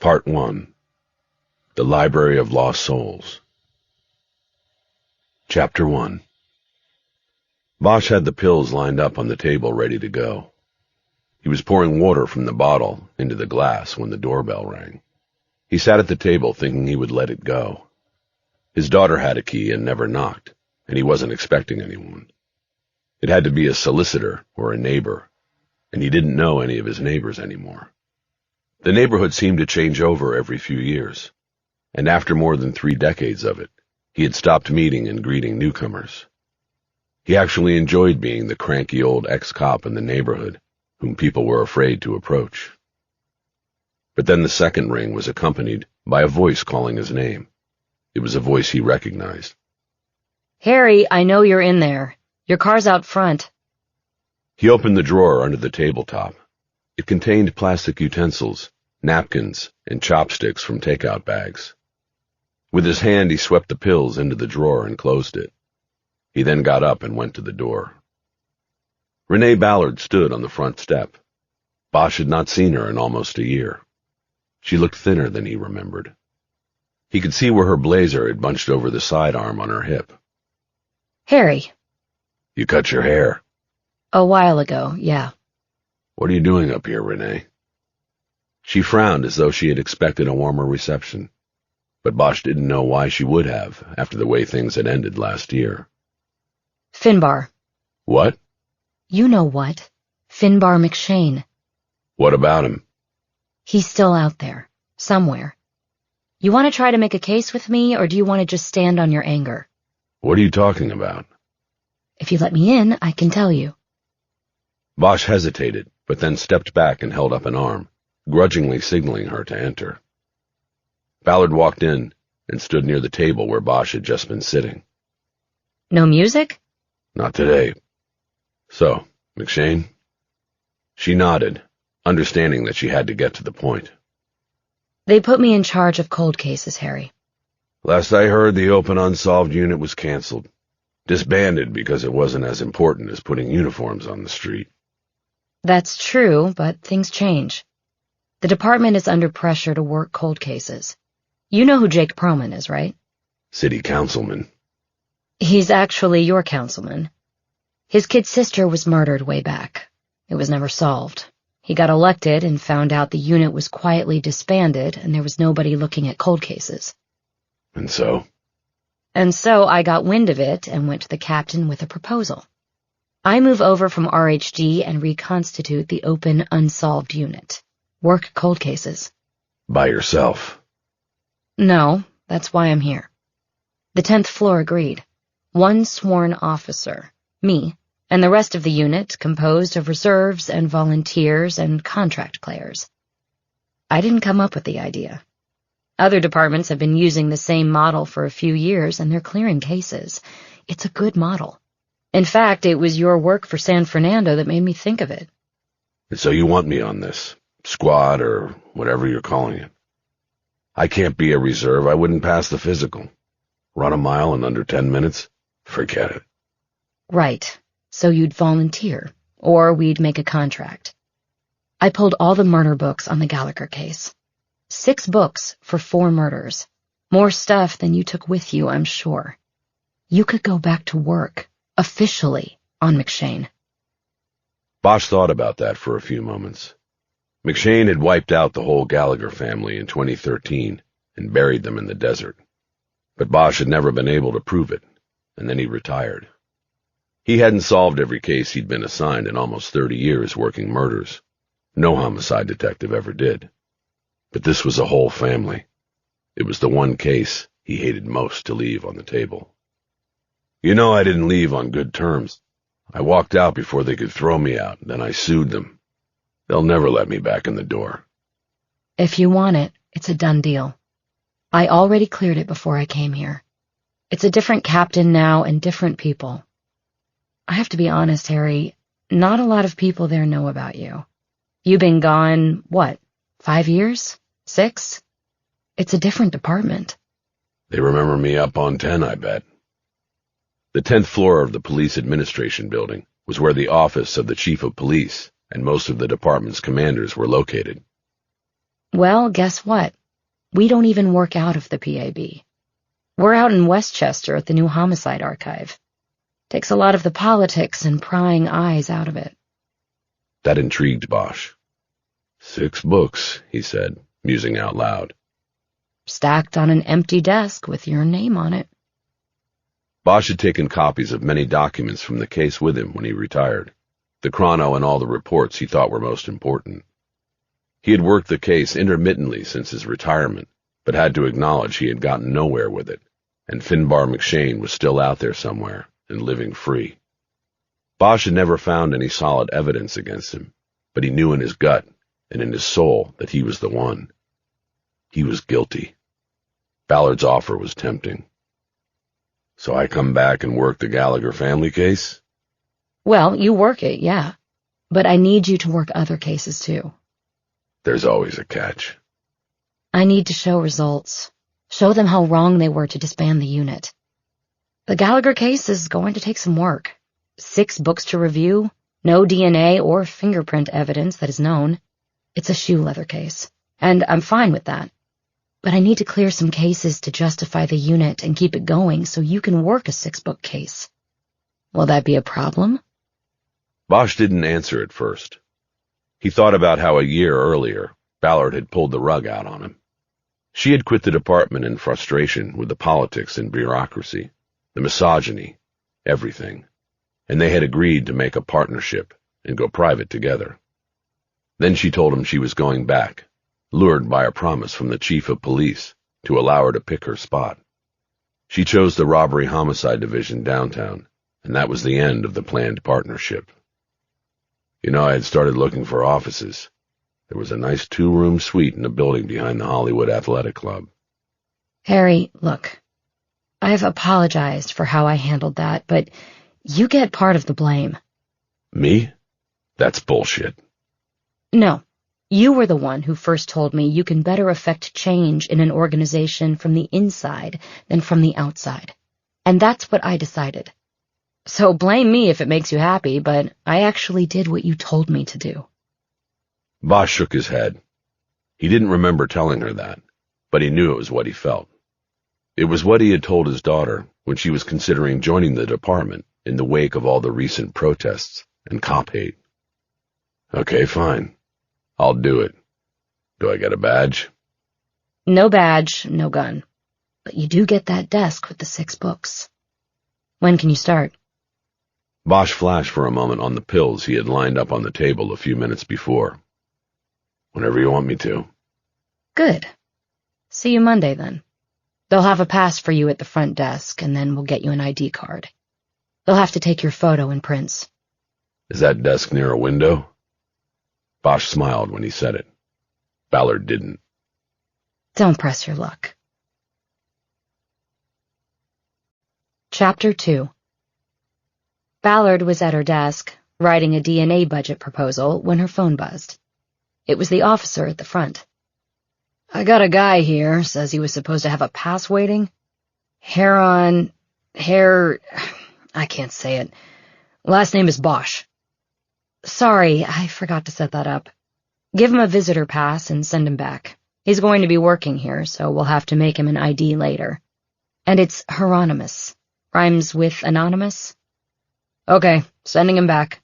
Part 1. The Library of Lost Souls. Chapter 1. Bosch had the pills lined up on the table ready to go. He was pouring water from the bottle into the glass when the doorbell rang. He sat at the table thinking he would let it go. His daughter had a key and never knocked, and he wasn't expecting anyone. It had to be a solicitor or a neighbor, and he didn't know any of his neighbors anymore. The neighborhood seemed to change over every few years, and after more than 3 decades of it, he had stopped meeting and greeting newcomers. He actually enjoyed being the cranky old ex-cop in the neighborhood, whom people were afraid to approach. But then the second ring was accompanied by a voice calling his name. It was a voice he recognized. "Harry, I know you're in there. Your car's out front." He opened the drawer under the tabletop. It contained plastic utensils, napkins, and chopsticks from takeout bags. With his hand, he swept the pills into the drawer and closed it. He then got up and went to the door. Renee Ballard stood on the front step. Bosch had not seen her in almost a year. She looked thinner than he remembered. He could see where her blazer had bunched over the sidearm on her hip. "Harry." "You cut your hair." "A while ago, yeah." "What are you doing up here, Renee?" She frowned as though she had expected a warmer reception, but Bosch didn't know why she would have after the way things had ended last year. "Finbar." "What?" "You know what. Finbar McShane." "What about him?" "He's still out there, somewhere. You want to try to make a case with me, or do you want to just stand on your anger?" "What are you talking about?" "If you let me in, I can tell you." Bosch hesitated, but then stepped back and held up an arm, grudgingly signaling her to enter. Ballard walked in and stood near the table where Bosch had just been sitting. "No music?" "Not today. So, McShane?" She nodded, understanding that she had to get to the point. "They put me in charge of cold cases, Harry." "Last I heard, the open unsolved unit was canceled. Disbanded because it wasn't as important as putting uniforms on the street." "That's true, but things change. The department is under pressure to work cold cases. You know who Jake Perlman is, right?" "City councilman." "He's actually your councilman. His kid's sister was murdered way back. It was never solved. He got elected and found out the unit was quietly disbanded and there was nobody looking at cold cases." "And so?" "And so I got wind of it and went to the captain with a proposal. I move over from RHD and reconstitute the open, unsolved unit. Work cold cases." "By yourself?" "No, that's why I'm here." The 10th floor agreed. 1 sworn officer, me, and the rest of the unit composed of reserves and volunteers and contract players. I didn't come up with the idea. Other departments have been using the same model for a few years, and they're clearing cases. It's a good model. In fact, it was your work for San Fernando that made me think of it." "And so you want me on this squad or whatever you're calling it? I can't be a reserve. I wouldn't pass the physical. Run a mile in under 10 minutes? Forget it." "Right. So you'd volunteer, or we'd make a contract." I pulled all the murder books on the Gallagher case. 6 books for 4 murders. More stuff than you took with you, I'm sure. You could go back to work, officially, on McShane. Bosch thought about that for a few moments. McShane had wiped out the whole Gallagher family in 2013 and buried them in the desert. But Bosch had never been able to prove it, and then he retired. He hadn't solved every case he'd been assigned in almost 30 years working murders. No homicide detective ever did. But this was a whole family. It was the one case he hated most to leave on the table. "You know, I didn't leave on good terms. I walked out before they could throw me out, then I sued them. They'll never let me back in the door." If you want it, it's a done deal. I already cleared it before I came here. It's a different captain now and different people. I have to be honest, Harry, not a lot of people there know about you. You've been gone, what, 5 years? 6? It's a different department. "They remember me up on 10, I bet." The 10th floor of the police administration building was where the office of the chief of police and most of the department's commanders were located. Well, guess what? We don't even work out of the PAB. We're out in Westchester at the new homicide archive. Takes a lot of the politics and prying eyes out of it. That intrigued Bosch. 6 books, he said, musing out loud. Stacked on an empty desk with your name on it. Bosch had taken copies of many documents from the case with him when he retired, the chrono and all the reports he thought were most important. He had worked the case intermittently since his retirement, but had to acknowledge he had gotten nowhere with it, and Finbar McShane was still out there somewhere and living free. Bosch had never found any solid evidence against him, but he knew in his gut and in his soul that he was the one. He was guilty. Ballard's offer was tempting. So I come back and work the Gallagher family case? Well, you work it, yeah. But I need you to work other cases too. There's always a catch. I need to show results. Show them how wrong they were to disband the unit. The Gallagher case is going to take some work. 6 books to review, no DNA or fingerprint evidence that is known. It's a shoe leather case, and I'm fine with that. But I need to clear some cases to justify the unit and keep it going so you can work a 6-book case. Will that be a problem? Bosch didn't answer at first. He thought about how a year earlier, Ballard had pulled the rug out on him. She had quit the department in frustration with the politics and bureaucracy, the misogyny, everything, and they had agreed to make a partnership and go private together. Then she told him she was going back, lured by a promise from the chief of police to allow her to pick her spot. She chose the robbery-homicide division downtown, and that was the end of the planned partnership. You know, I had started looking for offices. There was a nice 2-room suite in a building behind the Hollywood Athletic Club. Harry, look, I've apologized for how I handled that, but you get part of the blame. Me? That's bullshit. No, you were the one who first told me you can better affect change in an organization from the inside than from the outside. And that's what I decided. So blame me if it makes you happy, but I actually did what you told me to do. Bosch shook his head. He didn't remember telling her that, but he knew it was what he felt. It was what he had told his daughter when she was considering joining the department in the wake of all the recent protests and cop hate. Okay, fine. I'll do it. Do I get a badge? No badge, no gun. But you do get that desk with the 6 books. When can you start? Bosch flashed for a moment on the pills he had lined up on the table a few minutes before. Whenever you want me to. Good. See you Monday, then. They'll have a pass for you at the front desk, and then we'll get you an ID card. They'll have to take your photo and prints. Is that desk near a window? Bosch smiled when he said it. Ballard didn't. Don't press your luck. Chapter 2. Ballard was at her desk, writing a DNA budget proposal, when her phone buzzed. It was the officer at the front. I got a guy here, says he was supposed to have a pass waiting. I can't say it. Last name is Bosch. Sorry, I forgot to set that up. Give him a visitor pass and send him back. He's going to be working here, so we'll have to make him an ID later. And it's Hieronymus. Rhymes with anonymous. Okay, sending him back.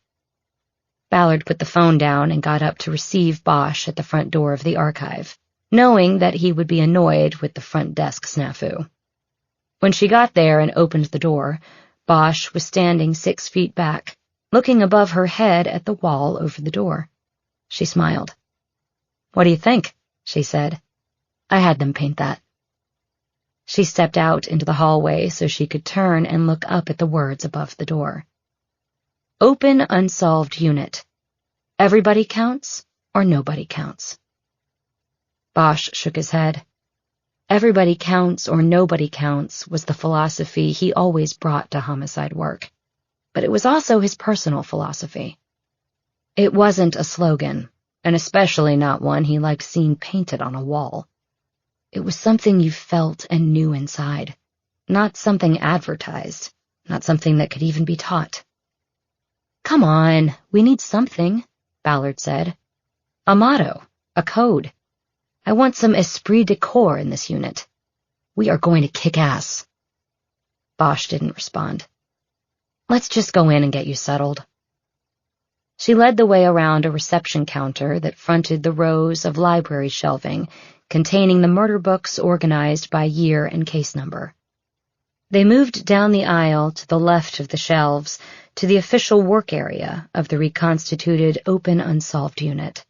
Ballard put the phone down and got up to receive Bosch at the front door of the archive, knowing that he would be annoyed with the front desk snafu. When she got there and opened the door, Bosch was standing 6 feet back, looking above her head at the wall over the door. She smiled. What do you think? She said. I had them paint that. She stepped out into the hallway so she could turn and look up at the words above the door. Open unsolved unit. Everybody counts or nobody counts. Bosch shook his head. Everybody counts or nobody counts was the philosophy he always brought to homicide work, but it was also his personal philosophy. It wasn't a slogan, and especially not one he liked seeing painted on a wall. It was something you felt and knew inside, not something advertised, not something that could even be taught. Come on, we need something, Ballard said. A motto, a code. I want some esprit de corps in this unit. We are going to kick ass. Bosch didn't respond. Let's just go in and get you settled. She led the way around a reception counter that fronted the rows of library shelving containing the murder books organized by year and case number. They moved down the aisle to the left of the shelves to the official work area of the reconstituted Open Unsolved Unit.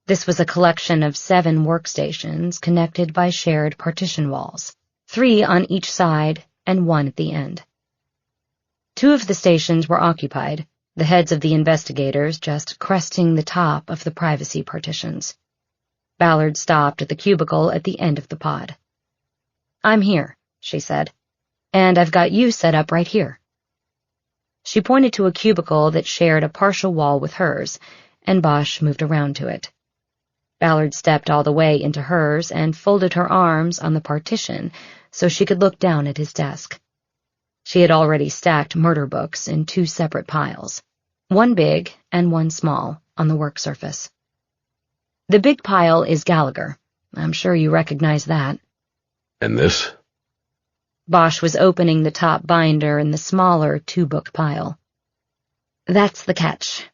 This was a collection of 7 workstations connected by shared partition walls, 3 on each side and 1 at the end. 2 of the stations were occupied, the heads of the investigators just cresting the top of the privacy partitions. Ballard stopped at the cubicle at the end of the pod. I'm here, she said, and I've got you set up right here. She pointed to a cubicle that shared a partial wall with hers, and Bosch moved around to it. Ballard stepped all the way into hers and folded her arms on the partition so she could look down at his desk. She had already stacked murder books in 2 separate piles, one big and one small, on the work surface. The big pile is Gallagher. I'm sure you recognize that. And this? Bosch was opening the top binder in the smaller 2-book pile. That's the catch.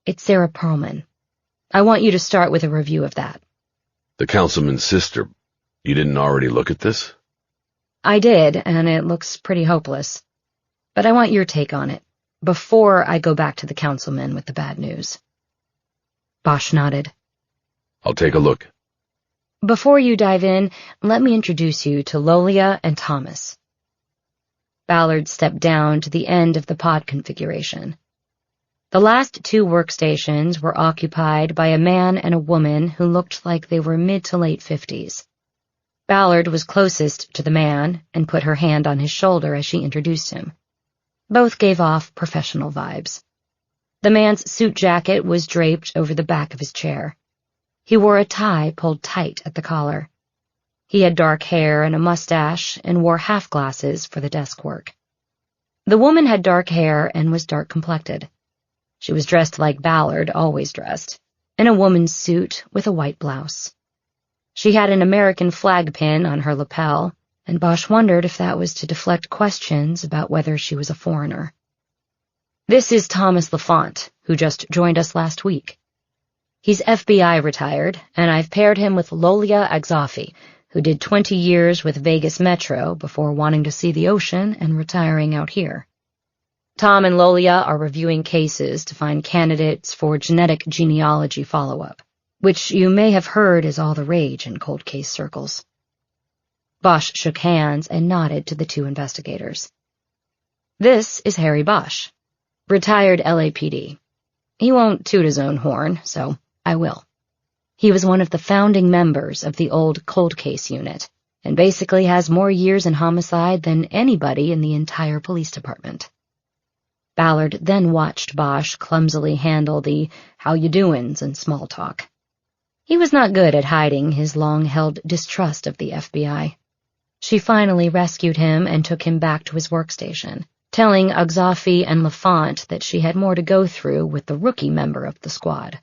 It's Sarah Perlman. I want you to start with a review of that. The councilman's sister. You didn't already look at this? I did, and it looks pretty hopeless. But I want your take on it, before I go back to the councilman with the bad news. Bosch nodded. I'll take a look. Before you dive in, let me introduce you to Lolia and Thomas. Ballard stepped down to the end of the pod configuration. The last 2 workstations were occupied by a man and a woman who looked like they were mid to late 50s. Ballard was closest to the man and put her hand on his shoulder as she introduced him. Both gave off professional vibes. The man's suit jacket was draped over the back of his chair. He wore a tie pulled tight at the collar. He had dark hair and a mustache and wore half-glasses for the desk work. The woman had dark hair and was dark-complected. She was dressed like Ballard always dressed, in a woman's suit with a white blouse. She had an American flag pin on her lapel, and Bosch wondered if that was to deflect questions about whether she was a foreigner. This is Thomas Lafont, who just joined us last week. He's FBI retired, and I've paired him with Lolia Agzafi, who did 20 years with Vegas Metro before wanting to see the ocean and retiring out here. Tom and Lolia are reviewing cases to find candidates for genetic genealogy follow-up, which you may have heard is all the rage in cold case circles. Bosch shook hands and nodded to the 2 investigators. This is Harry Bosch, retired LAPD. He won't toot his own horn, so I will. He was one of the founding members of the old cold case unit, and basically has more years in homicide than anybody in the entire police department. Ballard then watched Bosch clumsily handle the how you doin's and small talk. He was not good at hiding his long-held distrust of the FBI. She finally rescued him and took him back to his workstation, telling Agzafi and Lafont that she had more to go through with the rookie member of the squad.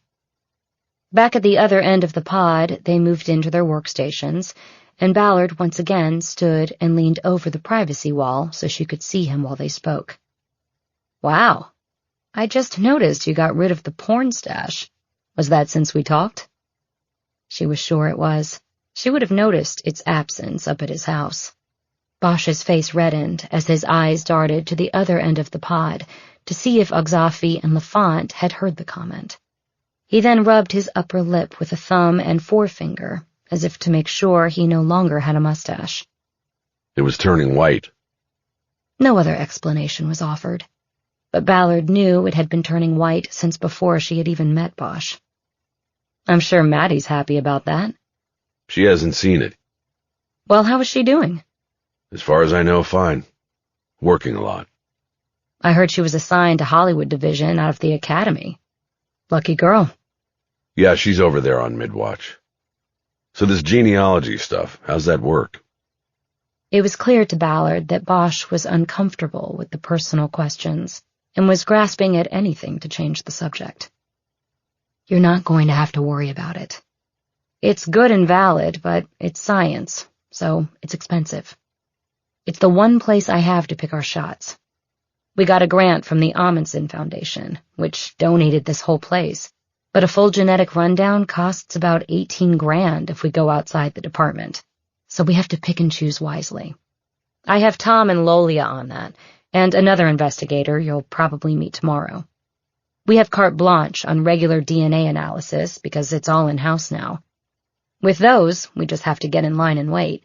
Back at the other end of the pod, they moved into their workstations, and Ballard once again stood and leaned over the privacy wall so she could see him while they spoke. Wow, I just noticed you got rid of the porn stash. Was that since we talked? She was sure it was. She would have noticed its absence up at his house. Bosch's face reddened as his eyes darted to the other end of the pod to see if Agzafi and Lafont had heard the comment. He then rubbed his upper lip with a thumb and forefinger, as if to make sure he no longer had a mustache. It was turning white. No other explanation was offered, but Ballard knew it had been turning white since before she had even met Bosch. I'm sure Maddie's happy about that. She hasn't seen it. Well, how is she doing? As far as I know, fine. Working a lot. I heard she was assigned to Hollywood division out of the academy. Lucky girl. Yeah, she's over there on midwatch. So this genealogy stuff, how's that work? It was clear to Ballard that Bosch was uncomfortable with the personal questions and was grasping at anything to change the subject. You're not going to have to worry about it. It's good and valid, but it's science, so it's expensive. It's the one place I have to pick our shots. We got a grant from the Amundsen Foundation, which donated this whole place, but a full genetic rundown costs about 18 grand if we go outside the department, so we have to pick and choose wisely. I have Tom and Lolia on that, and another investigator you'll probably meet tomorrow. We have carte blanche on regular DNA analysis because it's all in-house now. With those, we just have to get in line and wait.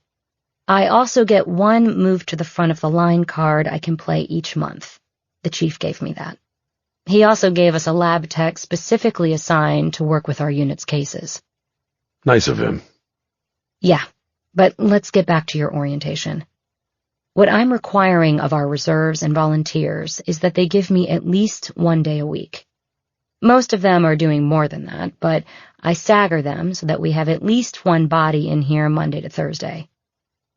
I also get one move to the front of the line card I can play each month. The chief gave me that. He also gave us a lab tech specifically assigned to work with our unit's cases. Nice of him. Yeah, but let's get back to your orientation. What I'm requiring of our reserves and volunteers is that they give me at least 1 day a week. Most of them are doing more than that, but I stagger them so that we have at least one body in here Monday to Thursday.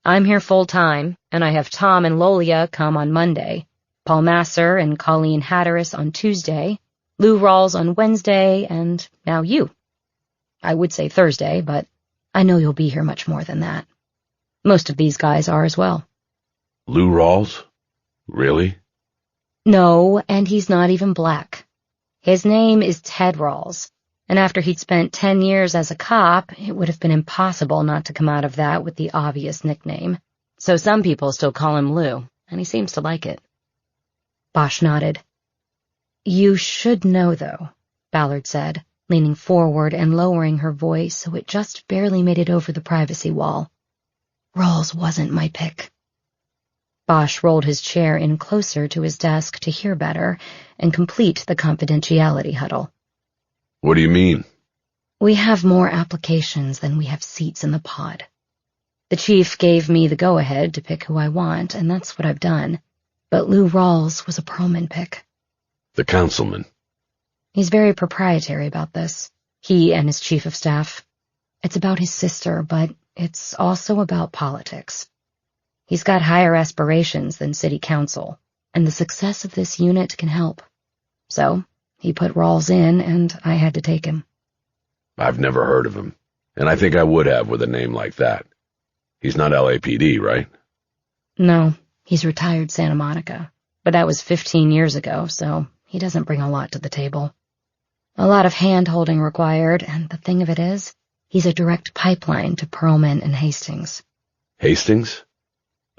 I'm here full-time, and I have Tom and Lolia come on Monday, Paul Masser and Colleen Hatteras on Tuesday, Lou Rawls on Wednesday, and now you. I would say Thursday, but I know you'll be here much more than that. Most of these guys are as well. Lou Rawls? Really? No, and he's not even black. His name is Ted Rawls, and after he'd spent 10 years as a cop, it would have been impossible not to come out of that with the obvious nickname. So some people still call him Lou, and he seems to like it. Bosch nodded. You should know, though, Ballard said, leaning forward and lowering her voice so it just barely made it over the privacy wall. Rawls wasn't my pick. Bosch rolled his chair in closer to his desk to hear better and complete the confidentiality huddle. What do you mean? We have more applications than we have seats in the pod. The chief gave me the go-ahead to pick who I want, and that's what I've done. But Lou Rawls was a Perlman pick. The councilman. He's very proprietary about this, he and his chief of staff. It's about his sister, but it's also about politics. He's got higher aspirations than city council, and the success of this unit can help. So, he put Rawls in, and I had to take him. I've never heard of him, and I think I would have with a name like that. He's not LAPD, right? No, he's retired Santa Monica, but that was 15 years ago, so he doesn't bring a lot to the table. A lot of hand-holding required, and the thing of it is, he's a direct pipeline to Perlman and Hastings. Hastings?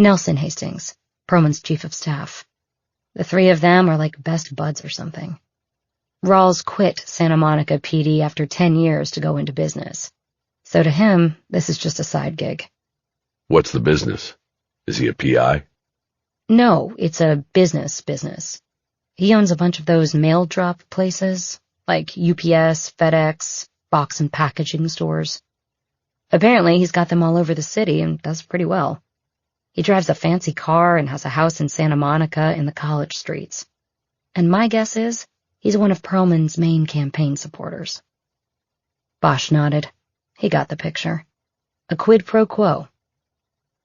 Nelson Hastings, Perlman's chief of staff. The three of them are like best buds or something. Rawls quit Santa Monica PD after 10 years to go into business. So to him, this is just a side gig. What's the business? Is he a PI? No, it's a business. He owns a bunch of those mail drop places, like UPS, FedEx, box and packaging stores. Apparently, he's got them all over the city and does pretty well. He drives a fancy car and has a house in Santa Monica in the college streets. And my guess is, he's one of Perlman's main campaign supporters. Bosch nodded. He got the picture. A quid pro quo.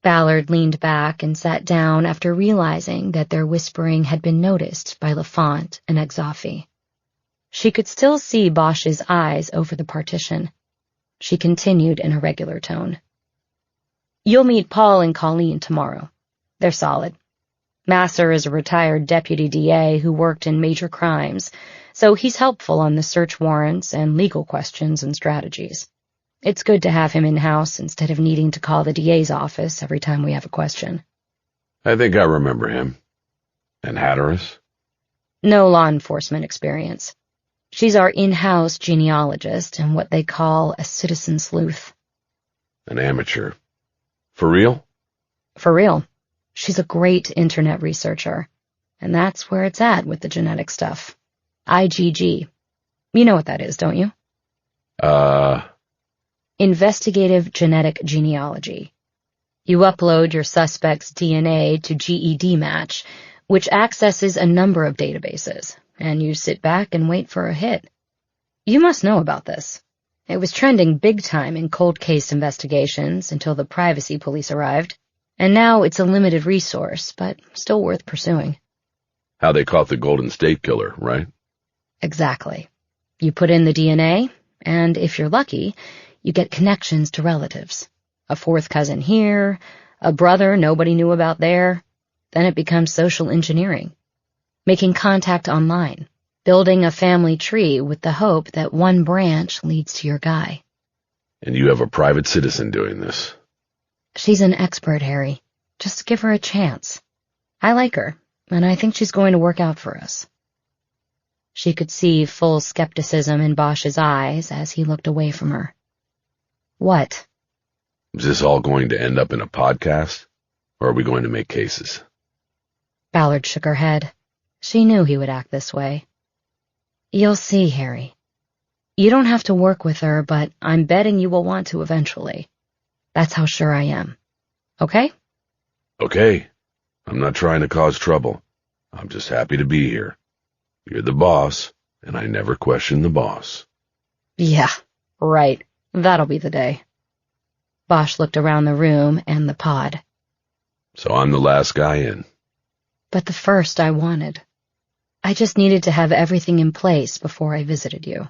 Ballard leaned back and sat down after realizing that their whispering had been noticed by Lafont and Exafi. She could still see Bosch's eyes over the partition. She continued in a regular tone. You'll meet Paul and Colleen tomorrow. They're solid. Masser is a retired deputy DA who worked in major crimes, so he's helpful on the search warrants and legal questions and strategies. It's good to have him in-house instead of needing to call the DA's office every time we have a question. I think I remember him. And Hatteras? No law enforcement experience. She's our in-house genealogist and what they call a citizen sleuth. An amateur. For real? For real. She's a great internet researcher. And that's where it's at with the genetic stuff. IgG. You know what that is, don't you? Investigative genetic genealogy. You upload your suspect's DNA to GED Match, which accesses a number of databases, and you sit back and wait for a hit. You must know about this. It was trending big time in cold case investigations until the privacy police arrived, and now it's a limited resource, but still worth pursuing. How they caught the Golden State Killer, right? Exactly. You put in the DNA, and if you're lucky, you get connections to relatives. A fourth cousin here, a brother nobody knew about there. Then it becomes social engineering. Making contact online, building a family tree with the hope that one branch leads to your guy. And you have a private citizen doing this. She's an expert, Harry. Just give her a chance. I like her, and I think she's going to work out for us. She could see full skepticism in Bosch's eyes as he looked away from her. What? Is this all going to end up in a podcast, or are we going to make cases? Ballard shook her head. She knew he would act this way. You'll see, Harry. You don't have to work with her, but I'm betting you will want to eventually. That's how sure I am. Okay? Okay. I'm not trying to cause trouble. I'm just happy to be here. You're the boss, and I never question the boss. Yeah, right. That'll be the day. Bosch looked around the room and the pod. So I'm the last guy in. But the first I wanted. I just needed to have everything in place before I visited you.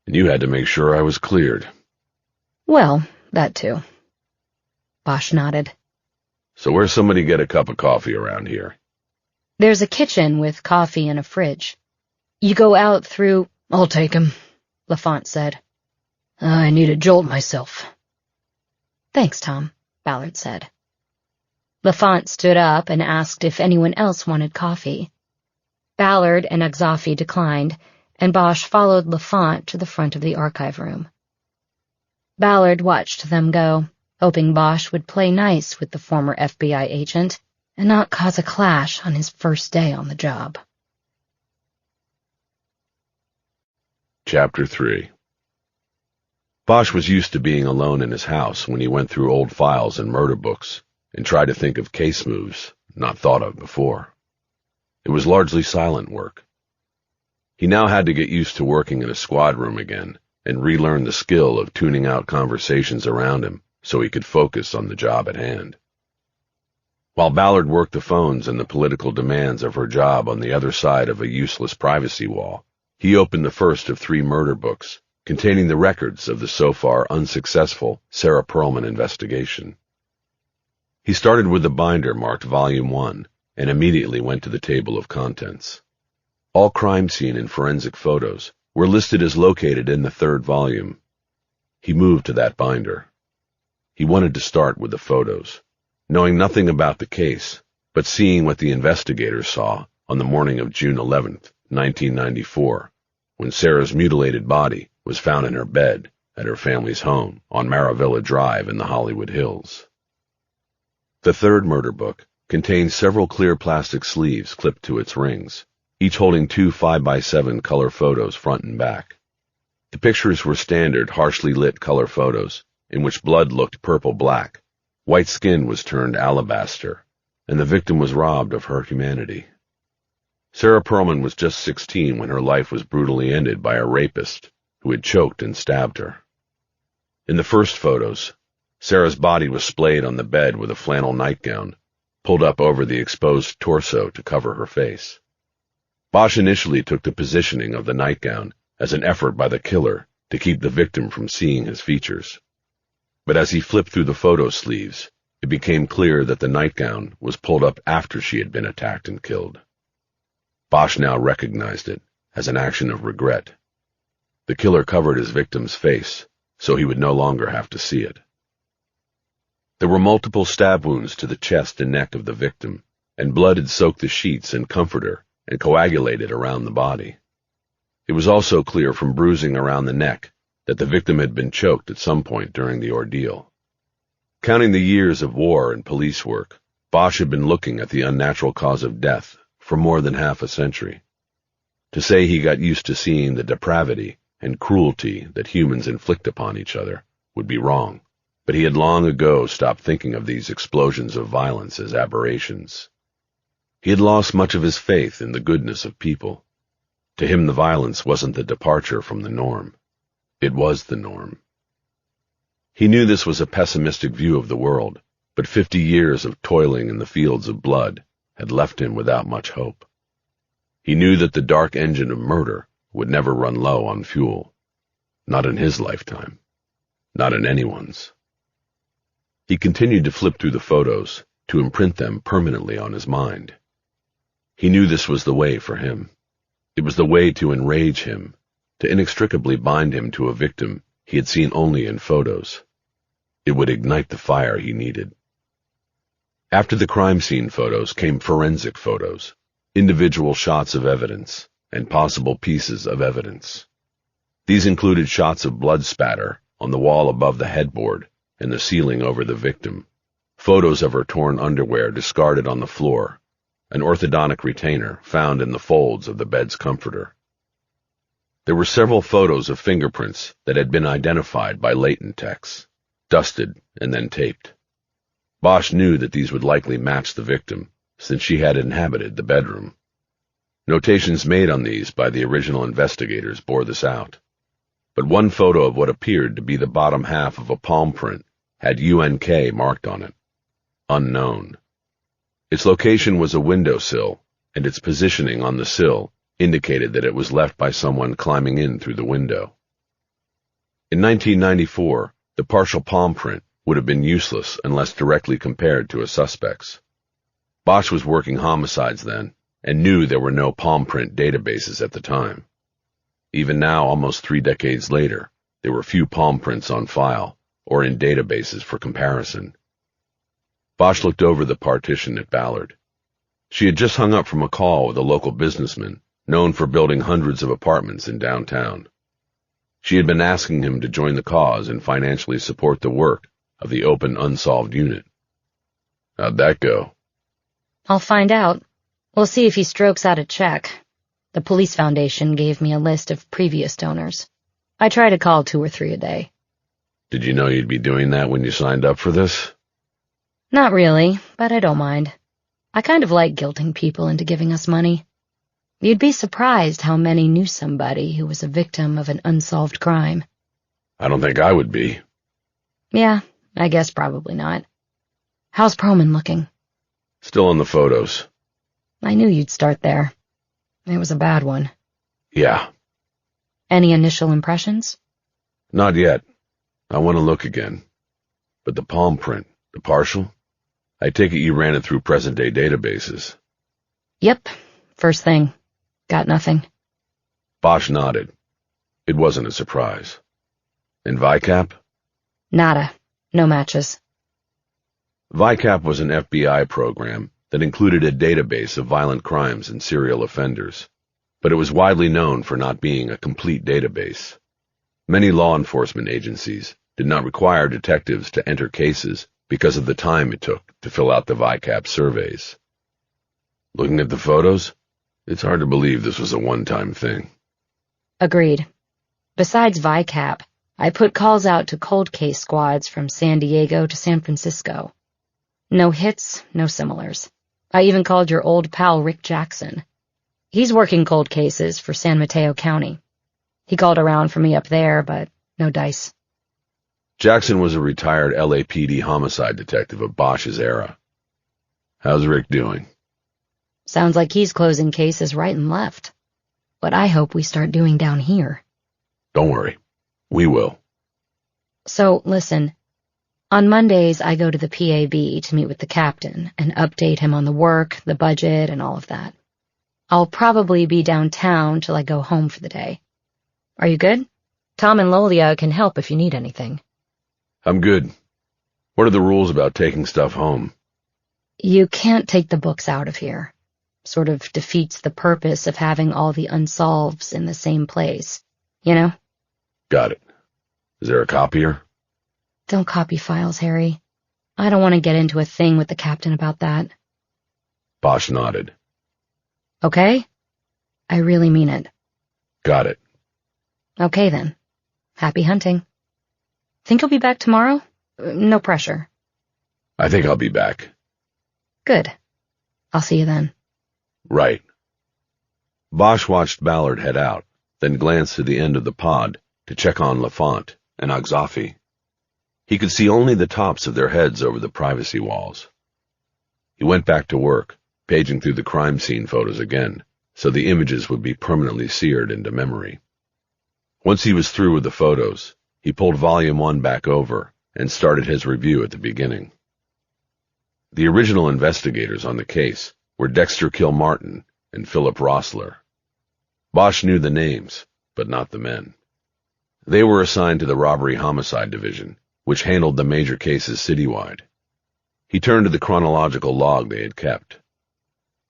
And you had to make sure I was cleared. Well, that too. Bosch nodded. So where's somebody get a cup of coffee around here? There's a kitchen with coffee and a fridge. You go out through... I'll take him, LaFont said. I need a jolt myself. Thanks, Tom, Ballard said. LaFont stood up and asked if anyone else wanted coffee. Ballard and Agzafi declined, and Bosch followed LaFont to the front of the archive room. Ballard watched them go, hoping Bosch would play nice with the former FBI agent and not cause a clash on his first day on the job. Chapter 3. Bosch was used to being alone in his house when he went through old files and murder books and tried to think of case moves not thought of before. It was largely silent work. He now had to get used to working in a squad room again and relearn the skill of tuning out conversations around him so he could focus on the job at hand. While Ballard worked the phones and the political demands of her job on the other side of a useless privacy wall, he opened the first of 3 murder books containing the records of the so far unsuccessful Sarah Perlman investigation. He started with the binder marked Volume 1 and immediately went to the table of contents. All crime scene and forensic photos were listed as located in the 3rd volume. He moved to that binder. He wanted to start with the photos, knowing nothing about the case, but seeing what the investigators saw on the morning of June 11th, 1994, when Sarah's mutilated body was found in her bed at her family's home on Maravilla Drive in the Hollywood Hills. The 3rd murder book contains several clear plastic sleeves clipped to its rings, each holding 2 5x7 color photos front and back. The pictures were standard, harshly lit color photos, in which blood looked purple-black, white skin was turned alabaster, and the victim was robbed of her humanity. Sarah Perlman was just 16 when her life was brutally ended by a rapist who had choked and stabbed her. In the first photos, Sarah's body was splayed on the bed with a flannel nightgown, pulled up over the exposed torso to cover her face. Bosch initially took the positioning of the nightgown as an effort by the killer to keep the victim from seeing his features. But as he flipped through the photo sleeves, it became clear that the nightgown was pulled up after she had been attacked and killed. Bosch now recognized it as an action of regret. The killer covered his victim's face, so he would no longer have to see it. There were multiple stab wounds to the chest and neck of the victim, and blood had soaked the sheets and comforter and coagulated around the body. It was also clear from bruising around the neck that the victim had been choked at some point during the ordeal. Counting the years of war and police work, Bosch had been looking at the unnatural cause of death for more than half a century. To say he got used to seeing the depravity and cruelty that humans inflict upon each other would be wrong, but he had long ago stopped thinking of these explosions of violence as aberrations. He had lost much of his faith in the goodness of people. To him, the violence wasn't the departure from the norm. It was the norm. He knew this was a pessimistic view of the world, but 50 years of toiling in the fields of blood had left him without much hope. He knew that the dark engine of murder would never run low on fuel. Not in his lifetime. not in anyone's. He continued to flip through the photos, to imprint them permanently on his mind. He knew this was the way for him. It was the way to enrage him, to inextricably bind him to a victim he had seen only in photos. It would ignite the fire he needed. After the crime scene photos came forensic photos, individual shots of evidence, and possible pieces of evidence. These included shots of blood spatter on the wall above the headboard and the ceiling over the victim, photos of her torn underwear discarded on the floor, an orthodontic retainer found in the folds of the bed's comforter. There were several photos of fingerprints that had been identified by latent techs, dusted and then taped. Bosch knew that these would likely match the victim, since she had inhabited the bedroom. Notations made on these by the original investigators bore this out, but one photo of what appeared to be the bottom half of a palm print had UNK marked on it. Unknown. Its location was a windowsill, and its positioning on the sill indicated that it was left by someone climbing in through the window. In 1994, the partial palm print would have been useless unless directly compared to a suspect's. Bosch was working homicides then, and knew there were no palm print databases at the time. Even now, almost 3 decades later, there were few palm prints on file, or in databases for comparison. Bosch looked over the partition at Ballard. She had just hung up from a call with a local businessman, known for building hundreds of apartments in downtown. She had been asking him to join the cause and financially support the work of the open unsolved unit. How'd that go? I'll find out. We'll see if he strokes out a check. The police foundation gave me a list of previous donors. I try to call 2 or 3 a day. Did you know you'd be doing that when you signed up for this? Not really, but I don't mind. I kind of like guilting people into giving us money. You'd be surprised how many knew somebody who was a victim of an unsolved crime. I don't think I would be. Yeah, I guess probably not. How's Perlman looking? Still in the photos. I knew you'd start there. It was a bad one. Yeah. Any initial impressions? Not yet. I want to look again. But the palm print, the partial? I take it you ran it through present-day databases. Yep, first thing. Got nothing. Bosch nodded. It wasn't a surprise. And VICAP? Nada. No matches. VICAP was an FBI program that included a database of violent crimes and serial offenders, but it was widely known for not being a complete database. Many law enforcement agencies did not require detectives to enter cases because of the time it took to fill out the VICAP surveys. Looking at the photos, it's hard to believe this was a one-time thing. Agreed. Besides VICAP, I put calls out to cold case squads from San Diego to San Francisco. No hits, no similars. I even called your old pal Rick Jackson. He's working cold cases for San Mateo County. He called around for me up there, but no dice. Jackson was a retired LAPD homicide detective of Bosch's era. How's Rick doing? Sounds like he's closing cases right and left. What I hope we start doing down here. Don't worry. We will. So, listen. On Mondays, I go to the PAB to meet with the captain and update him on the work, the budget, and all of that. I'll probably be downtown till I go home for the day. Are you good? Tom and Lolia can help if you need anything. I'm good. What are the rules about taking stuff home? You can't take the books out of here. Sort of defeats the purpose of having all the unsolveds in the same place, you know? Got it. Is there a copier? Don't copy files, Harry. I don't want to get into a thing with the captain about that. Bosch nodded. Okay? I really mean it. Got it. Okay, then. Happy hunting. Think you'll be back tomorrow? No pressure. I think I'll be back. Good. I'll see you then. Right. Bosch watched Ballard head out, then glanced to the end of the pod to check on Lafont and Agzafi. He could see only the tops of their heads over the privacy walls. He went back to work, paging through the crime scene photos again, so the images would be permanently seared into memory. Once he was through with the photos, He pulled Volume 1 back over and started his review at the beginning. The original investigators on the case were Dexter Kilmartin and Philip Rossler. Bosch knew the names, but not the men. They were assigned to the Robbery-Homicide Division, which handled the major cases citywide. He turned to the chronological log they had kept.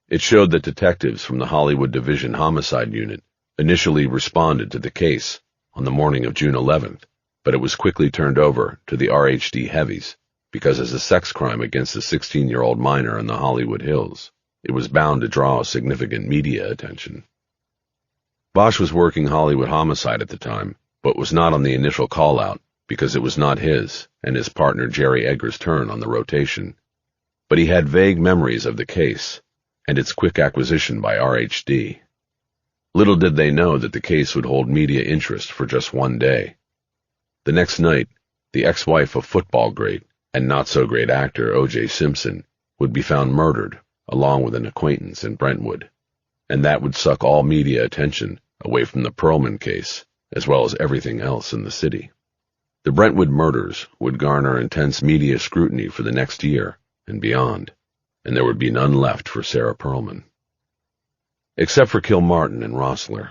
It showed that detectives from the Hollywood Division Homicide Unit initially responded to the case on the morning of June 11th, but it was quickly turned over to the RHD Heavies because as a sex crime against a 16-year-old minor in the Hollywood Hills, it was bound to draw significant media attention. Bosch was working Hollywood Homicide at the time, but was not on the initial call-out because it was not his and his partner Jerry Edgar's turn on the rotation. But he had vague memories of the case and its quick acquisition by RHD. Little did they know that the case would hold media interest for just one day. The next night, the ex-wife of football great and not-so-great actor O.J. Simpson would be found murdered along with an acquaintance in Brentwood, and that would suck all media attention away from the Perlman case, as well as everything else in the city. The Brentwood murders would garner intense media scrutiny for the next year and beyond, and there would be none left for Sarah Perlman. Except for Kilmartin and Rossler.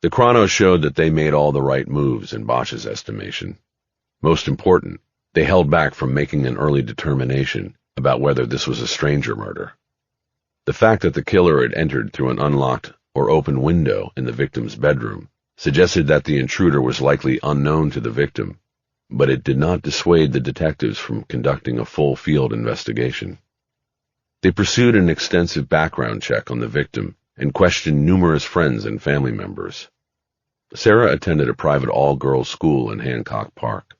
The chrono showed that they made all the right moves in Bosch's estimation. Most important, they held back from making an early determination about whether this was a stranger murder. The fact that the killer had entered through an unlocked or open window in the victim's bedroom suggested that the intruder was likely unknown to the victim, but it did not dissuade the detectives from conducting a full field investigation. They pursued an extensive background check on the victim and questioned numerous friends and family members. Sarah attended a private all-girls school in Hancock Park.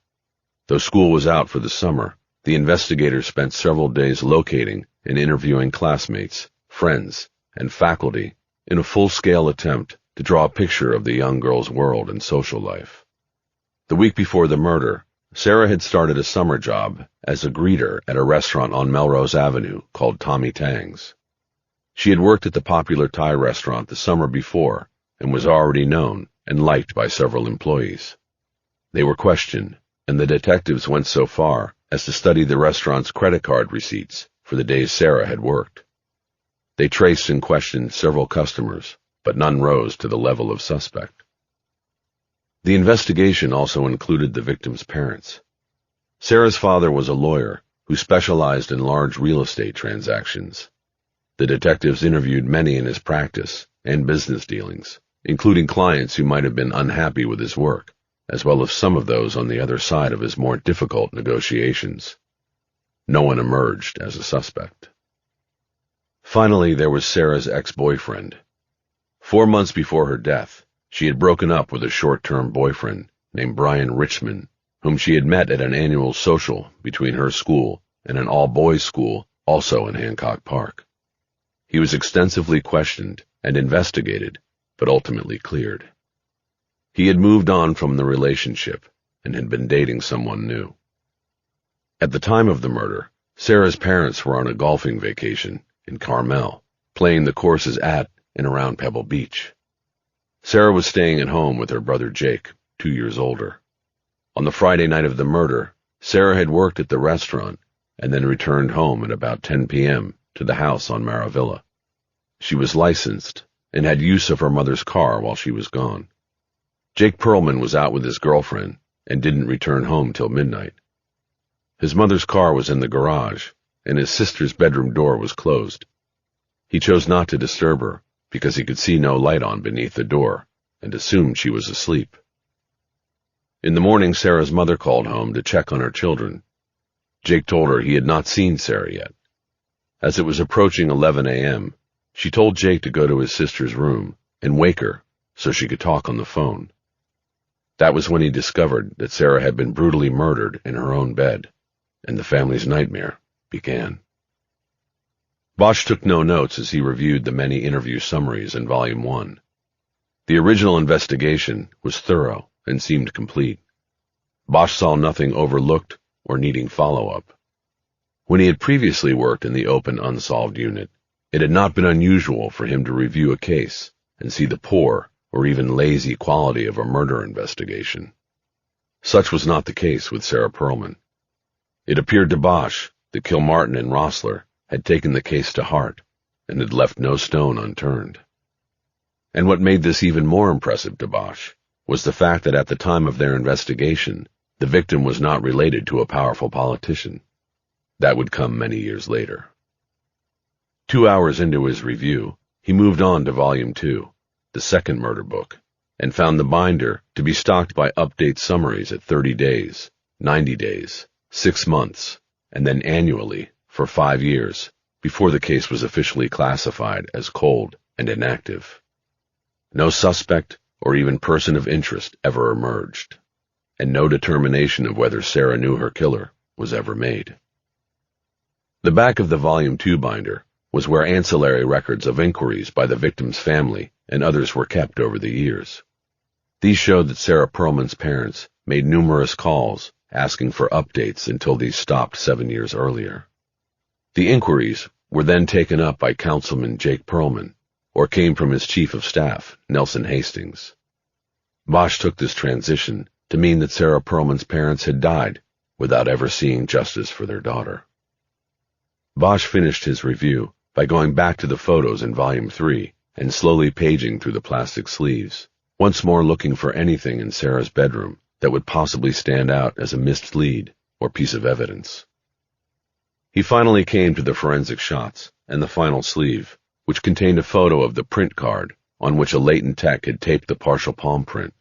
Though school was out for the summer, the investigators spent several days locating and interviewing classmates, friends, and faculty in a full-scale attempt to draw a picture of the young girl's world and social life. The week before the murder, Sarah had started a summer job as a greeter at a restaurant on Melrose Avenue called Tommy Tang's. She had worked at the popular Thai restaurant the summer before and was already known and liked by several employees. They were questioned, and the detectives went so far as to study the restaurant's credit card receipts for the days Sarah had worked. They traced and questioned several customers, but none rose to the level of suspect. The investigation also included the victim's parents. Sarah's father was a lawyer who specialized in large real estate transactions. The detectives interviewed many in his practice and business dealings, including clients who might have been unhappy with his work, as well as some of those on the other side of his more difficult negotiations. No one emerged as a suspect. Finally, there was Sarah's ex-boyfriend. 4 months before her death, she had broken up with a short-term boyfriend named Brian Richmond, whom she had met at an annual social between her school and an all-boys school also in Hancock Park. He was extensively questioned and investigated, but ultimately cleared. He had moved on from the relationship and had been dating someone new. At the time of the murder, Sarah's parents were on a golfing vacation in Carmel, playing the courses at and around Pebble Beach. Sarah was staying at home with her brother Jake, 2 years older. On the Friday night of the murder, Sarah had worked at the restaurant and then returned home at about 10 p.m. to the house on Maravilla. She was licensed and had use of her mother's car while she was gone. Jake Perlman was out with his girlfriend and didn't return home till midnight. His mother's car was in the garage, and his sister's bedroom door was closed. He chose not to disturb her because he could see no light on beneath the door and assumed she was asleep. In the morning, Sarah's mother called home to check on her children. Jake told her he had not seen Sarah yet. As it was approaching 11 a.m., she told Jake to go to his sister's room and wake her so she could talk on the phone. That was when he discovered that Sarah had been brutally murdered in her own bed, and the family's nightmare began. Bosch took no notes as he reviewed the many interview summaries in Volume 1. The original investigation was thorough and seemed complete. Bosch saw nothing overlooked or needing follow-up. When he had previously worked in the open unsolved unit, it had not been unusual for him to review a case and see the poor or even lazy quality of a murder investigation. Such was not the case with Sarah Perlman. It appeared to Bosch that Kilmartin and Rossler had taken the case to heart and had left no stone unturned. And what made this even more impressive to Bosch was the fact that at the time of their investigation, the victim was not related to a powerful politician. That would come many years later. 2 hours into his review, he moved on to Volume 2, the second murder book, and found the binder to be stocked by update summaries at 30 days, 90 days, 6 months, and then annually for 5 years before the case was officially classified as cold and inactive. No suspect or even person of interest ever emerged, and no determination of whether Sarah knew her killer was ever made. The back of the Volume 2 binder was where ancillary records of inquiries by the victim's family and others were kept over the years. These showed that Sarah Perlman's parents made numerous calls asking for updates until these stopped 7 years earlier. The inquiries were then taken up by Councilman Jake Perlman, or came from his chief of staff, Nelson Hastings. Bosch took this transition to mean that Sarah Perlman's parents had died without ever seeing justice for their daughter. Bosch finished his review by going back to the photos in Volume 3 and slowly paging through the plastic sleeves, once more looking for anything in Sarah's bedroom that would possibly stand out as a missed lead or piece of evidence. He finally came to the forensic shots and the final sleeve, which contained a photo of the print card on which a latent tech had taped the partial palm print.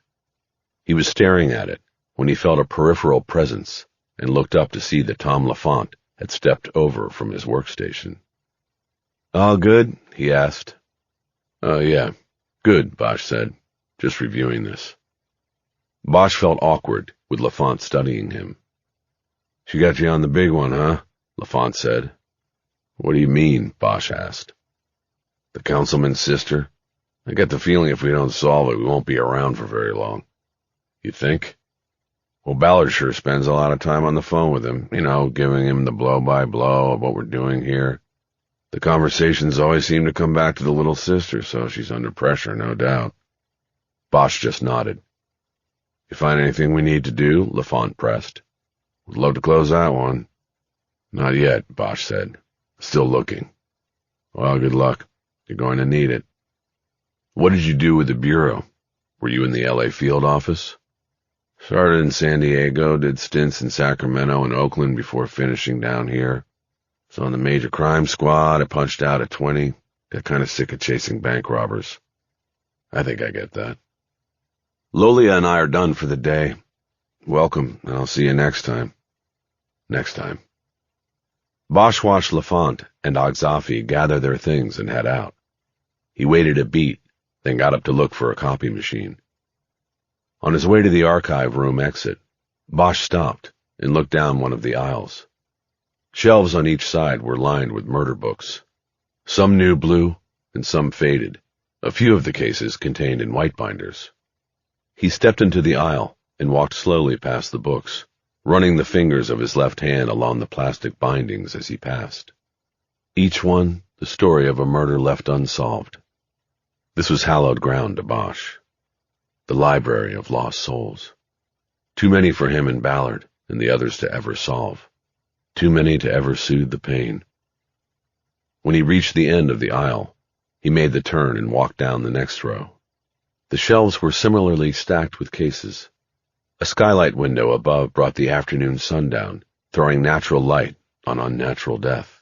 He was staring at it when he felt a peripheral presence and looked up to see that Tom Lafont had stepped over from his workstation. "All good?" he asked. Yeah. Good," Bosch said. "Just reviewing this." Bosch felt awkward with Lafont studying him. "She got you on the big one, huh?" Lafont said. "What do you mean?" Bosch asked. "The councilman's sister? I get the feeling if we don't solve it, we won't be around for very long." "You think?" "Well, Ballard sure spends a lot of time on the phone with him, giving him the blow-by-blow of what we're doing here. The conversations always seem to come back to the little sister, so she's under pressure, no doubt." Bosch just nodded. "You find anything we need to do?" Lafont pressed. "Would love to close that one." "Not yet," Bosch said. "Still looking." "Well, good luck. You're going to need it." "What did you do with the Bureau? Were you in the LA field office?" "Started in San Diego, did stints in Sacramento and Oakland before finishing down here. So on the major crime squad, I punched out at 20. Got kind of sick of chasing bank robbers." "I think I get that." "Lolia and I are done for the day. Welcome, and I'll see you next time." Next time. Bosch watched Lafont and Ogzafi gather their things and head out. He waited a beat, then got up to look for a copy machine. On his way to the archive room exit, Bosch stopped and looked down one of the aisles. Shelves on each side were lined with murder books. Some new blue and some faded, a few of the cases contained in white binders. He stepped into the aisle and walked slowly past the books, running the fingers of his left hand along the plastic bindings as he passed. Each one the story of a murder left unsolved. This was hallowed ground to Bosch. The library of lost souls. Too many for him and Ballard and the others to ever solve. Too many to ever soothe the pain. When he reached the end of the aisle, he made the turn and walked down the next row. The shelves were similarly stacked with cases. A skylight window above brought the afternoon sun down, throwing natural light on unnatural death.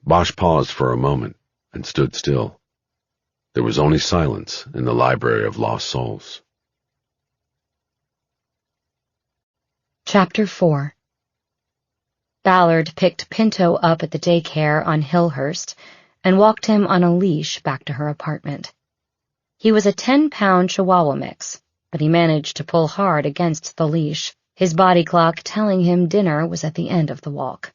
Bosch paused for a moment and stood still. There was only silence in the library of lost souls. Chapter 4. Ballard picked Pinto up at the daycare on Hillhurst and walked him on a leash back to her apartment. He was a 10-pound Chihuahua mix, but he managed to pull hard against the leash, his body clock telling him dinner was at the end of the walk.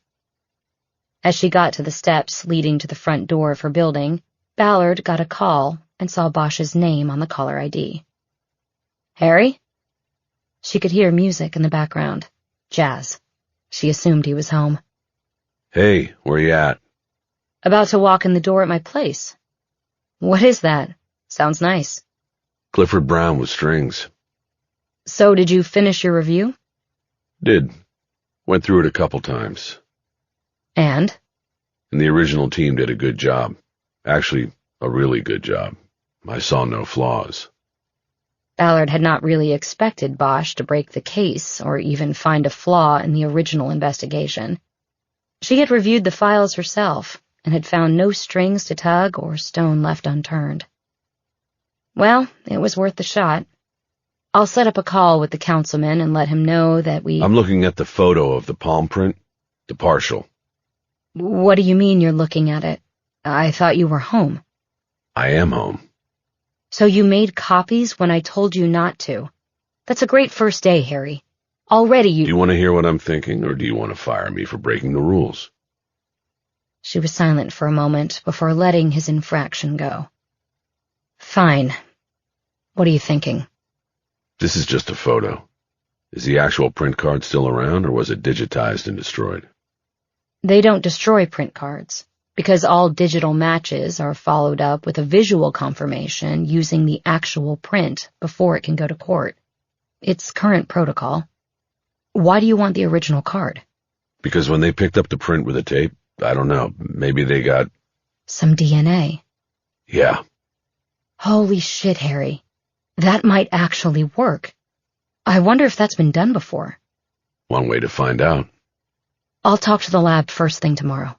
As she got to the steps leading to the front door of her building, Ballard got a call and saw Bosch's name on the caller ID. "Harry?" She could hear music in the background. Jazz. She assumed he was home. "Hey, where you at?" "About to walk in the door at my place." "What is that? Sounds nice." "Clifford Brown with strings." So did you finish your review? Did. Went through it a couple times. And The original team did a good job. Actually, a really good job. I saw no flaws. Ballard had not really expected Bosch to break the case or even find a flaw in the original investigation. She had reviewed the files herself and had found no strings to tug or stone left unturned. Well, it was worth the shot. I'll set up a call with the councilman and let him know that I'm looking at the photo of the palm print, the partial. What do you mean you're looking at it? I thought you were home. I am home. So you made copies when I told you not to. That's a great first day, Harry. Already Do you want to hear what I'm thinking, or do you want to fire me for breaking the rules? She was silent for a moment before letting his infraction go. Fine. What are you thinking? This is just a photo. Is the actual print card still around, or was it digitized and destroyed? They don't destroy print cards, because all digital matches are followed up with a visual confirmation using the actual print before it can go to court. It's current protocol. Why do you want the original card? Because when they picked up the print with the tape, I don't know, maybe they got... Some DNA. Yeah. Holy shit, Harry. That might actually work. I wonder if that's been done before. One way to find out. I'll talk to the lab first thing tomorrow.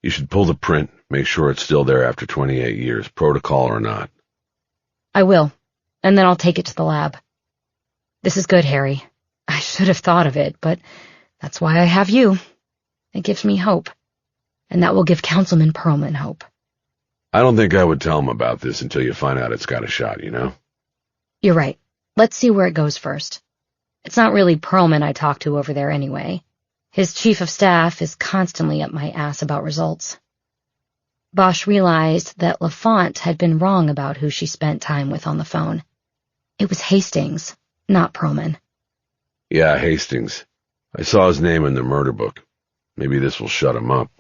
You should pull the print, make sure it's still there after 28 years, protocol or not. I will, and then I'll take it to the lab. This is good, Harry. I should have thought of it, but that's why I have you. It gives me hope, and that will give Councilman Perlman hope. I don't think I would tell him about this until you find out it's got a shot, you know? You're right. Let's see where it goes first. It's not really Perlman I talk to over there anyway. His chief of staff is constantly up my ass about results. Bosch realized that LaFont had been wrong about who she spent time with on the phone. It was Hastings, not Perlman. Yeah, Hastings. I saw his name in the murder book. Maybe this will shut him up.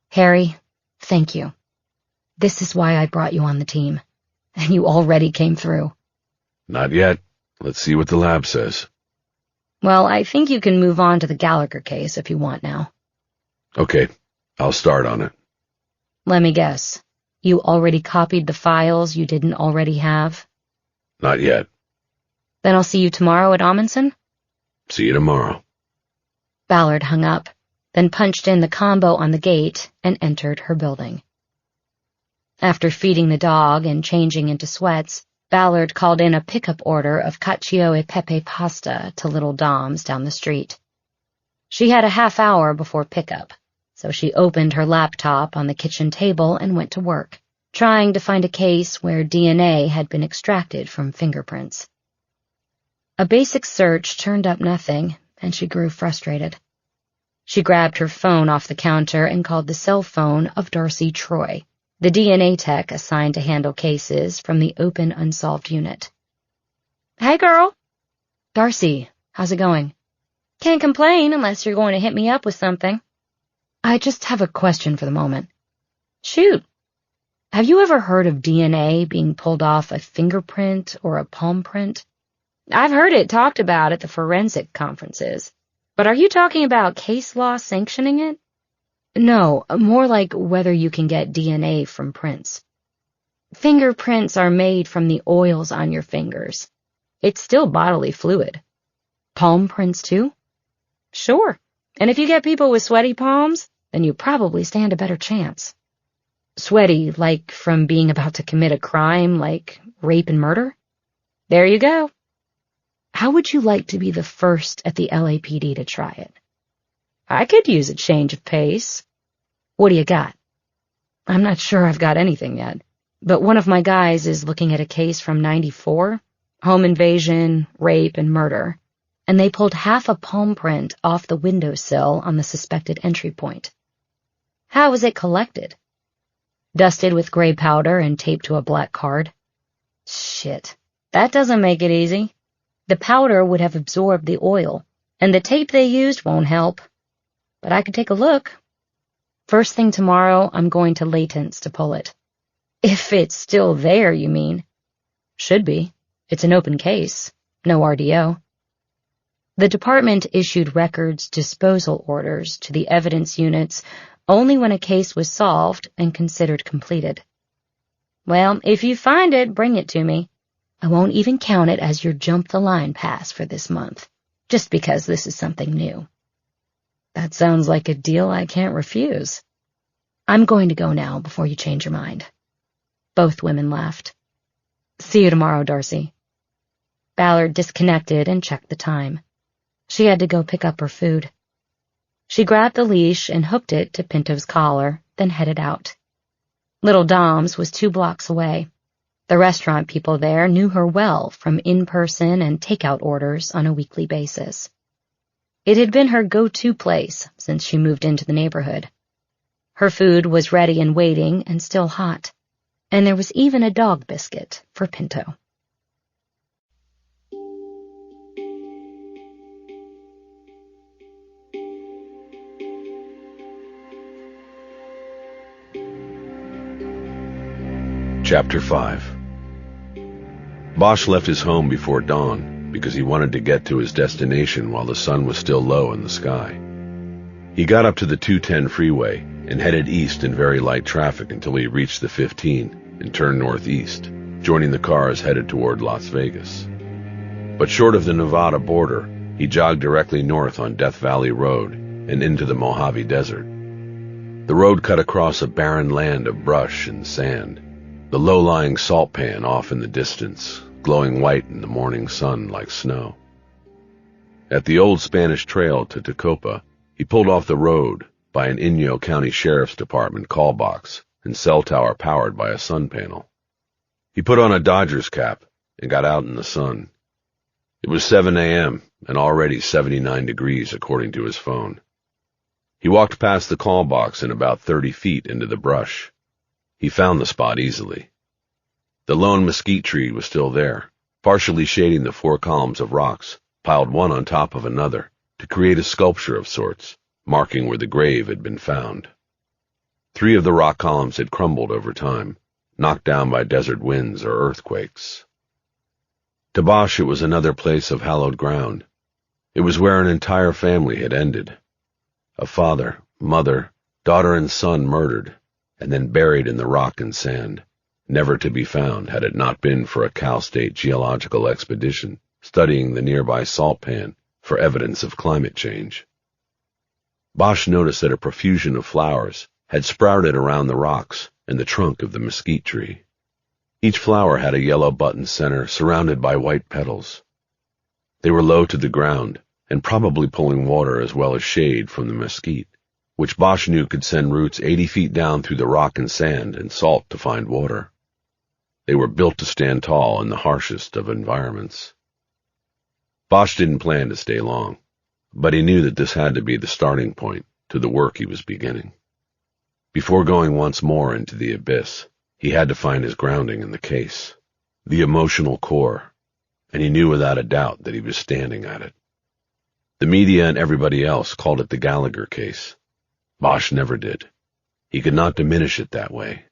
Harry, thank you. This is why I brought you on the team, and you already came through. Not yet. Let's see what the lab says. Well, I think you can move on to the Gallagher case if you want now. Okay, I'll start on it. Let me guess. You already copied the files you didn't already have? Not yet. Then I'll see you tomorrow at Amundsen? See you tomorrow. Ballard hung up, then punched in the combo on the gate and entered her building. After feeding the dog and changing into sweats, Ballard called in a pickup order of cacio e pepe pasta to Little Dom's down the street. She had a half hour before pickup, so she opened her laptop on the kitchen table and went to work, trying to find a case where DNA had been extracted from fingerprints. A basic search turned up nothing, and she grew frustrated. She grabbed her phone off the counter and called the cell phone of Darcy Troy, the DNA tech assigned to handle cases from the open unsolved unit. Hey, girl. Darcy, how's it going? Can't complain unless you're going to hit me up with something. I just have a question for the moment. Shoot. Have you ever heard of DNA being pulled off a fingerprint or a palm print? I've heard it talked about at the forensic conferences, but are you talking about case law sanctioning it? No, more like whether you can get DNA from prints. Fingerprints are made from the oils on your fingers. It's still bodily fluid. Palm prints too? Sure. And if you get people with sweaty palms, then you probably stand a better chance. Sweaty, like from being about to commit a crime like rape and murder? There you go. How would you like to be the first at the LAPD to try it? I could use a change of pace. What do you got? I'm not sure I've got anything yet, but one of my guys is looking at a case from '94, home invasion, rape, and murder, and they pulled half a palm print off the windowsill on the suspected entry point. How was it collected? Dusted with gray powder and taped to a black card? Shit, that doesn't make it easy. The powder would have absorbed the oil, and the tape they used won't help. But I could take a look. First thing tomorrow, I'm going to Layton's to pull it. If it's still there, you mean? Should be. It's an open case. No RDO. The department issued records disposal orders to the evidence units only when a case was solved and considered completed. Well, if you find it, bring it to me. I won't even count it as your jump-the-line pass for this month, just because this is something new. That sounds like a deal I can't refuse. I'm going to go now before you change your mind. Both women laughed. See you tomorrow, Darcy. Ballard disconnected and checked the time. She had to go pick up her food. She grabbed the leash and hooked it to Pinto's collar, then headed out. Little Dom's was 2 blocks away. The restaurant people there knew her well from in-person and takeout orders on a weekly basis. It had been her go-to place since she moved into the neighborhood. Her food was ready and waiting and still hot, and there was even a dog biscuit for Pinto. Chapter 5. Bosch left his home before dawn because he wanted to get to his destination while the sun was still low in the sky. He got up to the 210 freeway and headed east in very light traffic until he reached the 15 and turned northeast, joining the cars headed toward Las Vegas. But short of the Nevada border, he jogged directly north on Death Valley Road and into the Mojave Desert. The road cut across a barren land of brush and sand, the low-lying salt pan off in the distance, glowing white in the morning sun like snow. At the old Spanish trail to Tecopa, he pulled off the road by an Inyo County Sheriff's Department call box and cell tower powered by a sun panel. He put on a Dodgers cap and got out in the sun. It was 7 a.m. and already 79 degrees according to his phone. He walked past the call box and about 30 feet into the brush. He found the spot easily. The lone mesquite tree was still there, partially shading the 4 columns of rocks, piled one on top of another, to create a sculpture of sorts, marking where the grave had been found. 3 of the rock columns had crumbled over time, knocked down by desert winds or earthquakes. To Bosch, it was another place of hallowed ground. It was where an entire family had ended. A father, mother, daughter and son murdered, and then buried in the rock and sand, never to be found had it not been for a Cal State geological expedition studying the nearby salt pan for evidence of climate change. Bosch noticed that a profusion of flowers had sprouted around the rocks and the trunk of the mesquite tree. Each flower had a yellow button center surrounded by white petals. They were low to the ground and probably pulling water as well as shade from the mesquite, which Bosch knew could send roots 80 feet down through the rock and sand and salt to find water. They were built to stand tall in the harshest of environments. Bosch didn't plan to stay long, but he knew that this had to be the starting point to the work he was beginning. Before going once more into the abyss, he had to find his grounding in the case, the emotional core, and he knew without a doubt that he was standing at it. The media and everybody else called it the Gallagher case. Bosch never did. He could not diminish it that way.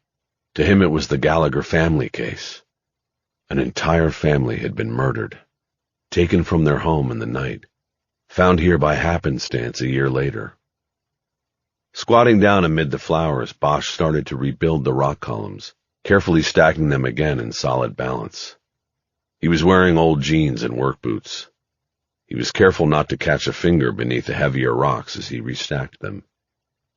To him it was the Gallagher family case. An entire family had been murdered, taken from their home in the night, found here by happenstance a year later. Squatting down amid the flowers, Bosch started to rebuild the rock columns, carefully stacking them again in solid balance. He was wearing old jeans and work boots. He was careful not to catch a finger beneath the heavier rocks as he restacked them.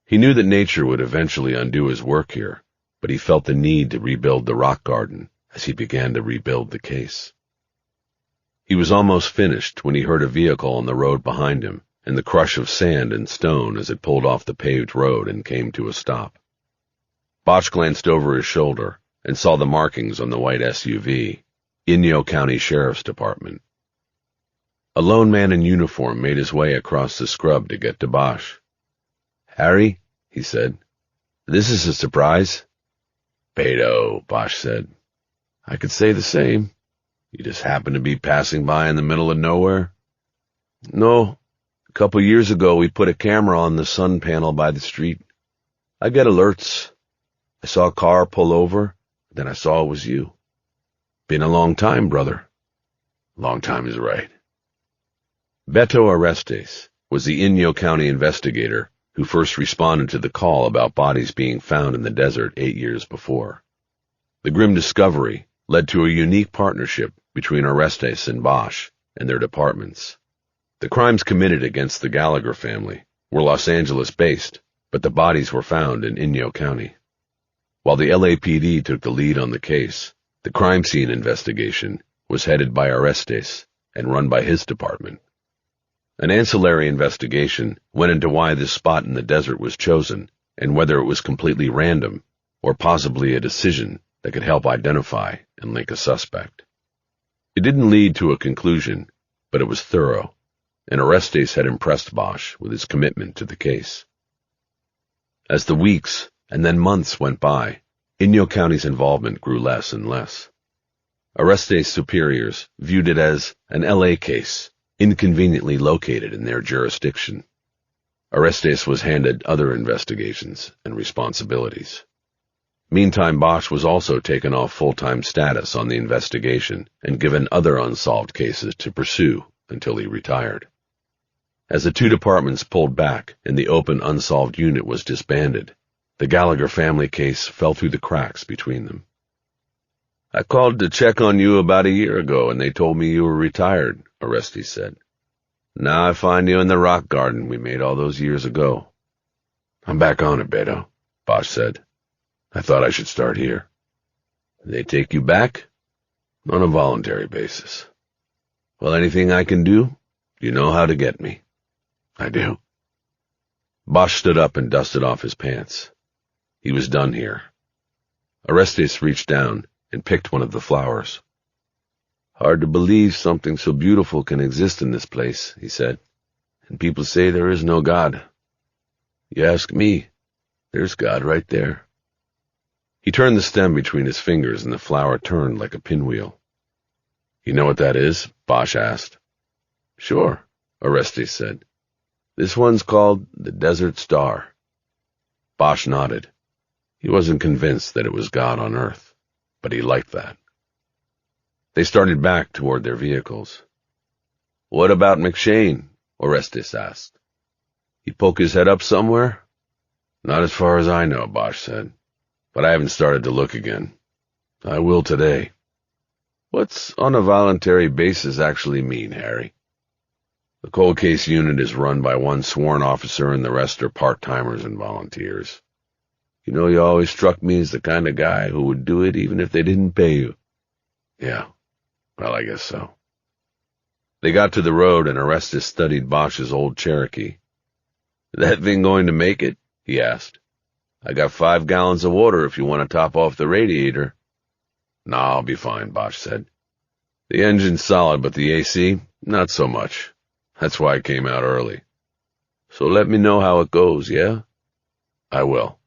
He knew that nature would eventually undo his work here, but he felt the need to rebuild the rock garden as he began to rebuild the case. He was almost finished when he heard a vehicle on the road behind him and the crush of sand and stone as it pulled off the paved road and came to a stop. Bosch glanced over his shoulder and saw the markings on the white SUV, Inyo County Sheriff's Department. A lone man in uniform made his way across the scrub to get to Bosch. "Harry," he said, "this is a surprise." "Beto," Bosch said. "I could say the same. You just happened to be passing by in the middle of nowhere?" "No. A couple years ago we put a camera on the sun panel by the street. I get alerts. I saw a car pull over, then I saw it was you. Been a long time, brother." Long time is right. Beto Orestes was the Inyo County investigator who first responded to the call about bodies being found in the desert 8 years before. The grim discovery led to a unique partnership between Orestes and Bosch and their departments. The crimes committed against the Gallagher family were Los Angeles-based, but the bodies were found in Inyo County. While the LAPD took the lead on the case, the crime scene investigation was headed by Orestes and run by his department. An ancillary investigation went into why this spot in the desert was chosen and whether it was completely random or possibly a decision that could help identify and link a suspect. It didn't lead to a conclusion, but it was thorough, and Orestes had impressed Bosch with his commitment to the case. As the weeks and then months went by, Inyo County's involvement grew less and less. Orestes' superiors viewed it as an LA case, inconveniently located in their jurisdiction. Orestes was handed other investigations and responsibilities. Meantime, Bosch was also taken off full-time status on the investigation and given other unsolved cases to pursue until he retired. As the two departments pulled back and the open unsolved unit was disbanded, the Gallagher family case fell through the cracks between them. I called to check on you about a year ago, and they told me you were retired, Orestes said. Now I find you in the rock garden we made all those years ago. I'm back on it, Beto, Bosch said. I thought I should start here. They take you back? On a voluntary basis. Well, anything I can do? You know how to get me. I do. Bosch stood up and dusted off his pants. He was done here. Orestes reached down and picked one of the flowers. Hard to believe something so beautiful can exist in this place, he said. And people say there is no God. You ask me, there's God right there. He turned the stem between his fingers and the flower turned like a pinwheel. You know what that is? Bosch asked. Sure, Orestes said. This one's called the Desert Star. Bosch nodded. He wasn't convinced that it was God on Earth, but he liked that. They started back toward their vehicles. What about McShane? Orestes asked. He poke his head up somewhere? Not as far as I know, Bosch said, but I haven't started to look again. I will today. What's on a voluntary basis actually mean, Harry? The cold case unit is run by one sworn officer and the rest are part-timers and volunteers. You know, you always struck me as the kind of guy who would do it even if they didn't pay you. Yeah, well, I guess so. They got to the road and Orestes studied Bosch's old Cherokee. That thing going to make it? He asked. I got 5 gallons of water if you want to top off the radiator. No, I'll be fine, Bosch said. The engine's solid, but the AC, not so much. That's why I came out early. So let me know how it goes, yeah? I will.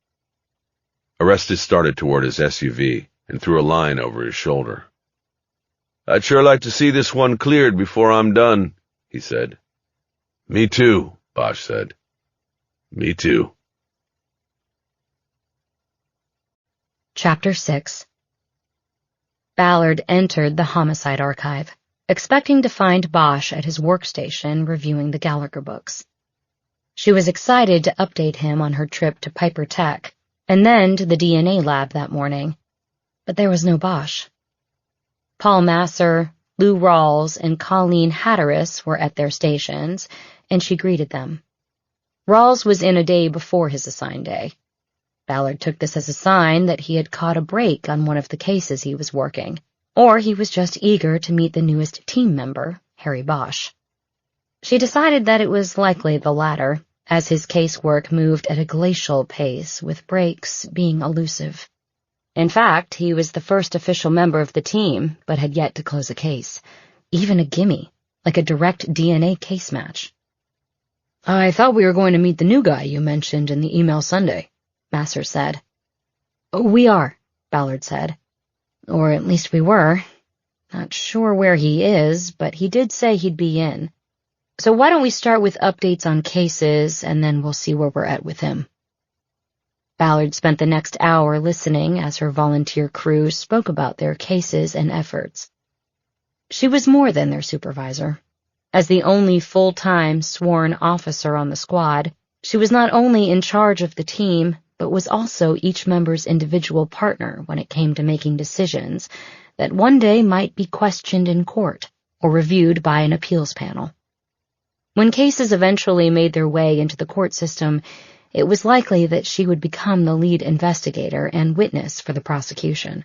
Orestes started toward his SUV and threw a line over his shoulder. I'd sure like to see this one cleared before I'm done, he said. Me too, Bosch said. Me too. Chapter 6. Ballard entered the homicide archive, expecting to find Bosch at his workstation reviewing the Gallagher books. She was excited to update him on her trip to Piper Tech and then to the DNA lab that morning, but there was no Bosch. Paul Masser, Lou Rawls, and Colleen Hatteras were at their stations, and she greeted them. Rawls was in a day before his assigned day. Ballard took this as a sign that he had caught a break on one of the cases he was working, or he was just eager to meet the newest team member, Harry Bosch. She decided that it was likely the latter, as his casework moved at a glacial pace, with breaks being elusive. In fact, he was the first official member of the team, but had yet to close a case, even a gimme, like a direct DNA case match. I thought we were going to meet the new guy you mentioned in the email Sunday, Masser said. We are, Ballard said. Or at least we were. Not sure where he is, but he did say he'd be in. So why don't we start with updates on cases, and then we'll see where we're at with him. Ballard spent the next hour listening as her volunteer crew spoke about their cases and efforts. She was more than their supervisor. As the only full-time sworn officer on the squad, she was not only in charge of the team, but was also each member's individual partner when it came to making decisions that one day might be questioned in court or reviewed by an appeals panel. When cases eventually made their way into the court system, it was likely that she would become the lead investigator and witness for the prosecution.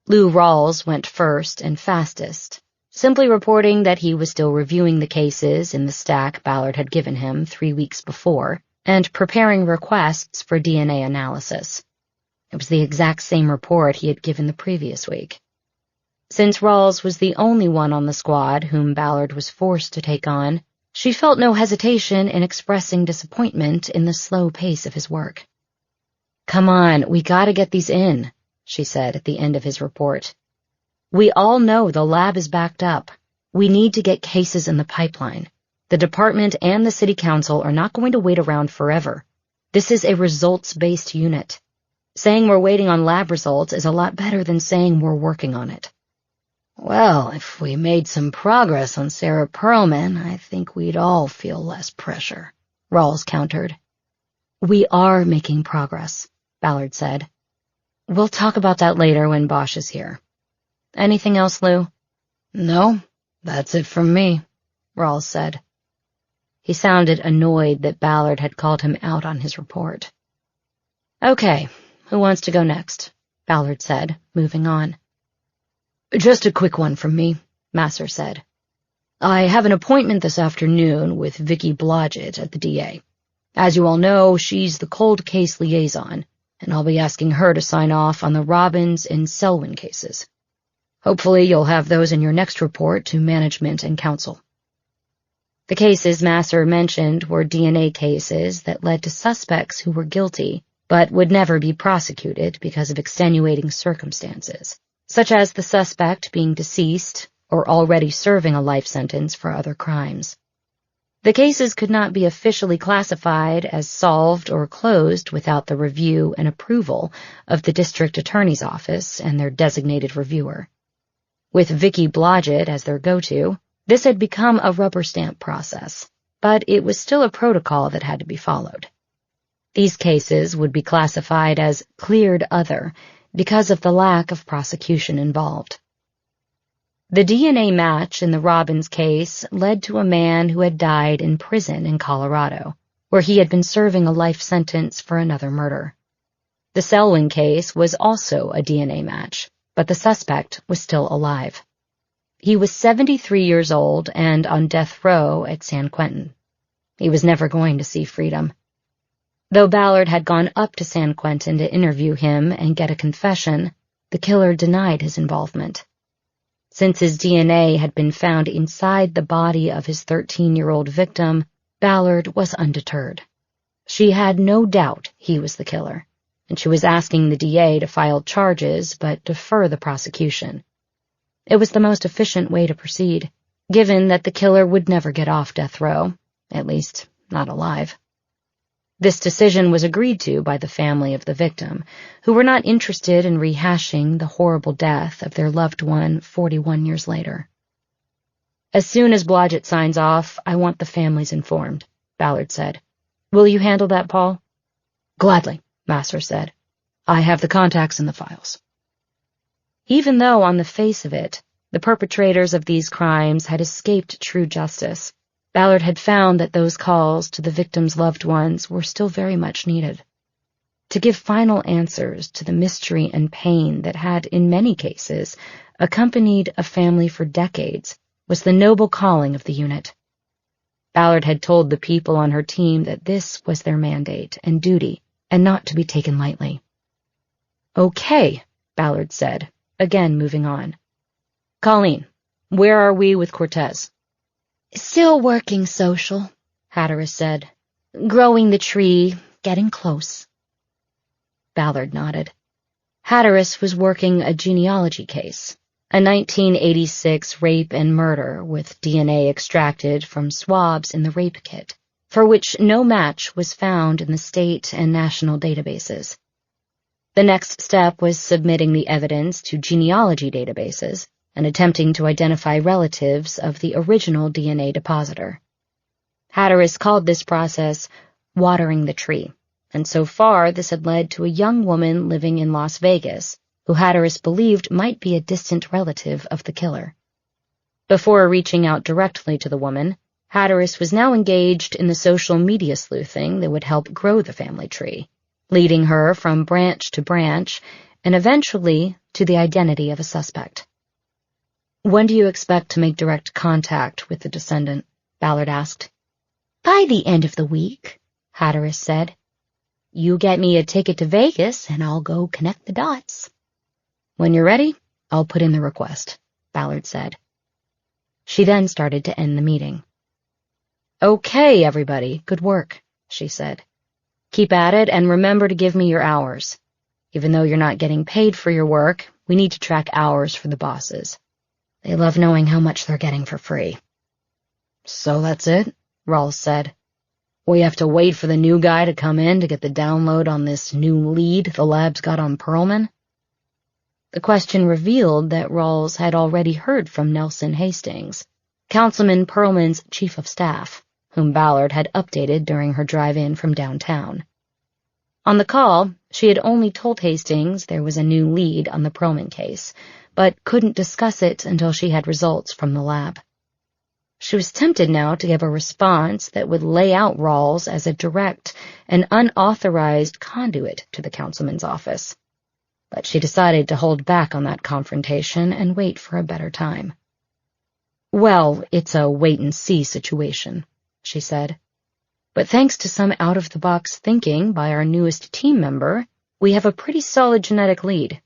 Lou Rawls went first and fastest, simply reporting that he was still reviewing the cases in the stack Ballard had given him 3 weeks before and preparing requests for DNA analysis. It was the exact same report he had given the previous week. Since Rawls was the only one on the squad whom Ballard was forced to take on, she felt no hesitation in expressing disappointment in the slow pace of his work. "Come on, we gotta get these in," she said at the end of his report. "We all know the lab is backed up. We need to get cases in the pipeline. The department and the city council are not going to wait around forever. This is a results-based unit. Saying we're waiting on lab results is a lot better than saying we're working on it." "Well, if we made some progress on Sarah Perlman, I think we'd all feel less pressure," Rawls countered. "We are making progress," Ballard said. "We'll talk about that later when Bosch is here. Anything else, Lou?" "No, that's it from me," Rawls said. He sounded annoyed that Ballard had called him out on his report. "Okay, who wants to go next?" Ballard said, moving on. "Just a quick one from me," Masser said. "I have an appointment this afternoon with Vicky Blodgett at the DA. As you all know, she's the cold case liaison, and I'll be asking her to sign off on the Robbins and Selwyn cases. Hopefully you'll have those in your next report to management and council." The cases Masser mentioned were DNA cases that led to suspects who were guilty, but would never be prosecuted because of extenuating circumstances, such as the suspect being deceased or already serving a life sentence for other crimes. The cases could not be officially classified as solved or closed without the review and approval of the district attorney's office and their designated reviewer. With Vicky Blodgett as their go-to, this had become a rubber stamp process, but it was still a protocol that had to be followed. These cases would be classified as cleared other because of the lack of prosecution involved. The DNA match in the Robbins case led to a man who had died in prison in Colorado, where he had been serving a life sentence for another murder. The Selwyn case was also a DNA match, but the suspect was still alive. He was 73 years old and on death row at San Quentin. He was never going to see freedom. Though Ballard had gone up to San Quentin to interview him and get a confession, the killer denied his involvement. Since his DNA had been found inside the body of his 13-year-old victim, Ballard was undeterred. She had no doubt he was the killer, and she was asking the DA to file charges but defer the prosecution. It was the most efficient way to proceed, given that the killer would never get off death row, at least not alive. This decision was agreed to by the family of the victim, who were not interested in rehashing the horrible death of their loved one 41 years later. "As soon as Blodgett signs off, I want the families informed," Ballard said. "Will you handle that, Paul?" "Gladly," Masser said. "I have the contacts in the files." Even though, on the face of it, the perpetrators of these crimes had escaped true justice, Ballard had found that those calls to the victims' loved ones were still very much needed. To give final answers to the mystery and pain that had, in many cases, accompanied a family for decades was the noble calling of the unit. Ballard had told the people on her team that this was their mandate and duty, and not to be taken lightly. "Okay," Ballard said, again moving on. "Colleen, where are we with Cortez?" "Still working social," Hatteras said. "Growing the tree, getting close." Ballard nodded. Hatteras was working a genealogy case, a 1986 rape and murder with DNA extracted from swabs in the rape kit, for which no match was found in the state and national databases. The next step was submitting the evidence to genealogy databases and attempting to identify relatives of the original DNA depositor. Hatteras called this process watering the tree, and so far this had led to a young woman living in Las Vegas, who Hatteras believed might be a distant relative of the killer. Before reaching out directly to the woman, Hatteras was now engaged in the social media sleuthing that would help grow the family tree, leading her from branch to branch, and eventually to the identity of a suspect. "When do you expect to make direct contact with the descendant?" Ballard asked. "By the end of the week," Hatteras said. "You get me a ticket to Vegas, and I'll go connect the dots." "When you're ready, I'll put in the request," Ballard said. She then started to end the meeting. "Okay, everybody, good work," she said. "Keep at it and remember to give me your hours. Even though you're not getting paid for your work, we need to track hours for the bosses. They love knowing how much they're getting for free." "So that's it?" Rawls said. "We have to wait for the new guy to come in to get the download on this new lead the lab's got on Perlman?" The question revealed that Rawls had already heard from Nelson Hastings, Councilman Perlman's chief of staff, whom Ballard had updated during her drive-in from downtown. On the call, she had only told Hastings there was a new lead on the Perlman case, but couldn't discuss it until she had results from the lab. She was tempted now to give a response that would lay out Rawls as a direct and unauthorized conduit to the councilman's office. But she decided to hold back on that confrontation and wait for a better time. "Well, it's a wait-and-see situation," she said. "But thanks to some out-of-the-box thinking by our newest team member, we have a pretty solid genetic lead.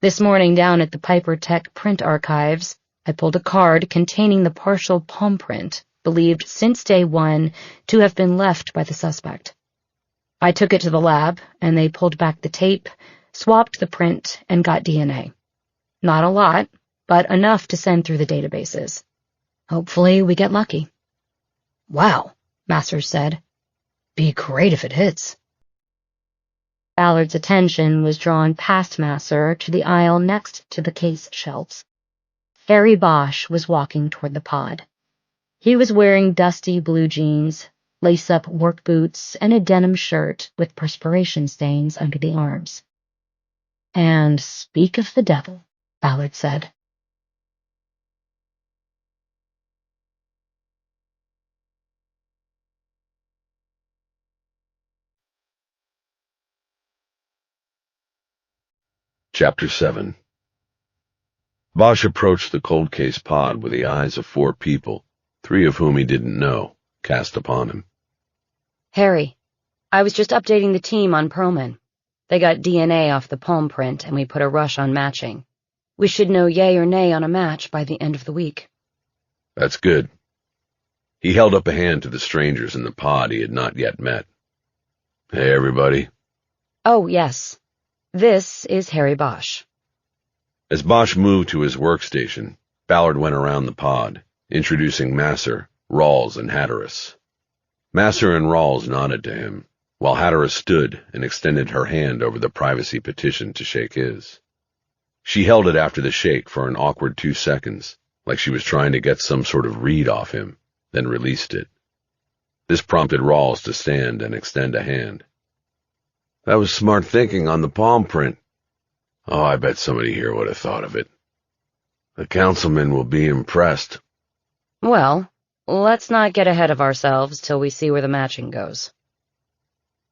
This morning down at the Piper Tech print archives, I pulled a card containing the partial palm print believed since day one to have been left by the suspect. I took it to the lab, and they pulled back the tape, swapped the print, and got DNA. Not a lot, but enough to send through the databases. Hopefully we get lucky." "Wow," Masters said. "Be great if it hits." Ballard's attention was drawn past Masser to the aisle next to the case shelves. Harry Bosch was walking toward the pod. He was wearing dusty blue jeans, lace-up work boots, and a denim shirt with perspiration stains under the arms. "And speak of the devil," Ballard said. Chapter 7. Bosch approached the cold case pod with the eyes of 4 people, 3 of whom he didn't know, cast upon him. "Harry, I was just updating the team on Perlman. They got DNA off the palm print, and we put a rush on matching. We should know yay or nay on a match by the end of the week." "That's good." He held up a hand to the strangers in the pod he had not yet met. "Hey, everybody." "Oh, yes. This is Harry Bosch." As Bosch moved to his workstation, Ballard went around the pod, introducing Masser, Rawls, and Hatteras. Masser and Rawls nodded to him, while Hatteras stood and extended her hand over the privacy petition to shake his. She held it after the shake for an awkward 2 seconds, like she was trying to get some sort of read off him, then released it. This prompted Rawls to stand and extend a hand. "That was smart thinking on the palm print. Oh, I bet somebody here would have thought of it. The councilman will be impressed." "Well, let's not get ahead of ourselves till we see where the matching goes."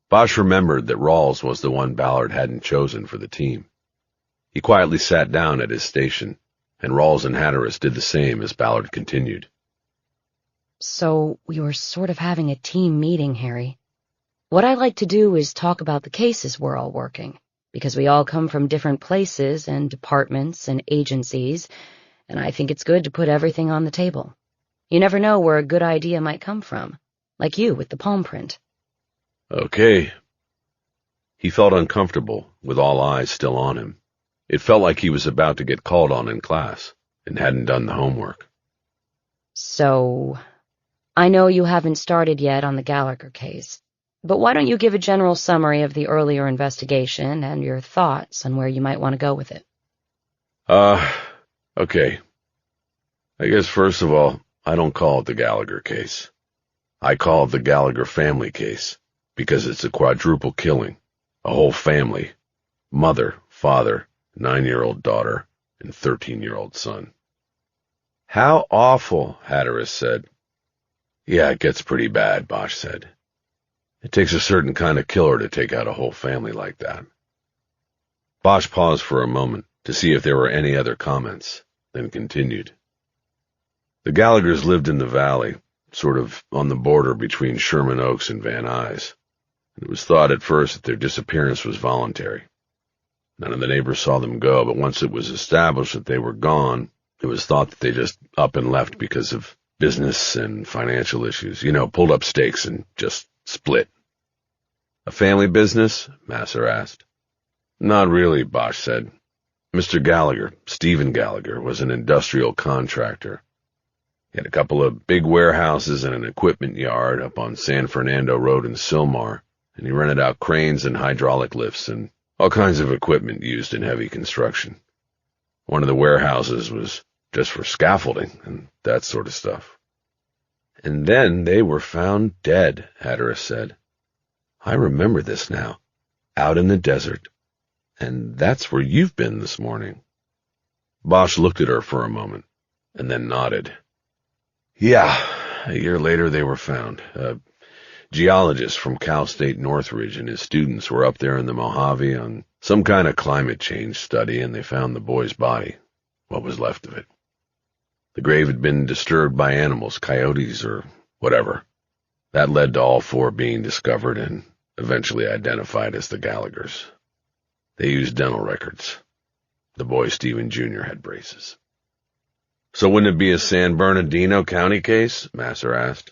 Bosch remembered that Rawls was the one Ballard hadn't chosen for the team. He quietly sat down at his station, and Rawls and Hatteras did the same as Ballard continued. "So we were sort of having a team meeting, Harry. What I like to do is talk about the cases we're all working, because we all come from different places and departments and agencies, and I think it's good to put everything on the table. You never know where a good idea might come from, like you with the palm print." "Okay." He felt uncomfortable, with all eyes still on him. It felt like he was about to get called on in class, and hadn't done the homework. "So, I know you haven't started yet on the Gallagher case, but why don't you give a general summary of the earlier investigation and your thoughts on where you might want to go with it?" Okay. I guess first of all, I don't call it the Gallagher case. I call it the Gallagher family case, because it's a quadruple killing. A whole family. Mother, father, 9-year-old daughter, and 13-year-old son. How awful, Hatteras said. Yeah, it gets pretty bad, Bosch said. It takes a certain kind of killer to take out a whole family like that. Bosch paused for a moment to see if there were any other comments, then continued. The Gallaghers lived in the valley, sort of on the border between Sherman Oaks and Van Nuys. It was thought at first that their disappearance was voluntary. None of the neighbors saw them go, but once it was established that they were gone, it was thought that they just up and left because of business and financial issues. Pulled up stakes and just split. A family business? Masser asked. Not really, Bosch said. Mr. Gallagher, Stephen Gallagher, was an industrial contractor. He had a couple of big warehouses and an equipment yard up on San Fernando Road in Sylmar, and he rented out cranes and hydraulic lifts and all kinds of equipment used in heavy construction. One of the warehouses was just for scaffolding and that sort of stuff. And then they were found dead, Hatteras said. I remember this now. Out in the desert. And that's where you've been this morning. Bosch looked at her for a moment, and then nodded. Yeah, a year later they were found. A geologist from Cal State Northridge and his students were up there in the Mojave on some kind of climate change study, and they found the boy's body, what was left of it. The grave had been disturbed by animals, coyotes or whatever. That led to all 4 being discovered and eventually identified as the Gallaghers. They used dental records. The boy, Stephen Jr., had braces. So wouldn't it be a San Bernardino County case? Masser asked.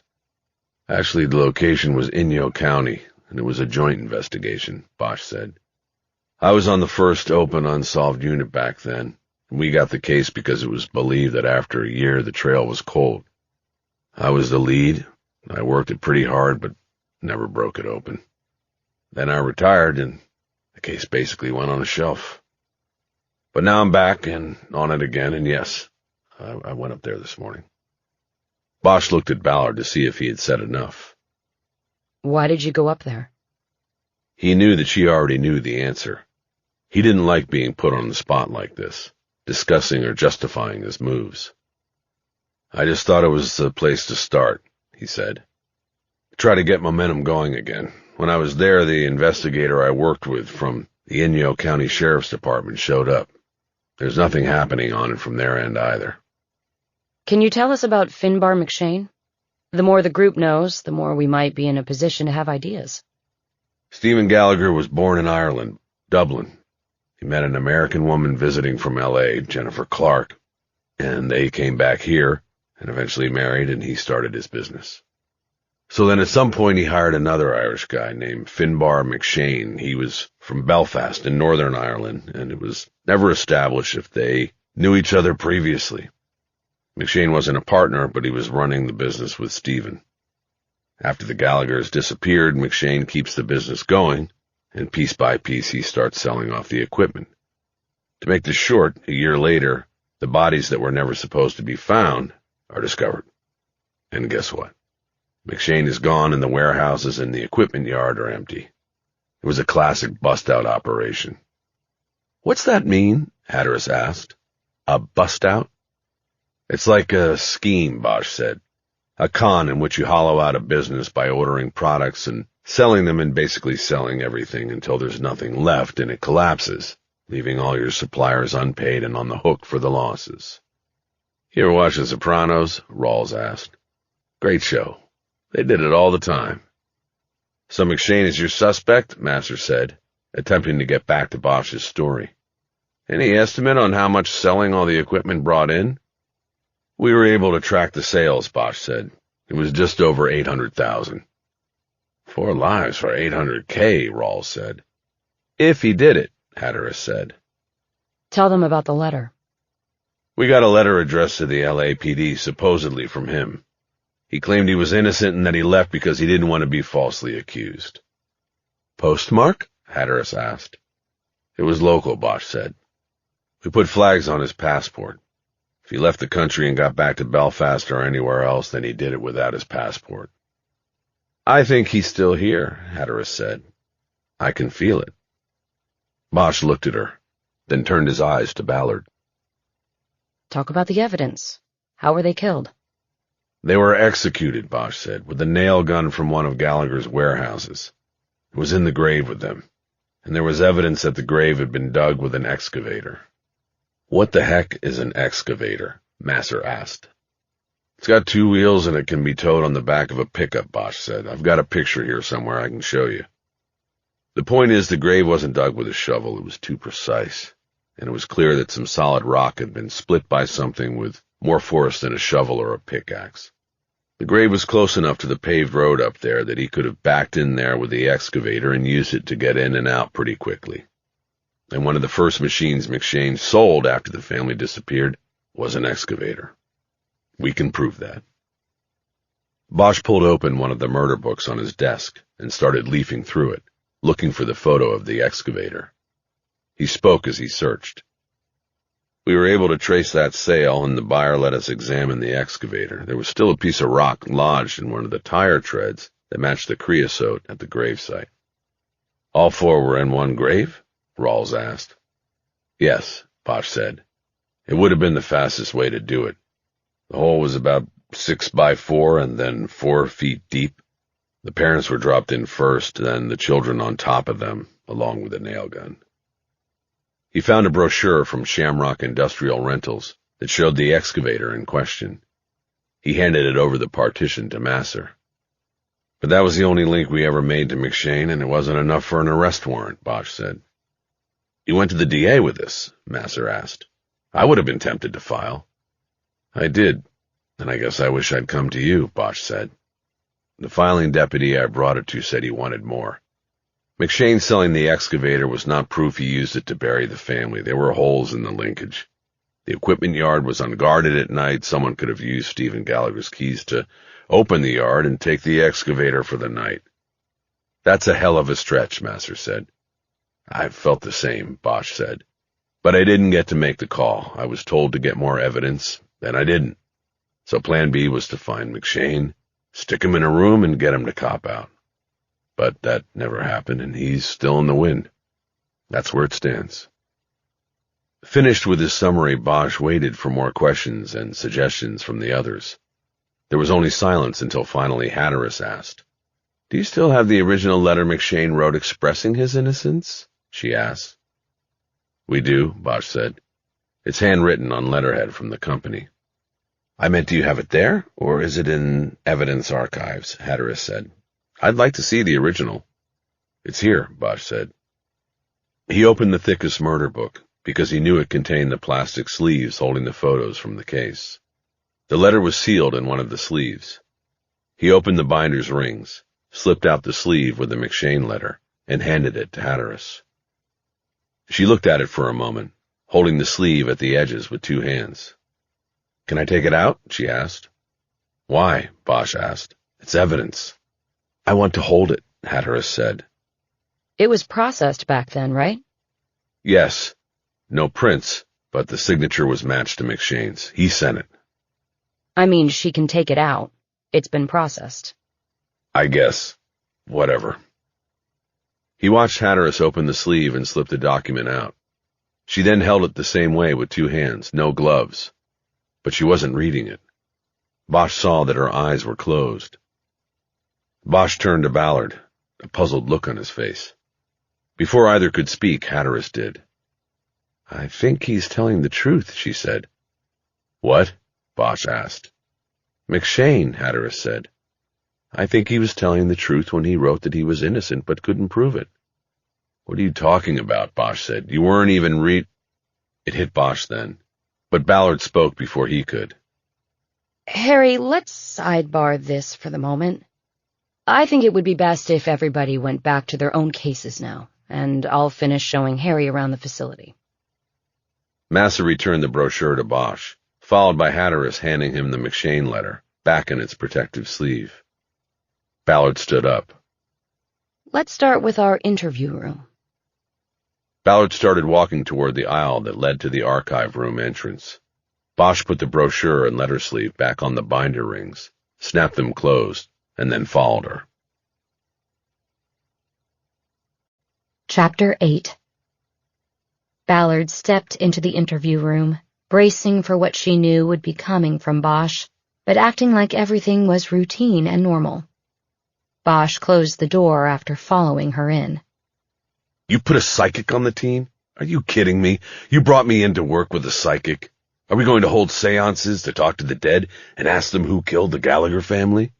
Actually, the location was Inyo County, and it was a joint investigation, Bosch said. I was on the first open unsolved unit back then, and we got the case because it was believed that after a year the trail was cold. I was the lead. I worked it pretty hard, but never broke it open. Then I retired, and the case basically went on a shelf. But now I'm back and on it again, and yes, I went up there this morning. Bosch looked at Ballard to see if he had said enough. Why did you go up there? He knew that she already knew the answer. He didn't like being put on the spot like this, discussing or justifying his moves. I just thought it was the place to start, he said. Try to get momentum going again. When I was there, the investigator I worked with from the Inyo County Sheriff's Department showed up. There's nothing happening on it from their end either. Can you tell us about Finbar McShane? The more the group knows, the more we might be in a position to have ideas. Stephen Gallagher was born in Ireland, Dublin. He met an American woman visiting from L.A., Jennifer Clark, and they came back here and eventually married, and he started his business. So then at some point he hired another Irish guy named Finbar McShane. He was from Belfast in Northern Ireland, and it was never established if they knew each other previously. McShane wasn't a partner, but he was running the business with Stephen. After the Gallaghers disappeared, McShane keeps the business going, and piece by piece he starts selling off the equipment. To make this short, a year later, the bodies that were never supposed to be found are discovered. And guess what? McShane is gone, and the warehouses and the equipment yard are empty. It was a classic bust-out operation. What's that mean? Hatteras asked. A bust-out? It's like a scheme, Bosch said. A con in which you hollow out a business by ordering products and selling them and basically selling everything until there's nothing left and it collapses, leaving all your suppliers unpaid and on the hook for the losses. You ever watch The Sopranos? Rawls asked. Great show. They did it all the time. So McShane is your suspect? Masser said, attempting to get back to Bosch's story. Any estimate on how much selling all the equipment brought in? We were able to track the sales, Bosch said. It was just over 800,000. 4 lives for 800K, Rawls said. If he did it, Hatteras said. Tell them about the letter. We got a letter addressed to the LAPD, supposedly from him. He claimed he was innocent and that he left because he didn't want to be falsely accused. Postmark? Hatteras asked. It was local, Bosch said. We put flags on his passport. If he left the country and got back to Belfast or anywhere else, then he did it without his passport. I think he's still here, Hatteras said. I can feel it. Bosch looked at her, then turned his eyes to Ballard. Talk about the evidence. How were they killed? They were executed, Bosch said, with a nail gun from one of Gallagher's warehouses. It was in the grave with them, and there was evidence that the grave had been dug with an excavator. What the heck is an excavator? Masser asked. It's got 2 wheels and it can be towed on the back of a pickup, Bosch said. I've got a picture here somewhere I can show you. The point is the grave wasn't dug with a shovel. It was too precise, and it was clear that some solid rock had been split by something with more force than a shovel or a pickaxe. The grave was close enough to the paved road up there that he could have backed in there with the excavator and used it to get in and out pretty quickly. And one of the first machines McShane sold after the family disappeared was an excavator. We can prove that. Bosch pulled open one of the murder books on his desk and started leafing through it, looking for the photo of the excavator. He spoke as he searched. We were able to trace that sale, and the buyer let us examine the excavator. There was still a piece of rock lodged in one of the tire treads that matched the creosote at the gravesite. All 4 were in one grave? Rawls asked. Yes, Bosch said. It would have been the fastest way to do it. The hole was about 6 by 4 and then 4 feet deep. The parents were dropped in first, then the children on top of them, along with a nail gun. He found a brochure from Shamrock Industrial Rentals that showed the excavator in question. He handed it over the partition to Masser. But that was the only link we ever made to McShane, and it wasn't enough for an arrest warrant, Bosch said. You went to the DA with this? Masser asked. I would have been tempted to file. I did, and I guess I wish I'd come to you, Bosch said. The filing deputy I brought it to said he wanted more. McShane selling the excavator was not proof he used it to bury the family. There were holes in the linkage. The equipment yard was unguarded at night. Someone could have used Stephen Gallagher's keys to open the yard and take the excavator for the night. That's a hell of a stretch, Masser said. I felt the same, Bosch said. But I didn't get to make the call. I was told to get more evidence, then I didn't. So plan B was to find McShane, stick him in a room, and get him to cop out. But that never happened, and he's still in the wind. That's where it stands. Finished with his summary, Bosch waited for more questions and suggestions from the others. There was only silence until finally Hatteras asked, Do you still have the original letter McShane wrote expressing his innocence? She asked. We do, Bosch said. It's handwritten on letterhead from the company. I meant, do you have it there, or is it in evidence archives? Hatteras said. I'd like to see the original. It's here, Bosch said. He opened the thickest murder book, because he knew it contained the plastic sleeves holding the photos from the case. The letter was sealed in one of the sleeves. He opened the binder's rings, slipped out the sleeve with the McShane letter, and handed it to Hatteras. She looked at it for a moment, holding the sleeve at the edges with 2 hands. Can I take it out? She asked. Why? Bosch asked. It's evidence. I want to hold it, Hatteras said. It was processed back then, right? Yes. No prints, but the signature was matched to McShane's. He sent it. I mean, she can take it out. It's been processed. I guess. Whatever. He watched Hatteras open the sleeve and slip the document out. She then held it the same way with 2 hands, no gloves. But she wasn't reading it. Bosch saw that her eyes were closed. Bosch turned to Ballard, a puzzled look on his face. Before either could speak, Hatteras did. I think he's telling the truth, she said. What? Bosch asked. McShane, Hatteras said. I think he was telling the truth when he wrote that he was innocent but couldn't prove it. What are you talking about? Bosch said. You weren't even It hit Bosch then, but Ballard spoke before he could. Harry, let's sidebar this for the moment. I think it would be best if everybody went back to their own cases now, and I'll finish showing Harry around the facility. Masser returned the brochure to Bosch, followed by Hatteras handing him the McShane letter, back in its protective sleeve. Ballard stood up. Let's start with our interview room. Ballard started walking toward the aisle that led to the archive room entrance. Bosch put the brochure and letter sleeve back on the binder rings, snapped them closed, and then followed her. Chapter 8. Ballard stepped into the interview room, bracing for what she knew would be coming from Bosch, but acting like everything was routine and normal. Bosch closed the door after following her in. You put a psychic on the team? Are you kidding me? You brought me in to work with a psychic? Are we going to hold seances to talk to the dead and ask them who killed the Gallagher family?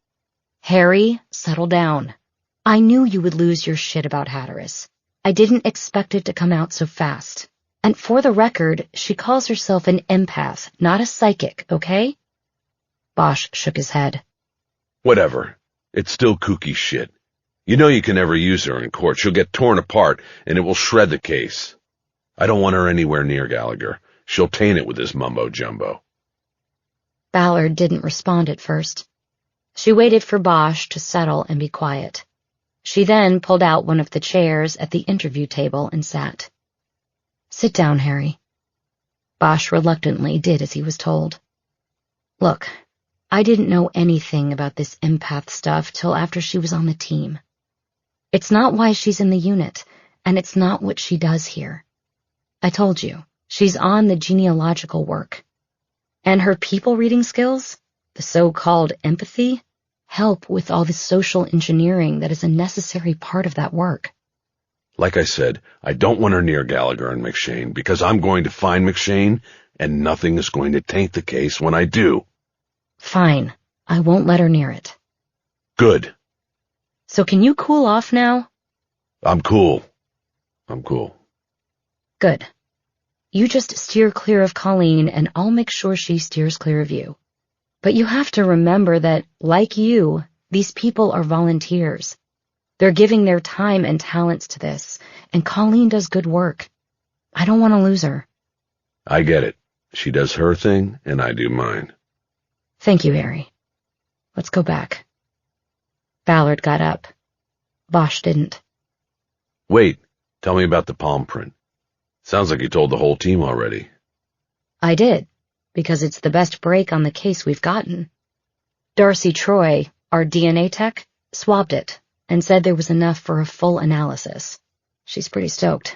Harry, settle down. I knew you would lose your shit about Hatteras. I didn't expect it to come out so fast. And for the record, she calls herself an empath, not a psychic, okay? Bosch shook his head. Whatever. It's still kooky shit. You know you can never use her in court. She'll get torn apart, and it will shred the case. I don't want her anywhere near Gallagher. She'll taint it with this mumbo-jumbo. Ballard didn't respond at first. She waited for Bosch to settle and be quiet. She then pulled out one of the chairs at the interview table and sat. Sit down, Harry. Bosch reluctantly did as he was told. Look, I didn't know anything about this empath stuff till after she was on the team. It's not why she's in the unit, and it's not what she does here. I told you, she's on the genealogical work. And her people-reading skills, the so-called empathy, help with all the social engineering that is a necessary part of that work. Like I said, I don't want her near Gallagher and McShane because I'm going to find McShane, and nothing is going to taint the case when I do. Fine. I won't let her near it. Good. So can you cool off now? I'm cool. Good. You just steer clear of Colleen, and I'll make sure she steers clear of you. But you have to remember that, like you, these people are volunteers. They're giving their time and talents to this, and Colleen does good work. I don't want to lose her. I get it. She does her thing, and I do mine. Thank you, Harry. Let's go back. Ballard got up. Bosch didn't. Wait, tell me about the palm print. Sounds like you told the whole team already. I did, because it's the best break on the case we've gotten. Darcy Troy, our DNA tech, swabbed it and said there was enough for a full analysis. She's pretty stoked.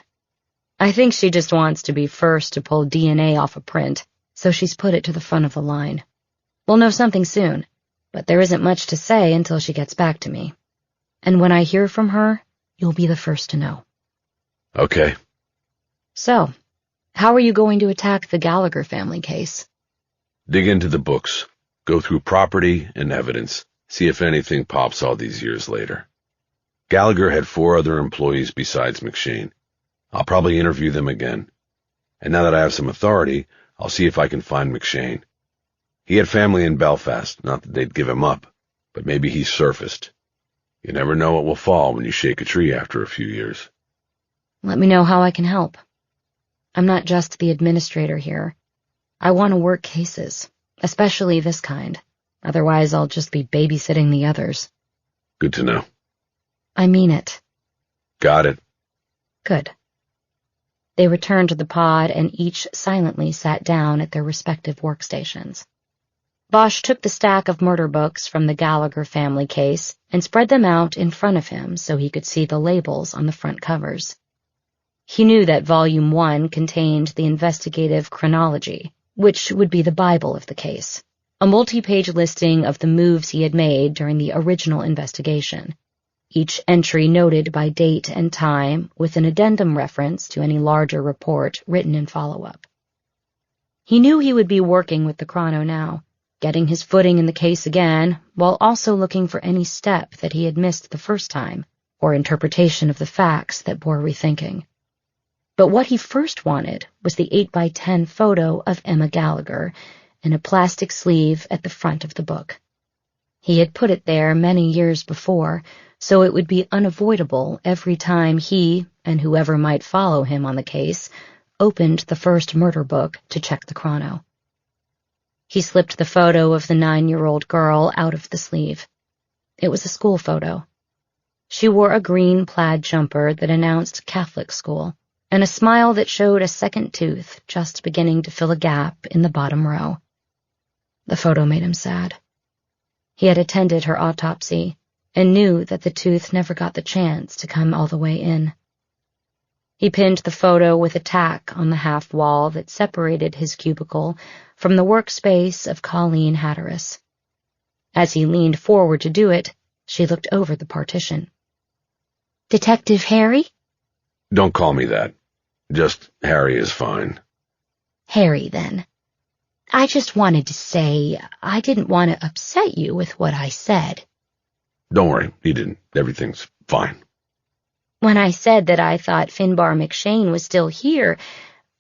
I think she just wants to be first to pull DNA off a print, so she's put it to the front of the line. We'll know something soon, but there isn't much to say until she gets back to me. And when I hear from her, you'll be the first to know. Okay. So, how are you going to attack the Gallagher family case? Dig into the books, go through property and evidence, see if anything pops all these years later. Gallagher had 4 other employees besides McShane. I'll probably interview them again. And now that I have some authority, I'll see if I can find McShane. He had family in Belfast, not that they'd give him up, but maybe he's surfaced. You never know what will fall when you shake a tree after a few years. Let me know how I can help. I'm not just the administrator here. I want to work cases, especially this kind. Otherwise, I'll just be babysitting the others. Good to know. I mean it. Got it. Good. They returned to the pod and each silently sat down at their respective workstations. Bosch took the stack of murder books from the Gallagher family case and spread them out in front of him so he could see the labels on the front covers. He knew that Volume 1 contained the investigative chronology, which would be the Bible of the case, a multi-page listing of the moves he had made during the original investigation, each entry noted by date and time with an addendum reference to any larger report written in follow-up. He knew he would be working with the chrono now, getting his footing in the case again, while also looking for any step that he had missed the first time, or interpretation of the facts that bore rethinking. But what he first wanted was the 8x10 photo of Emma Gallagher in a plastic sleeve at the front of the book. He had put it there many years before, so it would be unavoidable every time he, and whoever might follow him on the case, opened the first murder book to check the chrono. He slipped the photo of the 9-year-old girl out of the sleeve. It was a school photo. She wore a green plaid jumper that announced Catholic school, and a smile that showed a second tooth just beginning to fill a gap in the bottom row. The photo made him sad. He had attended her autopsy and knew that the tooth never got the chance to come all the way in. He pinned the photo with a tack on the half wall that separated his cubicle from the workspace of Colleen Hatteras. As he leaned forward to do it, she looked over the partition. Detective Harry? Don't call me that. Just Harry is fine. Harry, then. I just wanted to say I didn't want to upset you with what I said. Don't worry, he didn't. Everything's fine. When I said that I thought Finbar McShane was still here,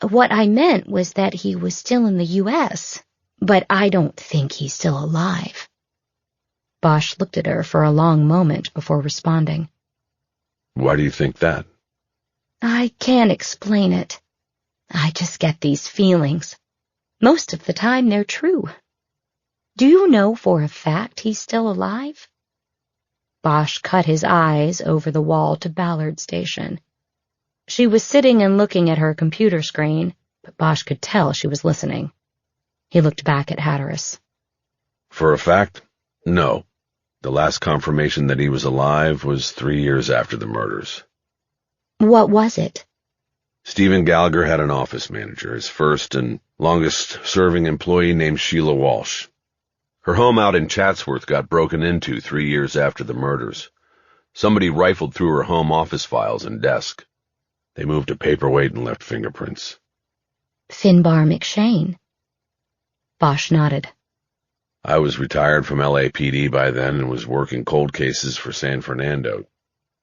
what I meant was that he was still in the U.S., but I don't think he's still alive. Bosch looked at her for a long moment before responding. Why do you think that? I can't explain it. I just get these feelings. Most of the time they're true. Do you know for a fact he's still alive? Bosch cut his eyes over the wall to Ballard Station. She was sitting and looking at her computer screen, but Bosch could tell she was listening. He looked back at Hatteras. For a fact, no. The last confirmation that he was alive was 3 years after the murders. What was it? Stephen Gallagher had an office manager, his first and longest-serving employee named Sheila Walsh. Her home out in Chatsworth got broken into 3 years after the murders. Somebody rifled through her home office files and desk. They moved a paperweight and left fingerprints. Finbar McShane. Bosch nodded. I was retired from LAPD by then and was working cold cases for San Fernando.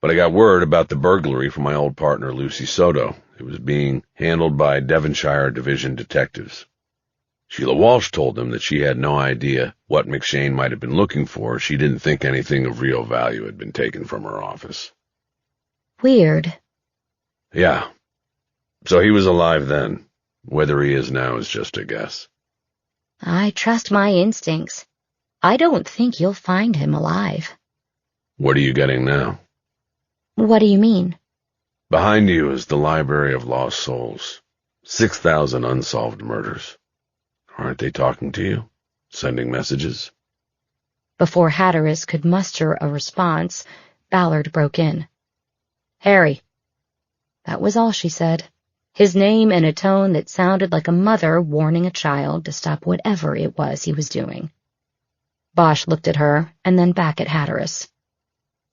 But I got word about the burglary from my old partner, Lucy Soto. It was being handled by Devonshire Division detectives. Sheila Walsh told them that she had no idea what McShane might have been looking for. She didn't think anything of real value had been taken from her office. Weird. Yeah. So he was alive then. Whether he is now is just a guess. I trust my instincts. I don't think you'll find him alive. What are you getting now? What do you mean? Behind you is the Library of Lost Souls. 6,000 unsolved murders. Aren't they talking to you? Sending messages? Before Hatteras could muster a response, Ballard broke in. Harry. That was all she said. His name in a tone that sounded like a mother warning a child to stop whatever it was he was doing. Bosch looked at her and then back at Hatteras.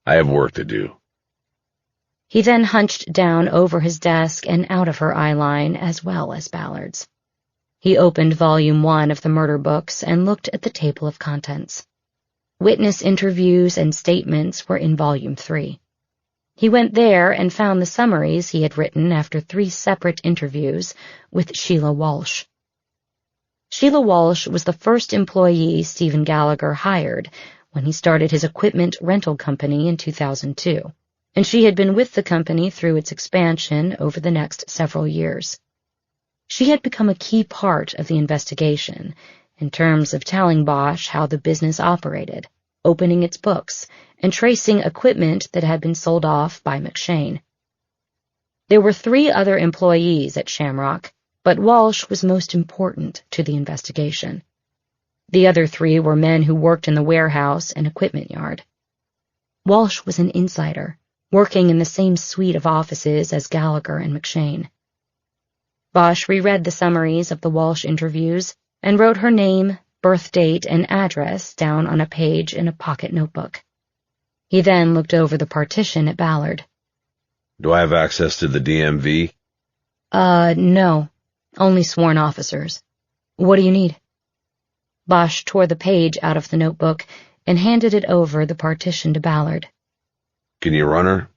I have work to do. He then hunched down over his desk and out of her eyeline as well as Ballard's. He opened Volume 1 of the murder books and looked at the table of contents. Witness interviews and statements were in Volume 3. He went there and found the summaries he had written after 3 separate interviews with Sheila Walsh. Sheila Walsh was the first employee Stephen Gallagher hired when he started his equipment rental company in 2002, and she had been with the company through its expansion over the next several years. She had become a key part of the investigation in terms of telling Bosch how the business operated, opening its books, and tracing equipment that had been sold off by McShane. There were 3 other employees at Shamrock, but Walsh was most important to the investigation. The other 3 were men who worked in the warehouse and equipment yard. Walsh was an insider, working in the same suite of offices as Gallagher and McShane. Bosch reread the summaries of the Walsh interviews and wrote her name, birth date, and address down on a page in a pocket notebook. He then looked over the partition at Ballard. Do I have access to the DMV? No. Only sworn officers. What do you need? Bosch tore the page out of the notebook and handed it over the partition to Ballard. Can you run her?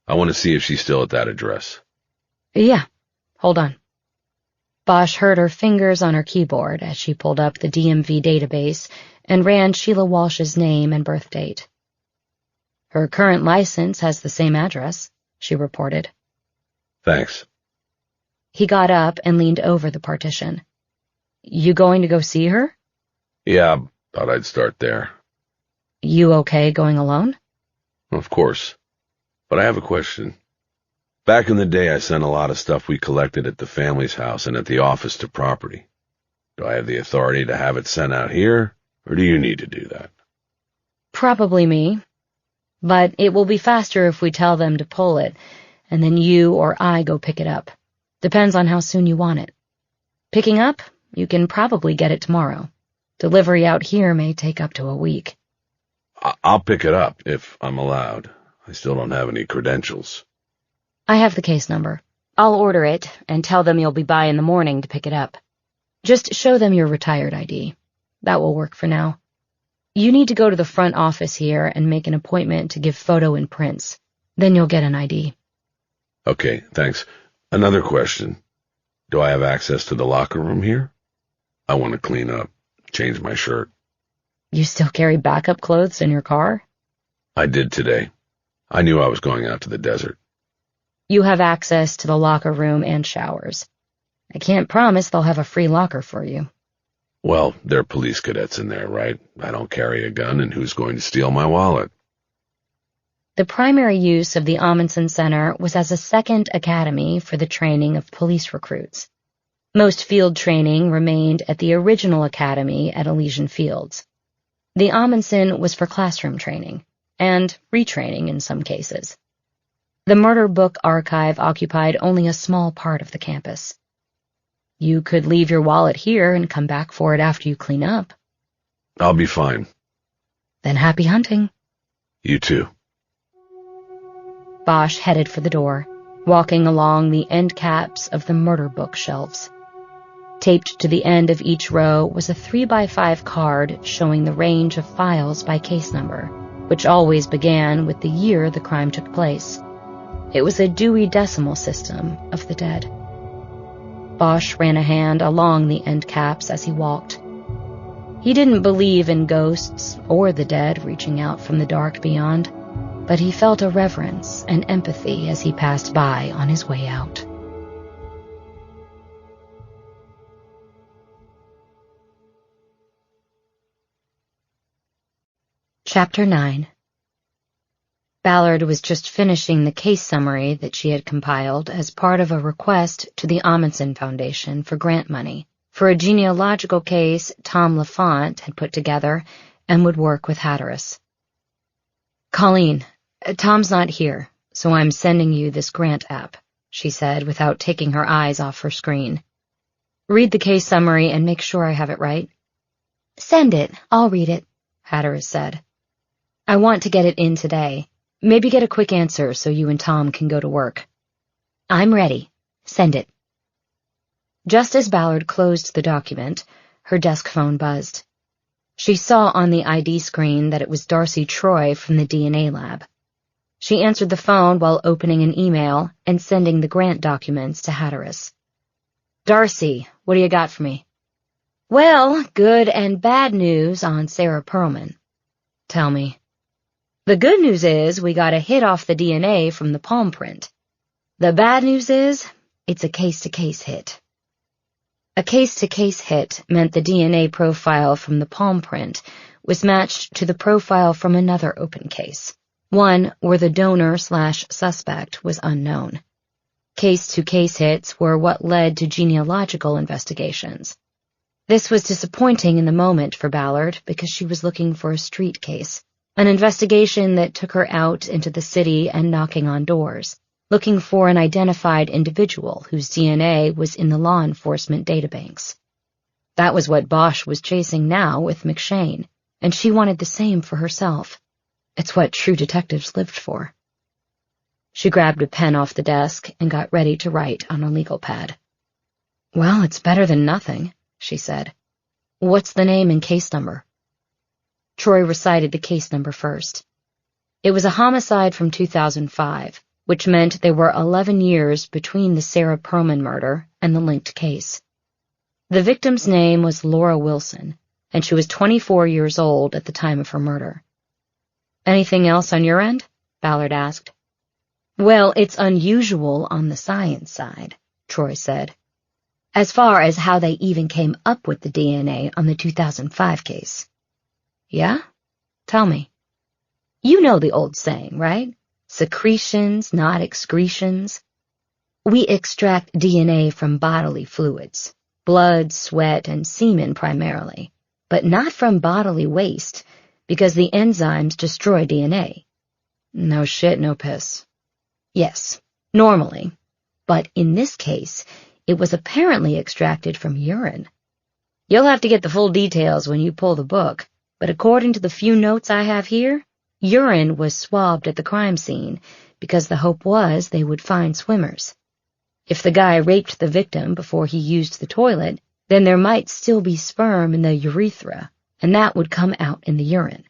I want to see if she's still at that address. Yeah. Hold on. Bosch heard her fingers on her keyboard as she pulled up the DMV database and ran Sheila Walsh's name and birth date. Her current license has the same address, she reported. Thanks. He got up and leaned over the partition. You going to go see her? Yeah, thought I'd start there. You okay going alone? Of course. But I have a question. Back in the day, I sent a lot of stuff we collected at the family's house and at the office to property. Do I have the authority to have it sent out here, or do you need to do that? Probably me. But it will be faster if we tell them to pull it, and then you or I go pick it up. Depends on how soon you want it. Picking up, you can probably get it tomorrow. Delivery out here may take up to a week. I'll pick it up, if I'm allowed. I still don't have any credentials. I have the case number. I'll order it and tell them you'll be by in the morning to pick it up. Just show them your retired ID. That will work for now. You need to go to the front office here and make an appointment to give photo and prints. Then you'll get an ID. Okay, thanks. Another question. Do I have access to the locker room here? I want to clean up, change my shirt. You still carry backup clothes in your car? I did today. I knew I was going out to the desert. You have access to the locker room and showers. I can't promise they'll have a free locker for you. Well, there are police cadets in there, right? I don't carry a gun, and who's going to steal my wallet? The primary use of the Amundsen Center was as a second academy for the training of police recruits. Most field training remained at the original academy at Elysian Fields. The Amundsen was for classroom training, and retraining in some cases. The murder book archive occupied only a small part of the campus. You could leave your wallet here and come back for it after you clean up. I'll be fine. Then happy hunting. You too. Bosch headed for the door, walking along the end caps of the murder book shelves. Taped to the end of each row was a 3x5 card showing the range of files by case number, which always began with the year the crime took place. It was a Dewey Decimal System of the dead. Bosch ran a hand along the end caps as he walked. He didn't believe in ghosts or the dead reaching out from the dark beyond, but he felt a reverence and empathy as he passed by on his way out. Chapter 9. Ballard was just finishing the case summary that she had compiled as part of a request to the Amundsen Foundation for grant money for a genealogical case Tom LaFont had put together and would work with Hatteras. "Colleen, Tom's not here, so I'm sending you this grant app," she said without taking her eyes off her screen. "Read the case summary and make sure I have it right." "Send it. I'll read it," Hatteras said. "I want to get it in today. Maybe get a quick answer so you and Tom can go to work." "I'm ready. Send it." Just as Ballard closed the document, her desk phone buzzed. She saw on the ID screen that it was Darcy Troy from the DNA lab. She answered the phone while opening an email and sending the grant documents to Hatteras. "Darcy, what do you got for me?" "Well, good and bad news on Sarah Perlman." "Tell me." "The good news is we got a hit off the DNA from the palm print. The bad news is it's a case-to-case hit." A case-to-case hit meant the DNA profile from the palm print was matched to the profile from another open case, one where the donor/suspect was unknown. Case-to-case hits were what led to genealogical investigations. This was disappointing in the moment for Ballard because she was looking for a street case, an investigation that took her out into the city and knocking on doors, looking for an identified individual whose DNA was in the law enforcement databanks. That was what Bosch was chasing now with McShane, and she wanted the same for herself. It's what true detectives lived for. She grabbed a pen off the desk and got ready to write on a legal pad. "Well, it's better than nothing," she said. "What's the name and case number?" Troy recited the case number first. It was a homicide from 2005, which meant there were 11 years between the Sarah Perlman murder and the linked case. The victim's name was Laura Wilson, and she was 24 years old at the time of her murder. "Anything else on your end?" Ballard asked. "Well, it's unusual on the science side," Troy said. "As far as how they even came up with the DNA on the 2005 case." "Yeah? Tell me." "You know the old saying, right? Secretions, not excretions. We extract DNA from bodily fluids, blood, sweat, and semen primarily, but not from bodily waste, because the enzymes destroy DNA. No shit, no piss. Yes, normally, but in this case, it was apparently extracted from urine. You'll have to get the full details when you pull the book, but according to the few notes I have here, urine was swabbed at the crime scene because the hope was they would find swimmers. If the guy raped the victim before he used the toilet, then there might still be sperm in the urethra, and that would come out in the urine.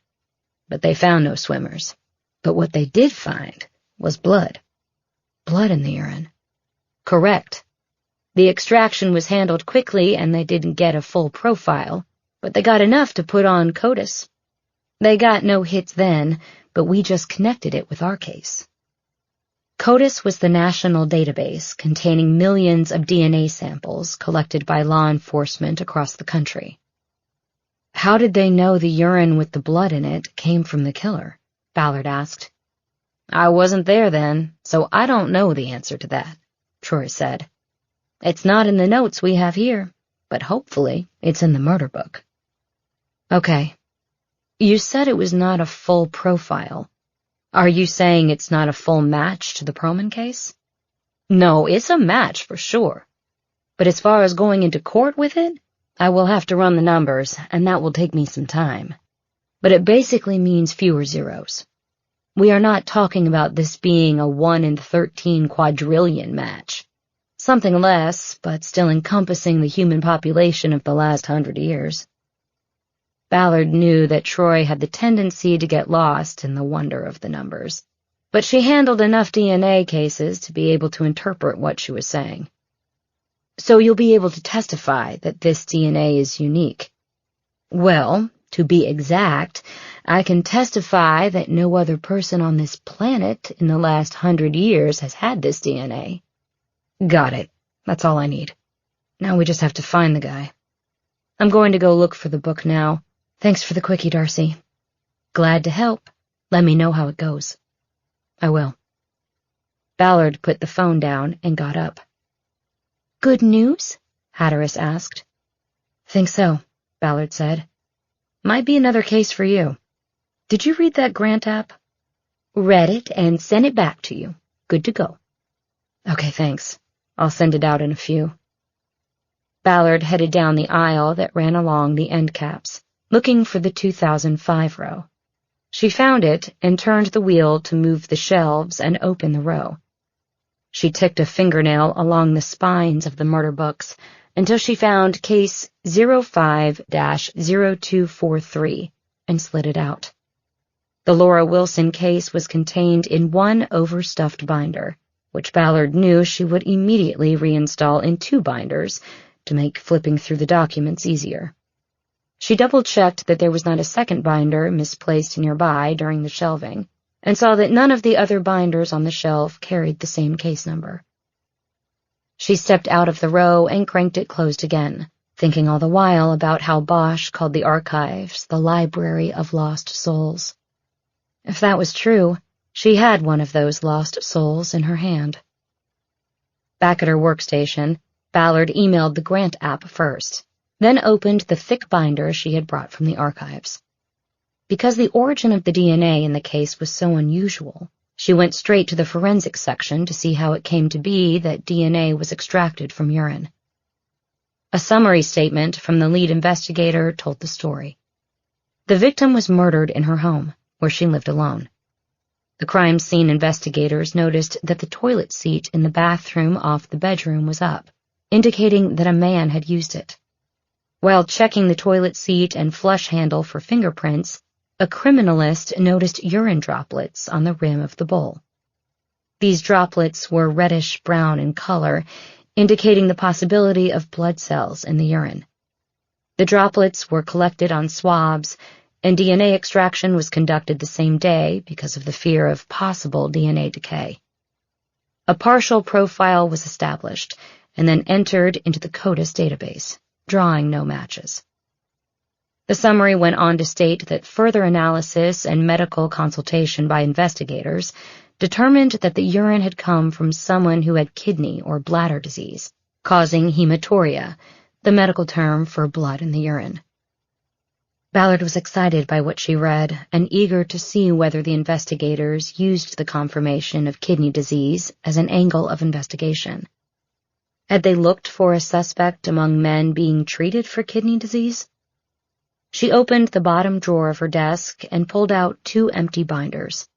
But they found no swimmers. But what they did find was blood. Blood in the urine. Correct. The extraction was handled quickly and they didn't get a full profile, but they got enough to put on CODIS. They got no hits then, but we just connected it with our case. CODIS was the national database containing millions of DNA samples collected by law enforcement across the country. How did they know the urine with the blood in it came from the killer? Ballard asked. I wasn't there then, so I don't know the answer to that, Troy said. It's not in the notes we have here, but hopefully it's in the murder book. Okay. You said it was not a full profile. Are you saying it's not a full match to the Perlman case? No, it's a match for sure. But as far as going into court with it, I will have to run the numbers, and that will take me some time. But it basically means fewer zeros. We are not talking about this being a 1 in 13 quadrillion match. Something less, but still encompassing the human population of the last 100 years. Ballard knew that Troy had the tendency to get lost in the wonder of the numbers, but she handled enough DNA cases to be able to interpret what she was saying. So you'll be able to testify that this DNA is unique. Well, to be exact, I can testify that no other person on this planet in the last 100 years has had this DNA. Got it. That's all I need. Now we just have to find the guy. I'm going to go look for the book now. Thanks for the quickie, Darcy. Glad to help. Let me know how it goes. I will. Ballard put the phone down and got up. Good news? Hatteras asked. Think so, Ballard said. Might be another case for you. Did you read that grant app? Read it and sent it back to you. Good to go. Okay, thanks. I'll send it out in a few. Ballard headed down the aisle that ran along the end caps, looking for the 2005 row. She found it and turned the wheel to move the shelves and open the row. She ticked a fingernail along the spines of the murder books until she found case 05-0243 and slid it out. The Laura Wilson case was contained in one overstuffed binder, which Ballard knew she would immediately reinstall in 2 binders to make flipping through the documents easier. She double-checked that there was not a second binder misplaced nearby during the shelving, and saw that none of the other binders on the shelf carried the same case number. She stepped out of the row and cranked it closed again, thinking all the while about how Bosch called the archives the Library of Lost Souls. If that was true, she had one of those lost souls in her hand. Back at her workstation, Ballard emailed the grant app first, then opened the thick binder she had brought from the archives. Because the origin of the DNA in the case was so unusual, she went straight to the forensics section to see how it came to be that DNA was extracted from urine. A summary statement from the lead investigator told the story. The victim was murdered in her home, where she lived alone. The crime scene investigators noticed that the toilet seat in the bathroom off the bedroom was up, indicating that a man had used it. While checking the toilet seat and flush handle for fingerprints, a criminalist noticed urine droplets on the rim of the bowl. These droplets were reddish-brown in color, indicating the possibility of blood cells in the urine. The droplets were collected on swabs, and DNA extraction was conducted the same day because of the fear of possible DNA decay. A partial profile was established and then entered into the CODIS database, drawing no matches. The summary went on to state that further analysis and medical consultation by investigators determined that the urine had come from someone who had kidney or bladder disease, causing hematuria, the medical term for blood in the urine. Ballard was excited by what she read and eager to see whether the investigators used the confirmation of kidney disease as an angle of investigation. Had they looked for a suspect among men being treated for kidney disease? She opened the bottom drawer of her desk and pulled out 2 empty binders.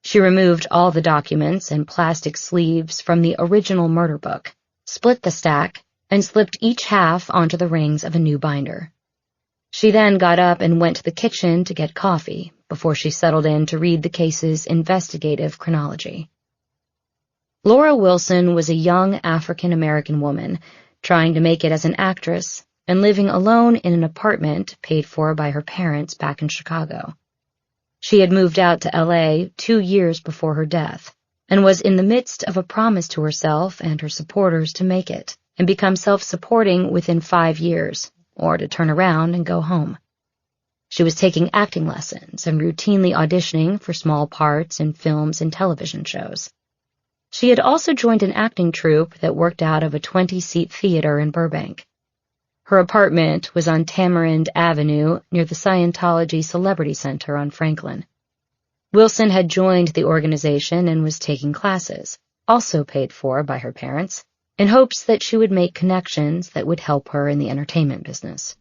She removed all the documents and plastic sleeves from the original murder book, split the stack, and slipped each half onto the rings of a new binder. She then got up and went to the kitchen to get coffee before she settled in to read the case's investigative chronology. Laura Wilson was a young African-American woman trying to make it as an actress and living alone in an apartment paid for by her parents back in Chicago. She had moved out to L.A. 2 years before her death and was in the midst of a promise to herself and her supporters to make it and become self-supporting within 5 years, or to turn around and go home. She was taking acting lessons and routinely auditioning for small parts in films and television shows. She had also joined an acting troupe that worked out of a 20-seat theater in Burbank. Her apartment was on Tamarind Avenue near the Scientology Celebrity Center on Franklin. Wilson had joined the organization and was taking classes, also paid for by her parents, in hopes that she would make connections that would help her in the entertainment business.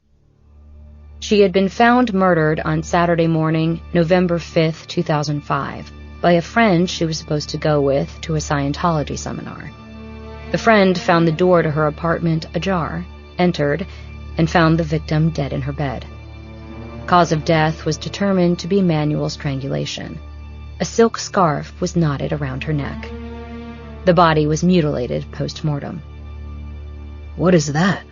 She had been found murdered on Saturday morning, November 5th, 2005, by a friend she was supposed to go with to a Scientology seminar. The friend found the door to her apartment ajar, entered, and found the victim dead in her bed. Cause of death was determined to be manual strangulation. A silk scarf was knotted around her neck. The body was mutilated post-mortem. "What is that?"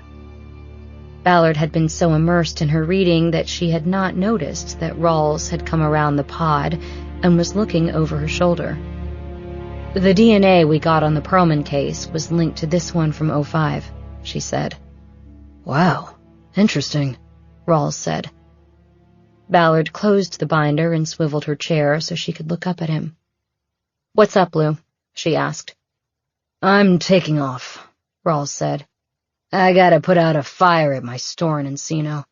Ballard had been so immersed in her reading that she had not noticed that Rawls had come around the pod and was looking over her shoulder. "The DNA we got on the Perlman case was linked to this one from '05, she said. "Wow, interesting," Rawls said. Ballard closed the binder and swiveled her chair so she could look up at him. "What's up, Lou?" she asked. "I'm taking off," Rawls said. "I gotta put out a fire at my store in Encino.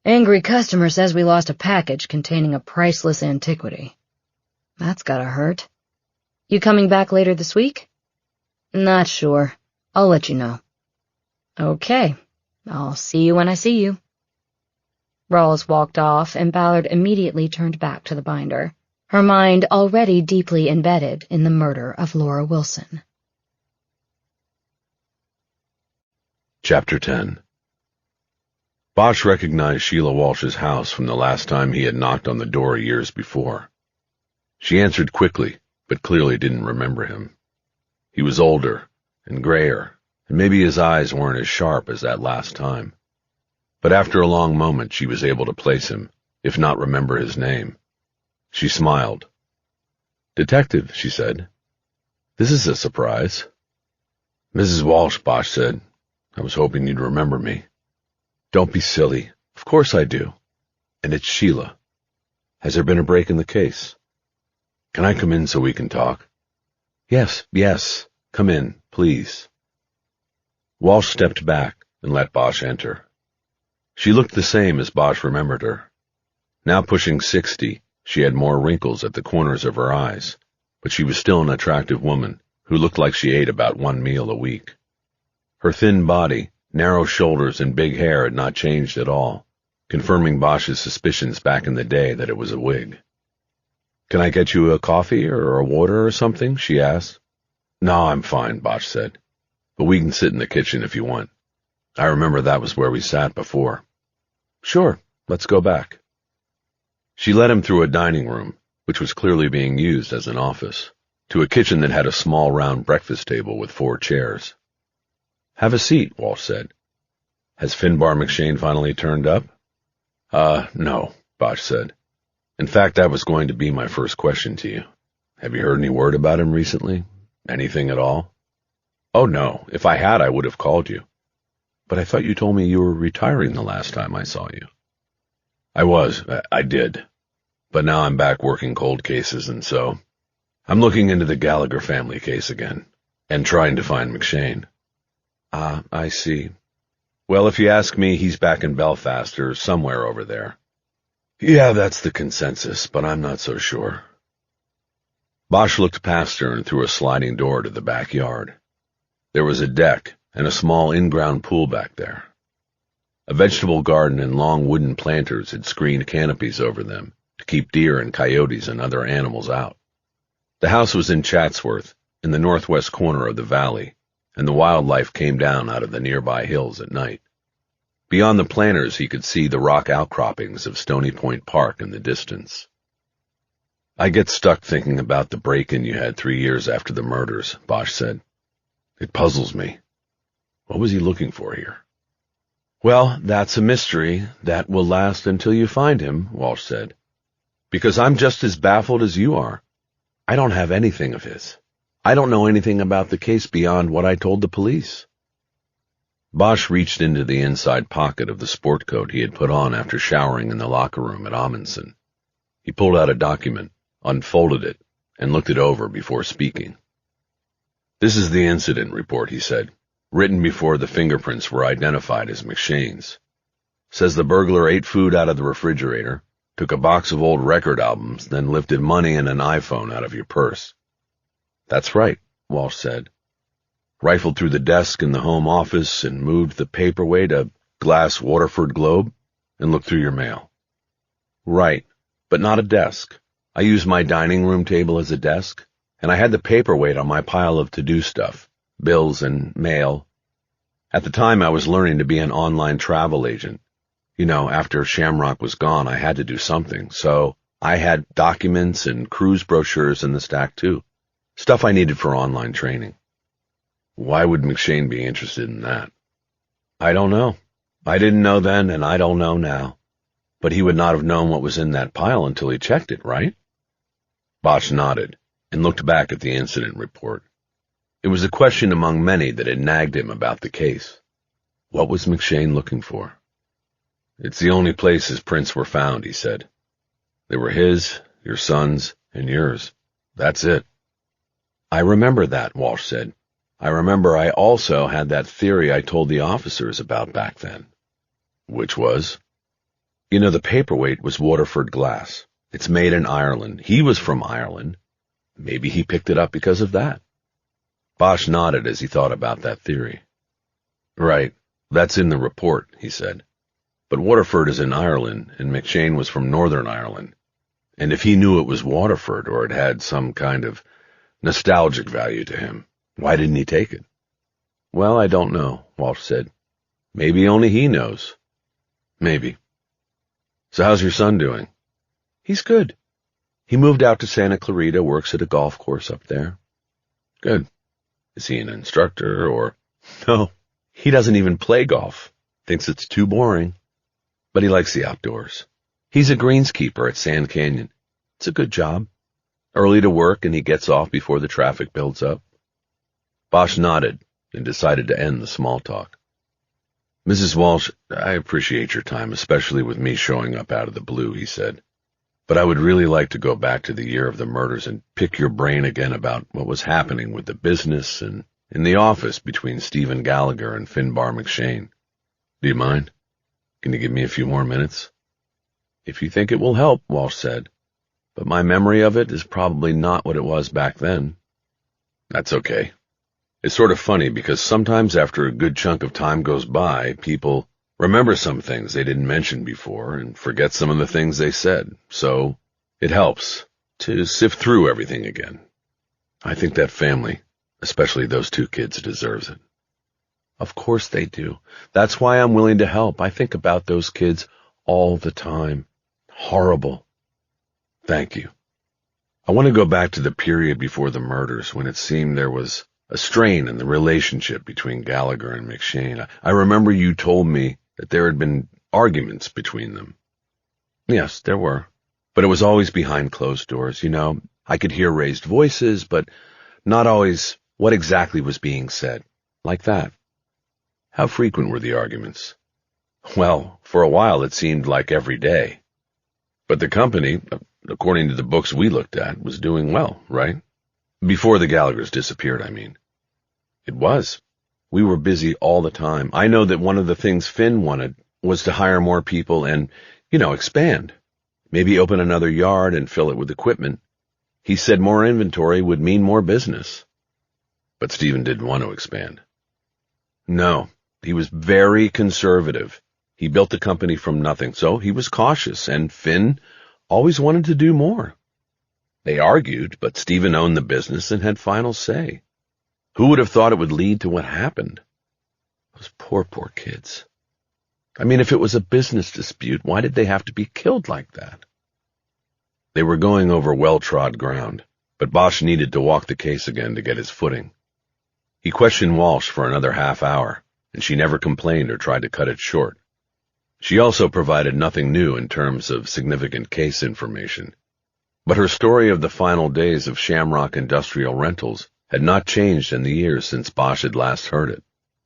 Angry customer says we lost a package containing a priceless antiquity. That's gotta hurt." "You coming back later this week?" "Not sure. I'll let you know." "Okay. I'll see you when I see you." Rawls walked off, and Ballard immediately turned back to the binder, her mind already deeply embedded in the murder of Laura Wilson. Chapter 10. Bosch recognized Sheila Walsh's house from the last time he had knocked on the door years before. She answered quickly, but clearly didn't remember him. He was older and grayer, and maybe his eyes weren't as sharp as that last time. But after a long moment she was able to place him, if not remember his name. She smiled. "Detective," she said. "This is a surprise." "Mrs. Walsh," Bosch said. "I was hoping you'd remember me." "Don't be silly. Of course I do. And it's Sheila. Has there been a break in the case?" "Can I come in so we can talk?" Yes. Come in, please." Walsh stepped back and let Bosch enter. She looked the same as Bosch remembered her. Now pushing 60, she had more wrinkles at the corners of her eyes, but she was still an attractive woman who looked like she ate about 1 meal a week. Her thin body, narrow shoulders, and big hair had not changed at all, confirming Bosch's suspicions back in the day that it was a wig. "Can I get you a coffee or a water or something?" she asked. "No, I'm fine," Bosch said. "But we can sit in the kitchen if you want. I remember that was where we sat before." "Sure, let's go back." She led him through a dining room, which was clearly being used as an office, to a kitchen that had a small round breakfast table with 4 chairs. "Have a seat," Walsh said. "Has Finbar McShane finally turned up?" No, Bosch said. "In fact, that was going to be my first question to you. Have you heard any word about him recently? Anything at all?" "Oh, no. If I had, I would have called you." "But I thought you told me you were retiring the last time I saw you." I did. But now I'm back working cold cases, and so..." I'm looking into the Gallagher family case again, and trying to find McShane. Ah, I see. Well, if you ask me, he's back in Belfast or somewhere over there. Yeah, that's the consensus, but I'm not so sure. Bosch looked past her and through a sliding door to the backyard. There was a deck and a small in-ground pool back there. A vegetable garden and long wooden planters had screened canopies over them to keep deer and coyotes and other animals out. The house was in Chatsworth, in the northwest corner of the valley, and the wildlife came down out of the nearby hills at night. Beyond the planters he could see the rock outcroppings of Stony Point Park in the distance. I get stuck thinking about the break-in you had 3 years after the murders, Bosch said. It puzzles me. What was he looking for here? Well, that's a mystery that will last until you find him, Walsh said. Because I'm just as baffled as you are. I don't have anything of his. I don't know anything about the case beyond what I told the police. Bosch reached into the inside pocket of the sport coat he had put on after showering in the locker room at Amundsen. He pulled out a document, unfolded it, and looked it over before speaking. This is the incident report, he said, written before the fingerprints were identified as McShane's. Says the burglar ate food out of the refrigerator, took a box of old record albums, then lifted money and an iPhone out of your purse. That's right, Walsh said. Rifled through the desk in the home office and moved the paperweight, a glass Waterford globe, and looked through your mail. Right, but not a desk. I used my dining room table as a desk, and I had the paperweight on my pile of to-do stuff, bills and mail. At the time, I was learning to be an online travel agent. You know, after Shamrock was gone, I had to do something, so I had documents and cruise brochures in the stack, too. Stuff I needed for online training. Why would McShane be interested in that? I don't know. I didn't know then, and I don't know now. But he would not have known what was in that pile until he checked it, right? Bosch nodded and looked back at the incident report. It was a question among many that had nagged him about the case. What was McShane looking for? It's the only place his prints were found, he said. They were his, your son's, and yours. That's it. I remember that, Walsh said. I remember I also had that theory I told the officers about back then. Which was? You know, the paperweight was Waterford glass. It's made in Ireland. He was from Ireland. Maybe he picked it up because of that. Bosch nodded as he thought about that theory. Right, that's in the report, he said. But Waterford is in Ireland, and McShane was from Northern Ireland. And if he knew it was Waterford, or it had some kind of nostalgic value to him, why didn't he take it? Well, I don't know, Walsh said. Maybe only he knows. Maybe. So how's your son doing? He's good. He moved out to Santa Clarita, works at a golf course up there. Good. Is he an instructor or... No, he doesn't even play golf. Thinks it's too boring. But he likes the outdoors. He's a greenskeeper at Sand Canyon. It's a good job. Early to work and he gets off before the traffic builds up. Bosch nodded and decided to end the small talk. Mrs. Walsh, I appreciate your time, especially with me showing up out of the blue, he said. But I would really like to go back to the year of the murders and pick your brain again about what was happening with the business and in the office between Stephen Gallagher and Finbar McShane. Do you mind? Can you give me a few more minutes? If you think it will help, Walsh said. But my memory of it is probably not what it was back then. That's okay. It's sort of funny because sometimes after a good chunk of time goes by, people remember some things they didn't mention before and forget some of the things they said. So it helps to sift through everything again. I think that family, especially those two kids, deserves it. Of course they do. That's why I'm willing to help. I think about those kids all the time. Horrible. Thank you. I want to go back to the period before the murders when it seemed there was a strain in the relationship between Gallagher and McShane. I remember you told me that there had been arguments between them. Yes, there were. But it was always behind closed doors, you know. I could hear raised voices, but not always what exactly was being said. Like that. How frequent were the arguments? Well, for a while it seemed like every day. But the company, according to the books we looked at, was doing well, right? Before the Gallaghers disappeared, I mean. It was. We were busy all the time. I know that one of the things Finn wanted was to hire more people and, expand. Maybe open another yard and fill it with equipment. He said more inventory would mean more business. But Stephen didn't want to expand. No, he was very conservative. He built the company from nothing, so he was cautious, and Finn always wanted to do more. They argued, but Stephen owned the business and had final say. Who would have thought it would lead to what happened? Those poor kids. I mean, if it was a business dispute, why did they have to be killed like that? They were going over well-trod ground, but Bosch needed to walk the case again to get his footing. He questioned Walsh for another half hour, and she never complained or tried to cut it short. She also provided nothing new in terms of significant case information. But her story of the final days of Shamrock Industrial Rentals had not changed in the years since Bosch had last heard it,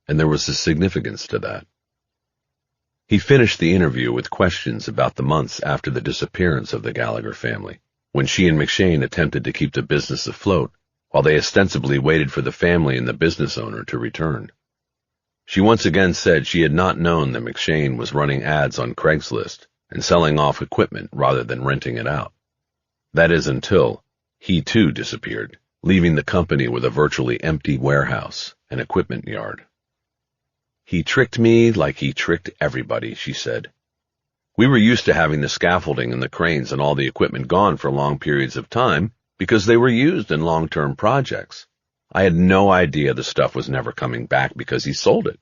and there was a significance to that. He finished the interview with questions about the months after the disappearance of the Gallagher family, when she and McShane attempted to keep the business afloat, while they ostensibly waited for the family and the business owner to return. She once again said she had not known that McShane was running ads on Craigslist and selling off equipment rather than renting it out. That is until he too disappeared, leaving the company with a virtually empty warehouse and equipment yard. He tricked me like he tricked everybody, she said. We were used to having the scaffolding and the cranes and all the equipment gone for long periods of time because they were used in long-term projects. I had no idea the stuff was never coming back because he sold it.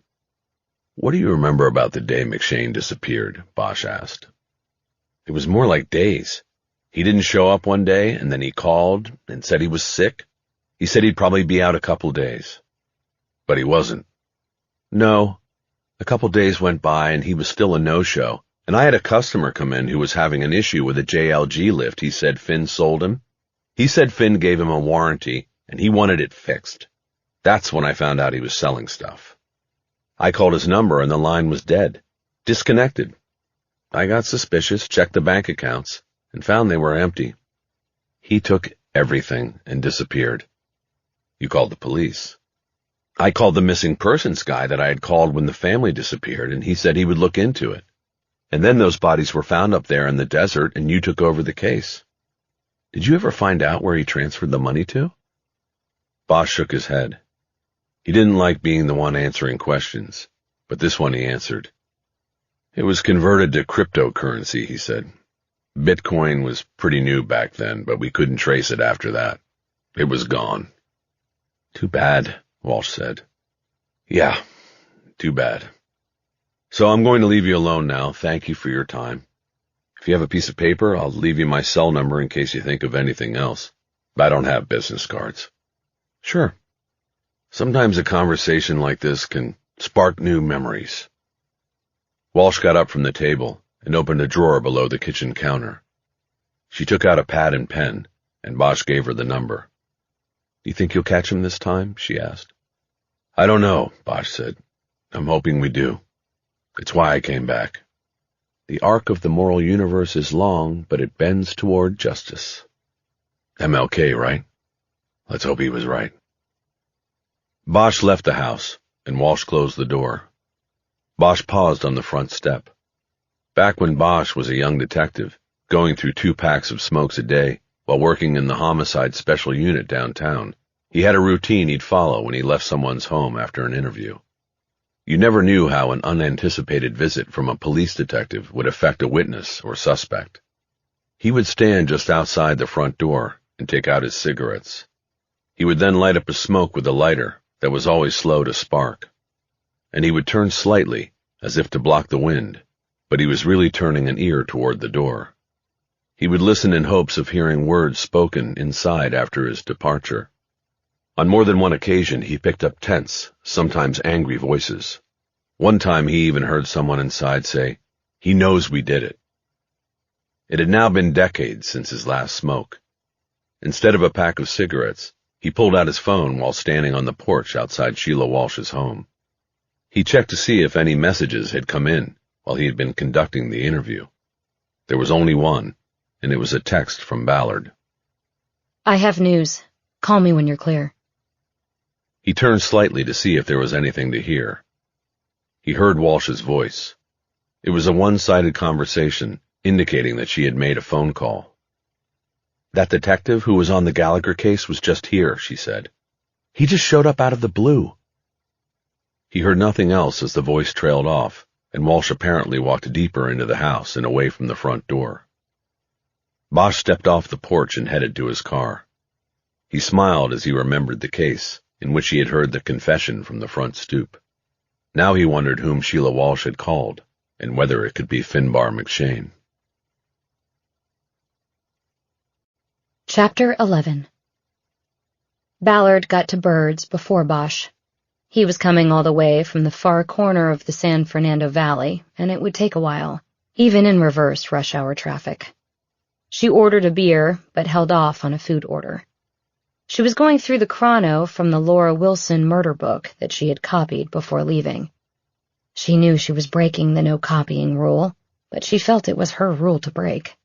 What do you remember about the day McShane disappeared? Bosch asked. It was more like days. He didn't show up one day, and then he called and said he was sick. He said he'd probably be out a couple days. But he wasn't. No. A couple days went by, and he was still a no-show, and I had a customer come in who was having an issue with a JLG lift he said Finn sold him. He said Finn gave him a warranty, and he wanted it fixed. That's when I found out he was selling stuff. I called his number, and the line was dead. Disconnected. I got suspicious, checked the bank accounts, and found they were empty. He took everything and disappeared. You called the police. I called the missing persons guy that I had called when the family disappeared, and he said he would look into it. And then those bodies were found up there in the desert, and you took over the case. Did you ever find out where he transferred the money to? Bosch shook his head. He didn't like being the one answering questions, but this one he answered. It was converted to cryptocurrency, he said. Bitcoin was pretty new back then, but we couldn't trace it after that. It was gone. Too bad, Walsh said. Yeah, too bad. So I'm going to leave you alone now. Thank you for your time. If you have a piece of paper, I'll leave you my cell number in case you think of anything else. I don't have business cards. Sure. Sometimes a conversation like this can spark new memories. Walsh got up from the table and opened a drawer below the kitchen counter. She took out a pad and pen, and Bosch gave her the number. Do you think you'll catch him this time? She asked. I don't know, Bosch said. I'm hoping we do. It's why I came back. The arc of the moral universe is long, but it bends toward justice. MLK, right? Let's hope he was right. Bosch left the house, and Walsh closed the door. Bosch paused on the front step. Back when Bosch was a young detective, going through 2 packs of smokes a day while working in the homicide special unit downtown, he had a routine he'd follow when he left someone's home after an interview. You never knew how an unanticipated visit from a police detective would affect a witness or suspect. He would stand just outside the front door and take out his cigarettes. He would then light up a smoke with a lighter that was always slow to spark. And he would turn slightly, as if to block the wind, but he was really turning an ear toward the door. He would listen in hopes of hearing words spoken inside after his departure. On more than one occasion, he picked up tense, sometimes angry voices. One time he even heard someone inside say, "He knows we did it." It had now been decades since his last smoke. Instead of a pack of cigarettes, he pulled out his phone while standing on the porch outside Sheila Walsh's home. He checked to see if any messages had come in while he had been conducting the interview. There was only one, and it was a text from Ballard. I have news. Call me when you're clear. He turned slightly to see if there was anything to hear. He heard Walsh's voice. It was a one-sided conversation, indicating that she had made a phone call. "That detective who was on the Gallagher case was just here," she said. "He just showed up out of the blue." He heard nothing else as the voice trailed off, and Walsh apparently walked deeper into the house and away from the front door. Bosch stepped off the porch and headed to his car. He smiled as he remembered the case, in which he had heard the confession from the front stoop. Now he wondered whom Sheila Walsh had called, and whether it could be Finbar McShane. Chapter 11. Ballard got to Bird's before Bosch. He was coming all the way from the far corner of the San Fernando Valley, and it would take a while, even in reverse rush-hour traffic. She ordered a beer, but held off on a food order. She was going through the chrono from the Laura Wilson murder book that she had copied before leaving. She knew she was breaking the no-copying rule, but she felt it was her rule to break.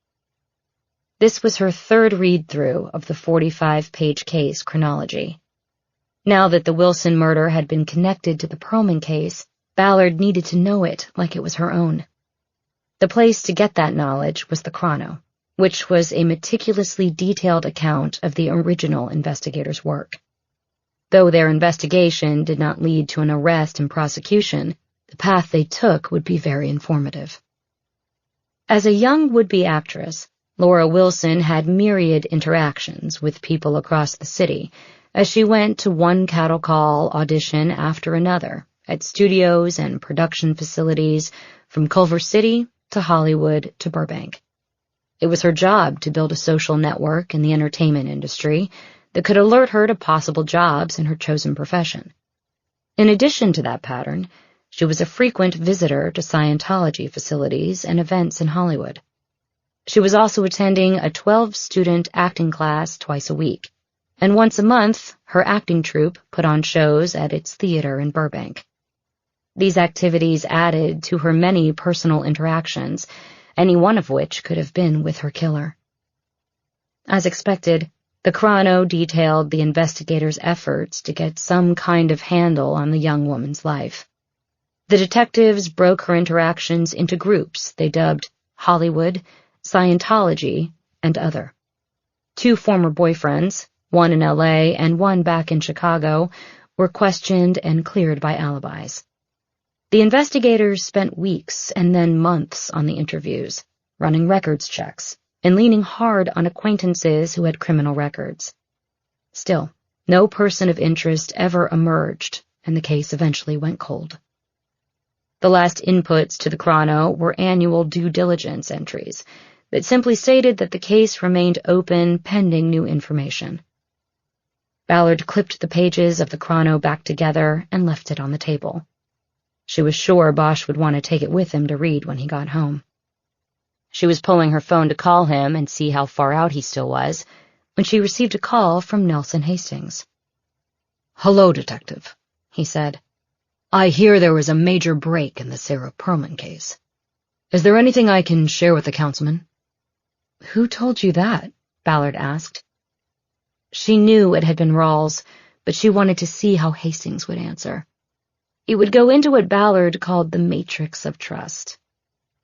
This was her third read-through of the 45-page case chronology. Now that the Wilson murder had been connected to the Perlman case, Ballard needed to know it like it was her own. The place to get that knowledge was the chrono, which was a meticulously detailed account of the original investigators' work. Though their investigation did not lead to an arrest and prosecution, the path they took would be very informative. As a young would-be actress, Laura Wilson had myriad interactions with people across the city as she went to one cattle call audition after another at studios and production facilities from Culver City to Hollywood to Burbank. It was her job to build a social network in the entertainment industry that could alert her to possible jobs in her chosen profession. In addition to that pattern, she was a frequent visitor to Scientology facilities and events in Hollywood. She was also attending a 12-student acting class twice a week, and once a month, her acting troupe put on shows at its theater in Burbank. These activities added to her many personal interactions, any one of which could have been with her killer. As expected, the chrono detailed the investigators' efforts to get some kind of handle on the young woman's life. The detectives broke her interactions into groups they dubbed Hollywood, Scientology, and other. 2 former boyfriends, one in LA and one back in Chicago, were questioned and cleared by alibis. The investigators spent weeks and then months on the interviews, running records checks, and leaning hard on acquaintances who had criminal records. Still, no person of interest ever emerged, and the case eventually went cold. The last inputs to the chrono were annual due diligence entries that simply stated that the case remained open pending new information. Ballard clipped the pages of the chrono back together and left it on the table. She was sure Bosch would want to take it with him to read when he got home. She was pulling her phone to call him and see how far out he still was, when she received a call from Nelson Hastings. "Hello, Detective," he said. "I hear there was a major break in the Sarah Perlman case. Is there anything I can share with the councilman?" "Who told you that?" Ballard asked. She knew it had been Rawls, but she wanted to see how Hastings would answer. It would go into what Ballard called the matrix of trust.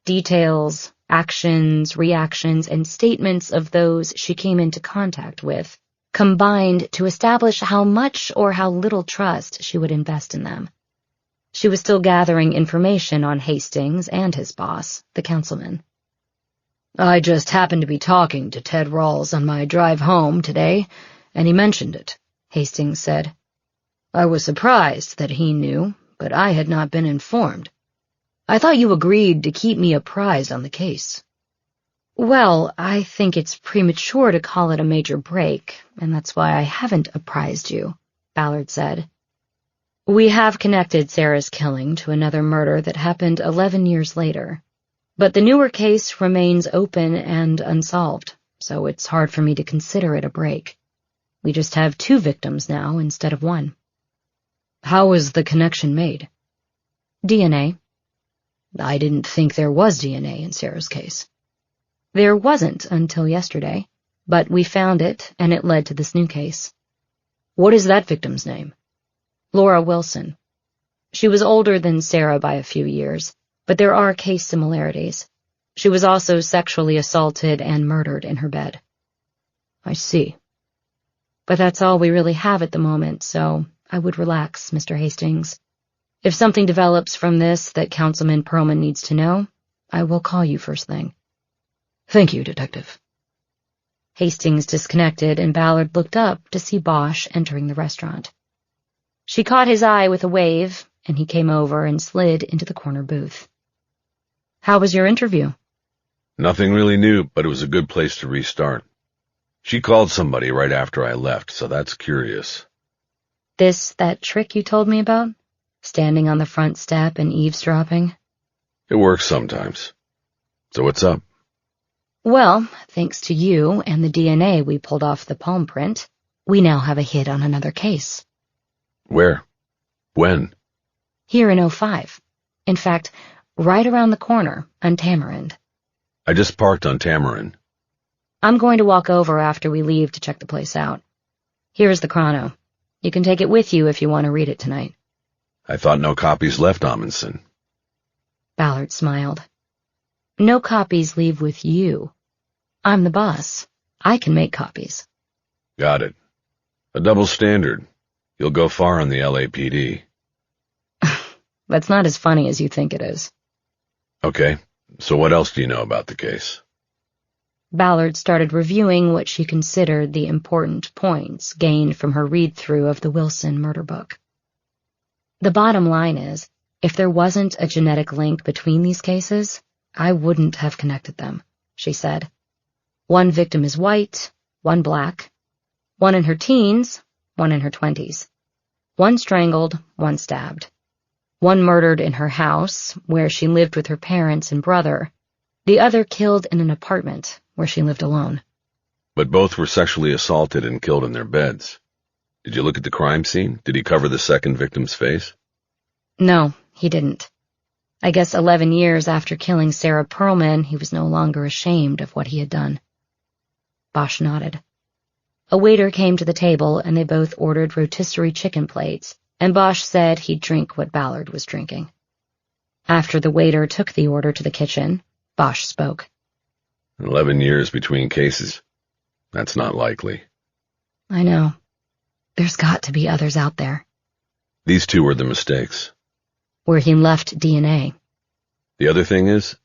Details, actions, reactions, and statements of those she came into contact with, combined to establish how much or how little trust she would invest in them. She was still gathering information on Hastings and his boss, the councilman. "I just happened to be talking to Ted Rawls on my drive home today, and he mentioned it," Hastings said. "I was surprised that he knew, but I had not been informed. I thought you agreed to keep me apprised on the case." "Well, I think it's premature to call it a major break, and that's why I haven't apprised you," Ballard said. "We have connected Sarah's killing to another murder that happened 11 years later, but the newer case remains open and unsolved, so it's hard for me to consider it a break. We just have 2 victims now instead of 1. "How was the connection made?" "DNA. "I didn't think there was DNA in Sarah's case." "There wasn't until yesterday, but we found it, and it led to this new case. What is that victim's name? Laura Wilson. She was older than Sarah by a few years, but there are case similarities. She was also sexually assaulted and murdered in her bed. I see. But that's all we really have at the moment, so I would relax, Mr. Hastings. If something develops from this that Councilman Perlman needs to know, I will call you first thing. Thank you, Detective. Hastings disconnected, and Ballard looked up to see Bosch entering the restaurant. She caught his eye with a wave, and he came over and slid into the corner booth. How was your interview? Nothing really new, but it was a good place to restart. She called somebody right after I left, so that's curious. That trick you told me about? Standing on the front step and eavesdropping? It works sometimes. So what's up? Well, thanks to you and the DNA we pulled off the palm print, we now have a hit on another case. Where? When? Here in 05. In fact, right around the corner on Tamarind. I just parked on Tamarind. I'm going to walk over after we leave to check the place out. Here's the chrono. You can take it with you if you want to read it tonight. I thought no copies left Amundsen. Ballard smiled. No copies leave with you. I'm the boss. I can make copies. Got it. A double standard. You'll go far on the LAPD. That's not as funny as you think it is. Okay, so what else do you know about the case? Ballard started reviewing what she considered the important points gained from her read-through of the Wilson murder book. The bottom line is, if there wasn't a genetic link between these cases, I wouldn't have connected them, she said. One victim is white, one black, one in her teens, one in her 20s. One strangled, one stabbed. One murdered in her house, where she lived with her parents and brother. The other killed in an apartment, where she lived alone. But both were sexually assaulted and killed in their beds. Did you look at the crime scene? Did he cover the second victim's face? No, he didn't. I guess 11 years after killing Sarah Perlman, he was no longer ashamed of what he had done. Bosch nodded. A waiter came to the table, and they both ordered rotisserie chicken plates, and Bosch said he'd drink what Ballard was drinking. After the waiter took the order to the kitchen, Bosch spoke. 11 years between cases. That's not likely. I know. There's got to be others out there. These two were the mistakes. Where he left DNA. The other thing is,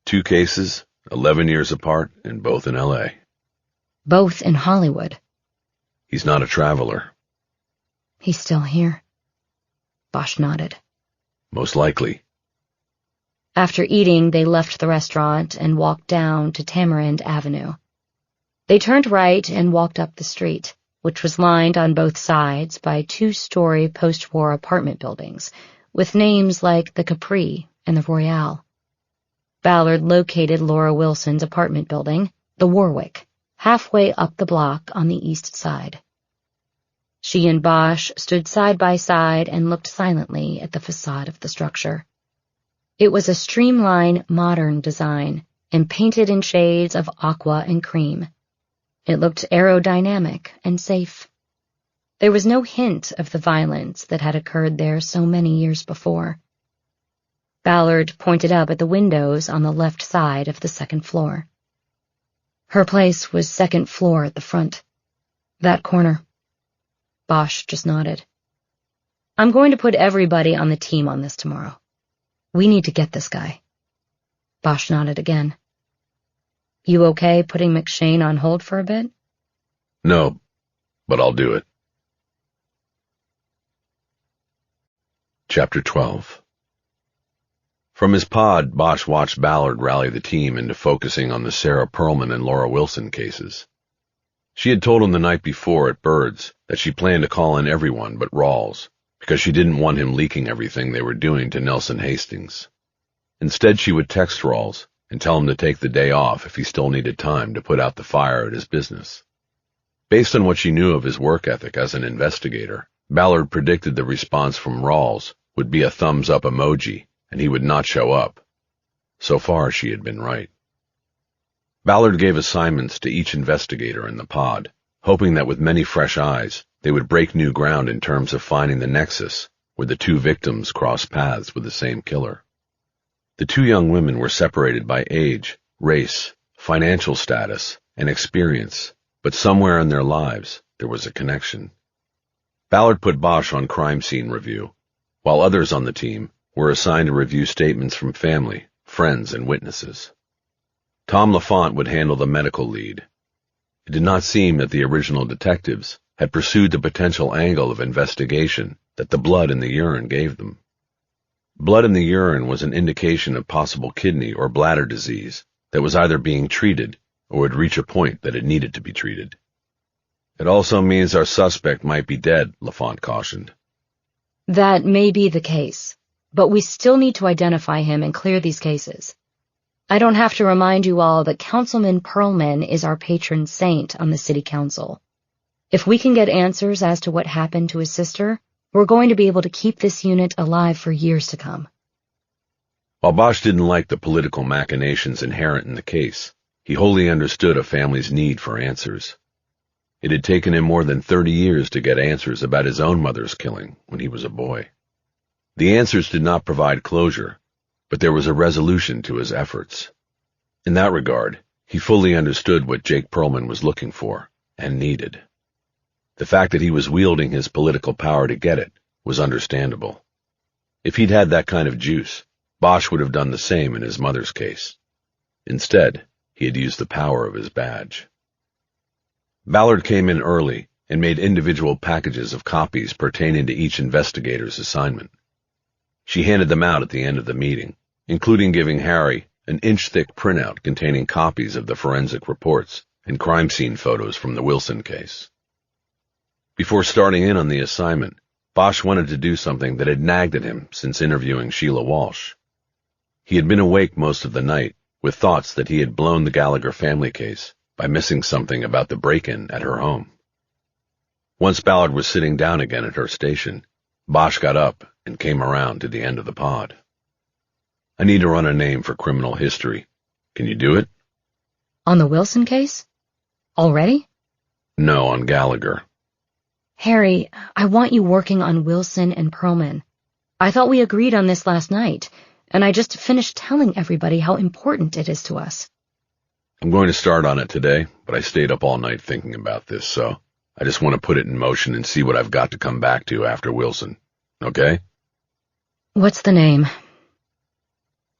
2 cases, 11 years apart, and both in L.A. Both in Hollywood. He's not a traveler. He's still here. Bosch nodded. Most likely. After eating, they left the restaurant and walked down to Tamarind Avenue. They turned right and walked up the street, which was lined on both sides by 2-story post-war apartment buildings, with names like the Capri and the Royale. Ballard located Laura Wilson's apartment building, the Warwick, halfway up the block on the east side. She and Bosch stood side by side and looked silently at the facade of the structure. It was a streamlined, modern design, and painted in shades of aqua and cream. It looked aerodynamic and safe. There was no hint of the violence that had occurred there so many years before. Ballard pointed up at the windows on the left side of the second floor. Her place was second floor at the front. That corner. Bosch just nodded. I'm going to put everybody on the team on this tomorrow. We need to get this guy. Bosch nodded again. You okay putting McShane on hold for a bit? No, but I'll do it. Chapter 12. From his pod, Bosch watched Ballard rally the team into focusing on the Sarah Perlman and Laura Wilson cases. She had told him the night before at Bird's that she planned to call in everyone but Rawls, because she didn't want him leaking everything they were doing to Nelson Hastings. Instead, she would text Rawls and tell him to take the day off if he still needed time to put out the fire at his business. Based on what she knew of his work ethic as an investigator, Ballard predicted the response from Rawls would be a thumbs-up emoji, and he would not show up. So far, she had been right. Ballard gave assignments to each investigator in the pod, hoping that with many fresh eyes, they would break new ground in terms of finding the nexus where the two victims crossed paths with the same killer. The two young women were separated by age, race, financial status, and experience, but somewhere in their lives there was a connection. Ballard put Bosch on crime scene review, while others on the team were assigned to review statements from family, friends, and witnesses. Tom LaFont would handle the medical lead. It did not seem that the original detectives had pursued the potential angle of investigation that the blood in the urine gave them. Blood in the urine was an indication of possible kidney or bladder disease that was either being treated or would reach a point that it needed to be treated. It also means our suspect might be dead, LaFont cautioned. That may be the case, but we still need to identify him and clear these cases. I don't have to remind you all that Councilman Perlman is our patron saint on the city council. If we can get answers as to what happened to his sister, we're going to be able to keep this unit alive for years to come. While Bosch didn't like the political machinations inherent in the case, he wholly understood a family's need for answers. It had taken him more than 30 years to get answers about his own mother's killing when he was a boy. The answers did not provide closure, but there was a resolution to his efforts. In that regard, he fully understood what Jake Perlman was looking for and needed. The fact that he was wielding his political power to get it was understandable. If he'd had that kind of juice, Bosch would have done the same in his mother's case. Instead, he had used the power of his badge. Ballard came in early and made individual packages of copies pertaining to each investigator's assignment. She handed them out at the end of the meeting, including giving Harry an inch-thick printout containing copies of the forensic reports and crime scene photos from the Wilson case. Before starting in on the assignment, Bosch wanted to do something that had nagged at him since interviewing Sheila Walsh. He had been awake most of the night with thoughts that he had blown the Gallagher family case by missing something about the break-in at her home. Once Ballard was sitting down again at her station, Bosch got up and came around to the end of the pod. I need to run a name for criminal history. Can you do it? On the Wilson case? Already? No, on Gallagher. Harry, I want you working on Wilson and Perlman. I thought we agreed on this last night, and I just finished telling everybody how important it is to us. I'm going to start on it today, but I stayed up all night thinking about this, so I just want to put it in motion and see what I've got to come back to after Wilson. Okay? What's the name?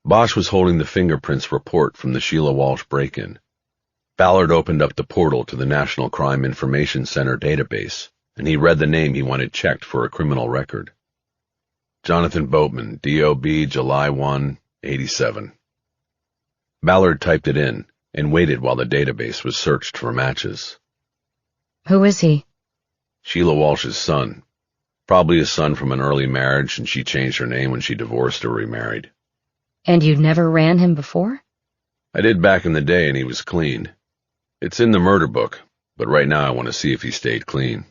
Bosch was holding the fingerprints report from the Sheila Walsh break-in. Ballard opened up the portal to the National Crime Information Center database, and he read the name he wanted checked for a criminal record. Jonathan Boatman, D.O.B., July 1, 87. Ballard typed it in and waited while the database was searched for matches. Who is he? Sheila Walsh's son. Probably a son from an early marriage, and she changed her name when she divorced or remarried. And you never ran him before? I did back in the day, and he was clean. It's in the murder book, but right now I want to see if he stayed clean.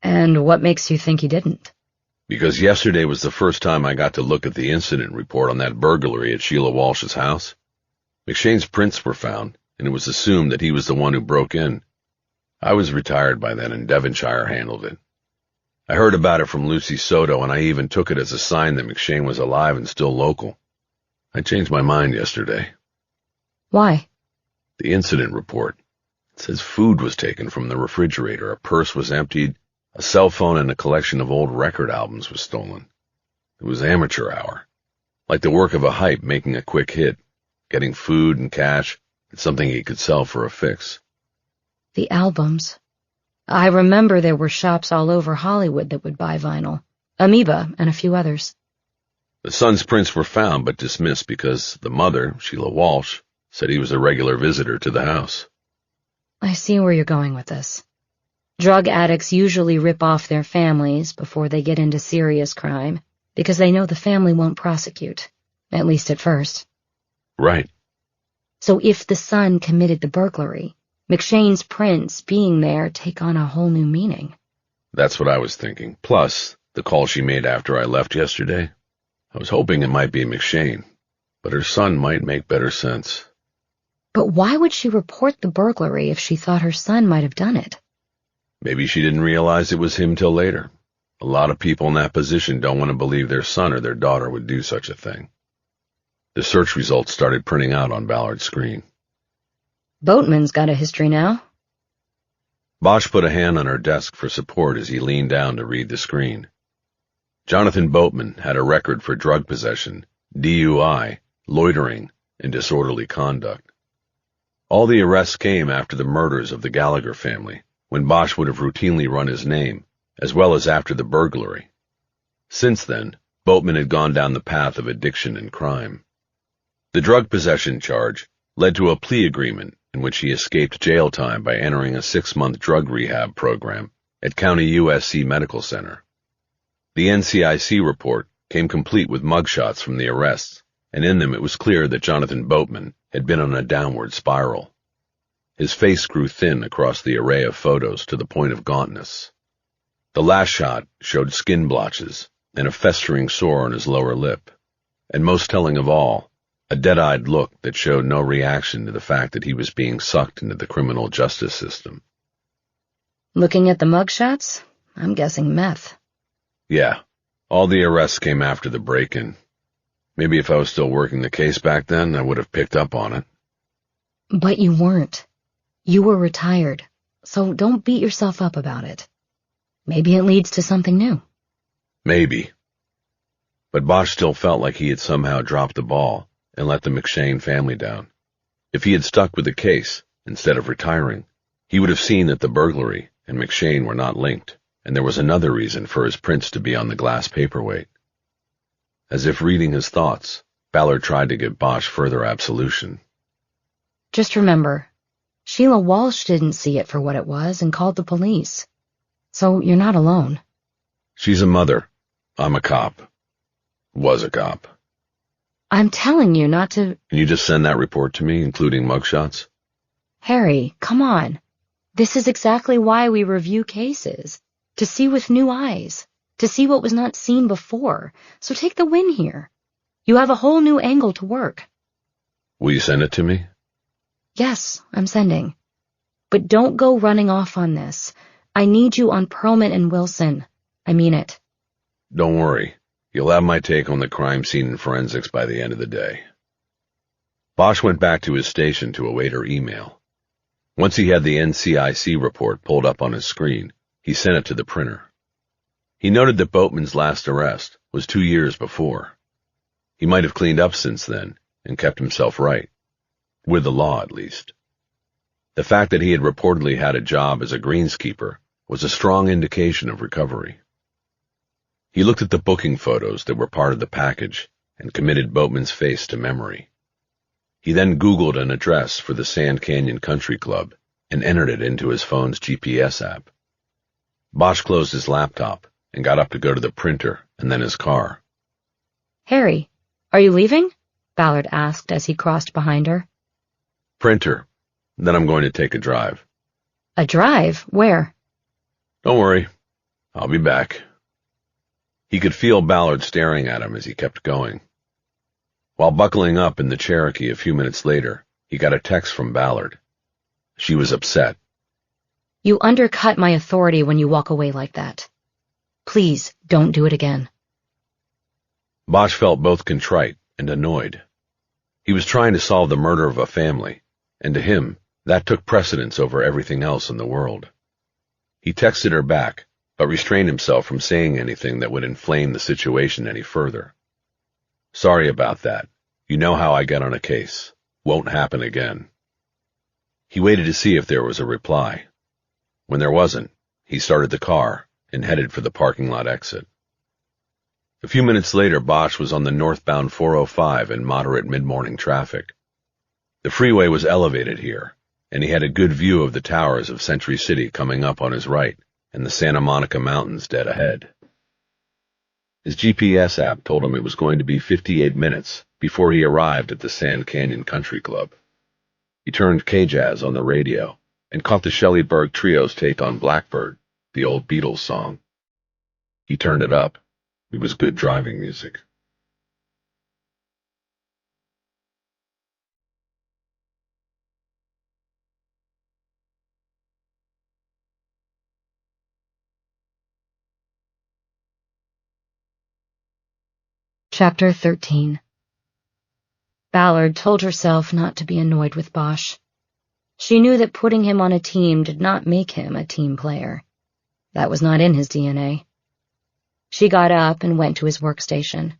And what makes you think he didn't? Because yesterday was the first time I got to look at the incident report on that burglary at Sheila Walsh's house. McShane's prints were found, and it was assumed that he was the one who broke in. I was retired by then, and Devonshire handled it. I heard about it from Lucy Soto, and I even took it as a sign that McShane was alive and still local. I changed my mind yesterday. Why? The incident report. It says food was taken from the refrigerator, a purse was emptied, a cell phone and a collection of old record albums was stolen. It was amateur hour. Like the work of a hype making a quick hit, getting food and cash and something he could sell for a fix. The albums. I remember there were shops all over Hollywood that would buy vinyl. Amoeba and a few others. The son's prints were found but dismissed because the mother, Sheila Walsh, said he was a regular visitor to the house. I see where you're going with this. Drug addicts usually rip off their families before they get into serious crime because they know the family won't prosecute, at least at first. Right. So if the son committed the burglary, McShane's prints being there take on a whole new meaning. That's what I was thinking. Plus, the call she made after I left yesterday. I was hoping it might be McShane, but her son might make better sense. But why would she report the burglary if she thought her son might have done it? Maybe she didn't realize it was him till later. A lot of people in that position don't want to believe their son or their daughter would do such a thing. The search results started printing out on Ballard's screen. Boatman's got a history now. Bosch put a hand on her desk for support as he leaned down to read the screen. Jonathan Boatman had a record for drug possession, DUI, loitering, and disorderly conduct. All the arrests came after the murders of the Gallagher family, when Bosch would have routinely run his name, as well as after the burglary. Since then, Boatman had gone down the path of addiction and crime. The drug possession charge led to a plea agreement in which he escaped jail time by entering a 6-month drug rehab program at County USC Medical Center. The NCIC report came complete with mugshots from the arrests, and in them it was clear that Jonathan Boatman had been on a downward spiral. His face grew thin across the array of photos to the point of gauntness. The last shot showed skin blotches and a festering sore on his lower lip, and most telling of all, a dead-eyed look that showed no reaction to the fact that he was being sucked into the criminal justice system. Looking at the mugshots, I'm guessing meth. Yeah, all the arrests came after the break-in. Maybe if I was still working the case back then, I would have picked up on it. But you weren't. You were retired, so don't beat yourself up about it. Maybe it leads to something new. Maybe. But Bosch still felt like he had somehow dropped the ball and let the McShane family down. If he had stuck with the case, instead of retiring, he would have seen that the burglary and McShane were not linked, and there was another reason for his prints to be on the glass paperweight. As if reading his thoughts, Ballard tried to give Bosch further absolution. Just remember, Sheila Walsh didn't see it for what it was and called the police. So you're not alone. She's a mother. I'm a cop. Was a cop. I'm telling you not to— Can you just send that report to me, including mugshots? Harry, come on. This is exactly why we review cases. To see with new eyes. To see what was not seen before. So take the win here. You have a whole new angle to work. Will you send it to me? Yes, I'm sending. But don't go running off on this. I need you on Perlman and Wilson. I mean it. Don't worry. You'll have my take on the crime scene and forensics by the end of the day. Bosch went back to his station to await her email. Once he had the NCIC report pulled up on his screen, he sent it to the printer. He noted that Boatman's last arrest was 2 years before. He might have cleaned up since then and kept himself right. With the law, at least. The fact that he had reportedly had a job as a greenskeeper was a strong indication of recovery. He looked at the booking photos that were part of the package and committed Boatman's face to memory. He then Googled an address for the Sand Canyon Country Club and entered it into his phone's GPS app. Bosch closed his laptop and got up to go to the printer and then his car. Harry, are you leaving? Ballard asked as he crossed behind her. Printer. Then I'm going to take a drive. A drive? Where? Don't worry. I'll be back. He could feel Ballard staring at him as he kept going. While buckling up in the Cherokee a few minutes later, he got a text from Ballard. She was upset. You undercut my authority when you walk away like that. Please, don't do it again. Bosch felt both contrite and annoyed. He was trying to solve the murder of a family, and to him, that took precedence over everything else in the world. He texted her back, but restrained himself from saying anything that would inflame the situation any further. Sorry about that. You know how I get on a case. Won't happen again. He waited to see if there was a reply. When there wasn't, he started the car and headed for the parking lot exit. A few minutes later, Bosch was on the northbound 405 in moderate mid-morning traffic. The freeway was elevated here, and he had a good view of the towers of Century City coming up on his right and the Santa Monica Mountains dead ahead. His GPS app told him it was going to be 58 minutes before he arrived at the Sand Canyon Country Club. He turned K-Jazz on the radio and caught the Shelley Berg Trio's take on Blackbird, the old Beatles song. He turned it up. It was good driving music. Chapter 13. Ballard told herself not to be annoyed with Bosch. She knew that putting him on a team did not make him a team player. That was not in his DNA. She got up and went to his workstation.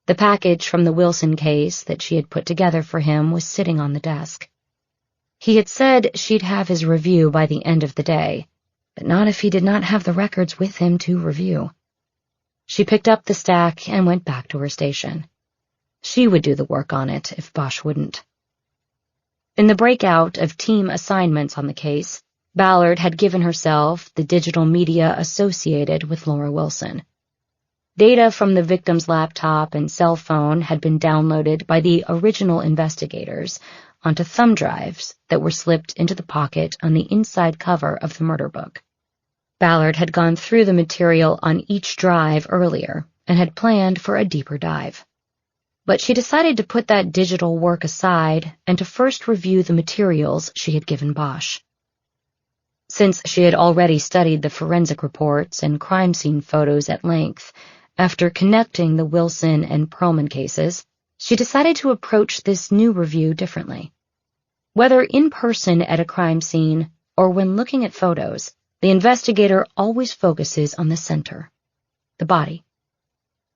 The package from the Wilson case that she had put together for him was sitting on the desk. He had said she'd have his review by the end of the day, but not if he did not have the records with him to review. She picked up the stack and went back to her station. She would do the work on it if Bosch wouldn't. In the breakout of team assignments on the case, Ballard had given herself the digital media associated with Laura Wilson. Data from the victim's laptop and cell phone had been downloaded by the original investigators onto thumb drives that were slipped into the pocket on the inside cover of the murder book. Ballard had gone through the material on each drive earlier and had planned for a deeper dive. But she decided to put that digital work aside and to first review the materials she had given Bosch. Since she had already studied the forensic reports and crime scene photos at length, after connecting the Wilson and Perlman cases, she decided to approach this new review differently. Whether in person at a crime scene or when looking at photos, the investigator always focuses on the center, the body.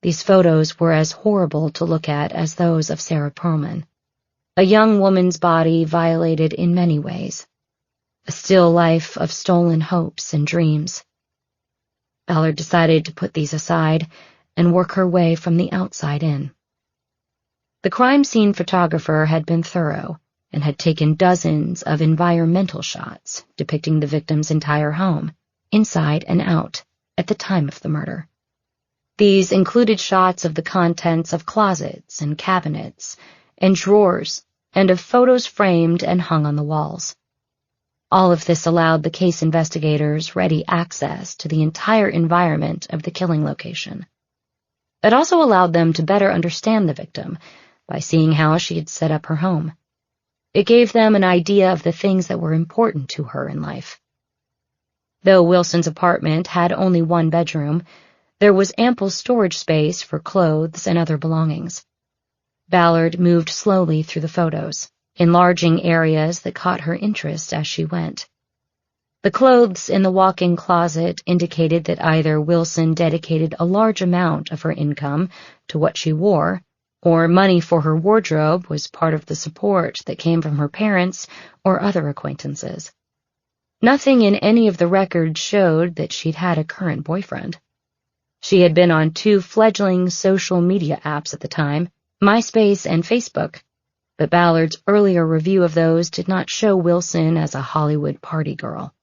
These photos were as horrible to look at as those of Sarah Perlman. A young woman's body violated in many ways. A still life of stolen hopes and dreams. Ballard decided to put these aside and work her way from the outside in. The crime scene photographer had been thorough and had taken dozens of environmental shots depicting the victim's entire home, inside and out, at the time of the murder. These included shots of the contents of closets and cabinets and drawers and of photos framed and hung on the walls. All of this allowed the case investigators ready access to the entire environment of the killing location. It also allowed them to better understand the victim by seeing how she had set up her home. It gave them an idea of the things that were important to her in life. Though Wilson's apartment had only one bedroom, there was ample storage space for clothes and other belongings. Ballard moved slowly through the photos, enlarging areas that caught her interest as she went. The clothes in the walk-in closet indicated that either Wilson dedicated a large amount of her income to what she wore, or money for her wardrobe was part of the support that came from her parents or other acquaintances. Nothing in any of the records showed that she'd had a current boyfriend. She had been on 2 fledgling social media apps at the time, MySpace and Facebook, but Ballard's earlier review of those did not show Wilson as a Hollywood party girl.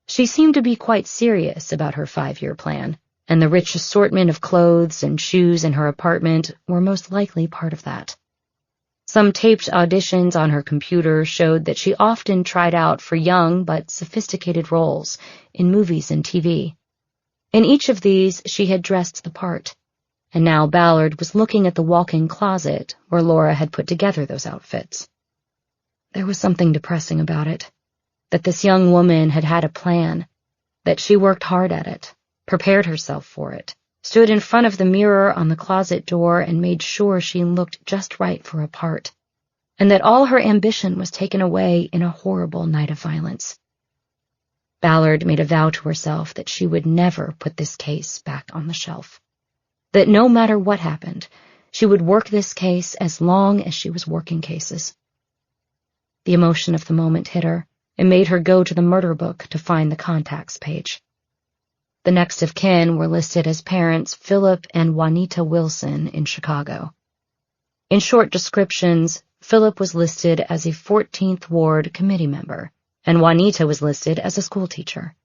She seemed to be quite serious about her 5-year plan, and the rich assortment of clothes and shoes in her apartment were most likely part of that. Some taped auditions on her computer showed that she often tried out for young but sophisticated roles in movies and TV. In each of these, she had dressed the part, and now Ballard was looking at the walk-in closet where Laura had put together those outfits. There was something depressing about it, that this young woman had had a plan, that she worked hard at it, prepared herself for it, stood in front of the mirror on the closet door and made sure she looked just right for a part, and that all her ambition was taken away in a horrible night of violence. Ballard made a vow to herself that she would never put this case back on the shelf, that no matter what happened, she would work this case as long as she was working cases. The emotion of the moment hit her and made her go to the murder book to find the contacts page. The next of kin were listed as parents Philip and Juanita Wilson in Chicago. In short descriptions, Philip was listed as a 14th Ward committee member, and Juanita was listed as a schoolteacher.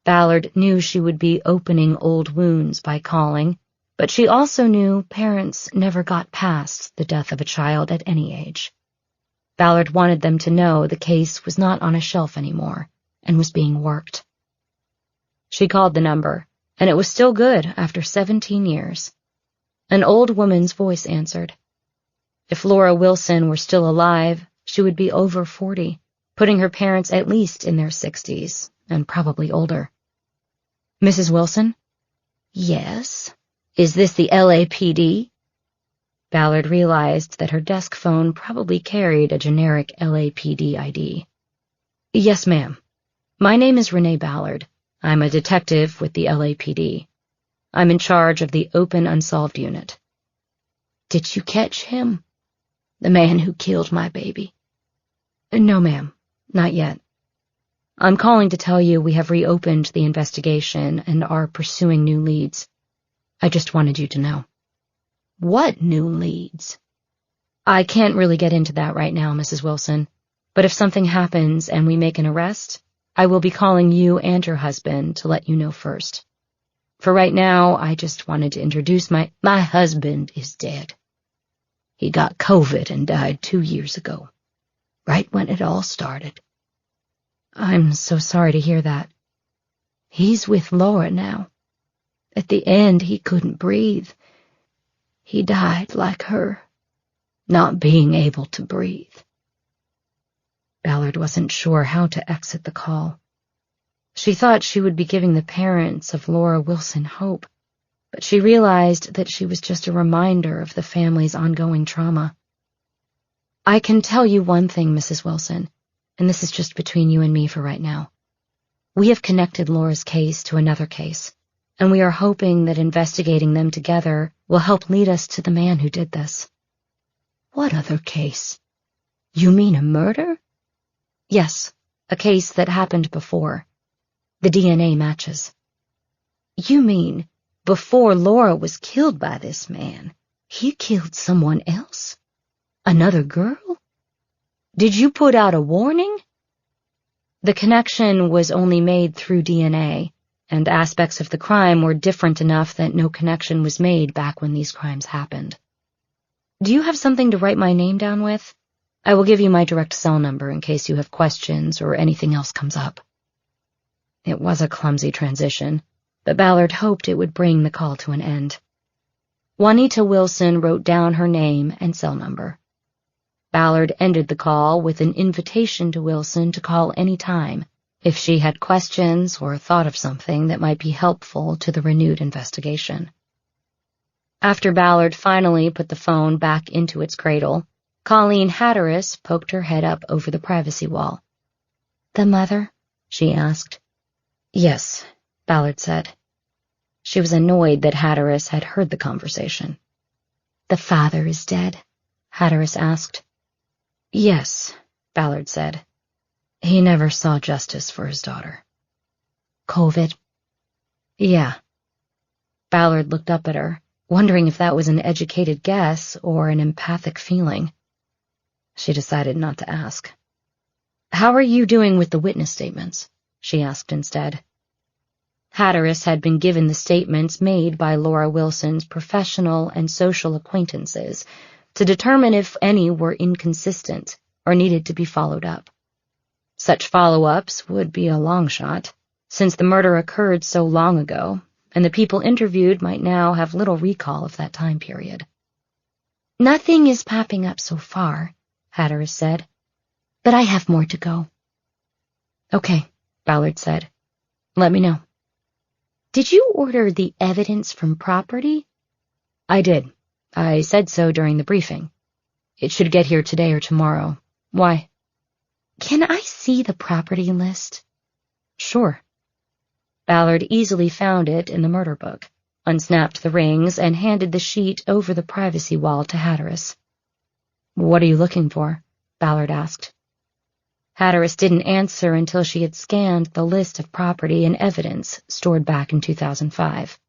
Ballard knew she would be opening old wounds by calling, but she also knew parents never got past the death of a child at any age. Ballard wanted them to know the case was not on a shelf anymore and was being worked. She called the number, and it was still good after 17 years. An old woman's voice answered. If Laura Wilson were still alive, she would be over 40, putting her parents at least in their 60s, and probably older. Mrs. Wilson? Yes. Is this the LAPD? Ballard realized that her desk phone probably carried a generic LAPD ID. Yes, ma'am. My name is Renee Ballard. I'm a detective with the LAPD. I'm in charge of the Open Unsolved Unit. Did you catch him? The man who killed my baby? No, ma'am. Not yet. I'm calling to tell you we have reopened the investigation and are pursuing new leads. I just wanted you to know. What new leads? I can't really get into that right now, Mrs. Wilson, but if something happens and we make an arrest, I will be calling you and your husband to let you know first. For right now, I just wanted to introduce my husband is dead. He got COVID and died 2 years ago, right when it all started. I'm so sorry to hear that. He's with Laura now. At the end, he couldn't breathe. He died like her, not being able to breathe. Ballard wasn't sure how to exit the call. She thought she would be giving the parents of Laura Wilson hope, but she realized that she was just a reminder of the family's ongoing trauma. I can tell you one thing, Mrs. Wilson, and this is just between you and me for right now. We have connected Laura's case to another case, and we are hoping that investigating them together will help lead us to the man who did this. What other case? You mean a murder? Yes, a case that happened before. The DNA matches. You mean before Laura was killed by this man, he killed someone else? Another girl? Did you put out a warning? The connection was only made through DNA, and aspects of the crime were different enough that no connection was made back when these crimes happened. Do you have something to write my name down with? I will give you my direct cell number in case you have questions or anything else comes up. It was a clumsy transition, but Ballard hoped it would bring the call to an end. Juanita Wilson wrote down her name and cell number. Ballard ended the call with an invitation to Wilson to call any time if she had questions or thought of something that might be helpful to the renewed investigation. After Ballard finally put the phone back into its cradle, Colleen Hatteras poked her head up over the privacy wall. "The mother?" she asked. "Yes," Ballard said. She was annoyed that Hatteras had heard the conversation. "The father is dead?" Hatteras asked. "Yes," Ballard said. "He never saw justice for his daughter." "COVID?" "Yeah." Ballard looked up at her, wondering if that was an educated guess or an empathic feeling. She decided not to ask. "How are you doing with the witness statements?" she asked instead. Hatteras had been given the statements made by Laura Wilson's professional and social acquaintances to determine if any were inconsistent or needed to be followed up. Such follow-ups would be a long shot, since the murder occurred so long ago, and the people interviewed might now have little recall of that time period. "Nothing is popping up so far," Hatteras said, "but I have more to go." "Okay," Ballard said. "Let me know." "Did you order the evidence from property?" "I did. I said so during the briefing. It should get here today or tomorrow. Why?" "Can I see the property list?" "Sure." Ballard easily found it in the murder book, unsnapped the rings, and handed the sheet over the privacy wall to Hatteras. "What are you looking for?" Ballard asked. Hatteras didn't answer until she had scanned the list of property and evidence stored back in 2005.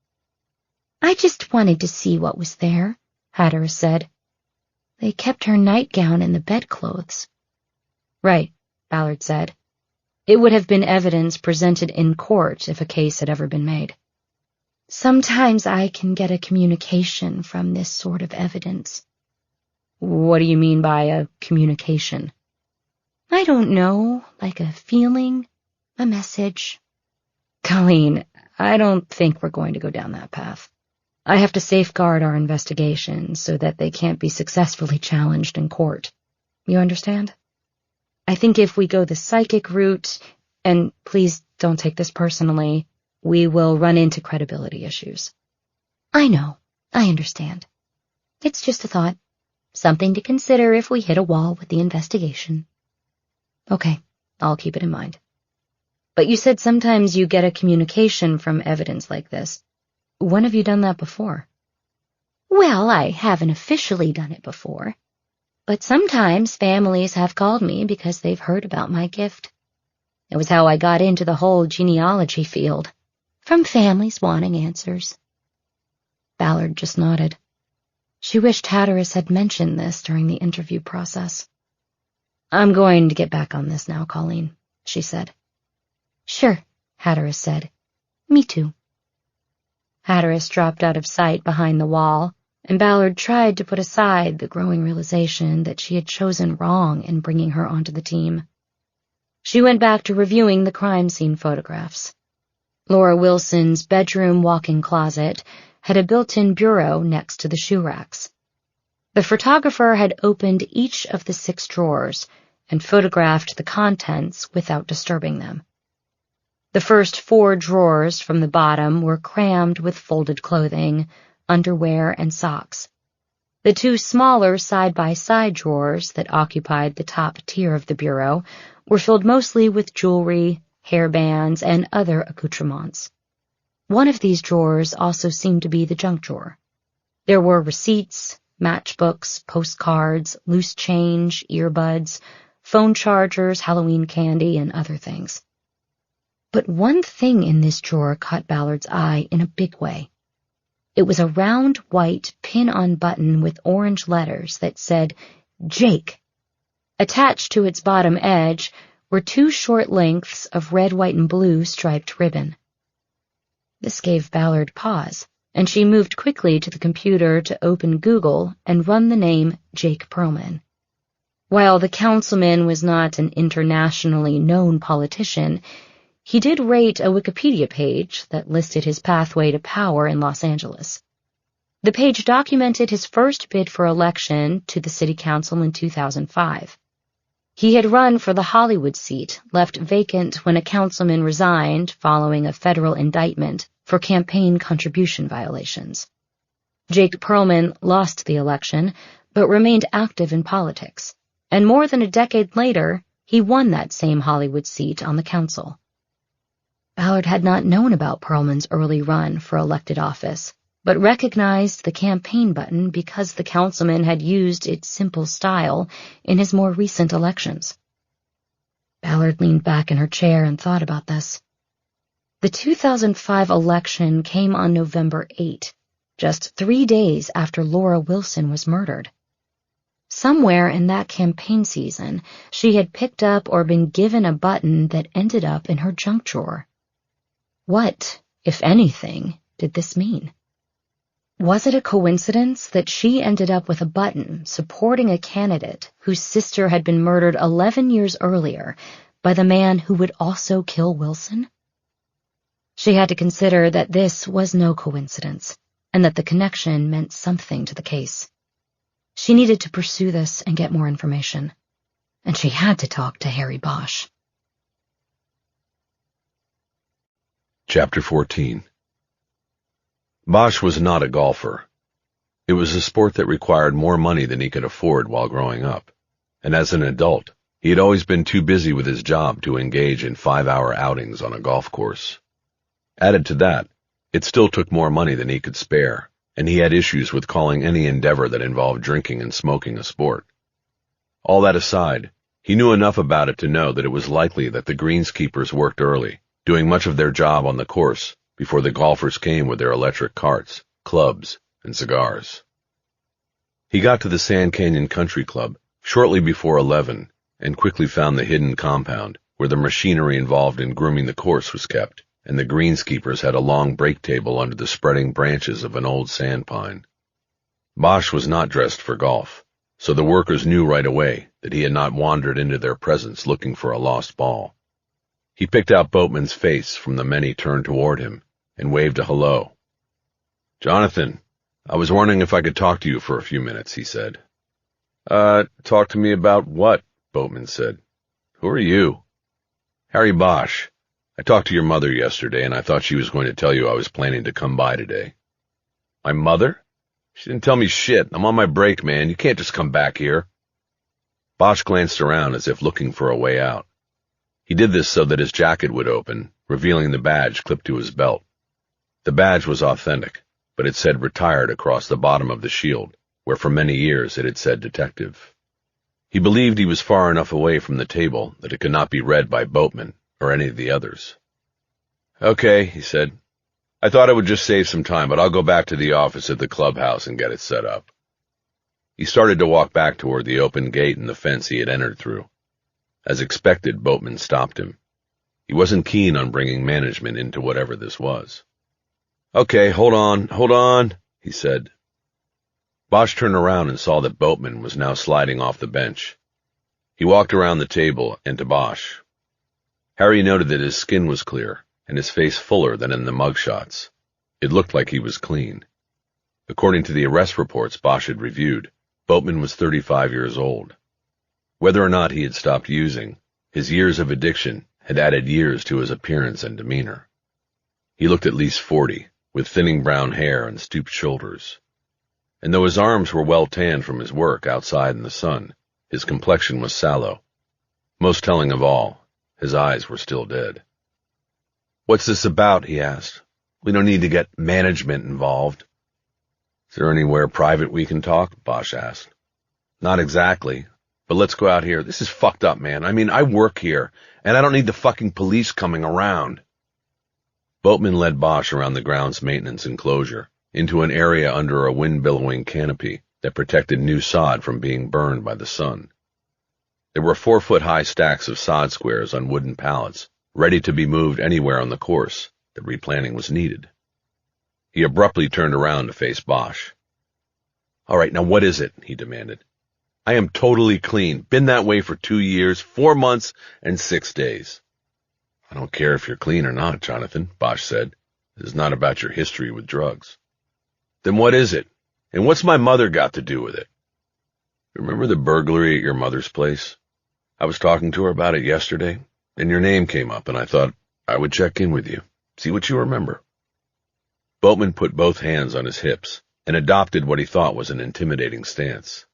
"I just wanted to see what was there," Hatteras said. "They kept her nightgown and the bedclothes." "Right," Ballard said. "It would have been evidence presented in court if a case had ever been made." "Sometimes I can get a communication from this sort of evidence." "What do you mean by a communication?" "I don't know, like a feeling, a message." "Colleen, I don't think we're going to go down that path. I have to safeguard our investigation so that they can't be successfully challenged in court. You understand? I think if we go the psychic route, and please don't take this personally, we will run into credibility issues." "I know," I understand. It's just a thought. Something to consider if we hit a wall with the investigation. Okay, I'll keep it in mind. But you said sometimes you get a communication from evidence like this. When have you done that before? Well, I haven't officially done it before. But sometimes families have called me because they've heard about my gift. It was how I got into the whole genealogy field, from families wanting answers. Ballard just nodded. She wished Hatteras had mentioned this during the interview process. I'm going to get back on this now, Colleen, she said. Sure, Hatteras said. Me too. Hatteras dropped out of sight behind the wall, and Ballard tried to put aside the growing realization that she had chosen wrong in bringing her onto the team. She went back to reviewing the crime scene photographs. Laura Wilson's bedroom walk-in closet had a built-in bureau next to the shoe racks. The photographer had opened each of the 6 drawers and photographed the contents without disturbing them. The first 4 drawers from the bottom were crammed with folded clothing, underwear, and socks. The 2 smaller side-by-side drawers that occupied the top tier of the bureau were filled mostly with jewelry, hairbands, and other accoutrements. One of these drawers also seemed to be the junk drawer. There were receipts, matchbooks, postcards, loose change, earbuds, phone chargers, Halloween candy, and other things. But one thing in this drawer caught Ballard's eye in a big way. It was a round white pin-on button with orange letters that said, Jake. Attached to its bottom edge were 2 short lengths of red, white, and blue striped ribbon. This gave Ballard pause, and she moved quickly to the computer to open Google and run the name Jake Perlman. While the councilman was not an internationally known politician, he did rate a Wikipedia page that listed his pathway to power in Los Angeles. The page documented his first bid for election to the city council in 2005. He had run for the Hollywood seat, left vacant when a councilman resigned following a federal indictment for campaign contribution violations. Jake Perlman lost the election, but remained active in politics, and more than a decade later, he won that same Hollywood seat on the council. Ballard had not known about Perlman's early run for elected office, but recognized the campaign button because the councilman had used its simple style in his more recent elections. Ballard leaned back in her chair and thought about this. The 2005 election came on November 8, just 3 days after Laura Wilson was murdered. Somewhere in that campaign season, she had picked up or been given a button that ended up in her junk drawer. What, if anything, did this mean? Was it a coincidence that she ended up with a button supporting a candidate whose sister had been murdered 11 years earlier by the man who would also kill Wilson? She had to consider that this was no coincidence, and that the connection meant something to the case. She needed to pursue this and get more information, and she had to talk to Harry Bosch. Chapter 14. Bosch was not a golfer. It was a sport that required more money than he could afford while growing up, and as an adult, he had always been too busy with his job to engage in 5-hour outings on a golf course. Added to that, it still took more money than he could spare, and he had issues with calling any endeavor that involved drinking and smoking a sport. All that aside, he knew enough about it to know that it was likely that the greenskeepers worked early, doing much of their job on the course, before the golfers came with their electric carts, clubs, and cigars. He got to the Sand Canyon Country Club shortly before 11 and quickly found the hidden compound where the machinery involved in grooming the course was kept, and the greenskeepers had a long break table under the spreading branches of an old sand pine. Bosch was not dressed for golf, so the workers knew right away that he had not wandered into their presence looking for a lost ball. He picked out Boatman's face from the many turned toward him and waved a hello. "Jonathan, I was wondering if I could talk to you for a few minutes," he said. Talk to me about what?" Boatman said. "Who are you?" "Harry Bosch. I talked to your mother yesterday, and I thought she was going to tell you I was planning to come by today." "My mother?" She didn't tell me shit. I'm on my break, man. You can't just come back here. Bosch glanced around as if looking for a way out. He did this so that his jacket would open, revealing the badge clipped to his belt. The badge was authentic, but it said retired across the bottom of the shield, where for many years it had said detective. He believed he was far enough away from the table that it could not be read by Boatman or any of the others. Okay, he said. I thought I would just save some time, but I'll go back to the office at the clubhouse and get it set up. He started to walk back toward the open gate in the fence he had entered through. As expected, Boatman stopped him. He wasn't keen on bringing management into whatever this was. Okay, hold on, he said. Bosch turned around and saw that Boatman was now sliding off the bench. He walked around the table and to Bosch. Harry noted that his skin was clear and his face fuller than in the mugshots. It looked like he was clean. According to the arrest reports Bosch had reviewed, Boatman was 35 years old. Whether or not he had stopped using, his years of addiction had added years to his appearance and demeanor. He looked at least 40, with thinning brown hair and stooped shoulders. And though his arms were well tanned from his work outside in the sun, his complexion was sallow. Most telling of all, his eyes were still dead. What's this about? He asked. We don't need to get management involved. Is there anywhere private we can talk? Bosch asked. Not exactly, but let's go out here. This is fucked up, man. I mean, I work here, and I don't need the fucking police coming around. Boatman led Bosch around the grounds maintenance enclosure, into an area under a wind-billowing canopy that protected new sod from being burned by the sun. There were 4-foot-high stacks of sod squares on wooden pallets, ready to be moved anywhere on the course that replanting was needed. He abruptly turned around to face Bosch. All right, now what is it? He demanded. I am totally clean. Been that way for 2 years, 4 months, and 6 days. I don't care if you're clean or not, Jonathan, Bosch said. This is not about your history with drugs. Then what is it? And what's my mother got to do with it? Remember the burglary at your mother's place? I was talking to her about it yesterday, and your name came up, and I thought I would check in with you, see what you remember. Boatman put both hands on his hips and adopted what he thought was an intimidating stance.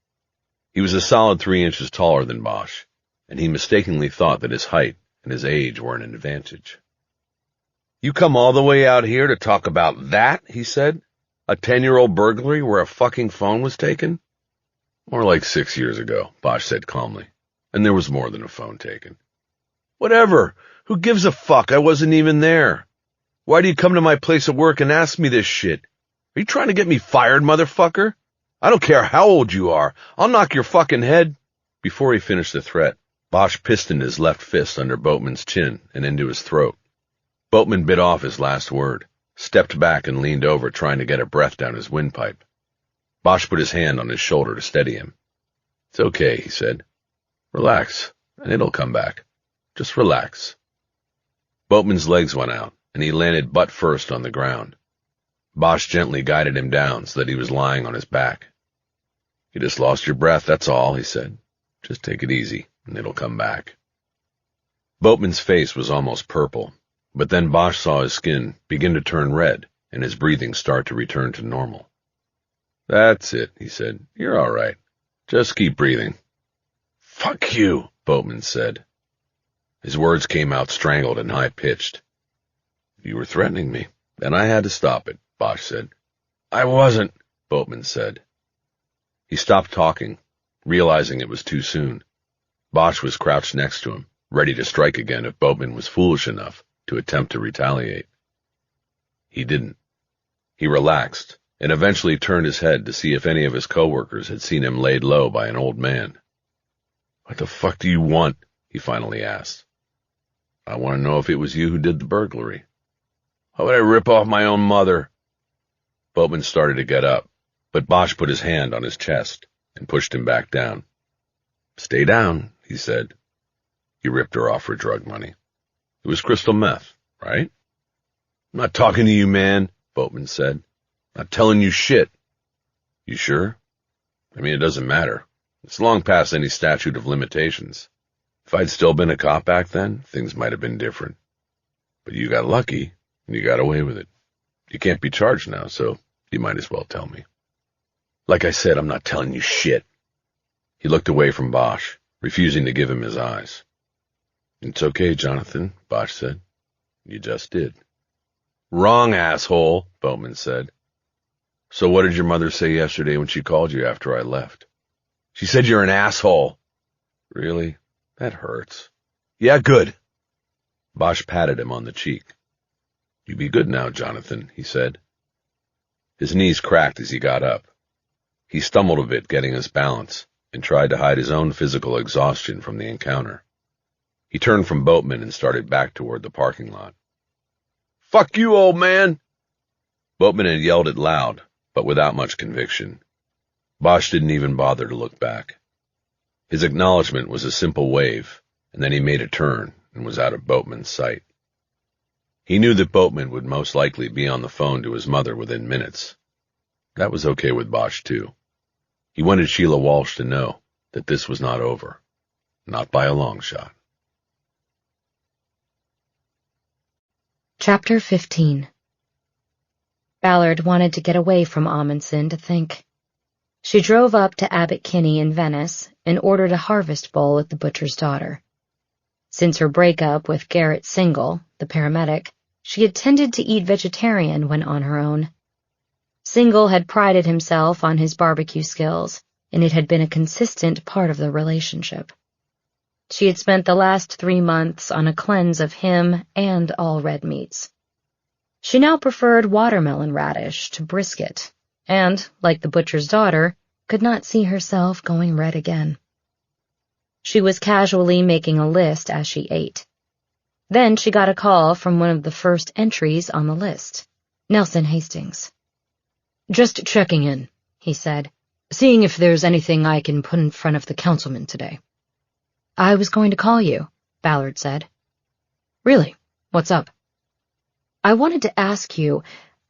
He was a solid 3 inches taller than Bosch, and he mistakenly thought that his height and his age were an advantage. You come all the way out here to talk about that, he said? A 10-year-old burglary where a fucking phone was taken? More like 6 years ago, Bosch said calmly, and there was more than a phone taken. Whatever. Who gives a fuck? I wasn't even there. Why do you come to my place of work and ask me this shit? Are you trying to get me fired, motherfucker? I don't care how old you are. I'll knock your fucking head. Before he finished the threat, Bosch pistoned his left fist under Boatman's chin and into his throat. Boatman bit off his last word, stepped back and leaned over trying to get a breath down his windpipe. Bosch put his hand on his shoulder to steady him. It's okay, he said. Relax, and it'll come back. Just relax. Boatman's legs went out, and he landed butt first on the ground. Bosch gently guided him down so that he was lying on his back. You just lost your breath, that's all, he said. Just take it easy, and it'll come back. Boatman's face was almost purple, but then Bosch saw his skin begin to turn red and his breathing start to return to normal. That's it, he said. You're all right. Just keep breathing. Fuck you, Boatman said. His words came out strangled and high-pitched. You were threatening me, and I had to stop it, Bosch said. I wasn't, Boatman said. He stopped talking, realizing it was too soon. Bosch was crouched next to him, ready to strike again if Boatman was foolish enough to attempt to retaliate. He didn't. He relaxed, and eventually turned his head to see if any of his coworkers had seen him laid low by an old man. What the fuck do you want? He finally asked. I want to know if it was you who did the burglary. How would I rip off my own mother? Boatman started to get up, but Bosch put his hand on his chest and pushed him back down. Stay down, he said. He ripped her off for drug money. It was crystal meth, right? I'm not talking to you, man, Boatman said. Not telling you shit. You sure? I mean, it doesn't matter. It's long past any statute of limitations. If I'd still been a cop back then, things might have been different. But you got lucky, and you got away with it. You can't be charged now, so you might as well tell me. Like I said, I'm not telling you shit. He looked away from Bosch, refusing to give him his eyes. It's okay, Jonathan, Bosch said. You just did. Wrong, asshole, Boatman said. So what did your mother say yesterday when she called you after I left? She said you're an asshole. Really? That hurts. Yeah, good. Bosch patted him on the cheek. You be good now, Jonathan, he said. His knees cracked as he got up. He stumbled a bit, getting his balance, and tried to hide his own physical exhaustion from the encounter. He turned from Boatman and started back toward the parking lot. Fuck you, old man! Boatman had yelled it loud, but without much conviction. Bosch didn't even bother to look back. His acknowledgement was a simple wave, and then he made a turn and was out of Boatman's sight. He knew that Boatman would most likely be on the phone to his mother within minutes. That was okay with Bosch, too. He wanted Sheila Walsh to know that this was not over. Not by a long shot. Chapter 15. Ballard wanted to get away from Amundsen to think. She drove up to Abbot Kinney in Venice and ordered a harvest bowl at the butcher's daughter. Since her breakup with Garrett Single, the paramedic, she had tended to eat vegetarian when on her own. Single had prided himself on his barbecue skills, and it had been a consistent part of the relationship. She had spent the last 3 months on a cleanse of him and all red meats. She now preferred watermelon radish to brisket, and, like the butcher's daughter, could not see herself going red again. She was casually making a list as she ate. Then she got a call from one of the first entries on the list, Nelson Hastings. "Just checking in," he said, "seeing if there's anything I can put in front of the councilman today." "I was going to call you," Ballard said. "Really? What's up?" "I wanted to ask you,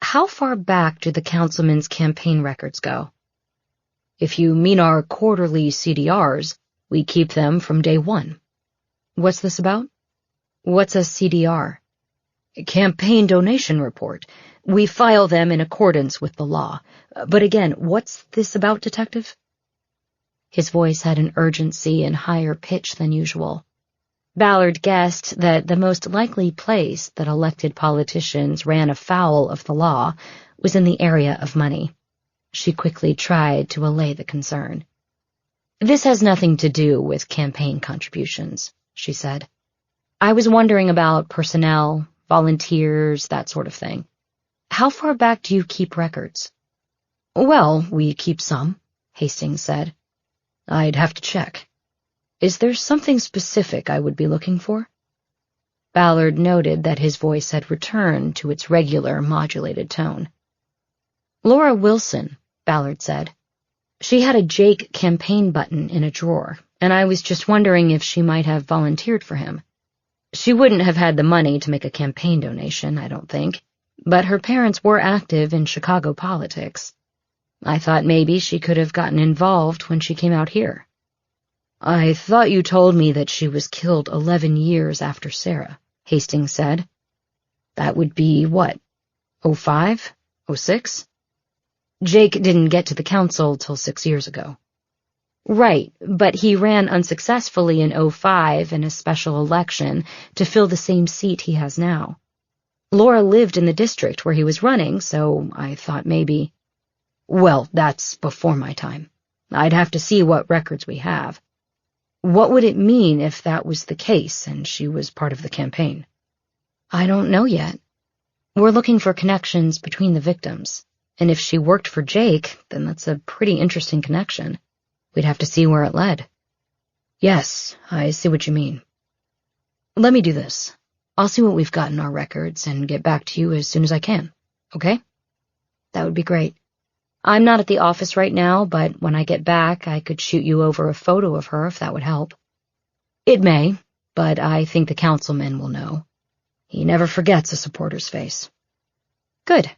how far back do the councilman's campaign records go?" "If you mean our quarterly CDRs, we keep them from day one." "What's this about?" "What's a CDR?" "Campaign donation report. We file them in accordance with the law. But again, what's this about, Detective?" His voice had an urgency and higher pitch than usual. Ballard guessed that the most likely place that elected politicians ran afoul of the law was in the area of money. She quickly tried to allay the concern. "This has nothing to do with campaign contributions," she said. "I was wondering about personnel, volunteers, that sort of thing. How far back do you keep records?" "Well, we keep some," Hastings said. "I'd have to check. Is there something specific I would be looking for?" Ballard noted that his voice had returned to its regular modulated tone. "Laura Wilson," Ballard said. "She had a Jake campaign button in a drawer, and I was just wondering if she might have volunteered for him. She wouldn't have had the money to make a campaign donation, I don't think, but her parents were active in Chicago politics. I thought maybe she could have gotten involved when she came out here." "I thought you told me that she was killed 11 years after Sarah," Hastings said. "That would be what, 05? 06? Jake didn't get to the council till 6 years ago." "Right, but he ran unsuccessfully in 05 in a special election to fill the same seat he has now. Laura lived in the district where he was running, so I thought maybe—" "Well, that's before my time. I'd have to see what records we have. What would it mean if that was the case and she was part of the campaign?" "I don't know yet. We're looking for connections between the victims, and if she worked for Jake, then that's a pretty interesting connection. We'd have to see where it led." "Yes, I see what you mean. Let me do this. I'll see what we've got in our records and get back to you as soon as I can, okay?" "That would be great. I'm not at the office right now, but when I get back, I could shoot you over a photo of her if that would help." "It may, but I think the councilman will know. He never forgets a supporter's face." "Good.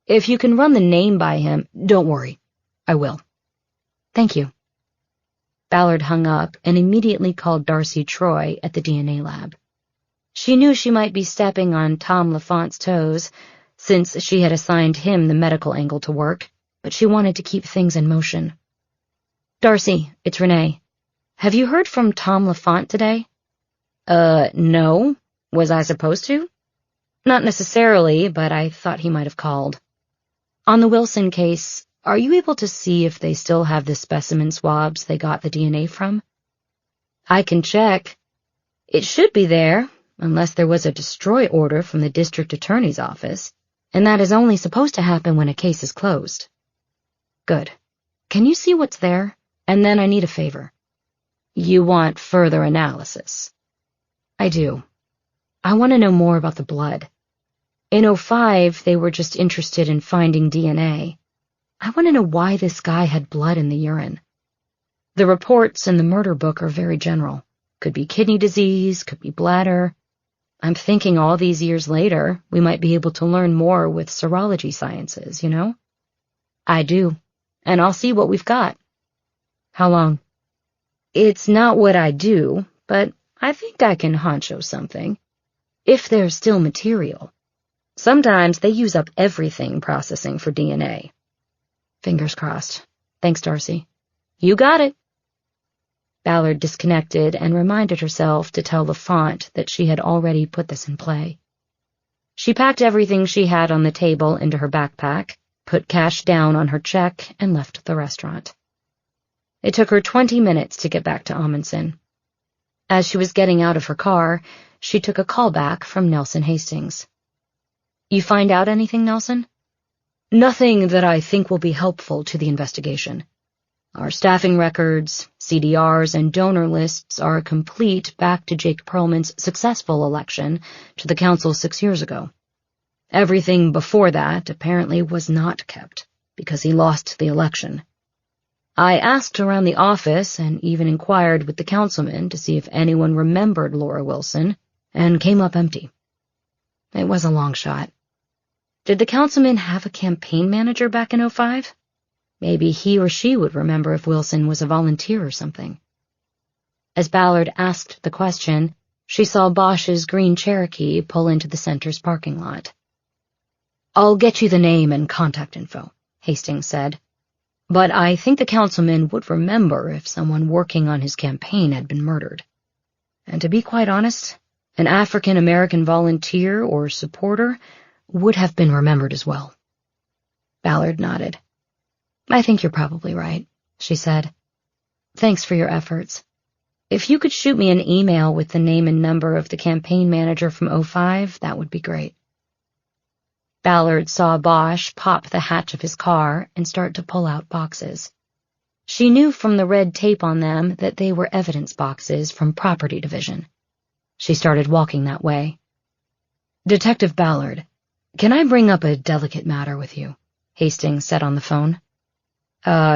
If you can run the name by him—" "Don't worry. I will." "Thank you." Ballard hung up and immediately called Darcy Troy at the DNA lab. She knew she might be stepping on Tom LaFont's toes, since she had assigned him the medical angle to work, but she wanted to keep things in motion. "Darcy, it's Renee. Have you heard from Tom LaFont today?" No. Was I supposed to?" "Not necessarily, but I thought he might have called. On the Wilson case, are you able to see if they still have the specimen swabs they got the DNA from?" "I can check. It should be there, unless there was a destroy order from the district attorney's office, and that is only supposed to happen when a case is closed." "Good. Can you see what's there? And then I need a favor." "You want further analysis?" "I do. I want to know more about the blood. In 05, they were just interested in finding DNA. I want to know why this guy had blood in the urine. The reports in the murder book are very general. Could be kidney disease, could be bladder. I'm thinking all these years later, we might be able to learn more with serology sciences, you know?" "I do, and I'll see what we've got." "How long?" "It's not what I do, but I think I can honcho something. If there's still material. Sometimes they use up everything processing for DNA." "Fingers crossed. Thanks, Darcy." "You got it." Ballard disconnected and reminded herself to tell LaFont that she had already put this in play. She packed everything she had on the table into her backpack, put cash down on her check, and left the restaurant. It took her 20 minutes to get back to Amundsen. As she was getting out of her car, she took a call back from Nelson Hastings. "You find out anything, Nelson?" "Nothing that I think will be helpful to the investigation. Our staffing records, CDRs, and donor lists are complete back to Jake Perlman's successful election to the council 6 years ago. Everything before that apparently was not kept, because he lost the election. I asked around the office and even inquired with the councilman to see if anyone remembered Laura Wilson, and came up empty. It was a long shot. Did the councilman have a campaign manager back in 05? Maybe he or she would remember if Wilson was a volunteer or something." As Ballard asked the question, she saw Bosch's green Cherokee pull into the center's parking lot. "I'll get you the name and contact info," Hastings said. "But I think the councilman would remember if someone working on his campaign had been murdered. And to be quite honest, an African-American volunteer or supporter would have been remembered as well." Ballard nodded. "I think you're probably right," she said. "Thanks for your efforts. If you could shoot me an email with the name and number of the campaign manager from 05, that would be great." Ballard saw Bosch pop the hatch of his car and start to pull out boxes. She knew from the red tape on them that they were evidence boxes from Property Division. She started walking that way. "Detective Ballard, can I bring up a delicate matter with you?" Hastings said on the phone.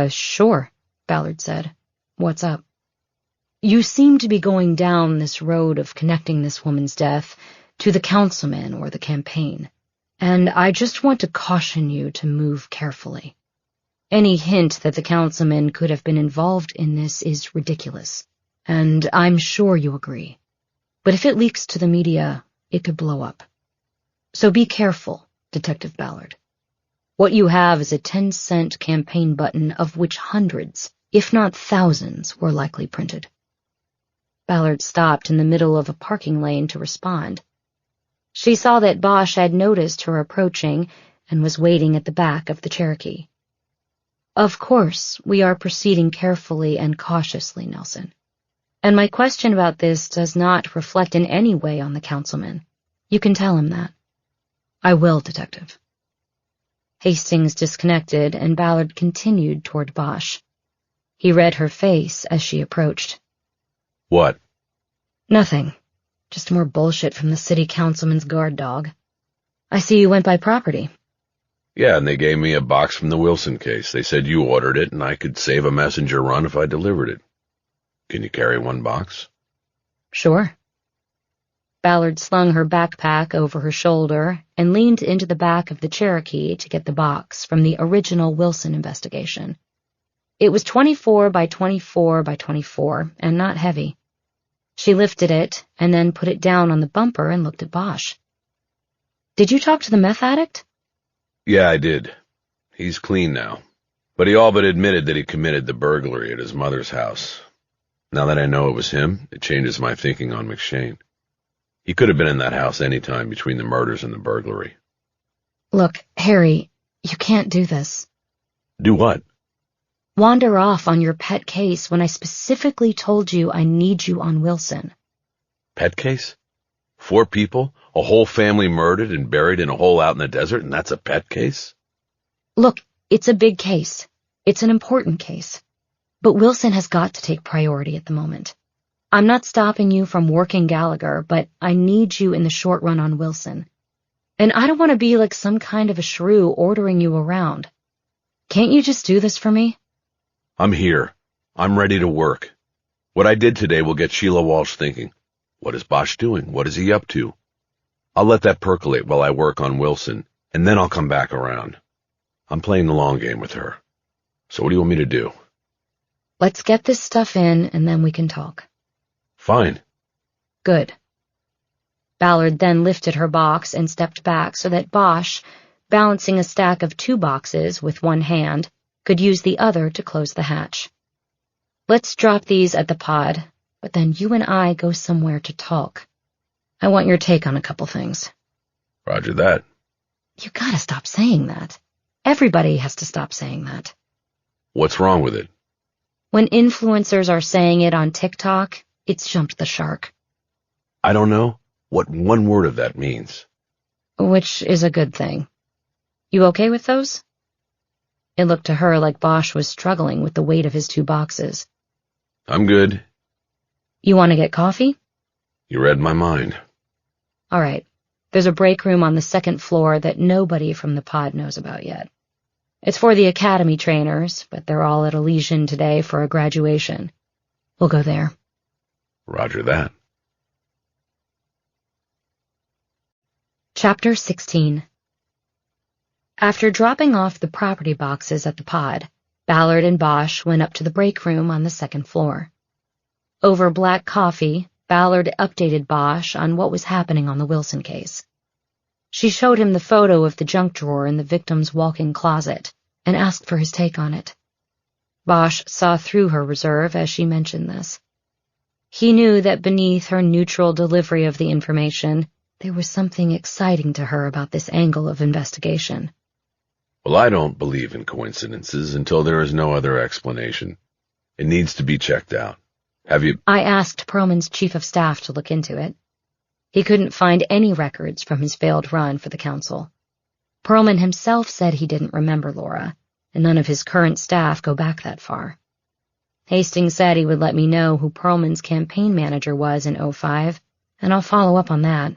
Sure," Ballard said. "What's up?" "You seem to be going down this road of connecting this woman's death to the councilman or the campaign, and I just want to caution you to move carefully. Any hint that the councilman could have been involved in this is ridiculous, and I'm sure you agree. But if it leaks to the media, it could blow up. So be careful, Detective Ballard. What you have is a 10-cent campaign button of which hundreds, if not thousands, were likely printed." Ballard stopped in the middle of a parking lane to respond. She saw that Bosch had noticed her approaching and was waiting at the back of the Cherokee. "Of course, we are proceeding carefully and cautiously, Nelson. And my question about this does not reflect in any way on the councilman. You can tell him that." "I will, Detective." Hastings disconnected, and Ballard continued toward Bosch. He read her face as she approached. "What?" "Nothing. Just more bullshit from the city councilman's guard dog. I see you went by property." "Yeah, and they gave me a box from the Wilson case. They said you ordered it, and I could save a messenger run if I delivered it. Can you carry one box?" "Sure." Ballard slung her backpack over her shoulder and leaned into the back of the Cherokee to get the box from the original Wilson investigation. It was 24 by 24 by 24 and not heavy. She lifted it and then put it down on the bumper and looked at Bosch. "Did you talk to the meth addict?" "Yeah, I did. He's clean now. But he all but admitted that he committed the burglary at his mother's house. Now that I know it was him, it changes my thinking on McShane. He could have been in that house any time between the murders and the burglary. Look, Harry, you can't do this. Do what? Wander off on your pet case when I specifically told you I need you on Wilson. Pet case? 4 people? A whole family murdered and buried in a hole out in the desert, and that's a pet case? Look, it's a big case. It's an important case. But Wilson has got to take priority at the moment. I'm not stopping you from working Gallagher, but I need you in the short run on Wilson. And I don't want to be like some kind of a shrew ordering you around. Can't you just do this for me? I'm here. I'm ready to work. What I did today will get Sheila Walsh thinking. What is Bosch doing? What is he up to? I'll let that percolate while I work on Wilson, and then I'll come back around. I'm playing the long game with her. So what do you want me to do? Let's get this stuff in, and then we can talk. Fine. Good. Ballard then lifted her box and stepped back so that Bosch, balancing a stack of 2 boxes with one hand, could use the other to close the hatch. Let's drop these at the pod, but then you and I go somewhere to talk. I want your take on a couple things. Roger that. You gotta stop saying that. Everybody has to stop saying that. What's wrong with it? When influencers are saying it on TikTok, it's jumped the shark. I don't know what one word of that means. Which is a good thing. You okay with those? It looked to her like Bosch was struggling with the weight of his 2 boxes. I'm good. You want to get coffee? You read my mind. All right. There's a break room on the 2nd floor that nobody from the pod knows about yet. It's for the academy trainers, but they're all at Elysian today for a graduation. We'll go there. Roger that. Chapter 16. After dropping off the property boxes at the pod, Ballard and Bosch went up to the break room on the 2nd floor. Over black coffee, Ballard updated Bosch on what was happening on the Wilson case. She showed him the photo of the junk drawer in the victim's walk-in closet and asked for his take on it. Bosch saw through her reserve as she mentioned this. He knew that beneath her neutral delivery of the information, there was something exciting to her about this angle of investigation. Well, I don't believe in coincidences until there is no other explanation. It needs to be checked out. Have you... I asked Perlman's chief of staff to look into it. He couldn't find any records from his failed run for the council. Perlman himself said he didn't remember Laura, and none of his current staff go back that far. Hastings said he would let me know who Perlman's campaign manager was in '05, and I'll follow up on that.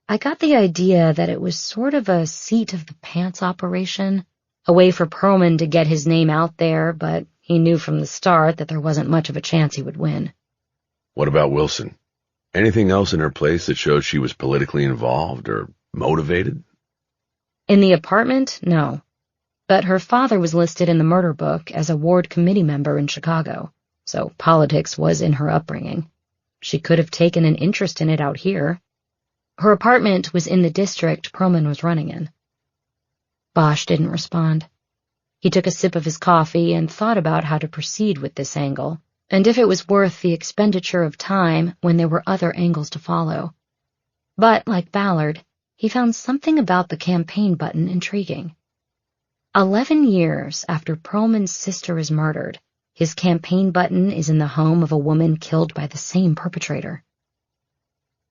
I got the idea that it was sort of a seat-of-the-pants operation, a way for Perlman to get his name out there, but he knew from the start that there wasn't much of a chance he would win. What about Wilson? Anything else in her place that shows she was politically involved or motivated? In the apartment, no. But her father was listed in the murder book as a ward committee member in Chicago, so politics was in her upbringing. She could have taken an interest in it out here. Her apartment was in the district Perlman was running in. Bosch didn't respond. He took a sip of his coffee and thought about how to proceed with this angle, and if it was worth the expenditure of time when there were other angles to follow. But, like Ballard, he found something about the campaign button intriguing. 11 years after Perlman's sister is murdered, his campaign button is in the home of a woman killed by the same perpetrator.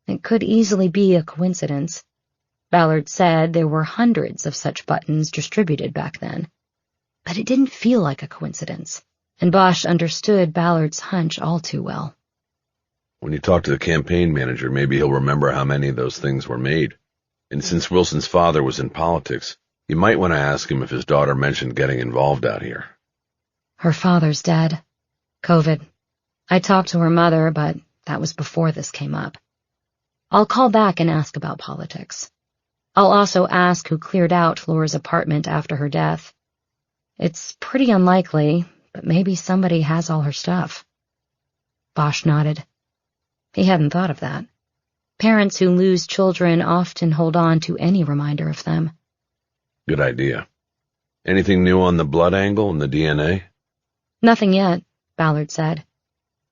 It could easily be a coincidence. Ballard said there were hundreds of such buttons distributed back then. But it didn't feel like a coincidence, and Bosch understood Ballard's hunch all too well. When you talk to the campaign manager, maybe he'll remember how many of those things were made. And since Wilson's father was in politics, you might want to ask him if his daughter mentioned getting involved out here. Her father's dead. COVID. I talked to her mother, but that was before this came up. I'll call back and ask about politics. I'll also ask who cleared out Laura's apartment after her death. It's pretty unlikely, but maybe somebody has all her stuff. Bosch nodded. He hadn't thought of that. Parents who lose children often hold on to any reminder of them. Good idea. Anything new on the blood angle and the DNA? Nothing yet, Ballard said.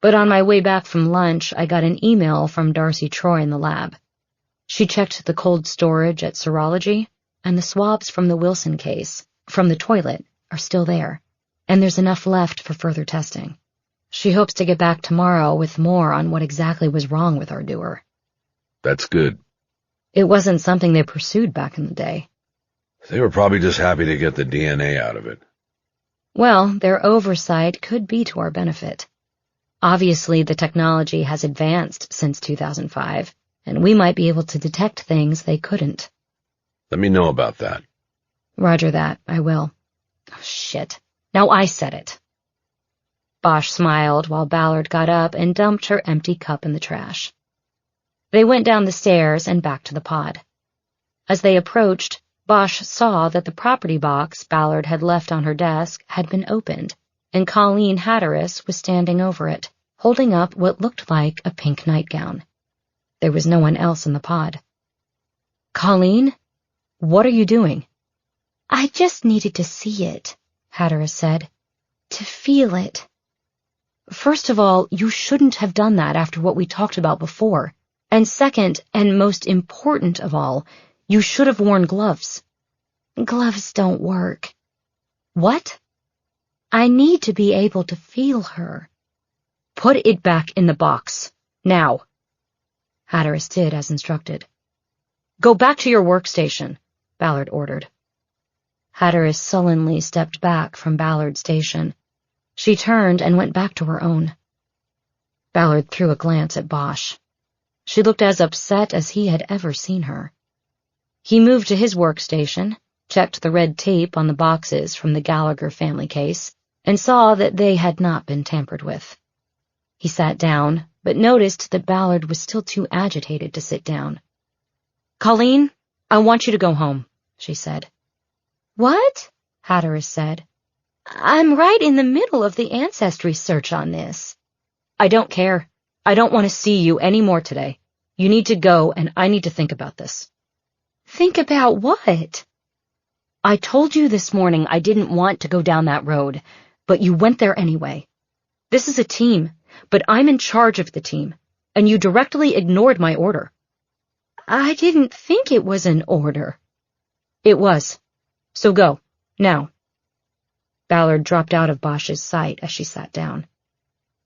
But on my way back from lunch, I got an email from Darcy Troy in the lab. She checked the cold storage at serology, and the swabs from the Wilson case, from the toilet, are still there, and there's enough left for further testing. She hopes to get back tomorrow with more on what exactly was wrong with our doer. That's good. It wasn't something they pursued back in the day. They were probably just happy to get the DNA out of it. Well, their oversight could be to our benefit. Obviously, the technology has advanced since 2005, and we might be able to detect things they couldn't. Let me know about that. Roger that, I will. Oh, shit. Now I said it. Bosch smiled while Ballard got up and dumped her empty cup in the trash. They went down the stairs and back to the pod. As they approached, Bosch saw that the property box Ballard had left on her desk had been opened, and Colleen Hatteras was standing over it, holding up what looked like a pink nightgown. There was no one else in the pod. Colleen? What are you doing? I just needed to see it, Hatteras said. To feel it. First of all, you shouldn't have done that after what we talked about before. And second, and most important of all, you should have worn gloves. Gloves don't work. What? I need to be able to feel her. Put it back in the box. Now. Hatteras did as instructed. Go back to your workstation, Ballard ordered. Hatteras sullenly stepped back from Ballard's station. She turned and went back to her own. Ballard threw a glance at Bosch. She looked as upset as he had ever seen her. He moved to his workstation, checked the red tape on the boxes from the Gallagher family case, and saw that they had not been tampered with. He sat down, but noticed that Ballard was still too agitated to sit down. Colleen, I want you to go home, she said. What? Hatteras said. I'm right in the middle of the ancestry search on this. I don't care. I don't want to see you any more today. You need to go, and I need to think about this. Think about what? I told you this morning I didn't want to go down that road, but you went there anyway. This is a team, but I'm in charge of the team, and you directly ignored my order. I didn't think it was an order. It was. So go, now. Ballard dropped out of Bosch's sight as she sat down.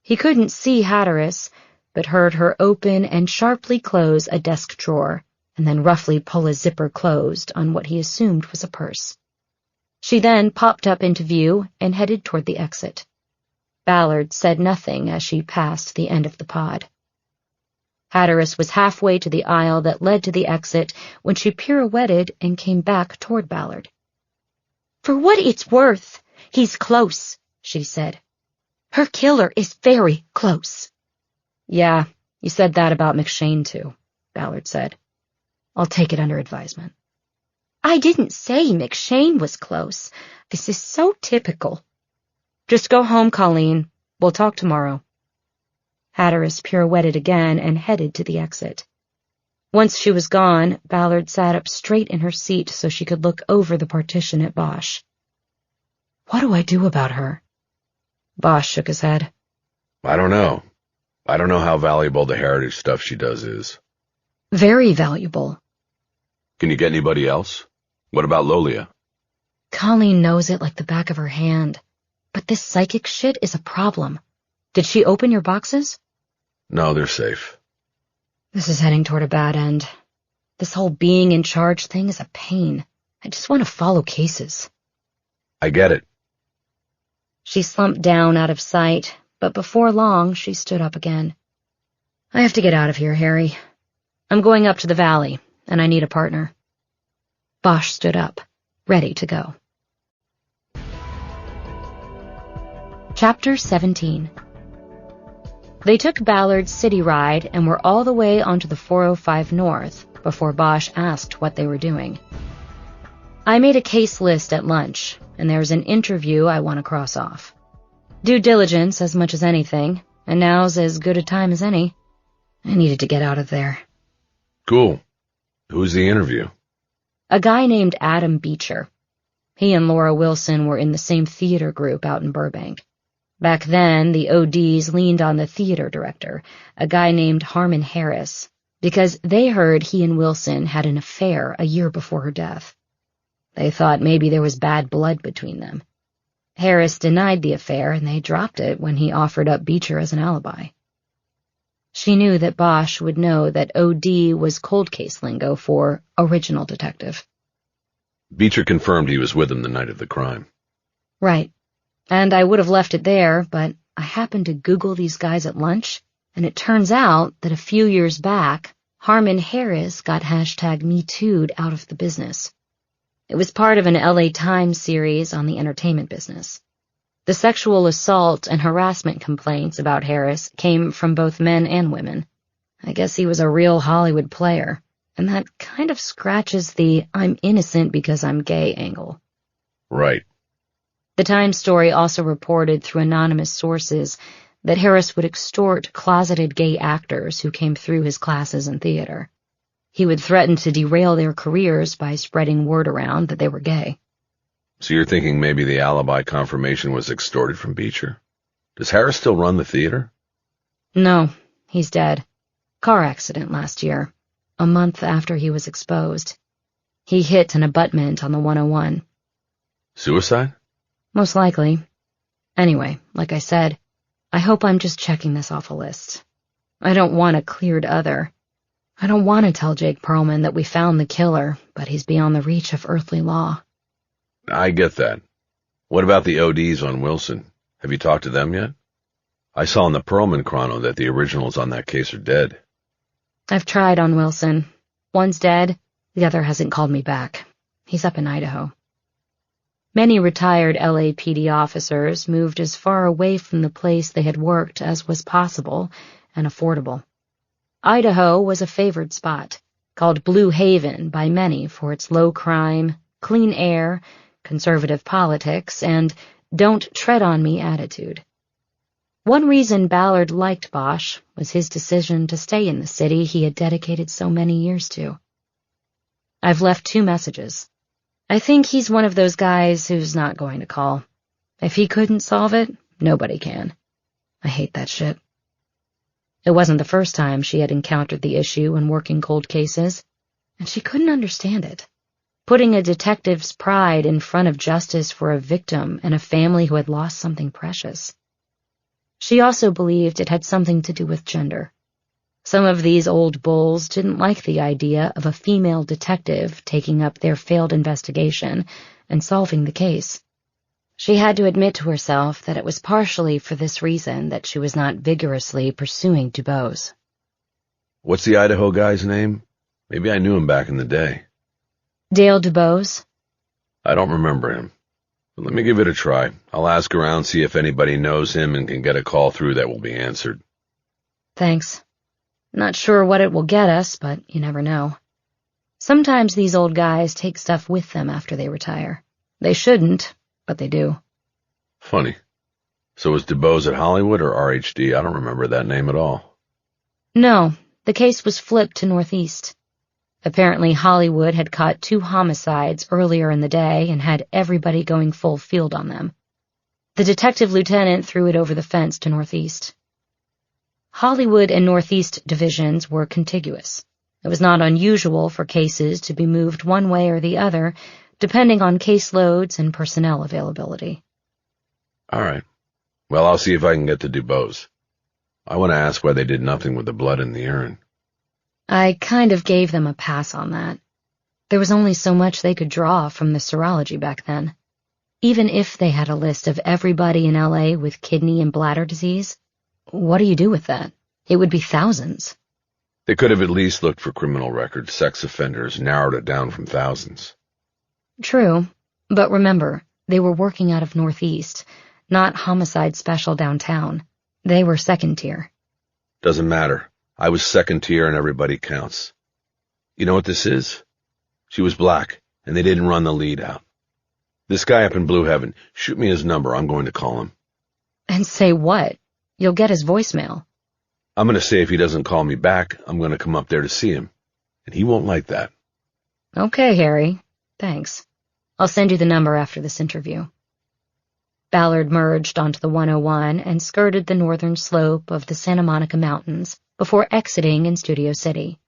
He couldn't see Hatteras, but heard her open and sharply close a desk drawer, and then roughly pull a zipper closed on what he assumed was a purse. She then popped up into view and headed toward the exit. Ballard said nothing as she passed the end of the pod. Hatteras was halfway to the aisle that led to the exit when she pirouetted and came back toward Ballard. For what it's worth, he's close, she said. Her killer is very close. Yeah, you said that about McShane too, Ballard said. I'll take it under advisement. I didn't say McShane was close. This is so typical. Just go home, Colleen. We'll talk tomorrow. Hatteras pirouetted again and headed to the exit. Once she was gone, Ballard sat up straight in her seat so she could look over the partition at Bosch. What do I do about her? Bosch shook his head. I don't know. I don't know how valuable the heritage stuff she does is. Very valuable. Can you get anybody else? What about Lolia? Colleen knows it like the back of her hand. But this psychic shit is a problem. Did she open your boxes? No, they're safe. This is heading toward a bad end. This whole being in charge thing is a pain. I just want to follow cases. I get it. She slumped down out of sight, but before long she stood up again. I have to get out of here, Harry. I'm going up to the valley, and I need a partner. Bosch stood up, ready to go. Chapter 17. They took Ballard's city ride and were all the way onto the 405 North before Bosch asked what they were doing. I made a case list at lunch, and there's an interview I want to cross off. Due diligence as much as anything, and now's as good a time as any. I needed to get out of there. Cool. Who's the interview? A guy named Adam Beecher. He and Laura Wilson were in the same theater group out in Burbank. Back then, the ODs leaned on the theater director, a guy named Harmon Harris, because they heard he and Wilson had an affair a year before her death. They thought maybe there was bad blood between them. Harris denied the affair, and they dropped it when he offered up Beecher as an alibi. She knew that Bosch would know that OD was cold case lingo for original detective. Beecher confirmed he was with him the night of the crime. Right. And I would have left it there, but I happened to Google these guys at lunch, and it turns out that a few years back, Harmon Harris got #MeToo'd out of the business. It was part of an LA Times series on the entertainment business. The sexual assault and harassment complaints about Harris came from both men and women. I guess he was a real Hollywood player, and that kind of scratches the I'm innocent because I'm gay angle. Right. The Times story also reported through anonymous sources that Harris would extort closeted gay actors who came through his classes in theater. He would threaten to derail their careers by spreading word around that they were gay. So you're thinking maybe the alibi confirmation was extorted from Beecher? Does Harris still run the theater? No, he's dead. Car accident last year, a month after he was exposed. He hit an abutment on the 101. Suicide? Most likely. Anyway, like I said, I hope I'm just checking this off a list. I don't want a cleared other. I don't want to tell Jake Perlman that we found the killer, but he's beyond the reach of earthly law. I get that. What about the ODs on Wilson? Have you talked to them yet? I saw in the Perlman chrono that the originals on that case are dead. I've tried on Wilson. One's dead, the other hasn't called me back. He's up in Idaho. Many retired LAPD officers moved as far away from the place they had worked as was possible and affordable. Idaho was a favored spot, called Blue Haven by many for its low crime, clean air, conservative politics, and don't tread on me attitude. One reason Ballard liked Bosch was his decision to stay in the city he had dedicated so many years to. I've left 2 messages. I think he's one of those guys who's not going to call. If he couldn't solve it, nobody can. I hate that shit. It wasn't the first time she had encountered the issue in working cold cases, and she couldn't understand it. Putting a detective's pride in front of justice for a victim and a family who had lost something precious. She also believed it had something to do with gender. Some of these old bulls didn't like the idea of a female detective taking up their failed investigation and solving the case. She had to admit to herself that it was partially for this reason that she was not vigorously pursuing Dubose. What's the Idaho guy's name? Maybe I knew him back in the day. Dale Dubose? I don't remember him. But let me give it a try. I'll ask around, see if anybody knows him and can get a call through that will be answered. Thanks. Not sure what it will get us, but you never know. Sometimes these old guys take stuff with them after they retire. They shouldn't, but they do. Funny. So was Dubose at Hollywood or RHD? I don't remember that name at all. No, the case was flipped to Northeast. Apparently Hollywood had caught 2 homicides earlier in the day and had everybody going full field on them. The detective lieutenant threw it over the fence to Northeast. Hollywood and Northeast divisions were contiguous. It was not unusual for cases to be moved one way or the other, depending on caseloads and personnel availability. All right. Well, I'll see if I can get to Dubose. I want to ask why they did nothing with the blood in the urine. I kind of gave them a pass on that. There was only so much they could draw from the serology back then. Even if they had a list of everybody in LA with kidney and bladder disease, what do you do with that? It would be thousands. They could have at least looked for criminal records, sex offenders, narrowed it down from thousands. True, but remember, they were working out of Northeast, not homicide special downtown. They were second tier. Doesn't matter. I was second tier and everybody counts. You know what this is? She was black, and they didn't run the lead out. This guy up in Blue Heaven, shoot me his number. I'm going to call him. And say what? You'll get his voicemail. I'm going to say if he doesn't call me back, I'm going to come up there to see him. And he won't like that. Okay, Harry. Thanks. I'll send you the number after this interview. Ballard merged onto the 101 and skirted the northern slope of the Santa Monica Mountains before exiting in Studio City.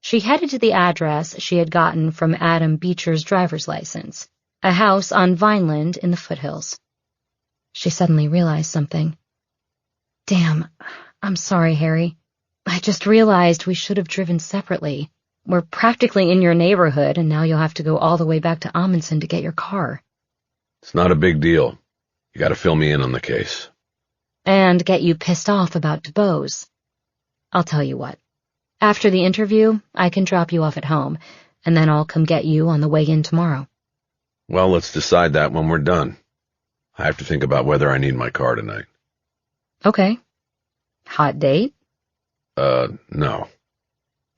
She headed to the address she had gotten from Adam Beecher's driver's license, a house on Vineland in the foothills. She suddenly realized something. Damn, I'm sorry, Harry. I just realized we should have driven separately. We're practically in your neighborhood, and now you'll have to go all the way back to Amundsen to get your car. It's not a big deal. You gotta fill me in on the case. And get you pissed off about DeBose. I'll tell you what. After the interview, I can drop you off at home, and then I'll come get you on the way in tomorrow. Well, let's decide that when we're done. I have to think about whether I need my car tonight. Okay. Hot date? No.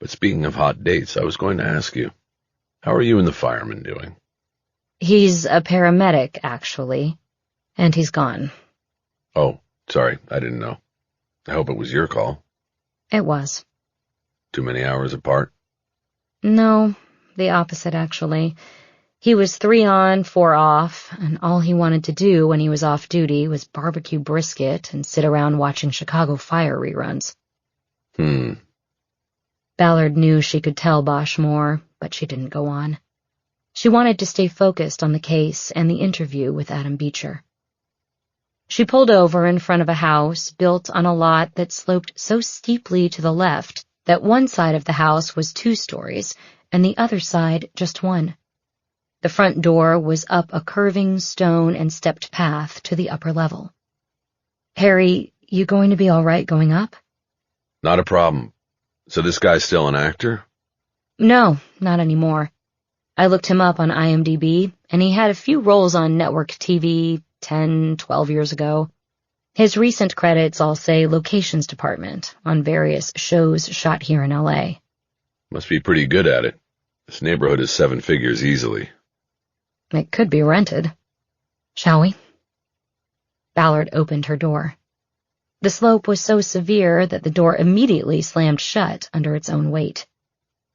But speaking of hot dates, I was going to ask you, how are you and the fireman doing? He's a paramedic, actually, and he's gone. Oh, sorry, I didn't know. I hope it was your call. It was. Too many hours apart? No, the opposite, actually. He was 3 on, 4 off, and all he wanted to do when he was off duty was barbecue brisket and sit around watching Chicago Fire reruns. Ballard knew she could tell Bosch more, but she didn't go on. She wanted to stay focused on the case and the interview with Adam Beecher. She pulled over in front of a house built on a lot that sloped so steeply to the left that one side of the house was 2 stories and the other side just 1. The front door was up a curving stone and stepped path to the upper level. Harry, you going to be all right going up? Not a problem. So this guy's still an actor? No, not anymore. I looked him up on IMDb, and he had a few roles on network TV 10, 12 years ago. His recent credits all say Locations Department on various shows shot here in LA. Must be pretty good at it. This neighborhood is 7 figures easily. It could be rented. Shall we? Ballard opened her door. The slope was so severe that the door immediately slammed shut under its own weight.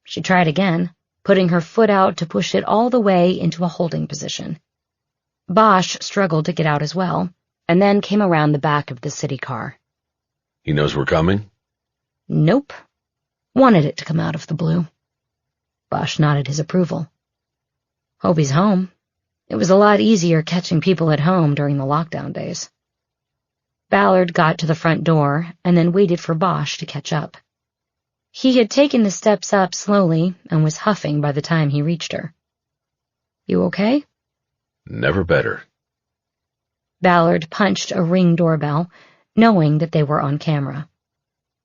She tried again, putting her foot out to push it all the way into a holding position. Bosch struggled to get out as well, and then came around the back of the city car. He knows we're coming? Nope. Wanted it to come out of the blue. Bosch nodded his approval. Hope he's home. It was a lot easier catching people at home during the lockdown days. Ballard got to the front door and then waited for Bosch to catch up. He had taken the steps up slowly and was huffing by the time he reached her. You okay? Never better. Ballard punched a Ring doorbell, knowing that they were on camera.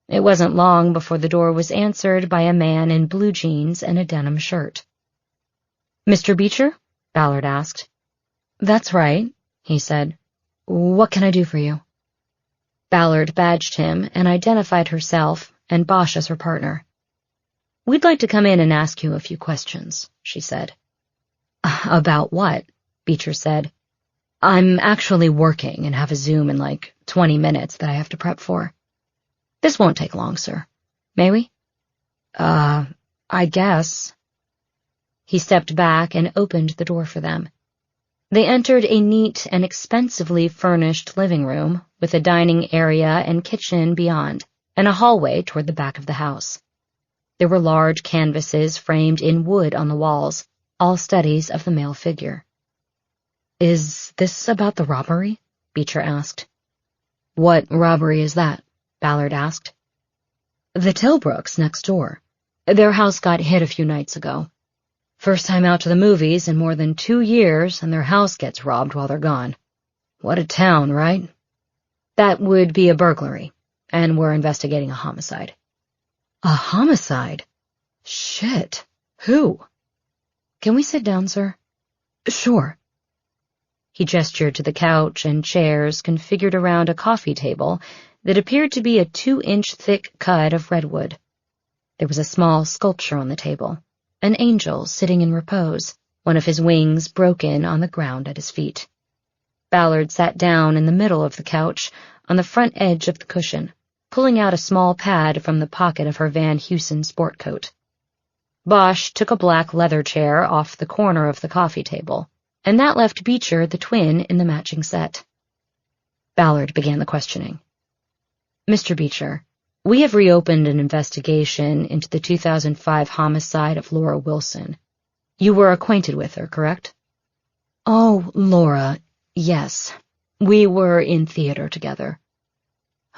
It wasn't long before the door was answered by a man in blue jeans and a denim shirt. Mr. Beecher? Ballard asked. That's right, he said. What can I do for you? Ballard badged him and identified herself and Bosch as her partner. We'd like to come in and ask you a few questions, she said. About what? Beecher said. I'm actually working and have a Zoom in like 20 minutes that I have to prep for. This won't take long, sir. May we? I guess. He stepped back and opened the door for them. They entered a neat and expensively furnished living room with a dining area and kitchen beyond, and a hallway toward the back of the house. There were large canvases framed in wood on the walls, all studies of the male figure. Is this about the robbery? Beecher asked. What robbery is that? Ballard asked. The Tilbrooks next door. Their house got hit a few nights ago. First time out to the movies in more than 2 years, and their house gets robbed while they're gone. What a town, right? That would be a burglary, and we're investigating a homicide. A homicide? Shit. Who? Can we sit down, sir? Sure. He gestured to the couch and chairs configured around a coffee table that appeared to be a 2-inch thick cud of redwood. There was a small sculpture on the table, an angel sitting in repose, one of his wings broken on the ground at his feet. Ballard sat down in the middle of the couch, on the front edge of the cushion, pulling out a small pad from the pocket of her Van Heusen sport coat. Bosch took a black leather chair off the corner of the coffee table, and that left Beecher, the twin, in the matching set. Ballard began the questioning. Mr. Beecher, we have reopened an investigation into the 2005 homicide of Laura Wilson. You were acquainted with her, correct? Oh, Laura, yes. We were in theater together.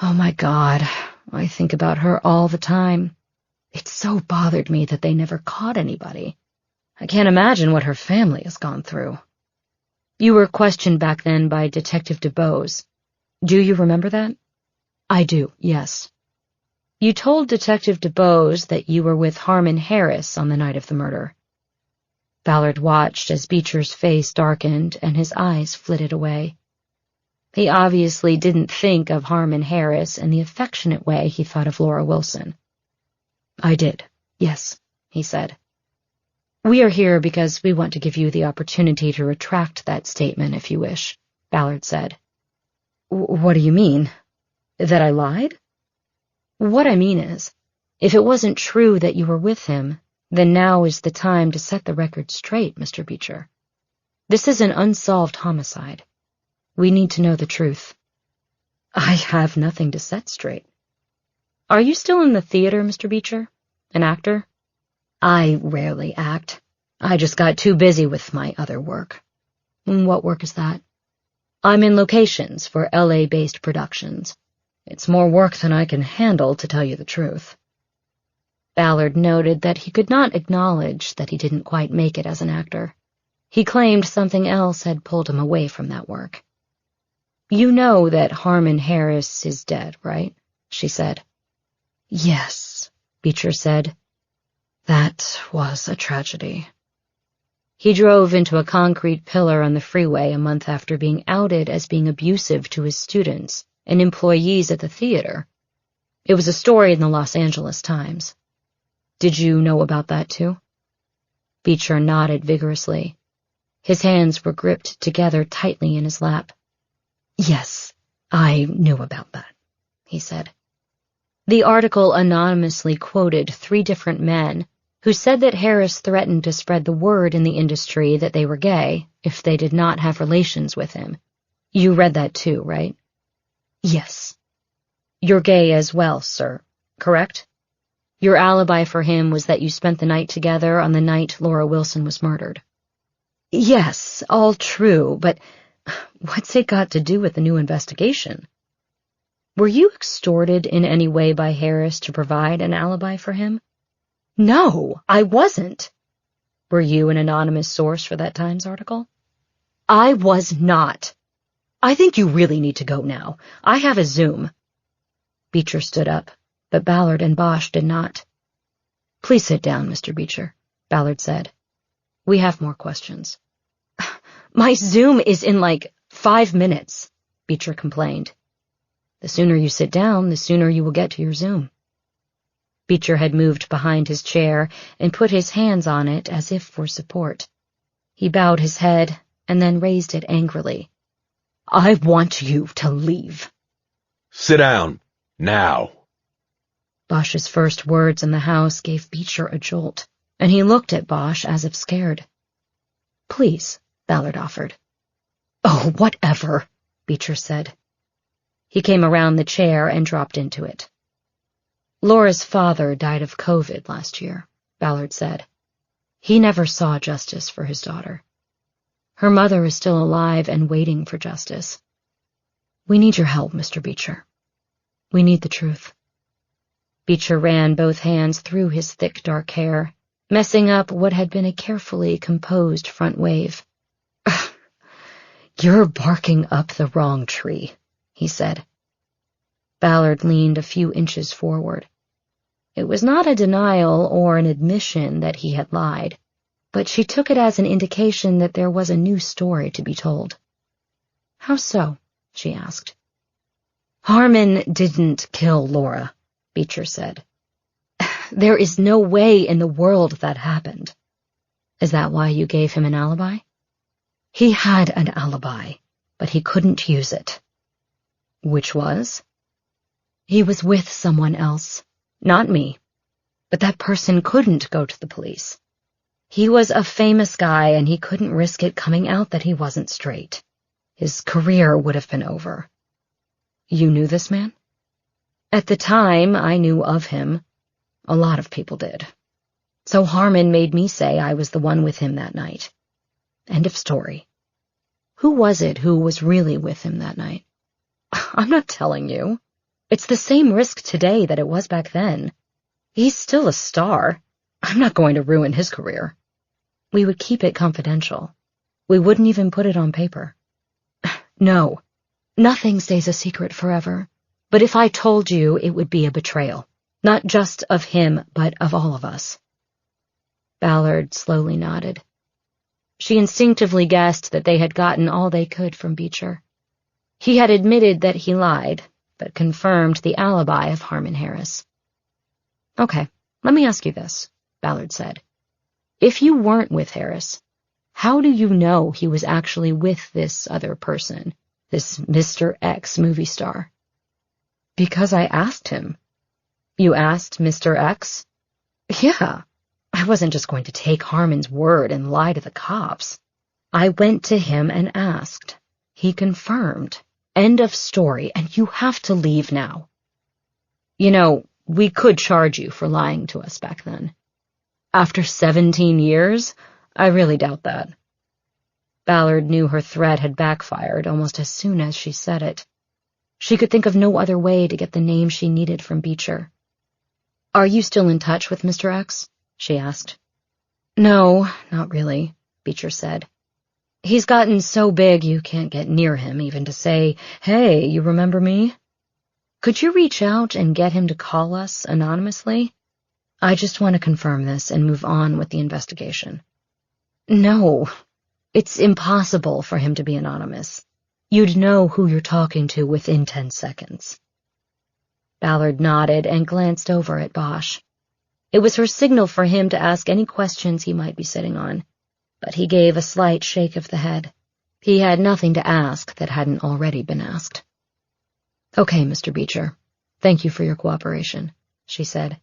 Oh my God, I think about her all the time. It so bothered me that they never caught anybody. I can't imagine what her family has gone through. You were questioned back then by Detective DuBose. Do you remember that? I do, yes. You told Detective DuBose that you were with Harmon Harris on the night of the murder. Ballard watched as Beecher's face darkened and his eyes flitted away. He obviously didn't think of Harmon Harris in the affectionate way he thought of Laura Wilson. I did, yes, he said. We are here because we want to give you the opportunity to retract that statement if you wish, Ballard said. What do you mean? That I lied? What I mean is, if it wasn't true that you were with him, then now is the time to set the record straight, Mr. Beecher. This is an unsolved homicide. We need to know the truth. I have nothing to set straight. Are you still in the theater, Mr. Beecher? An actor? I rarely act. I just got too busy with my other work. What work is that? I'm in locations for LA-based productions. It's more work than I can handle, to tell you the truth. Ballard noted that he could not acknowledge that he didn't quite make it as an actor. He claimed something else had pulled him away from that work. You know that Harmon Harris is dead, right? She said. Yes, Beecher said. That was a tragedy. He drove into a concrete pillar on the freeway a month after being outed as being abusive to his students and employees at the theater. It was a story in the Los Angeles Times. Did you know about that too? Beecher nodded vigorously. His hands were gripped together tightly in his lap. Yes, I knew about that, he said. The article anonymously quoted 3 different men who said that Harris threatened to spread the word in the industry that they were gay if they did not have relations with him. You read that too, right? Yes. You're gay as well, sir, correct? Your alibi for him was that you spent the night together on the night Laura Wilson was murdered. Yes, all true, but what's it got to do with the new investigation? Were you extorted in any way by Harris to provide an alibi for him? No, I wasn't. Were you an anonymous source for that Times article? I was not. I think you really need to go now. I have a Zoom. Beecher stood up, but Ballard and Bosch did not. Please sit down, Mr. Beecher, Ballard said. We have more questions. My Zoom is in like 5 minutes, Beecher complained. The sooner you sit down, the sooner you will get to your Zoom. Beecher had moved behind his chair and put his hands on it as if for support. He bowed his head and then raised it angrily. I want you to leave. Sit down. Now. Bosch's first words in the house gave Beecher a jolt, and he looked at Bosch as if scared. Please, Ballard offered. Oh, whatever, Beecher said. He came around the chair and dropped into it. Laura's father died of COVID last year, Ballard said. He never saw justice for his daughter. Her mother is still alive and waiting for justice. We need your help, Mr. Beecher. We need the truth. Beecher ran both hands through his thick dark hair, messing up what had been a carefully composed front wave. You're barking up the wrong tree, he said. Ballard leaned a few inches forward. It was not a denial or an admission that he had lied, but she took it as an indication that there was a new story to be told. How so? She asked. Harmon didn't kill Laura, Beecher said. There is no way in the world that happened. Is that why you gave him an alibi? He had an alibi, but he couldn't use it. Which was? He was with someone else, not me, but that person couldn't go to the police. He was a famous guy, and he couldn't risk it coming out that he wasn't straight. His career would have been over. You knew this man? At the time, I knew of him. A lot of people did. So Harmon made me say I was the one with him that night. End of story. Who was it who was really with him that night? I'm not telling you. It's the same risk today that it was back then. He's still a star. I'm not going to ruin his career. We would keep it confidential. We wouldn't even put it on paper. No, nothing stays a secret forever. But if I told you, it would be a betrayal. Not just of him, but of all of us. Ballard slowly nodded. She instinctively guessed that they had gotten all they could from Beecher. He had admitted that he lied, but confirmed the alibi of Harmon Harris. Okay, let me ask you this, Ballard said. If you weren't with Harris, how do you know he was actually with this other person, this Mr. X movie star? Because I asked him. You asked Mr. X? Yeah. I wasn't just going to take Harmon's word and lie to the cops. I went to him and asked. He confirmed. End of story, and you have to leave now. You know, we could charge you for lying to us back then. After 17 years? I really doubt that. Ballard knew her threat had backfired almost as soon as she said it. She could think of no other way to get the name she needed from Beecher. Are you still in touch with Mr. X? She asked. No, not really, Beecher said. He's gotten so big you can't get near him even to say, hey, you remember me? Could you reach out and get him to call us anonymously? I just want to confirm this and move on with the investigation. No, it's impossible for him to be anonymous. You'd know who you're talking to within 10 seconds. Ballard nodded and glanced over at Bosch. It was her signal for him to ask any questions he might be sitting on, but he gave a slight shake of the head. He had nothing to ask that hadn't already been asked. Okay, Mr. Beecher. Thank you for your cooperation, she said.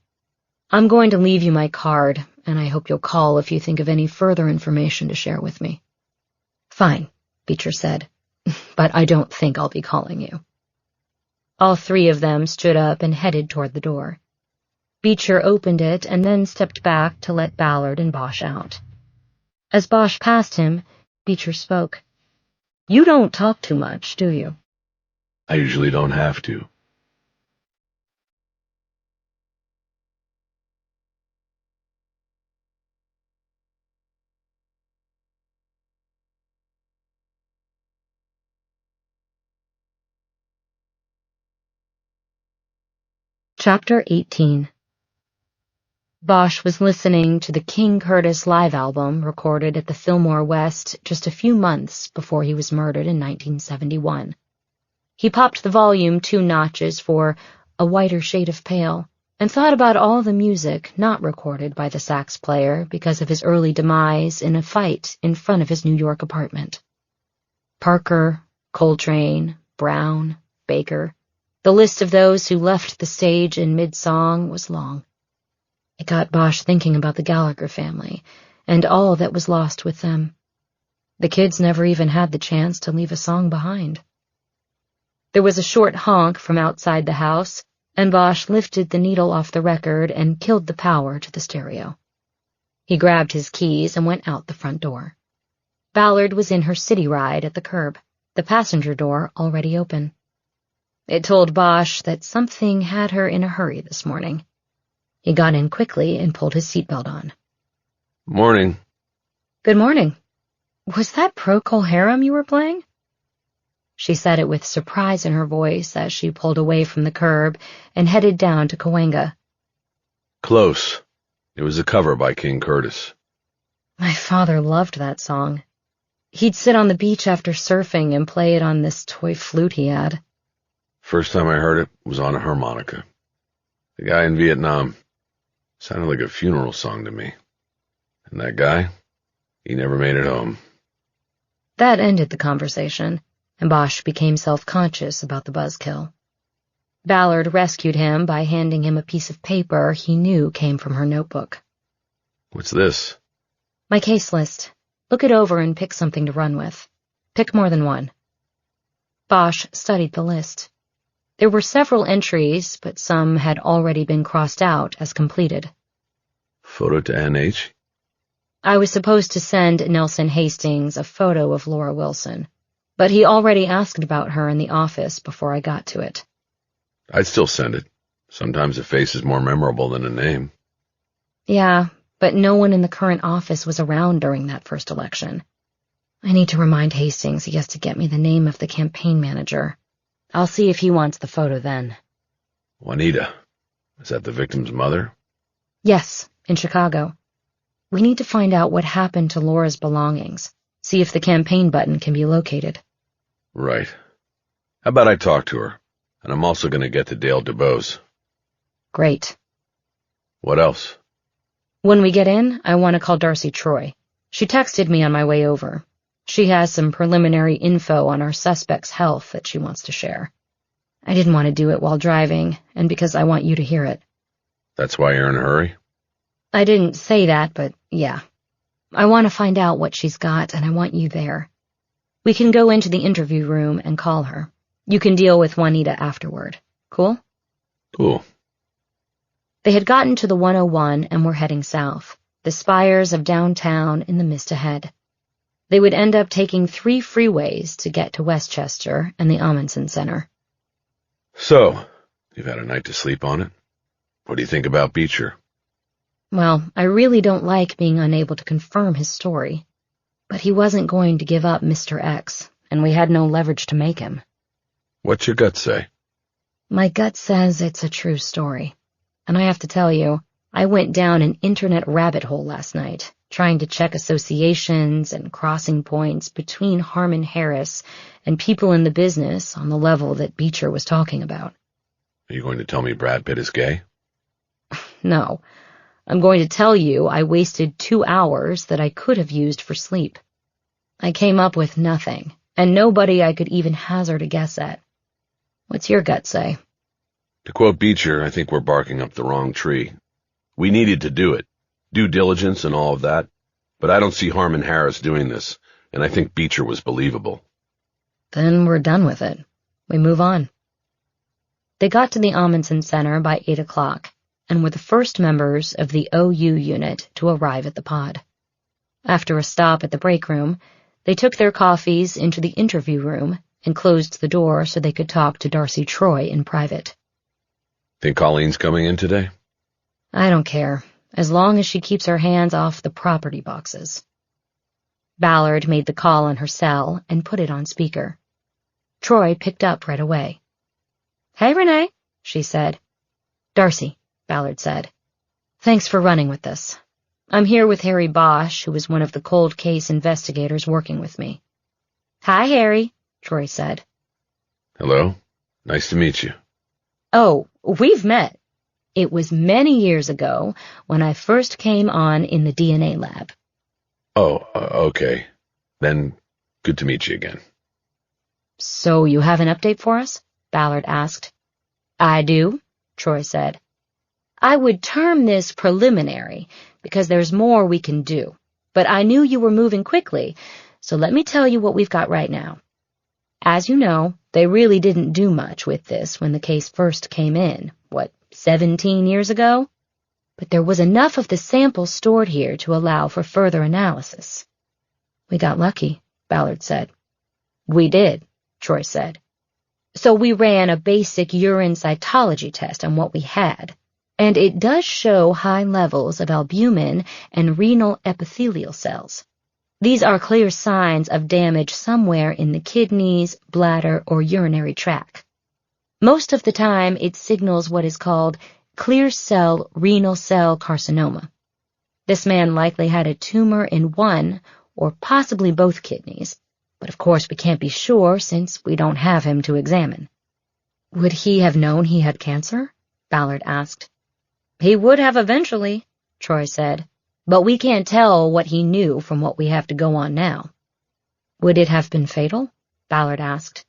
I'm going to leave you my card, and I hope you'll call if you think of any further information to share with me. Fine, Beecher said, but I don't think I'll be calling you. All three of them stood up and headed toward the door. Beecher opened it and then stepped back to let Ballard and Bosch out. As Bosch passed him, Beecher spoke. You don't talk too much, do you? I usually don't have to. Chapter 18. Bosch was listening to the King Curtis live album recorded at the Fillmore West just a few months before he was murdered in 1971. He popped the volume 2 notches for A Whiter Shade of Pale and thought about all the music not recorded by the sax player because of his early demise in a fight in front of his New York apartment. Parker, Coltrane, Brown, Baker. The list of those who left the stage in mid-song was long. It got Bosch thinking about the Gallagher family and all that was lost with them. The kids never even had the chance to leave a song behind. There was a short honk from outside the house, and Bosch lifted the needle off the record and killed the power to the stereo. He grabbed his keys and went out the front door. Ballard was in her city ride at the curb, the passenger door already open. It told Bosch that something had her in a hurry this morning. He got in quickly and pulled his seatbelt on. Morning. Good morning. Was that Procol Harum you were playing? She said it with surprise in her voice as she pulled away from the curb and headed down to Cahuenga. Close. It was a cover by King Curtis. My father loved that song. He'd sit on the beach after surfing and play it on this toy flute he had. First time I heard it was on a harmonica. The guy in Vietnam. Sounded like a funeral song to me. And that guy, he never made it home. That ended the conversation, and Bosch became self-conscious about the buzzkill. Ballard rescued him by handing him a piece of paper he knew came from her notebook. What's this? My case list. Look it over and pick something to run with. Pick more than one. Bosch studied the list. There were several entries, but some had already been crossed out as completed. Photo to NH? I was supposed to send Nelson Hastings a photo of Laura Wilson, but he already asked about her in the office before I got to it. I'd still send it. Sometimes a face is more memorable than a name. Yeah, but no one in the current office was around during that first election. I need to remind Hastings he has to get me the name of the campaign manager. I'll see if he wants the photo then. Juanita. Is that the victim's mother? Yes, in Chicago. We need to find out what happened to Laura's belongings. See if the campaign button can be located. Right. How about I talk to her? And I'm also going to get to Dale DuBose. Great. What else? When we get in, I want to call Darcy Troy. She texted me on my way over. She has some preliminary info on our suspect's health that she wants to share. I didn't want to do it while driving, and because I want you to hear it. That's why you're in a hurry? I didn't say that, but yeah. I want to find out what she's got, and I want you there. We can go into the interview room and call her. You can deal with Juanita afterward. Cool? Cool. They had gotten to the 101 and were heading south, the spires of downtown in the mist ahead. They would end up taking 3 freeways to get to Westchester and the Amundsen Center. So, you've had a night to sleep on it? What do you think about Beecher? Well, I really don't like being unable to confirm his story. But he wasn't going to give up Mr. X, and we had no leverage to make him. What's your gut say? My gut says it's a true story. And I have to tell you, I went down an internet rabbit hole last night, trying to check associations and crossing points between Harmon Harris and people in the business on the level that Beecher was talking about. Are you going to tell me Brad Pitt is gay? No. I'm going to tell you I wasted 2 hours that I could have used for sleep. I came up with nothing, and nobody I could even hazard a guess at. What's your gut say? To quote Beecher, I think we're barking up the wrong tree. We needed to do it, due diligence and all of that, but I don't see Harmon Harris doing this, and I think Beecher was believable. Then we're done with it. We move on. They got to the Amundsen Center by 8 o'clock, and were the first members of the OU unit to arrive at the pod. After a stop at the break room, they took their coffees into the interview room and closed the door so they could talk to Darcy Troy in private. Think Colleen's coming in today? I don't care, as long as she keeps her hands off the property boxes. Ballard made the call on her cell and put it on speaker. Troy picked up right away. "Hey, Renee," she said. "Darcy," Ballard said. "Thanks for running with this. I'm here with Harry Bosch, who is one of the cold case investigators working with me." "Hi, Harry," Troy said. Hello. Nice to meet you. "Oh, we've met. It was many years ago when I first came on in the DNA lab." Oh, okay. Then, good to meet you again. "So you have an update for us?" Ballard asked. "I do," Troy said. "I would term this preliminary, because there's more we can do. But I knew you were moving quickly, so let me tell you what we've got right now. As you know, they really didn't do much with this when the case first came in, 17 years ago? But there was enough of the sample stored here to allow for further analysis." "We got lucky," Ballard said. "We did," Troy said. "So we ran a basic urine cytology test on what we had, and it does show high levels of albumin and renal epithelial cells. These are clear signs of damage somewhere in the kidneys, bladder, or urinary tract. Most of the time, it signals what is called clear cell renal cell carcinoma. This man likely had a tumor in one or possibly both kidneys, but of course we can't be sure since we don't have him to examine." "Would he have known he had cancer?" Ballard asked. "He would have eventually," Troy said, "but we can't tell what he knew from what we have to go on now." "Would it have been fatal?" Ballard asked.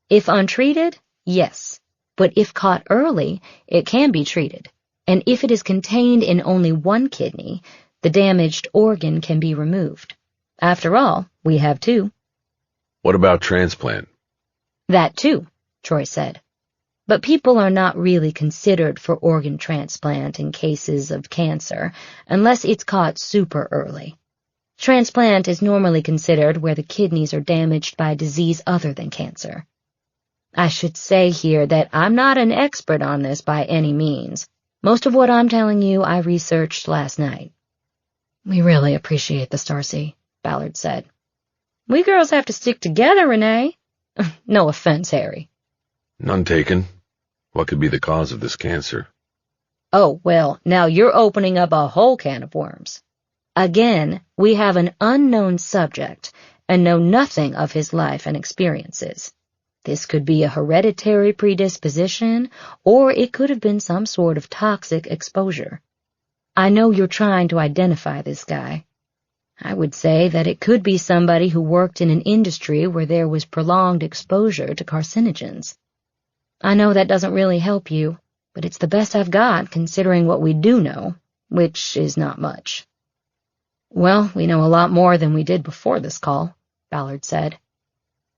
"If untreated, yes, but if caught early, it can be treated, and if it is contained in only one kidney, the damaged organ can be removed. After all, we have two. What about transplant? That too, Troy said. But people are not really considered for organ transplant in cases of cancer unless it's caught super early. Transplant is normally considered where the kidneys are damaged by a disease other than cancer. I should say here that I'm not an expert on this by any means. Most of what I'm telling you I researched last night. We really appreciate this, Darcy, Ballard said. We girls have to stick together, Renee. No offense, Harry. None taken. What could be the cause of this cancer? Oh, well, now you're opening up a whole can of worms. Again, we have an unknown subject and know nothing of his life and experiences. This could be a hereditary predisposition, or it could have been some sort of toxic exposure. I know you're trying to identify this guy. I would say that it could be somebody who worked in an industry where there was prolonged exposure to carcinogens. I know that doesn't really help you, but it's the best I've got considering what we do know, which is not much. Well, we know a lot more than we did before this call, Ballard said.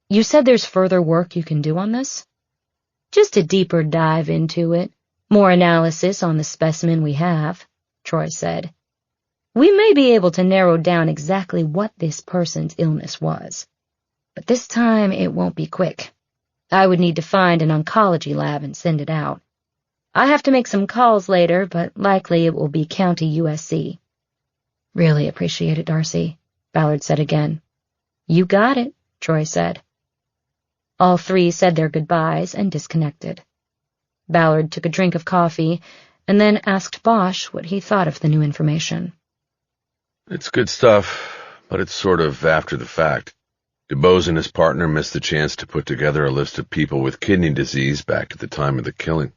You said there's further work you can do on this? Just a deeper dive into it, more analysis on the specimen we have, Troy said. We may be able to narrow down exactly what this person's illness was. But this time it won't be quick. I would need to find an oncology lab and send it out. I have to make some calls later, but likely it will be County USC. Really appreciate it, Darcy, Ballard said again. You got it, Troy said. All three said their goodbyes and disconnected. Ballard took a drink of coffee and then asked Bosch what he thought of the new information. It's good stuff, but it's sort of after the fact. DuBose and his partner missed the chance to put together a list of people with kidney disease back at the time of the killing.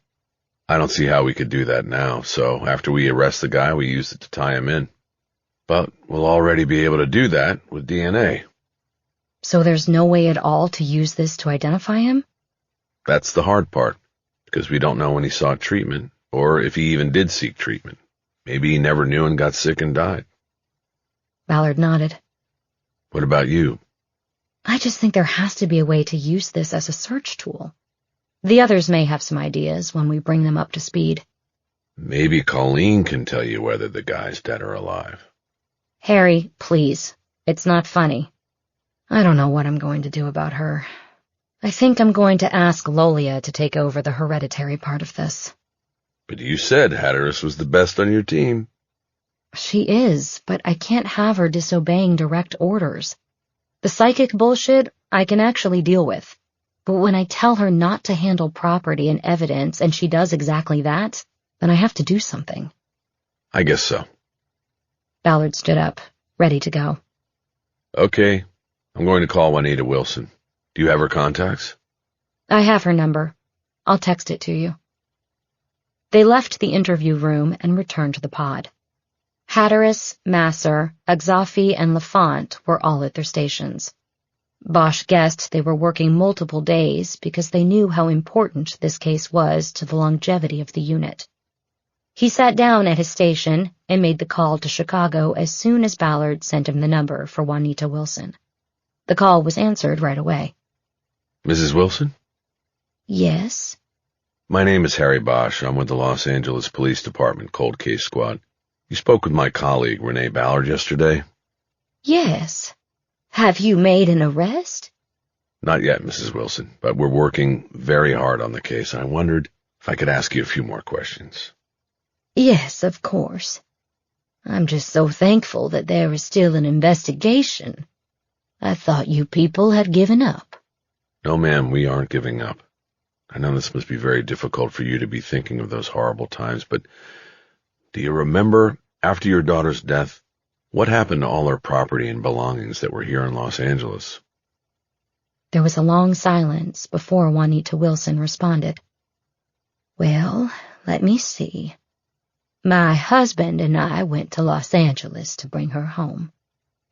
I don't see how we could do that now, so after we arrest the guy, we use it to tie him in. But we'll already be able to do that with DNA. So there's no way at all to use this to identify him? That's the hard part, because we don't know when he sought treatment, or if he even did seek treatment. Maybe he never knew and got sick and died. Ballard nodded. What about you? I just think there has to be a way to use this as a search tool. The others may have some ideas when we bring them up to speed. Maybe Colleen can tell you whether the guy's dead or alive. Harry, please. It's not funny. I don't know what I'm going to do about her. I think I'm going to ask Lolia to take over the hereditary part of this. But you said Hatteras was the best on your team. She is, but I can't have her disobeying direct orders. The psychic bullshit I can actually deal with. But when I tell her not to handle property and evidence and she does exactly that, then I have to do something. I guess so. Ballard stood up, ready to go. Okay. I'm going to call Juanita Wilson. Do you have her contacts? I have her number. I'll text it to you. They left the interview room and returned to the pod. Hatteras, Masser, Agzafi, and Lafont were all at their stations. Bosch guessed they were working multiple days because they knew how important this case was to the longevity of the unit. He sat down at his station and made the call to Chicago as soon as Ballard sent him the number for Juanita Wilson. The call was answered right away. Mrs. Wilson? Yes? My name is Harry Bosch. I'm with the Los Angeles Police Department Cold Case Squad. You spoke with my colleague, Renee Ballard, yesterday? Yes. Have you made an arrest? Not yet, Mrs. Wilson, but we're working very hard on the case. I wondered if I could ask you a few more questions. Yes, of course. I'm just so thankful that there is still an investigation. I thought you people had given up. No, ma'am, we aren't giving up. I know this must be very difficult for you to be thinking of those horrible times, but do you remember, after your daughter's death, what happened to all her property and belongings that were here in Los Angeles? There was a long silence before Juanita Wilson responded. Well, let me see. My husband and I went to Los Angeles to bring her home.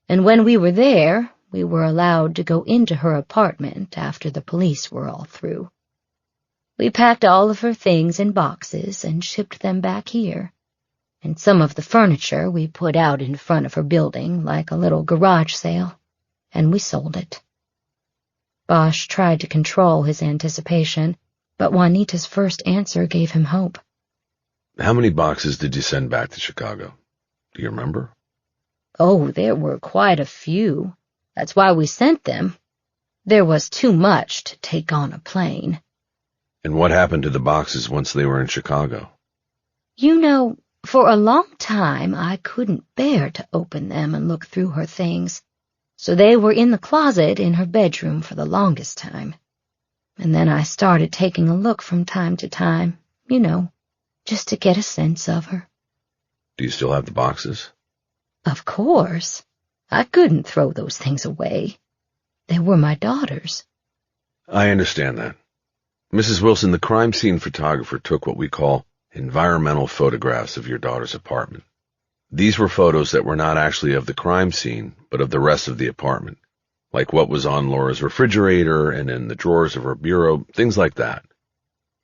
And when we were there, we were allowed to go into her apartment after the police were all through. We packed all of her things in boxes and shipped them back here. and some of the furniture we put out in front of her building like a little garage sale, and we sold it." Bosch tried to control his anticipation, but Juanita's first answer gave him hope. "How many boxes did you send back to Chicago? Do you remember?" "Oh, there were quite a few. That's why we sent them. There was too much to take on a plane." "And what happened to the boxes once they were in Chicago?" "You know, for a long time I couldn't bear to open them and look through her things, so they were in the closet in her bedroom for the longest time. And then I started taking a look from time to time, just to get a sense of her." "Do you still have the boxes?" "Of course. I couldn't throw those things away. They were my daughter's." "I understand that. Mrs. Wilson, the crime scene photographer took what we call environmental photographs of your daughter's apartment. These were photos that were not actually of the crime scene, but of the rest of the apartment, like what was on Laura's refrigerator and in the drawers of her bureau, things like that.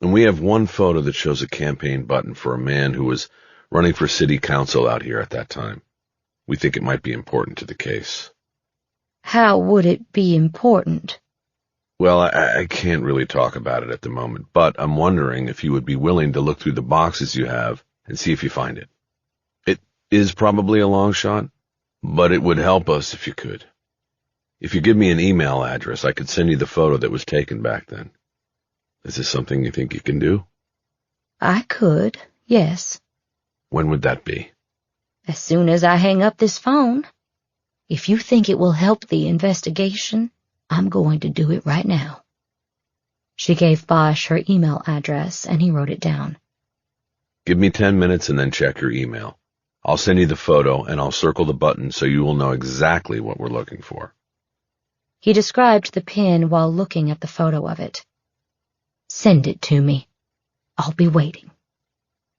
And we have one photo that shows a campaign button for a man who was running for city council out here at that time. We think it might be important to the case." "How would it be important?" "Well, I can't really talk about it at the moment, but I'm wondering if you would be willing to look through the boxes you have and see if you find it. It is probably a long shot, but it would help us if you could. If you give me an email address, I could send you the photo that was taken back then. Is this something you think you can do?" "I could, yes." "When would that be?" "As soon as I hang up this phone. If you think it will help the investigation, I'm going to do it right now." She gave Bosch her email address, and he wrote it down. "Give me 10 minutes and then check your email. I'll send you the photo, and I'll circle the button so you will know exactly what we're looking for." He described the pin while looking at the photo of it. "Send it to me. I'll be waiting."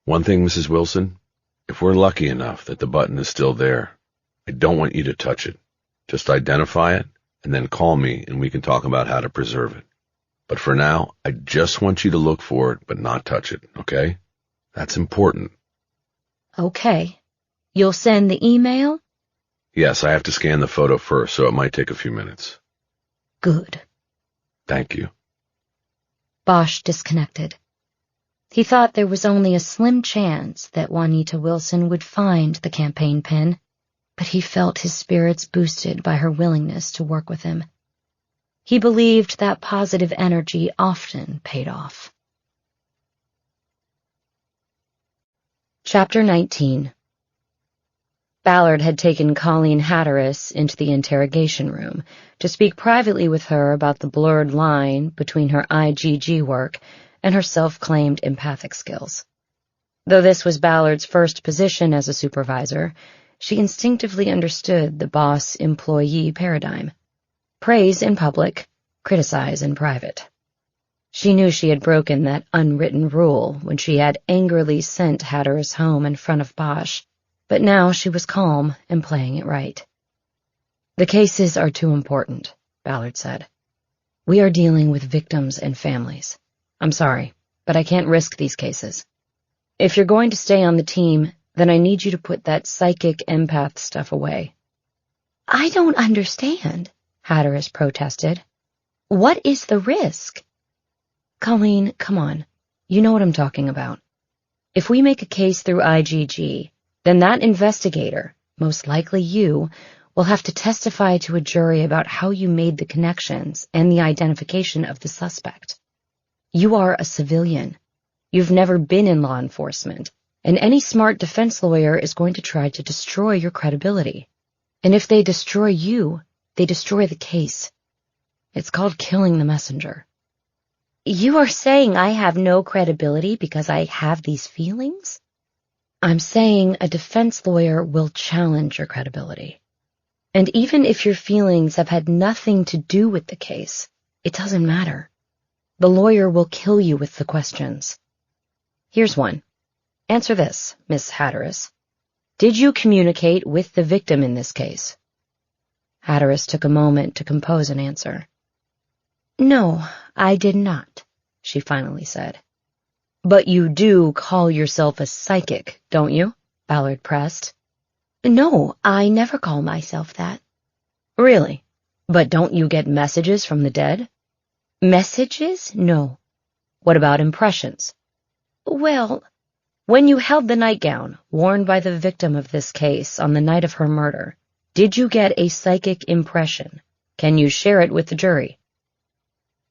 "One thing, Mrs. Wilson, if we're lucky enough that the button is still there, I don't want you to touch it. Just identify it, and then call me and we can talk about how to preserve it. But for now, I just want you to look for it but not touch it, okay? That's important." "Okay. You'll send the email?" "Yes, I have to scan the photo first, so it might take a few minutes." "Good." "Thank you." Bosch disconnected. He thought there was only a slim chance that Juanita Wilson would find the campaign pin, but he felt his spirits boosted by her willingness to work with him. He believed that positive energy often paid off. Chapter 19. Ballard had taken Colleen Hatteras into the interrogation room to speak privately with her about the blurred line between her IGG work and her self-claimed empathic skills. Though this was Ballard's first position as a supervisor, she instinctively understood the boss-employee paradigm. Praise in public, criticize in private. She knew she had broken that unwritten rule when she had angrily sent Hatteras home in front of Bosch, but now she was calm and playing it right. "The cases are too important," Ballard said. "We are dealing with victims and families. I'm sorry, but I can't risk these cases. If you're going to stay on the team, then I need you to put that psychic empath stuff away." "I don't understand," Hatteras protested. "What is the risk?" "Colleen, come on. You know what I'm talking about. If we make a case through IGG, then that investigator, most likely you, will have to testify to a jury about how you made the connections and the identification of the suspect. You are a civilian. You've never been in law enforcement, and any smart defense lawyer is going to try to destroy your credibility. And if they destroy you, they destroy the case. It's called killing the messenger." "You are saying I have no credibility because I have these feelings?" "I'm saying a defense lawyer will challenge your credibility. And even if your feelings have had nothing to do with the case, it doesn't matter. The lawyer will kill you with the questions. Here's one. Answer this, Miss Hatteras. Did you communicate with the victim in this case?" Hatteras took a moment to compose an answer. "No, I did not," she finally said. "But you do call yourself a psychic, don't you?" Ballard pressed. No, I never call myself that. Really? But don't you get messages from the dead? Messages? No. What about impressions? Well, when you held the nightgown worn by the victim of this case on the night of her murder, did you get a psychic impression? Can you share it with the jury?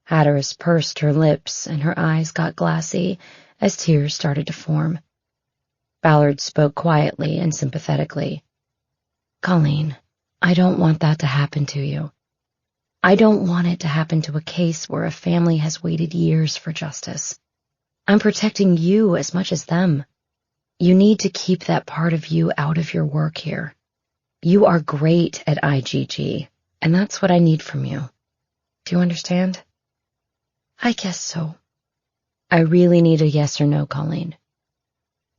Hatteras pursed her lips and her eyes got glassy as tears started to form. Ballard spoke quietly and sympathetically. Colleen, I don't want that to happen to you. I don't want it to happen to a case where a family has waited years for justice. I'm protecting you as much as them. You need to keep that part of you out of your work here. You are great at IGG, and that's what I need from you. Do you understand? I guess so. I really need a yes or no, Colleen.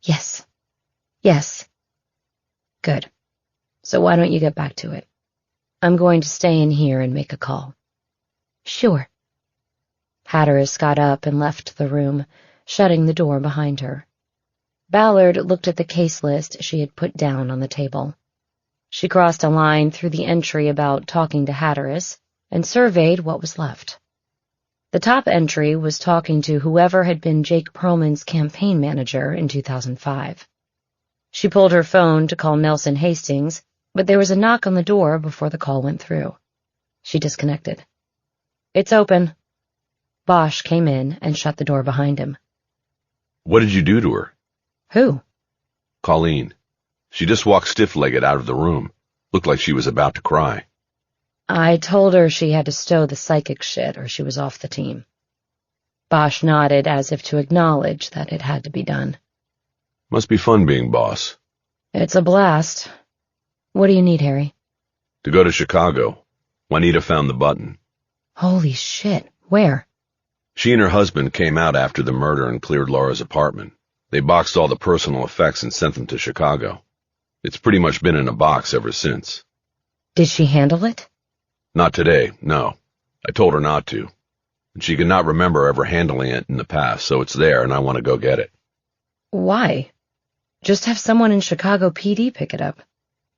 Yes. Yes. Good. So why don't you get back to it? I'm going to stay in here and make a call. Sure. Hatteras got up and left the room, shutting the door behind her. Ballard looked at the case list she had put down on the table. She crossed a line through the entry about talking to Hatteras and surveyed what was left. The top entry was talking to whoever had been Jake Perlman's campaign manager in 2005. She pulled her phone to call Nelson Hastings, but there was a knock on the door before the call went through. She disconnected. It's open. Bosch came in and shut the door behind him. What did you do to her? Who? Colleen. She just walked stiff-legged out of the room. Looked like she was about to cry. I told her she had to stow the psychic shit or she was off the team. Bosch nodded as if to acknowledge that it had to be done. Must be fun being boss. It's a blast. What do you need, Harry? To go to Chicago. Juanita found the button. Holy shit. Where? She and her husband came out after the murder and cleared Laura's apartment. They boxed all the personal effects and sent them to Chicago. It's pretty much been in a box ever since. Did she handle it? Not today, no. I told her not to. And she could not remember ever handling it in the past, so it's there and I want to go get it. Why? Just have someone in Chicago PD pick it up.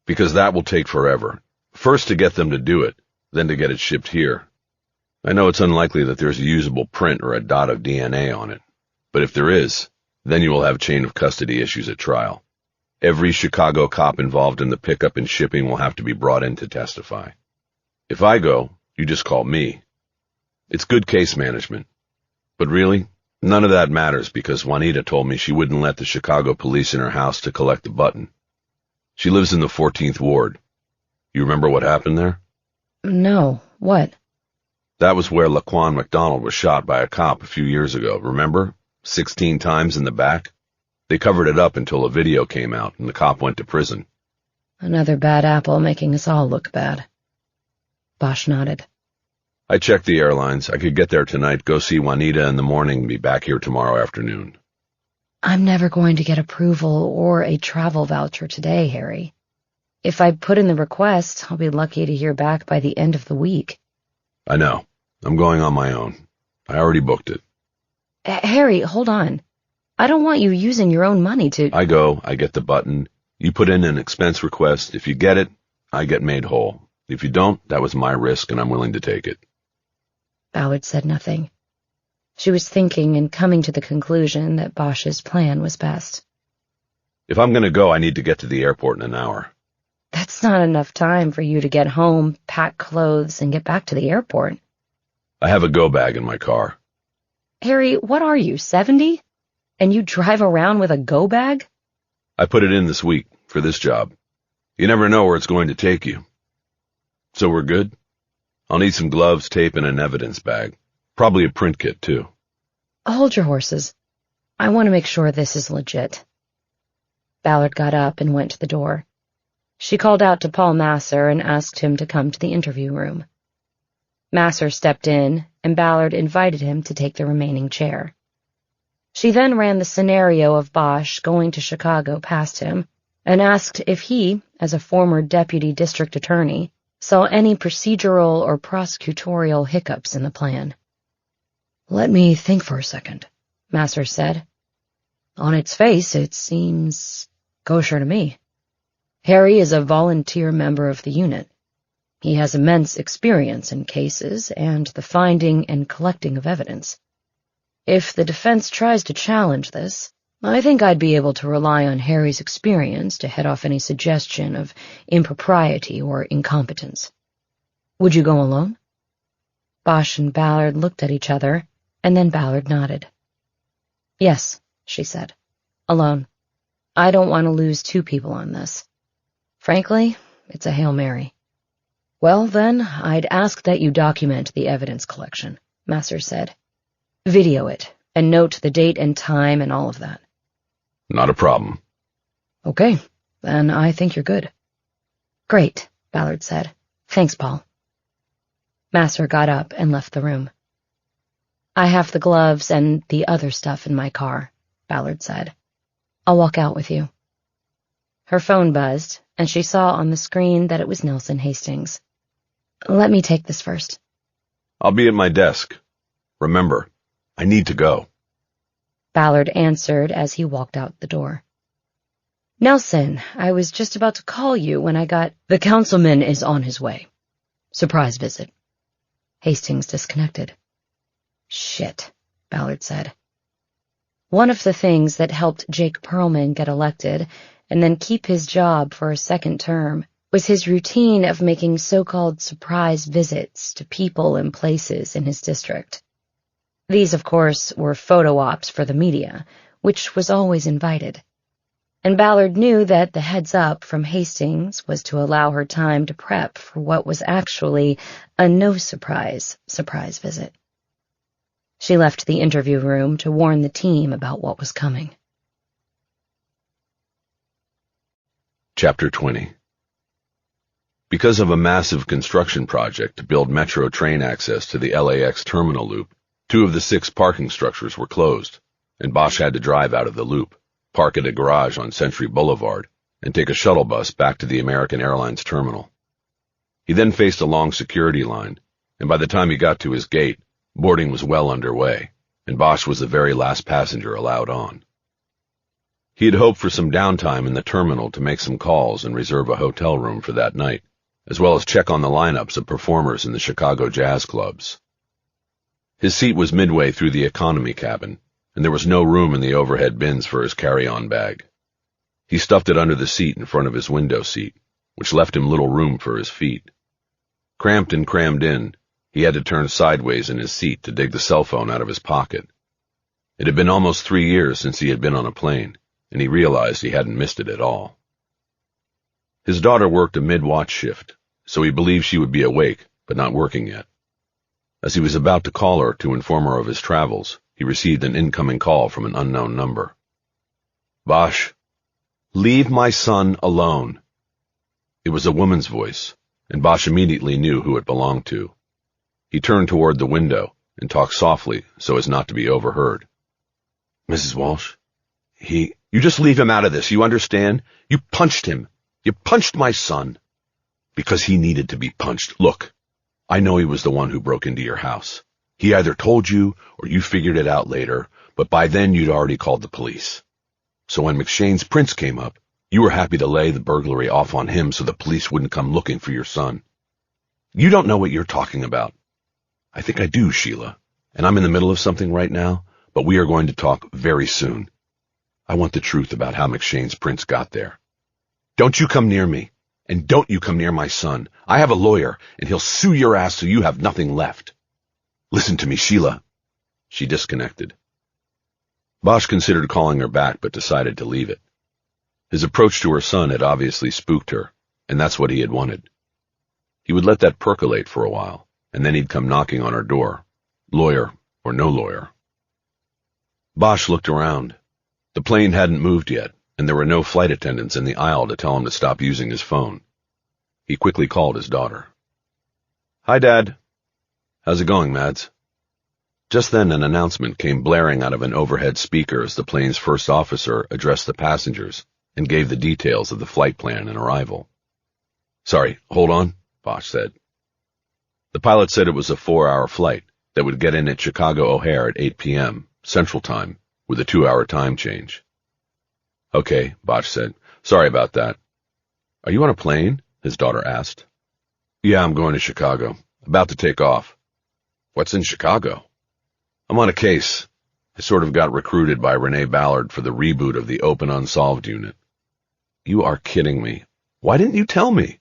Because that will take forever. First to get them to do it, then to get it shipped here. I know it's unlikely that there's a usable print or a dot of DNA on it, but if there is, then you will have chain of custody issues at trial. Every Chicago cop involved in the pickup and shipping will have to be brought in to testify. If I go, you just call me. It's good case management. But really, none of that matters because Juanita told me she wouldn't let the Chicago police in her house to collect the button. She lives in the 14th Ward. You remember what happened there? No. What? That was where Laquan McDonald was shot by a cop a few years ago, remember? 16 times in the back. They covered it up until a video came out and the cop went to prison. Another bad apple making us all look bad. Bosch nodded. I checked the airlines. I could get there tonight, go see Juanita in the morning, and be back here tomorrow afternoon. I'm never going to get approval or a travel voucher today, Harry. If I put in the request, I'll be lucky to hear back by the end of the week. I know. I'm going on my own. I already booked it. Harry, hold on. I don't want you using your own money to— I go, I get the button. You put in an expense request. If you get it, I get made whole. If you don't, that was my risk and I'm willing to take it. Ballard said nothing. She was thinking and coming to the conclusion that Bosch's plan was best. If I'm going to go, I need to get to the airport in an hour. That's not enough time for you to get home, pack clothes, and get back to the airport. I have a go bag in my car. Harry, what are you, 70? And you drive around with a go bag? I put it in this week for this job. You never know where it's going to take you. So we're good? I'll need some gloves, tape, and an evidence bag. Probably a print kit, too. Hold your horses. I want to make sure this is legit. Ballard got up and went to the door. She called out to Paul Masser and asked him to come to the interview room. Masser stepped in, and Ballard invited him to take the remaining chair. She then ran the scenario of Bosch going to Chicago past him and asked if he, as a former deputy district attorney, saw any procedural or prosecutorial hiccups in the plan. Let me think for a second, Masser said. On its face, it seems Kosher to me. Harry is a volunteer member of the unit. He has immense experience in cases and the finding and collecting of evidence. If the defense tries to challenge this, I think I'd be able to rely on Harry's experience to head off any suggestion of impropriety or incompetence. Would you go alone? Bosch and Ballard looked at each other, and then Ballard nodded. Yes, she said. Alone. I don't want to lose two people on this. Frankly, it's a Hail Mary. Well, then, I'd ask that you document the evidence collection, Master said. Video it, and note the date and time and all of that. Not a problem. Okay, then I think you're good. Great, Ballard said. Thanks, Paul. Master got up and left the room. I have the gloves and the other stuff in my car, Ballard said. I'll walk out with you. Her phone buzzed, and she saw on the screen that it was Nelson Hastings. Let me take this first. I'll be at my desk. Remember, I need to go. Ballard answered as he walked out the door. Nelson, I was just about to call you when I got... The councilman is on his way. Surprise visit. Hastings disconnected. Shit, Ballard said. One of the things that helped Jake Perlman get elected and then keep his job for a second term was his routine of making so-called surprise visits to people and places in his district. These, of course, were photo ops for the media, which was always invited. And Ballard knew that the heads-up from Hastings was to allow her time to prep for what was actually a no-surprise visit. She left the interview room to warn the team about what was coming. Chapter 20. Because of a massive construction project to build metro train access to the LAX terminal loop, 2 of the 6 parking structures were closed, and Bosch had to drive out of the loop, park at a garage on Century Boulevard, and take a shuttle bus back to the American Airlines terminal. He then faced a long security line, and by the time he got to his gate, boarding was well underway, and Bosch was the very last passenger allowed on. He had hoped for some downtime in the terminal to make some calls and reserve a hotel room for that night, as well as check on the lineups of performers in the Chicago jazz clubs. His seat was midway through the economy cabin, and there was no room in the overhead bins for his carry-on bag. He stuffed it under the seat in front of his window seat, which left him little room for his feet. Cramped and crammed in, he had to turn sideways in his seat to dig the cell phone out of his pocket. It had been almost 3 years since he had been on a plane, and he realized he hadn't missed it at all. His daughter worked a mid-watch shift, so he believed she would be awake, but not working yet. As he was about to call her to inform her of his travels, he received an incoming call from an unknown number. Bosch, leave my son alone. It was a woman's voice, and Bosch immediately knew who it belonged to. He turned toward the window and talked softly so as not to be overheard. Mrs. Walsh, you just leave him out of this, you understand? You punched him. You punched my son. Because he needed to be punched. Look, I know he was the one who broke into your house. He either told you or you figured it out later, but by then you'd already called the police. So when McShane's prints came up, you were happy to lay the burglary off on him so the police wouldn't come looking for your son. You don't know what you're talking about. I think I do, Sheila, and I'm in the middle of something right now, but we are going to talk very soon. I want the truth about how McShane's prints got there. Don't you come near me, and don't you come near my son. I have a lawyer, and he'll sue your ass so you have nothing left. Listen to me, Sheila. She disconnected. Bosch considered calling her back, but decided to leave it. His approach to her son had obviously spooked her, and that's what he had wanted. He would let that percolate for a while, and then he'd come knocking on her door, lawyer or no lawyer. Bosch looked around. The plane hadn't moved yet, and there were no flight attendants in the aisle to tell him to stop using his phone. He quickly called his daughter. Hi, Dad. How's it going, Mads? Just then an announcement came blaring out of an overhead speaker as the plane's first officer addressed the passengers and gave the details of the flight plan and arrival. Sorry, hold on, Bosch said. The pilot said it was a 4-hour flight that would get in at Chicago O'Hare at 8 p.m., Central Time, with a 2-hour time change. Okay, Bosch said. Sorry about that. Are you on a plane? His daughter asked. Yeah, I'm going to Chicago. About to take off. What's in Chicago? I'm on a case. I sort of got recruited by Renee Ballard for the reboot of the Open Unsolved unit. You are kidding me. Why didn't you tell me?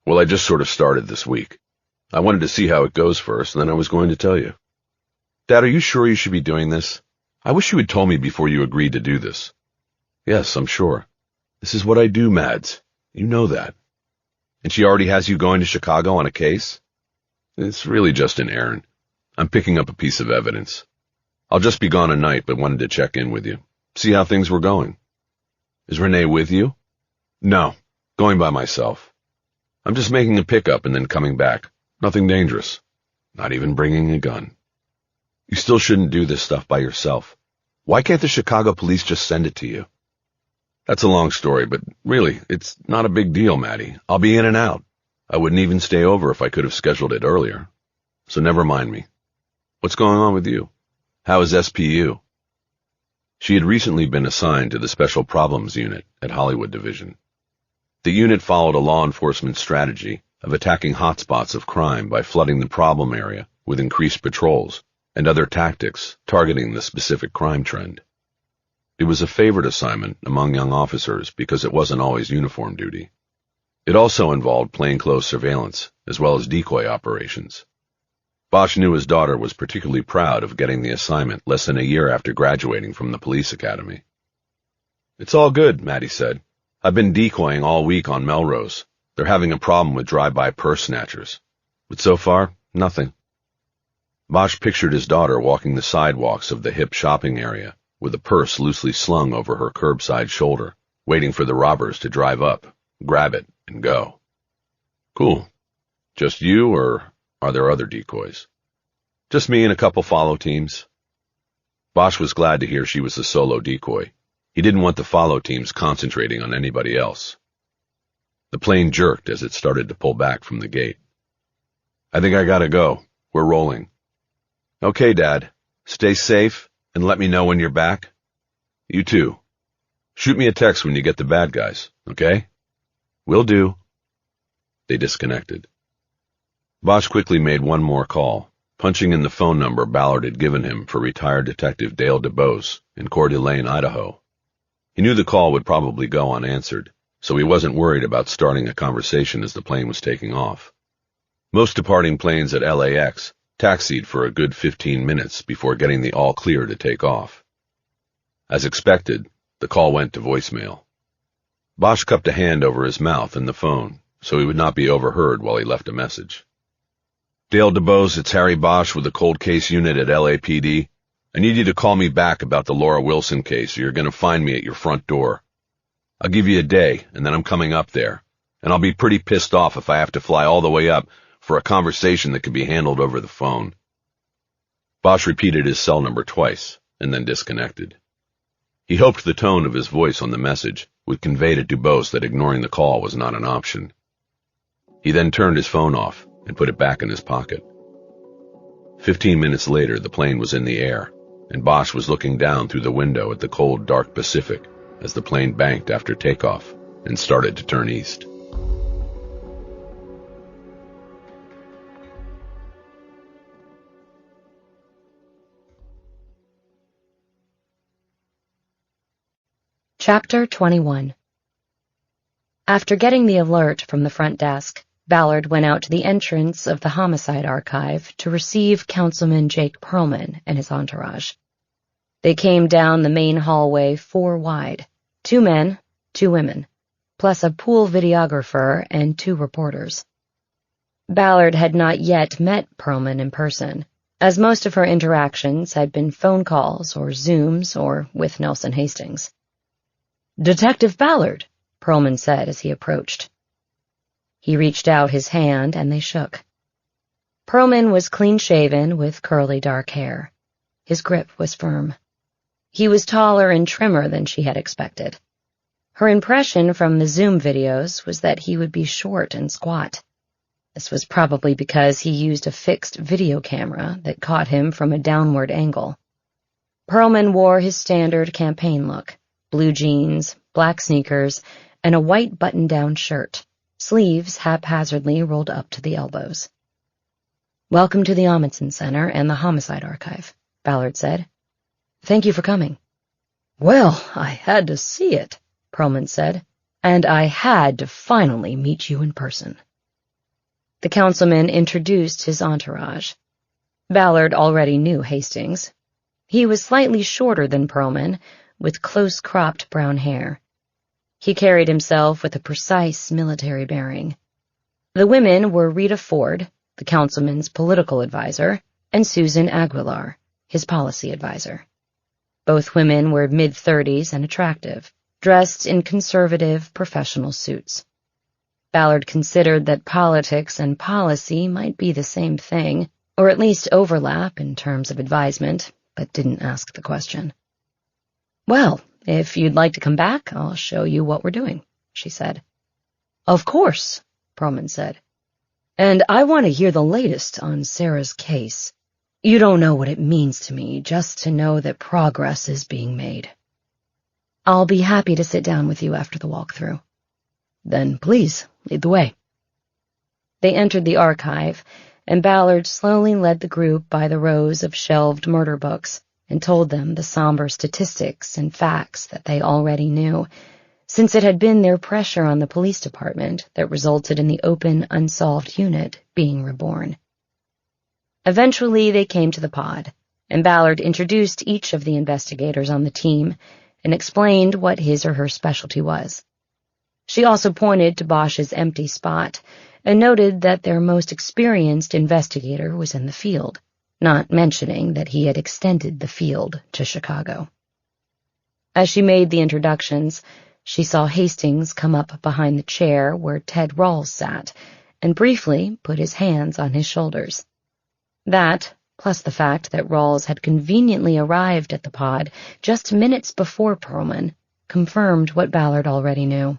Well, I just sort of started this week. I wanted to see how it goes first, and then I was going to tell you. Dad, are you sure you should be doing this? I wish you had told me before you agreed to do this. Yes, I'm sure. This is what I do, Mads. You know that. And she already has you going to Chicago on a case? It's really just an errand. I'm picking up a piece of evidence. I'll just be gone a night, but wanted to check in with you. See how things were going. Is Renee with you? No, going by myself. I'm just making a pickup and then coming back. Nothing dangerous. Not even bringing a gun. You still shouldn't do this stuff by yourself. Why can't the Chicago police just send it to you? That's a long story, but really, it's not a big deal, Maddie. I'll be in and out. I wouldn't even stay over if I could have scheduled it earlier. So never mind me. What's going on with you? How is SPU? She had recently been assigned to the Special Problems Unit at Hollywood Division. The unit followed a law enforcement strategy of attacking hotspots of crime by flooding the problem area with increased patrols and other tactics targeting the specific crime trend. It was a favorite assignment among young officers because it wasn't always uniform duty. It also involved plainclothes surveillance as well as decoy operations. Bosch knew his daughter was particularly proud of getting the assignment less than a year after graduating from the police academy. It's all good, Maddie said. I've been decoying all week on Melrose. They're having a problem with drive-by purse snatchers. But so far, nothing. Bosch pictured his daughter walking the sidewalks of the hip shopping area with a purse loosely slung over her curbside shoulder, waiting for the robbers to drive up, grab it, and go. Cool. Just you, or are there other decoys? Just me and a couple follow teams. Bosch was glad to hear she was a solo decoy. He didn't want the follow teams concentrating on anybody else. The plane jerked as it started to pull back from the gate. I think I gotta go. We're rolling. Okay, Dad. Stay safe and let me know when you're back. You too. Shoot me a text when you get the bad guys, okay? Will do. They disconnected. Bosch quickly made one more call, punching in the phone number Ballard had given him for retired Detective Dale DeBose in Coeur d'Alene, Idaho. He knew the call would probably go unanswered, so he wasn't worried about starting a conversation as the plane was taking off. Most departing planes at LAX taxied for a good 15 minutes before getting the all-clear to take off. As expected, the call went to voicemail. Bosch cupped a hand over his mouth and the phone, so he would not be overheard while he left a message. Dale DeBose, it's Harry Bosch with the cold case unit at LAPD. I need you to call me back about the Laura Wilson case, or you're going to find me at your front door. I'll give you a day, and then I'm coming up there, and I'll be pretty pissed off if I have to fly all the way up for a conversation that could be handled over the phone. Bosch repeated his cell number twice, and then disconnected. He hoped the tone of his voice on the message would convey to DuBose that ignoring the call was not an option. He then turned his phone off and put it back in his pocket. 15 minutes later, the plane was in the air, and Bosch was looking down through the window at the cold, dark Pacific as the plane banked after takeoff and started to turn east. Chapter 21. After getting the alert from the front desk, Ballard went out to the entrance of the homicide archive to receive Councilman Jake Perlman and his entourage. They came down the main hallway 4 wide, 2 men, 2 women, plus a pool videographer and 2 reporters. Ballard had not yet met Perlman in person, as most of her interactions had been phone calls or Zooms or with Nelson Hastings. "Detective Ballard," Perlman said as he approached. He reached out his hand and they shook. Perlman was clean-shaven with curly dark hair. His grip was firm. He was taller and trimmer than she had expected. Her impression from the Zoom videos was that he would be short and squat. This was probably because he used a fixed video camera that caught him from a downward angle. Perlman wore his standard campaign look: blue jeans, black sneakers, and a white button-down shirt, sleeves haphazardly rolled up to the elbows. "Welcome to the Amundsen Center and the Homicide Archive," Ballard said. "Thank you for coming." "Well, I had to see it," Perlman said, "and I had to finally meet you in person." The councilman introduced his entourage. Ballard already knew Hastings. He was slightly shorter than Perlman, with close-cropped brown hair. He carried himself with a precise military bearing. The women were Rita Ford, the councilman's political advisor, and Susan Aguilar, his policy advisor. Both women were mid-30s and attractive, dressed in conservative, professional suits. Ballard considered that politics and policy might be the same thing, or at least overlap in terms of advisement, but didn't ask the question. "Well, if you'd like to come back, I'll show you what we're doing," she said. "Of course," Perlman said. "And I want to hear the latest on Sarah's case. You don't know what it means to me just to know that progress is being made." "I'll be happy to sit down with you after the walkthrough." "Then please, lead the way." They entered the archive, and Ballard slowly led the group by the rows of shelved murder books and told them the somber statistics and facts that they already knew, since it had been their pressure on the police department that resulted in the open, unsolved unit being reborn. Eventually they came to the pod, and Ballard introduced each of the investigators on the team and explained what his or her specialty was. She also pointed to Bosch's empty spot and noted that their most experienced investigator was in the field, not mentioning that he had extended the field to Chicago. As she made the introductions, she saw Hastings come up behind the chair where Ted Rawls sat and briefly put his hands on his shoulders. That, plus the fact that Rawls had conveniently arrived at the pod just minutes before Perlman, confirmed what Ballard already knew.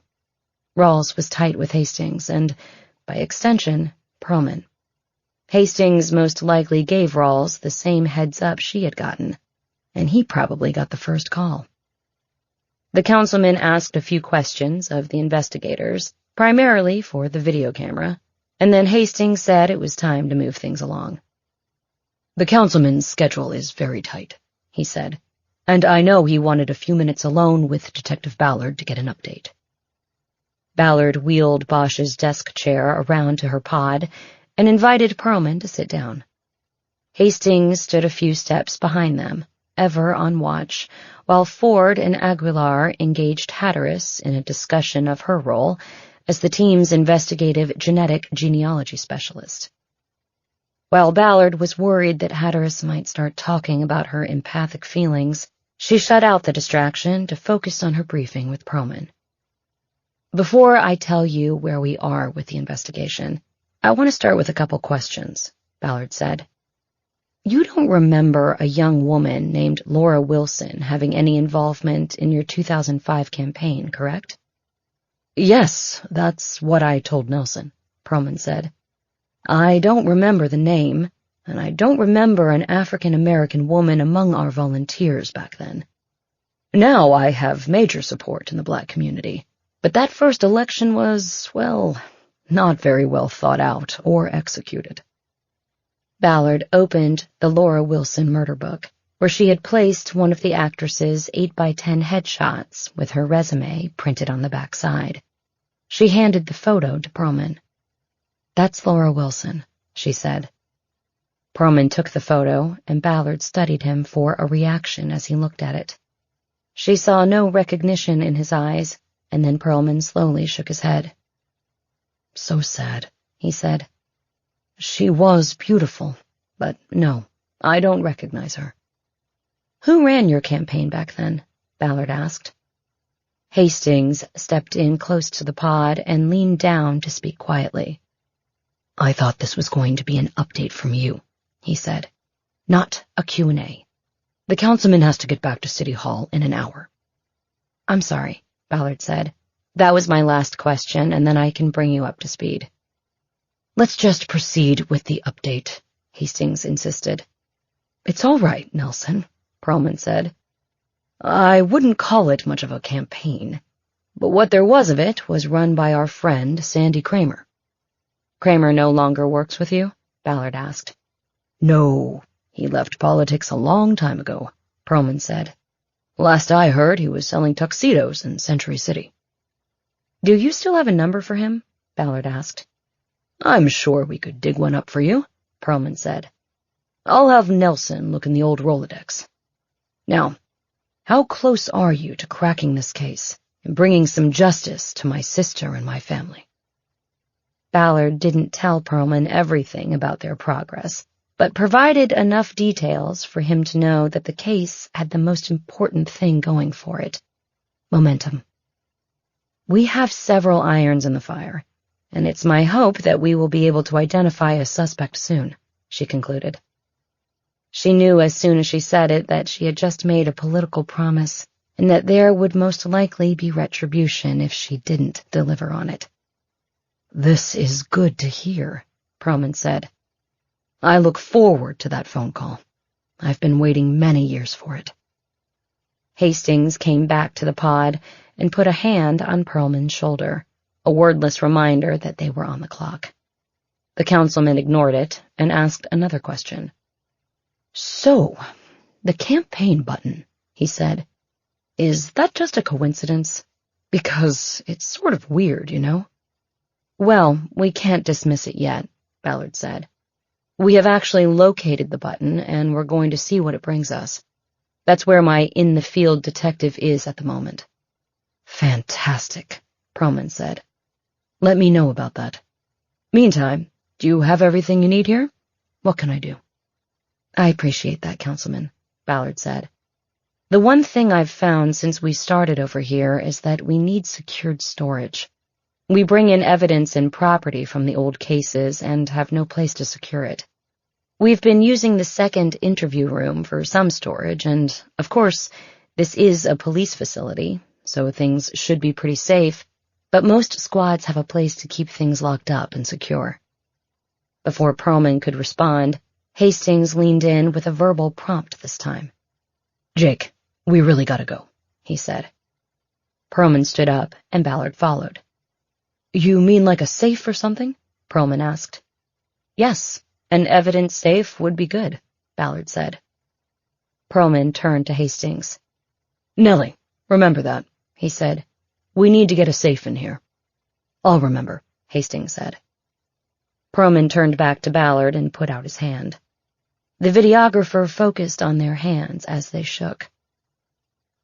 Rawls was tight with Hastings and, by extension, Perlman. Hastings most likely gave Rawls the same heads-up she had gotten, and he probably got the first call. The councilman asked a few questions of the investigators, primarily for the video camera, and then Hastings said it was time to move things along. "The councilman's schedule is very tight," he said, "and I know he wanted a few minutes alone with Detective Ballard to get an update." Ballard wheeled Bosch's desk chair around to her pod and invited Perlman to sit down. Hastings stood a few steps behind them, ever on watch, while Ford and Aguilar engaged Hatteras in a discussion of her role as the team's investigative genetic genealogy specialist. While Ballard was worried that Hatteras might start talking about her empathic feelings, she shut out the distraction to focus on her briefing with Perlman. "Before I tell you where we are with the investigation, I want to start with a couple questions," Ballard said. "You don't remember a young woman named Laura Wilson having any involvement in your 2005 campaign, correct?" "Yes, that's what I told Nelson," Perlman said. "I don't remember the name, and I don't remember an African-American woman among our volunteers back then. Now I have major support in the black community, but that first election was, well, not very well thought out or executed." Ballard opened the Laura Wilson murder book, where she had placed one of the actress's 8x10 headshots with her resume printed on the back side. She handed the photo to Perlman. "That's Laura Wilson," she said. Perlman took the photo, and Ballard studied him for a reaction as he looked at it. She saw no recognition in his eyes, and then Perlman slowly shook his head. "So sad," he said. "She was beautiful, but no, I don't recognize her." "Who ran your campaign back then?" Ballard asked. Hastings stepped in close to the pod and leaned down to speak quietly. "I thought this was going to be an update from you," he said, "not a Q&A. The councilman has to get back to City Hall in an hour." "I'm sorry," Ballard said. "That was my last question, and then I can bring you up to speed." "Let's just proceed with the update," Hastings insisted. "It's all right, Nelson," Perlman said. "I wouldn't call it much of a campaign. but what there was of it was run by our friend, Sandy Kramer." "Kramer no longer works with you?" Ballard asked. "No, he left politics a long time ago," Perlman said. "Last I heard, he was selling tuxedos in Century City." "Do you still have a number for him?" Ballard asked. "I'm sure we could dig one up for you," Perlman said. "I'll have Nelson look in the old Rolodex. Now, how close are you to cracking this case and bringing some justice to my sister and my family?" Ballard didn't tell Perlman everything about their progress, but provided enough details for him to know that the case had the most important thing going for it: momentum. "We have several irons in the fire, and it's my hope that we will be able to identify a suspect soon," she concluded. She knew as soon as she said it that she had just made a political promise, and that there would most likely be retribution if she didn't deliver on it. "This is good to hear," Perlman said. "I look forward to that phone call. I've been waiting many years for it." Hastings came back to the pod and put a hand on Perlman's shoulder, a wordless reminder that they were on the clock. The councilman ignored it and asked another question. "So, the campaign button," he said. "Is that just a coincidence? Because it's sort of weird, you know?" "Well, we can't dismiss it yet," Ballard said. "We have actually located the button, and we're going to see what it brings us. That's where my in-the-field detective is at the moment." "Fantastic," Perlman said. "Let me know about that. Meantime, do you have everything you need here? What can I do?" "I appreciate that, Councilman," Ballard said. "The one thing I've found since we started over here is that we need secured storage. We bring in evidence and property from the old cases and have no place to secure it. We've been using the second interview room for some storage, and, of course, this is a police facility, so things should be pretty safe, but most squads have a place to keep things locked up and secure." Before Perlman could respond, Hastings leaned in with a verbal prompt this time. "Jake, we really gotta go," he said. Perlman stood up, and Ballard followed. "You mean like a safe or something?" Perlman asked. "Yes, an evidence safe would be good," Ballard said. Perlman turned to Hastings. "Nellie, remember that," he said. "We need to get a safe in here." "I'll remember," Hastings said. Perlman turned back to Ballard and put out his hand. The videographer focused on their hands as they shook.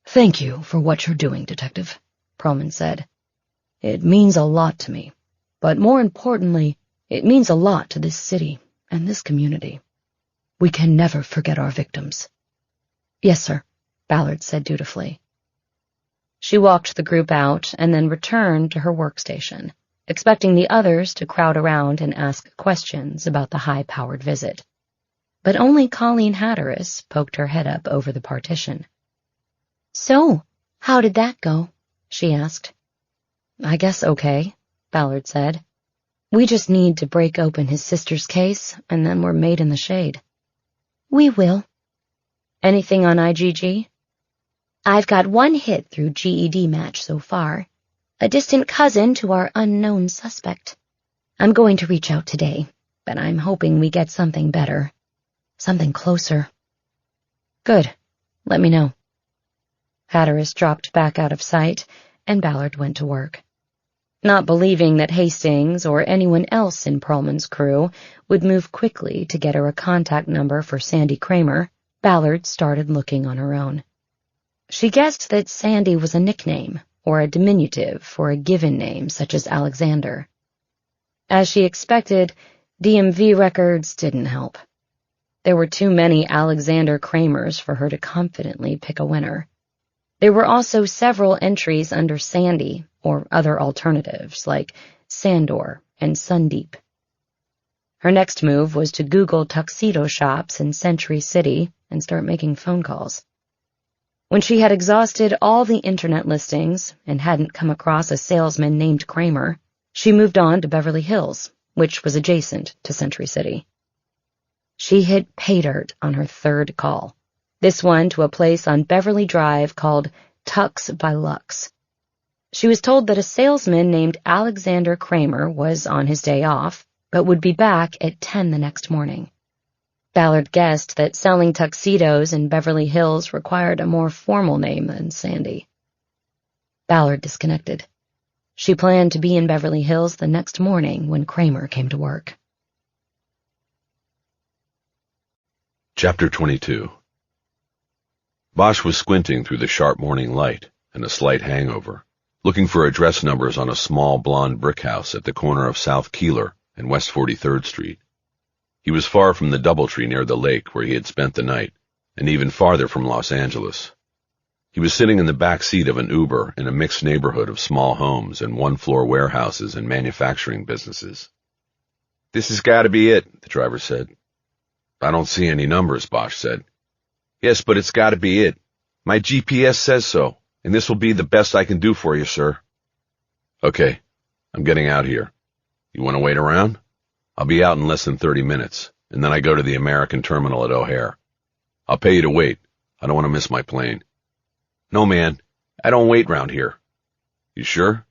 "Thank you for what you're doing, Detective," Perlman said. "It means a lot to me, but more importantly, it means a lot to this city and this community. We can never forget our victims." "Yes, sir," Ballard said dutifully. She walked the group out and then returned to her workstation, expecting the others to crowd around and ask questions about the high-powered visit. But only Colleen Hatteras poked her head up over the partition. "So, how did that go?" she asked. "I guess okay," Ballard said. "We just need to break open his sister's case, and then we're made in the shade." "We will." "Anything on IGG?" "I've got one hit through GED match so far. A distant cousin to our unknown suspect. I'm going to reach out today, but I'm hoping we get something better. Something closer." "Good. Let me know." Hatteras dropped back out of sight, and Ballard went to work. Not believing that Hastings or anyone else in Perlman's crew would move quickly to get her a contact number for Sandy Kramer, Ballard started looking on her own. She guessed that Sandy was a nickname, or a diminutive for a given name such as Alexander. As she expected, DMV records didn't help. There were too many Alexander Kramers for her to confidently pick a winner. There were also several entries under Sandy, or other alternatives like Sandor and Sundeep. Her next move was to Google tuxedo shops in Century City and start making phone calls. When she had exhausted all the internet listings and hadn't come across a salesman named Kramer, she moved on to Beverly Hills, which was adjacent to Century City. She hit pay dirt on her third call, this one to a place on Beverly Drive called Tux by Lux. She was told that a salesman named Alexander Kramer was on his day off, but would be back at 10 the next morning. Ballard guessed that selling tuxedos in Beverly Hills required a more formal name than Sandy. Ballard disconnected. She planned to be in Beverly Hills the next morning when Kramer came to work. Chapter 22. Bosch was squinting through the sharp morning light and a slight hangover, looking for address numbers on a small blonde brick house at the corner of South Keeler and West 43rd Street. He was far from the DoubleTree near the lake where he had spent the night, and even farther from Los Angeles. He was sitting in the back seat of an Uber in a mixed neighborhood of small homes and one-floor warehouses and manufacturing businesses. "This has got to be it," the driver said. "I don't see any numbers," Bosch said. "Yes, but it's got to be it. My GPS says so, and this will be the best I can do for you, sir." "Okay, I'm getting out here. You want to wait around? I'll be out in less than 30 minutes, and then I go to the American terminal at O'Hare. I'll pay you to wait. I don't want to miss my plane." "No, man, I don't wait round here." "You sure?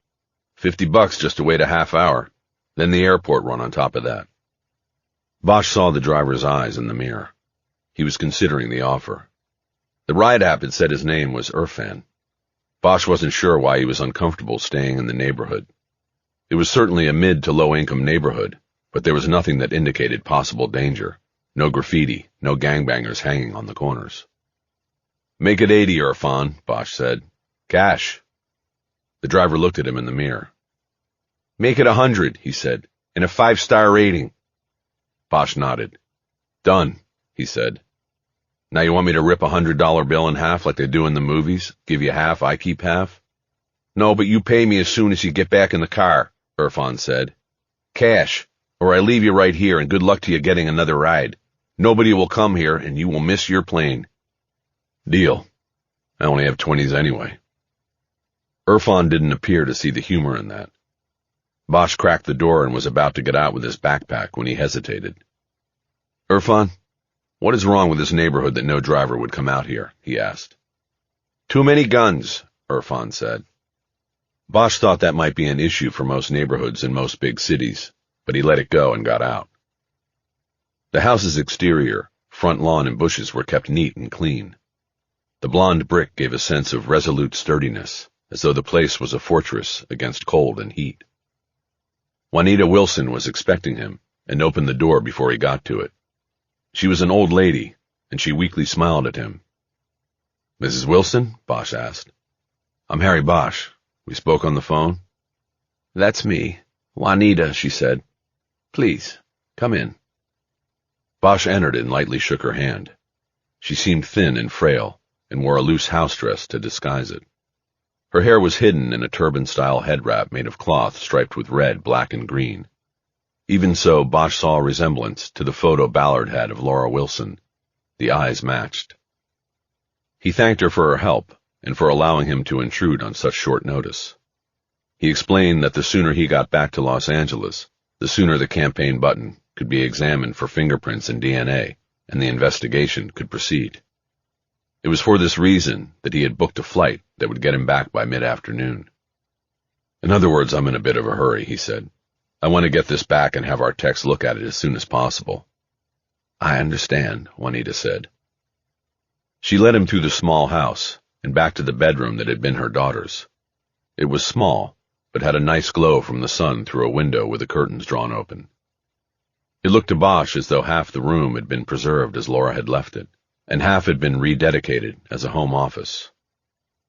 $50 just to wait a half hour, then the airport run on top of that." Bosch saw the driver's eyes in the mirror. He was considering the offer. The ride app had said his name was Irfan. Bosch wasn't sure why he was uncomfortable staying in the neighborhood. It was certainly a mid to low-income neighborhood, but there was nothing that indicated possible danger. No graffiti, no gangbangers hanging on the corners. "Make it 80, Irfan," Bosch said. "Cash." The driver looked at him in the mirror. "Make it 100, he said, and a 5-star rating." Bosch nodded. "Done," he said. "Now you want me to rip a $100 bill in half like they do in the movies? Give you half, I keep half?" "No, but you pay me as soon as you get back in the car," Irfan said. "Cash, or I leave you right here, and good luck to you getting another ride. Nobody will come here, and you will miss your plane." "Deal. I only have 20s anyway." Irfan didn't appear to see the humor in that. Bosch cracked the door and was about to get out with his backpack when he hesitated. "Irfan, what is wrong with this neighborhood that no driver would come out here?" he asked. "Too many guns," Irfan said. Bosch thought that might be an issue for most neighborhoods in most big cities, but he let it go and got out. The house's exterior, front lawn and bushes were kept neat and clean. The blonde brick gave a sense of resolute sturdiness, as though the place was a fortress against cold and heat. Juanita Wilson was expecting him, and opened the door before he got to it. She was an old lady, and she weakly smiled at him. "Mrs. Wilson?" Bosch asked. "I'm Harry Bosch. We spoke on the phone." "That's me. Juanita," she said. "Please, come in." Bosch entered and lightly shook her hand. She seemed thin and frail, and wore a loose house dress to disguise it. Her hair was hidden in a turban-style head wrap made of cloth striped with red, black, and green. Even so, Bosch saw a resemblance to the photo Ballard had of Laura Wilson. The eyes matched. He thanked her for her help and for allowing him to intrude on such short notice. He explained that the sooner he got back to Los Angeles, the sooner the campaign button could be examined for fingerprints and DNA, and the investigation could proceed. It was for this reason that he had booked a flight that would get him back by mid-afternoon. "In other words, I'm in a bit of a hurry," he said. "I want to get this back and have our techs look at it as soon as possible." "I understand," Juanita said. She led him through the small house and back to the bedroom that had been her daughter's. It was small, but had a nice glow from the sun through a window with the curtains drawn open. It looked to Bosch as though half the room had been preserved as Laura had left it, and half had been rededicated as a home office.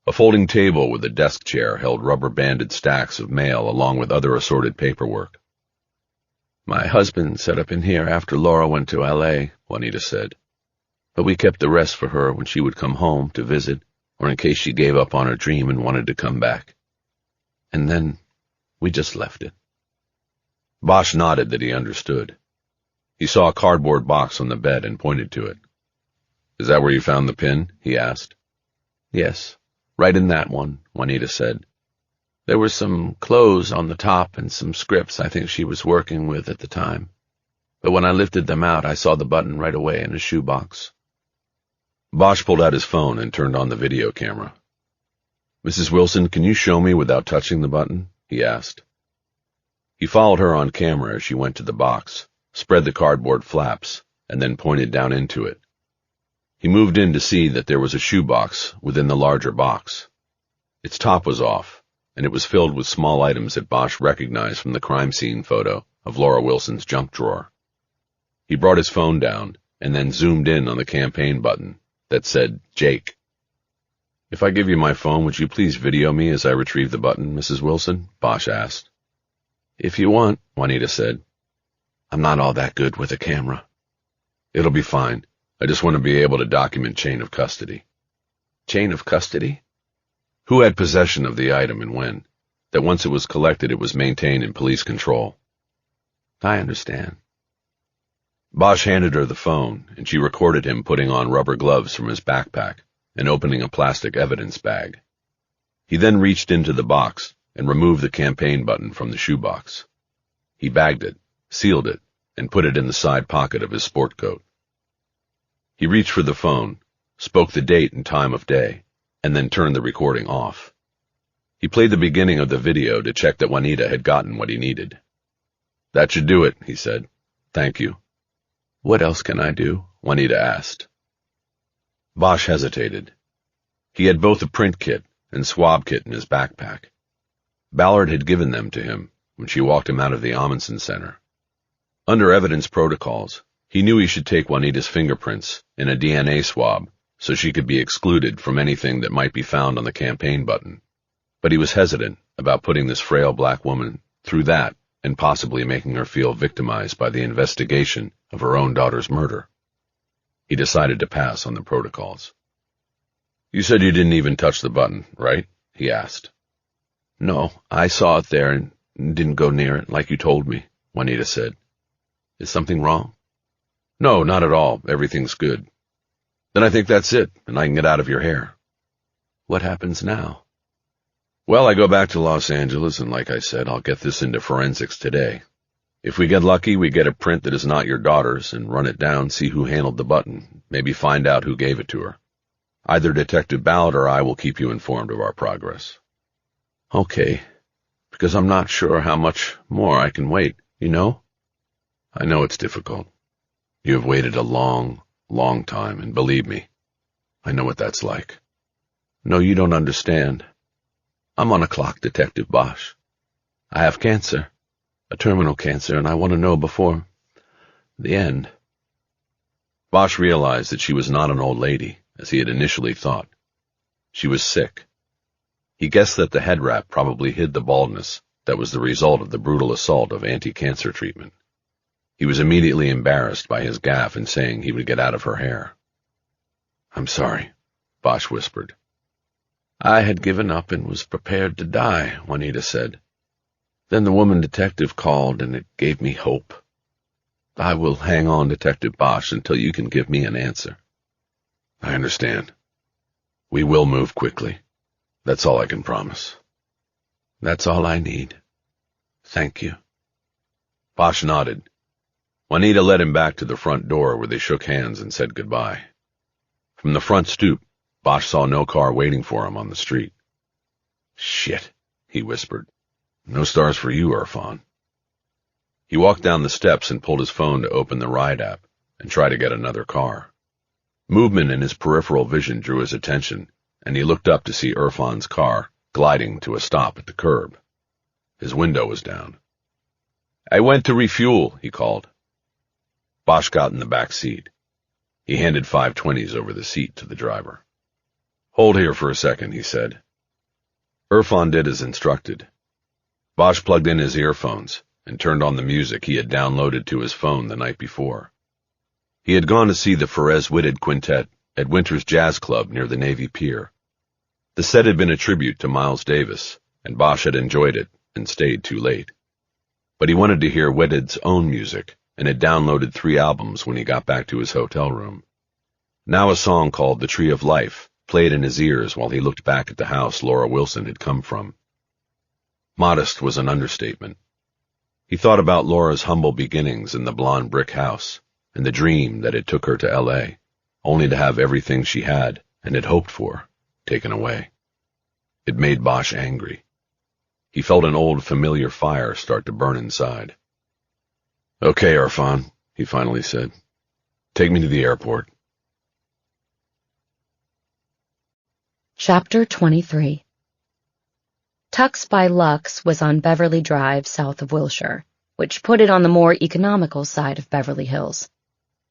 A folding table with a desk chair held rubber-banded stacks of mail along with other assorted paperwork. "My husband set up in here after Laura went to L.A., Juanita said. "But we kept the rest for her when she would come home to visit, or in case she gave up on her dream and wanted to come back. And then we just left it." Bosch nodded that he understood. He saw a cardboard box on the bed and pointed to it. "Is that where you found the pin?" he asked. "Yes, right in that one," Juanita said. "There were some clothes on the top and some scripts I think she was working with at the time. But when I lifted them out, I saw the button right away in a shoebox." Bosch pulled out his phone and turned on the video camera. "Mrs. Wilson, can you show me without touching the button?" he asked. He followed her on camera as she went to the box, spread the cardboard flaps, and then pointed down into it. He moved in to see that there was a shoebox within the larger box. Its top was off, and it was filled with small items that Bosch recognized from the crime scene photo of Laura Wilson's junk drawer. He brought his phone down and then zoomed in on the campaign button that said Jake. "If I give you my phone, would you please video me as I retrieve the button, Mrs. Wilson?" Bosch asked. "If you want," Juanita said. "I'm not all that good with a camera." "It'll be fine. I just want to be able to document chain of custody." "Chain of custody?" "Who had possession of the item and when, that once it was collected it was maintained in police control." "I understand." Bosch handed her the phone, and she recorded him putting on rubber gloves from his backpack and opening a plastic evidence bag. He then reached into the box and removed the campaign button from the shoebox. He bagged it, sealed it, and put it in the side pocket of his sport coat. He reached for the phone, spoke the date and time of day, and then turned the recording off. He played the beginning of the video to check that Juanita had gotten what he needed. "That should do it," he said. "Thank you." "What else can I do?" Juanita asked. Bosch hesitated. He had both a print kit and swab kit in his backpack. Ballard had given them to him when she walked him out of the Amundsen Center. Under evidence protocols, he knew he should take Juanita's fingerprints in a DNA swab so she could be excluded from anything that might be found on the campaign button. But he was hesitant about putting this frail black woman through that and possibly making her feel victimized by the investigation of her own daughter's murder. He decided to pass on the protocols. "You said you didn't even touch the button, right?" he asked. "No, I saw it there and didn't go near it like you told me," Juanita said. "Is something wrong?" "No, not at all. Everything's good." "Then I think that's it, and I can get out of your hair." "What happens now?" "Well, I go back to Los Angeles, and like I said, I'll get this into forensics today. If we get lucky, we get a print that is not your daughter's and run it down, see who handled the button, maybe find out who gave it to her. Either Detective Ballard or I will keep you informed of our progress." "Okay, because I'm not sure how much more I can wait, you know?" "I know it's difficult. You have waited a long, long time, and believe me, I know what that's like." "No, you don't understand. I'm on a clock, Detective Bosch. I have cancer, a terminal cancer, and I want to know before the end." Bosch realized that she was not an old lady, as he had initially thought. She was sick. He guessed that the head wrap probably hid the baldness that was the result of the brutal assault of anti-cancer treatment. He was immediately embarrassed by his gaffe in saying he would get out of her hair. "I'm sorry," Bosch whispered. "I had given up and was prepared to die," Juanita said. "Then the woman detective called, and it gave me hope. I will hang on, Detective Bosch, until you can give me an answer." "I understand. We will move quickly. That's all I can promise." "That's all I need. Thank you." Bosch nodded. Juanita led him back to the front door where they shook hands and said goodbye. From the front stoop, Bosch saw no car waiting for him on the street. "Shit," he whispered. "No stars for you, Irfan." He walked down the steps and pulled his phone to open the ride app and try to get another car. Movement in his peripheral vision drew his attention, and he looked up to see Irfan's car gliding to a stop at the curb. His window was down. "I went to refuel," he called. Bosch got in the back seat. He handed 520s over the seat to the driver. "Hold here for a second," he said. Irfan did as instructed. Bosch plugged in his earphones and turned on the music he had downloaded to his phone the night before. He had gone to see the Ferez-Whitted Quintet at Winter's Jazz Club near the Navy Pier. The set had been a tribute to Miles Davis, and Bosch had enjoyed it and stayed too late. But he wanted to hear Whitted's own music, and had downloaded 3 albums when he got back to his hotel room. Now a song called The Tree of Life played in his ears while he looked back at the house Laura Wilson had come from. Modest was an understatement. He thought about Laura's humble beginnings in the blonde brick house, and the dream that it took her to L.A., only to have everything she had and had hoped for taken away. It made Bosch angry. He felt an old familiar fire start to burn inside. "Okay, Irfan," he finally said. "Take me to the airport." Chapter 23. Tux by Lux was on Beverly Drive south of Wilshire, which put it on the more economical side of Beverly Hills.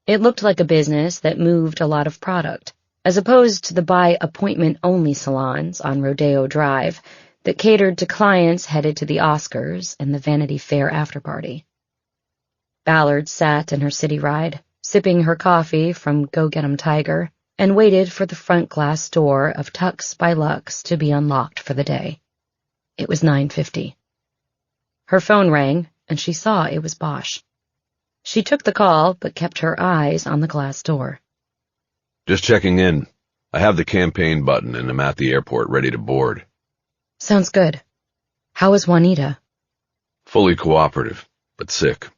It looked like a business that moved a lot of product, as opposed to the by-appointment-only salons on Rodeo Drive that catered to clients headed to the Oscars and the Vanity Fair after-party. Ballard sat in her city ride, sipping her coffee from Go Get 'em Tiger, and waited for the front glass door of Tux by Lux to be unlocked for the day. It was 9:50. Her phone rang, and she saw it was Bosch. She took the call, but kept her eyes on the glass door. "Just checking in. I have the campaign button and I'm at the airport ready to board." Sounds good. How is Juanita? "Fully cooperative, but sick.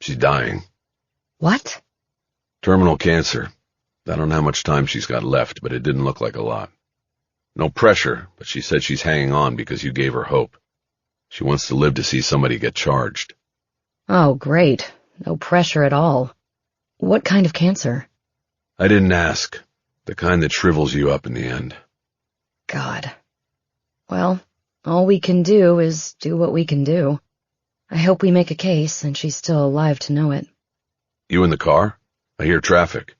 She's dying." What? "Terminal cancer. I don't know how much time she's got left, but it didn't look like a lot. No pressure, but she said she's hanging on because you gave her hope. She wants to live to see somebody get charged." Oh, great. No pressure at all. What kind of cancer? "I didn't ask. The kind that shrivels you up in the end." God. Well, all we can do is do what we can do. I hope we make a case and she's still alive to know it. "You in the car? I hear traffic."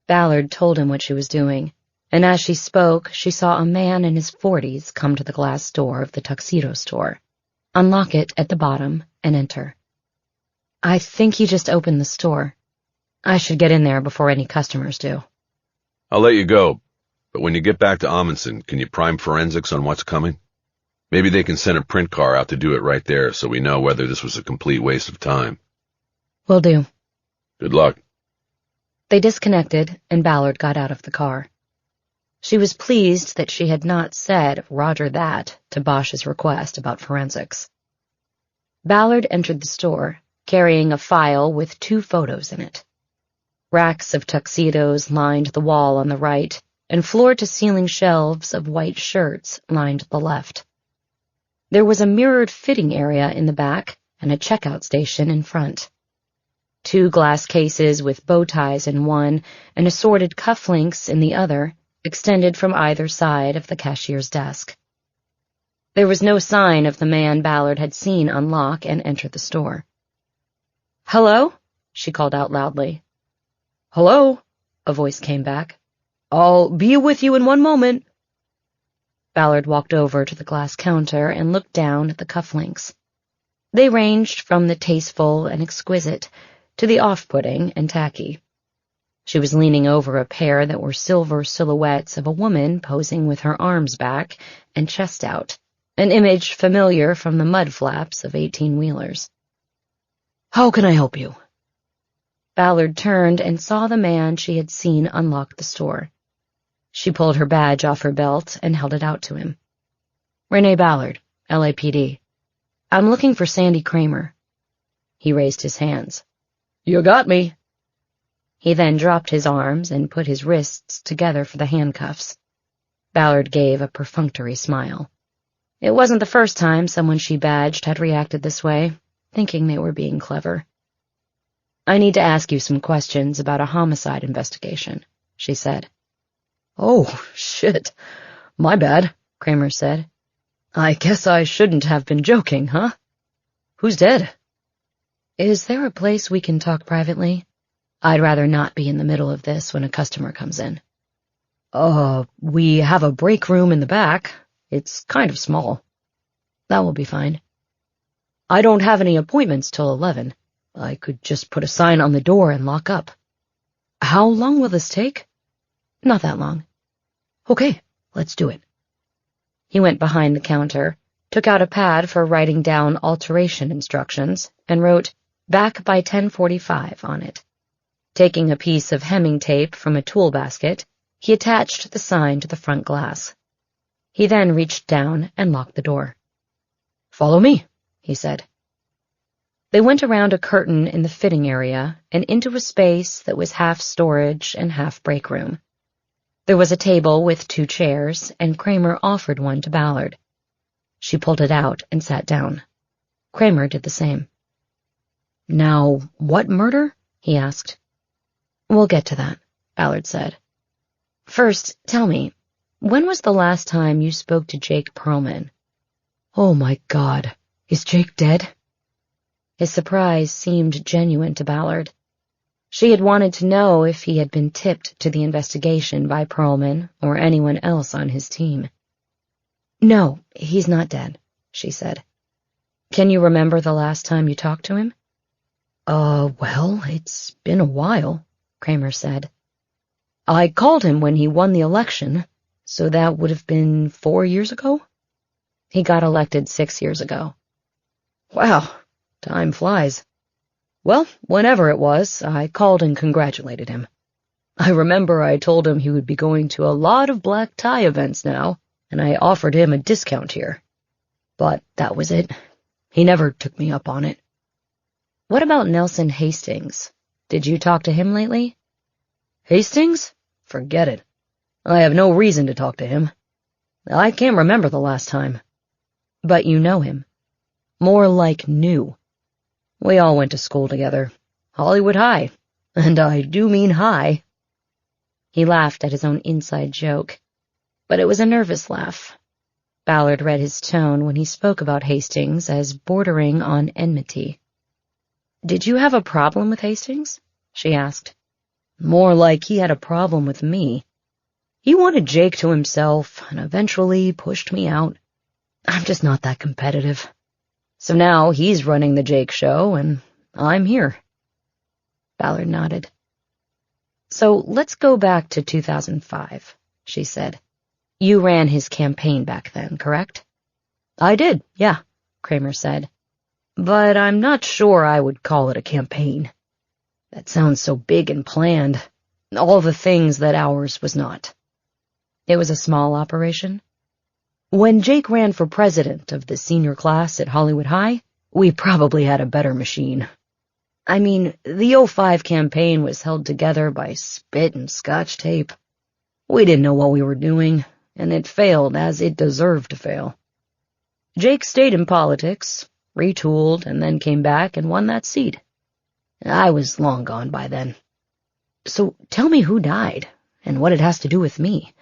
Ballard told him what she was doing, and as she spoke, she saw a man in his 40s come to the glass door of the tuxedo store, unlock it at the bottom, and enter. I think he just opened the store. I should get in there before any customers do. "I'll let you go, but when you get back to Amundsen, can you prime forensics on what's coming? Maybe they can send a print car out to do it right there so we know whether this was a complete waste of time." Will do. "Good luck." They disconnected, and Ballard got out of the car. She was pleased that she had not said "Roger that" to Bosch's request about forensics. Ballard entered the store, carrying a file with 2 photos in it. Racks of tuxedos lined the wall on the right, and floor-to-ceiling shelves of white shirts lined the left. There was a mirrored fitting area in the back and a checkout station in front. 2 glass cases with bow ties in one and assorted cufflinks in the other extended from either side of the cashier's desk. There was no sign of the man Ballard had seen unlock and enter the store. "Hello?" she called out loudly. "Hello?" a voice came back. "I'll be with you in 1 moment." Ballard walked over to the glass counter and looked down at the cufflinks. They ranged from the tasteful and exquisite to the off-putting and tacky. She was leaning over a pair that were silver silhouettes of a woman posing with her arms back and chest out, an image familiar from the mud flaps of 18-wheelers. "How can I help you?" Ballard turned and saw the man she had seen unlock the store. She pulled her badge off her belt and held it out to him. "Renee Ballard, LAPD. I'm looking for Sandy Kramer." He raised his hands. "You got me." He then dropped his arms and put his wrists together for the handcuffs. Ballard gave a perfunctory smile. It wasn't the first time someone she badged had reacted this way, thinking they were being clever. "I need to ask you some questions about a homicide investigation," she said. "Oh, shit. My bad," Kramer said. "I guess I shouldn't have been joking, huh? Who's dead?" "Is there a place we can talk privately? I'd rather not be in the middle of this when a customer comes in." We have a break room in the back. It's kind of small." "That will be fine." "I don't have any appointments till 11. I could just put a sign on the door and lock up." "How long will this take?" "Not that long." "Okay, let's do it." He went behind the counter, took out a pad for writing down alteration instructions, and wrote, "Back by 10:45 on it. Taking a piece of hemming tape from a tool basket, he attached the sign to the front glass. He then reached down and locked the door. "Follow me," he said. They went around a curtain in the fitting area and into a space that was half storage and half break room. There was a table with 2 chairs, and Kramer offered one to Ballard. She pulled it out and sat down. Kramer did the same. "Now, what murder?" he asked. "We'll get to that," Ballard said. "First, tell me, when was the last time you spoke to Jake Perlman?" "Oh my God, is Jake dead?" His surprise seemed genuine to Ballard. She had wanted to know if he had been tipped to the investigation by Perlman or anyone else on his team. "No, he's not dead," she said. "Can you remember the last time you talked to him?" Well, it's been a while," Kramer said. "I called him when he won the election, so that would have been 4 years ago?" "He got elected 6 years ago." "Wow, time flies. Well, whenever it was, I called and congratulated him. I remember I told him he would be going to a lot of black tie events now, and I offered him a discount here. But that was it. He never took me up on it." "What about Nelson Hastings? Did you talk to him lately?" "Hastings? Forget it. I have no reason to talk to him. I can't remember the last time." "But you know him?" "More like knew. We all went to school together. Hollywood High. And I do mean high." He laughed at his own inside joke, but it was a nervous laugh. Ballard read his tone when he spoke about Hastings as bordering on enmity. "Did you have a problem with Hastings?" she asked. "More like he had a problem with me. He wanted Jake to himself and eventually pushed me out. I'm just not that competitive. So now he's running the Jake show and I'm here." Ballard nodded. "So let's go back to 2005, she said. "You ran his campaign back then, correct?" "I did, yeah," Kramer said. "But I'm not sure I would call it a campaign. That sounds so big and planned. All the things that ours was not." "It was a small operation?" "When Jake ran for president of the senior class at Hollywood High, we probably had a better machine. I mean, the '05 campaign was held together by spit and scotch tape. We didn't know what we were doing, and it failed as it deserved to fail. Jake stayed in politics, retooled, and then came back and won that seat. I was long gone by then. So tell me who died, and what it has to do with me.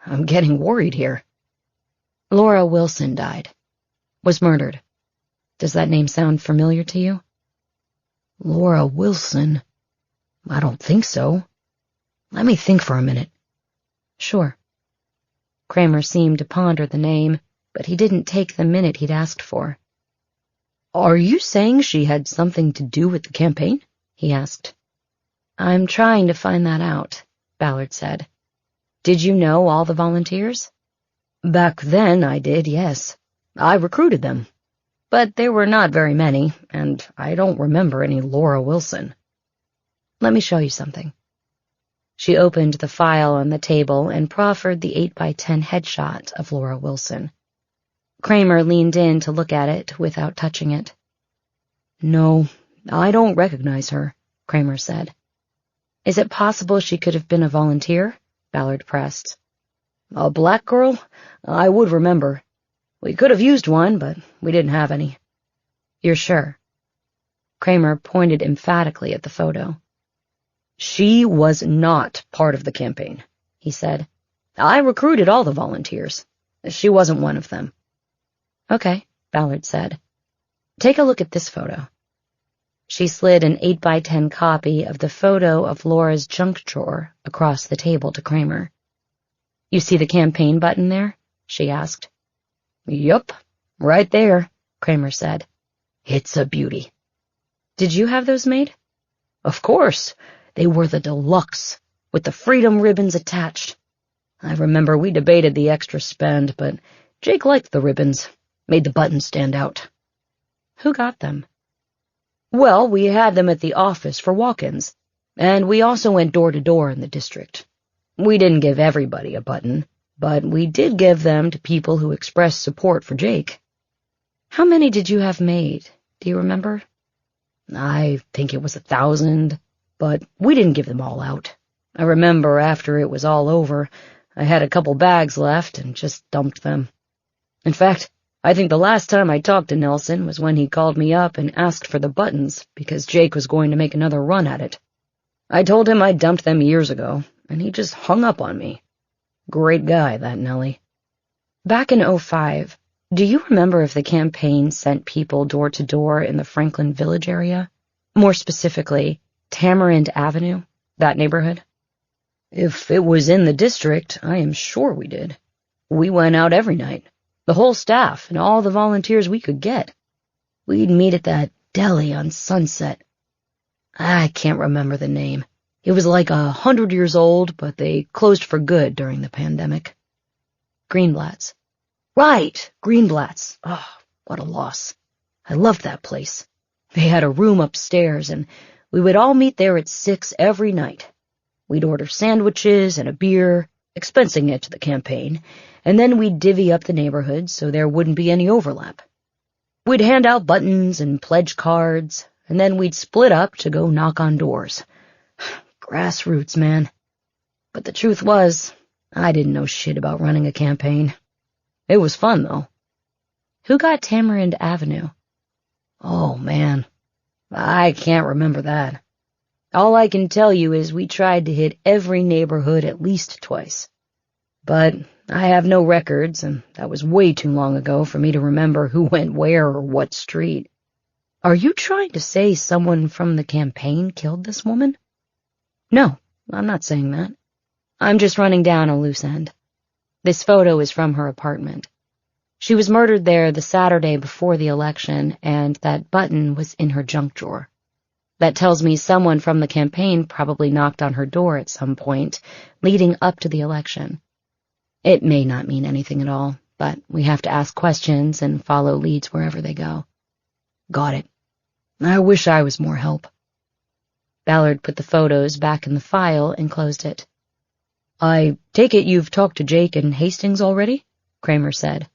I'm getting worried here." "Laura Wilson died. Was murdered. Does that name sound familiar to you?" "Laura Wilson? I don't think so. Let me think for a minute." "Sure." Kramer seemed to ponder the name, but he didn't take the minute he'd asked for. "Are you saying she had something to do with the campaign?" he asked. "I'm trying to find that out," Ballard said. "Did you know all the volunteers?" "Back then I did, yes. I recruited them. But there were not very many, and I don't remember any Laura Wilson." "Let me show you something." She opened the file on the table and proffered the 8x10 headshot of Laura Wilson. Kramer leaned in to look at it without touching it. "No, I don't recognize her," Kramer said. "Is it possible she could have been a volunteer?" Ballard pressed. "A black girl? I would remember. We could have used one, but we didn't have any." "You're sure?" Kramer pointed emphatically at the photo. "She was not part of the campaign," he said. "I recruited all the volunteers. She wasn't one of them." "Okay," Ballard said. "Take a look at this photo." She slid an 8x10 copy of the photo of Laura's junk drawer across the table to Kramer. "You see the campaign button there?" she asked. "Yup, right there," Kramer said. "It's a beauty." "Did you have those made?" "Of course. They were the deluxe, with the freedom ribbons attached. I remember we debated the extra spend, but Jake liked the ribbons, made the buttons stand out." "Who got them?" "Well, we had them at the office for walk-ins, and we also went door to door in the district. We didn't give everybody a button, but we did give them to people who expressed support for Jake." "How many did you have made? Do you remember?" "I think it was 1,000, but we didn't give them all out. I remember after it was all over, I had a couple bags left and just dumped them. In fact, I think the last time I talked to Nelson was when he called me up and asked for the buttons because Jake was going to make another run at it. I told him I'd dumped them years ago, and he just hung up on me. Great guy, that Nellie. Back in '05, do you remember if the campaign sent people door to door in the Franklin Village area? More specifically, Tamarind Avenue, that neighborhood? If it was in the district, I am sure we did. We went out every night. The whole staff and all the volunteers we could get. We'd meet at that deli on Sunset. I can't remember the name. It was like 100 years old, but they closed for good during the pandemic. Greenblatt's. Right, Greenblatt's. Oh, what a loss. I loved that place. They had a room upstairs, and we would all meet there at 6 every night. We'd order sandwiches and a beer, expensing it to the campaign, and then we'd divvy up the neighborhood so there wouldn't be any overlap. We'd hand out buttons and pledge cards, and then we'd split up to go knock on doors. Grassroots, man. But the truth was, I didn't know shit about running a campaign. It was fun, though. Who got Tamarind Avenue? Oh, man. I can't remember that. All I can tell you is we tried to hit every neighborhood at least twice. But I have no records, and that was way too long ago for me to remember who went where or what street. Are you trying to say someone from the campaign killed this woman? No, I'm not saying that. I'm just running down a loose end. This photo is from her apartment. She was murdered there the Saturday before the election, and that button was in her junk drawer. That tells me someone from the campaign probably knocked on her door at some point, leading up to the election. It may not mean anything at all, but we have to ask questions and follow leads wherever they go. Got it. I wish I was more help. Ballard put the photos back in the file and closed it. I take it you've talked to Jake and Hastings already? Kramer said.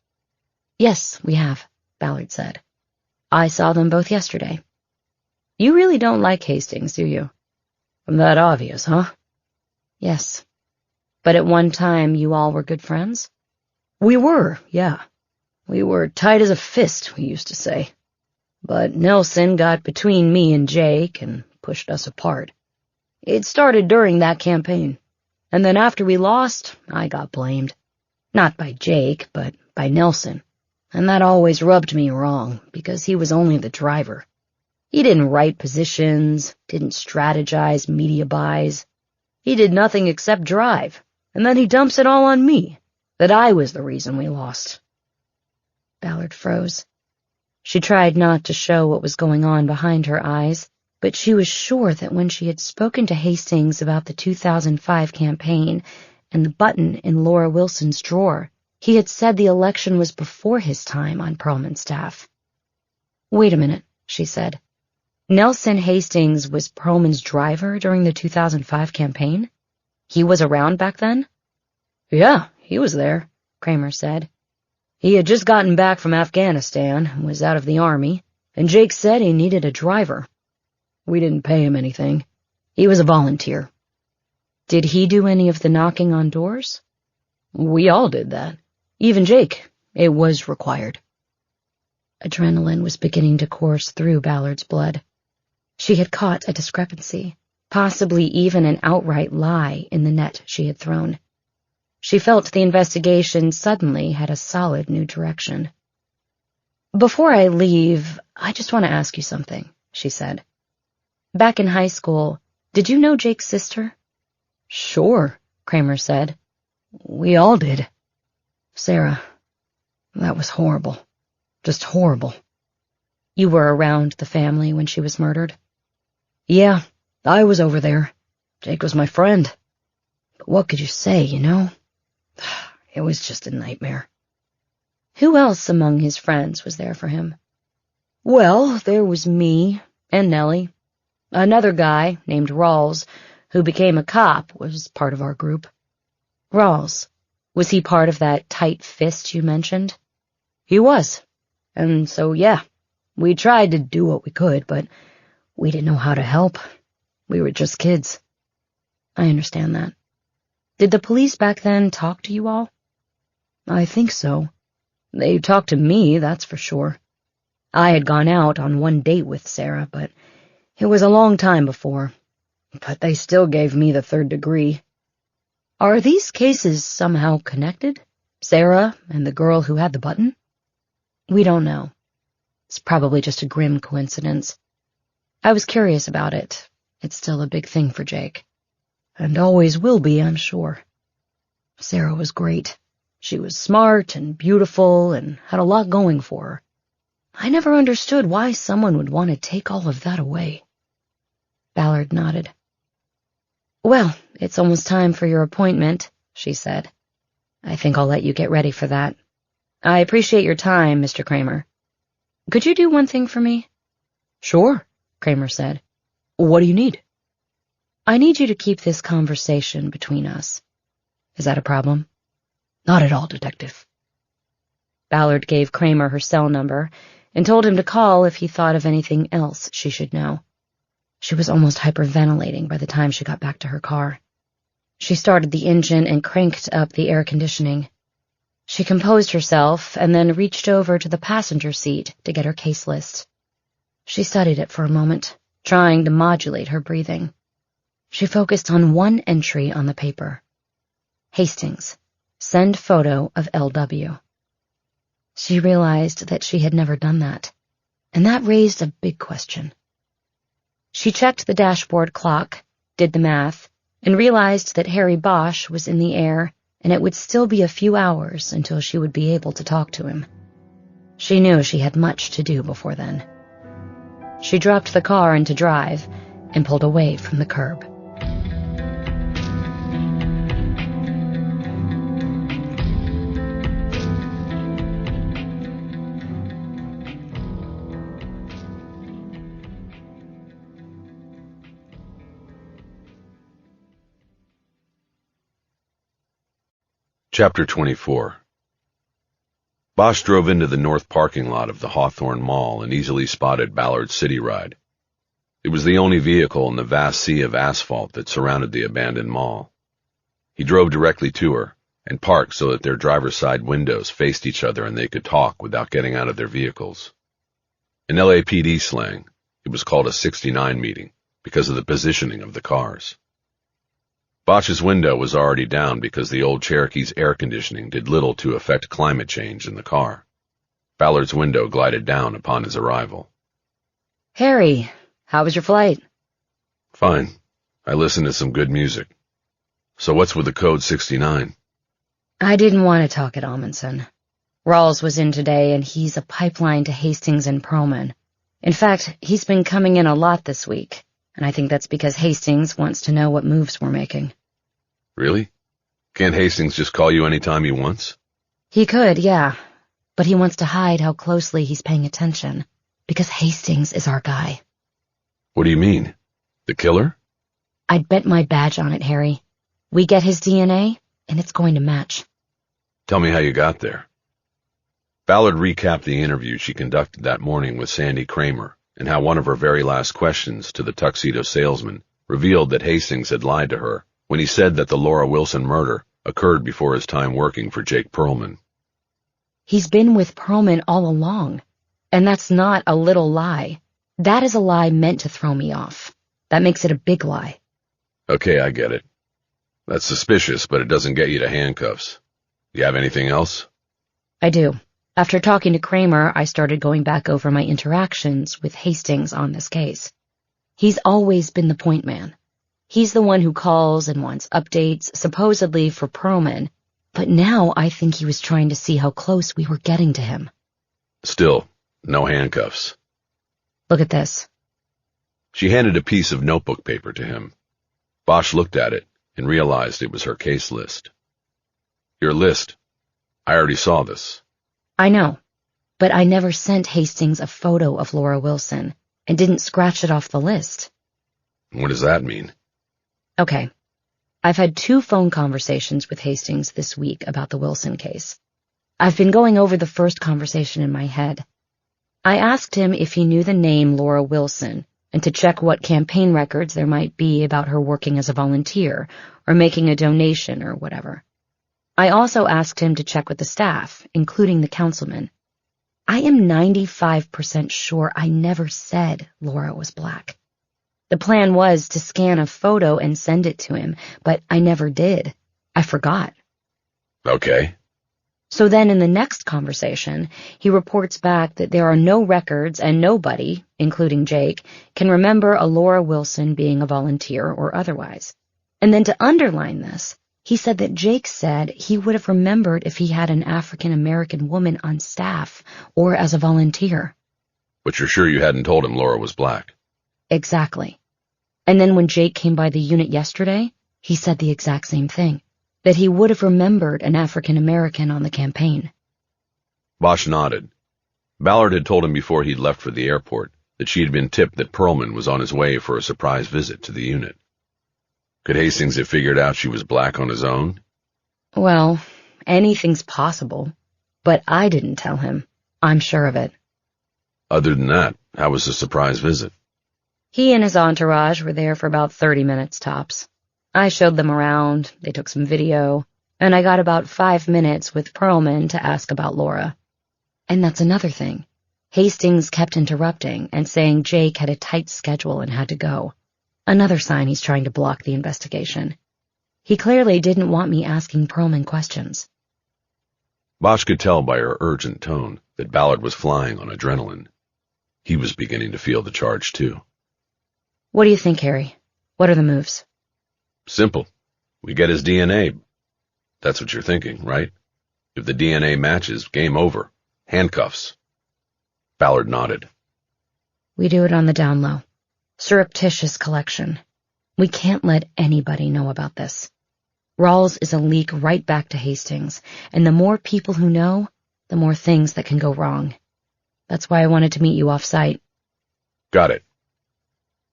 Yes, we have, Ballard said. I saw them both yesterday. You really don't like Hastings, do you? That obvious, huh? Yes. But at one time you all were good friends? We were, yeah. We were tight as a fist, we used to say. But Nelson got between me and Jake and pushed us apart. It started during that campaign. And then after we lost, I got blamed. Not by Jake, but by Nelson. And that always rubbed me wrong, because he was only the driver. He didn't write positions, didn't strategize media buys. He did nothing except drive, and then he dumps it all on me, that I was the reason we lost. Ballard froze. She tried not to show what was going on behind her eyes, but she was sure that when she had spoken to Hastings about the 2005 campaign and the button in Laura Wilson's drawer, he had said the election was before his time on Perlman's staff. Wait a minute, she said. Nelson Hastings was Perlman's driver during the 2005 campaign? He was around back then? Yeah, he was there, Kramer said. He had just gotten back from Afghanistan and was out of the army, and Jake said he needed a driver. We didn't pay him anything. He was a volunteer. Did he do any of the knocking on doors? We all did that. Even Jake. It was required. Adrenaline was beginning to course through Ballard's blood. She had caught a discrepancy, possibly even an outright lie in the net she had thrown. She felt the investigation suddenly had a solid new direction. "Before I leave, I just want to ask you something," she said. "Back in high school, did you know Jake's sister?" "Sure," Kramer said. "We all did. Sarah, that was horrible. Just horrible." "You were around the family when she was murdered?" "Yeah, I was over there. Jake was my friend. But what could you say, you know? It was just a nightmare." "Who else among his friends was there for him?" "Well, there was me and Nellie. Another guy named Rawls, who became a cop, was part of our group." "Rawls? Was he part of that tight fist you mentioned?" "He was. And so, yeah, we tried to do what we could, but we didn't know how to help. We were just kids." I understand that. Did the police back then talk to you all? I think so. They talked to me, that's for sure. I had gone out on one date with Sarah, but it was a long time before. But they still gave me the 3rd degree. Are these cases somehow connected? Sarah and the girl who had the button? We don't know. It's probably just a grim coincidence. I was curious about it. It's still a big thing for Jake. And always will be, I'm sure. Sarah was great. She was smart and beautiful and had a lot going for her. I never understood why someone would want to take all of that away. Ballard nodded. Well, it's almost time for your appointment, she said. I think I'll let you get ready for that. I appreciate your time, Mr. Kramer. Could you do one thing for me? Sure, Kramer said. What do you need? I need you to keep this conversation between us. Is that a problem? Not at all, Detective. Ballard gave Kramer her cell number and told him to call if he thought of anything else she should know. She was almost hyperventilating by the time she got back to her car. She started the engine and cranked up the air conditioning. She composed herself and then reached over to the passenger seat to get her case list. She studied it for a moment, trying to modulate her breathing. She focused on one entry on the paper. Hastings, send photo of LW. She realized that she had never done that, and that raised a big question. She checked the dashboard clock, did the math, and realized that Harry Bosch was in the air, and it would still be a few hours until she would be able to talk to him. She knew she had much to do before then. She dropped the car into drive and pulled away from the curb. Chapter 24. Bosch drove into the north parking lot of the Hawthorne Mall and easily spotted Ballard's City Ride. It was the only vehicle in the vast sea of asphalt that surrounded the abandoned mall. He drove directly to her and parked so that their driver's side windows faced each other and they could talk without getting out of their vehicles. In LAPD slang, it was called a 69 meeting because of the positioning of the cars. Bosch's window was already down because the old Cherokee's air conditioning did little to affect climate change in the car. Ballard's window glided down upon his arrival. Harry, how was your flight? Fine. I listened to some good music. So what's with the code 69? I didn't want to talk at Amundsen. Rawls was in today, and he's a pipeline to Hastings and Perlman. In fact, he's been coming in a lot this week, and I think that's because Hastings wants to know what moves we're making. Really? Can't Hastings just call you anytime he wants? He could, yeah, but he wants to hide how closely he's paying attention, because Hastings is our guy. What do you mean? The killer? I'd bet my badge on it, Harry. We get his DNA, and it's going to match. Tell me how you got there. Ballard recapped the interview she conducted that morning with Sandy Kramer, and how one of her very last questions to the tuxedo salesman revealed that Hastings had lied to her when he said that the Laura Wilson murder occurred before his time working for Jake Perlman. He's been with Perlman all along, and that's not a little lie. That is a lie meant to throw me off. That makes it a big lie. Okay, I get it. That's suspicious, but it doesn't get you to handcuffs. Do you have anything else? I do. After talking to Kramer, I started going back over my interactions with Hastings on this case. He's always been the point man. He's the one who calls and wants updates, supposedly for Perlman, but now I think he was trying to see how close we were getting to him. Still, no handcuffs. Look at this. She handed a piece of notebook paper to him. Bosch looked at it and realized it was her case list. Your list. I already saw this. I know, but I never sent Hastings a photo of Laura Wilson and didn't scratch it off the list. What does that mean? Okay. I've had 2 phone conversations with Hastings this week about the Wilson case. I've been going over the first conversation in my head. I asked him if he knew the name Laura Wilson and to check what campaign records there might be about her working as a volunteer or making a donation or whatever. I also asked him to check with the staff, including the councilman. I am 95% sure I never said Laura was black. The plan was to scan a photo and send it to him, but I never did. I forgot. Okay. So then in the next conversation, he reports back that there are no records and nobody, including Jake, can remember a Laura Wilson being a volunteer or otherwise. And then to underline this, he said that Jake said he would have remembered if he had an African-American woman on staff or as a volunteer. But you're sure you hadn't told him Laura was black? Exactly. And then when Jake came by the unit yesterday, he said the exact same thing, that he would have remembered an African-American on the campaign. Bosch nodded. Ballard had told him before he'd left for the airport that she had been tipped that Perlman was on his way for a surprise visit to the unit. Could Hastings have figured out she was black on his own? Well, anything's possible, but I didn't tell him. I'm sure of it. Other than that, how was the surprise visit? He and his entourage were there for about 30 minutes tops. I showed them around, they took some video, and I got about 5 minutes with Perlman to ask about Laura. And that's another thing. Hastings kept interrupting and saying Jake had a tight schedule and had to go. Another sign he's trying to block the investigation. He clearly didn't want me asking Perlman questions. Bosch could tell by her urgent tone that Ballard was flying on adrenaline. He was beginning to feel the charge, too. What do you think, Harry? What are the moves? Simple. We get his DNA. That's what you're thinking, right? If the DNA matches, game over. Handcuffs. Ballard nodded. We do it on the down low. Surreptitious collection. We can't let anybody know about this. Rawls is a leak right back to Hastings, and the more people who know, the more things that can go wrong. That's why I wanted to meet you off-site. Got it.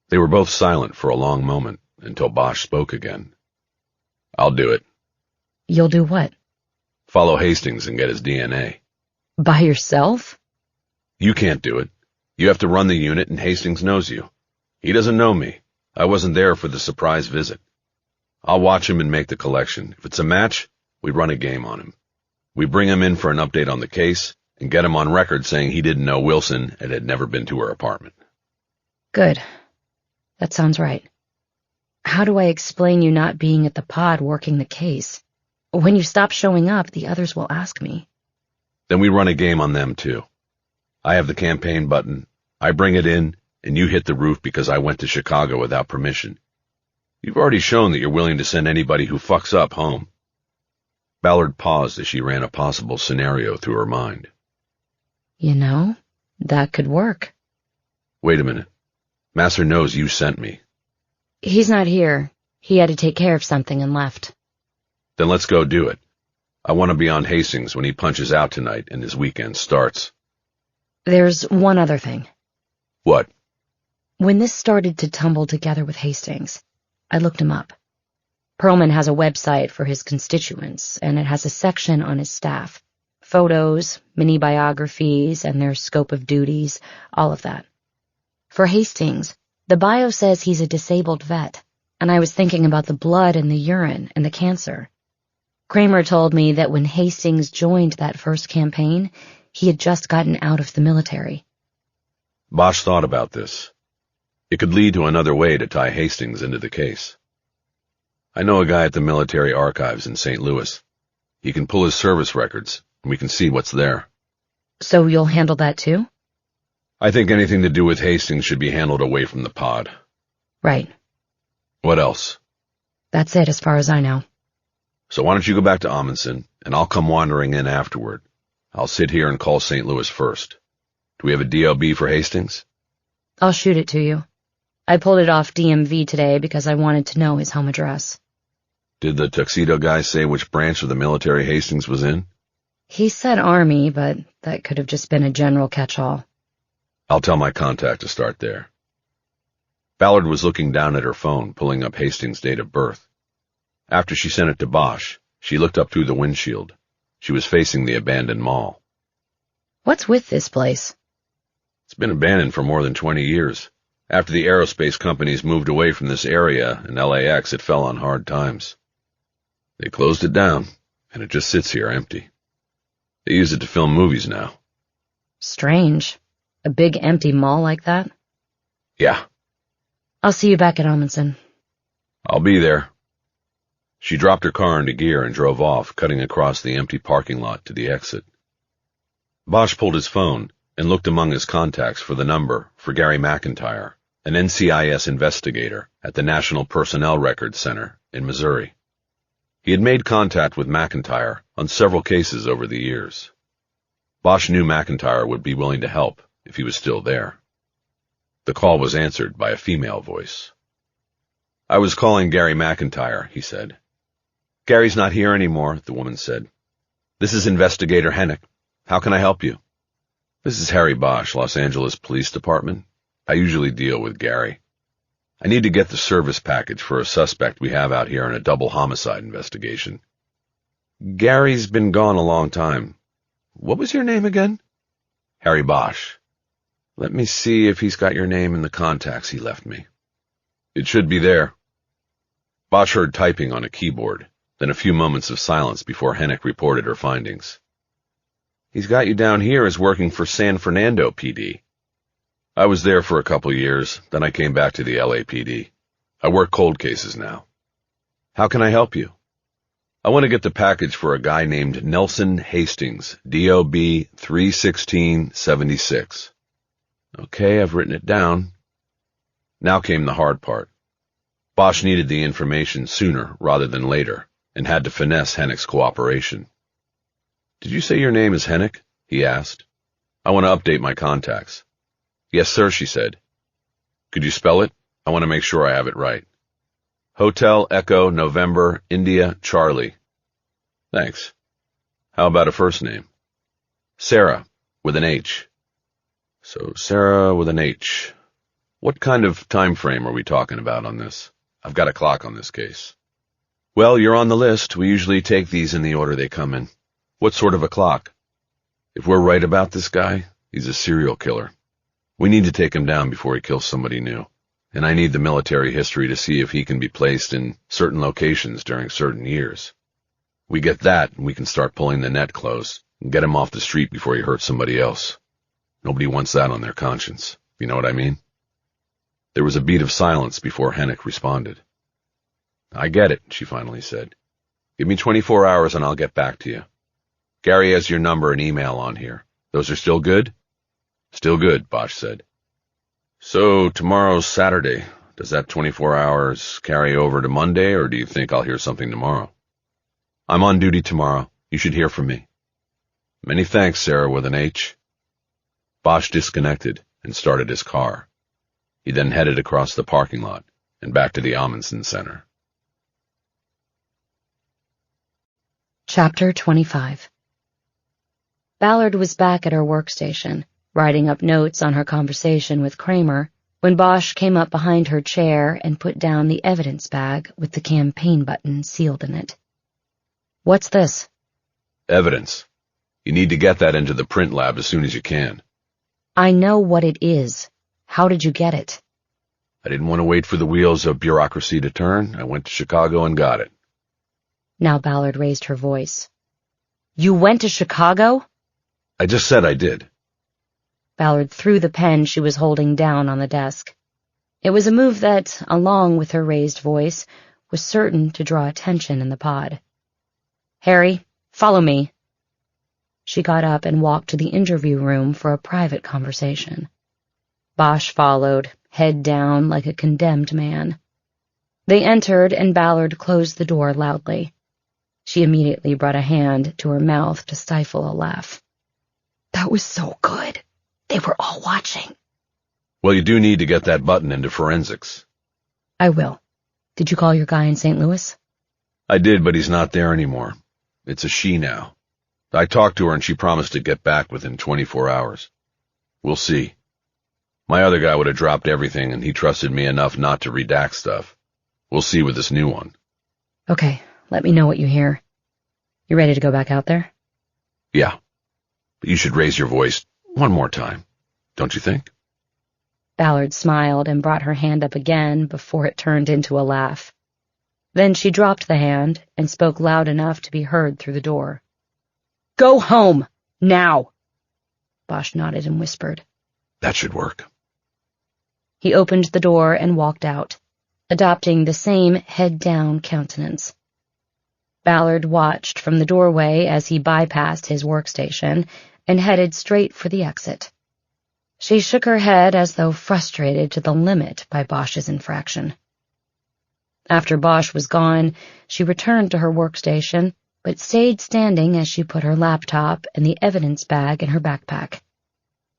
They were both silent for a long moment until Bosch spoke again. I'll do it. You'll do what? Follow Hastings and get his DNA. By yourself? You can't do it. You have to run the unit and Hastings knows you. He doesn't know me. I wasn't there for the surprise visit. I'll watch him and make the collection. If it's a match, we run a game on him. We bring him in for an update on the case and get him on record saying he didn't know Wilson and had never been to her apartment. Good. That sounds right. How do I explain you not being at the pod working the case? When you stop showing up, the others will ask me. Then we run a game on them, too. I have the campaign button. I bring it in, and you hit the roof because I went to Chicago without permission. You've already shown that you're willing to send anybody who fucks up home. Ballard paused as she ran a possible scenario through her mind. You know, that could work. Wait a minute. Master knows you sent me. He's not here. He had to take care of something and left. Then let's go do it. I want to be on Hastings when he punches out tonight and his weekend starts. There's one other thing. What? When this started to tumble together with Hastings, I looked him up. Perlman has a website for his constituents, and it has a section on his staff. Photos, mini-biographies, and their scope of duties, all of that. For Hastings, the bio says he's a disabled vet, and I was thinking about the blood and the urine and the cancer. Kramer told me that when Hastings joined that first campaign, he had just gotten out of the military. Bosch thought about this. It could lead to another way to tie Hastings into the case. I know a guy at the military archives in St. Louis. He can pull his service records, and we can see what's there. So you'll handle that too? I think anything to do with Hastings should be handled away from the pod. Right. What else? That's it as far as I know. So why don't you go back to Amundsen, and I'll come wandering in afterward. I'll sit here and call St. Louis first. Do we have a DLB for Hastings? I'll shoot it to you. I pulled it off DMV today because I wanted to know his home address. Did the tuxedo guy say which branch of the military Hastings was in? He said Army, but that could have just been a general catch-all. I'll tell my contact to start there. Ballard was looking down at her phone, pulling up Hastings' date of birth. After she sent it to Bosch, she looked up through the windshield. She was facing the abandoned mall. What's with this place? It's been abandoned for more than 20 years. After the aerospace companies moved away from this area in LAX, it fell on hard times. They closed it down, and it just sits here empty. They use it to film movies now. Strange. A big empty mall like that? Yeah. I'll see you back at Amundsen. I'll be there. She dropped her car into gear and drove off, cutting across the empty parking lot to the exit. Bosch pulled his phone and looked among his contacts for the number for Gary McIntyre, an NCIS investigator at the National Personnel Records Center in Missouri. He had made contact with McIntyre on several cases over the years. Bosch knew McIntyre would be willing to help if he was still there. The call was answered by a female voice. "I was calling Gary McIntyre," he said. "Gary's not here anymore," the woman said. "This is Investigator Hennick. How can I help you?" "This is Harry Bosch, Los Angeles Police Department. I usually deal with Gary. I need to get the service package for a suspect we have out here in a double homicide investigation. Gary's been gone a long time. What was your name again?" "Harry Bosch." "Let me see if he's got your name in the contacts he left me." "It should be there." Bosch heard typing on a keyboard, then a few moments of silence before Hennick reported her findings. "He's got you down here as working for San Fernando PD." "I was there for a couple years, then I came back to the LAPD. I work cold cases now." "How can I help you?" "I want to get the package for a guy named Nelson Hastings, DOB 31676. "Okay, I've written it down." Now came the hard part. Bosch needed the information sooner rather than later, and had to finesse Hennick's cooperation. "Did you say your name is Hennick?" he asked. "I want to update my contacts." "Yes, sir," she said. "Could you spell it? I want to make sure I have it right." "Hotel Echo November India Charlie." "Thanks. How about a first name?" "Sarah, with an H." "So Sarah with an H. What kind of time frame are we talking about on this? I've got a clock on this case." "Well, you're on the list. We usually take these in the order they come in." "What sort of a clock?" "If we're right about this guy, he's a serial killer. We need to take him down before he kills somebody new, and I need the military history to see if he can be placed in certain locations during certain years. We get that, and we can start pulling the net close and get him off the street before he hurts somebody else. Nobody wants that on their conscience. You know what I mean?" There was a beat of silence before Hennick responded. "I get it," she finally said. "Give me 24 hours and I'll get back to you. Gary has your number and email on here. Those are still good?" "Still good," Bosch said. "So tomorrow's Saturday. Does that 24 hours carry over to Monday, or do you think I'll hear something tomorrow?" "I'm on duty tomorrow. You should hear from me." "Many thanks, Sarah with an H." Bosch disconnected and started his car. He then headed across the parking lot and back to the Amundsen Center. Chapter 25. Ballard was back at her workstation, writing up notes on her conversation with Kramer, when Bosch came up behind her chair and put down the evidence bag with the campaign button sealed in it. "What's this?" "Evidence. You need to get that into the print lab as soon as you can." "I know what it is. How did you get it?" "I didn't want to wait for the wheels of bureaucracy to turn. I went to Chicago and got it." Now Ballard raised her voice. "You went to Chicago?" "I just said I did." Ballard threw the pen she was holding down on the desk. It was a move that, along with her raised voice, was certain to draw attention in the pod. "Harry, follow me." She got up and walked to the interview room for a private conversation. Bosch followed, head down like a condemned man. They entered, and Ballard closed the door loudly. She immediately brought a hand to her mouth to stifle a laugh. "That was so good. They were all watching." "Well, you do need to get that button into forensics." "I will. Did you call your guy in St. Louis?" "I did, but he's not there anymore. It's a she now. I talked to her and she promised to get back within 24 hours. We'll see. My other guy would have dropped everything, and he trusted me enough not to redact stuff. We'll see with this new one." "Okay, let me know what you hear. You ready to go back out there?" "Yeah. But you should raise your voice one more time, don't you think?" Ballard smiled and brought her hand up again before it turned into a laugh. Then she dropped the hand and spoke loud enough to be heard through the door. "Go home! Now!" Bosch nodded and whispered. "That should work." He opened the door and walked out, adopting the same head-down countenance. Ballard watched from the doorway as he bypassed his workstation and headed straight for the exit. She shook her head as though frustrated to the limit by Bosch's infraction. After Bosch was gone, she returned to her workstation, but stayed standing as she put her laptop and the evidence bag in her backpack.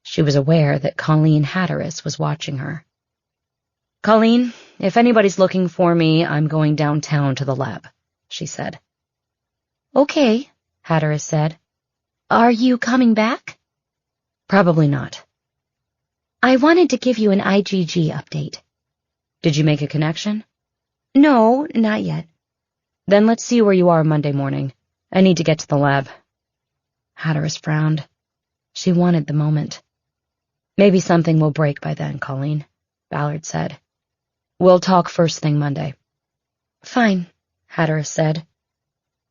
She was aware that Colleen Hatteras was watching her. "Colleen, if anybody's looking for me, I'm going downtown to the lab," she said. "Okay," Hatteras said. "Are you coming back?" "Probably not." "I wanted to give you an IgG update." "Did you make a connection?" "No, not yet." "Then let's see where you are Monday morning. I need to get to the lab." Hatteras frowned. She wanted the moment. "Maybe something will break by then, Colleen," Ballard said. "We'll talk first thing Monday." "Fine," Hatteras said.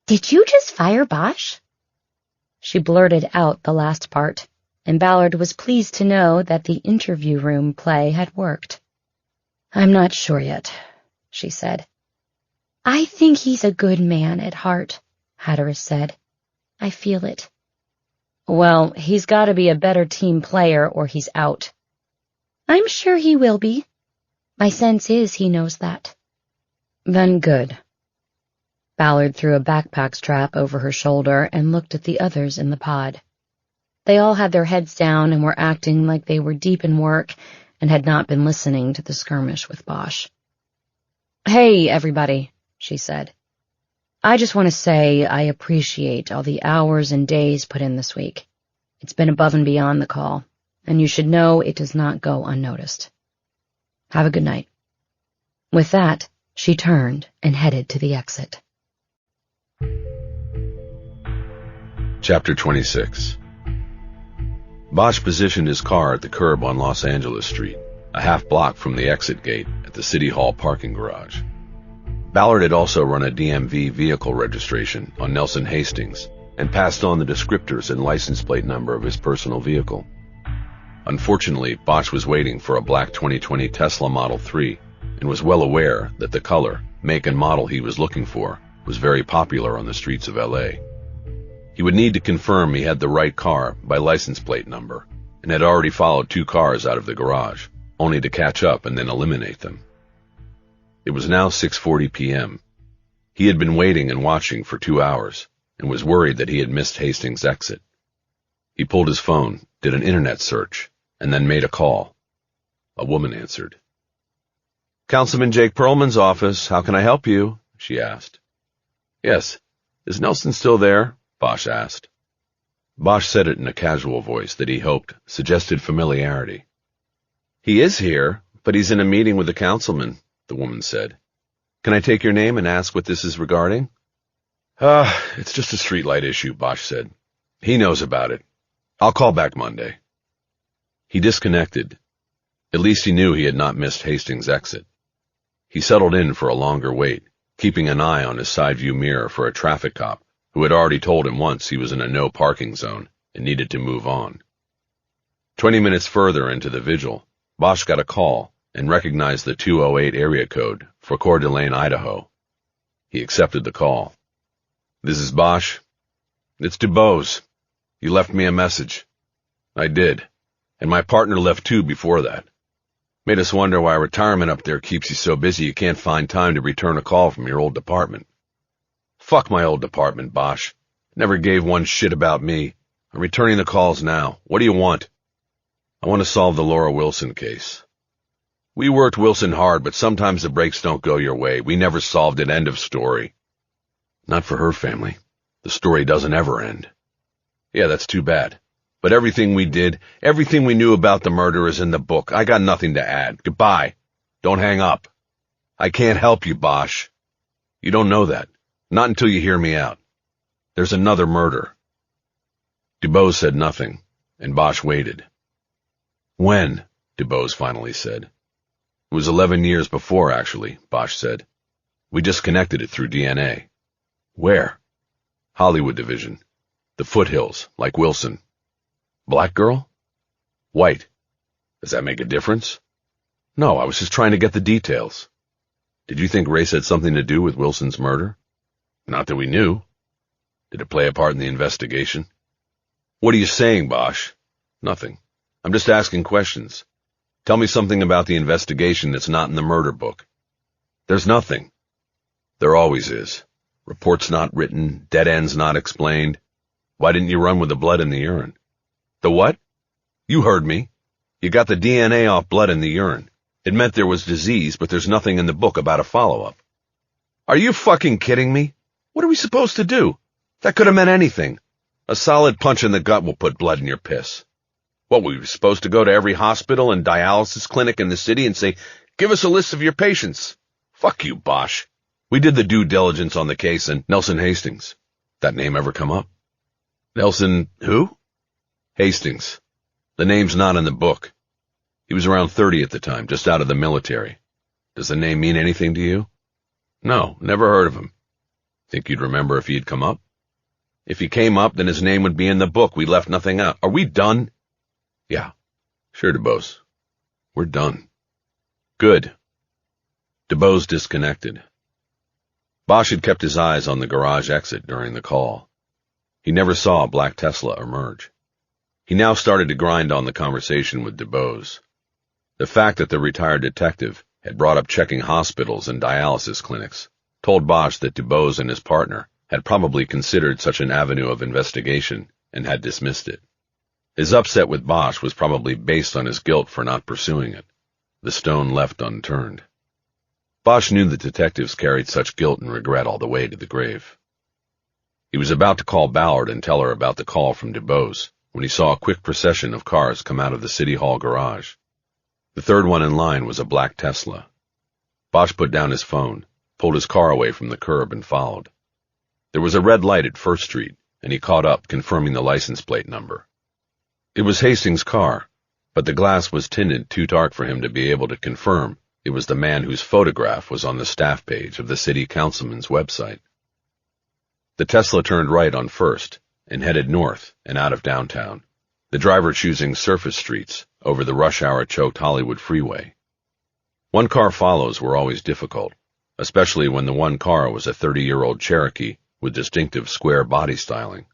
"Did you just fire Bosch?" She blurted out the last part, and Ballard was pleased to know that the interview room play had worked. "I'm not sure yet," she said. "I think he's a good man at heart," Hatteras said. "I feel it." "Well, he's got to be a better team player or he's out." "I'm sure he will be. My sense is he knows that." "Then good." Ballard threw a backpack strap over her shoulder and looked at the others in the pod. They all had their heads down and were acting like they were deep in work and had not been listening to the skirmish with Bosch. "Hey, everybody," she said. "I just want to say I appreciate all the hours and days put in this week. It's been above and beyond the call, and you should know it does not go unnoticed. Have a good night." With that, she turned and headed to the exit. Chapter 26. Bosch positioned his car at the curb on Los Angeles Street, a half block from the exit gate at the City Hall parking garage. Ballard had also run a DMV vehicle registration on Nelson Hastings and passed on the descriptors and license plate number of his personal vehicle. Unfortunately, Bosch was waiting for a black 2020 Tesla Model 3 and was well aware that the color, make, and model he was looking for was very popular on the streets of LA. He would need to confirm he had the right car by license plate number and had already followed 2 cars out of the garage, only to catch up and then eliminate them. It was now 6:40 p.m. He had been waiting and watching for 2 hours and was worried that he had missed Hastings' exit. He pulled his phone, did an internet search, and then made a call. A woman answered. "Councilman Jake Perlman's office. How can I help you?" she asked. "Yes. Is Nelson still there?" Bosch asked. Bosch said it in a casual voice that he hoped suggested familiarity. "He is here, but he's in a meeting with the councilman," the woman said. "Can I take your name and ask what this is regarding?" It's just a streetlight issue," Bosch said. "He knows about it. I'll call back Monday." He disconnected. At least he knew he had not missed Hastings' exit. He settled in for a longer wait, keeping an eye on his side view mirror for a traffic cop who had already told him once he was in a no parking zone and needed to move on. 20 minutes further into the vigil, Bosch got a call and recognized the 208 area code for Coeur d'Alene, Idaho. He accepted the call. "This is Bosch. It's DuBose. You left me a message." "I did. And my partner left too before that. Made us wonder why retirement up there keeps you so busy you can't find time to return a call from your old department." "Fuck my old department, Bosch. Never gave one shit about me. I'm returning the calls now. What do you want?" "I want to solve the Laura Wilson case." "We worked Wilson hard, but sometimes the breaks don't go your way. We never solved it. End of story." "Not for her family. The story doesn't ever end." "Yeah, that's too bad. But everything we did, everything we knew about the murder is in the book. I got nothing to add. Goodbye. Don't hang up." "I can't help you, Bosch." "You don't know that. Not until you hear me out. There's another murder." DuBose said nothing, and Bosch waited. "When?" DuBose finally said. It was 11 years before, actually, Bosch said. We disconnected it through DNA. Where? Hollywood Division. The foothills, like Wilson. Black girl? White. Does that make a difference? No, I was just trying to get the details. Did you think race had something to do with Wilson's murder? Not that we knew. Did it play a part in the investigation? What are you saying, Bosch? Nothing. I'm just asking questions. Tell me something about the investigation that's not in the murder book. There's nothing. There always is. Reports not written, dead ends not explained. Why didn't you run with the blood in the urine? The what? You heard me. You got the DNA off blood in the urine. It meant there was disease, but there's nothing in the book about a follow-up. Are you fucking kidding me? What are we supposed to do? That could have meant anything. A solid punch in the gut will put blood in your piss. What, were we supposed to go to every hospital and dialysis clinic in the city and say, give us a list of your patients? Fuck you, Bosch. We did the due diligence on the case and Nelson Hastings. That name ever come up? Nelson who? Hastings. The name's not in the book. He was around 30 at the time, just out of the military. Does the name mean anything to you? No, never heard of him. Think you'd remember if he'd come up? If he came up, then his name would be in the book. We left nothing out. Are we done? Yeah. Sure, DuBose. We're done. Good. DuBose disconnected. Bosch had kept his eyes on the garage exit during the call. He never saw a black Tesla emerge. He now started to grind on the conversation with DuBose. The fact that the retired detective had brought up checking hospitals and dialysis clinics told Bosch that DuBose and his partner had probably considered such an avenue of investigation and had dismissed it. His upset with Bosch was probably based on his guilt for not pursuing it, the stone left unturned. Bosch knew that detectives carried such guilt and regret all the way to the grave. He was about to call Ballard and tell her about the call from DuBose when he saw a quick procession of cars come out of the City Hall garage. The third one in line was a black Tesla. Bosch put down his phone, pulled his car away from the curb, and followed. There was a red light at First Street, and he caught up, confirming the license plate number. It was Hastings' car, but the glass was tinted too dark for him to be able to confirm it was the man whose photograph was on the staff page of the city councilman's website. The Tesla turned right on First and headed north and out of downtown, the driver choosing surface streets over the rush-hour-choked Hollywood freeway. One-car follows were always difficult, especially when the one car was a 30-year-old Cherokee with distinctive square body styling.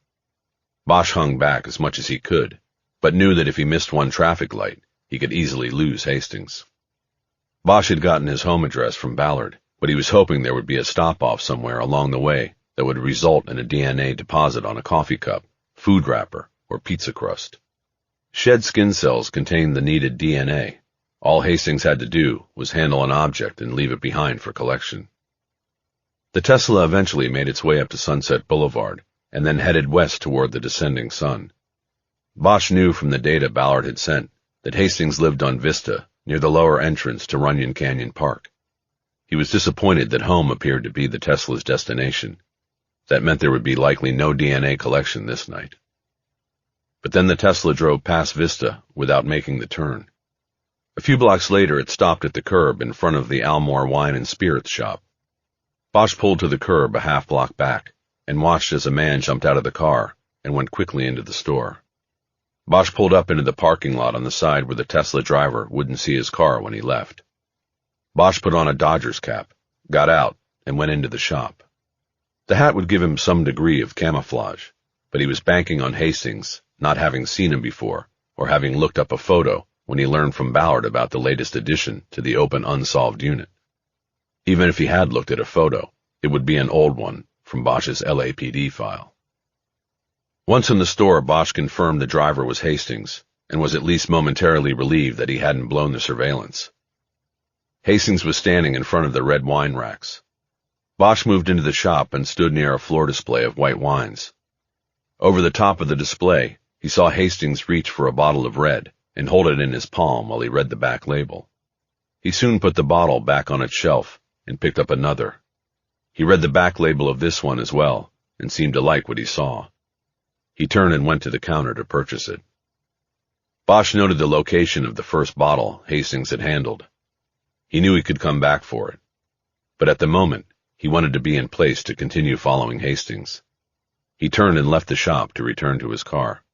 Bosch hung back as much as he could, but knew that if he missed one traffic light, he could easily lose Hastings. Bosch had gotten his home address from Ballard, but he was hoping there would be a stop-off somewhere along the way that would result in a DNA deposit on a coffee cup, food wrapper, or pizza crust. Shed skin cells contained the needed DNA. All Hastings had to do was handle an object and leave it behind for collection. The Tesla eventually made its way up to Sunset Boulevard and then headed west toward the descending sun. Bosch knew from the data Ballard had sent that Hastings lived on Vista, near the lower entrance to Runyon Canyon Park. He was disappointed that home appeared to be the Tesla's destination. That meant there would be likely no DNA collection this night. But then the Tesla drove past Vista without making the turn. A few blocks later, it stopped at the curb in front of the Almore Wine and Spirits shop. Bosch pulled to the curb a half-block back and watched as a man jumped out of the car and went quickly into the store. Bosch pulled up into the parking lot on the side where the Tesla driver wouldn't see his car when he left. Bosch put on a Dodgers cap, got out, and went into the shop. The hat would give him some degree of camouflage, but he was banking on Hastings not having seen him before or having looked up a photo when he learned from Ballard about the latest addition to the open unsolved unit. Even if he had looked at a photo, it would be an old one from Bosch's LAPD file. Once in the store, Bosch confirmed the driver was Hastings and was at least momentarily relieved that he hadn't blown the surveillance. Hastings was standing in front of the red wine racks. Bosch moved into the shop and stood near a floor display of white wines. Over the top of the display, he saw Hastings reach for a bottle of red and hold it in his palm while he read the back label. He soon put the bottle back on its shelf and picked up another. He read the back label of this one as well and seemed to like what he saw. He turned and went to the counter to purchase it. Bosch noted the location of the first bottle Hastings had handled. He knew he could come back for it, but at the moment, he wanted to be in place to continue following Hastings. He turned and left the shop to return to his car.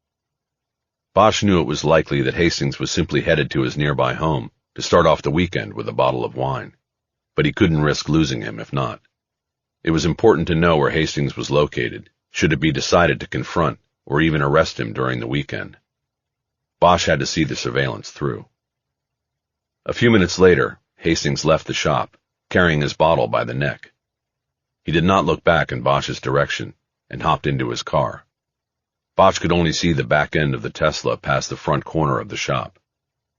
Bosch knew it was likely that Hastings was simply headed to his nearby home to start off the weekend with a bottle of wine, but he couldn't risk losing him if not. It was important to know where Hastings was located, should it be decided to confront or even arrest him during the weekend. Bosch had to see the surveillance through. A few minutes later, Hastings left the shop, carrying his bottle by the neck. He did not look back in Bosch's direction and hopped into his car. Bosch could only see the back end of the Tesla past the front corner of the shop.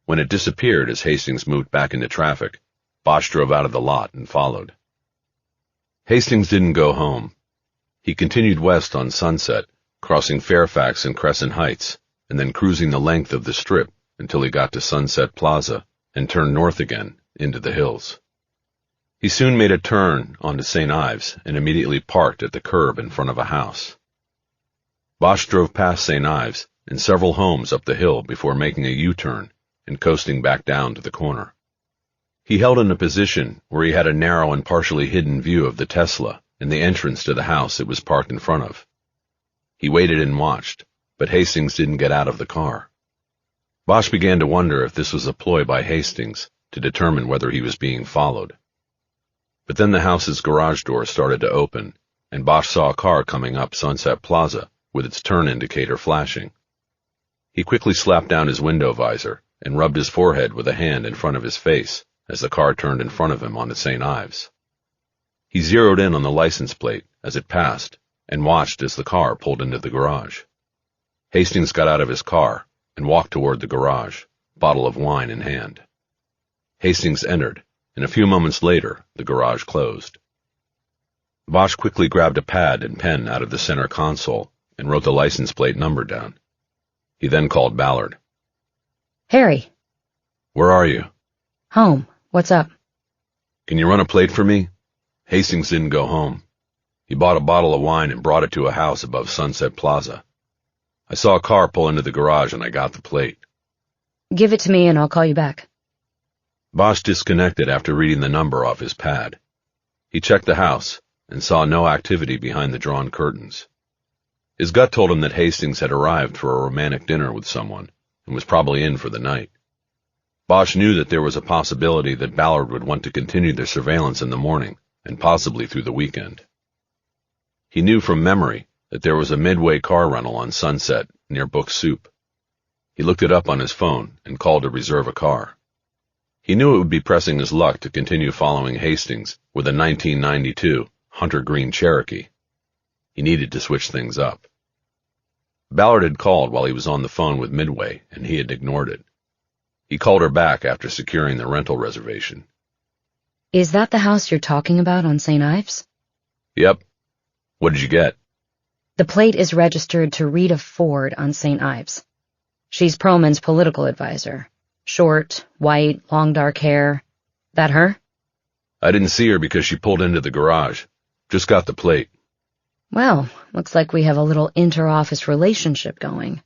When it disappeared as Hastings moved back into traffic, Bosch drove out of the lot and followed. Hastings didn't go home. He continued west on Sunset, crossing Fairfax and Crescent Heights, and then cruising the length of the Strip until he got to Sunset Plaza and turned north again into the hills. He soon made a turn onto St. Ives and immediately parked at the curb in front of a house. Bosch drove past St. Ives and several homes up the hill before making a U-turn and coasting back down to the corner. He held in a position where he had a narrow and partially hidden view of the Tesla and the entrance to the house it was parked in front of. He waited and watched, but Hastings didn't get out of the car. Bosch began to wonder if this was a ploy by Hastings to determine whether he was being followed. But then the house's garage door started to open, and Bosch saw a car coming up Sunset Plaza with its turn indicator flashing. He quickly slapped down his window visor and rubbed his forehead with a hand in front of his face as the car turned in front of him onto St. Ives. He zeroed in on the license plate as it passed and watched as the car pulled into the garage. Hastings got out of his car and walked toward the garage, bottle of wine in hand. Hastings entered, and a few moments later, the garage closed. Bosch quickly grabbed a pad and pen out of the center console and wrote the license plate number down. He then called Ballard. Harry. Where are you? Home. What's up? Can you run a plate for me? Hastings didn't go home. He bought a bottle of wine and brought it to a house above Sunset Plaza. I saw a car pull into the garage and I got the plate. Give it to me and I'll call you back. Bosch disconnected after reading the number off his pad. He checked the house and saw no activity behind the drawn curtains. His gut told him that Hastings had arrived for a romantic dinner with someone and was probably in for the night. Bosch knew that there was a possibility that Ballard would want to continue their surveillance in the morning and possibly through the weekend. He knew from memory that there was a midway car rental on Sunset near Book Soup. He looked it up on his phone and called to reserve a car. He knew it would be pressing his luck to continue following Hastings with a 1992 Hunter Green Cherokee. He needed to switch things up. Ballard had called while he was on the phone with Midway, and he had ignored it. He called her back after securing the rental reservation. Is that the house you're talking about on St. Ives? Yep. What did you get? The plate is registered to Rita Ford on St. Ives. She's Perlman's political advisor. Short, white, long dark hair. That her? I didn't see her because she pulled into the garage. Just got the plate. Well, looks like we have a little inter-office relationship going.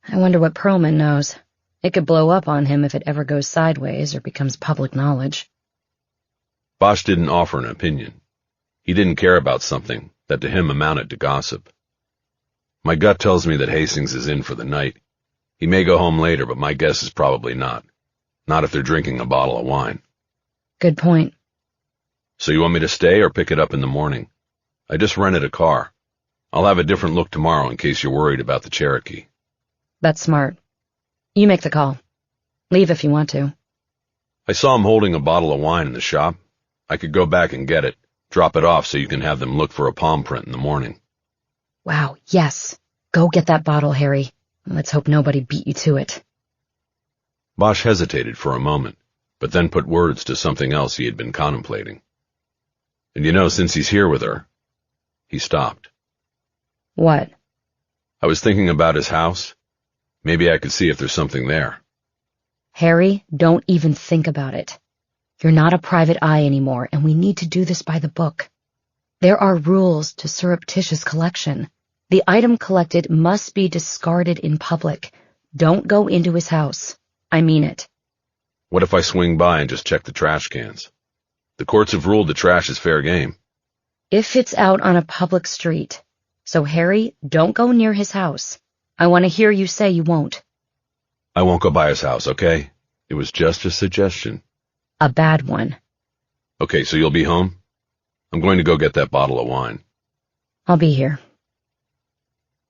I wonder what Perlman knows. It could blow up on him if it ever goes sideways or becomes public knowledge. Bosch didn't offer an opinion. He didn't care about something that to him amounted to gossip. My gut tells me that Hastings is in for the night. He may go home later, but my guess is probably not. Not if they're drinking a bottle of wine. Good point. So you want me to stay or pick it up in the morning? I just rented a car. I'll have a different look tomorrow in case you're worried about the Cherokee. That's smart. You make the call. Leave if you want to. I saw him holding a bottle of wine in the shop. I could go back and get it, drop it off so you can have them look for a palm print in the morning. Wow, yes. Go get that bottle, Harry. Let's hope nobody beat you to it. Bosch hesitated for a moment, but then put words to something else he had been contemplating. And you know, since he's here with her... He stopped. What? I was thinking about his house. Maybe I could see if there's something there. Harry, don't even think about it. You're not a private eye anymore, and we need to do this by the book. There are rules to surreptitious collection. The item collected must be discarded in public. don't go into his house. I mean it. What if I swing by and just check the trash cans? The courts have ruled the trash is fair game. If it's out on a public street. So, Harry, don't go near his house. I want to hear you say you won't. I won't go by his house, okay? It was just a suggestion. A bad one. Okay, so you'll be home? I'm going to go get that bottle of wine. I'll be here.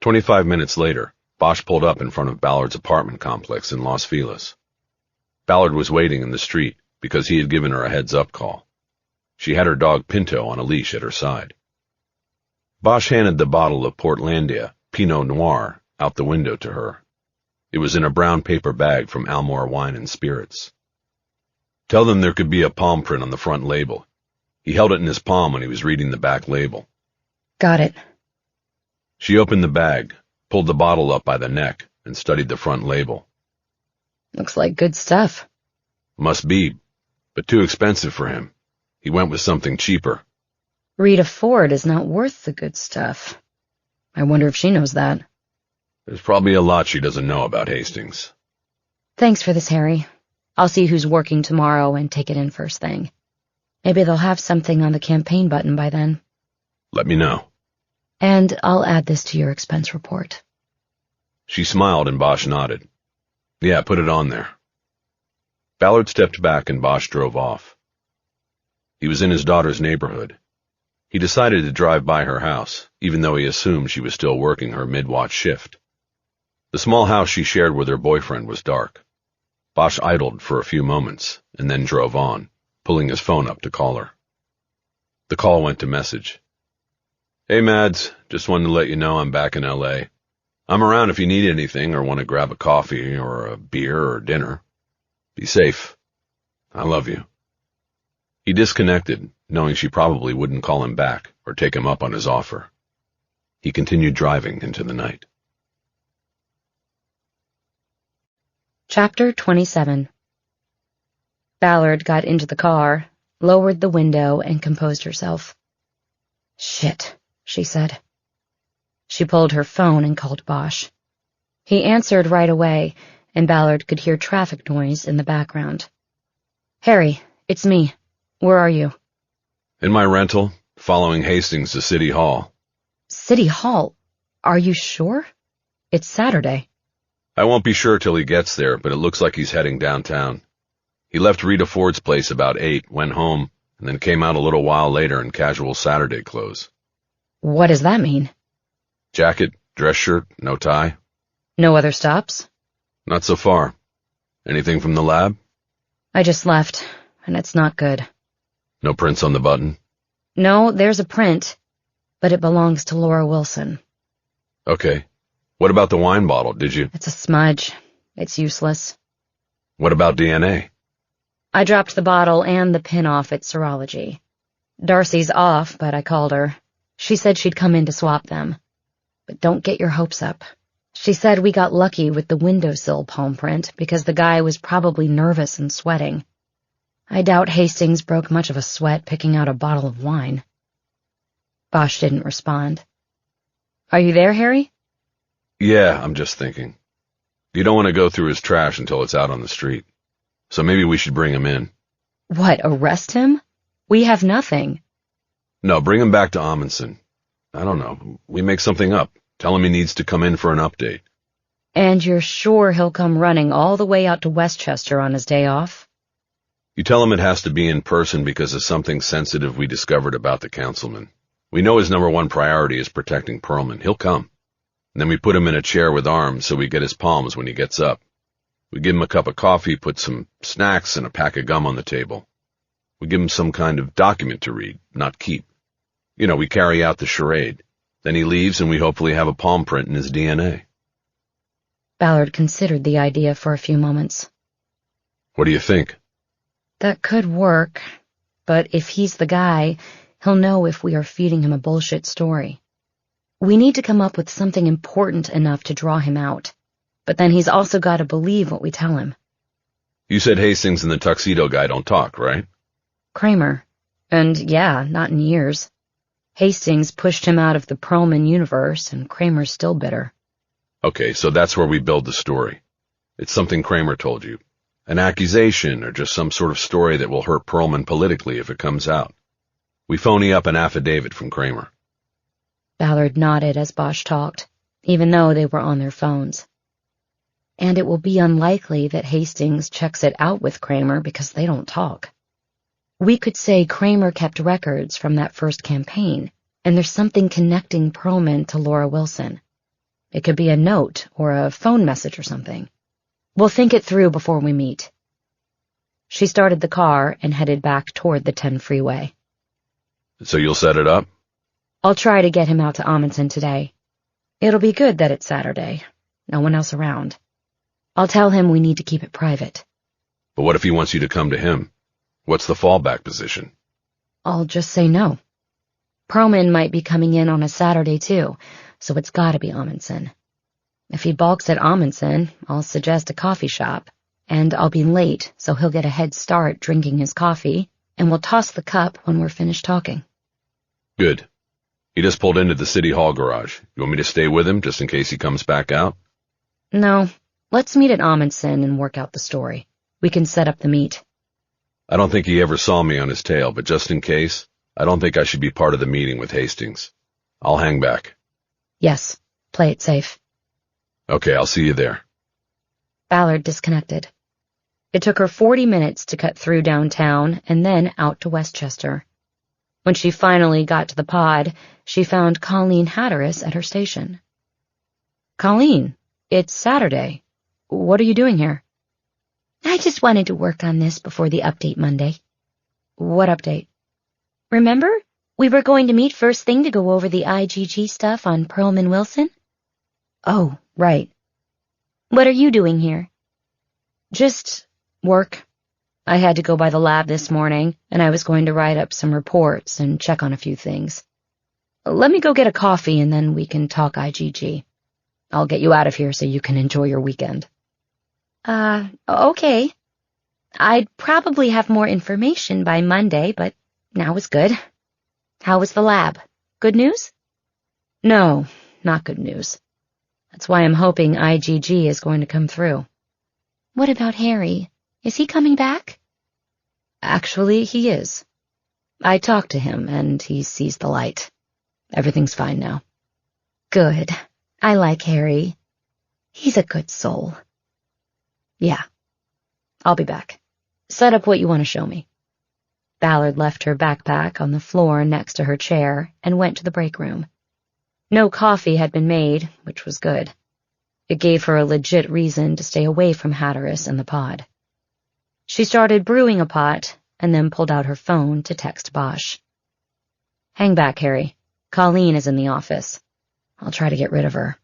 25 minutes later, Bosch pulled up in front of Ballard's apartment complex in Los Feliz. Ballard was waiting in the street because he had given her a heads-up call. She had her dog Pinto on a leash at her side. Bosch handed the bottle of Portlandia, Pinot Noir, out the window to her. It was in a brown paper bag from Almore Wine and Spirits. Tell them there could be a palm print on the front label. He held it in his palm when he was reading the back label. Got it. She opened the bag, pulled the bottle up by the neck, and studied the front label. Looks like good stuff. Must be, but too expensive for him. He went with something cheaper. Rita Ford is not worth the good stuff. I wonder if she knows that. There's probably a lot she doesn't know about Hastings. Thanks for this, Harry. I'll see who's working tomorrow and take it in first thing. Maybe they'll have something on the campaign button by then. Let me know. And I'll add this to your expense report. She smiled and Bosch nodded. Yeah, put it on there. Ballard stepped back and Bosch drove off. He was in his daughter's neighborhood. He decided to drive by her house, even though he assumed she was still working her mid-watch shift. The small house she shared with her boyfriend was dark. Bosch idled for a few moments and then drove on, pulling his phone up to call her. The call went to message. Hey, Mads, just wanted to let you know I'm back in L.A. I'm around if you need anything or want to grab a coffee or a beer or dinner. Be safe. I love you. He disconnected, knowing she probably wouldn't call him back or take him up on his offer. He continued driving into the night. Chapter 27. Ballard got into the car, lowered the window, and composed herself. Shit, she said. She pulled her phone and called Bosch. He answered right away, and Ballard could hear traffic noise in the background. Harry, it's me. Where are you? In my rental, following Hastings to City Hall. City Hall? Are you sure? It's Saturday. I won't be sure till he gets there, but it looks like he's heading downtown. He left Rita Ford's place about 8, went home, and then came out a little while later in casual Saturday clothes. What does that mean? Jacket, dress shirt, no tie. No other stops? Not so far. Anything from the lab? I just left, and it's not good. No prints on the button? No, there's a print, but it belongs to Laura Wilson. Okay. What about the wine bottle, did you? It's a smudge. It's useless. What about DNA? I dropped the bottle and the pin off at serology. Darcy's off, but I called her. She said she'd come in to swap them. But don't get your hopes up. She said we got lucky with the windowsill palm print because the guy was probably nervous and sweating. I doubt Hastings broke much of a sweat picking out a bottle of wine. Bosch didn't respond. Are you there, Harry? Yeah, I'm just thinking. You don't want to go through his trash until it's out on the street. So maybe we should bring him in. What, arrest him? We have nothing. No, bring him back to Amundsen. I don't know. We make something up. Tell him he needs to come in for an update. And you're sure he'll come running all the way out to Westchester on his day off? You tell him it has to be in person because of something sensitive we discovered about the councilman. We know his #1 priority is protecting Perlman. He'll come. And then we put him in a chair with arms so we get his palms when he gets up. We give him a cup of coffee, put some snacks and a pack of gum on the table. We give him some kind of document to read, not keep. You know, we carry out the charade. Then he leaves and we hopefully have a palm print in his DNA. Ballard considered the idea for a few moments. What do you think? That could work, but if he's the guy, he'll know if we are feeding him a bullshit story. We need to come up with something important enough to draw him out, but then he's also got to believe what we tell him. You said Hastings and the tuxedo guy don't talk, right? Kramer. And yeah, not in years. Hastings pushed him out of the Perlman universe, and Kramer's still bitter. Okay, so that's where we build the story. It's something Kramer told you. An accusation or just some sort of story that will hurt Perlman politically if it comes out. We phony up an affidavit from Kramer. Ballard nodded as Bosch talked, even though they were on their phones. And it will be unlikely that Hastings checks it out with Kramer because they don't talk. We could say Kramer kept records from that first campaign, and there's something connecting Perlman to Laura Wilson. It could be a note or a phone message or something. We'll think it through before we meet. She started the car and headed back toward the 10 freeway. So you'll set it up? I'll try to get him out to Amundsen today. It'll be good that it's Saturday. No one else around. I'll tell him we need to keep it private. But what if he wants you to come to him? What's the fallback position? I'll just say no. Perlman might be coming in on a Saturday too, so it's gotta be Amundsen. If he balks at Amundsen, I'll suggest a coffee shop, and I'll be late, so he'll get a head start drinking his coffee, and we'll toss the cup when we're finished talking. Good. He just pulled into the City Hall garage. You want me to stay with him, just in case he comes back out? No. Let's meet at Amundsen and work out the story. We can set up the meet. I don't think he ever saw me on his tail, but just in case, I don't think I should be part of the meeting with Hastings. I'll hang back. Yes. Play it safe. Okay, I'll see you there. Ballard disconnected. It took her 40 minutes to cut through downtown and then out to Westchester. When she finally got to the pod, she found Colleen Hatteras at her station. Colleen, it's Saturday. What are you doing here? I just wanted to work on this before the update Monday. What update? Remember? We were going to meet first thing to go over the IGG stuff on Perlman Wilson? Oh, right. What are you doing here? Just work. I had to go by the lab this morning, and I was going to write up some reports and check on a few things. Let me go get a coffee, and then we can talk IGG. I'll get you out of here so you can enjoy your weekend. Okay. I'd probably have more information by Monday, but now is good. How was the lab? Good news? No, not good news. That's why I'm hoping IGG is going to come through. What about Harry? Is he coming back? Actually, he is. I talked to him, and he sees the light. Everything's fine now. Good. I like Harry. He's a good soul. Yeah. I'll be back. Set up what you want to show me. Ballard left her backpack on the floor next to her chair and went to the break room. No coffee had been made, which was good. It gave her a legit reason to stay away from Hatteras and the pod. She started brewing a pot and then pulled out her phone to text Bosch. Hang back, Harry. Colleen is in the office. I'll try to get rid of her.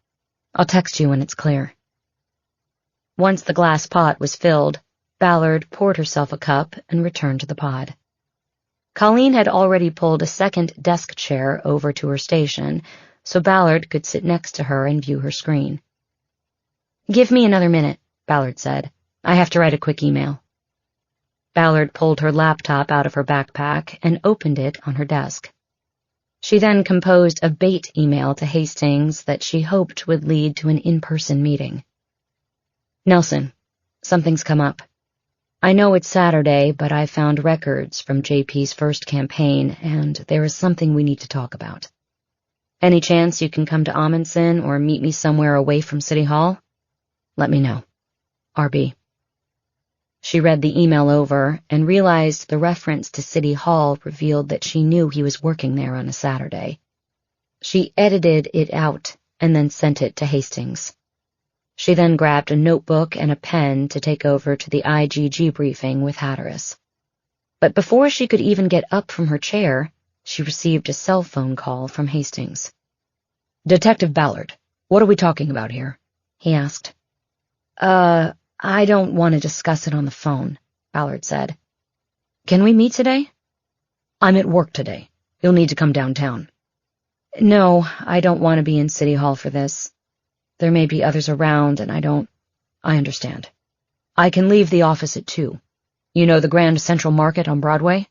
I'll text you when it's clear. Once the glass pot was filled, Ballard poured herself a cup and returned to the pod. Colleen had already pulled a second desk chair over to her station, so Ballard could sit next to her and view her screen. Give me another minute, Ballard said. I have to write a quick email. Ballard pulled her laptop out of her backpack and opened it on her desk. She then composed a bait email to Hastings that she hoped would lead to an in-person meeting. Nelson, something's come up. I know it's Saturday, but I found records from JP's first campaign, and there is something we need to talk about. Any chance you can come to Amundsen or meet me somewhere away from City Hall? Let me know. RB. She read the email over and realized the reference to City Hall revealed that she knew he was working there on a Saturday. She edited it out and then sent it to Hastings. She then grabbed a notebook and a pen to take over to the IGG briefing with Hatteras. But before she could even get up from her chair, she received a cell phone call from Hastings. Detective Ballard, what are we talking about here? He asked. I don't want to discuss it on the phone, Ballard said. Can we meet today? I'm at work today. You'll need to come downtown. No, I don't want to be in City Hall for this. There may be others around, and I understand. I can leave the office at 2. You know the Grand Central Market on Broadway?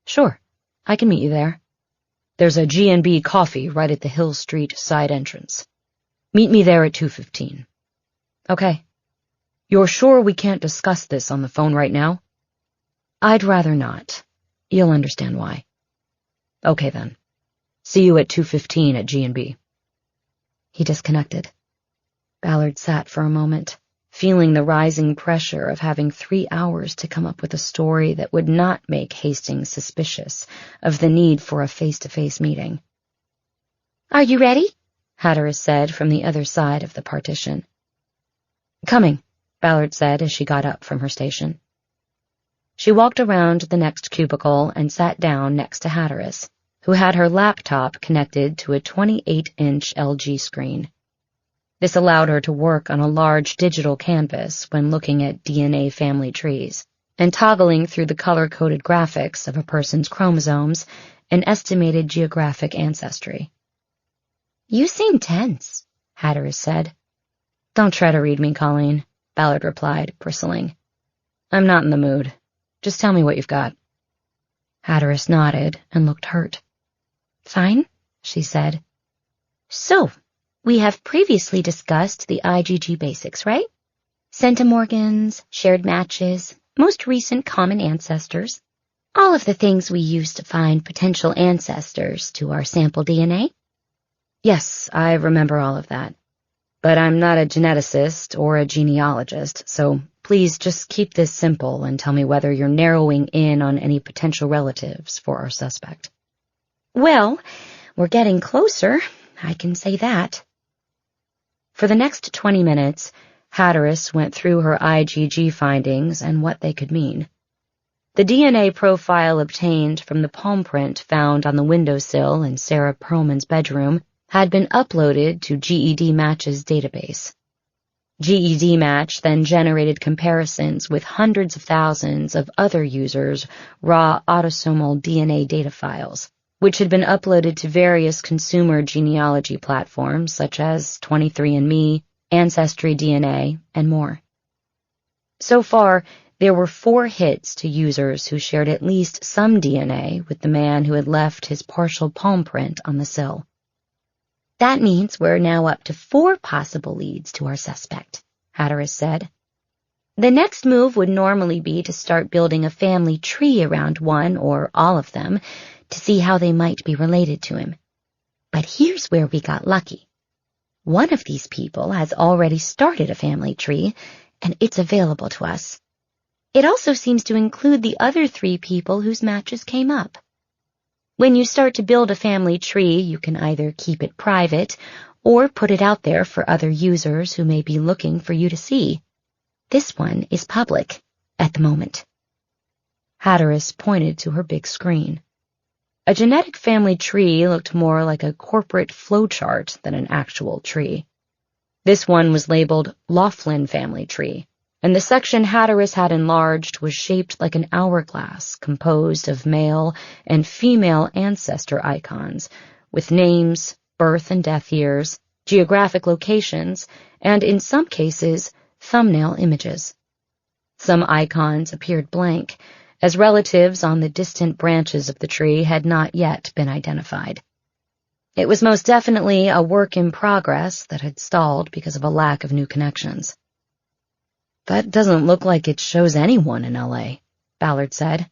Sure, I can meet you there. There's a G&B Coffee right at the Hill Street side entrance. Meet me there at 2:15. Okay. You're sure we can't discuss this on the phone right now? I'd rather not. You'll understand why. Okay then. See you at 2:15 at G&B. He disconnected. Ballard sat for a moment, feeling the rising pressure of having 3 hours to come up with a story that would not make Hastings suspicious of the need for a face-to-face meeting. Are you ready? Hatteras said from the other side of the partition. Coming, Ballard said as she got up from her station. She walked around the next cubicle and sat down next to Hatteras, who had her laptop connected to a 28-inch LG screen. This allowed her to work on a large digital canvas when looking at DNA family trees and toggling through the color-coded graphics of a person's chromosomes and estimated geographic ancestry. You seem tense, Hatteras said. Don't try to read me, Colleen, Ballard replied, bristling. I'm not in the mood. Just tell me what you've got. Hatteras nodded and looked hurt. Fine, she said. So, we have previously discussed the IgG basics, right? Centimorgans, shared matches, most recent common ancestors, all of the things we use to find potential ancestors to our sample DNA. Yes, I remember all of that. But I'm not a geneticist or a genealogist, so please just keep this simple and tell me whether you're narrowing in on any potential relatives for our suspect. Well, we're getting closer, I can say that. For the next 20 minutes, Hatteras went through her IgG findings and what they could mean. The DNA profile obtained from the palm print found on the windowsill in Sarah Perlman's bedroom had been uploaded to GED Match's database. GED Match then generated comparisons with hundreds of thousands of other users' raw autosomal DNA data files, which had been uploaded to various consumer genealogy platforms such as 23andMe, Ancestry DNA, and more. So far, there were 4 hits to users who shared at least some DNA with the man who had left his partial palm print on the sill. That means we're now up to 4 possible leads to our suspect, Hatteras said. The next move would normally be to start building a family tree around one or all of them to see how they might be related to him. But here's where we got lucky. One of these people has already started a family tree, and it's available to us. It also seems to include the other 3 people whose matches came up. When you start to build a family tree, you can either keep it private or put it out there for other users who may be looking for you to see. This one is public at the moment. Hatteras pointed to her big screen. A genetic family tree looked more like a corporate flowchart than an actual tree. This one was labeled Laughlin Family Tree, and the section Hatteras had enlarged was shaped like an hourglass composed of male and female ancestor icons, with names, birth and death years, geographic locations, and in some cases, thumbnail images. Some icons appeared blank, as relatives on the distant branches of the tree had not yet been identified. It was most definitely a work in progress that had stalled because of a lack of new connections. That doesn't look like it shows anyone in L.A., Ballard said.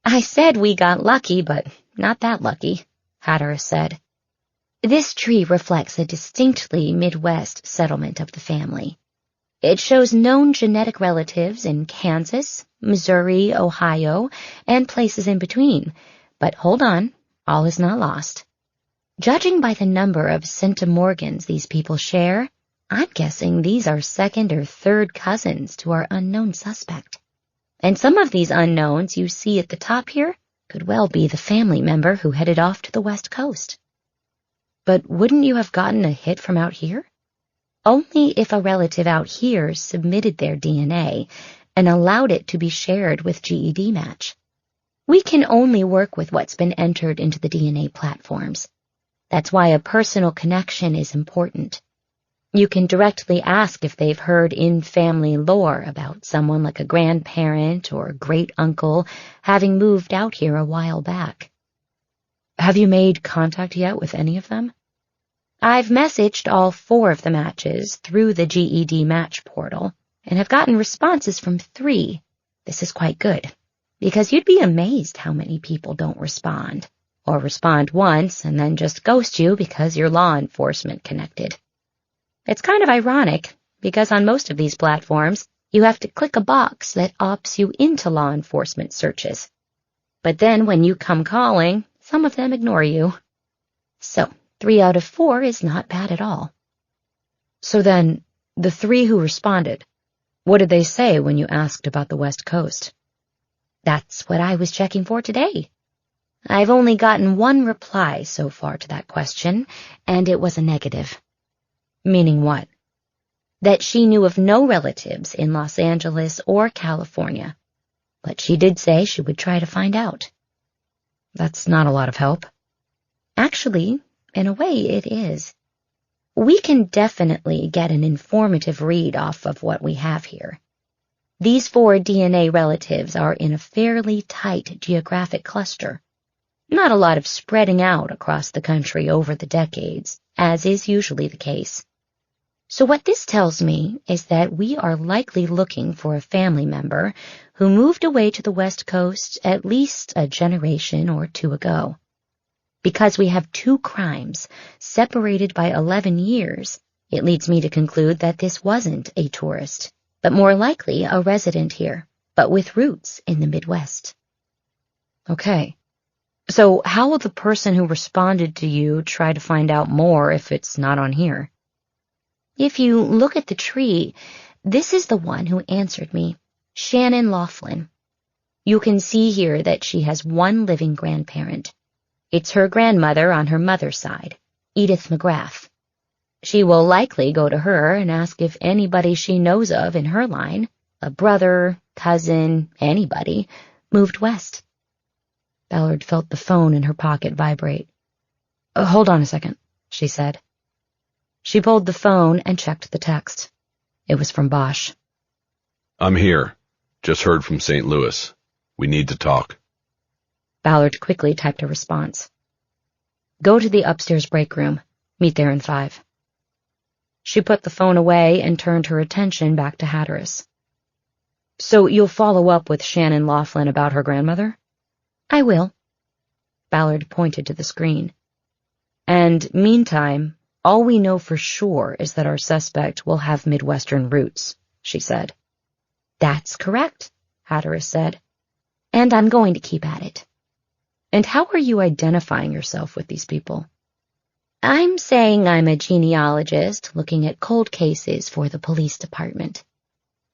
I said we got lucky, but not that lucky, Hatteras said. This tree reflects a distinctly Midwest settlement of the family. It shows known genetic relatives in Kansas, Missouri, Ohio, and places in between. But hold on, all is not lost. Judging by the number of centimorgans these people share, I'm guessing these are second or third cousins to our unknown suspect. And some of these unknowns you see at the top here could well be the family member who headed off to the West Coast. But wouldn't you have gotten a hit from out here? Only if a relative out here submitted their DNA and allowed it to be shared with GED Match. We can only work with what's been entered into the DNA platforms. That's why a personal connection is important. You can directly ask if they've heard in-family lore about someone like a grandparent or great-uncle having moved out here a while back. Have you made contact yet with any of them? I've messaged all 4 of the matches through the GED Match portal, and have gotten responses from 3. This is quite good, because you'd be amazed how many people don't respond, or respond once and then just ghost you because you're law enforcement connected. It's kind of ironic, because on most of these platforms, you have to click a box that opts you into law enforcement searches. But then when you come calling, some of them ignore you. So, 3 out of 4 is not bad at all. So then, the 3 who responded, what did they say when you asked about the West Coast? That's what I was checking for today. I've only gotten 1 reply so far to that question, and it was a negative. Meaning what? That she knew of no relatives in Los Angeles or California, but she did say she would try to find out. That's not a lot of help. Actually, in a way, it is. We can definitely get an informative read off of what we have here. These 4 DNA relatives are in a fairly tight geographic cluster. Not a lot of spreading out across the country over the decades, as is usually the case. So what this tells me is that we are likely looking for a family member who moved away to the West Coast at least a generation or 2 ago. Because we have 2 crimes separated by 11 years, it leads me to conclude that this wasn't a tourist, but more likely a resident here, but with roots in the Midwest. Okay. So how will the person who responded to you try to find out more if it's not on here? If you look at the tree, this is the one who answered me, Shannon Laughlin. You can see here that she has 1 living grandparent. It's her grandmother on her mother's side, Edith McGrath. She will likely go to her and ask if anybody she knows of in her line, a brother, cousin, anybody, moved west. Ballard felt the phone in her pocket vibrate. Hold on a second, she said. She pulled the phone and checked the text. It was from Bosch. I'm here. Just heard from St. Louis. We need to talk. Ballard quickly typed a response. Go to the upstairs break room. Meet there in 5. She put the phone away and turned her attention back to Hatteras. So you'll follow up with Shannon Laughlin about her grandmother? I will. Ballard pointed to the screen. And meantime, all we know for sure is that our suspect will have Midwestern roots, she said. That's correct, Hatteras said. And I'm going to keep at it. And how are you identifying yourself with these people? I'm saying I'm a genealogist looking at cold cases for the police department.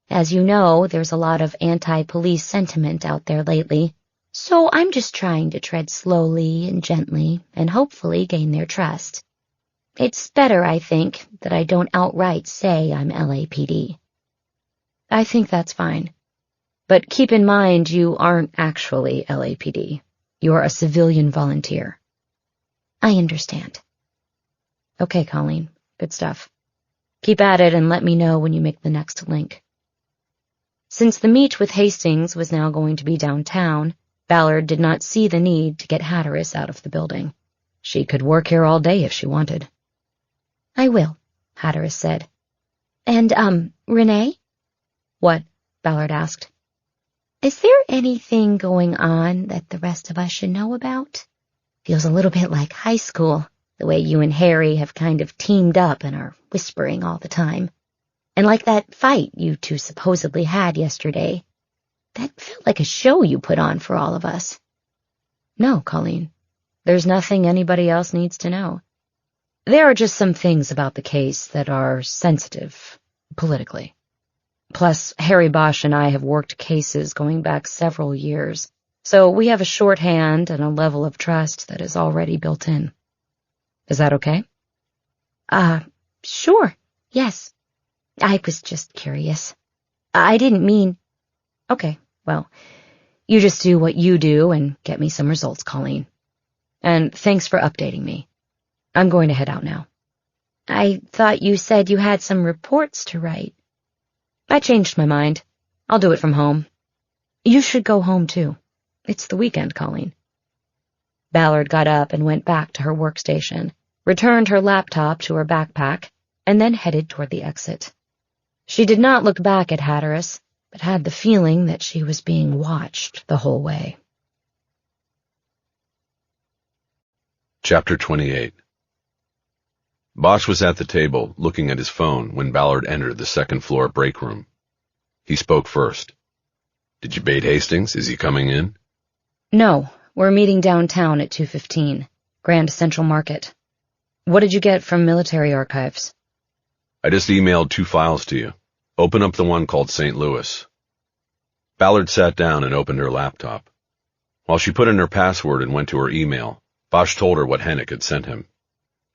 As you know, there's a lot of anti-police sentiment out there lately, so I'm just trying to tread slowly and gently and hopefully gain their trust. It's better, I think, that I don't outright say I'm LAPD. I think that's fine. But keep in mind you aren't actually LAPD. You're a civilian volunteer. I understand. Okay, Colleen. Good stuff. Keep at it and let me know when you make the next link. Since the meet with Hastings was now going to be downtown, Ballard did not see the need to get Hatteras out of the building. She could work here all day if she wanted. I will, Hatteras said. And, Renee? What? Ballard asked. Is there anything going on that the rest of us should know about? Feels a little bit like high school, the way you and Harry have kind of teamed up and are whispering all the time. And like that fight you 2 supposedly had yesterday. That felt like a show you put on for all of us. No, Colleen. There's nothing anybody else needs to know. There are just some things about the case that are sensitive, politically. Plus, Harry Bosch and I have worked cases going back several years, so we have a shorthand and a level of trust that is already built in. Is that okay? Sure, yes. I was just curious. I didn't mean... Okay, well, you just do what you do and get me some results, Colleen. And thanks for updating me. I'm going to head out now. I thought you said you had some reports to write. I changed my mind. I'll do it from home. You should go home, too. It's the weekend, Colleen. Ballard got up and went back to her workstation, returned her laptop to her backpack, and then headed toward the exit. She did not look back at Hatteras, but had the feeling that she was being watched the whole way. Chapter 28. Bosch was at the table, looking at his phone, when Ballard entered the second-floor break room. He spoke first. "Did you bait Hastings? Is he coming in?" No, we're meeting downtown at 2:15, Grand Central Market. What did you get from military archives? "I just emailed 2 files to you. Open up the one called St. Louis." Ballard sat down and opened her laptop. While she put in her password and went to her email, Bosch told her what Hennick had sent him.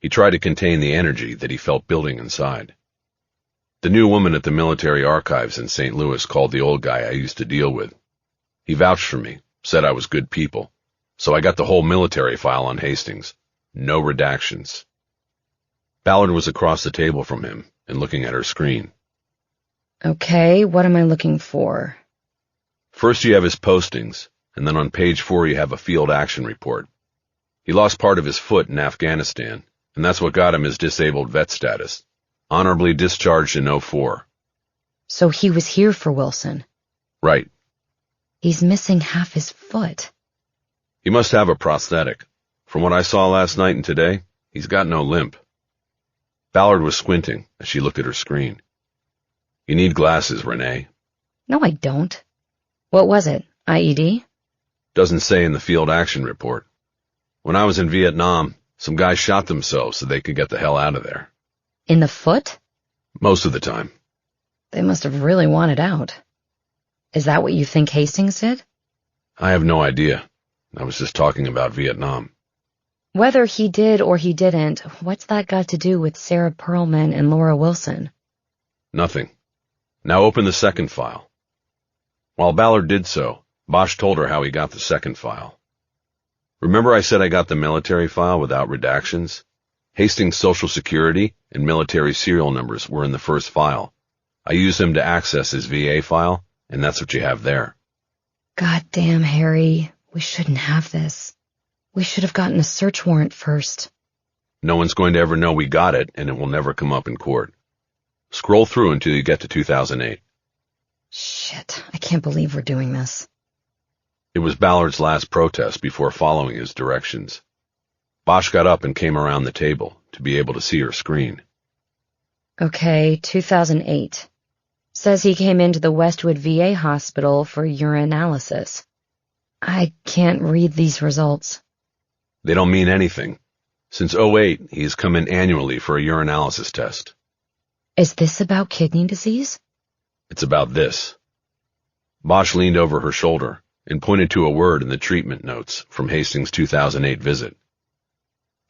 He tried to contain the energy that he felt building inside. "The new woman at the military archives in St. Louis called the old guy I used to deal with. He vouched for me, said I was good people, so I got the whole military file on Hastings. No redactions." Ballard was across the table from him and looking at her screen. Okay, what am I looking for? First you have his postings, and then on page 4 you have a field action report. He lost part of his foot in Afghanistan, and that's what got him his disabled vet status. Honorably discharged in 04. So he was here for Wilson. Right. He's missing half his foot. He must have a prosthetic. From what I saw last night and today, he's got no limp. Ballard was squinting as she looked at her screen. "You need glasses, Renee." No, I don't. What was it? IED? Doesn't say in the field action report. When I was in Vietnam, some guys shot themselves so they could get the hell out of there. In the foot? Most of the time. They must have really wanted out. Is that what you think Hastings did? I have no idea. I was just talking about Vietnam. Whether he did or he didn't, what's that got to do with Sarah Perlman and Laura Wilson? Nothing. Now open the second file. While Ballard did so, Bosch told her how he got the second file. Remember I said I got the military file without redactions? Hastings' Social Security and military serial numbers were in the first file. I used them to access his VA file, and that's what you have there. Goddamn, Harry. We shouldn't have this. We should have gotten a search warrant first. No one's going to ever know we got it, and it will never come up in court. Scroll through until you get to 2008. Shit, I can't believe we're doing this. It was Ballard's last protest before following his directions. Bosch got up and came around the table to be able to see her screen. Okay, 2008. Says he came into the Westwood VA hospital for urinalysis. I can't read these results. They don't mean anything. Since 2008, he has come in annually for a urinalysis test. Is this about kidney disease? It's about this. Bosch leaned over her shoulder and pointed to a word in the treatment notes from Hastings' 2008 visit.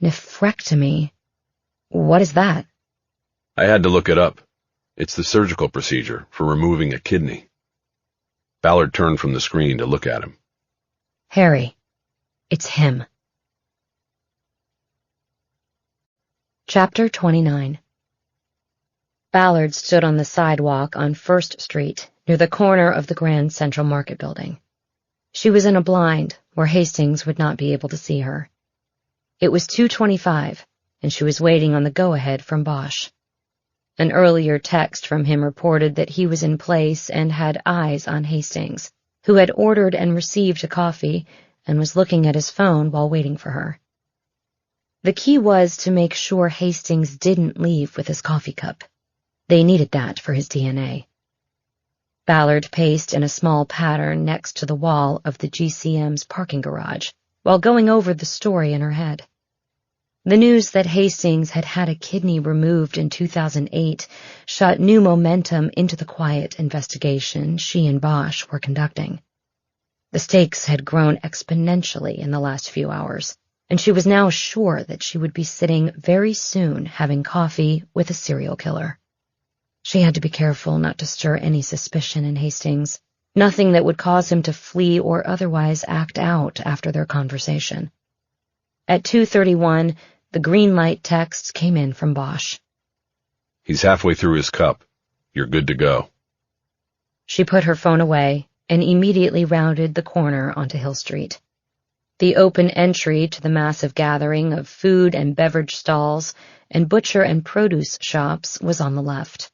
Nephrectomy. What is that? I had to look it up. It's the surgical procedure for removing a kidney. Ballard turned from the screen to look at him. Harry, it's him. Chapter 29. Ballard stood on the sidewalk on First Street, near the corner of the Grand Central Market building. She was in a blind, where Hastings would not be able to see her. It was 2:25, and she was waiting on the go-ahead from Bosch. An earlier text from him reported that he was in place and had eyes on Hastings, who had ordered and received a coffee and was looking at his phone while waiting for her. The key was to make sure Hastings didn't leave with his coffee cup. They needed that for his DNA. Ballard paced in a small pattern next to the wall of the GCM's parking garage, while going over the story in her head. The news that Hastings had had a kidney removed in 2008 shot new momentum into the quiet investigation she and Bosch were conducting. The stakes had grown exponentially in the last few hours, and she was now sure that she would be sitting very soon having coffee with a serial killer. She had to be careful not to stir any suspicion in Hastings, nothing that would cause him to flee or otherwise act out after their conversation. At 2:31, the green light text came in from Bosch. He's halfway through his cup. You're good to go. She put her phone away and immediately rounded the corner onto Hill Street. The open entry to the massive gathering of food and beverage stalls and butcher and produce shops was on the left.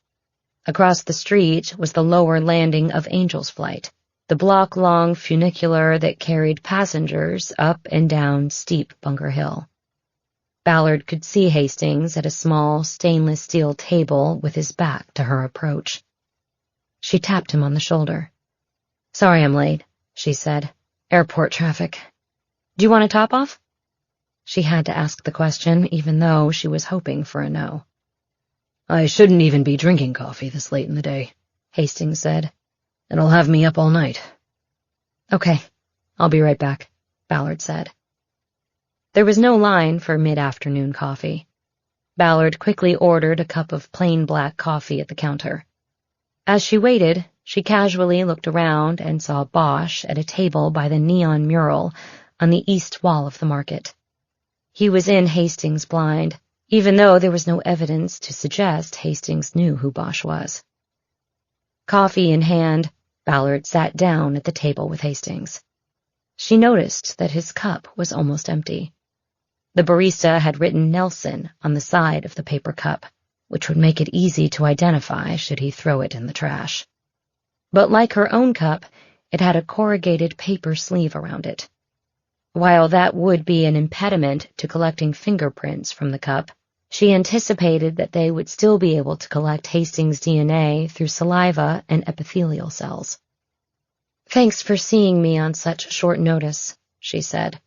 Across the street was the lower landing of Angel's Flight, the block-long funicular that carried passengers up and down steep Bunker Hill. Ballard could see Hastings at a small stainless steel table with his back to her approach. She tapped him on the shoulder. "Sorry I'm late," she said. "Airport traffic. Do you want a top-off?" She had to ask the question, even though she was hoping for a no. "I shouldn't even be drinking coffee this late in the day," Hastings said. "It'll have me up all night." "Okay, I'll be right back," Ballard said. There was no line for mid-afternoon coffee. Ballard quickly ordered a cup of plain black coffee at the counter. As she waited, she casually looked around and saw Bosch at a table by the neon mural on the east wall of the market. He was in Hastings' blind, even though there was no evidence to suggest Hastings knew who Bosch was. Coffee in hand, Ballard sat down at the table with Hastings. She noticed that his cup was almost empty. The barista had written Nelson on the side of the paper cup, which would make it easy to identify should he throw it in the trash. But like her own cup, it had a corrugated paper sleeve around it. While that would be an impediment to collecting fingerprints from the cup, she anticipated that they would still be able to collect Hastings' DNA through saliva and epithelial cells. "Thanks for seeing me on such short notice," she said.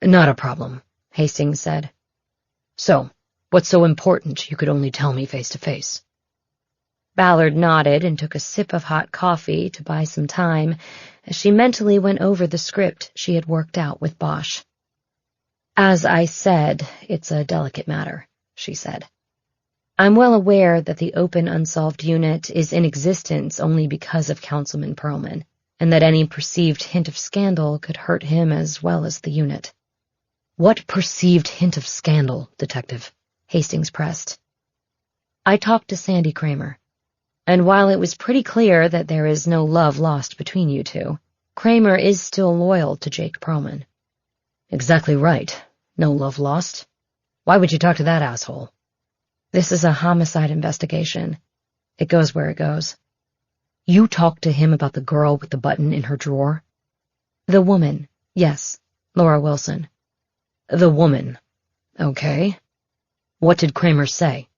"Not a problem," Hastings said. "So, what's so important you could only tell me face to face?" Ballard nodded and took a sip of hot coffee to buy some time as she mentally went over the script she had worked out with Bosch. "As I said, it's a delicate matter," she said. "I'm well aware that the open unsolved unit is in existence only because of Councilman Perlman, and that any perceived hint of scandal could hurt him as well as the unit." "What perceived hint of scandal, Detective?" Hastings pressed. "I talked to Sandy Kramer, and while it was pretty clear that there is no love lost between you two, Kramer is still loyal to Jake Perlman." "Exactly right. No love lost. Why would you talk to that asshole?" "This is a homicide investigation. It goes where it goes." "You talked to him about the girl with the button in her drawer?" "The woman, yes, Laura Wilson." "The woman. Okay. What did Kramer say?"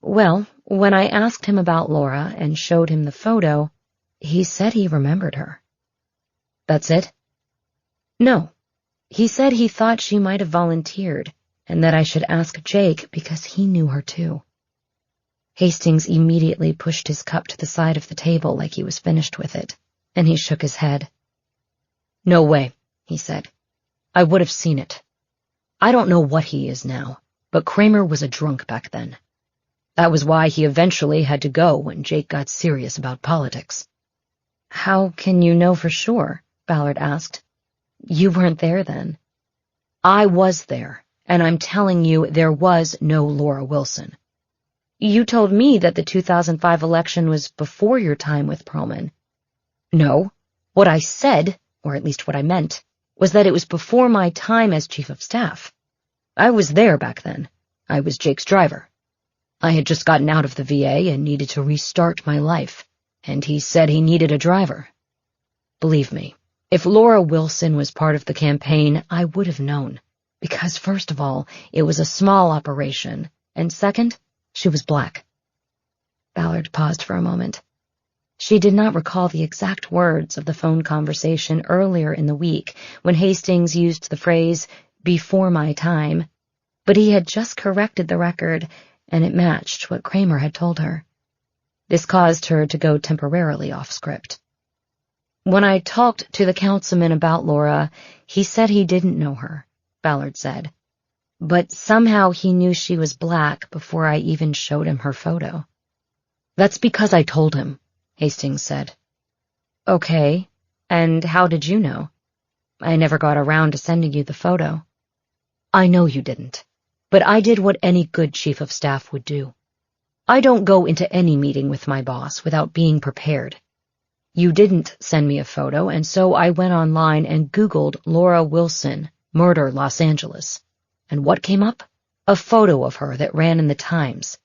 "Well, when I asked him about Laura and showed him the photo, he said he remembered her." "That's it?" "No. He said he thought she might have volunteered, and that I should ask Jake because he knew her too." Hastings immediately pushed his cup to the side of the table like he was finished with it, and he shook his head. "No way," he said. "I would have seen it. I don't know what he is now, but Kramer was a drunk back then. That was why he eventually had to go when Jake got serious about politics." "How can you know for sure?" Ballard asked. "You weren't there then." "I was there, and I'm telling you there was no Laura Wilson." "You told me that the 2005 election was before your time with Perlman." "No. What I said, or at least what I meant, was that it was before my time as Chief of Staff. I was there back then. I was Jake's driver. I had just gotten out of the VA and needed to restart my life, and he said he needed a driver. Believe me, if Laura Wilson was part of the campaign, I would have known, because first of all, it was a small operation, and second, she was black." Ballard paused for a moment. She did not recall the exact words of the phone conversation earlier in the week when Hastings used the phrase, "before my time," but he had just corrected the record, and it matched what Kramer had told her. This caused her to go temporarily off script. "When I talked to the councilman about Laura, he said he didn't know her," Ballard said. "But somehow he knew she was black before I even showed him her photo." "That's because I told him," Hastings said. "Okay, and how did you know? I never got around to sending you the photo." "I know you didn't, but I did what any good chief of staff would do. I don't go into any meeting with my boss without being prepared. You didn't send me a photo, and so I went online and Googled Laura Wilson, murder Los Angeles. And what came up? A photo of her that ran in the Times.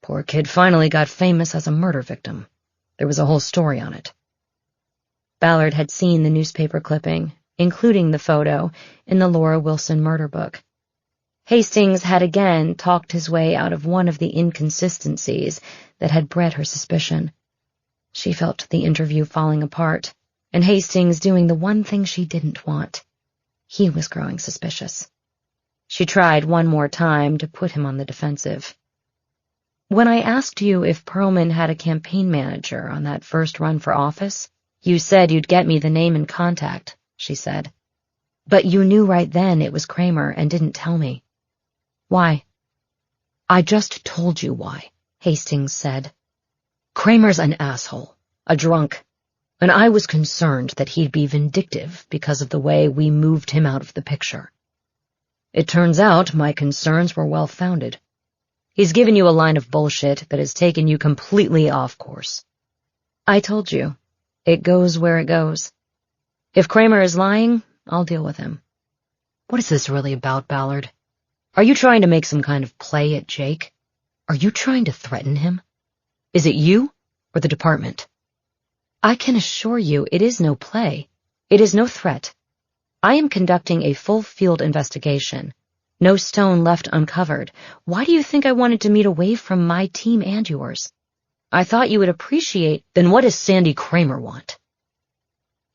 Poor kid finally got famous as a murder victim. There was a whole story on it. Ballard had seen the newspaper clipping, including the photo, in the Laura Wilson murder book. Hastings had again talked his way out of one of the inconsistencies that had bred her suspicion. She felt the interview falling apart, and Hastings doing the one thing she didn't want. He was growing suspicious. She tried one more time to put him on the defensive. When I asked you if Perlman had a campaign manager on that first run for office, you said you'd get me the name and contact, she said. But you knew right then it was Kramer and didn't tell me. Why? I just told you why, Hastings said. Kramer's an asshole, a drunk, and I was concerned that he'd be vindictive because of the way we moved him out of the picture. It turns out my concerns were well-founded. He's given you a line of bullshit that has taken you completely off course. I told you, it goes where it goes. If Kramer is lying, I'll deal with him. What is this really about, Ballard? Are you trying to make some kind of play at Jake? Are you trying to threaten him? Is it you or the department? I can assure you it is no play. It is no threat. I am conducting a full field investigation. No stone left uncovered. Why do you think I wanted to meet away from my team and yours? I thought you would appreciate. Then what does Sandy Kramer want?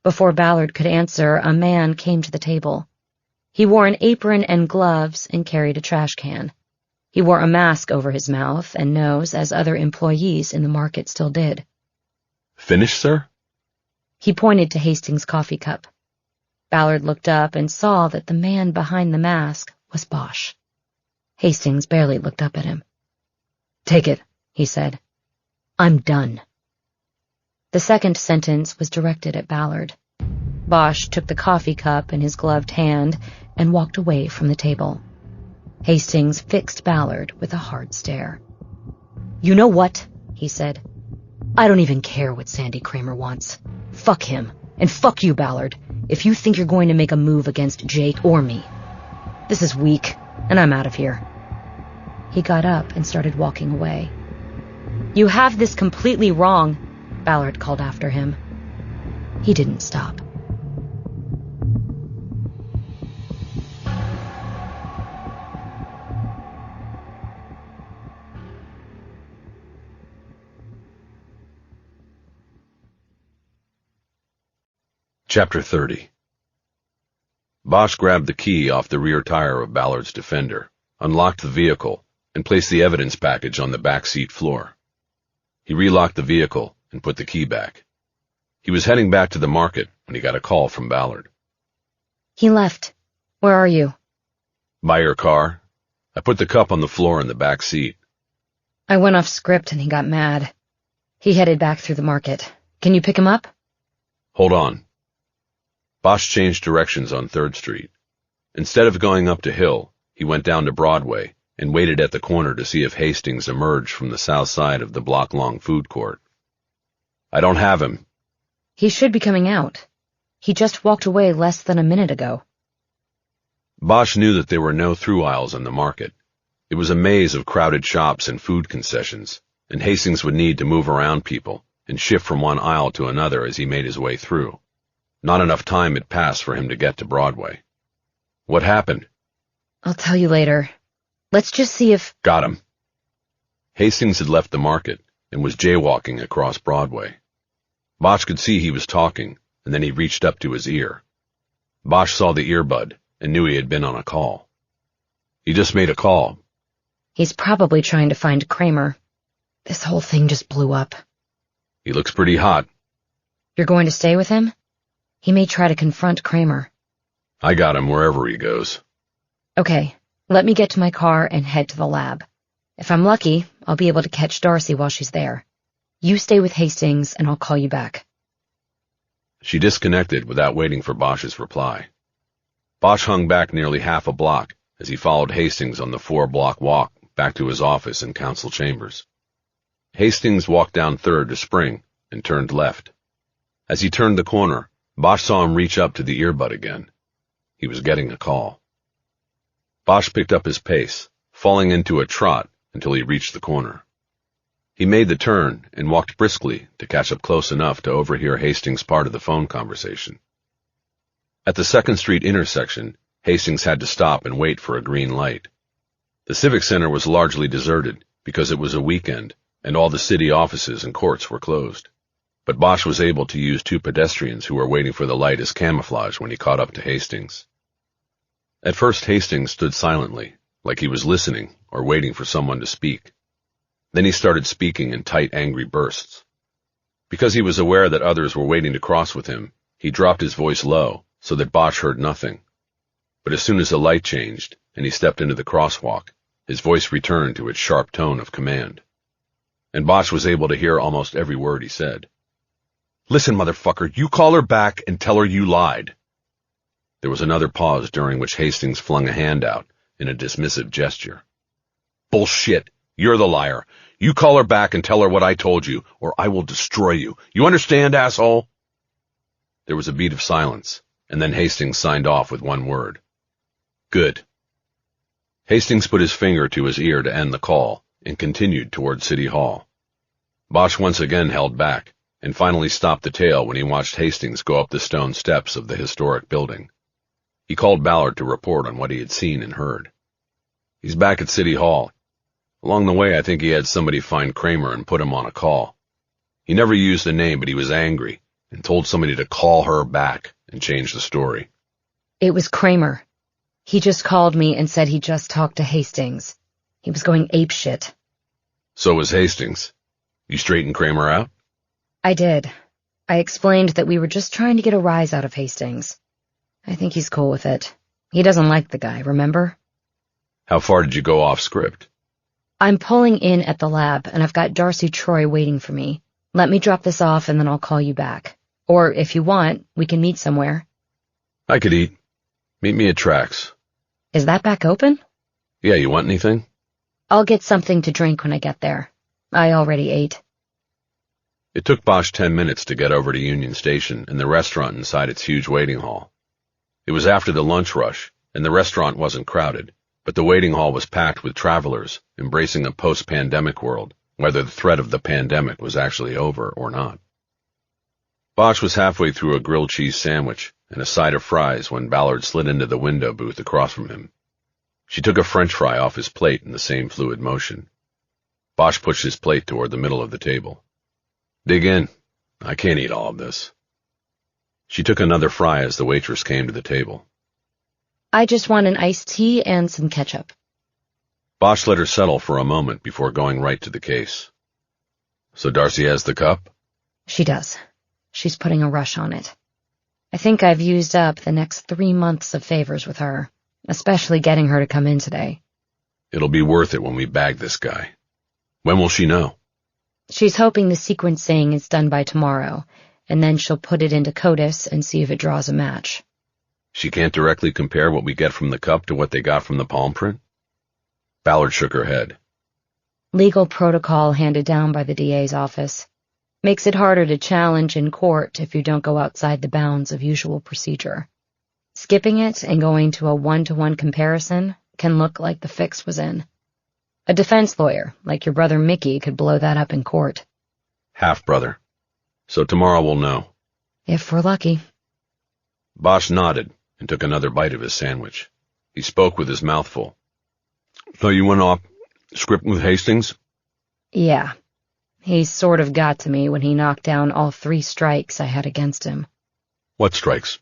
Before Ballard could answer, a man came to the table. He wore an apron and gloves and carried a trash can. He wore a mask over his mouth and nose, as other employees in the market still did. Finished, sir? He pointed to Hastings' coffee cup. Ballard looked up and saw that the man behind the mask was Bosch. Hastings barely looked up at him. Take it, he said. I'm done. The second sentence was directed at Ballard. Bosch took the coffee cup in his gloved hand and walked away from the table. Hastings fixed Ballard with a hard stare. You know what? He said. I don't even care what Sandy Kramer wants. Fuck him, and fuck you, Ballard, if you think you're going to make a move against Jake or me. This is weak, and I'm out of here. He got up and started walking away. You have this completely wrong, Ballard called after him. He didn't stop. Chapter 30. Bosch grabbed the key off the rear tire of Ballard's Defender, unlocked the vehicle, and placed the evidence package on the back seat floor. He relocked the vehicle and put the key back. He was heading back to the market when he got a call from Ballard. He left. Where are you? By your car. I put the cup on the floor in the back seat. I went off script and he got mad. He headed back through the market. Can you pick him up? Hold on. Bosch changed directions on 3rd Street. Instead of going up to Hill, he went down to Broadway and waited at the corner to see if Hastings emerged from the south side of the block-long food court. I don't have him. He should be coming out. He just walked away less than a minute ago. Bosch knew that there were no through aisles in the market. It was a maze of crowded shops and food concessions, and Hastings would need to move around people and shift from one aisle to another as he made his way through. Not enough time had passed for him to get to Broadway. What happened? I'll tell you later. Let's just see if... Got him. Hastings had left the market and was jaywalking across Broadway. Bosch could see he was talking, and then he reached up to his ear. Bosch saw the earbud and knew he had been on a call. He just made a call. He's probably trying to find Kramer. This whole thing just blew up. He looks pretty hot. You're going to stay with him? He may try to confront Kramer. I got him wherever he goes. Okay, let me get to my car and head to the lab. If I'm lucky, I'll be able to catch Darcy while she's there. You stay with Hastings and I'll call you back. She disconnected without waiting for Bosch's reply. Bosch hung back nearly half a block as he followed Hastings on the 4-block walk back to his office in Council Chambers. Hastings walked down 3rd to Spring and turned left. As he turned the corner, Bosch saw him reach up to the earbud again. He was getting a call. Bosch picked up his pace, falling into a trot until he reached the corner. He made the turn and walked briskly to catch up close enough to overhear Hastings' part of the phone conversation. At the 2nd Street intersection, Hastings had to stop and wait for a green light. The Civic Center was largely deserted because it was a weekend and all the city offices and courts were closed. But Bosch was able to use 2 pedestrians who were waiting for the light as camouflage when he caught up to Hastings. At first, Hastings stood silently, like he was listening or waiting for someone to speak. Then he started speaking in tight, angry bursts. Because he was aware that others were waiting to cross with him, he dropped his voice low so that Bosch heard nothing. But as soon as the light changed and he stepped into the crosswalk, his voice returned to its sharp tone of command. And Bosch was able to hear almost every word he said. "Listen, motherfucker, you call her back and tell her you lied." There was another pause during which Hastings flung a hand out in a dismissive gesture. "Bullshit. You're the liar. You call her back and tell her what I told you, or I will destroy you. You understand, asshole?" There was a beat of silence, and then Hastings signed off with one word. "Good." Hastings put his finger to his ear to end the call and continued toward City Hall. Bosch once again held back and finally stopped the tail when he watched Hastings go up the stone steps of the historic building. He called Ballard to report on what he had seen and heard. "He's back at City Hall. Along the way, I think he had somebody find Kramer and put him on a call. He never used a name, but he was angry and told somebody to call her back and change the story." It was Kramer. He just called me and said he just talked to Hastings. He was going apeshit. "So was Hastings. You straightened Kramer out?" I did. I explained that we were just trying to get a rise out of Hastings. I think he's cool with it. He doesn't like the guy, remember? "How far did you go off script?" "I'm pulling in at the lab, and I've got Darcy Troy waiting for me. Let me drop this off, and then I'll call you back. Or, if you want, we can meet somewhere." "I could eat. Meet me at Trax." "Is that back open?" "Yeah, you want anything?" "I'll get something to drink when I get there. I already ate." It took Bosch 10 minutes to get over to Union Station and the restaurant inside its huge waiting hall. It was after the lunch rush, and the restaurant wasn't crowded, but the waiting hall was packed with travelers embracing a post-pandemic world, whether the threat of the pandemic was actually over or not. Bosch was halfway through a grilled cheese sandwich and a side of fries when Ballard slid into the window booth across from him. She took a French fry off his plate in the same fluid motion. Bosch pushed his plate toward the middle of the table. "Dig in. I can't eat all of this." She took another fry as the waitress came to the table. "I just want an iced tea and some ketchup." Bosch let her settle for a moment before going right to the case. "So Darcy has the cup?" She does. She's putting a rush on it. I think I've used up the next 3 months of favors with her, especially getting her to come in today. "It'll be worth it when we bag this guy. When will she know?" She's hoping the sequencing is done by tomorrow, and then she'll put it into CODIS and see if it draws a match. "She can't directly compare what we get from the cup to what they got from the palm print?" Ballard shook her head. Legal protocol handed down by the DA's office. Makes it harder to challenge in court if you don't go outside the bounds of usual procedure. Skipping it and going to a one-to-one comparison can look like the fix was in. A defense lawyer, like your brother Mickey, could blow that up in court. "Half-brother. So tomorrow we'll know." If we're lucky. Bosch nodded and took another bite of his sandwich. He spoke with his mouth full. "So you went off script with Hastings?" Yeah. He sort of got to me when he knocked down all 3 strikes I had against him. "What strikes?"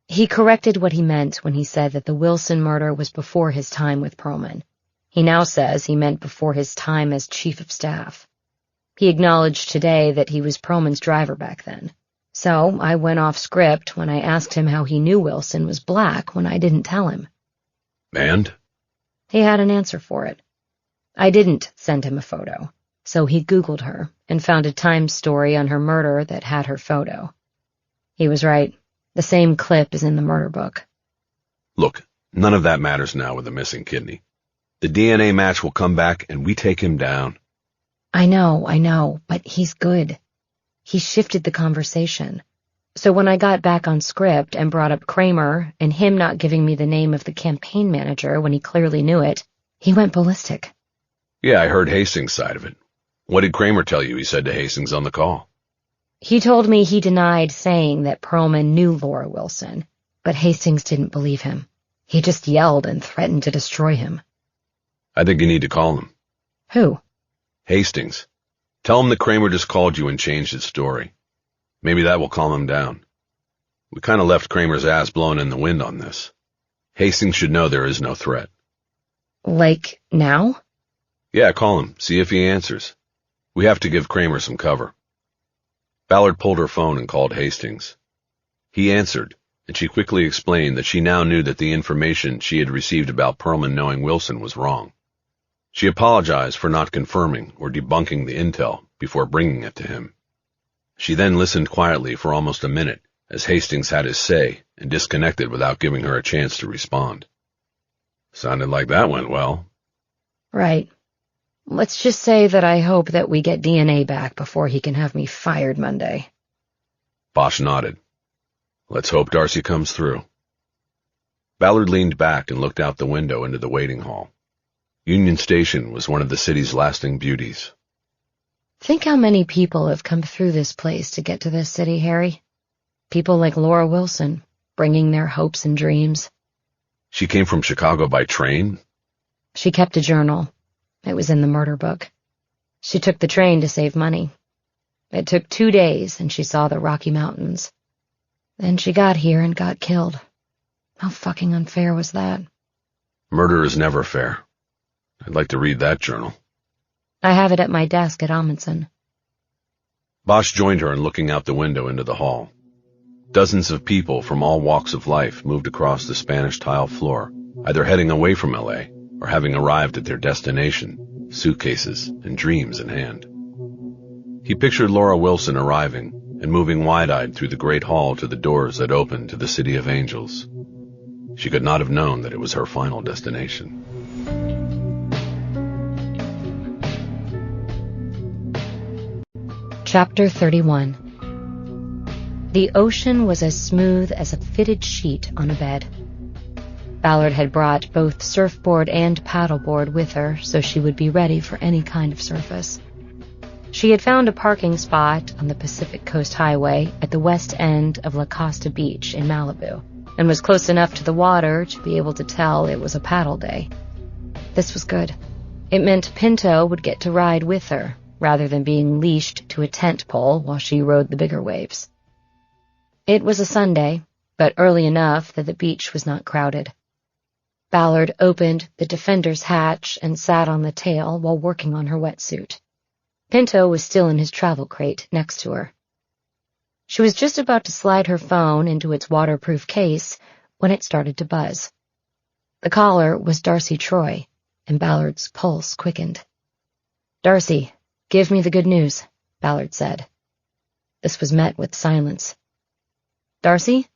He corrected what he meant when he said that the Wilson murder was before his time with Perlman. He now says he meant before his time as chief of staff. He acknowledged today that he was Perlman's driver back then. So I went off script when I asked him how he knew Wilson was black when I didn't tell him. "And?" He had an answer for it. I didn't send him a photo, so he Googled her and found a Times story on her murder that had her photo. He was right. The same clip is in the murder book. "Look, none of that matters now with the missing kidney. The DNA match will come back and we take him down." I know, but he's good. He shifted the conversation. So when I got back on script and brought up Kramer and him not giving me the name of the campaign manager when he clearly knew it, he went ballistic. "Yeah, I heard Hastings' side of it. What did Kramer tell you he said to Hastings on the call? He told me he denied saying that Perlman knew Laura Wilson, but Hastings didn't believe him. He just yelled and threatened to destroy him. I think you need to call him. Who? Hastings. Tell him that Kramer just called you and changed his story. Maybe that will calm him down. We kind of left Kramer's ass blowing in the wind on this. Hastings should know there is no threat. Like, now? Yeah, call him. See if he answers. We have to give Kramer some cover. Ballard pulled her phone and called Hastings. He answered, and she quickly explained that she now knew that the information she had received about Perlman knowing Wilson was wrong. She apologized for not confirming or debunking the intel before bringing it to him. She then listened quietly for almost a minute as Hastings had his say and disconnected without giving her a chance to respond. Sounded like that went well. Right. Let's just say that I hope that we get DNA back before he can have me fired Monday. Bosch nodded. Let's hope Darcy comes through. Ballard leaned back and looked out the window into the waiting hall. Union Station was one of the city's lasting beauties. Think how many people have come through this place to get to this city, Harry. People like Laura Wilson, bringing their hopes and dreams. She came from Chicago by train? She kept a journal. It was in the murder book. She took the train to save money. It took 2 days, and she saw the Rocky Mountains. Then she got here and got killed. How fucking unfair was that? Murder is never fair. I'd like to read that journal. I have it at my desk at Amundsen. Bosch joined her in looking out the window into the hall. Dozens of people from all walks of life moved across the Spanish tile floor, either heading away from L.A. or having arrived at their destination, suitcases and dreams in hand. He pictured Laura Wilson arriving and moving wide-eyed through the great hall to the doors that opened to the City of Angels. She could not have known that it was her final destination. Chapter 31. The ocean was as smooth as a fitted sheet on a bed. Ballard had brought both surfboard and paddleboard with her, so she would be ready for any kind of surface. She had found a parking spot on the Pacific Coast Highway at the west end of La Costa Beach in Malibu, and was close enough to the water to be able to tell it was a paddle day. This was good. It meant Pinto would get to ride with her, rather than being leashed to a tent pole while she rode the bigger waves. It was a Sunday, but early enough that the beach was not crowded. Ballard opened the defender's hatch and sat on the tail while working on her wetsuit. Pinto was still in his travel crate next to her. She was just about to slide her phone into its waterproof case when it started to buzz. The caller was Darcy Troy, and Ballard's pulse quickened. "Darcy, give me the good news," Ballard said. This was met with silence. "Darcy?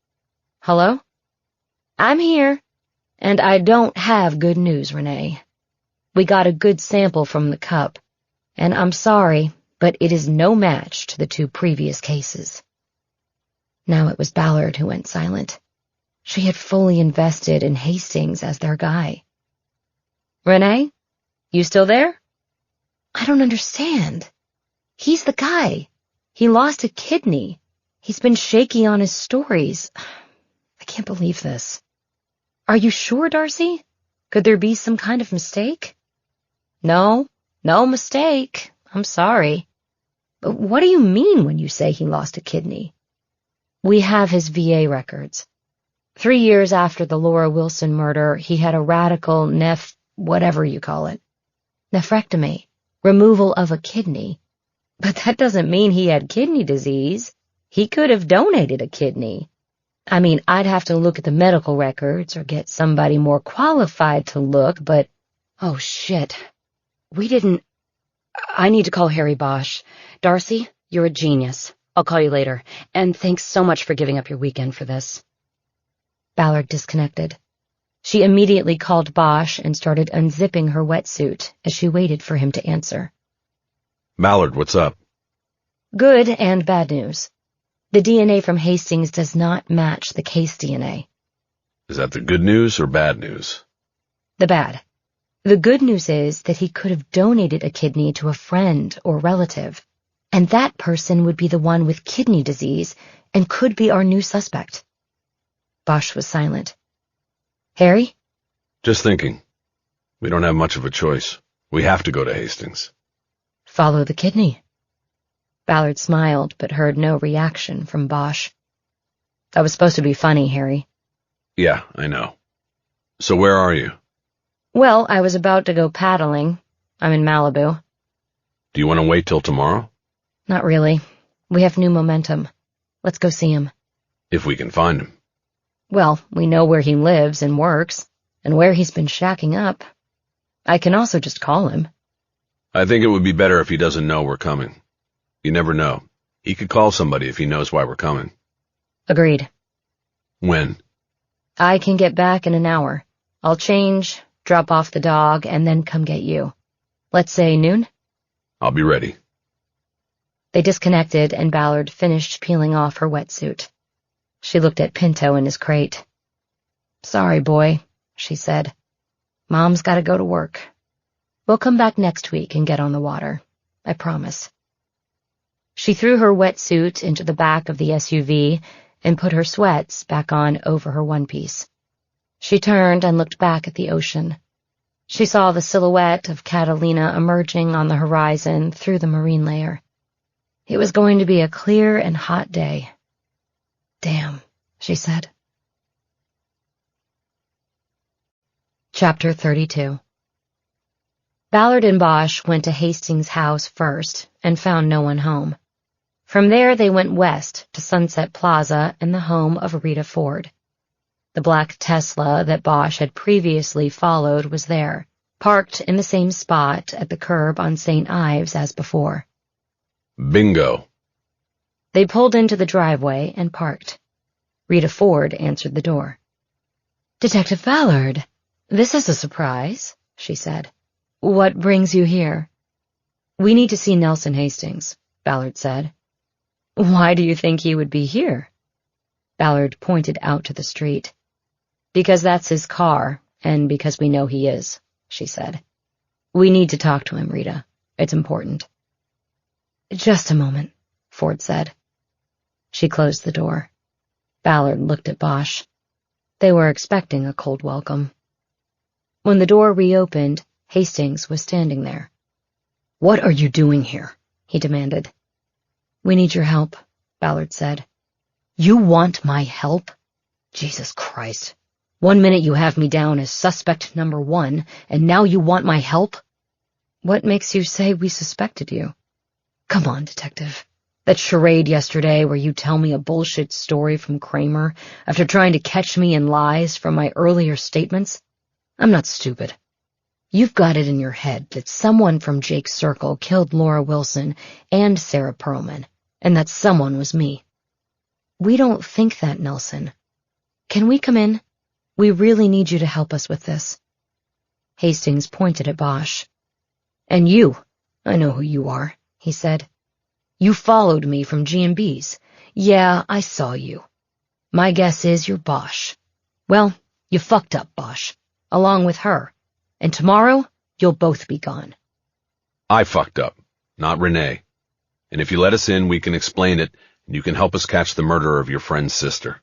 Hello? I'm here, and I don't have good news, Renee. We got a good sample from the cup, and I'm sorry, but it is no match to the 2 previous cases." Now it was Ballard who went silent. She had fully invested in Hastings as their guy. "Renee? You still there?" "I don't understand. He's the guy. He lost a kidney. He's been shaky on his stories. I can't believe this. Are you sure, Darcy? Could there be some kind of mistake?" No mistake. I'm sorry. But what do you mean when you say he lost a kidney?" "We have his VA records. 3 years after the Laura Wilson murder, he had a radical whatever you call it, nephrectomy, removal of a kidney. But that doesn't mean he had kidney disease. He could have donated a kidney. I mean, I'd have to look at the medical records or get somebody more qualified to look, but oh shit. I need to call Harry Bosch. Darcy, you're a genius. I'll call you later, and thanks so much for giving up your weekend for this." Ballard disconnected. She immediately called Bosch and started unzipping her wetsuit as she waited for him to answer. Ballard, what's up? Good and bad news. The DNA from Hastings does not match the case DNA. Is that the good news or bad news? The bad. The good news is that he could have donated a kidney to a friend or relative, and that person would be the one with kidney disease and could be our new suspect. Bosch was silent. Harry? Just thinking. We don't have much of a choice. We have to go to Hastings. Follow the kidney. Ballard smiled, but heard no reaction from Bosch. That was supposed to be funny, Harry. Yeah, I know. So where are you? Well, I was about to go paddling. I'm in Malibu. Do you want to wait till tomorrow? Not really. We have new momentum. Let's go see him. If we can find him. Well, we know where he lives and works, and where he's been shacking up. I can also just call him. I think it would be better if he doesn't know we're coming. You never know. He could call somebody if he knows why we're coming. Agreed. When? I can get back in an hour. I'll change, drop off the dog, and then come get you. Let's say noon? I'll be ready. They disconnected, and Ballard finished peeling off her wetsuit. She looked at Pinto in his crate. Sorry, boy, she said. Mom's got to go to work. We'll come back next week and get on the water. I promise. She threw her wetsuit into the back of the SUV and put her sweats back on over her one-piece. She turned and looked back at the ocean. She saw the silhouette of Catalina emerging on the horizon through the marine layer. It was going to be a clear and hot day. Damn, she said. Chapter 32. Ballard and Bosch went to Hastings' house first and found no one home. From there they went west to Sunset Plaza and the home of Rita Ford. The black Tesla that Bosch had previously followed was there, parked in the same spot at the curb on St. Ives as before. Bingo. They pulled into the driveway and parked. Rita Ford answered the door. Detective Ballard, this is a surprise, she said. What brings you here? We need to see Nelson Hastings, Ballard said. Why do you think he would be here? Ballard pointed out to the street. Because that's his car, and because we know he is, she said. We need to talk to him, Rita. It's important. Just a moment, Ford said. She closed the door. Ballard looked at Bosch. They were expecting a cold welcome. When the door reopened, Hastings was standing there. What are you doing here? He demanded. We need your help, Ballard said. You want my help? Jesus Christ. 1 minute you have me down as suspect number 1, and now you want my help? What makes you say we suspected you? Come on, detective. That charade yesterday where you tell me a bullshit story from Kramer after trying to catch me in lies from my earlier statements? I'm not stupid. You've got it in your head that someone from Jake's circle killed Laura Wilson and Sarah Perlman, and that someone was me. We don't think that, Nelson. Can we come in? We really need you to help us with this. Hastings pointed at Bosch. And you, I know who you are, he said. You followed me from G&B's. Yeah, I saw you. My guess is you're Bosch. Well, you fucked up, Bosch, along with her. And tomorrow, you'll both be gone. I fucked up, not Renee. And if you let us in, we can explain it, and you can help us catch the murderer of your friend's sister.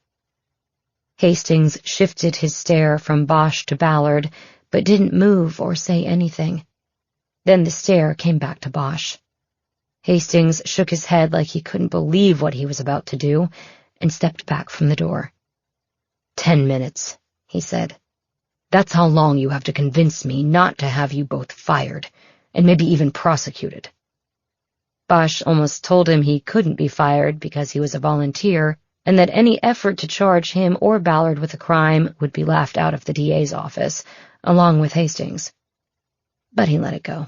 Hastings shifted his stare from Bosch to Ballard, but didn't move or say anything. Then the stare came back to Bosch. Hastings shook his head like he couldn't believe what he was about to do, and stepped back from the door. 10 minutes, he said. That's how long you have to convince me not to have you both fired, and maybe even prosecuted. Bosch almost told him he couldn't be fired because he was a volunteer, and that any effort to charge him or Ballard with a crime would be laughed out of the DA's office, along with Hastings. But he let it go.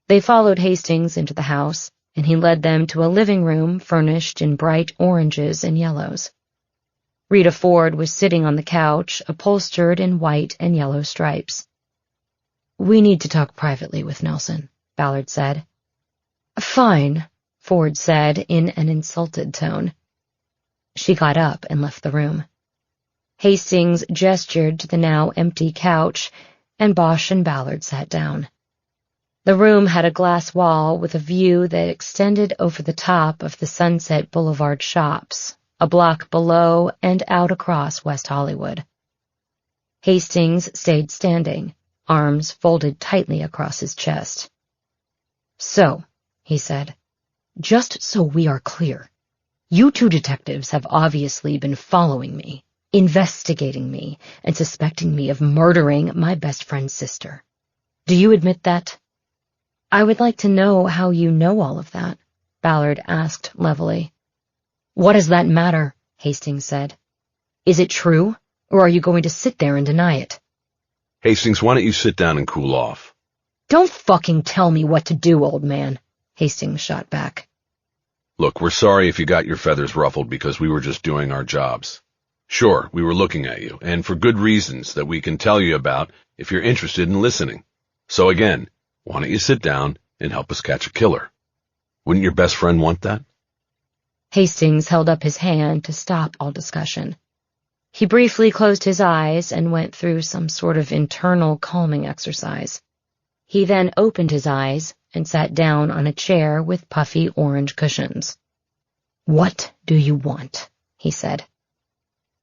They followed Hastings into the house, and he led them to a living room furnished in bright oranges and yellows. Rita Ford was sitting on the couch, upholstered in white and yellow stripes. We need to talk privately with Nelson, Ballard said. Fine, Ford said in an insulted tone. She got up and left the room. Hastings gestured to the now empty couch, and Bosch and Ballard sat down. The room had a glass wall with a view that extended over the top of the Sunset Boulevard shops, a block below and out across West Hollywood. Hastings stayed standing, arms folded tightly across his chest. "So," he said, "just so we are clear, you two detectives have obviously been following me, investigating me, and suspecting me of murdering my best friend's sister. Do you admit that?" "I would like to know how you know all of that," Ballard asked levelly. "What does that matter?" Hastings said. "Is it true, or are you going to sit there and deny it?" Hastings, why don't you sit down and cool off? "Don't fucking tell me what to do, old man," Hastings shot back. Look, we're sorry if you got your feathers ruffled because we were just doing our jobs. Sure, we were looking at you, and for good reasons that we can tell you about if you're interested in listening. So again, why don't you sit down and help us catch a killer? Wouldn't your best friend want that? Hastings held up his hand to stop all discussion. He briefly closed his eyes and went through some sort of internal calming exercise. He then opened his eyes and sat down on a chair with puffy orange cushions. "What do you want?" he said.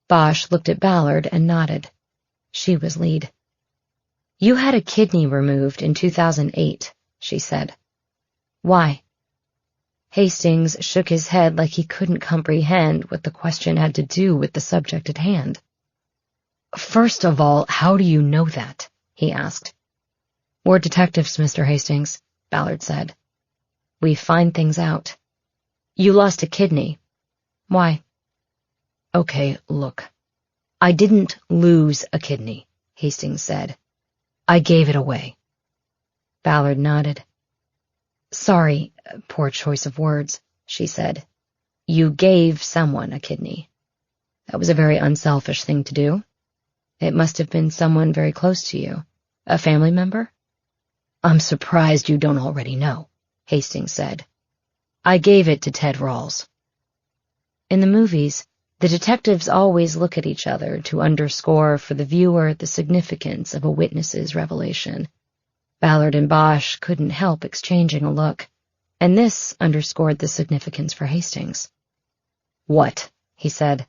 Bosch looked at Ballard and nodded. She was lead. "You had a kidney removed in 2008, she said. Why?" Hastings shook his head like he couldn't comprehend what the question had to do with the subject at hand. "First of all, how do you know that?" he asked. "We're detectives, Mr. Hastings," Ballard said. "We find things out. You lost a kidney. Why?" "Okay, look. I didn't lose a kidney," Hastings said. "I gave it away." Ballard nodded. "Sorry, poor choice of words," she said. "You gave someone a kidney. That was a very unselfish thing to do. It must have been someone very close to you. A family member?" "I'm surprised you don't already know," Hastings said. "I gave it to Ted Rawls." In the movies, the detectives always look at each other to underscore for the viewer the significance of a witness's revelation. Ballard and Bosch couldn't help exchanging a look, and this underscored the significance for Hastings. "What?" he said.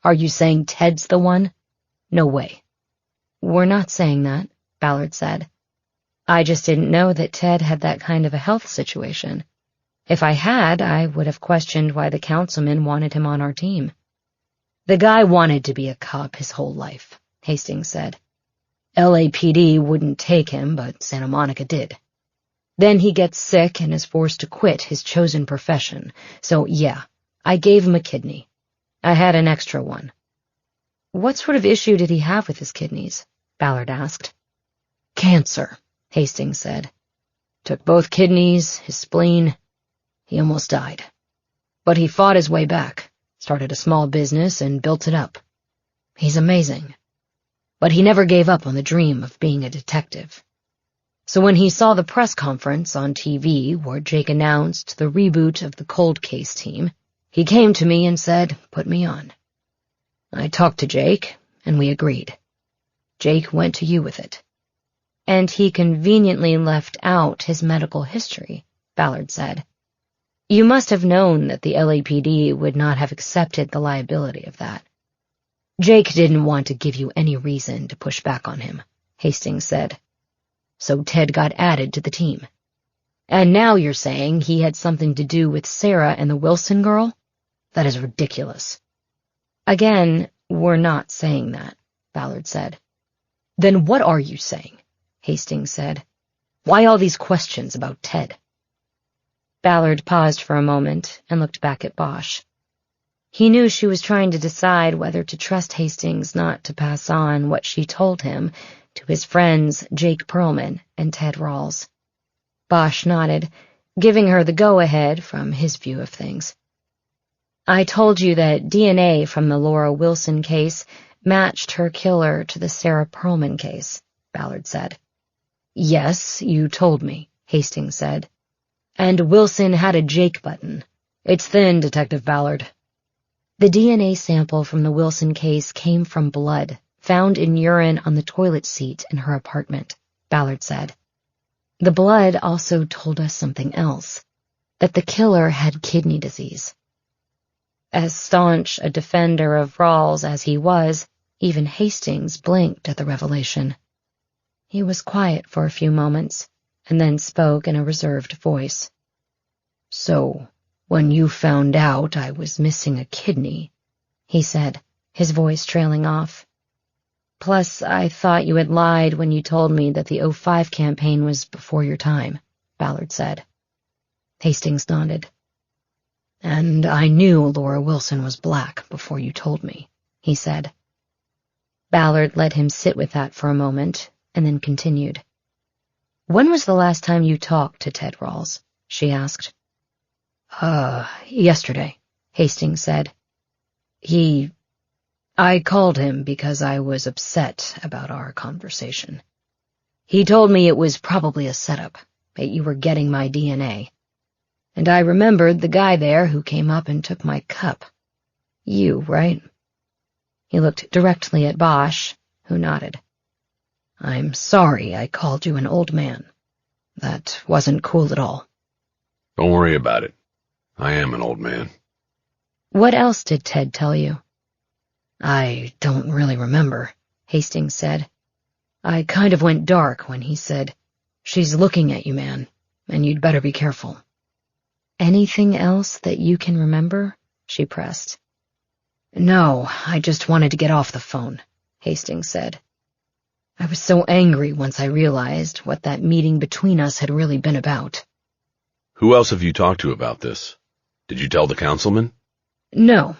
"Are you saying Ted's the one?" "No way." "We're not saying that," Ballard said. "I just didn't know that Ted had that kind of a health situation. If I had, I would have questioned why the councilman wanted him on our team." "The guy wanted to be a cop his whole life," Hastings said. "LAPD wouldn't take him, but Santa Monica did. Then he gets sick and is forced to quit his chosen profession. So, yeah, I gave him a kidney. I had an extra one." "What sort of issue did he have with his kidneys?" Ballard asked. "Cancer," Hastings said. "Took both kidneys, his spleen. He almost died. But he fought his way back, started a small business, and built it up. He's amazing. But he never gave up on the dream of being a detective. So when he saw the press conference on TV where Jake announced the reboot of the cold case team, he came to me and said, 'Put me on.' I talked to Jake, and we agreed. Jake went to you with it." "And he conveniently left out his medical history," Ballard said. "You must have known that the LAPD would not have accepted the liability of that." "Jake didn't want to give you any reason to push back on him," Hastings said. "So Ted got added to the team. And now you're saying he had something to do with Sarah and the Wilson girl? That is ridiculous." "Again, we're not saying that," Ballard said. "Then what are you saying?" Hastings said. "Why all these questions about Ted?" Ballard paused for a moment and looked back at Bosch. He knew she was trying to decide whether to trust Hastings not to pass on what she told him to his friends Jake Perlman and Ted Rawls. Bosch nodded, giving her the go-ahead from his view of things. "I told you that DNA from the Laura Wilson case matched her killer to the Sarah Perlman case," Ballard said. "Yes, you told me," Hastings said. "And Wilson had a Jake button. It's thin, Detective Ballard." "The DNA sample from the Wilson case came from blood," found in urine on the toilet seat in her apartment, Ballard said. The blood also told us something else, that the killer had kidney disease. As staunch a defender of Rawls as he was, even Hastings blinked at the revelation. He was quiet for a few moments, and then spoke in a reserved voice. "So, when you found out I was missing a kidney," he said, his voice trailing off. "Plus, I thought you had lied when you told me that the '05 campaign was before your time," Ballard said. Hastings nodded. "And I knew Laura Wilson was black before you told me," he said. Ballard let him sit with that for a moment, and then continued. "When was the last time you talked to Ted Rawls?" she asked. Yesterday," Hastings said. I called him because I was upset about our conversation. He told me it was probably a setup, that you were getting my DNA. And I remembered the guy there who came up and took my cup. You, right?" He looked directly at Bosch, who nodded. "I'm sorry I called you an old man. That wasn't cool at all." Don't worry about it. I am an old man. "What else did Ted tell you?" "I don't really remember," Hastings said. "I kind of went dark when he said, 'She's looking at you, man, and you'd better be careful.'" "Anything else that you can remember?" she pressed. "No, I just wanted to get off the phone," Hastings said. "I was so angry once I realized what that meeting between us had really been about." Who else have you talked to about this? Did you tell the councilman? "No.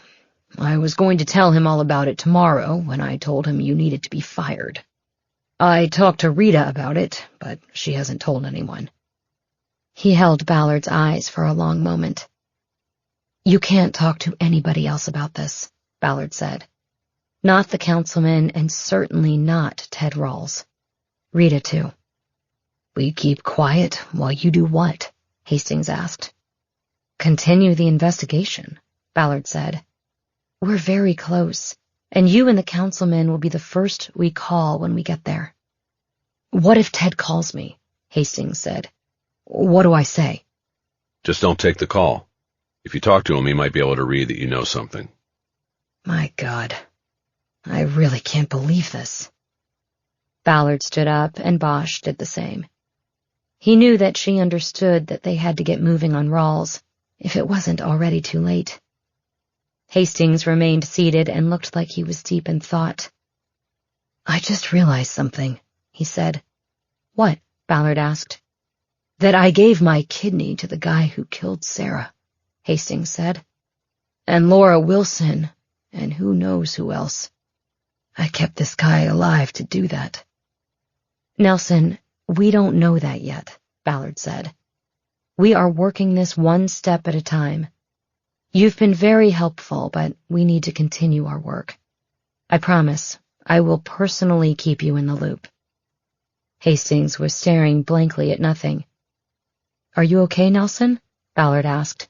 I was going to tell him all about it tomorrow when I told him you needed to be fired. I talked to Rita about it, but she hasn't told anyone." He held Ballard's eyes for a long moment. "You can't talk to anybody else about this," Ballard said. "Not the councilman, and certainly not Ted Rawls. Rita, too." "We keep quiet while you do what?" Hastings asked. "Continue the investigation," Ballard said. "We're very close, and you and the councilman will be the first we call when we get there." "What if Ted calls me?" Hastings said. "What do I say?" Just don't take the call. If you talk to him, he might be able to read that you know something. My God, I really can't believe this. Ballard stood up, and Bosch did the same. He knew that she understood that they had to get moving on Rawls, if it wasn't already too late. Hastings remained seated and looked like he was deep in thought. "I just realized something," he said. "What?" Ballard asked. "That I gave my kidney to the guy who killed Sarah," Hastings said. "And Laura Wilson, and who knows who else. I kept this guy alive to do that." "Nelson, we don't know that yet," Ballard said. "We are working this one step at a time. You've been very helpful, but we need to continue our work. I promise, I will personally keep you in the loop." Hastings was staring blankly at nothing. "Are you okay, Nelson?" Ballard asked.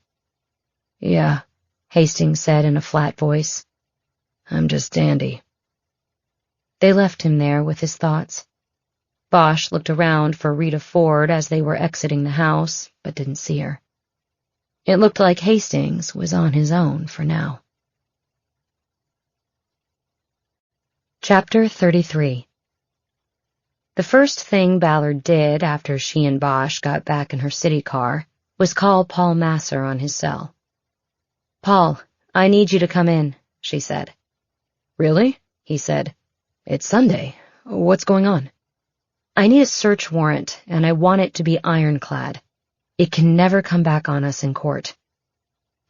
"Yeah," Hastings said in a flat voice. "I'm just dandy." They left him there with his thoughts. Bosch looked around for Rita Ford as they were exiting the house, but didn't see her. It looked like Hastings was on his own for now. Chapter 33. The first thing Ballard did after she and Bosch got back in her city car was call Paul Masser on his cell. "Paul, I need you to come in," she said. "Really?" he said. "It's Sunday. What's going on?" "I need a search warrant, and I want it to be ironclad. It can never come back on us in court."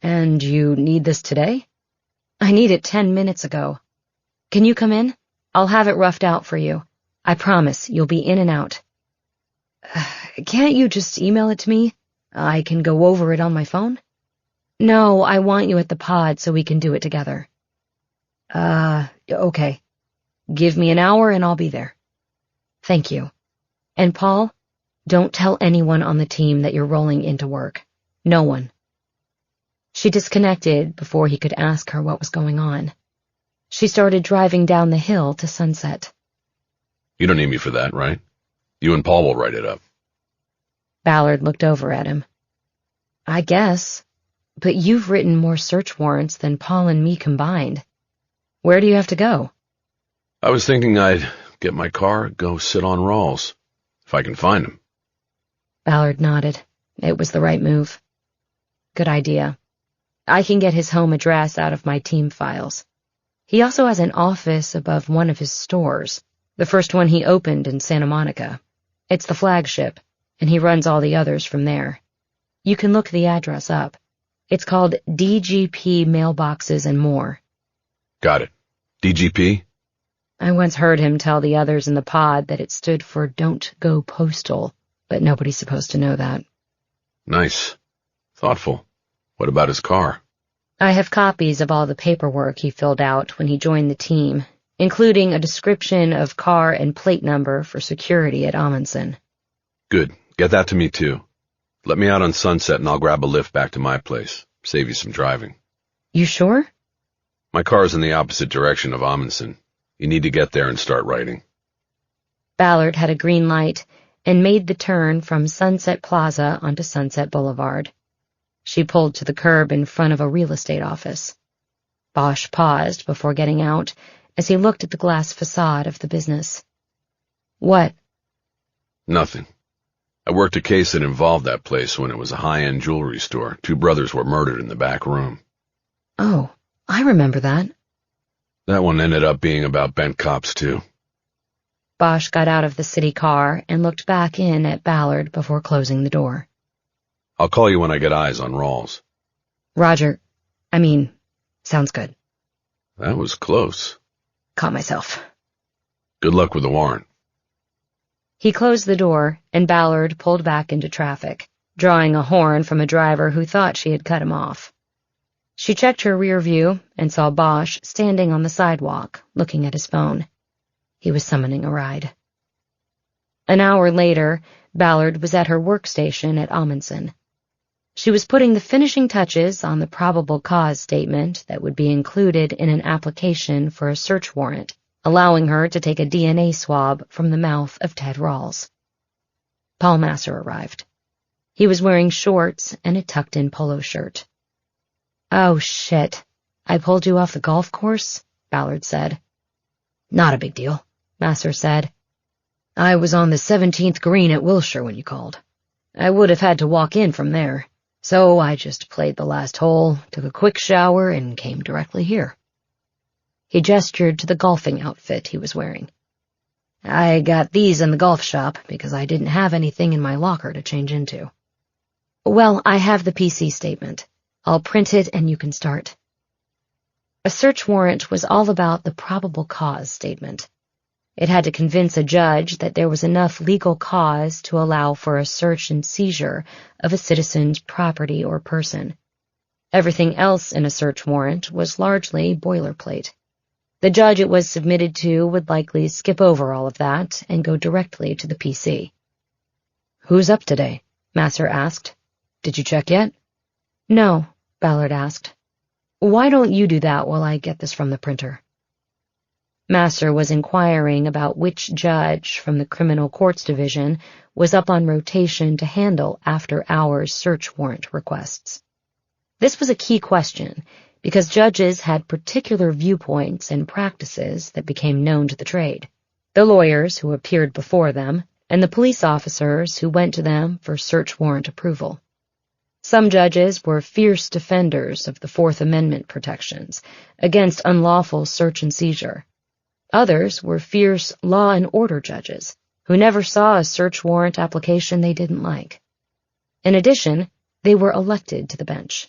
"And you need this today?" "I need it 10 minutes ago. Can you come in? I'll have it roughed out for you. I promise you'll be in and out." "Can't you just email it to me? I can go over it on my phone." "No, I want you at the pod so we can do it together." Okay. Give me an hour and I'll be there." "Thank you. And Paul, don't tell anyone on the team that you're rolling into work. No one." She disconnected before he could ask her what was going on. She started driving down the hill to Sunset. You don't need me for that, right? You and Paul will write it up. Ballard looked over at him. I guess, but you've written more search warrants than Paul and me combined. Where do you have to go? I was thinking I'd get my car, go sit on Rawls, if I can find him. Ballard nodded. It was the right move. Good idea. I can get his home address out of my team files. He also has an office above one of his stores, the first one he opened in Santa Monica. It's the flagship, and he runs all the others from there. You can look the address up. It's called DGP Mailboxes and More. Got it. DGP? I once heard him tell the others in the pod that it stood for Don't Go Postal, but nobody's supposed to know that. Nice. Thoughtful. What about his car? I have copies of all the paperwork he filled out when he joined the team, including a description of car and plate number for security at Amundsen. Good. Get that to me, too. Let me out on Sunset and I'll grab a lift back to my place. Save you some driving. You sure? My car's in the opposite direction of Amundsen. You need to get there and start writing. Ballard had a green light and made the turn from Sunset Plaza onto Sunset Boulevard. She pulled to the curb in front of a real estate office. Bosch paused before getting out as he looked at the glass facade of the business. What? Nothing. I worked a case that involved that place when it was a high-end jewelry store. 2 brothers were murdered in the back room. Oh, I remember that. That one ended up being about bent cops, too. Bosch got out of the city car and looked back in at Ballard before closing the door. I'll call you when I get eyes on Rawls. Roger. Sounds good. That was close. Caught myself. Good luck with the warrant. He closed the door, and Ballard pulled back into traffic, drawing a horn from a driver who thought she had cut him off. She checked her rear view and saw Bosch standing on the sidewalk, looking at his phone. He was summoning a ride. An hour later, Ballard was at her workstation at Amundsen. She was putting the finishing touches on the probable cause statement that would be included in an application for a search warrant, allowing her to take a DNA swab from the mouth of Ted Rawls. Paul Masser arrived. He was wearing shorts and a tucked-in polo shirt. Oh, shit. I pulled you off the golf course? Ballard said. Not a big deal, Masser said. I was on the 17th green at Wilshire when you called. I would have had to walk in from there, so I just played the last hole, took a quick shower, and came directly here. He gestured to the golfing outfit he was wearing. I got these in the golf shop because I didn't have anything in my locker to change into. Well, I have the PC statement. I'll print it and you can start. A search warrant was all about the probable cause statement. It had to convince a judge that there was enough legal cause to allow for a search and seizure of a citizen's property or person. Everything else in a search warrant was largely boilerplate. The judge it was submitted to would likely skip over all of that and go directly to the PC. Who's up today? Masser asked. Did you check yet? No, Ballard asked. Why don't you do that while I get this from the printer? Masser was inquiring about which judge from the Criminal Courts Division was up on rotation to handle after-hours search warrant requests. This was a key question because judges had particular viewpoints and practices that became known to the trade, the lawyers who appeared before them, and the police officers who went to them for search warrant approval. Some judges were fierce defenders of the Fourth Amendment protections against unlawful search and seizure. Others were fierce law and order judges who never saw a search warrant application they didn't like. In addition, they were elected to the bench.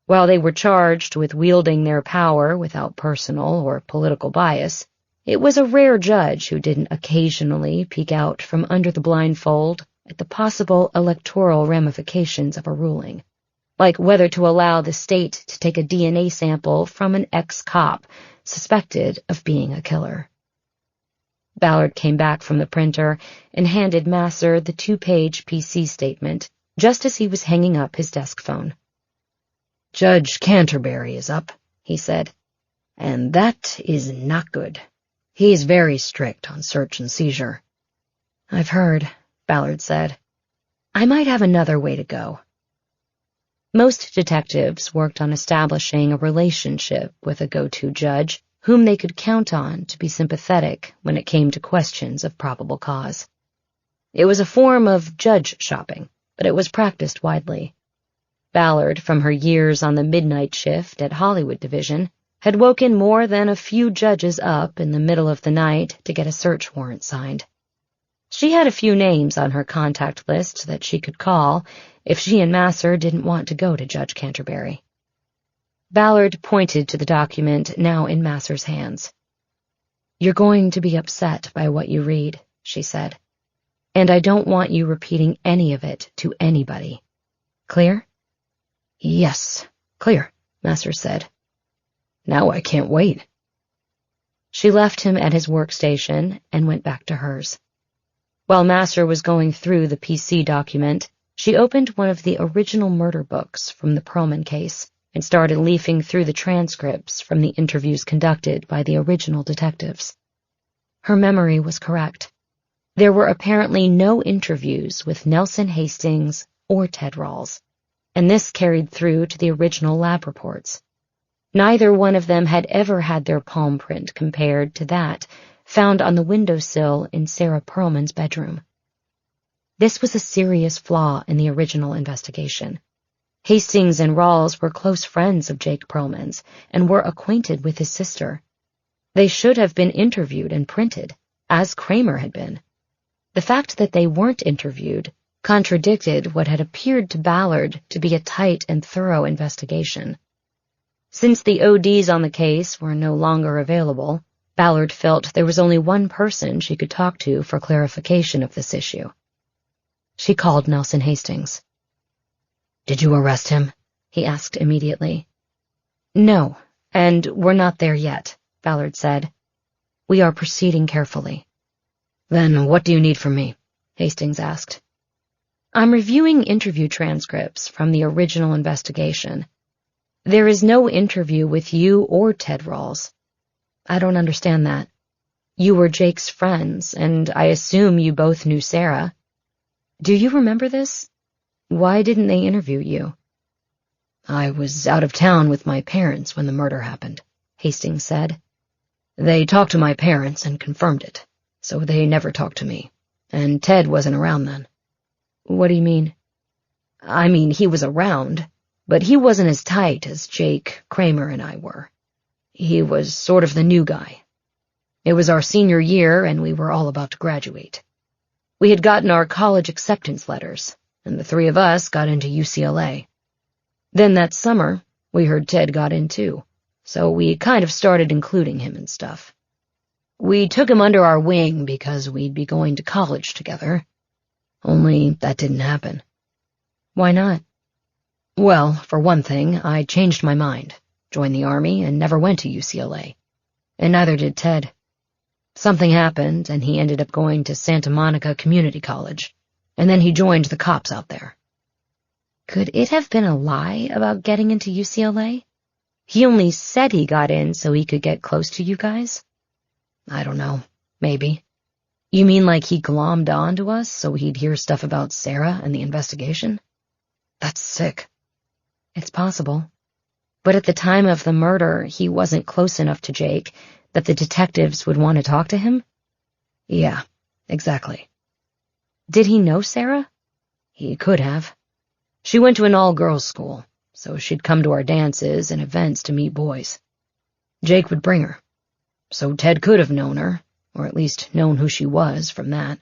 While they were charged with wielding their power without personal or political bias, it was a rare judge who didn't occasionally peek out from under the blindfold at the possible electoral ramifications of a ruling, like whether to allow the state to take a DNA sample from an ex-cop suspected of being a killer. Ballard came back from the printer and handed Masser the 2-page PC statement just as he was hanging up his desk phone. Judge Canterbury is up, he said. And that is not good. He's very strict on search and seizure. I've heard, Ballard said. I might have another way to go. Most detectives worked on establishing a relationship with a go-to judge whom they could count on to be sympathetic when it came to questions of probable cause. It was a form of judge shopping, but it was practiced widely. Ballard, from her years on the midnight shift at Hollywood Division, had woken more than a few judges up in the middle of the night to get a search warrant signed. She had a few names on her contact list that she could call if she and Masser didn't want to go to Judge Canterbury. Ballard pointed to the document now in Masser's hands. "You're going to be upset by what you read," she said, "and I don't want you repeating any of it to anybody. Clear?" "Yes, clear," Masser said. "Now I can't wait." She left him at his workstation and went back to hers. While Masser was going through the PC document, she opened one of the original murder books from the Perlman case and started leafing through the transcripts from the interviews conducted by the original detectives. Her memory was correct. There were apparently no interviews with Nelson Hastings or Ted Rawls, and this carried through to the original lab reports. Neither one of them had ever had their palm print compared to that found on the windowsill in Sarah Perlman's bedroom. This was a serious flaw in the original investigation. Hastings and Rawls were close friends of Jake Perlman's and were acquainted with his sister. They should have been interviewed and printed, as Kramer had been. The fact that they weren't interviewed contradicted what had appeared to Ballard to be a tight and thorough investigation. Since the ODs on the case were no longer available, Ballard felt there was only one person she could talk to for clarification of this issue. She called Nelson Hastings. "Did you arrest him?" he asked immediately. "No, and we're not there yet," Ballard said. "We are proceeding carefully." "Then what do you need from me?" Hastings asked. "I'm reviewing interview transcripts from the original investigation. There is no interview with you or Ted Rawls." "I don't understand that." "You were Jake's friends, and I assume you both knew Sarah. Do you remember this? Why didn't they interview you?" "I was out of town with my parents when the murder happened," Hastings said. "They talked to my parents and confirmed it, so they never talked to me, and Ted wasn't around then." "What do you mean?" "I mean, he was around, but he wasn't as tight as Jake, Kramer, and I were. He was sort of the new guy. It was our senior year, and we were all about to graduate. We had gotten our college acceptance letters, and the three of us got into UCLA. Then that summer, we heard Ted got in too, so we kind of started including him and stuff. We took him under our wing because we'd be going to college together. Only that didn't happen." "Why not?" "Well, for one thing, I changed my mind, joined the Army, and never went to UCLA. And neither did Ted. Something happened, and he ended up going to Santa Monica Community College, and then he joined the cops out there." "Could it have been a lie about getting into UCLA? He only said he got in so he could get close to you guys?" "I don't know. Maybe." "You mean like he glommed on to us so he'd hear stuff about Sarah and the investigation?" "That's sick." "It's possible. But at the time of the murder, he wasn't close enough to Jake that the detectives would want to talk to him?" "Yeah, exactly." "Did he know Sarah?" "He could have. She went to an all-girls school, so she'd come to our dances and events to meet boys. Jake would bring her. So Ted could have known her, or at least known who she was from that."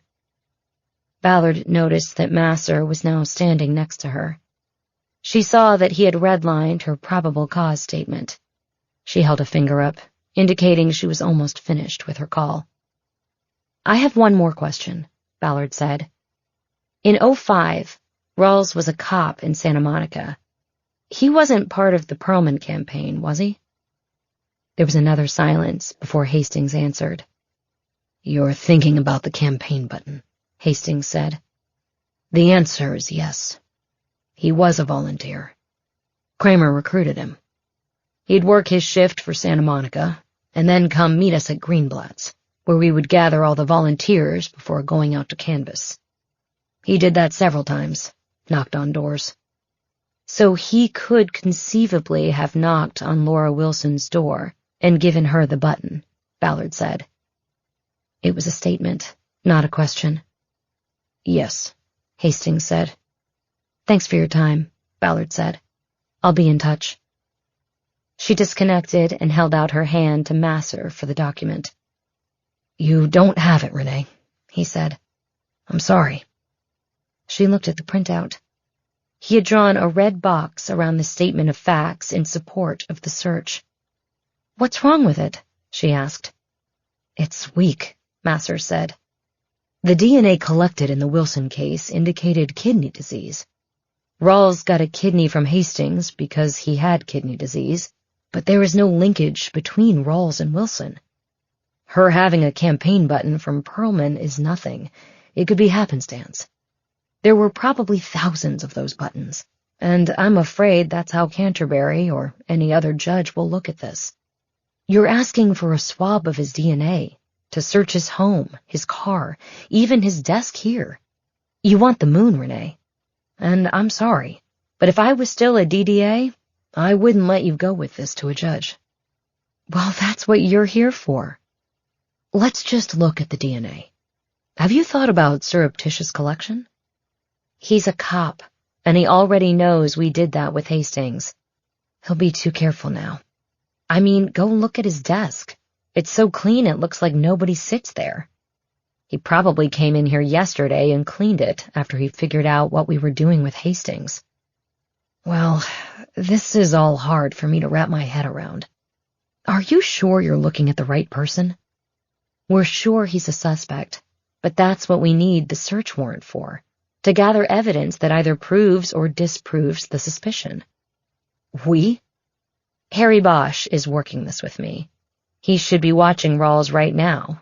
Ballard noticed that Masser was now standing next to her. She saw that he had redlined her probable cause statement. She held a finger up, indicating she was almost finished with her call. "I have one more question," Ballard said. "In 2005, Rawls was a cop in Santa Monica. He wasn't part of the Perlman campaign, was he?" There was another silence before Hastings answered. "You're thinking about the campaign button," Hastings said. "The answer is yes. He was a volunteer. Kramer recruited him. He'd work his shift for Santa Monica, and then come meet us at Greenblatt's, where we would gather all the volunteers before going out to canvass. He did that several times, knocked on doors. So he could conceivably have knocked on Laura Wilson's door and given her the button, Ballard said. It was a statement, not a question. Yes, Hastings said. Thanks for your time, Ballard said. I'll be in touch. She disconnected and held out her hand to Masser for the document. You don't have it, Renee, he said. I'm sorry. She looked at the printout. He had drawn a red box around the statement of facts in support of the search. What's wrong with it? She asked. It's weak, Masser said. The DNA collected in the Wilson case indicated kidney disease. Rawls got a kidney from Hastings because he had kidney disease, but there is no linkage between Rawls and Wilson. Her having a campaign button from Perlman is nothing. It could be happenstance. There were probably thousands of those buttons, and I'm afraid that's how Canterbury or any other judge will look at this. You're asking for a swab of his DNA, to search his home, his car, even his desk here. You want the moon, Renee. And I'm sorry, but if I was still a DDA, I wouldn't let you go with this to a judge. Well, that's what you're here for. Let's just look at the DNA. Have you thought about surreptitious collection? He's a cop, and he already knows we did that with Hastings. He'll be too careful now. I mean, go look at his desk. It's so clean it looks like nobody sits there. He probably came in here yesterday and cleaned it after he figured out what we were doing with Hastings. Well, this is all hard for me to wrap my head around. Are you sure you're looking at the right person? We're sure he's a suspect, but that's what we need the search warrant for, to gather evidence that either proves or disproves the suspicion. We? Harry Bosch is working this with me. He should be watching Rawls right now.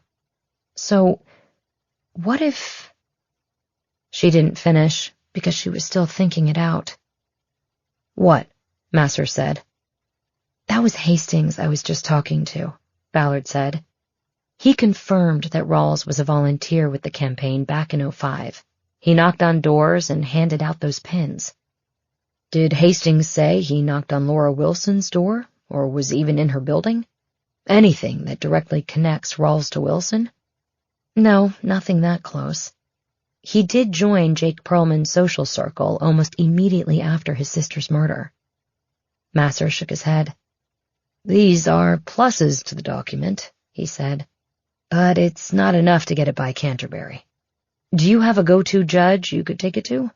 So, what if... She didn't finish because she was still thinking it out. What? Masser said. That was Hastings I was just talking to, Ballard said. He confirmed that Rawls was a volunteer with the campaign back in '05. He knocked on doors and handed out those pins. Did Hastings say he knocked on Laura Wilson's door, or was even in her building? Anything that directly connects Rawls to Wilson? No, nothing that close. He did join Jake Perlman's social circle almost immediately after his sister's murder. Masser shook his head. These are pluses to the document, he said, but it's not enough to get it by Canterbury. Do you have a go-to judge you could take it to?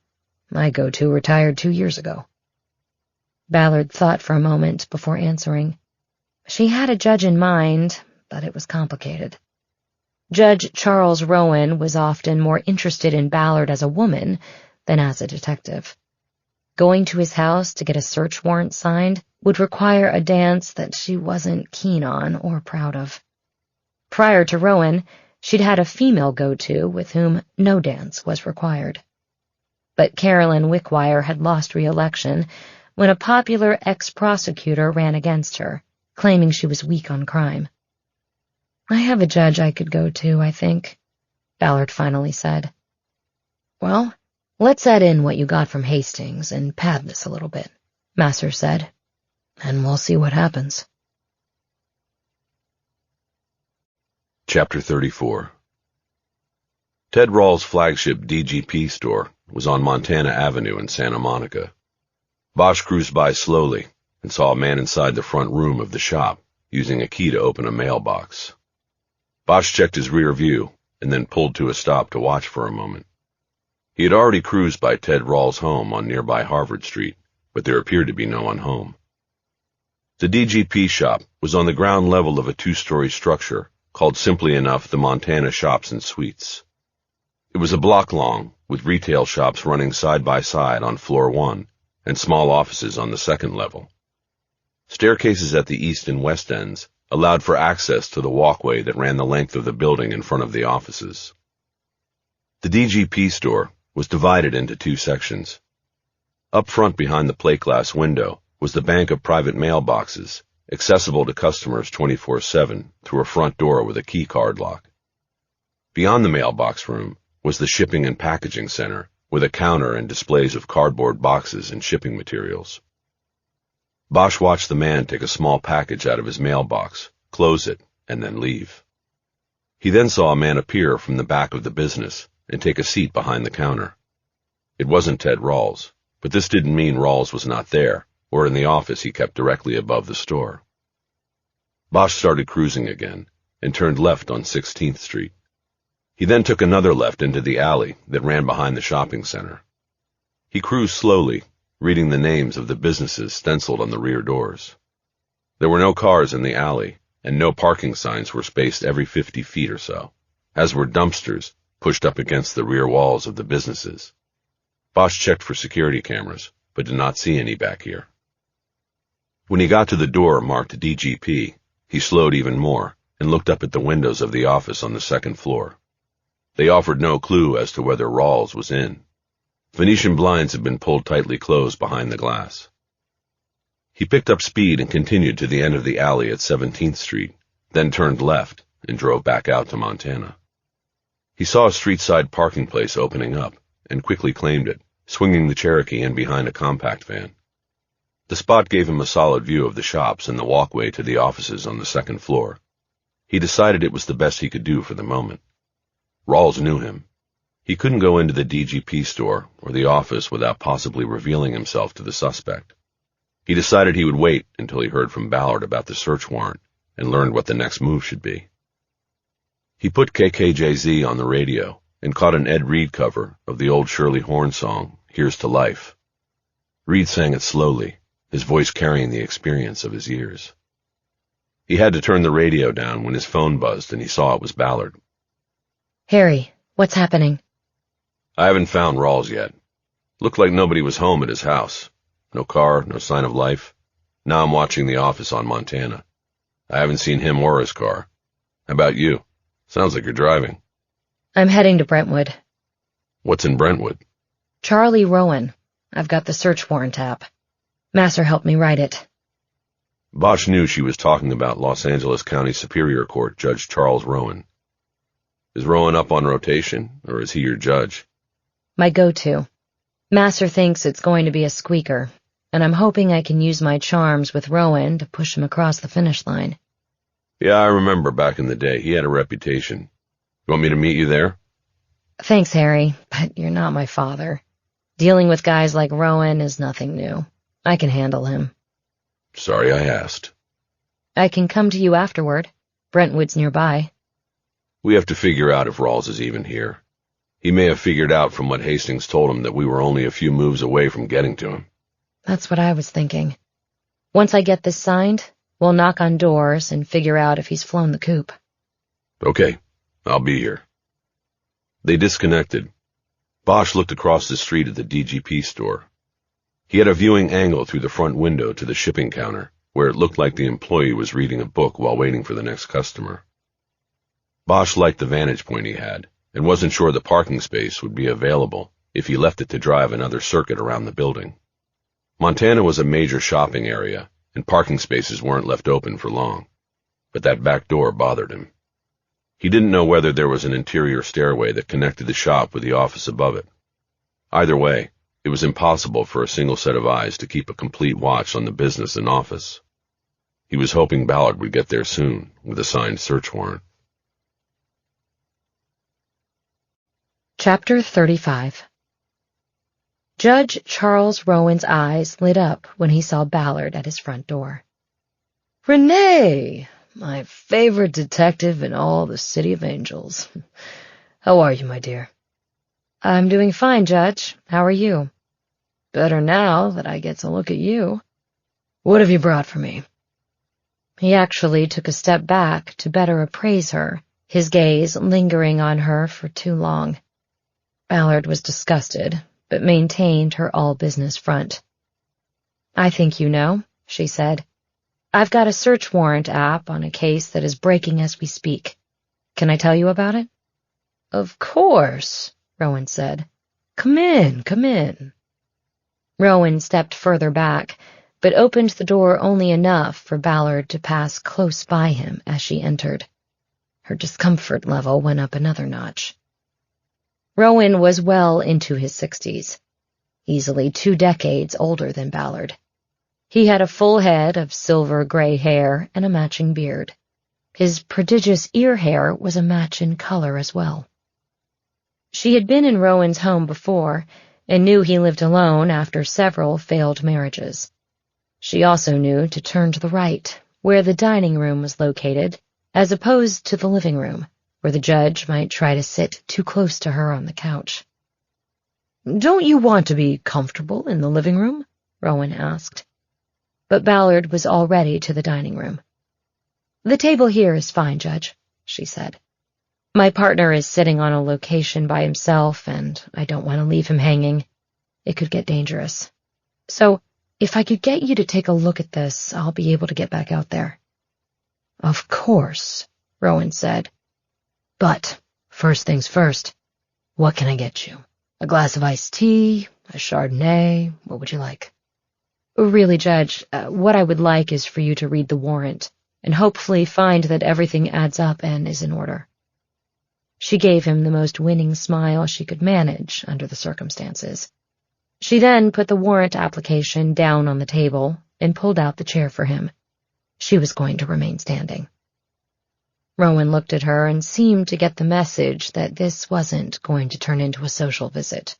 My go-to retired 2 years ago. Ballard thought for a moment before answering. She had a judge in mind, but it was complicated. Judge Charles Rowan was often more interested in Ballard as a woman than as a detective. Going to his house to get a search warrant signed would require a dance that she wasn't keen on or proud of. Prior to Rowan, she'd had a female go-to with whom no dance was required. But Carolyn Wickwire had lost re-election when a popular ex-prosecutor ran against her, claiming she was weak on crime. I have a judge I could go to, I think, Ballard finally said. Well, let's add in what you got from Hastings and pad this a little bit, Masser said, and we'll see what happens. Chapter 34. Ted Rawls' flagship DGP store was on Montana Avenue in Santa Monica. Bosch cruised by slowly and saw a man inside the front room of the shop using a key to open a mailbox. Bosch checked his rear view and then pulled to a stop to watch for a moment. He had already cruised by Ted Rawls' home on nearby Harvard Street, but there appeared to be no one home. The DGP shop was on the ground level of a 2-story structure called simply enough the Montana Shops and Suites. It was a block long, with retail shops running side by side on floor 1 and small offices on the second level. Staircases at the east and west ends allowed for access to the walkway that ran the length of the building in front of the offices. The DGP store was divided into 2 sections. Up front behind the plate glass window was the bank of private mailboxes accessible to customers 24/7 through a front door with a key card lock. Beyond the mailbox room was the shipping and packaging center, with a counter and displays of cardboard boxes and shipping materials. Bosch watched the man take a small package out of his mailbox, close it, and then leave. He then saw a man appear from the back of the business and take a seat behind the counter. It wasn't Ted Rawls, but this didn't mean Rawls was not there, or in the office he kept directly above the store. Bosch started cruising again, and turned left on 16th Street. He then took another left into the alley that ran behind the shopping center. He cruised slowly, reading the names of the businesses stenciled on the rear doors. There were no cars in the alley, and no parking signs were spaced every 50 feet or so, as were dumpsters pushed up against the rear walls of the businesses. Bosch checked for security cameras, but did not see any back here. When he got to the door marked DGP, he slowed even more and looked up at the windows of the office on the second floor. They offered no clue as to whether Rawls was in. Venetian blinds had been pulled tightly closed behind the glass. He picked up speed and continued to the end of the alley at 17th Street, then turned left and drove back out to Montana. He saw a street-side parking place opening up and quickly claimed it, swinging the Cherokee in behind a compact van. The spot gave him a solid view of the shops and the walkway to the offices on the second floor. He decided it was the best he could do for the moment. Rawls knew him. He couldn't go into the DGP store or the office without possibly revealing himself to the suspect. He decided he would wait until he heard from Ballard about the search warrant and learned what the next move should be. He put KKJZ on the radio and caught an Ed Reed cover of the old Shirley Horn song, Here's to Life. Reed sang it slowly, his voice carrying the experience of his years. He had to turn the radio down when his phone buzzed and he saw it was Ballard. Harry, what's happening? I haven't found Rawls yet. Looked like nobody was home at his house. No car, no sign of life. Now I'm watching the office on Montana. I haven't seen him or his car. How about you? Sounds like you're driving. I'm heading to Brentwood. What's in Brentwood? Charlie Rowan. I've got the search warrant app. Masser helped me write it. Bosch knew she was talking about Los Angeles County Superior Court Judge Charles Rowan. Is Rowan up on rotation, or is he your judge? My go-to. Masser thinks it's going to be a squeaker, and I'm hoping I can use my charms with Rowan to push him across the finish line. Yeah, I remember back in the day. He had a reputation. You want me to meet you there? Thanks, Harry, but you're not my father. Dealing with guys like Rowan is nothing new. I can handle him. Sorry I asked. I can come to you afterward. Brentwood's nearby. We have to figure out if Rawls is even here. He may have figured out from what Hastings told him that we were only a few moves away from getting to him. That's what I was thinking. Once I get this signed, we'll knock on doors and figure out if he's flown the coop. Okay, I'll be here. They disconnected. Bosch looked across the street at the DGP store. He had a viewing angle through the front window to the shipping counter, where it looked like the employee was reading a book while waiting for the next customer. Bosch liked the vantage point he had, and wasn't sure the parking space would be available if he left it to drive another circuit around the building. Montana was a major shopping area, and parking spaces weren't left open for long, but that back door bothered him. He didn't know whether there was an interior stairway that connected the shop with the office above it. Either way, it was impossible for a single set of eyes to keep a complete watch on the business and office. He was hoping Ballard would get there soon with a signed search warrant. Chapter 35. Judge Charles Rowan's eyes lit up when he saw Ballard at his front door. Renee, my favorite detective in all the City of Angels. How are you, my dear? I'm doing fine, Judge. How are you? Better now that I get to look at you. What have you brought for me? He actually took a step back to better appraise her, his gaze lingering on her for too long. Ballard was disgusted, but maintained her all-business front. I think you know, she said. I've got a search warrant app on a case that is breaking as we speak. Can I tell you about it? Of course, Rowan said. Come in, come in. Rowan stepped further back, but opened the door only enough for Ballard to pass close by him as she entered. Her discomfort level went up another notch. Rowan was well into his 60s, easily 2 decades older than Ballard. He had a full head of silver-gray hair and a matching beard. His prodigious ear hair was a match in color as well. She had been in Rowan's home before and knew he lived alone after several failed marriages. She also knew to turn to the right, where the dining room was located, as opposed to the living room, where the judge might try to sit too close to her on the couch. "Don't you want to be comfortable in the living room?" Rowan asked. But Ballard was already to the dining room. "The table here is fine, Judge," she said. "My partner is sitting on a location by himself, and I don't want to leave him hanging. It could get dangerous. So, if I could get you to take a look at this, I'll be able to get back out there." "Of course," Rowan said. "But, first things first, what can I get you? A glass of iced tea? A Chardonnay? What would you like?" "Really, Judge, what I would like is for you to read the warrant, and hopefully find that everything adds up and is in order." She gave him the most winning smile she could manage under the circumstances. She then put the warrant application down on the table and pulled out the chair for him. She was going to remain standing. Rowan looked at her and seemed to get the message that this wasn't going to turn into a social visit.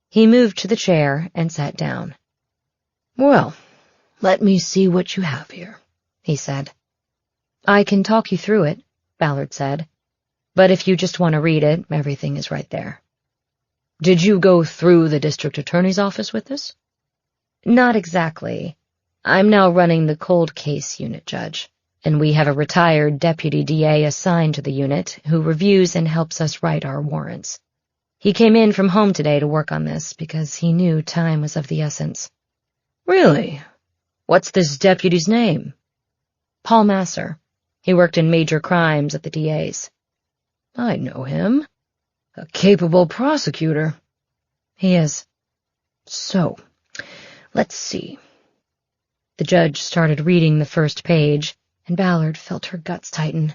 He moved to the chair and sat down. "Well, let me see what you have here," he said. "I can talk you through it," Ballard said. "But if you just want to read it, everything is right there." "Did you go through the district attorney's office with this?" "Not exactly. I'm now running the cold case unit, Judge, and we have a retired deputy DA assigned to the unit who reviews and helps us write our warrants. He came in from home today to work on this because he knew time was of the essence." "Really? What's this deputy's name?" "Paul Masser. He worked in major crimes at the DA's. "I know him. A capable prosecutor." "He is." "So, let's see." The judge started reading the first page, and Ballard felt her guts tighten.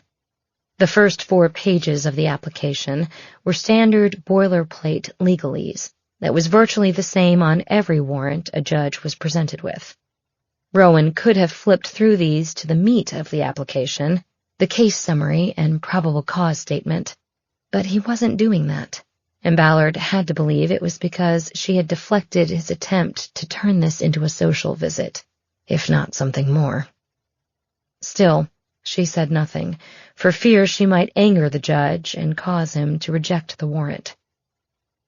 The first 4 pages of the application were standard boilerplate legalese that was virtually the same on every warrant a judge was presented with. Rowan could have flipped through these to the meat of the application, the case summary and probable cause statement, but he wasn't doing that, and Ballard had to believe it was because she had deflected his attempt to turn this into a social visit, if not something more. Still, she said nothing, for fear she might anger the judge and cause him to reject the warrant.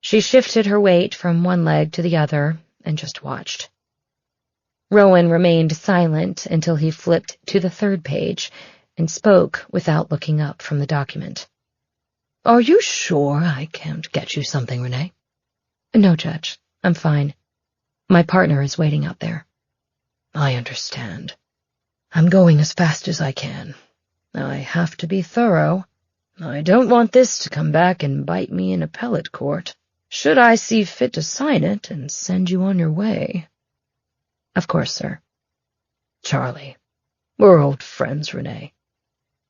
She shifted her weight from one leg to the other and just watched. Rowan remained silent until he flipped to the 3rd page and spoke without looking up from the document. "Are you sure I can't get you something, Renee?" "No, Judge. I'm fine. My partner is waiting out there." "I understand. I'm going as fast as I can. I have to be thorough. I don't want this to come back and bite me in appellate court, should I see fit to sign it and send you on your way." "Of course, sir." "Charlie. We're old friends, Renee."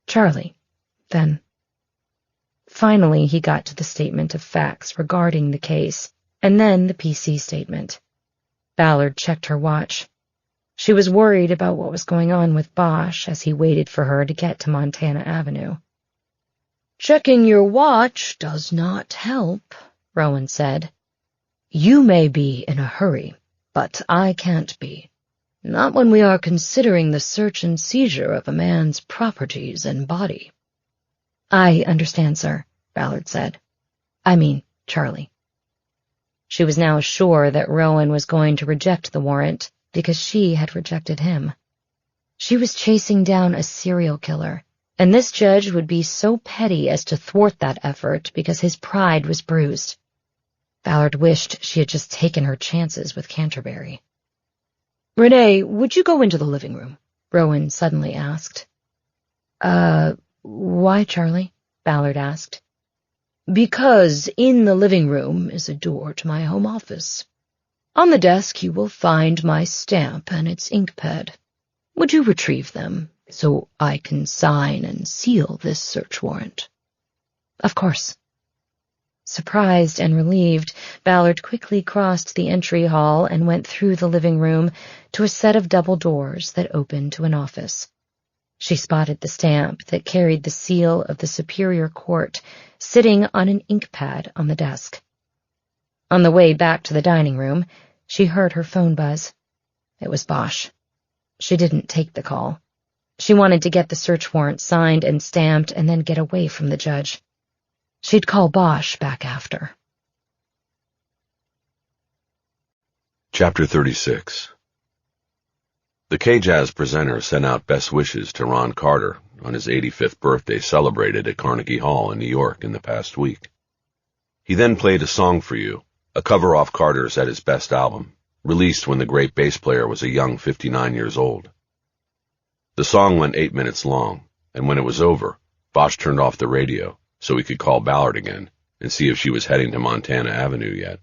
"Charlie. Then." Finally, he got to the statement of facts regarding the case, and then the PC statement. Ballard checked her watch. She was worried about what was going on with Bosch as he waited for her to get to Montana Avenue. "Checking your watch does not help," Rowan said. "You may be in a hurry, but I can't be. Not when we are considering the search and seizure of a man's properties and body." "I understand, sir," Ballard said. "I mean, Charlie." She was now sure that Rowan was going to reject the warrant because she had rejected him. She was chasing down a serial killer, and this judge would be so petty as to thwart that effort because his pride was bruised. Ballard wished she had just taken her chances with Canterbury. "Renee, would you go into the living room?" Rowan suddenly asked. Why, Charlie?" Ballard asked. "Because in the living room is a door to my home office. On the desk you will find my stamp and its ink pad. Would you retrieve them so I can sign and seal this search warrant?" "Of course." Surprised and relieved, Ballard quickly crossed the entry hall and went through the living room to a set of double doors that opened to an office. She spotted the stamp that carried the seal of the Superior Court sitting on an ink pad on the desk. On the way back to the dining room, she heard her phone buzz. It was Bosch. She didn't take the call. She wanted to get the search warrant signed and stamped and then get away from the judge. She'd call Bosch back after. Chapter 36. The K-Jazz presenter sent out best wishes to Ron Carter on his 85th birthday celebrated at Carnegie Hall in New York in the past week. He then played A Song for You, a cover off Carter's At His Best album, released when the great bass player was a young 59 years old. The song went 8 minutes long, and when it was over, Bosch turned off the radio so he could call Ballard again and see if she was heading to Montana Avenue yet.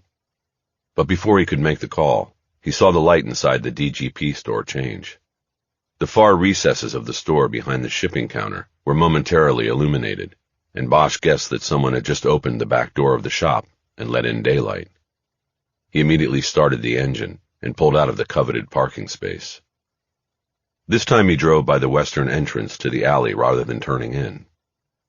But before he could make the call, he saw the light inside the DGP store change. The far recesses of the store behind the shipping counter were momentarily illuminated, and Bosch guessed that someone had just opened the back door of the shop and let in daylight. He immediately started the engine and pulled out of the coveted parking space. This time he drove by the western entrance to the alley rather than turning in.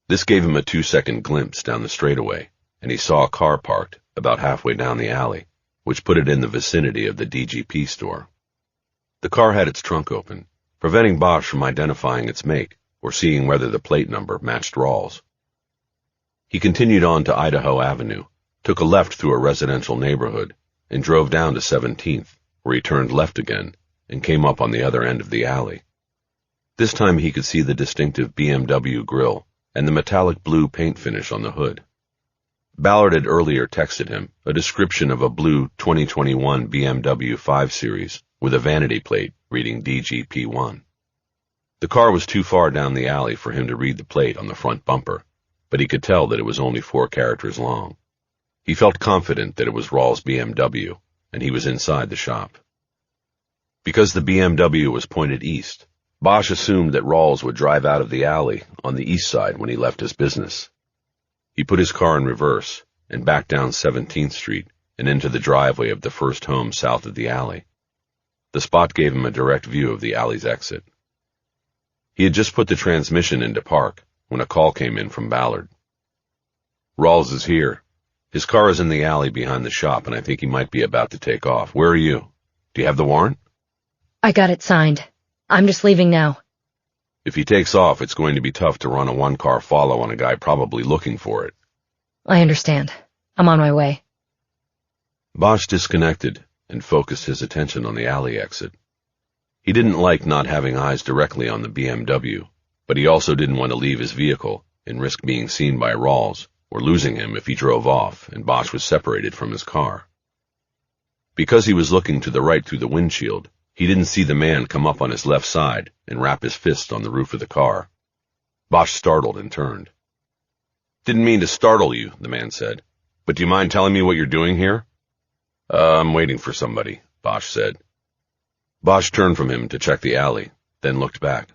This gave him a 2-second glimpse down the straightaway, and he saw a car parked about halfway down the alley, which put it in the vicinity of the DGP store. The car had its trunk open, preventing Bosch from identifying its make or seeing whether the plate number matched Rawls. He continued on to Idaho Avenue, took a left through a residential neighborhood, and drove down to 17th, where he turned left again and came up on the other end of the alley. This time he could see the distinctive BMW grille and the metallic blue paint finish on the hood. Ballard had earlier texted him a description of a blue 2021 BMW 5 Series with a vanity plate reading DGP1. The car was too far down the alley for him to read the plate on the front bumper, but he could tell that it was only 4 characters long. He felt confident that it was Rawls' BMW, and he was inside the shop. Because the BMW was pointed east, Bosch assumed that Rawls would drive out of the alley on the east side when he left his business. He put his car in reverse and backed down 17th Street and into the driveway of the first home south of the alley. The spot gave him a direct view of the alley's exit. He had just put the transmission into park when a call came in from Ballard. "Rawls is here. His car is in the alley behind the shop, and I think he might be about to take off. Where are you? Do you have the warrant?" "I got it signed. I'm just leaving now." "If he takes off, it's going to be tough to run a one-car follow on a guy probably looking for it." "I understand. I'm on my way." Bosch disconnected and focused his attention on the alley exit. He didn't like not having eyes directly on the BMW, but he also didn't want to leave his vehicle and risk being seen by Rawls or losing him if he drove off and Bosch was separated from his car. Because he was looking to the right through the windshield, he didn't see the man come up on his left side and rap his fist on the roof of the car. Bosch startled and turned. "Didn't mean to startle you," the man said, "but do you mind telling me what you're doing here?" I'm waiting for somebody," Bosch said. Bosch turned from him to check the alley, then looked back.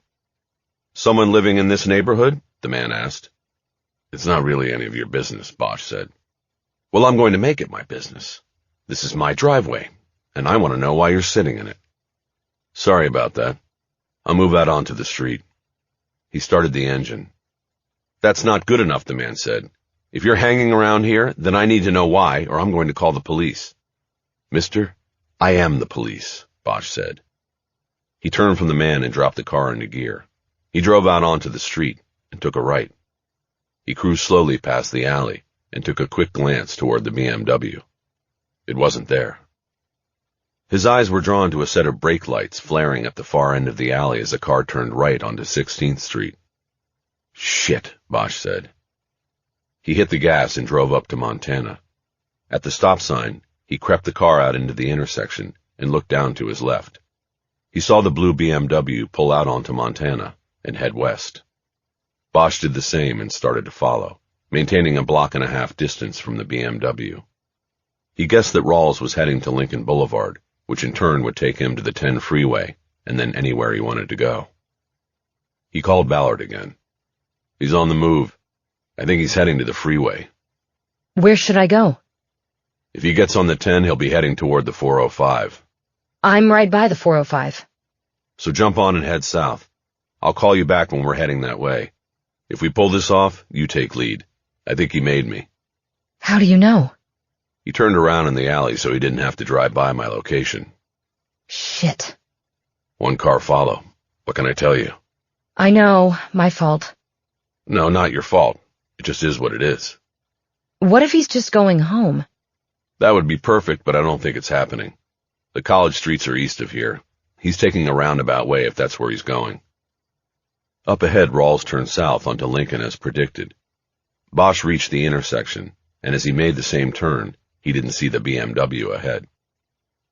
"Someone living in this neighborhood?" the man asked. "It's not really any of your business," Bosch said. "Well, I'm going to make it my business. This is my driveway, and I want to know why you're sitting in it." "Sorry about that. I'll move out onto the street." He started the engine. "That's not good enough," the man said. "If you're hanging around here, then I need to know why, or I'm going to call the police." "Mister, I am the police," Bosch said. He turned from the man and dropped the car into gear. He drove out onto the street and took a right. He cruised slowly past the alley and took a quick glance toward the BMW. It wasn't there. His eyes were drawn to a set of brake lights flaring at the far end of the alley as the car turned right onto 16th Street. "Shit," Bosch said. He hit the gas and drove up to Montana. At the stop sign, he crept the car out into the intersection and looked down to his left. He saw the blue BMW pull out onto Montana and head west. Bosch did the same and started to follow, maintaining a block and a half distance from the BMW. He guessed that Rawls was heading to Lincoln Boulevard, which in turn would take him to the 10 freeway and then anywhere he wanted to go. He called Ballard again. "He's on the move. I think he's heading to the freeway." Where should I go? "If he gets on the 10, he'll be heading toward the 405. I'm right by the 405. So jump on and head south. I'll call you back when we're heading that way. If we pull this off, you take lead. I think he made me." How do you know? He turned around in the alley so he didn't have to drive by my location. Shit. One car follow. What can I tell you? I know, my fault. No, not your fault. It just is what it is. What if he's just going home? That would be perfect, but I don't think it's happening. The college streets are east of here. He's taking a roundabout way if that's where he's going. Up ahead, Rawls turned south onto Lincoln as predicted. Bosch reached the intersection, and as he made the same turn, he didn't see the BMW ahead.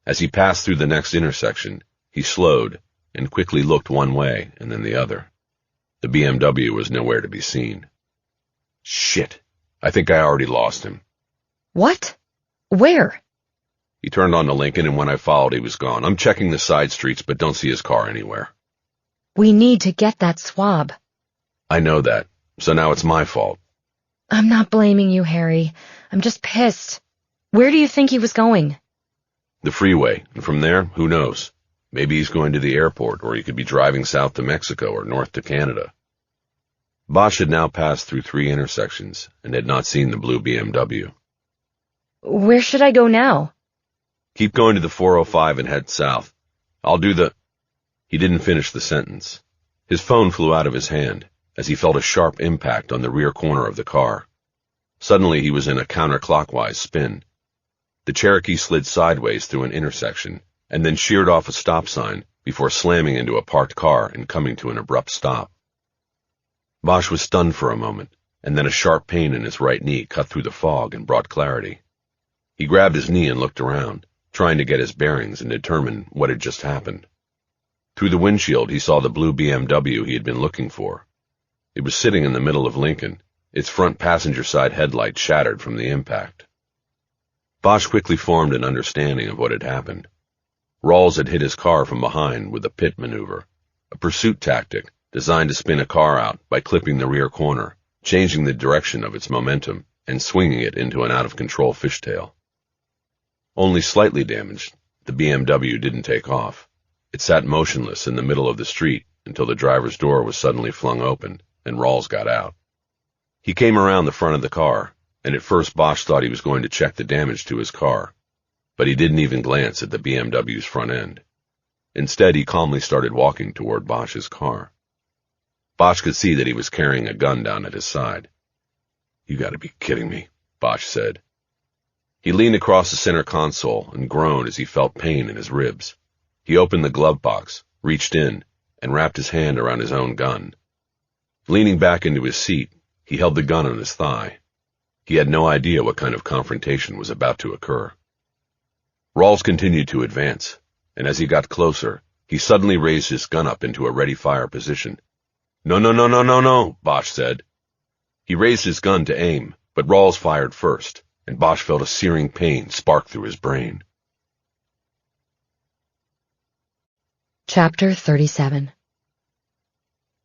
As he passed through the next intersection, he slowed and quickly looked one way and then the other. The BMW was nowhere to be seen. Shit, I think I already lost him. What? Where? He turned onto Lincoln, and when I followed, he was gone. I'm checking the side streets, but don't see his car anywhere. We need to get that swab. I know that, so now it's my fault. I'm not blaming you, Harry. I'm just pissed. Where do you think he was going? The freeway, and from there, who knows? Maybe he's going to the airport, or he could be driving south to Mexico or north to Canada. Bosch had now passed through 3 intersections and had not seen the blue BMW. Where should I go now? Keep going to the 405 and head south. I'll do the... He didn't finish the sentence. His phone flew out of his hand as he felt a sharp impact on the rear corner of the car. Suddenly he was in a counterclockwise spin. The Cherokee slid sideways through an intersection and then sheared off a stop sign before slamming into a parked car and coming to an abrupt stop. Bosch was stunned for a moment, and then a sharp pain in his right knee cut through the fog and brought clarity. He grabbed his knee and looked around, trying to get his bearings and determine what had just happened. Through the windshield, he saw the blue BMW he had been looking for. It was sitting in the middle of Lincoln, its front passenger side headlight shattered from the impact. Bosch quickly formed an understanding of what had happened. Rawls had hit his car from behind with a pit maneuver, a pursuit tactic designed to spin a car out by clipping the rear corner, changing the direction of its momentum, and swinging it into an out-of-control fishtail. Only slightly damaged, the BMW didn't take off. It sat motionless in the middle of the street until the driver's door was suddenly flung open and Rawls got out. He came around the front of the car, and at first Bosch thought he was going to check the damage to his car, but he didn't even glance at the BMW's front end. Instead, he calmly started walking toward Bosch's car. Bosch could see that he was carrying a gun down at his side. "You gotta be kidding me," Bosch said. He leaned across the center console and groaned as he felt pain in his ribs. He opened the glove box, reached in, and wrapped his hand around his own gun. Leaning back into his seat, he held the gun on his thigh. He had no idea what kind of confrontation was about to occur. Rawls continued to advance, and as he got closer, he suddenly raised his gun up into a ready-fire position. "No, no, no, no, no, no," Bosch said. He raised his gun to aim, but Rawls fired first, and Bosch felt a searing pain spark through his brain. Chapter 37.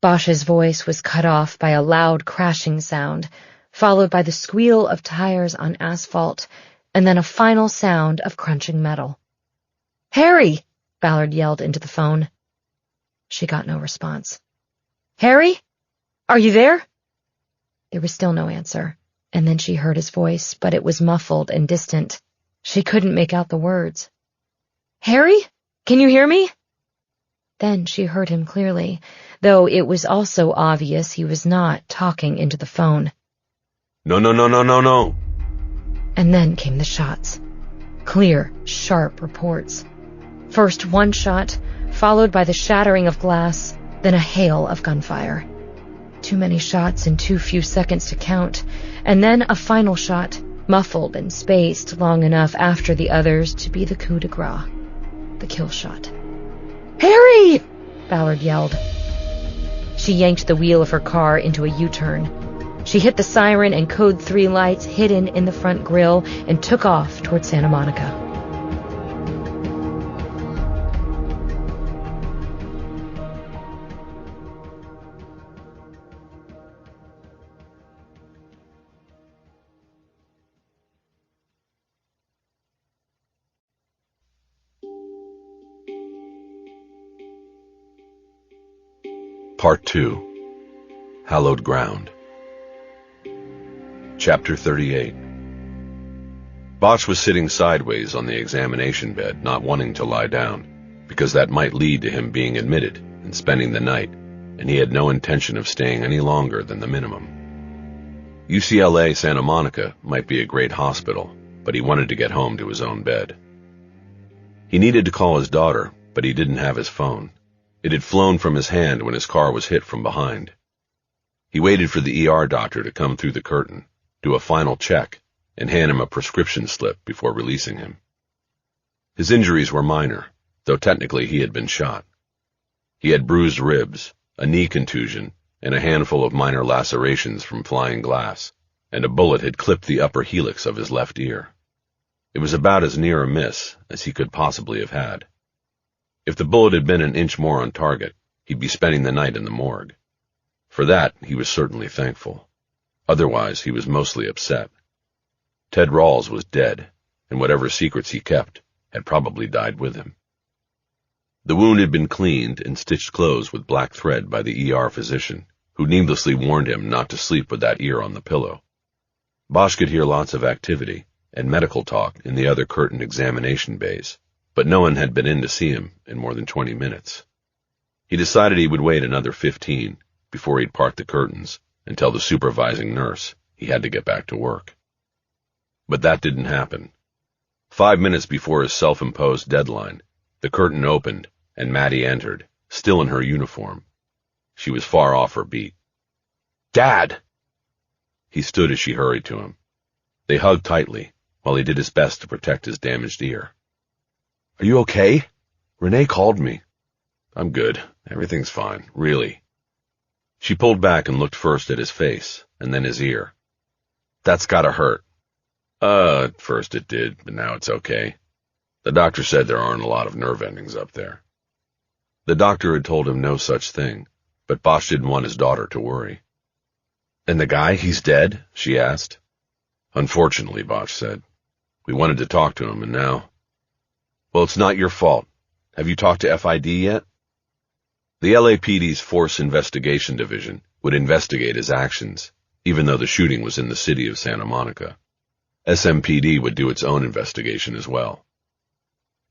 Bosch's voice was cut off by a loud crashing sound, followed by the squeal of tires on asphalt, and then a final sound of crunching metal. "Harry!" Ballard yelled into the phone. She got no response. "Harry? Are you there?" There was still no answer, and then she heard his voice, but it was muffled and distant. She couldn't make out the words. "Harry? Can you hear me?" Then she heard him clearly, though it was also obvious he was not talking into the phone. "No, no, no, no, no, no." And then came the shots. Clear, sharp reports. First one shot, followed by the shattering of glass, then a hail of gunfire. Too many shots in too few seconds to count, and then a final shot, muffled and spaced long enough after the others to be the coup de grace, the kill shot. "Harry!" Ballard yelled. She yanked the wheel of her car into a U-turn. She hit the siren and code 3 lights hidden in the front grille and took off toward Santa Monica. Part 2. Hallowed Ground. Chapter 38. Bosch was sitting sideways on the examination bed, not wanting to lie down, because that might lead to him being admitted and spending the night, and he had no intention of staying any longer than the minimum. UCLA Santa Monica might be a great hospital, but he wanted to get home to his own bed. He needed to call his daughter, but he didn't have his phone. It had flown from his hand when his car was hit from behind. He waited for the ER doctor to come through the curtain, do a final check, and hand him a prescription slip before releasing him. His injuries were minor, though technically he had been shot. He had bruised ribs, a knee contusion, and a handful of minor lacerations from flying glass, and a bullet had clipped the upper helix of his left ear. It was about as near a miss as he could possibly have had. If the bullet had been an inch more on target, he'd be spending the night in the morgue. For that, he was certainly thankful. Otherwise, he was mostly upset. Ted Rawls was dead, and whatever secrets he kept had probably died with him. The wound had been cleaned and stitched closed with black thread by the ER physician, who needlessly warned him not to sleep with that ear on the pillow. Bosch could hear lots of activity and medical talk in the other curtained examination bays, but no one had been in to see him in more than 20 minutes. He decided he would wait another 15 before he'd part the curtains and tell the supervising nurse he had to get back to work. But that didn't happen. 5 minutes before his self-imposed deadline, the curtain opened and Maddie entered, still in her uniform. She was far off her beat. "Dad!" He stood as she hurried to him. They hugged tightly while he did his best to protect his damaged ear. "Are you okay? Renee called me." "I'm good. Everything's fine, really." She pulled back and looked first at his face, and then his ear. "That's gotta hurt." At first it did, but now it's okay. The doctor said there aren't a lot of nerve endings up there." The doctor had told him no such thing, but Bosch didn't want his daughter to worry. "And the guy, he's dead?" she asked. "Unfortunately," Bosch said. "We wanted to talk to him, and now—" "Well, it's not your fault. Have you talked to FID yet?" The LAPD's Force Investigation Division would investigate his actions, even though the shooting was in the city of Santa Monica. SMPD would do its own investigation as well.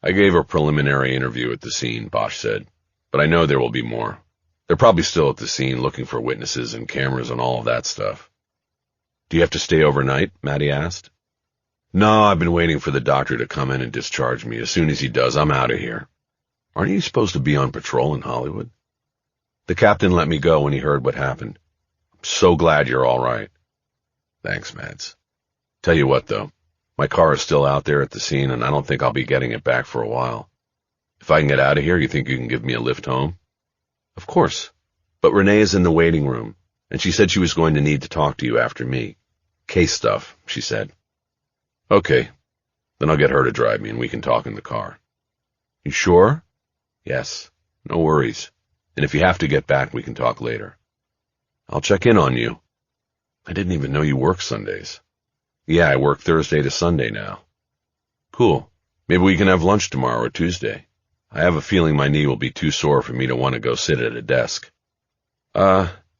"I gave a preliminary interview at the scene," Bosch said, "but I know there will be more. They're probably still at the scene looking for witnesses and cameras and all of that stuff." "Do you have to stay overnight?" Maddie asked. "No, I've been waiting for the doctor to come in and discharge me. As soon as he does, I'm out of here." "Aren't you supposed to be on patrol in Hollywood?" "The captain let me go when he heard what happened. I'm so glad you're all right." "Thanks, Mads. Tell you what, though, my car is still out there at the scene, and I don't think I'll be getting it back for a while. If I can get out of here, you think you can give me a lift home?" "Of course. But Renee is in the waiting room, and she said she was going to need to talk to you after me. Case stuff," she said. "Okay. Then I'll get her to drive me, and we can talk in the car." "You sure?" "Yes. No worries. And if you have to get back, we can talk later." "I'll check in on you." "I didn't even know you work Sundays." "Yeah, I work Thursday to Sunday now." "Cool. Maybe we can have lunch tomorrow or Tuesday. I have a feeling my knee will be too sore for me to want to go sit at a desk."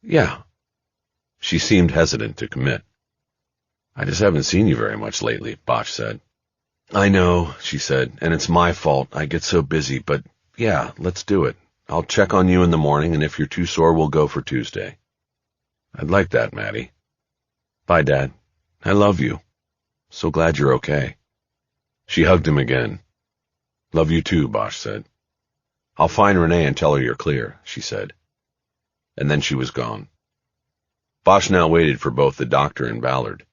Yeah." She seemed hesitant to commit. "I just haven't seen you very much lately," Bosch said. "I know," she said, "and it's my fault. I get so busy, but yeah, let's do it. I'll check on you in the morning, and if you're too sore, we'll go for Tuesday." "I'd like that, Maddie." "Bye, Dad. I love you. So glad you're okay." She hugged him again. "Love you too," Bosch said. "I'll find Renee and tell her you're clear," she said. And then she was gone. Bosch now waited for both the doctor and Ballard.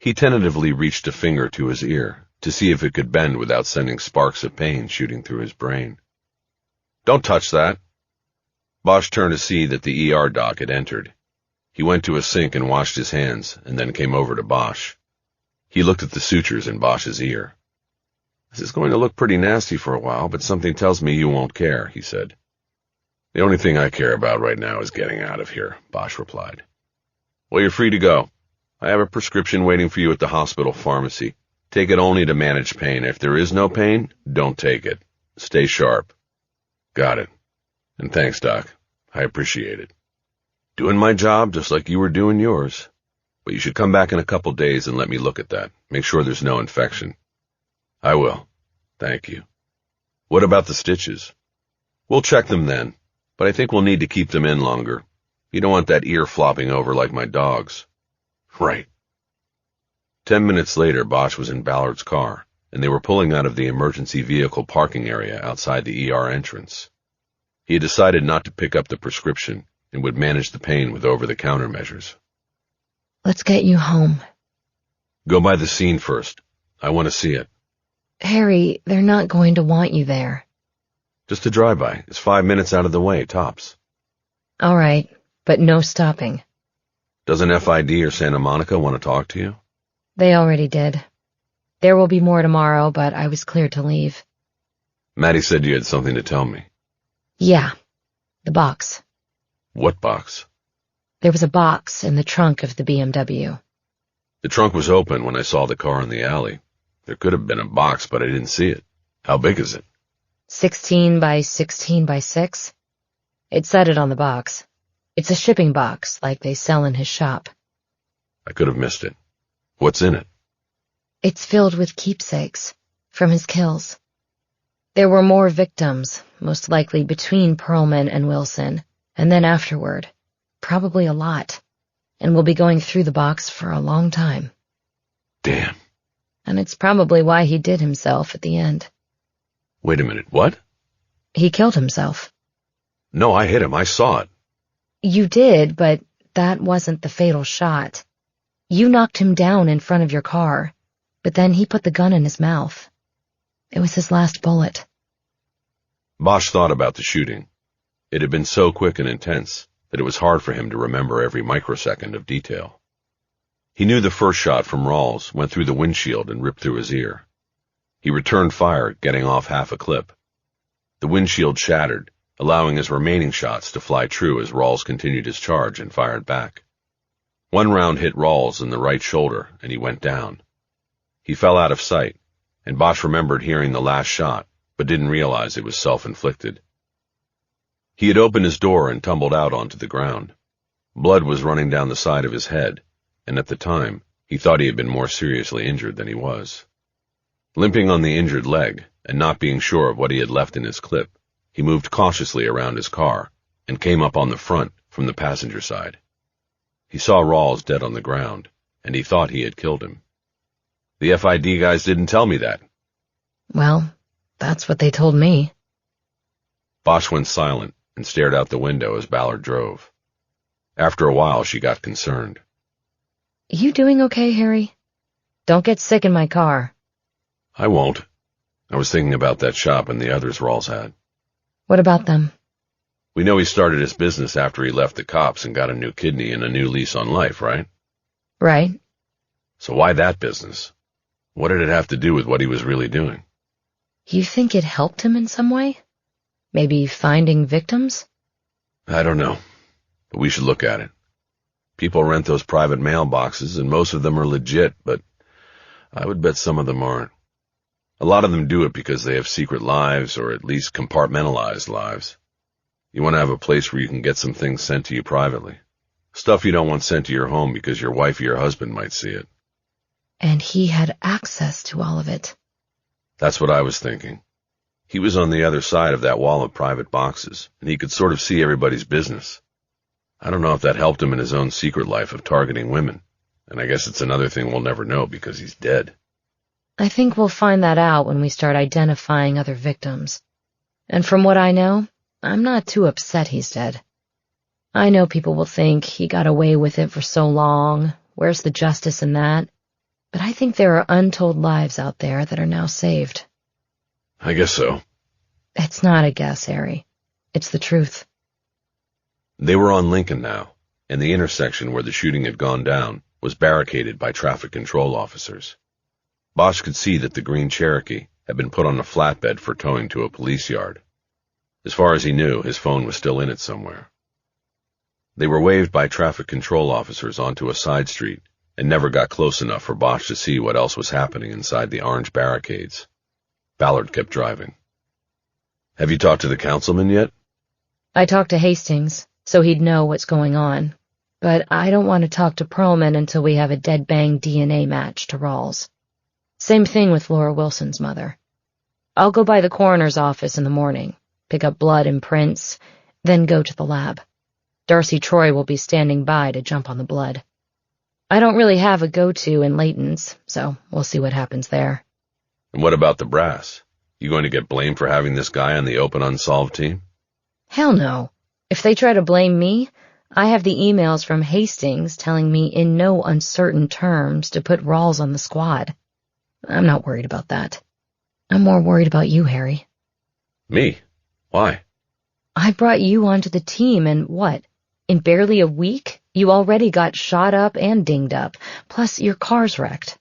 He tentatively reached a finger to his ear to see if it could bend without sending sparks of pain shooting through his brain. "Don't touch that." Bosch turned to see that the ER doc had entered. He went to a sink and washed his hands, and then came over to Bosch. He looked at the sutures in Bosch's ear. "This is going to look pretty nasty for a while, but something tells me you won't care," he said. "The only thing I care about right now is getting out of here," Bosch replied. "Well, you're free to go. I have a prescription waiting for you at the hospital pharmacy. Take it only to manage pain. If there is no pain, don't take it. Stay sharp." "Got it. And thanks, Doc. I appreciate it. Doing my job just like you were doing yours. But you should come back in a couple days and let me look at that. Make sure there's no infection." "I will. Thank you. What about the stitches?" "We'll check them then, but I think we'll need to keep them in longer. You don't want that ear flopping over like my dog's." "Right." 10 minutes later, Bosch was in Ballard's car, and they were pulling out of the emergency vehicle parking area outside the ER entrance. He had decided not to pick up the prescription and would manage the pain with over-the-counter measures. "Let's get you home." "Go by the scene first. I want to see it." "Harry, they're not going to want you there." "Just a drive-by. It's 5 minutes out of the way, tops." "All right, but no stopping." "Doesn't FID or Santa Monica want to talk to you?" "They already did. There will be more tomorrow, but I was cleared to leave." "Maddie said you had something to tell me." "Yeah, the box." "What box?" "There was a box in the trunk of the BMW." "The trunk was open when I saw the car in the alley. There could have been a box, but I didn't see it. How big is it?" 16 by 16 by 6. It said it on the box. It's a shipping box, like they sell in his shop. "I could have missed it. What's in it?" It's filled with keepsakes from his kills. There were more victims, most likely between Perlman and Wilson, and then afterward. Probably a lot. And we'll be going through the box for a long time. "Damn." And it's probably why he did himself at the end. "Wait a minute, what?" He killed himself. "No, I hit him. I saw it." You did, but that wasn't the fatal shot. You knocked him down in front of your car, but then he put the gun in his mouth. It was his last bullet. Bosch thought about the shooting. It had been so quick and intense that it was hard for him to remember every microsecond of detail. He knew the first shot from Rawls went through the windshield and ripped through his ear. He returned fire, getting off half a clip. The windshield shattered, allowing his remaining shots to fly true as Rawls continued his charge and fired back. One round hit Rawls in the right shoulder, and he went down. He fell out of sight, and Bosch remembered hearing the last shot, but didn't realize it was self-inflicted. He had opened his door and tumbled out onto the ground. Blood was running down the side of his head, and at the time, he thought he had been more seriously injured than he was. Limping on the injured leg, and not being sure of what he had left in his clip, he moved cautiously around his car and came up on the front from the passenger side. He saw Rawls dead on the ground, and he thought he had killed him. "The FID guys didn't tell me that." Well, that's what they told me. Bosch went silent and stared out the window as Ballard drove. After a while, she got concerned. You doing okay, Harry? Don't get sick in my car. "I won't. I was thinking about that shop and the others Rawls had." What about them? "We know he started his business after he left the cops and got a new kidney and a new lease on life, right?" Right. "So why that business? What did it have to do with what he was really doing?" You think it helped him in some way? Maybe finding victims? "I don't know, but we should look at it. People rent those private mailboxes, and most of them are legit, but I would bet some of them aren't. A lot of them do it because they have secret lives, or at least compartmentalized lives. You want to have a place where you can get some things sent to you privately. Stuff you don't want sent to your home because your wife or your husband might see it." And he had access to all of it. "That's what I was thinking. He was on the other side of that wall of private boxes, and he could sort of see everybody's business. I don't know if that helped him in his own secret life of targeting women, and I guess it's another thing we'll never know because he's dead." I think we'll find that out when we start identifying other victims. And from what I know, I'm not too upset he's dead. I know people will think he got away with it for so long. Where's the justice in that? But I think there are untold lives out there that are now saved. "I guess so." It's not a guess, Harry. It's the truth. They were on Lincoln now, and the intersection where the shooting had gone down was barricaded by traffic control officers. Bosch could see that the green Cherokee had been put on a flatbed for towing to a police yard. As far as he knew, his phone was still in it somewhere. They were waved by traffic control officers onto a side street and never got close enough for Bosch to see what else was happening inside the orange barricades. Ballard kept driving. "Have you talked to the councilman yet?" I talked to Hastings, so he'd know what's going on, but I don't want to talk to Perlman until we have a dead-bang DNA match to Rawls. Same thing with Laura Wilson's mother. I'll go by the coroner's office in the morning, pick up blood and prints, then go to the lab. Darcy Troy will be standing by to jump on the blood. I don't really have a go-to in Layton's, so we'll see what happens there. And what about the brass? You going to get blamed for having this guy on the open unsolved team? Hell no. If they try to blame me, I have the emails from Hastings telling me in no uncertain terms to put Rawls on the squad. I'm not worried about that. I'm more worried about you, Harry. Me? Why? I brought you onto the team and what? In barely a week, you already got shot up and dinged up, plus your car's wrecked.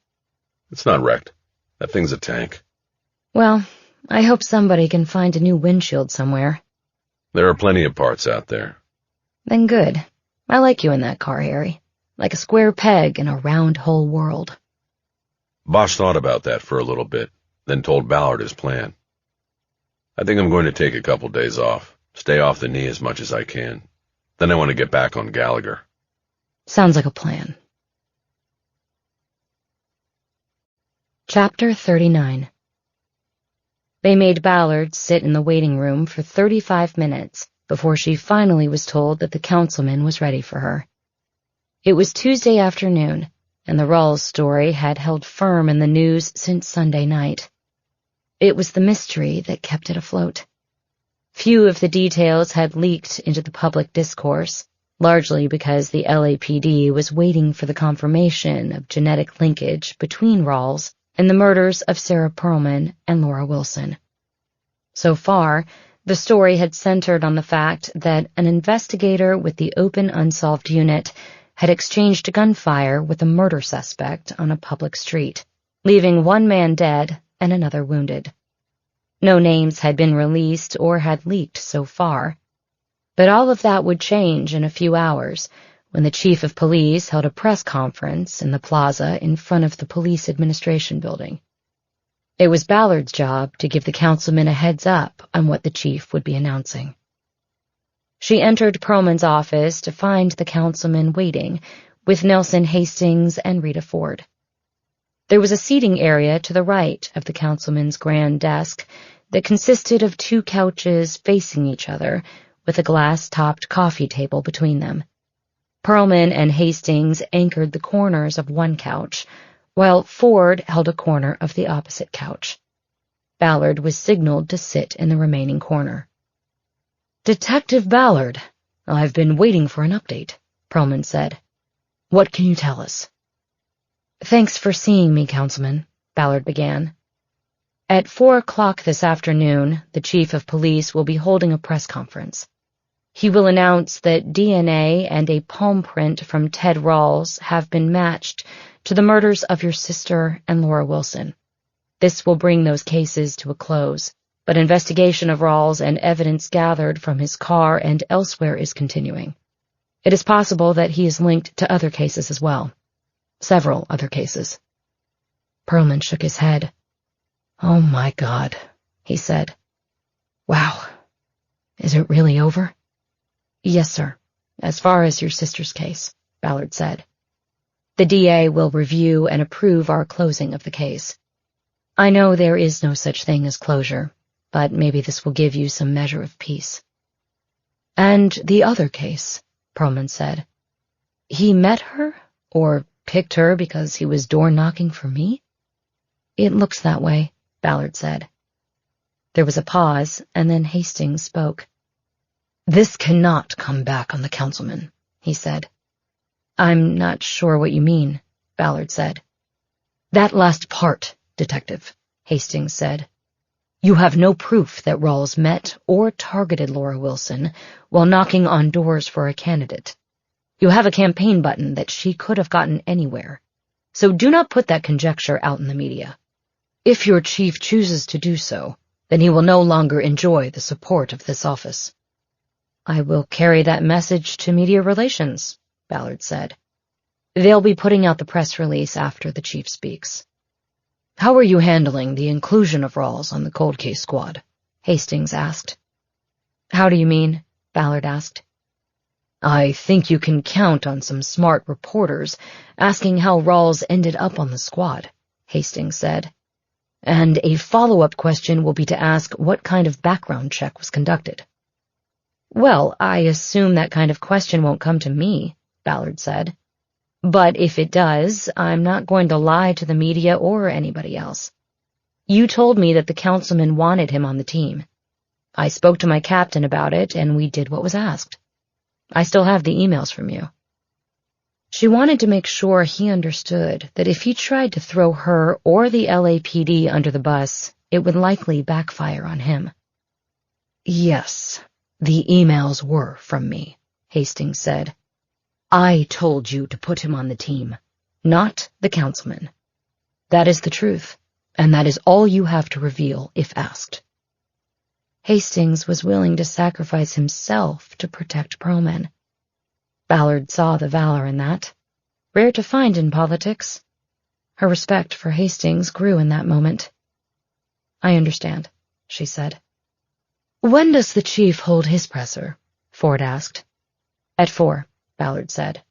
It's not wrecked. That thing's a tank. Well, I hope somebody can find a new windshield somewhere. There are plenty of parts out there. Then good. I like you in that car, Harry. Like a square peg in a round hole world. Bosch thought about that for a little bit, then told Ballard his plan. "I think I'm going to take a couple days off, stay off the knee as much as I can. Then I want to get back on Gallagher." Sounds like a plan. Chapter 39. They made Ballard sit in the waiting room for 35 minutes before she finally was told that the councilman was ready for her. It was Tuesday afternoon, and the Rawls story had held firm in the news since Sunday night. It was the mystery that kept it afloat. Few of the details had leaked into the public discourse, largely because the LAPD was waiting for the confirmation of genetic linkage between Rawls and the murders of Sarah Perlman and Laura Wilson. So far, the story had centered on the fact that an investigator with the Open Unsolved Unit had exchanged gunfire with a murder suspect on a public street, leaving one man dead and another wounded. No names had been released or had leaked so far, but all of that would change in a few hours when the chief of police held a press conference in the plaza in front of the police administration building. It was Ballard's job to give the councilman a heads up on what the chief would be announcing. She entered Perlman's office to find the councilman waiting, with Nelson Hastings and Rita Ford. There was a seating area to the right of the councilman's grand desk that consisted of 2 couches facing each other, with a glass-topped coffee table between them. Perlman and Hastings anchored the corners of one couch, while Ford held a corner of the opposite couch. Ballard was signaled to sit in the remaining corner. "Detective Ballard, I've been waiting for an update," Perlman said. "What can you tell us?" "Thanks for seeing me, Councilman," Ballard began. "At 4 o'clock this afternoon, the chief of police will be holding a press conference. He will announce that DNA and a palm print from Ted Rawls have been matched to the murders of your sister and Laura Wilson. This will bring those cases to a close, but investigation of Rawls and evidence gathered from his car and elsewhere is continuing. It is possible that he is linked to other cases as well. Several other cases." Perlman shook his head. "Oh my God," he said. "Wow. Is it really over?" "Yes, sir. As far as your sister's case," Ballard said. "The DA will review and approve our closing of the case. I know there is no such thing as closure, but maybe this will give you some measure of peace." "And the other case," Perlman said. "He met her, or picked her because he was door-knocking for me?" "It looks that way," Ballard said. There was a pause, and then Hastings spoke. "This cannot come back on the councilman," he said. "I'm not sure what you mean," Ballard said. "That last part, Detective," Hastings said. "You have no proof that Rawls met or targeted Laura Wilson while knocking on doors for a candidate. You have a campaign button that she could have gotten anywhere, so do not put that conjecture out in the media. If your chief chooses to do so, then he will no longer enjoy the support of this office." "I will carry that message to media relations," Ballard said. "They'll be putting out the press release after the chief speaks." "How are you handling the inclusion of Rawls on the cold case squad?" Hastings asked. "How do you mean?" Ballard asked. "I think you can count on some smart reporters asking how Rawls ended up on the squad," Hastings said. "And a follow-up question will be to ask what kind of background check was conducted." "Well, I assume that kind of question won't come to me," Ballard said. "But if it does, I'm not going to lie to the media or anybody else. You told me that the councilman wanted him on the team. I spoke to my captain about it, and we did what was asked. I still have the emails from you." She wanted to make sure he understood that if he tried to throw her or the LAPD under the bus, it would likely backfire on him. "Yes, the emails were from me," Hastings said. "I told you to put him on the team, not the councilman. That is the truth, and that is all you have to reveal if asked." Hastings was willing to sacrifice himself to protect Perlman. Ballard saw the valor in that, rare to find in politics. Her respect for Hastings grew in that moment. "I understand," she said. "When does the chief hold his presser?" Ford asked. "At 4, Ballard said.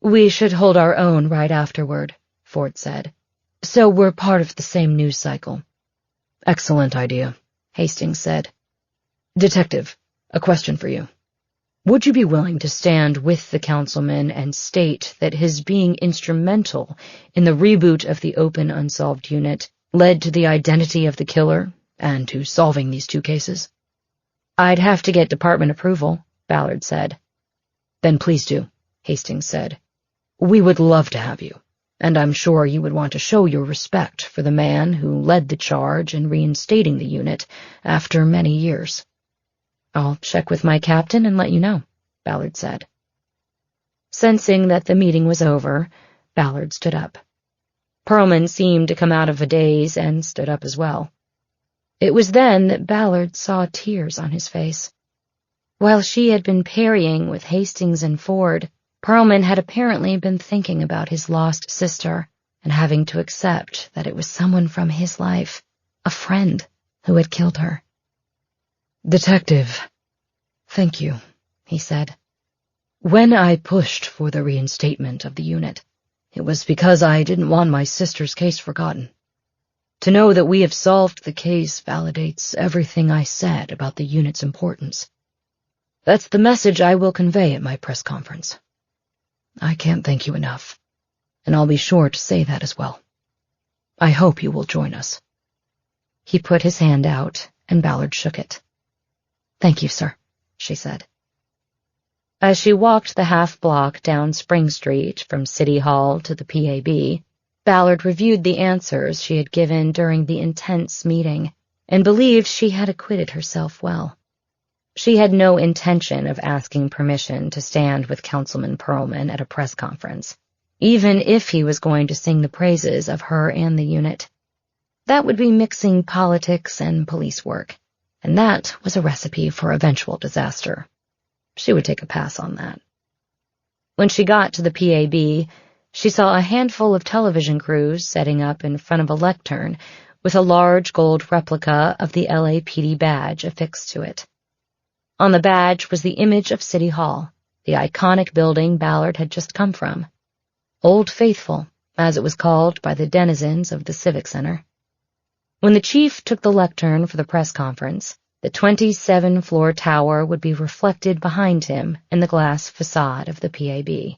"We should hold our own right afterward," Ford said. "So we're part of the same news cycle." "Excellent idea," Hastings said. "Detective, a question for you. Would you be willing to stand with the councilman and state that his being instrumental in the reboot of the open unsolved unit led to the identity of the killer and to solving these 2 cases?" "I'd have to get department approval," Ballard said. "Then please do," Hastings said. "We would love to have you, and I'm sure you would want to show your respect for the man who led the charge in reinstating the unit after many years." "I'll check with my captain and let you know," Ballard said. Sensing that the meeting was over, Ballard stood up. Perlman seemed to come out of a daze and stood up as well. It was then that Ballard saw tears on his face. While she had been parrying with Hastings and Ford, Perlman had apparently been thinking about his lost sister and having to accept that it was someone from his life, a friend, who had killed her. "Detective, thank you," he said. "When I pushed for the reinstatement of the unit, it was because I didn't want my sister's case forgotten. To know that we have solved the case validates everything I said about the unit's importance. That's the message I will convey at my press conference. I can't thank you enough, and I'll be sure to say that as well. I hope you will join us." He put his hand out, and Ballard shook it. "Thank you, sir," she said. As she walked the half-block down Spring Street from City Hall to the PAB, Ballard reviewed the answers she had given during the intense meeting and believed she had acquitted herself well. She had no intention of asking permission to stand with Councilman Perlman at a press conference, even if he was going to sing the praises of her and the unit. That would be mixing politics and police work, and that was a recipe for eventual disaster. She would take a pass on that. When she got to the PAB, she saw a handful of television crews setting up in front of a lectern with a large gold replica of the LAPD badge affixed to it. On the badge was the image of City Hall, the iconic building Ballard had just come from. Old Faithful, as it was called by the denizens of the Civic Center. When the chief took the lectern for the press conference, the 27-floor tower would be reflected behind him in the glass facade of the PAB.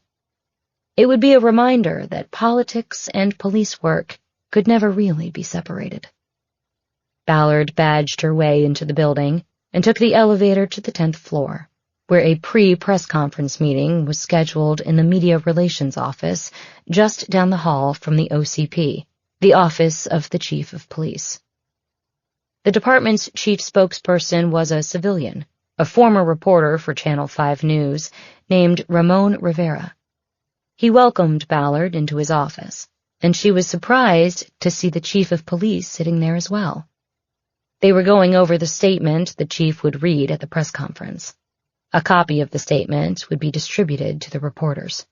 It would be a reminder that politics and police work could never really be separated. Ballard badged her way into the building and took the elevator to the 10th floor, where a pre-press conference meeting was scheduled in the Media Relations office just down the hall from the OCP, the Office of the Chief of Police. The department's chief spokesperson was a civilian, a former reporter for Channel 5 News named Ramon Rivera. He welcomed Ballard into his office, and she was surprised to see the chief of police sitting there as well. They were going over the statement the chief would read at the press conference. A copy of the statement would be distributed to the reporters.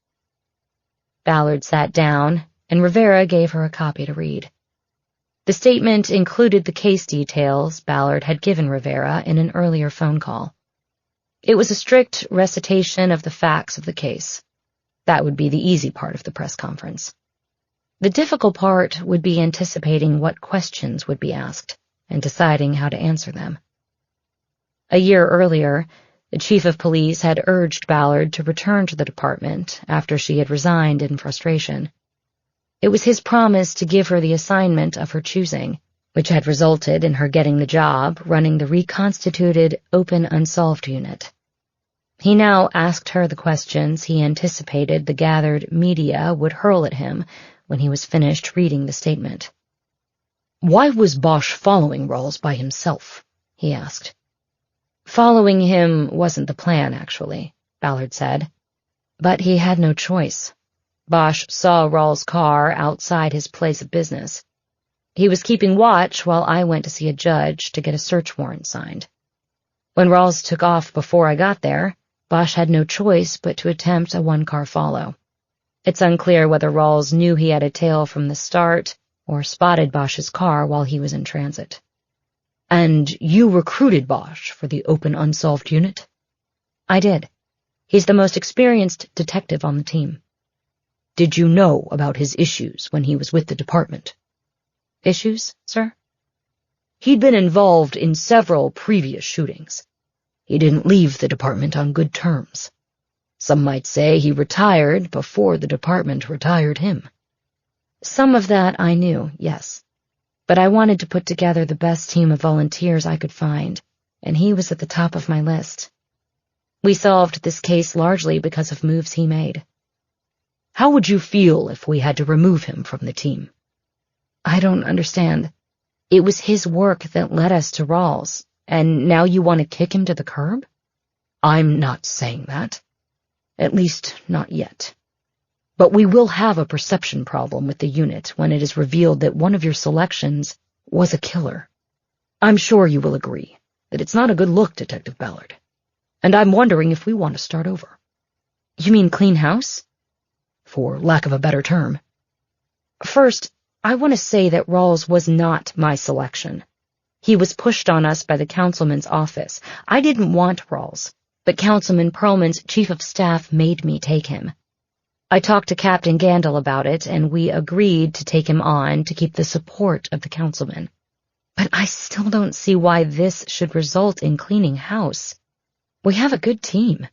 Ballard sat down, and Rivera gave her a copy to read. The statement included the case details Ballard had given Rivera in an earlier phone call. It was a strict recitation of the facts of the case. That would be the easy part of the press conference. The difficult part would be anticipating what questions would be asked and deciding how to answer them. A year earlier, the chief of police had urged Ballard to return to the department after she had resigned in frustration. It was his promise to give her the assignment of her choosing, which had resulted in her getting the job running the reconstituted Open Unsolved unit. He now asked her the questions he anticipated the gathered media would hurl at him when he was finished reading the statement. "Why was Bosch following Rawls by himself?" he asked. Following him wasn't the plan, actually, Ballard said. But he had no choice. Bosch saw Rawls' car outside his place of business. He was keeping watch while I went to see a judge to get a search warrant signed. When Rawls took off before I got there, Bosch had no choice but to attempt a one-car follow. It's unclear whether Rawls knew he had a tail from the start or spotted Bosch's car while he was in transit. "And you recruited Bosch for the Open Unsolved unit?" I did. He's the most experienced detective on the team. "Did you know about his issues when he was with the department?" Issues, sir? "He'd been involved in several previous shootings. He didn't leave the department on good terms. Some might say he retired before the department retired him." Some of that I knew, yes. But I wanted to put together the best team of volunteers I could find, and he was at the top of my list. We solved this case largely because of moves he made. "How would you feel if we had to remove him from the team?" I don't understand. It was his work that led us to Rawls, and now you want to kick him to the curb? I'm not saying that. At least, not yet. But we will have a perception problem with the unit when it is revealed that one of your selections was a killer. I'm sure you will agree that it's not a good look, Detective Ballard. And I'm wondering if we want to start over. You mean clean house? For lack of a better term. First, I want to say that Rawls was not my selection. He was pushed on us by the councilman's office. I didn't want Rawls, but Councilman Perlman's chief of staff made me take him. I talked to Captain Gandil about it, and we agreed to take him on to keep the support of the councilman. But I still don't see why this should result in cleaning house. We have a good team.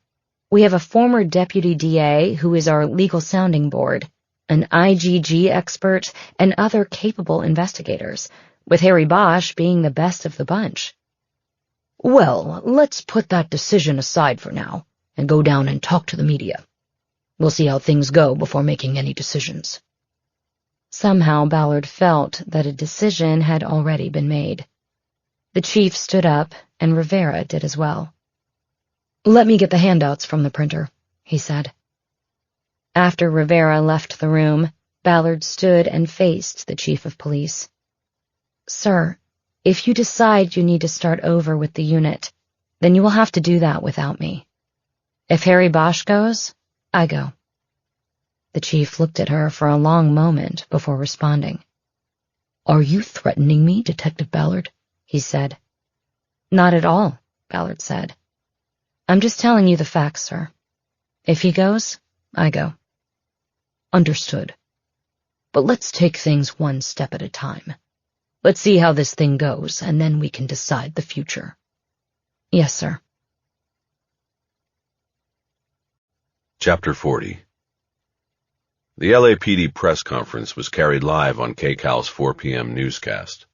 We have a former deputy DA who is our legal sounding board, an IGG expert, and other capable investigators, with Harry Bosch being the best of the bunch. Well, let's put that decision aside for now and go down and talk to the media. We'll see how things go before making any decisions. Somehow Ballard felt that a decision had already been made. The chief stood up, and Rivera did as well. "Let me get the handouts from the printer," he said. After Rivera left the room, Ballard stood and faced the chief of police. "Sir, if you decide you need to start over with the unit, then you will have to do that without me. If Harry Bosch goes, I go." The chief looked at her for a long moment before responding. "Are you threatening me, Detective Ballard?" he said. "Not at all," Ballard said. "I'm just telling you the facts, sir. If he goes, I go." "Understood. But let's take things one step at a time. Let's see how this thing goes, and then we can decide the future." "Yes, sir." Chapter 40. The LAPD press conference was carried live on KCAL's 4 p.m. newscast.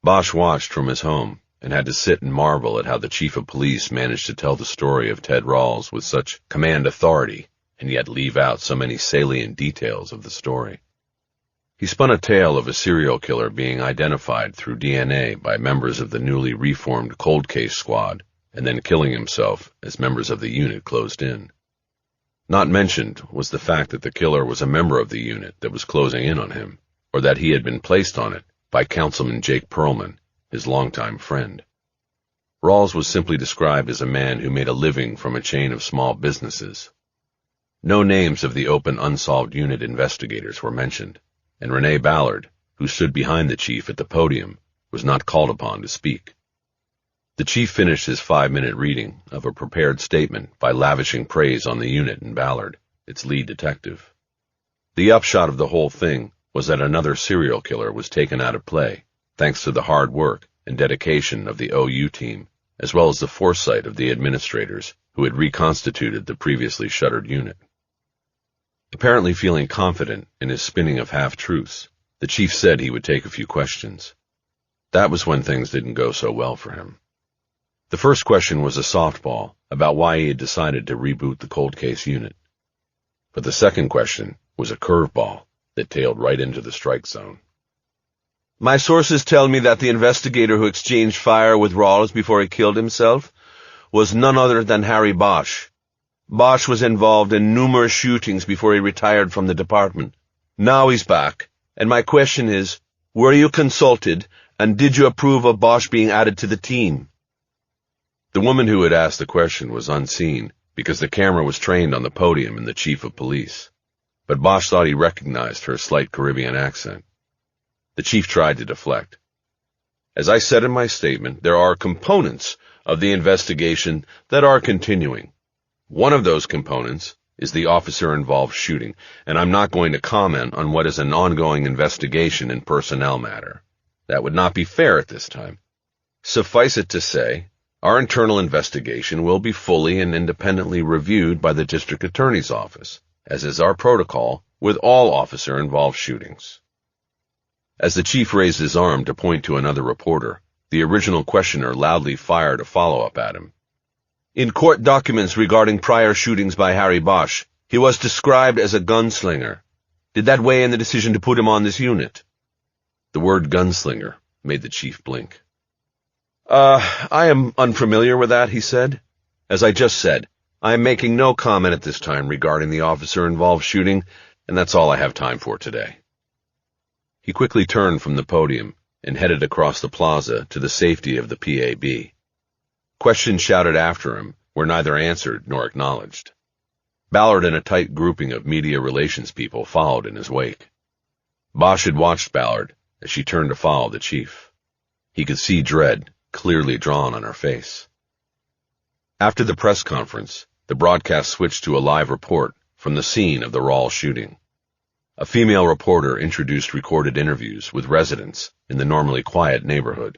Bosch watched from his home and had to sit and marvel at how the chief of police managed to tell the story of Ted Rawls with such command authority and yet leave out so many salient details of the story. He spun a tale of a serial killer being identified through DNA by members of the newly reformed cold case squad and then killing himself as members of the unit closed in. Not mentioned was the fact that the killer was a member of the unit that was closing in on him, or that he had been placed on it by Councilman Jake Perlman, his longtime friend. Rawls was simply described as a man who made a living from a chain of small businesses. No names of the open unsolved unit investigators were mentioned, and Renee Ballard, who stood behind the chief at the podium, was not called upon to speak. The chief finished his 5-minute reading of a prepared statement by lavishing praise on the unit and Ballard, its lead detective. The upshot of the whole thing was that another serial killer was taken out of play, thanks to the hard work and dedication of the OU team, as well as the foresight of the administrators who had reconstituted the previously shuttered unit. Apparently feeling confident in his spinning of half-truths, the chief said he would take a few questions. That was when things didn't go so well for him. The first question was a softball about why he had decided to reboot the cold case unit. But the second question was a curveball that tailed right into the strike zone. My sources tell me that the investigator who exchanged fire with Rawls before he killed himself was none other than Harry Bosch. Bosch was involved in numerous shootings before he retired from the department. Now he's back, and my question is, were you consulted, and did you approve of Bosch being added to the team? The woman who had asked the question was unseen because the camera was trained on the podium and the chief of police, but Bosch thought he recognized her slight Caribbean accent. The chief tried to deflect. As I said in my statement, there are components of the investigation that are continuing. One of those components is the officer-involved shooting, and I'm not going to comment on what is an ongoing investigation and personnel matter. That would not be fair at this time. Suffice it to say, our internal investigation will be fully and independently reviewed by the district attorney's office, as is our protocol with all officer-involved shootings. As the chief raised his arm to point to another reporter, the original questioner loudly fired a follow-up at him. In court documents regarding prior shootings by Harry Bosch, he was described as a gunslinger. Did that weigh in the decision to put him on this unit? The word gunslinger made the chief blink. I am unfamiliar with that, he said. As I just said, I am making no comment at this time regarding the officer-involved shooting, and that's all I have time for today. He quickly turned from the podium and headed across the plaza to the safety of the PAB. Questions shouted after him were neither answered nor acknowledged. Ballard and a tight grouping of media relations people followed in his wake. Bosch had watched Ballard as she turned to follow the chief. He could see dread clearly drawn on her face. After the press conference, the broadcast switched to a live report from the scene of the Rawls shooting. A female reporter introduced recorded interviews with residents in the normally quiet neighborhood.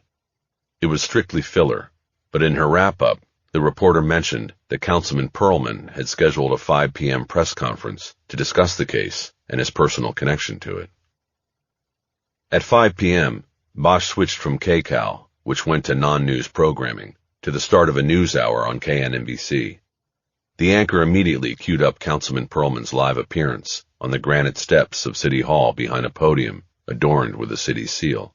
It was strictly filler, but in her wrap-up, the reporter mentioned that Councilman Perlman had scheduled a 5 p.m. press conference to discuss the case and his personal connection to it. At 5 p.m., Bosch switched from KCAL, which went to non-news programming, to the start of a news hour on KNNBC. The anchor immediately queued up Councilman Perlman's live appearance on the granite steps of City Hall behind a podium adorned with the city's seal.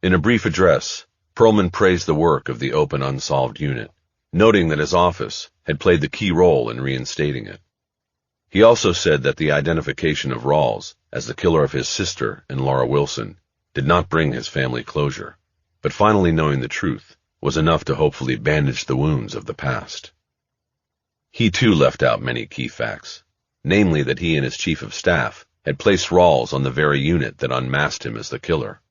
In a brief address, Perlman praised the work of the open unsolved unit, noting that his office had played the key role in reinstating it. He also said that the identification of Rawls as the killer of his sister and Laura Wilson did not bring his family closure, but finally knowing the truth was enough to hopefully bandage the wounds of the past. He too left out many key facts, namely that he and his chief of staff had placed Rawls on the very unit that unmasked him as the killer.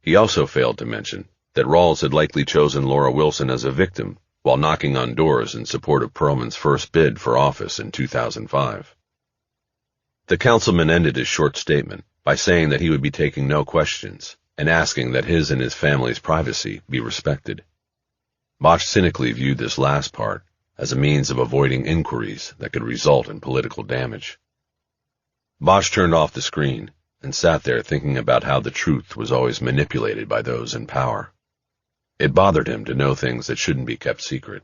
He also failed to mention that Rawls had likely chosen Laura Wilson as a victim while knocking on doors in support of Perlman's first bid for office in 2005. The councilman ended his short statement by saying that he would be taking no questions and asking that his and his family's privacy be respected. Bosch cynically viewed this last part as a means of avoiding inquiries that could result in political damage. Bosch turned off the screen and sat there thinking about how the truth was always manipulated by those in power. It bothered him to know things that shouldn't be kept secret.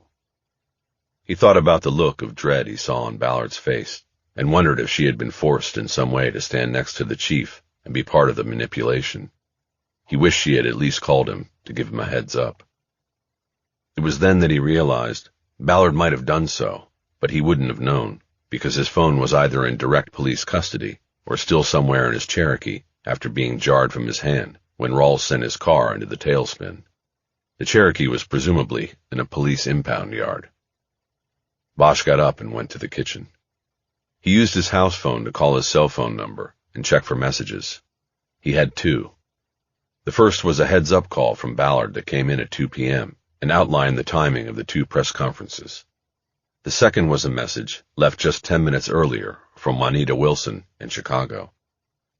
He thought about the look of dread he saw on Ballard's face and wondered if she had been forced in some way to stand next to the chief and be part of the manipulation. He wished she had at least called him to give him a heads up. It was then that he realized Ballard might have done so, but he wouldn't have known, because his phone was either in direct police custody or still somewhere in his Cherokee after being jarred from his hand when Rawls sent his car into the tailspin. The Cherokee was presumably in a police impound yard. Bosch got up and went to the kitchen. He used his house phone to call his cell phone number and check for messages. He had two. The first was a heads-up call from Ballard that came in at 2 p.m. and outlined the timing of the two press conferences. The second was a message left just 10 minutes earlier from Juanita Wilson in Chicago.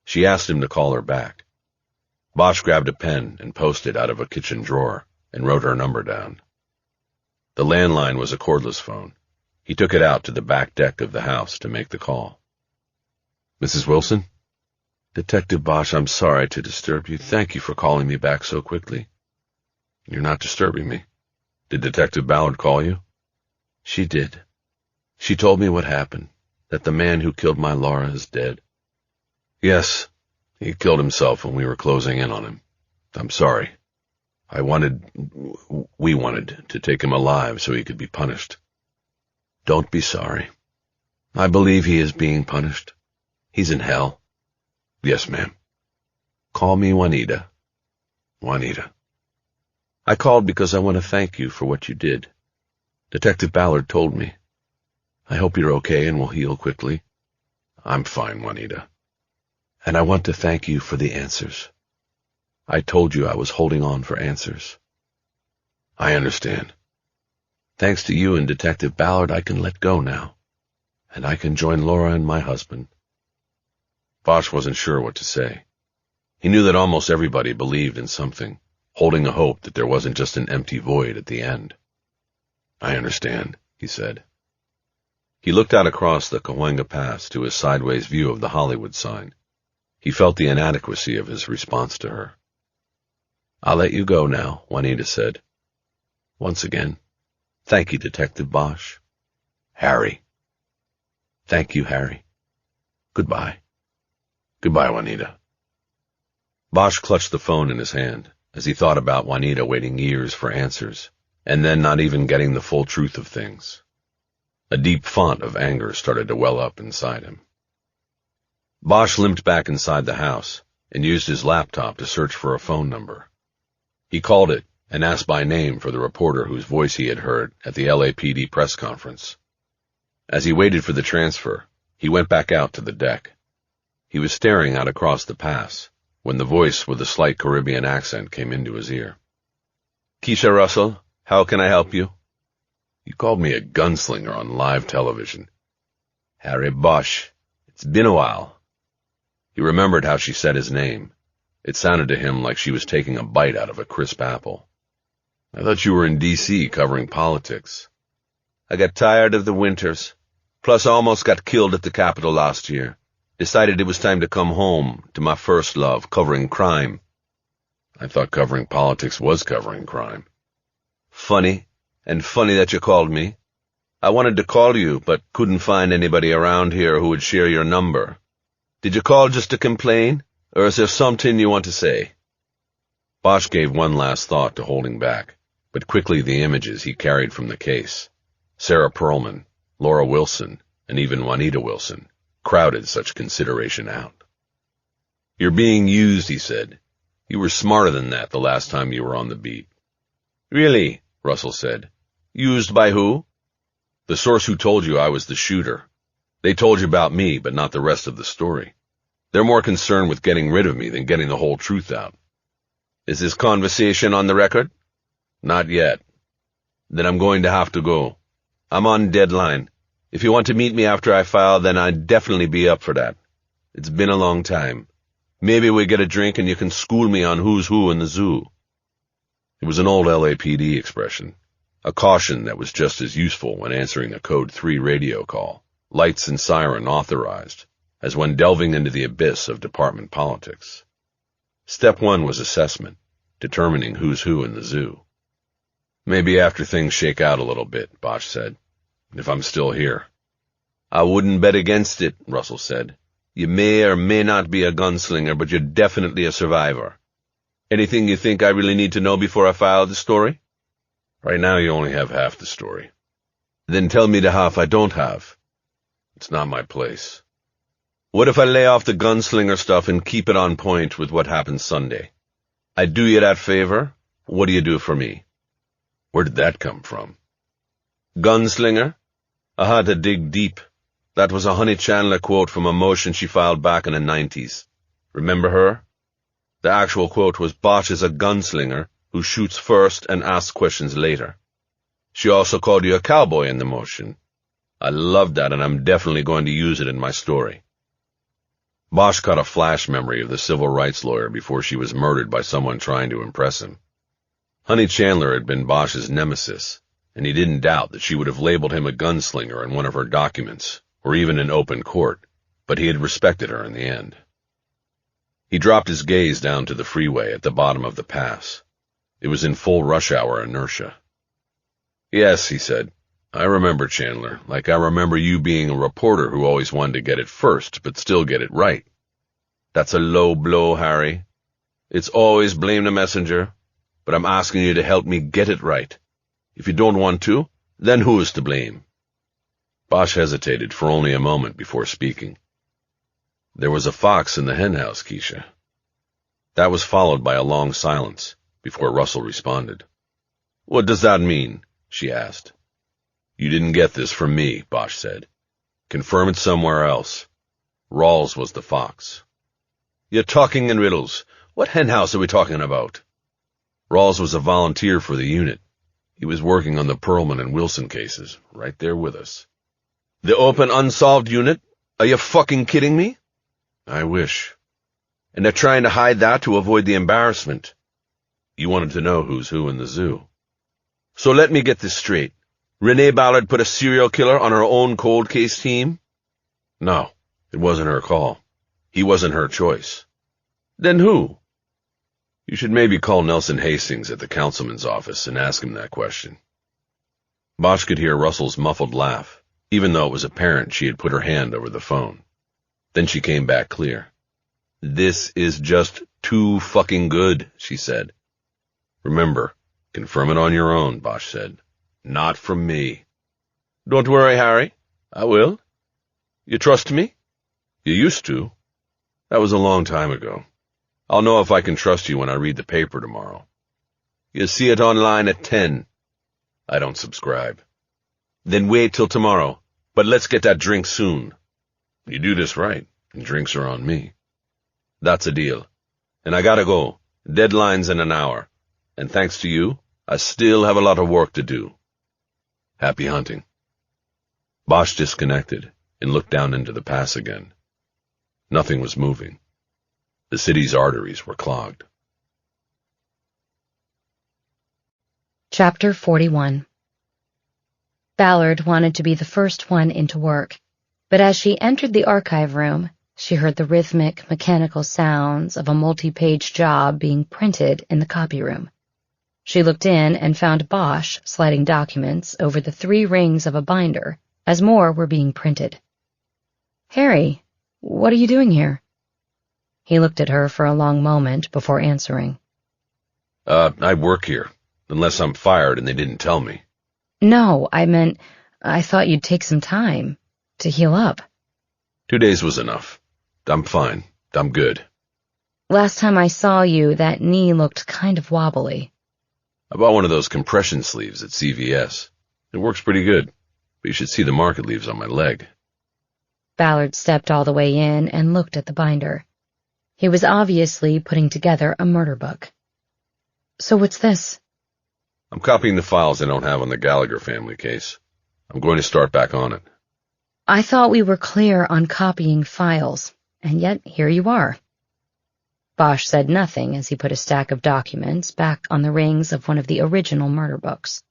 She asked him to call her back. Bosch grabbed a pen and Post-it out of a kitchen drawer and wrote her number down. The landline was a cordless phone. He took it out to the back deck of the house to make the call. Mrs. Wilson? Detective Bosch, I'm sorry to disturb you. Thank you for calling me back so quickly. You're not disturbing me. Did Detective Ballard call you? She did. She told me what happened, that the man who killed my Laura is dead. Yes, he killed himself when we were closing in on him. I'm sorry. We wanted to take him alive so he could be punished. Don't be sorry. I believe he is being punished. He's in hell. Yes, ma'am. Call me Juanita. Juanita. I called because I want to thank you for what you did. Detective Ballard told me. I hope you're okay and will heal quickly. I'm fine, Juanita. And I want to thank you for the answers. I told you I was holding on for answers. I understand. Thanks to you and Detective Ballard, I can let go now, and I can join Laura and my husband. Bosch wasn't sure what to say. He knew that almost everybody believed in something, holding a hope that there wasn't just an empty void at the end. I understand, he said. He looked out across the Cahuenga Pass to his sideways view of the Hollywood sign. He felt the inadequacy of his response to her. I'll let you go now, Juanita said. Once again, thank you, Detective Bosch. Harry. Thank you, Harry. Goodbye. Goodbye, Juanita. Bosch clutched the phone in his hand as he thought about Juanita waiting years for answers, and then not even getting the full truth of things. A deep font of anger started to well up inside him. Bosch limped back inside the house and used his laptop to search for a phone number. He called it and asked by name for the reporter whose voice he had heard at the LAPD press conference. As he waited for the transfer, he went back out to the deck. He was staring out across the pass when the voice with a slight Caribbean accent came into his ear. Keisha Russell, how can I help you? You called me a gunslinger on live television. Harry Bosch. It's been a while. He remembered how she said his name. It sounded to him like she was taking a bite out of a crisp apple. I thought you were in D.C. covering politics. I got tired of the winters. Plus I almost got killed at the Capitol last year. Decided it was time to come home to my first love, covering crime. I thought covering politics was covering crime. Funny, and funny that you called me. I wanted to call you, but couldn't find anybody around here who would share your number. Did you call just to complain, or is there something you want to say? Bosch gave one last thought to holding back, but quickly the images he carried from the case, Sarah Perlman, Laura Wilson, and even Juanita Wilson, crowded such consideration out. You're being used, he said. You were smarter than that the last time you were on the beat. Really? Russell said. Used by who? The source who told you I was the shooter. They told you about me, but not the rest of the story. They're more concerned with getting rid of me than getting the whole truth out. Is this conversation on the record? Not yet. Then I'm going to have to go. I'm on deadline. If you want to meet me after I file, then I'd definitely be up for that. It's been a long time. Maybe we get a drink and you can school me on who's who in the zoo. It was an old LAPD expression, a caution that was just as useful when answering a Code 3 radio call, lights and siren authorized, as when delving into the abyss of department politics. Step 1 was assessment, determining who's who in the zoo. Maybe after things shake out a little bit, Bosch said, if I'm still here. I wouldn't bet against it, Russell said. You may or may not be a gunslinger, but you're definitely a survivor. Anything you think I really need to know before I file the story? Right now you only have half the story. Then tell me the half I don't have. It's not my place. What if I lay off the gunslinger stuff and keep it on point with what happened Sunday? I do you that favor. What do you do for me? Where did that come from? Gunslinger? I had to dig deep. That was a Honey Chandler quote from a motion she filed back in the 90s. Remember her? The actual quote was, "Bosch is a gunslinger who shoots first and asks questions later." She also called you a cowboy in the motion. I love that, and I'm definitely going to use it in my story. Bosch caught a flash memory of the civil rights lawyer before she was murdered by someone trying to impress him. Honey Chandler had been Bosch's nemesis, and he didn't doubt that she would have labeled him a gunslinger in one of her documents, or even in open court, but he had respected her in the end. He dropped his gaze down to the freeway at the bottom of the pass. It was in full rush hour inertia. "Yes," he said, "I remember Chandler, like I remember you being a reporter who always wanted to get it first, but still get it right." That's a low blow, Harry. It's always blame the messenger, but I'm asking you to help me get it right. If you don't want to, then who is to blame? Bosch hesitated for only a moment before speaking. "There was a fox in the henhouse, Keisha." That was followed by a long silence before Russell responded. "What does that mean?" she asked. "You didn't get this from me," Bosch said. "Confirm it somewhere else. Rawls was the fox." "You're talking in riddles. What henhouse are we talking about?" "Rawls was a volunteer for the unit. He was working on the Perlman and Wilson cases, right there with us." "The open unsolved unit? Are you fucking kidding me?" "I wish." "And they're trying to hide that to avoid the embarrassment." "You wanted to know who's who in the zoo." "So let me get this straight. Renee Ballard put a serial killer on her own cold case team?" "No, it wasn't her call. He wasn't her choice." "Then who?" "You should maybe call Nelson Hastings at the councilman's office and ask him that question." Bosch could hear Russell's muffled laugh, even though it was apparent she had put her hand over the phone. Then she came back clear. "This is just too fucking good," she said. "Remember, confirm it on your own," Bosch said. "Not from me." "Don't worry, Harry. I will. You trust me?" "You used to. That was a long time ago. I'll know if I can trust you when I read the paper tomorrow." "You'll see it online at 10. "I don't subscribe." "Then wait till tomorrow. But let's get that drink soon." "You do this right, and drinks are on me." "That's a deal. And I gotta go. Deadline's in an hour. And thanks to you, I still have a lot of work to do." "Happy hunting." Bosch disconnected and looked down into the pass again. Nothing was moving. The city's arteries were clogged. Chapter 41. Ballard wanted to be the first one into work, but as she entered the archive room, she heard the rhythmic, mechanical sounds of a multi-page job being printed in the copy room. She looked in and found Bosch sliding documents over the 3 rings of a binder as more were being printed. "Harry, what are you doing here?" He looked at her for a long moment before answering. I work here, unless I'm fired and they didn't tell me." "No, I thought you'd take some time to heal up." 2 days was enough. I'm fine. I'm good. "Last time I saw you, that knee looked kind of wobbly." I bought one of those compression sleeves at CVS. It works pretty good, but you should see the mark it leaves on my leg." Ballard stepped all the way in and looked at the binder. He was obviously putting together a murder book. "So what's this?" "I'm copying the files I don't have on the Gallagher family case. I'm going to start back on it." "I thought we were clear on copying files, and yet here you are." Bosch said nothing as he put a stack of documents back on the rings of one of the original murder books.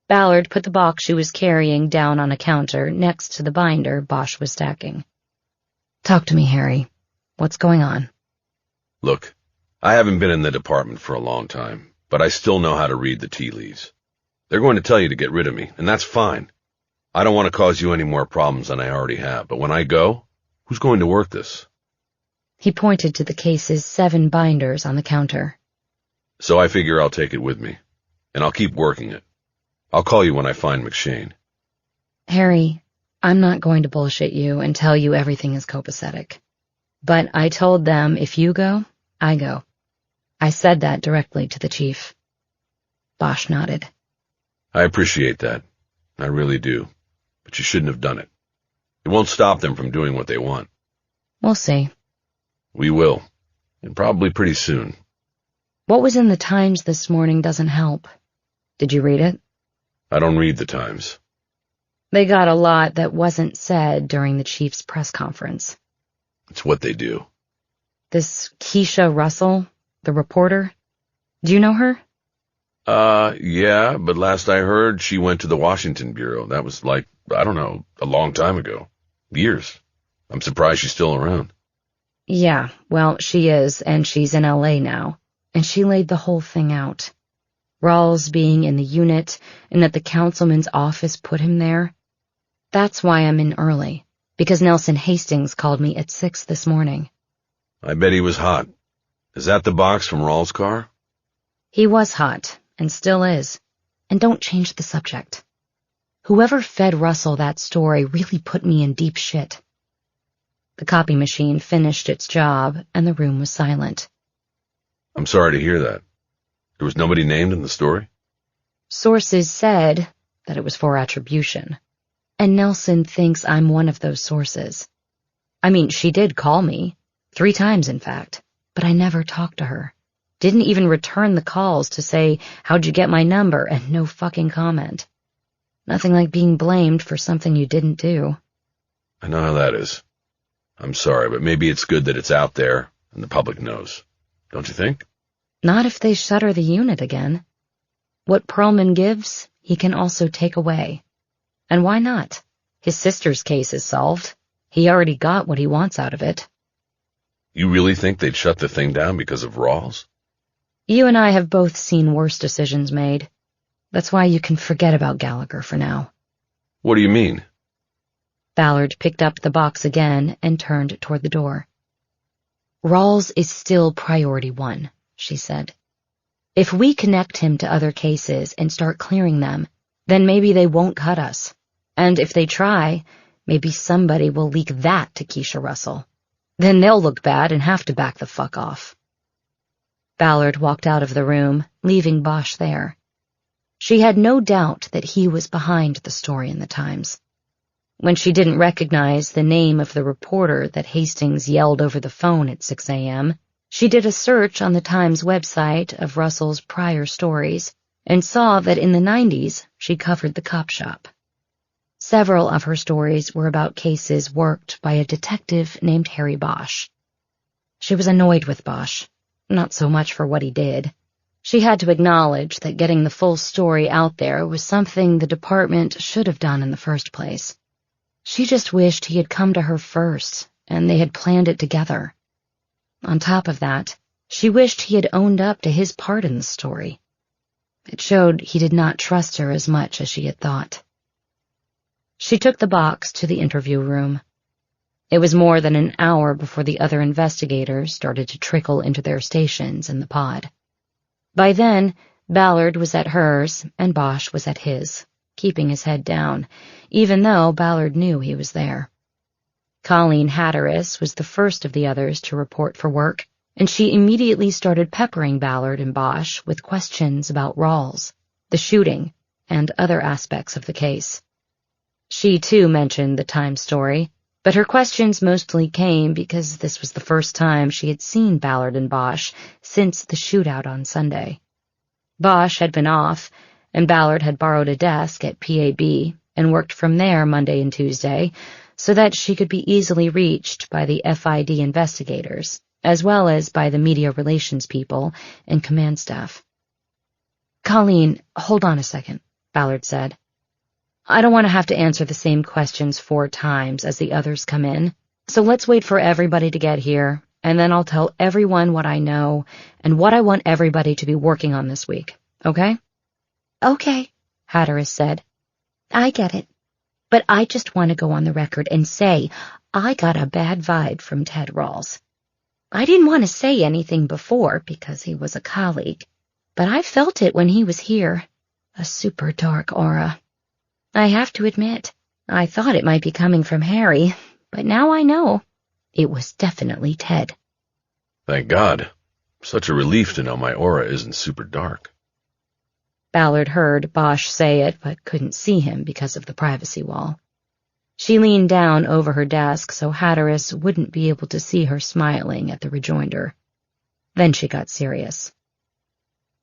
Ballard put the box she was carrying down on a counter next to the binder Bosch was stacking. "Talk to me, Harry. What's going on?" "Look, I haven't been in the department for a long time, but I still know how to read the tea leaves. They're going to tell you to get rid of me, and that's fine. I don't want to cause you any more problems than I already have, but when I go, who's going to work this?" He pointed to the case's 7 binders on the counter. "So I figure I'll take it with me, and I'll keep working it. I'll call you when I find McShane. Harry, I'm not going to bullshit you and tell you everything is copacetic. But I told them if you go, I go. I said that directly to the chief. Bosch nodded. I appreciate that. I really do. But you shouldn't have done it. It won't stop them from doing what they want. We'll see. We will. And probably pretty soon. What was in the Times this morning doesn't help. Did you read it? I don't read the Times. They got a lot that wasn't said during the chief's press conference. It's what they do. This Keisha Russell, the reporter, do you know her? Yeah, but last I heard, she went to the Washington Bureau. That was like, I don't know, a long time ago. Years. I'm surprised she's still around. Yeah, well, she is, and she's in LA now. And she laid the whole thing out. Rawls being in the unit, and that the councilman's office put him there. That's why I'm in early, because Nelson Hastings called me at 6 this morning. I bet he was hot. Is that the box from Rawls' car? He was hot, and still is. And don't change the subject. Whoever fed Russell that story really put me in deep shit. The copy machine finished its job, and the room was silent. I'm sorry to hear that. There was nobody named in the story? Sources said that it was for attribution. And Nelson thinks I'm one of those sources. I mean, she did call me. 3 times, in fact. But I never talked to her. Didn't even return the calls to say, how'd you get my number, and no fucking comment. Nothing like being blamed for something you didn't do. I know how that is. I'm sorry, but maybe it's good that it's out there and the public knows. Don't you think? Not if they shutter the unit again. What Perlman gives, he can also take away. And why not? His sister's case is solved. He already got what he wants out of it. You really think they'd shut the thing down because of Rawls? You and I have both seen worse decisions made. That's why you can forget about Gallagher for now. What do you mean? Ballard picked up the box again and turned toward the door. Rawls is still priority 1, she said. If we connect him to other cases and start clearing them, then maybe they won't cut us. And if they try, maybe somebody will leak that to Keisha Russell. Then they'll look bad and have to back the fuck off. Ballard walked out of the room, leaving Bosch there. She had no doubt that he was behind the story in the Times. When she didn't recognize the name of the reporter that Hastings yelled over the phone at 6 a.m., she did a search on the Times website of Russell's prior stories and saw that in the 90s she covered the cop shop. Several of her stories were about cases worked by a detective named Harry Bosch. She was annoyed with Bosch, not so much for what he did. She had to acknowledge that getting the full story out there was something the department should have done in the first place. She just wished he had come to her first, and they had planned it together. On top of that, she wished he had owned up to his part in the story. It showed he did not trust her as much as she had thought. She took the box to the interview room. It was more than an hour before the other investigators started to trickle into their stations in the pod. By then, Ballard was at hers and Bosch was at his, keeping his head down, even though Ballard knew he was there. Colleen Hatteras was the first of the others to report for work, and she immediately started peppering Ballard and Bosch with questions about Rawls, the shooting, and other aspects of the case. She, too, mentioned the Times story, but her questions mostly came because this was the first time she had seen Ballard and Bosch since the shootout on Sunday. Bosch had been off, and Ballard had borrowed a desk at PAB and worked from there Monday and Tuesday so that she could be easily reached by the FID investigators, as well as by the media relations people and command staff. "Colleen, hold on a second," Ballard said. "I don't want to have to answer the same questions 4 times as the others come in, so let's wait for everybody to get here, and then I'll tell everyone what I know and what I want everybody to be working on this week, okay?" "Okay," Hatteras said. "I get it. But I just want to go on the record and say I got a bad vibe from Ted Rawls. I didn't want to say anything before because he was a colleague, but I felt it when he was here. A super dark aura. I have to admit, I thought it might be coming from Harry, but now I know. It was definitely Ted. Thank God. Such a relief to know my aura isn't super dark. Ballard heard Bosch say it, but couldn't see him because of the privacy wall. She leaned down over her desk so Hatteras wouldn't be able to see her smiling at the rejoinder. Then she got serious.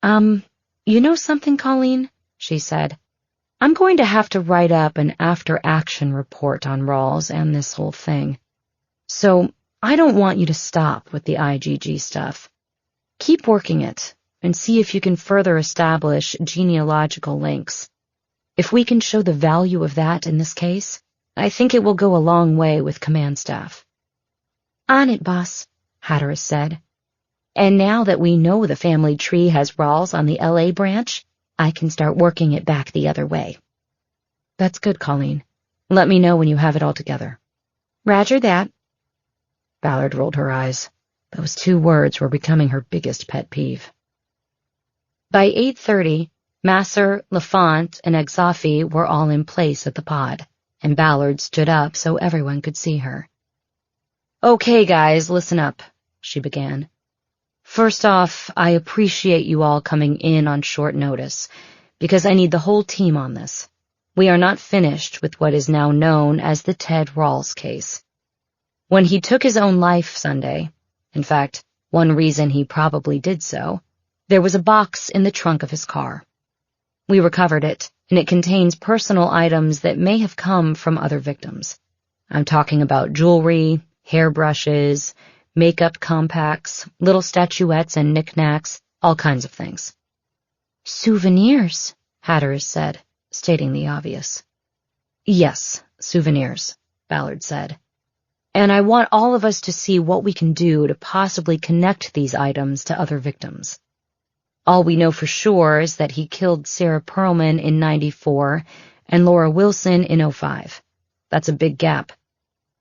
You know something, Colleen? She said. I'm going to have to write up an after-action report on Rawls and this whole thing. So I don't want you to stop with the IgG stuff. Keep working it and see if you can further establish genealogical links. If we can show the value of that in this case, I think it will go a long way with command staff. On it, boss, Hatteras said. And now that we know the family tree has Rawls on the LA branch, I can start working it back the other way. That's good, Colleen. Let me know when you have it all together. Roger that. Ballard rolled her eyes. Those 2 words were becoming her biggest pet peeve. By 8:30, Masser, Lafont, and Exafi were all in place at the pod, and Ballard stood up so everyone could see her. Okay, guys, listen up, she began. First off, I appreciate you all coming in on short notice, because I need the whole team on this. We are not finished with what is now known as the Ted Rawls case. When he took his own life Sunday, in fact, one reason he probably did so, there was a box in the trunk of his car. We recovered it, and it contains personal items that may have come from other victims. I'm talking about jewelry, hairbrushes, makeup compacts, little statuettes and knickknacks, all kinds of things. Souvenirs, Hatteras said, stating the obvious. Yes, souvenirs, Ballard said. And I want all of us to see what we can do to possibly connect these items to other victims. All we know for sure is that he killed Sarah Perlman in '94 and Laura Wilson in '05. That's a big gap.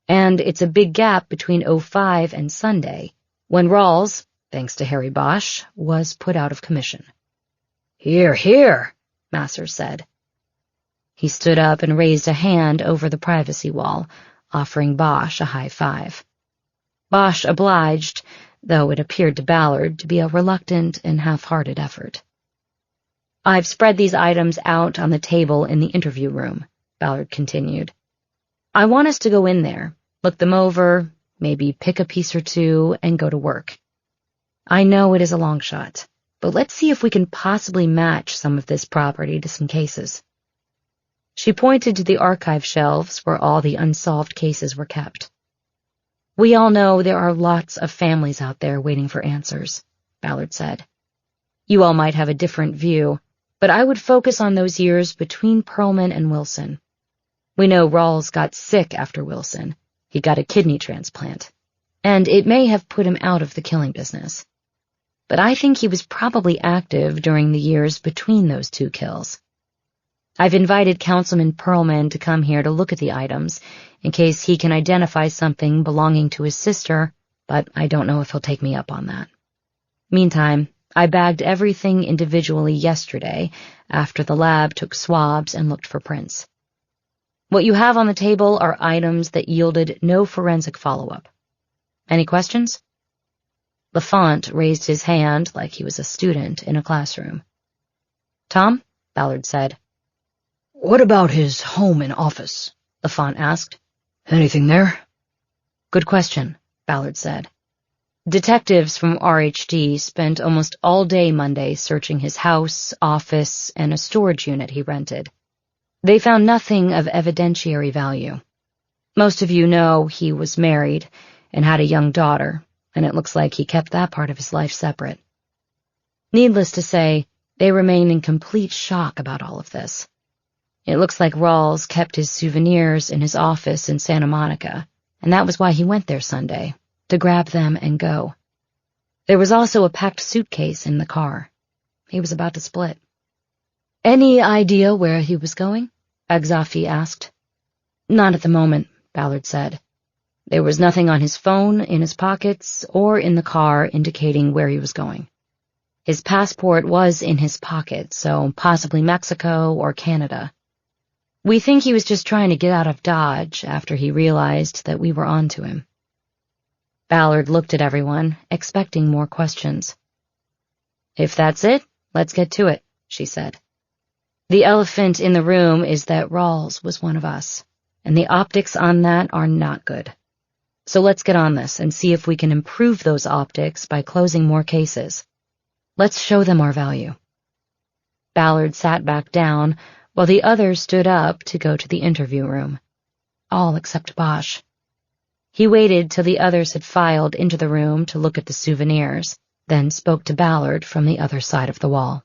And it's a big gap between '05 and Sunday, when Rawls, thanks to Harry Bosch, was put out of commission. Hear, hear, Masser said. He stood up and raised a hand over the privacy wall, offering Bosch a high five. Bosch obliged, though it appeared to Ballard to be a reluctant and half-hearted effort. I've spread these items out on the table in the interview room, Ballard continued. I want us to go in there, look them over, maybe pick a piece or 2, and go to work. I know it is a long shot, but let's see if we can possibly match some of this property to some cases. She pointed to the archive shelves where all the unsolved cases were kept. We all know there are lots of families out there waiting for answers, Ballard said. You all might have a different view, but I would focus on those years between Perlman and Wilson. We know Rawls got sick after Wilson. He got a kidney transplant, and it may have put him out of the killing business. But I think he was probably active during the years between those 2 kills. I've invited Councilman Perlman to come here to look at the items, in case he can identify something belonging to his sister, but I don't know if he'll take me up on that. Meantime, I bagged everything individually yesterday, after the lab took swabs and looked for prints. What you have on the table are items that yielded no forensic follow-up. Any questions? Lafont raised his hand like he was a student in a classroom. Tom? Ballard said. What about his home and office? Lafont asked. Anything there? Good question, Ballard said. Detectives from RHD spent almost all day Monday searching his house, office, and a storage unit he rented. They found nothing of evidentiary value. Most of you know he was married and had a young daughter, and it looks like he kept that part of his life separate. Needless to say, they remain in complete shock about all of this. It looks like Rawls kept his souvenirs in his office in Santa Monica, and that was why he went there Sunday, to grab them and go. There was also a packed suitcase in the car. He was about to split. Any idea where he was going? Exafi asked. Not at the moment, Ballard said. There was nothing on his phone, in his pockets, or in the car indicating where he was going. His passport was in his pocket, so possibly Mexico or Canada. We think he was just trying to get out of Dodge after he realized that we were on to him. Ballard looked at everyone, expecting more questions. "If that's it, let's get to it," she said. "The elephant in the room is that Rawls was one of us, and the optics on that are not good. So let's get on this and see if we can improve those optics by closing more cases. Let's show them our value." Ballard sat back down while the others stood up to go to the interview room. All except Bosch. He waited till the others had filed into the room to look at the souvenirs, then spoke to Ballard from the other side of the wall.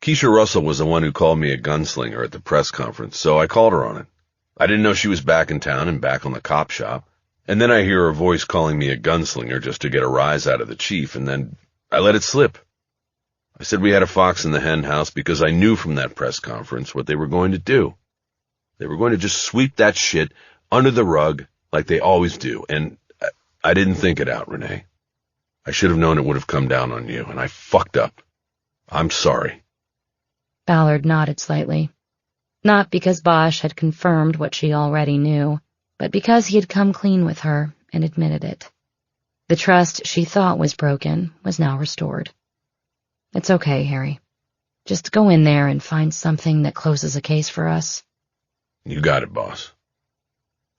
Keisha Russell was the one who called me a gunslinger at the press conference, so I called her on it. I didn't know she was back in town and back on the cop shop, and then I hear her voice calling me a gunslinger just to get a rise out of the chief, and then I let it slip. I said we had a fox in the hen house because I knew from that press conference what they were going to do. They were going to just sweep that shit under the rug like they always do, and I didn't think it out, Renee. I should have known it would have come down on you, and I fucked up. I'm sorry. Ballard nodded slightly. Not because Bosch had confirmed what she already knew, but because he had come clean with her and admitted it. The trust she thought was broken was now restored. "It's okay, Harry. Just go in there and find something that closes a case for us." You got it, boss.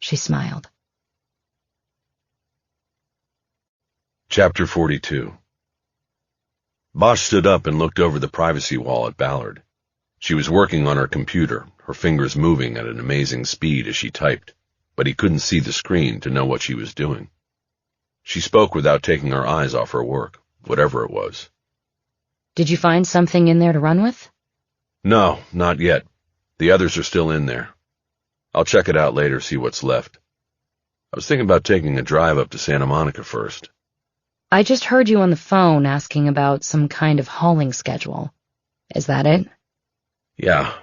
She smiled. Chapter 42. Bosch stood up and looked over the privacy wall at Ballard. She was working on her computer, her fingers moving at an amazing speed as she typed, but he couldn't see the screen to know what she was doing. She spoke without taking her eyes off her work, whatever it was. "Did you find something in there to run with?" No, not yet. The others are still in there. I'll check it out later, see what's left. I was thinking about taking a drive up to Santa Monica first. "I just heard you on the phone asking about some kind of hauling schedule. Is that it?" Yeah.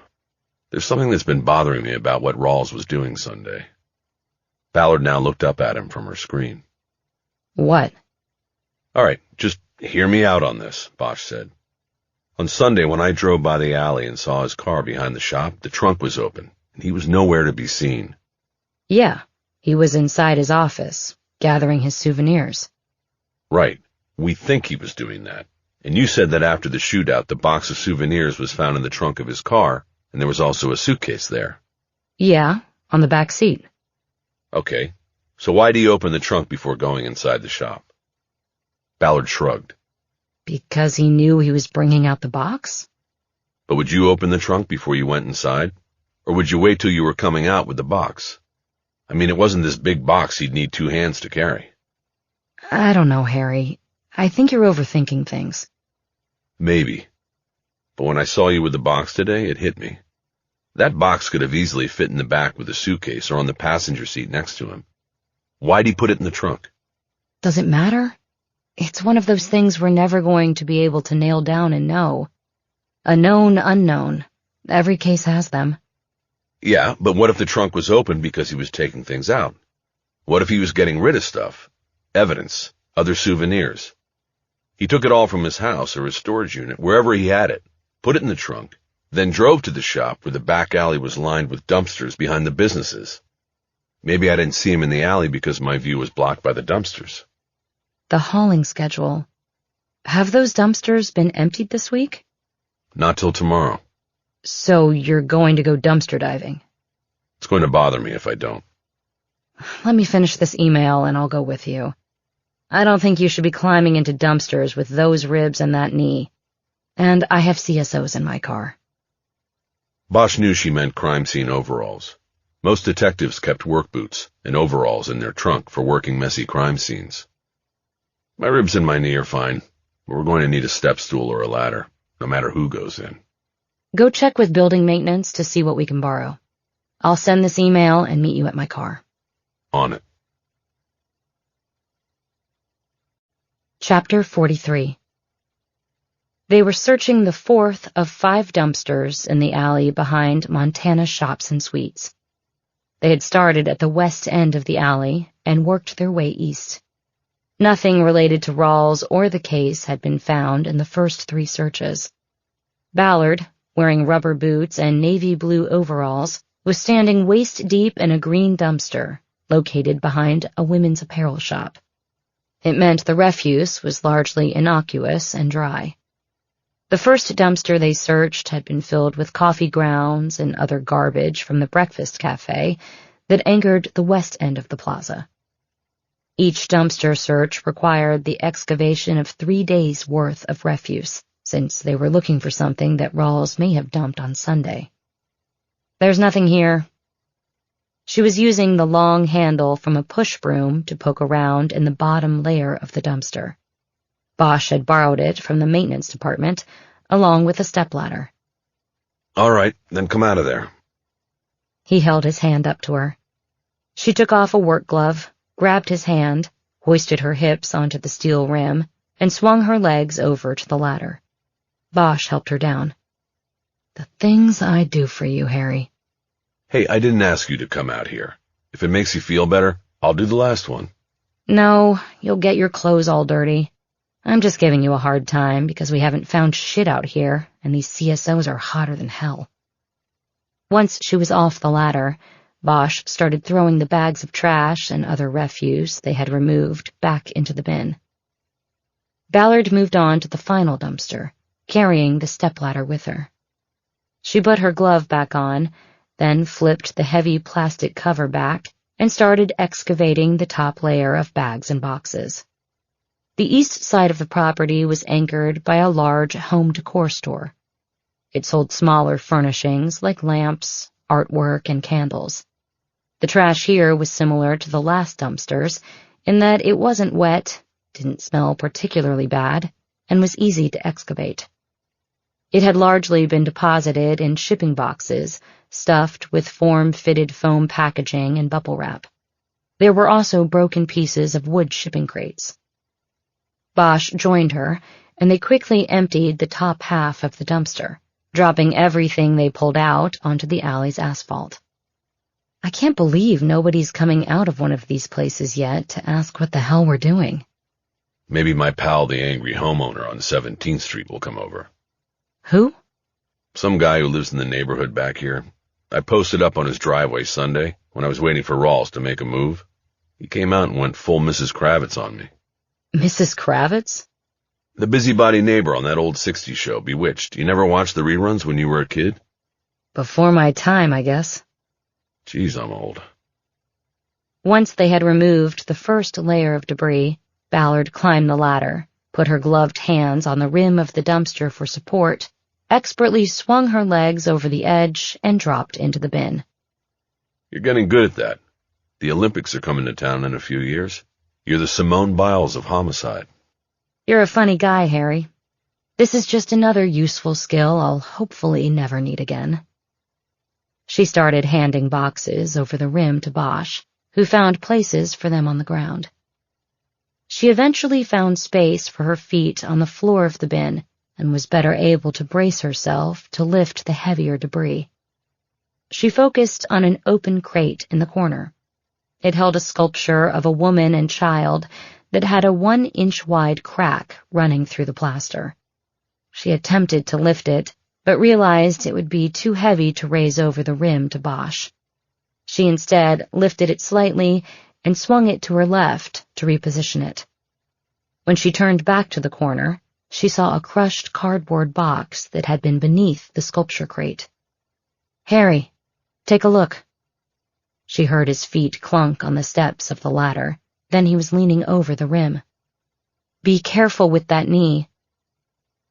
There's something that's been bothering me about what Rawls was doing Sunday. Ballard now looked up at him from her screen. "What?" All right, just hear me out on this, Bosch said. On Sunday, when I drove by the alley and saw his car behind the shop, the trunk was open, and he was nowhere to be seen. "Yeah, he was inside his office, gathering his souvenirs." Right. We think he was doing that. And you said that after the shootout, the box of souvenirs was found in the trunk of his car, and there was also a suitcase there. "Yeah, on the back seat." Okay, so why did he open the trunk before going inside the shop? Ballard shrugged. "Because he knew he was bringing out the box?" But would you open the trunk before you went inside? Or would you wait till you were coming out with the box? I mean, it wasn't this big box he'd need 2 hands to carry. "I don't know, Harry. I think you're overthinking things." Maybe. But when I saw you with the box today, it hit me. That box could have easily fit in the back with the suitcase or on the passenger seat next to him. Why'd he put it in the trunk? "Does it matter? It's one of those things we're never going to be able to nail down and know. A known unknown. Every case has them." Yeah, but what if the trunk was open because he was taking things out? What if he was getting rid of stuff? Evidence, other souvenirs. He took it all from his house or his storage unit, wherever he had it, put it in the trunk, then drove to the shop where the back alley was lined with dumpsters behind the businesses. Maybe I didn't see him in the alley because my view was blocked by the dumpsters. The hauling schedule. Have those dumpsters been emptied this week? Not till tomorrow. So you're going to go dumpster diving? It's going to bother me if I don't. Let me finish this email and I'll go with you. I don't think you should be climbing into dumpsters with those ribs and that knee. And I have CSOs in my car. Bosch knew she meant crime scene overalls. Most detectives kept work boots and overalls in their trunk for working messy crime scenes. My ribs and my knee are fine, but we're going to need a step stool or a ladder, no matter who goes in. Go check with building maintenance to see what we can borrow. I'll send this email and meet you at my car. On it. Chapter 43. They were searching the 4th of 5 dumpsters in the alley behind Montana Shops and Suites. They had started at the west end of the alley and worked their way east. Nothing related to Rawls or the case had been found in the first 3 searches. Ballard, wearing rubber boots and navy blue overalls, was standing waist-deep in a green dumpster located behind a women's apparel shop. It meant the refuse was largely innocuous and dry. The first dumpster they searched had been filled with coffee grounds and other garbage from the breakfast cafe that anchored the west end of the plaza. Each dumpster search required the excavation of 3 days' worth of refuse, since they were looking for something that Rawls may have dumped on Sunday. "There's nothing here." She was using the long handle from a push broom to poke around in the bottom layer of the dumpster. Bosch had borrowed it from the maintenance department, along with a stepladder. "All right, then come out of there." He held his hand up to her. She took off a work glove, grabbed his hand, hoisted her hips onto the steel rim, and swung her legs over to the ladder. Bosch helped her down. "The things I do for you, Harry." "Hey, I didn't ask you to come out here. If it makes you feel better, I'll do the last one." "No, you'll get your clothes all dirty. I'm just giving you a hard time because we haven't found shit out here, and these CSOs are hotter than hell." Once she was off the ladder, Bosch started throwing the bags of trash and other refuse they had removed back into the bin. Ballard moved on to the final dumpster, carrying the stepladder with her. She put her glove back on, then flipped the heavy plastic cover back and started excavating the top layer of bags and boxes. The east side of the property was anchored by a large home decor store. It sold smaller furnishings like lamps, artwork, and candles. The trash here was similar to the last dumpsters in that it wasn't wet, didn't smell particularly bad, and was easy to excavate. It had largely been deposited in shipping boxes, stuffed with form-fitted foam packaging and bubble wrap. There were also broken pieces of wood shipping crates. Bosch joined her, and they quickly emptied the top half of the dumpster, dropping everything they pulled out onto the alley's asphalt. "I can't believe nobody's coming out of one of these places yet to ask what the hell we're doing." "Maybe my pal, the angry homeowner on 17th Street, will come over." "Who?" "Some guy who lives in the neighborhood back here. I posted up on his driveway Sunday when I was waiting for Rawls to make a move. He came out and went full Mrs. Kravitz on me." "Mrs. Kravitz?" "The busybody neighbor on that old 60s show, Bewitched. You never watched the reruns when you were a kid?" "Before my time, I guess." "Geez, I'm old." Once they had removed the first layer of debris, Ballard climbed the ladder, put her gloved hands on the rim of the dumpster for support, expertly swung her legs over the edge, and dropped into the bin. "You're getting good at that. The Olympics are coming to town in a few years. You're the Simone Biles of homicide." "You're a funny guy, Harry. This is just another useful skill I'll hopefully never need again." She started handing boxes over the rim to Bosch, who found places for them on the ground. She eventually found space for her feet on the floor of the bin and was better able to brace herself to lift the heavier debris. She focused on an open crate in the corner. It held a sculpture of a woman and child that had a 1-inch-wide crack running through the plaster. She attempted to lift it, but realized it would be too heavy to raise over the rim to Bosch. She instead lifted it slightly and swung it to her left to reposition it. When she turned back to the corner, she saw a crushed cardboard box that had been beneath the sculpture crate. "Harry, take a look." She heard his feet clunk on the steps of the ladder, then he was leaning over the rim. "Be careful with that knee."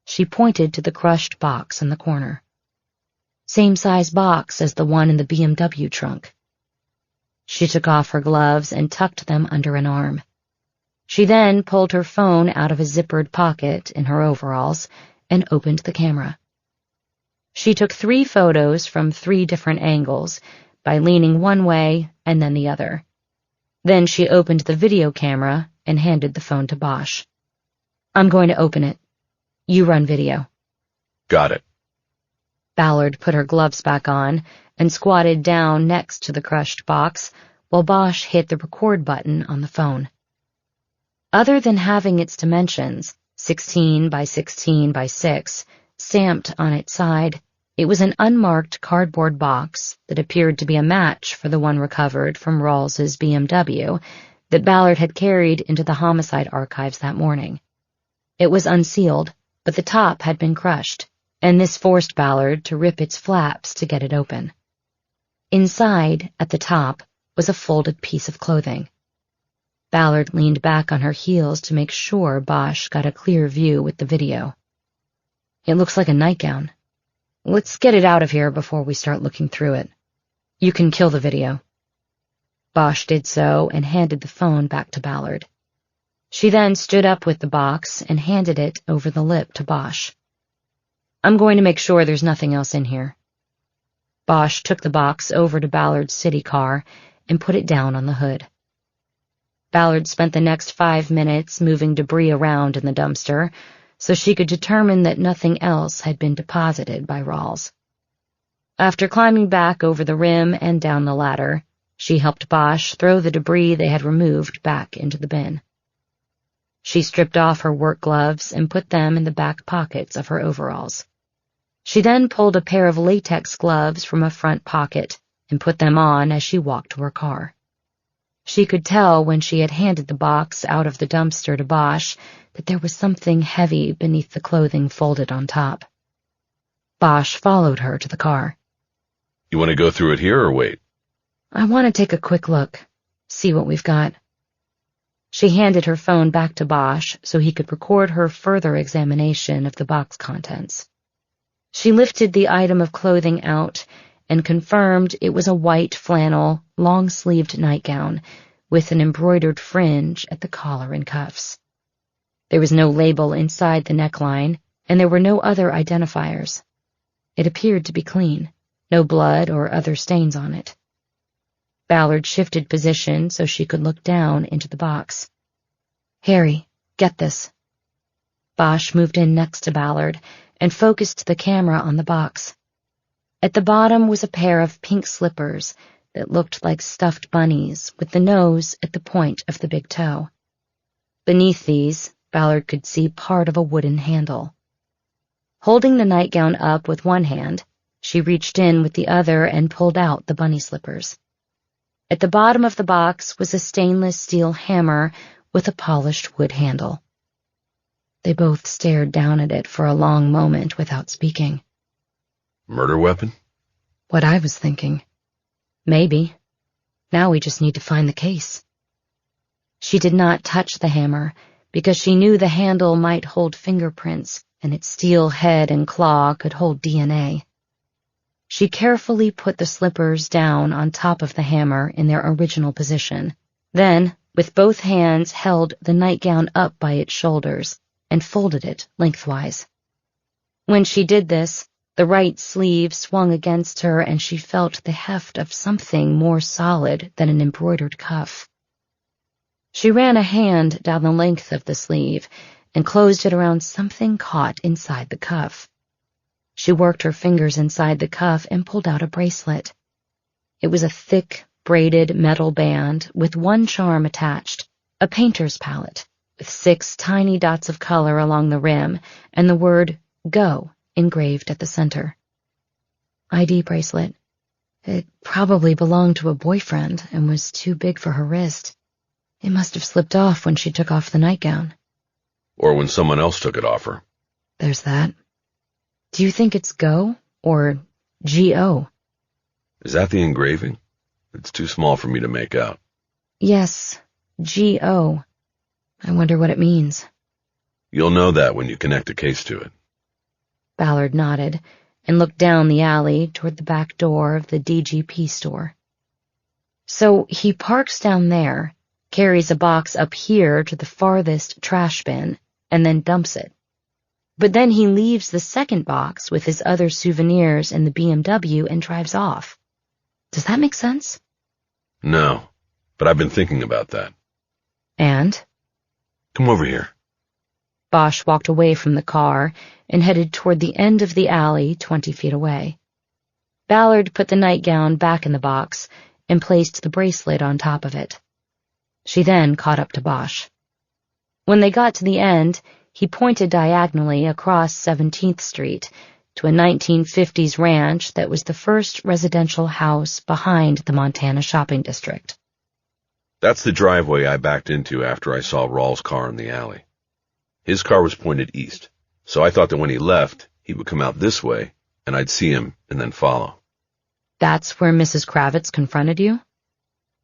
She pointed to the crushed box in the corner. "Same size box as the one in the BMW trunk." She took off her gloves and tucked them under an arm. She then pulled her phone out of a zippered pocket in her overalls and opened the camera. She took 3 photos from 3 different angles by leaning one way and then the other. Then she opened the video camera and handed the phone to Bosch. "I'm going to open it. You run video." "Got it." Ballard put her gloves back on and squatted down next to the crushed box while Bosch hit the record button on the phone. Other than having its dimensions, 16 by 16 by 6, stamped on its side, it was an unmarked cardboard box that appeared to be a match for the one recovered from Rawls's BMW that Ballard had carried into the homicide archives that morning. It was unsealed, but the top had been crushed, and this forced Ballard to rip its flaps to get it open. Inside, at the top, was a folded piece of clothing. Ballard leaned back on her heels to make sure Bosch got a clear view with the video. It looks like a nightgown. Let's get it out of here before we start looking through it. You can kill the video. Bosch did so and handed the phone back to Ballard. She then stood up with the box and handed it over the lip to Bosch. I'm going to make sure there's nothing else in here. Bosch took the box over to Ballard's city car and put it down on the hood. Ballard spent the next 5 minutes moving debris around in the dumpster so she could determine that nothing else had been deposited by Rawls. After climbing back over the rim and down the ladder, she helped Bosch throw the debris they had removed back into the bin. She stripped off her work gloves and put them in the back pockets of her overalls. She then pulled a pair of latex gloves from a front pocket and put them on as she walked to her car. She could tell when she had handed the box out of the dumpster to Bosch that there was something heavy beneath the clothing folded on top. Bosch followed her to the car. You want to go through it here or wait? I want to take a quick look, see what we've got. She handed her phone back to Bosch so he could record her further examination of the box contents. She lifted the item of clothing out and confirmed it was a white flannel, long-sleeved nightgown with an embroidered fringe at the collar and cuffs. There was no label inside the neckline, and there were no other identifiers. It appeared to be clean, no blood or other stains on it. Ballard shifted position so she could look down into the box. Harry, get this. Bosch moved in next to Ballard and focused the camera on the box. At the bottom was a pair of pink slippers that looked like stuffed bunnies with the nose at the point of the big toe. Beneath these, Ballard could see part of a wooden handle. Holding the nightgown up with one hand, she reached in with the other and pulled out the bunny slippers. At the bottom of the box was a stainless steel hammer with a polished wood handle. They both stared down at it for a long moment without speaking. Murder weapon? What I was thinking. Maybe. Now we just need to find the case. She did not touch the hammer because she knew the handle might hold fingerprints and its steel head and claw could hold DNA. She carefully put the slippers down on top of the hammer in their original position, then, with both hands, held the nightgown up by its shoulders and folded it lengthwise. When she did this, the right sleeve swung against her and she felt the heft of something more solid than an embroidered cuff. She ran a hand down the length of the sleeve and closed it around something caught inside the cuff. She worked her fingers inside the cuff and pulled out a bracelet. It was a thick, braided metal band with one charm attached, a painter's palette, with 6 tiny dots of color along the rim and the word "Go" engraved at the center. ID bracelet. It probably belonged to a boyfriend and was too big for her wrist. It must have slipped off when she took off the nightgown. Or when someone else took it off her. There's that. Do you think it's Go or G-O? Is that the engraving? It's too small for me to make out. Yes, G-O. I wonder what it means. You'll know that when you connect a case to it. Ballard nodded and looked down the alley toward the back door of the DGP store. So he parks down there, carries a box up here to the farthest trash bin, and then dumps it. But then he leaves the second box with his other souvenirs in the BMW and drives off. Does that make sense? No, but I've been thinking about that. And? Come over here. Bosch walked away from the car and headed toward the end of the alley 20 feet away. Ballard put the nightgown back in the box and placed the bracelet on top of it. She then caught up to Bosch. When they got to the end, he pointed diagonally across 17th Street to a 1950s ranch that was the first residential house behind the Montana shopping district. That's the driveway I backed into after I saw Rawls' car in the alley. His car was pointed east, so I thought that when he left, he would come out this way, and I'd see him and then follow. That's where Mrs. Kravitz confronted you?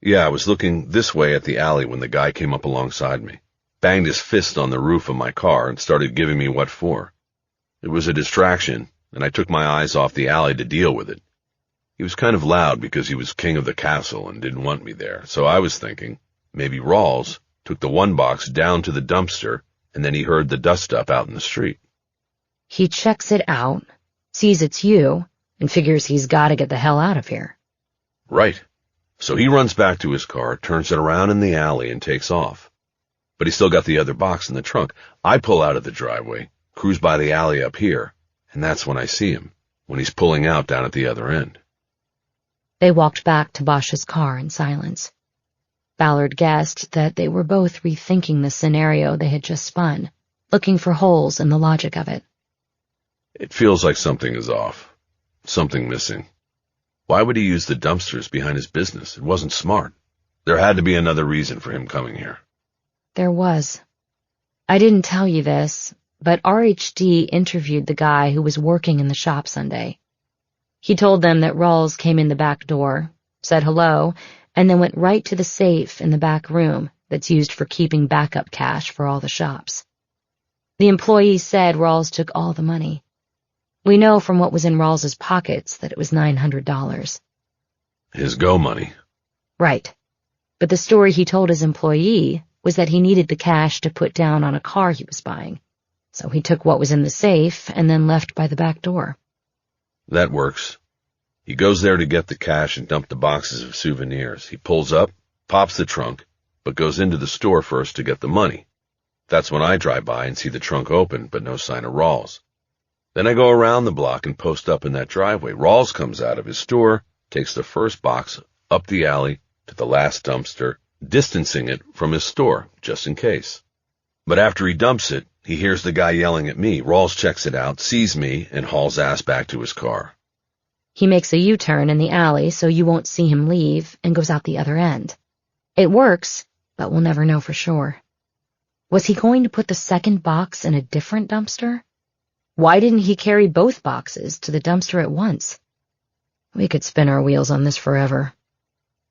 Yeah, I was looking this way at the alley when the guy came up alongside me, banged his fist on the roof of my car, and started giving me what for. It was a distraction, and I took my eyes off the alley to deal with it. He was kind of loud because he was king of the castle and didn't want me there, so I was thinking maybe Rawls took the one box down to the dumpster, and then he heard the dust-up out in the street. He checks it out, sees it's you, and figures he's got to get the hell out of here. Right. So he runs back to his car, turns it around in the alley, and takes off. But he's still got the other box in the trunk. I pull out of the driveway, cruise by the alley up here, and that's when I see him, when he's pulling out down at the other end. They walked back to Bosch's car in silence. Ballard guessed that they were both rethinking the scenario they had just spun, looking for holes in the logic of it. It feels like something is off. Something missing. Why would he use the dumpsters behind his business? It wasn't smart. There had to be another reason for him coming here. There was. I didn't tell you this, but RHD interviewed the guy who was working in the shop Sunday. He told them that Rawls came in the back door, said hello, and then went right to the safe in the back room that's used for keeping backup cash for all the shops. The employee said Rawls took all the money. We know from what was in Rawls's pockets that it was $900. His go money. Right. But the story he told his employee was that he needed the cash to put down on a car he was buying. So he took what was in the safe and then left by the back door. That works. He goes there to get the cash and dump the boxes of souvenirs. He pulls up, pops the trunk, but goes into the store first to get the money. That's when I drive by and see the trunk open, but no sign of Rawls. Then I go around the block and post up in that driveway. Rawls comes out of his store, takes the first box up the alley to the last dumpster, distancing it from his store, just in case. But after he dumps it, he hears the guy yelling at me. Rawls checks it out, sees me, and hauls ass back to his car. He makes a U-turn in the alley so you won't see him leave and goes out the other end. It works, but we'll never know for sure. Was he going to put the second box in a different dumpster? Why didn't he carry both boxes to the dumpster at once? We could spin our wheels on this forever.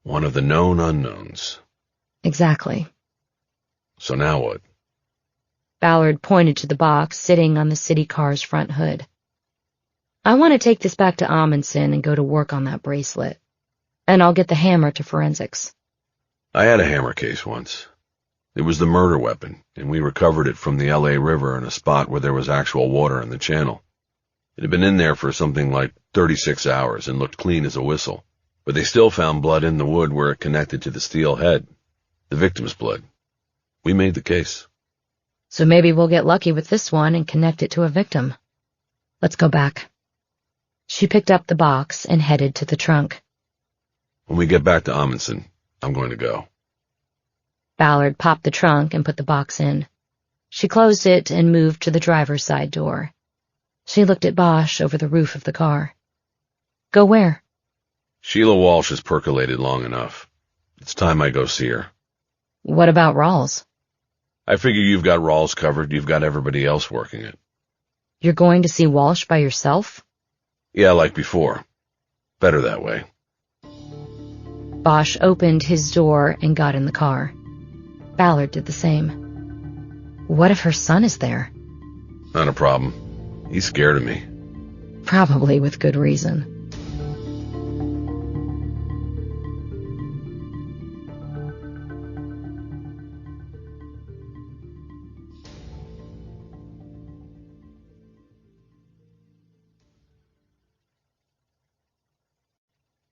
One of the known unknowns. Exactly. So now what? Ballard pointed to the box sitting on the city car's front hood. I want to take this back to Amundsen and go to work on that bracelet. And I'll get the hammer to forensics. I had a hammer case once. It was the murder weapon, and we recovered it from the L.A. River in a spot where there was actual water in the channel. It had been in there for something like 36 hours and looked clean as a whistle, but they still found blood in the wood where it connected to the steel head. The victim's blood. We made the case. So maybe we'll get lucky with this one and connect it to a victim. Let's go back. She picked up the box and headed to the trunk. When we get back to Amundsen, I'm going to go. Ballard popped the trunk and put the box in. She closed it and moved to the driver's side door. She looked at Bosch over the roof of the car. Go where? Sheila Walsh has percolated long enough. It's time I go see her. What about Rawls? I figure you've got Rawls covered. You've got everybody else working it. You're going to see Walsh by yourself? Yeah, like before. Better that way. Bosch opened his door and got in the car. Ballard did the same. What if her son is there? Not a problem. He's scared of me. Probably with good reason.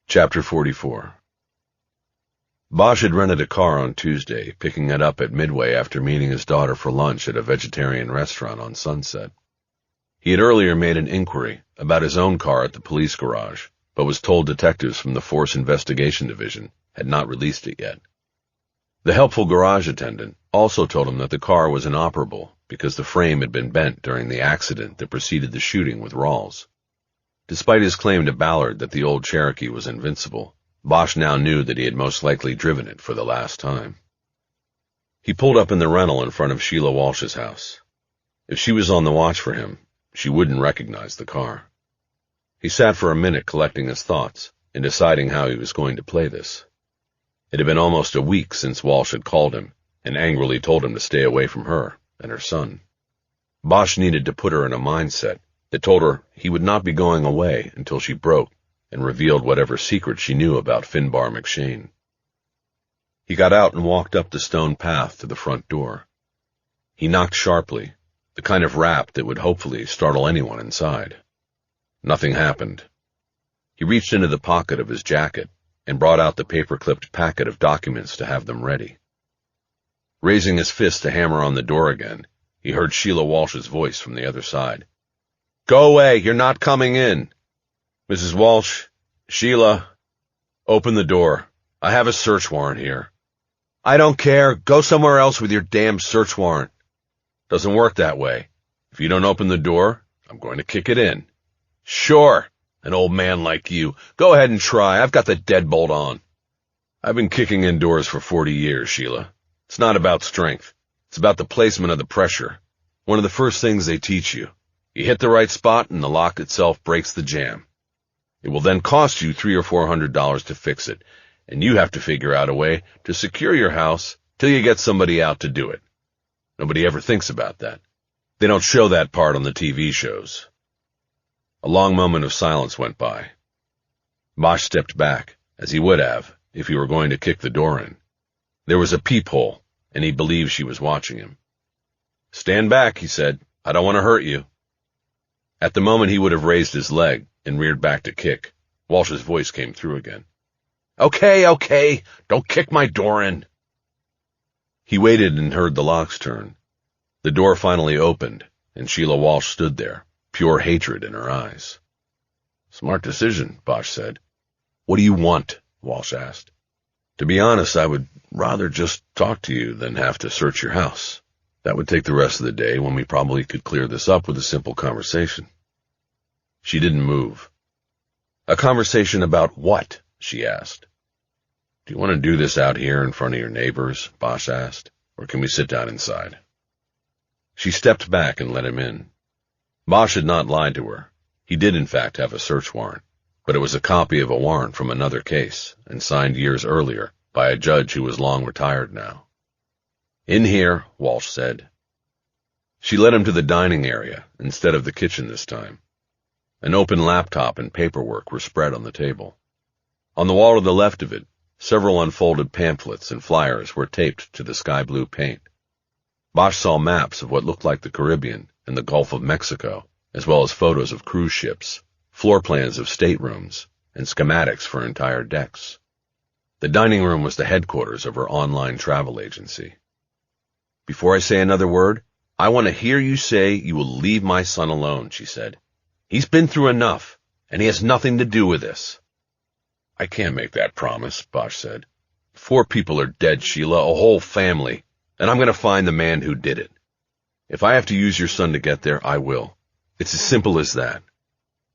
Chapter 44. Bosch had rented a car on Tuesday, picking it up at Midway after meeting his daughter for lunch at a vegetarian restaurant on Sunset. He had earlier made an inquiry about his own car at the police garage, but was told detectives from the Force Investigation Division had not released it yet. The helpful garage attendant also told him that the car was inoperable because the frame had been bent during the accident that preceded the shooting with Rawls. Despite his claim to Ballard that the old Cherokee was invincible, Bosch now knew that he had most likely driven it for the last time. He pulled up in the rental in front of Sheila Walsh's house. If she was on the watch for him, she wouldn't recognize the car. He sat for a minute collecting his thoughts and deciding how he was going to play this. It had been almost a week since Walsh had called him and angrily told him to stay away from her and her son. Bosch needed to put her in a mindset that told her he would not be going away until she broke and revealed whatever secret she knew about Finbar McShane. He got out and walked up the stone path to the front door. He knocked sharply, the kind of rap that would hopefully startle anyone inside. Nothing happened. He reached into the pocket of his jacket and brought out the paper-clipped packet of documents to have them ready. Raising his fist to hammer on the door again, he heard Sheila Walsh's voice from the other side. "Go away, you're not coming in." "Mrs. Walsh, Sheila, open the door. I have a search warrant here." "I don't care. Go somewhere else with your damn search warrant." "Doesn't work that way. If you don't open the door, I'm going to kick it in." "Sure, an old man like you. Go ahead and try. I've got the deadbolt on." "I've been kicking in doors for 40 years, Sheila. It's not about strength. It's about the placement of the pressure. One of the first things they teach you. You hit the right spot and the lock itself breaks the jam. It will then cost you $300 or $400 to fix it, and you have to figure out a way to secure your house till you get somebody out to do it. Nobody ever thinks about that. They don't show that part on the TV shows." A long moment of silence went by. Bosch stepped back, as he would have if he were going to kick the door in. There was a peephole, and he believed she was watching him. "Stand back," he said. "I don't want to hurt you." At the moment he would have raised his leg and reared back to kick, Walsh's voice came through again. Okay, don't kick my door in." He waited and heard the locks turn. The door finally opened, and Sheila Walsh stood there, pure hatred in her eyes. "Smart decision," Bosch said. "What do you want?" Walsh asked. "To be honest, I would rather just talk to you than have to search your house. That would take the rest of the day when we probably could clear this up with a simple conversation." She didn't move. "A conversation about what?" she asked. "Do you want to do this out here in front of your neighbors?" Bosch asked. "Or can we sit down inside?" She stepped back and let him in. Bosch had not lied to her. He did in fact have a search warrant, but it was a copy of a warrant from another case, and signed years earlier by a judge who was long retired now. "In here," Walsh said. She led him to the dining area instead of the kitchen this time. An open laptop and paperwork were spread on the table. On the wall to the left of it, several unfolded pamphlets and flyers were taped to the sky blue paint. Bosch saw maps of what looked like the Caribbean and the Gulf of Mexico, as well as photos of cruise ships, floor plans of staterooms, and schematics for entire decks. The dining room was the headquarters of her online travel agency. "Before I say another word, I want to hear you say you will leave my son alone," she said. "He's been through enough, and he has nothing to do with this." "I can't make that promise," Bosch said. 4 people are dead, Sheila, a whole family, and I'm going to find the man who did it. If I have to use your son to get there, I will. It's as simple as that.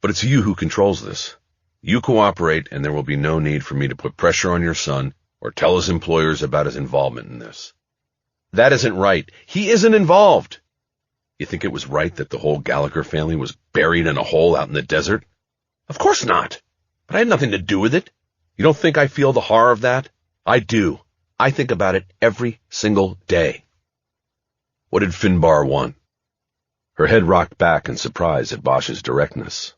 But it's you who controls this. You cooperate, and there will be no need for me to put pressure on your son or tell his employers about his involvement in this." "That isn't right. He isn't involved." "You think it was right that the whole Gallagher family was buried in a hole out in the desert?" "Of course not. But I had nothing to do with it. You don't think I feel the horror of that? I do. I think about it every single day." "What did Finbar want?" Her head rocked back in surprise at Bosch's directness.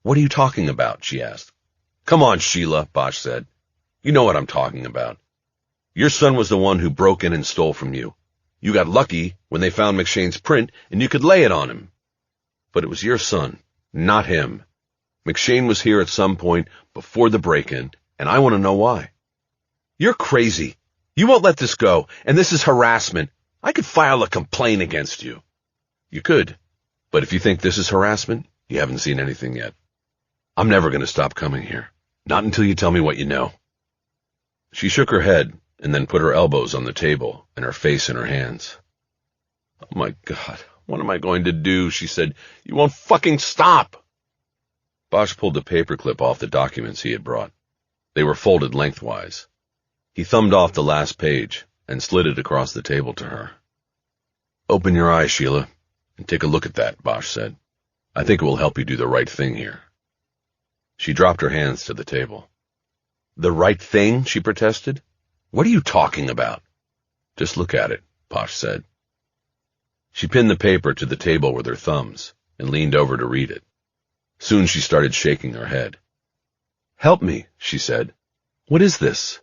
"What are you talking about?" she asked. "Come on, Sheila," Bosch said. "You know what I'm talking about. Your son was the one who broke in and stole from you. You got lucky when they found McShane's print and you could lay it on him. But it was your son, not him. McShane was here at some point before the break-in, and I want to know why." "You're crazy. You won't let this go, and this is harassment. I could file a complaint against you." "You could, but if you think this is harassment, you haven't seen anything yet. I'm never going to stop coming here, not until you tell me what you know." She shook her head, and then put her elbows on the table and her face in her hands. "Oh my God, what am I going to do?" she said. "You won't fucking stop." Bosch pulled the paperclip off the documents he had brought. They were folded lengthwise. He thumbed off the last page and slid it across the table to her. "Open your eyes, Sheila, and take a look at that," Bosch said. "I think it will help you do the right thing here." She dropped her hands to the table. "The right thing?" she protested. "What are you talking about?" "Just look at it," Bosch said. She pinned the paper to the table with her thumbs and leaned over to read it. Soon she started shaking her head. "Help me," she said. "What is this?"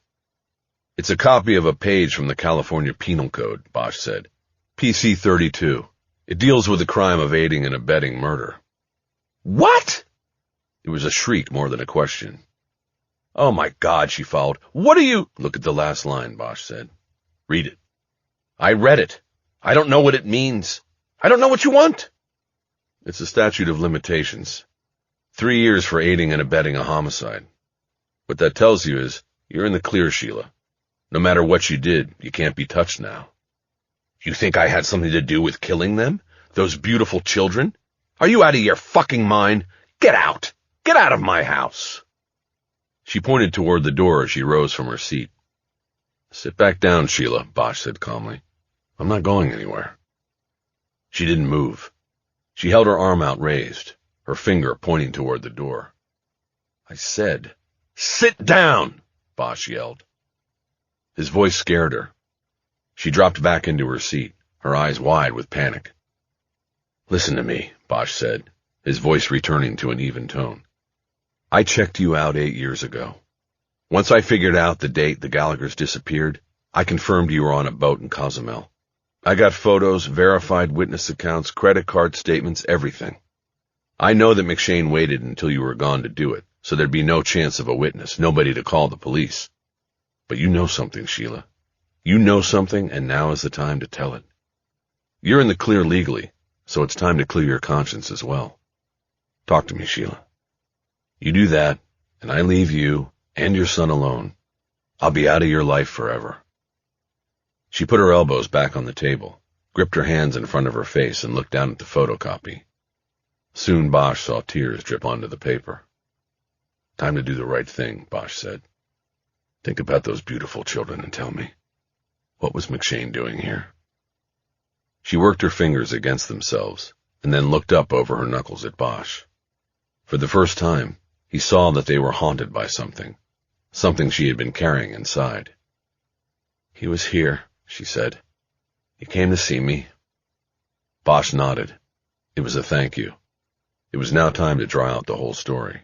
"It's a copy of a page from the California Penal Code," Bosch said. "PC 32. It deals with the crime of aiding and abetting murder." "What?" It was a shriek more than a question. "Oh my God," she followed. "What are you—" "Look at the last line," Bosch said. "Read it." "I read it. I don't know what it means. I don't know what you want." "It's a statute of limitations. 3 years for aiding and abetting a homicide. What that tells you is you're in the clear, Sheila. No matter what you did, you can't be touched now." "You think I had something to do with killing them? Those beautiful children? Are you out of your fucking mind? Get out! Get out of my house!" She pointed toward the door as she rose from her seat. "Sit back down, Sheila," Bosch said calmly. "I'm not going anywhere." She didn't move. She held her arm out raised, her finger pointing toward the door. "I said, sit down!" Bosch yelled. His voice scared her. She dropped back into her seat, her eyes wide with panic. "Listen to me," Bosch said, his voice returning to an even tone. "I checked you out 8 years ago. Once I figured out the date the Gallaghers disappeared, I confirmed you were on a boat in Cozumel. I got photos, verified witness accounts, credit card statements, everything. I know that McShane waited until you were gone to do it, so there'd be no chance of a witness, nobody to call the police. But you know something, Sheila. You know something, and now is the time to tell it. You're in the clear legally, so it's time to clear your conscience as well. Talk to me, Sheila. You do that, and I leave you and your son alone. I'll be out of your life forever." She put her elbows back on the table, gripped her hands in front of her face, and looked down at the photocopy. Soon Bosch saw tears drip onto the paper. "Time to do the right thing," Bosch said. "Think about those beautiful children and tell me, what was McShane doing here?" She worked her fingers against themselves, and then looked up over her knuckles at Bosch. For the first time, he saw that they were haunted by something she had been carrying inside. "He was here," she said. "He came to see me." Bosch nodded. It was a thank you. It was now time to draw out the whole story.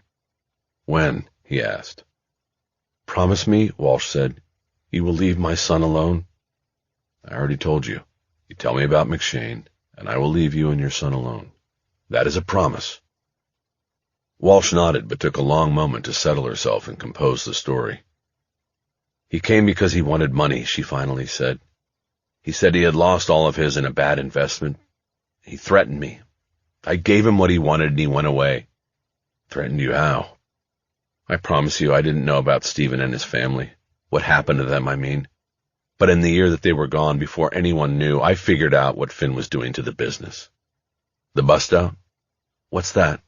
"When?" he asked. "Promise me," Walsh said, "you will leave my son alone." "I already told you. You tell me about McShane, and I will leave you and your son alone. That is a promise." Walsh nodded, but took a long moment to settle herself and compose the story. "He came because he wanted money," she finally said. "He said he had lost all of his in a bad investment. He threatened me. I gave him what he wanted and he went away." "Threatened you how?" "I promise you I didn't know about Stephen and his family. What happened to them, I mean. But in the year that they were gone, before anyone knew, I figured out what Finn was doing to the business." "The bust-out?" "What's that?"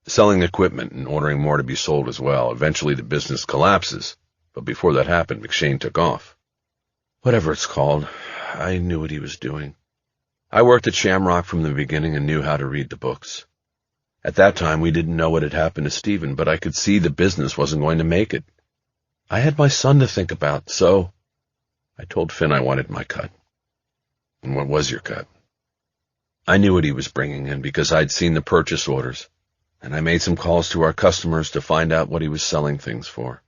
"Selling equipment and ordering more to be sold as well. Eventually the business collapses, but before that happened, McShane took off." "Whatever it's called, I knew what he was doing. I worked at Shamrock from the beginning and knew how to read the books. At that time, we didn't know what had happened to Stephen, but I could see the business wasn't going to make it. I had my son to think about, so I told Finn I wanted my cut." "And what was your cut?" "I knew what he was bringing in because I'd seen the purchase orders, and I made some calls to our customers to find out what he was selling things for.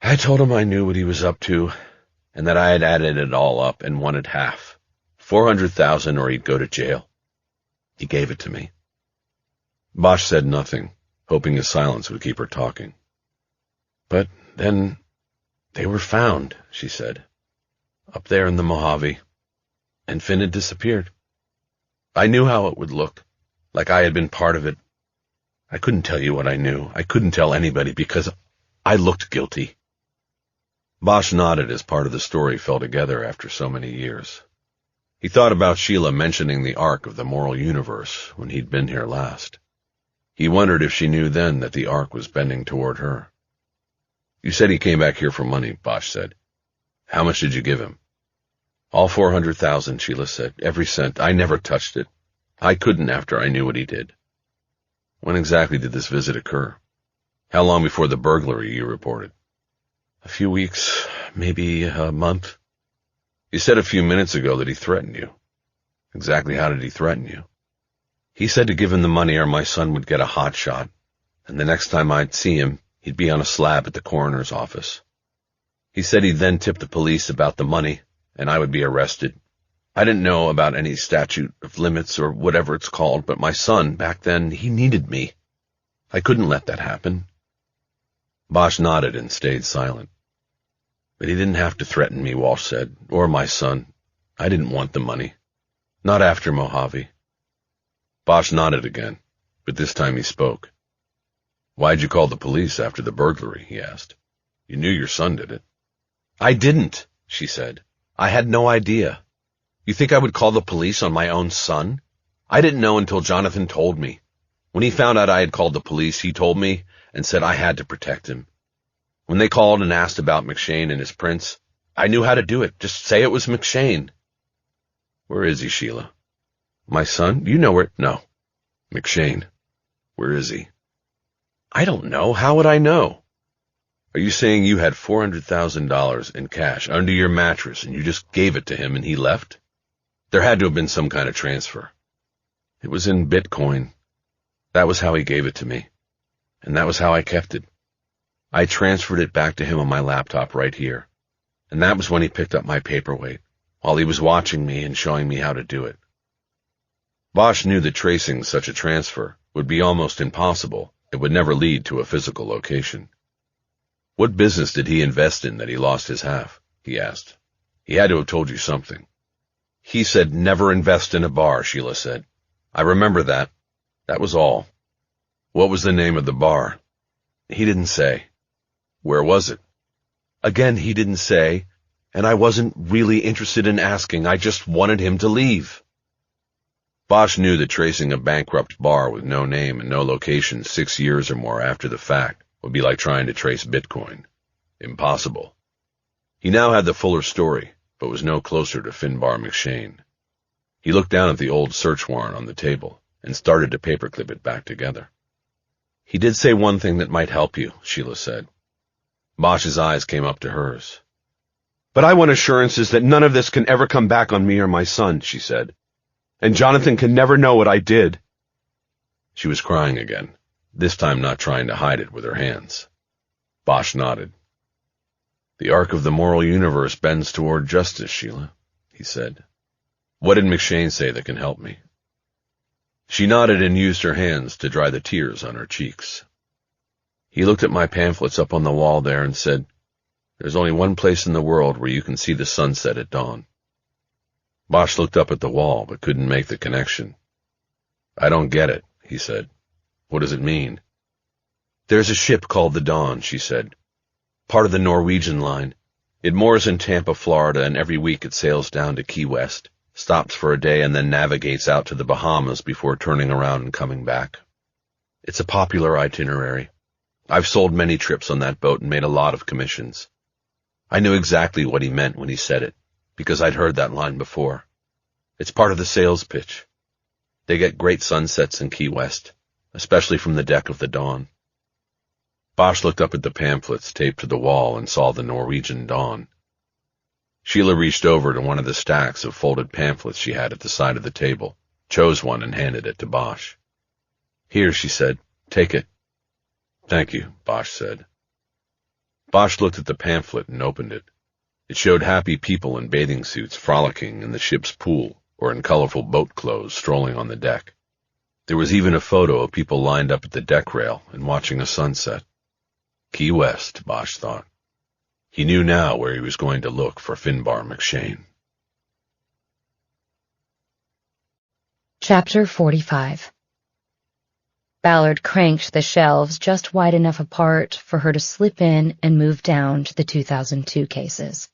I told him I knew what he was up to, and that I had added it all up and wanted half, $400,000, or he'd go to jail. He gave it to me." Bosch said nothing, hoping his silence would keep her talking. "But then they were found," she said, "up there in the Mojave, and Finn had disappeared. I knew how it would look, like I had been part of it. I couldn't tell you what I knew. I couldn't tell anybody because I looked guilty." Bosch nodded as part of the story fell together after so many years. He thought about Sheila mentioning the arc of the moral universe when he'd been here last. He wondered if she knew then that the arc was bending toward her. You said he came back here for money, Bosch said. How much did you give him? All 400,000, Sheila said. Every cent. I never touched it. I couldn't after I knew what he did. When exactly did this visit occur? How long before the burglary you reported? A few weeks, maybe a month. You said a few minutes ago that he threatened you. Exactly how did he threaten you? He said to give him the money or my son would get a hot shot, and the next time I'd see him, he'd be on a slab at the coroner's office. He said he'd then tip the police about the money, and I would be arrested. I didn't know about any statute of limits or whatever it's called, but my son, back then, he needed me. I couldn't let that happen. Bosch nodded and stayed silent. But he didn't have to threaten me, Walsh said, or my son. I didn't want the money. Not after Mojave. Bosch nodded again, but this time he spoke. Why'd you call the police after the burglary, he asked. You knew your son did it. I didn't, she said. I had no idea. You think I would call the police on my own son? I didn't know until Jonathan told me. When he found out I had called the police, he told me and said I had to protect him. When they called and asked about McShane and his prints, I knew how to do it. Just say it was McShane. Where is he, Sheila? My son? You know where? No. McShane. Where is he? I don't know. How would I know? Are you saying you had $400,000 in cash under your mattress and you just gave it to him and he left? There had to have been some kind of transfer. It was in Bitcoin. That was how he gave it to me. And that was how I kept it. I transferred it back to him on my laptop right here. And that was when he picked up my paperweight, while he was watching me and showing me how to do it. Bosch knew that tracing such a transfer would be almost impossible. It would never lead to a physical location. What business did he invest in that he lost his half? He asked. He had to have told you something. He said never invest in a bar, Sheila said. I remember that. That was all. What was the name of the bar? He didn't say. Where was it? Again, he didn't say, and I wasn't really interested in asking. I just wanted him to leave. Bosch knew that tracing a bankrupt bar with no name and no location 6 years or more after the fact would be like trying to trace Bitcoin. Impossible. He now had the fuller story, but was no closer to Finbar McShane. He looked down at the old search warrant on the table and started to paperclip it back together. He did say one thing that might help you, Sheila said. Bosch's eyes came up to hers. But I want assurances that none of this can ever come back on me or my son, she said. And Jonathan can never know what I did. She was crying again, this time not trying to hide it with her hands. Bosch nodded. The arc of the moral universe bends toward justice, Sheila, he said. What did McShane say that can help me? She nodded and used her hands to dry the tears on her cheeks. He looked at my pamphlets up on the wall there and said, There's only one place in the world where you can see the sunset at dawn. Bosch looked up at the wall, but couldn't make the connection. I don't get it, he said. What does it mean? There's a ship called the Dawn, she said. Part of the Norwegian line. It moors in Tampa, Florida, and every week it sails down to Key West, stops for a day, and then navigates out to the Bahamas before turning around and coming back. It's a popular itinerary. I've sold many trips on that boat and made a lot of commissions. I knew exactly what he meant when he said it, because I'd heard that line before. It's part of the sales pitch. They get great sunsets in Key West, especially from the deck of the Dawn. Bosch looked up at the pamphlets taped to the wall and saw the Norwegian Dawn. Sheila reached over to one of the stacks of folded pamphlets she had at the side of the table, chose one and handed it to Bosch. Here, she said, take it. Thank you, Bosch said. Bosch looked at the pamphlet and opened it. It showed happy people in bathing suits frolicking in the ship's pool or in colorful boat clothes strolling on the deck. There was even a photo of people lined up at the deck rail and watching a sunset. Key West, Bosch thought. He knew now where he was going to look for Finbar McShane. Chapter 45. Ballard cranked the shelves just wide enough apart for her to slip in and move down to the 2002 cases.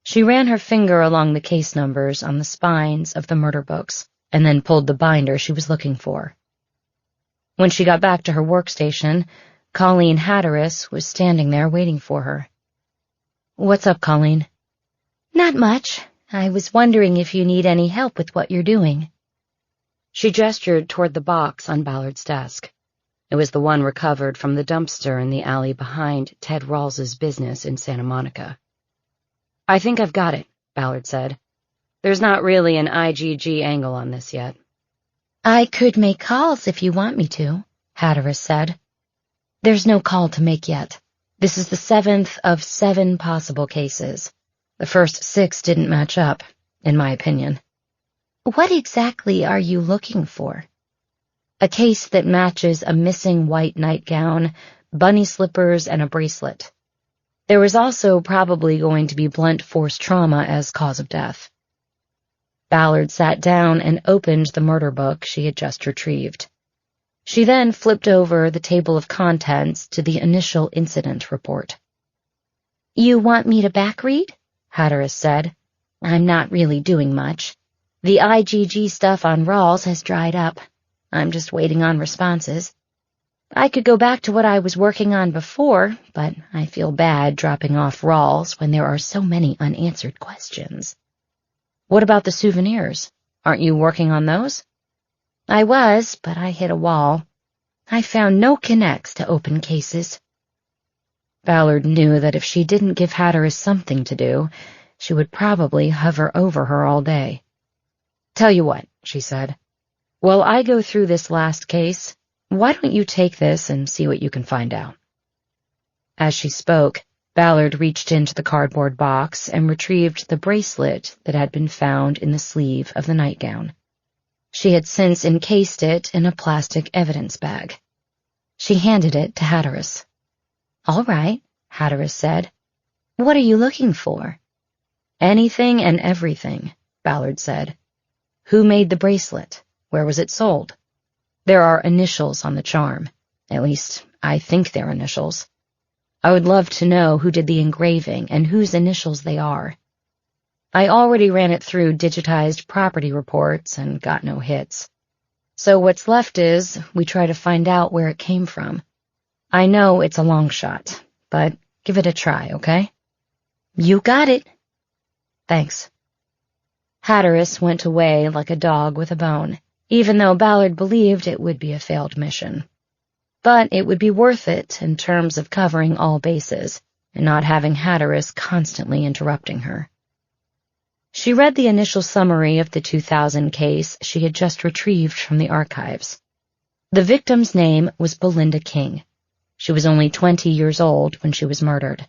She ran her finger along the case numbers on the spines of the murder books, and then pulled the binder she was looking for. When she got back to her workstation, Colleen Hatteras was standing there waiting for her. "What's up, Colleen?" "Not much. I was wondering if you need any help with what you're doing." She gestured toward the box on Ballard's desk. It was the one recovered from the dumpster in the alley behind Ted Rawls's business in Santa Monica. "I think I've got it," Ballard said. "There's not really an IGG angle on this yet." "I could make calls if you want me to," Hatteras said. "There's no call to make yet. This is the 7th of 7 possible cases. The first 6 didn't match up, in my opinion." "What exactly are you looking for?" "A case that matches a missing white nightgown, bunny slippers, and a bracelet. There was also probably going to be blunt force trauma as cause of death." Ballard sat down and opened the murder book she had just retrieved. She then flipped over the table of contents to the initial incident report. "You want me to backread?" Hatteras said. "I'm not really doing much. The IGG stuff on Rawls has dried up. I'm just waiting on responses. I could go back to what I was working on before, but I feel bad dropping off Rawls when there are so many unanswered questions." "What about the souvenirs? Aren't you working on those?" "I was, but I hit a wall. I found no connects to open cases." Ballard knew that if she didn't give Hatteras something to do, she would probably hover over her all day. "Tell you what," she said. "While I go through this last case, why don't you take this and see what you can find out?" As she spoke, Ballard reached into the cardboard box and retrieved the bracelet that had been found in the sleeve of the nightgown. She had since encased it in a plastic evidence bag. She handed it to Hatteras. "All right," Hatteras said. "What are you looking for?" "Anything and everything," Ballard said. "Who made the bracelet? Where was it sold? There are initials on the charm. At least, I think they're initials. I would love to know who did the engraving and whose initials they are. I already ran it through digitized property reports and got no hits. So what's left is we try to find out where it came from. I know it's a long shot, but give it a try, okay?" "You got it." "Thanks." Hatteras went away like a dog with a bone, even though Ballard believed it would be a failed mission. But it would be worth it in terms of covering all bases and not having Hatteras constantly interrupting her. She read the initial summary of the 2000 case she had just retrieved from the archives. The victim's name was Belinda King. She was only 20 years old when she was murdered.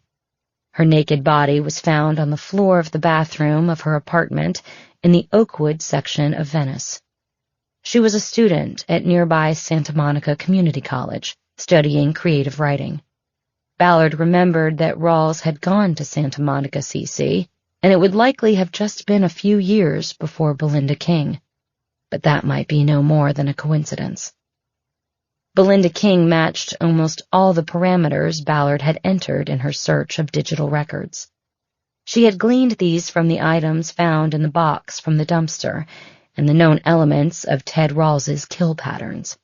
Her naked body was found on the floor of the bathroom of her apartment in the Oakwood section of Venice. She was a student at nearby Santa Monica Community College, studying creative writing. Ballard remembered that Rawls had gone to Santa Monica CC, and it would likely have just been a few years before Belinda King. But that might be no more than a coincidence. Belinda King matched almost all the parameters Ballard had entered in her search of digital records. She had gleaned these from the items found in the box from the dumpster and the known elements of Ted Rawls's kill patterns.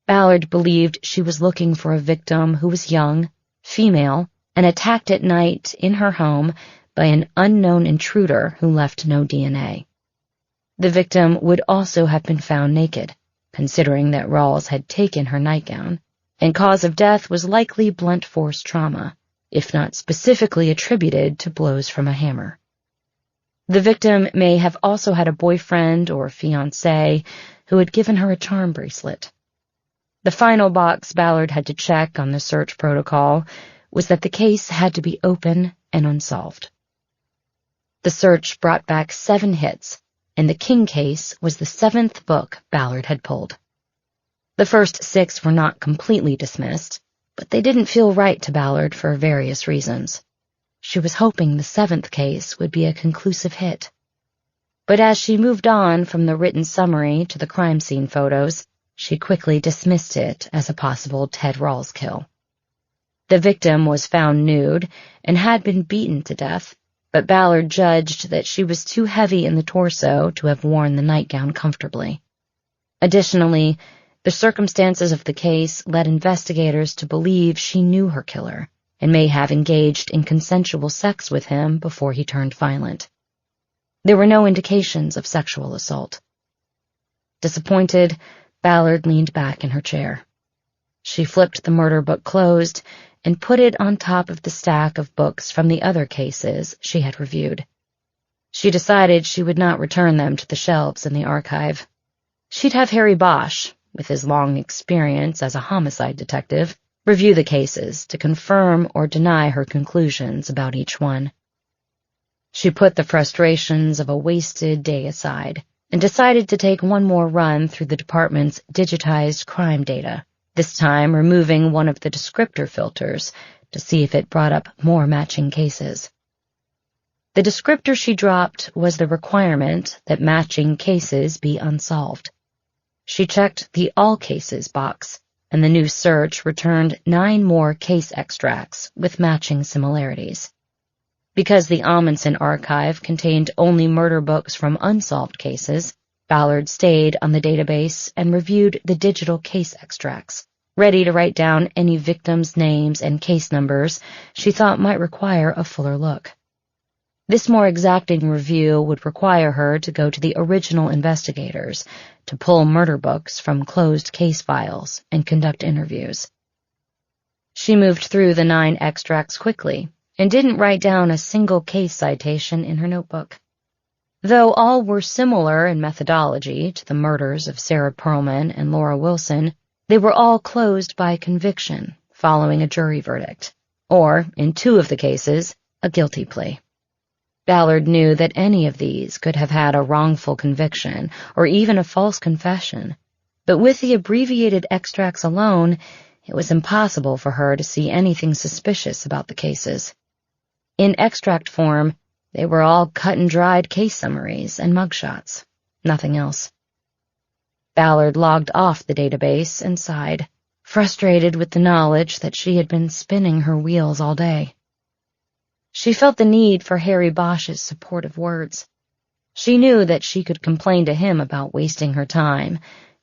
Ballard believed she was looking for a victim who was young, female, and attacked at night in her home by an unknown intruder who left no DNA. The victim would also have been found naked, considering that Rawls had taken her nightgown, and cause of death was likely blunt force trauma, if not specifically attributed to blows from a hammer. The victim may have also had a boyfriend or fiancé who had given her a charm bracelet. The final box Ballard had to check on the search protocol was that the case had to be open and unsolved. The search brought back 7 hits, and the King case was the 7th book Ballard had pulled. The first 6 were not completely dismissed, but they didn't feel right to Ballard for various reasons. She was hoping the 7th case would be a conclusive hit. But as she moved on from the written summary to the crime scene photos, she quickly dismissed it as a possible Ted Rawls kill. The victim was found nude and had been beaten to death, but Ballard judged that she was too heavy in the torso to have worn the nightgown comfortably. Additionally, the circumstances of the case led investigators to believe she knew her killer and may have engaged in consensual sex with him before he turned violent. There were no indications of sexual assault. Disappointed, Ballard leaned back in her chair. She flipped the murder book closed and put it on top of the stack of books from the other cases she had reviewed. She decided she would not return them to the shelves in the archive. She'd have Harry Bosch, with his long experience as a homicide detective, review the cases to confirm or deny her conclusions about each one. She put the frustrations of a wasted day aside and decided to take one more run through the department's digitized crime data, this time removing one of the descriptor filters to see if it brought up more matching cases. The descriptor she dropped was the requirement that matching cases be unsolved. She checked the All Cases box, and the new search returned 9 more case extracts with matching similarities. Because the Amundsen archive contained only murder books from unsolved cases, Ballard stayed on the database and reviewed the digital case extracts, ready to write down any victims' names and case numbers she thought might require a fuller look. This more exacting review would require her to go to the original investigators to pull murder books from closed case files and conduct interviews. She moved through the 9 extracts quickly and didn't write down a single case citation in her notebook. Though all were similar in methodology to the murders of Sarah Perlman and Laura Wilson, they were all closed by conviction following a jury verdict, or, in 2 of the cases, a guilty plea. Ballard knew that any of these could have had a wrongful conviction or even a false confession, but with the abbreviated extracts alone, it was impossible for her to see anything suspicious about the cases. In extract form, they were all cut-and-dried case summaries and mugshots, nothing else. Ballard logged off the database and sighed, frustrated with the knowledge that she had been spinning her wheels all day. She felt the need for Harry Bosch's supportive words. She knew that she could complain to him about wasting her time,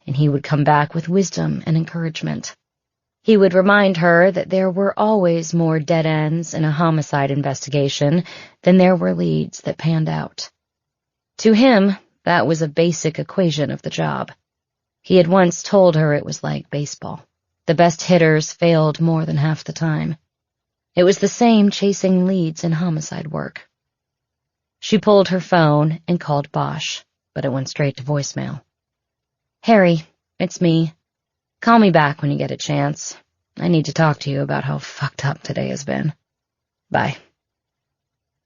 and he would come back with wisdom and encouragement. He would remind her that there were always more dead ends in a homicide investigation than there were leads that panned out. To him, that was a basic equation of the job. He had once told her it was like baseball. The best hitters failed more than half the time. It was the same chasing leads in homicide work. She pulled her phone and called Bosch, but it went straight to voicemail. "Harry, it's me. Call me back when you get a chance. I need to talk to you about how fucked up today has been. Bye."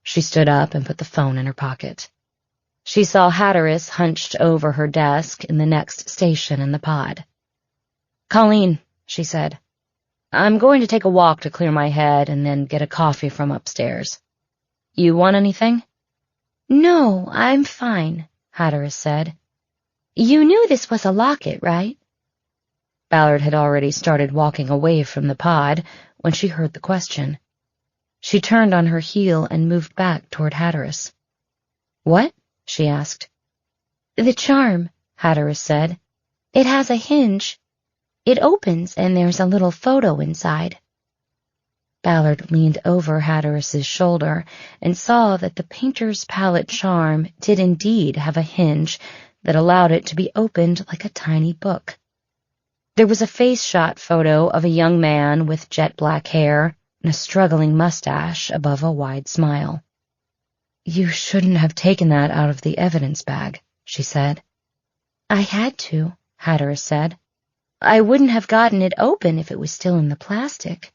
She stood up and put the phone in her pocket. She saw Hatteras hunched over her desk in the next station in the pod. "Colleen," she said, "I'm going to take a walk to clear my head and then get a coffee from upstairs. You want anything?" "No, I'm fine," Hatteras said. "You knew this was a locket, right?" Ballard had already started walking away from the pod when she heard the question. She turned on her heel and moved back toward Hatteras. "What?" she asked. "The charm," Hatteras said. "It has a hinge. It opens and there's a little photo inside." Ballard leaned over Hatteras's shoulder and saw that the painter's palette charm did indeed have a hinge that allowed it to be opened like a tiny book. There was a face-shot photo of a young man with jet-black hair and a struggling mustache above a wide smile. "You shouldn't have taken that out of the evidence bag," she said. "I had to," Hatteras said. "I wouldn't have gotten it open if it was still in the plastic."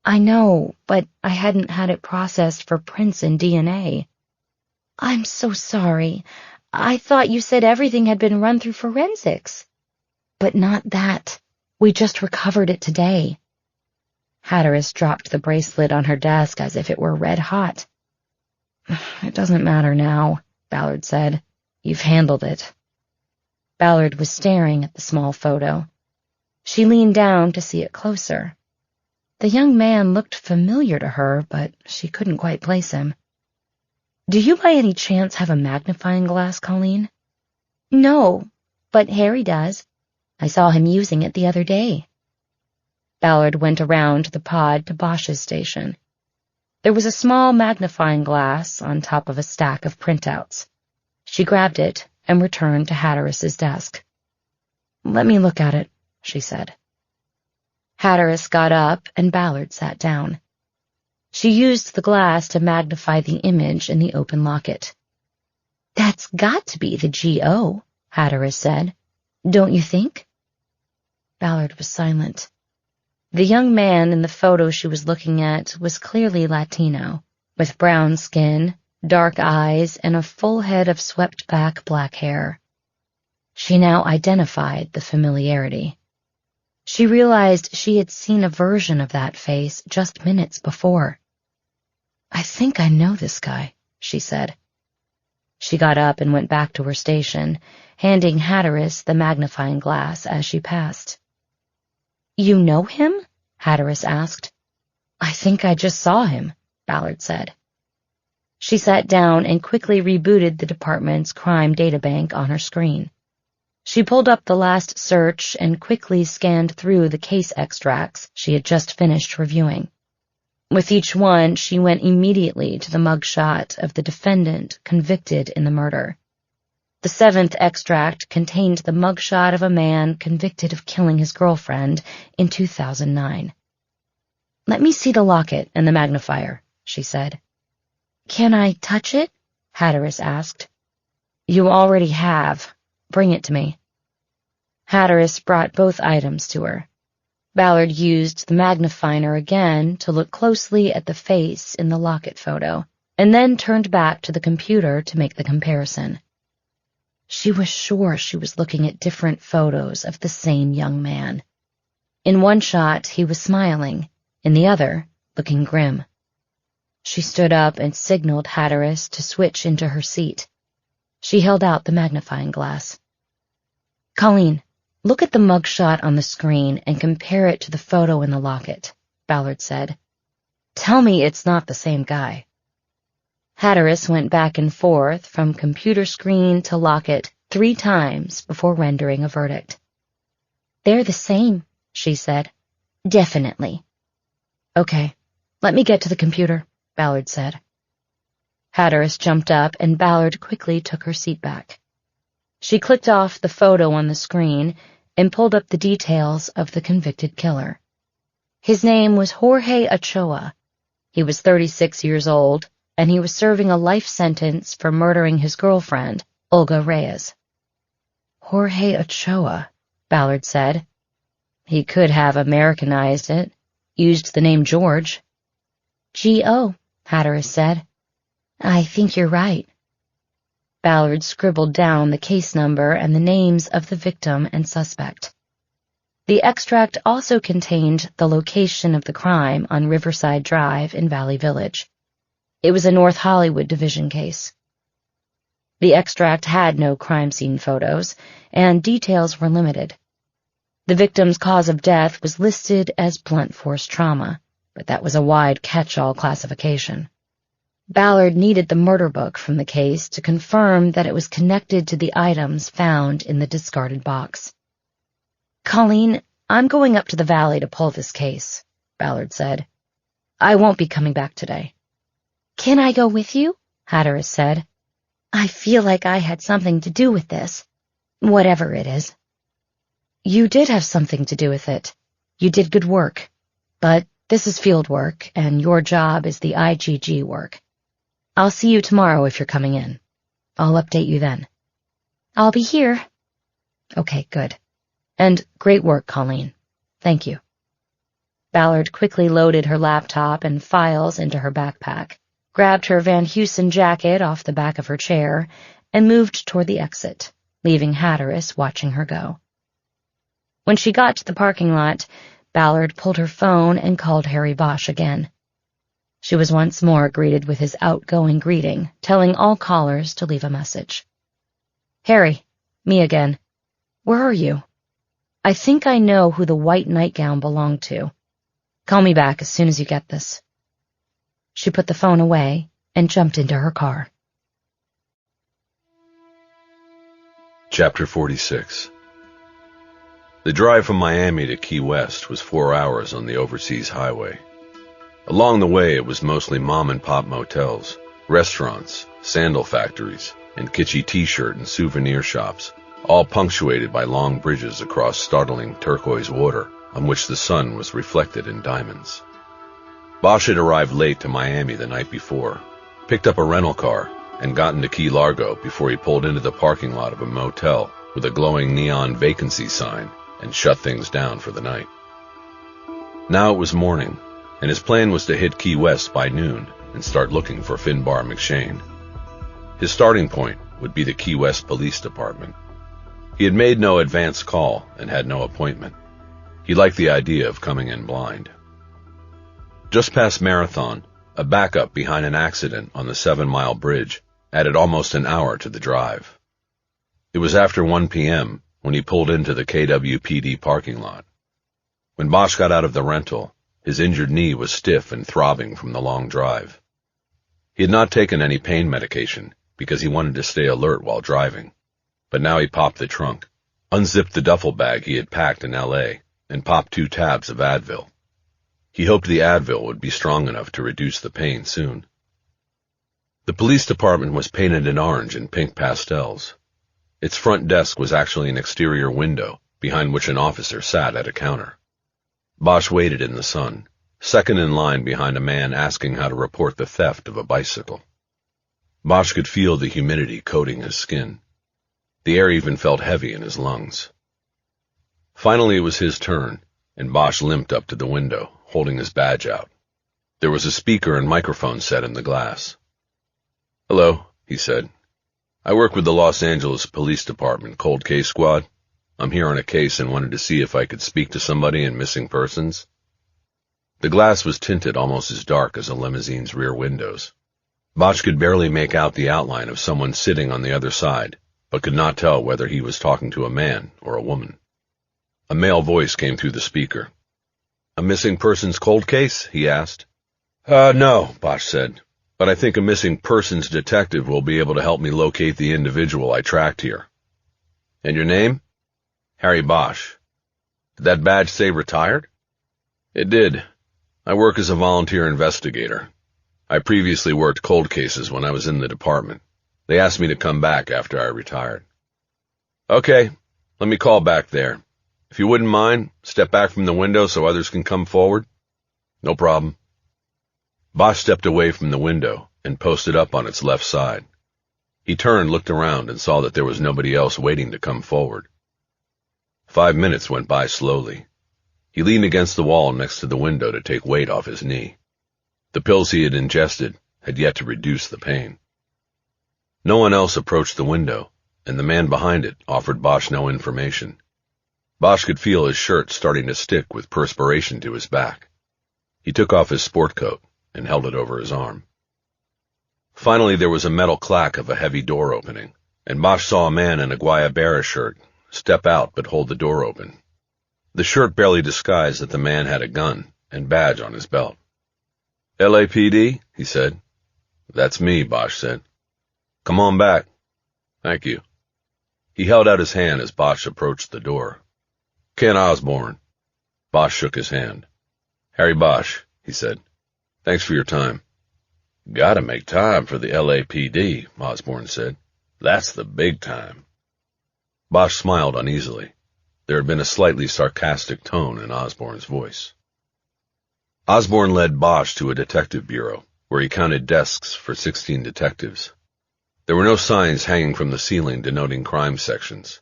"I know, but I hadn't had it processed for prints and DNA." "I'm so sorry. I thought you said everything had been run through forensics." "But not that. We just recovered it today." Hatteras dropped the bracelet on her desk as if it were red hot. "It doesn't matter now," Ballard said. "You've handled it." Ballard was staring at the small photo. She leaned down to see it closer. The young man looked familiar to her, but she couldn't quite place him. "Do you by any chance have a magnifying glass, Colleen?" "No, but Harry does. I saw him using it the other day." Ballard went around the pod to Bosch's station. There was a small magnifying glass on top of a stack of printouts. She grabbed it and returned to Hatteris's desk. "Let me look at it," she said. Hatteris got up and Ballard sat down. She used the glass to magnify the image in the open locket. "That's got to be the G.O., Hatteris said. Don't you think?" Ballard was silent. The young man in the photo she was looking at was clearly Latino, with brown skin, dark eyes, and a full head of swept-back black hair. She now identified the familiarity. She realized she had seen a version of that face just minutes before. "I think I know this guy," she said. She got up and went back to her station, handing Hatteris the magnifying glass as she passed. "You know him?" Hatteris asked. "I think I just saw him," Ballard said. She sat down and quickly rebooted the department's crime databank on her screen. She pulled up the last search and quickly scanned through the case extracts she had just finished reviewing. With each one, she went immediately to the mugshot of the defendant convicted in the murder. The 7th extract contained the mugshot of a man convicted of killing his girlfriend in 2009. "Let me see the locket and the magnifier," she said. "Can I touch it?" Hatteris asked. "You already have. Bring it to me." Hatteris brought both items to her. Ballard used the magnifier again to look closely at the face in the locket photo, and then turned back to the computer to make the comparison. She was sure she was looking at different photos of the same young man. In one shot, he was smiling, in the other, looking grim. She stood up and signaled Hatteris to switch into her seat. She held out the magnifying glass. "Colleen, look at the mugshot on the screen and compare it to the photo in the locket," Ballard said. "Tell me it's not the same guy." Hatteris went back and forth from computer screen to locket 3 times before rendering a verdict. "They're the same," she said. "Definitely." "Okay, let me get to the computer," Ballard said. Hatteris jumped up and Ballard quickly took her seat back. She clicked off the photo on the screen and pulled up the details of the convicted killer. His name was Jorge Ochoa. He was 36 years old, and he was serving a life sentence for murdering his girlfriend, Olga Reyes. "Jorge Ochoa," Ballard said. "He could have Americanized it, used the name George." "G.O., Hatteris said. "I think you're right." Ballard scribbled down the case number and the names of the victim and suspect. The extract also contained the location of the crime on Riverside Drive in Valley Village. It was a North Hollywood Division case. The extract had no crime scene photos, and details were limited. The victim's cause of death was listed as blunt force trauma, but that was a wide catch-all classification. Ballard needed the murder book from the case to confirm that it was connected to the items found in the discarded box. "Colleen, I'm going up to the valley to pull this case," Ballard said. "I won't be coming back today." "Can I go with you?" Hatteris said. "I feel like I had something to do with this, whatever it is." "You did have something to do with it. You did good work. But this is field work, and your job is the IGG work. I'll see you tomorrow if you're coming in. I'll update you then." "I'll be here." "Okay, good. And great work, Colleen. Thank you." Ballard quickly loaded her laptop and files into her backpack, grabbed her Van Heusen jacket off the back of her chair, and moved toward the exit, leaving Hatteris watching her go. When she got to the parking lot, Ballard pulled her phone and called Harry Bosch again. She was once more greeted with his outgoing greeting, telling all callers to leave a message. "Harry, me again. Where are you? I think I know who the white nightgown belonged to. Call me back as soon as you get this. She put the phone away and jumped into her car. Chapter 46. The drive from Miami to Key West was 4 hours on the overseas highway. Along the way, it was mostly mom-and-pop motels, restaurants, sandal factories, and kitschy t-shirt and souvenir shops, all punctuated by long bridges across startling turquoise water on which the sun was reflected in diamonds. Bosch had arrived late to Miami the night before, picked up a rental car, and gotten to Key Largo before he pulled into the parking lot of a motel with a glowing neon vacancy sign and shut things down for the night. Now it was morning, and his plan was to hit Key West by noon and start looking for Finbar McShane. His starting point would be the Key West Police Department. He had made no advance call and had no appointment. He liked the idea of coming in blind. Just past Marathon, a backup behind an accident on the 7-mile bridge added almost an hour to the drive. It was after 1 p.m. when he pulled into the KWPD parking lot. When Bosch got out of the rental, his injured knee was stiff and throbbing from the long drive. He had not taken any pain medication because he wanted to stay alert while driving, but now he popped the trunk, unzipped the duffel bag he had packed in L.A., and popped 2 tabs of Advil. He hoped the Advil would be strong enough to reduce the pain soon. The police department was painted in orange and pink pastels. Its front desk was actually an exterior window, behind which an officer sat at a counter. Bosch waited in the sun, second in line behind a man asking how to report the theft of a bicycle. Bosch could feel the humidity coating his skin. The air even felt heavy in his lungs. Finally it was his turn, and Bosch limped up to the window, holding his badge out. There was a speaker and microphone set in the glass. "Hello," he said. "I work with the Los Angeles Police Department Cold Case Squad. I'm here on a case and wanted to see if I could speak to somebody in missing persons." The glass was tinted almost as dark as a limousine's rear windows. Bosch could barely make out the outline of someone sitting on the other side, but could not tell whether he was talking to a man or a woman. A male voice came through the speaker. "A missing persons cold case?" he asked. No, Bosch said, "but I think a missing persons detective will be able to help me locate the individual I tracked here." "And your name?" "Harry Bosch." "Did that badge say retired?" "It did. I work as a volunteer investigator. I previously worked cold cases when I was in the department. They asked me to come back after I retired." "Okay, let me call back there. If you wouldn't mind, step back from the window so others can come forward." "No problem." Bosch stepped away from the window and posted up on its left side. He turned, looked around, and saw that there was nobody else waiting to come forward. 5 minutes went by slowly. He leaned against the wall next to the window to take weight off his knee. The pills he had ingested had yet to reduce the pain. No one else approached the window, and the man behind it offered Bosch no information. Bosch could feel his shirt starting to stick with perspiration to his back. He took off his sport coat and held it over his arm. Finally there was a metal clack of a heavy door opening, and Bosch saw a man in a Guayabera shirt step out but hold the door open. The shirt barely disguised that the man had a gun and badge on his belt. "LAPD?" he said. "That's me," Bosch said. "Come on back." "Thank you." He held out his hand as Bosch approached the door. "Ken Osborne." Bosch shook his hand. "Harry Bosch," he said. "Thanks for your time." "Gotta make time for the LAPD," Osborne said. "That's the big time." Bosch smiled uneasily. There had been a slightly sarcastic tone in Osborne's voice. Osborne led Bosch to a detective bureau, where he counted desks for 16 detectives. There were no signs hanging from the ceiling denoting crime sections.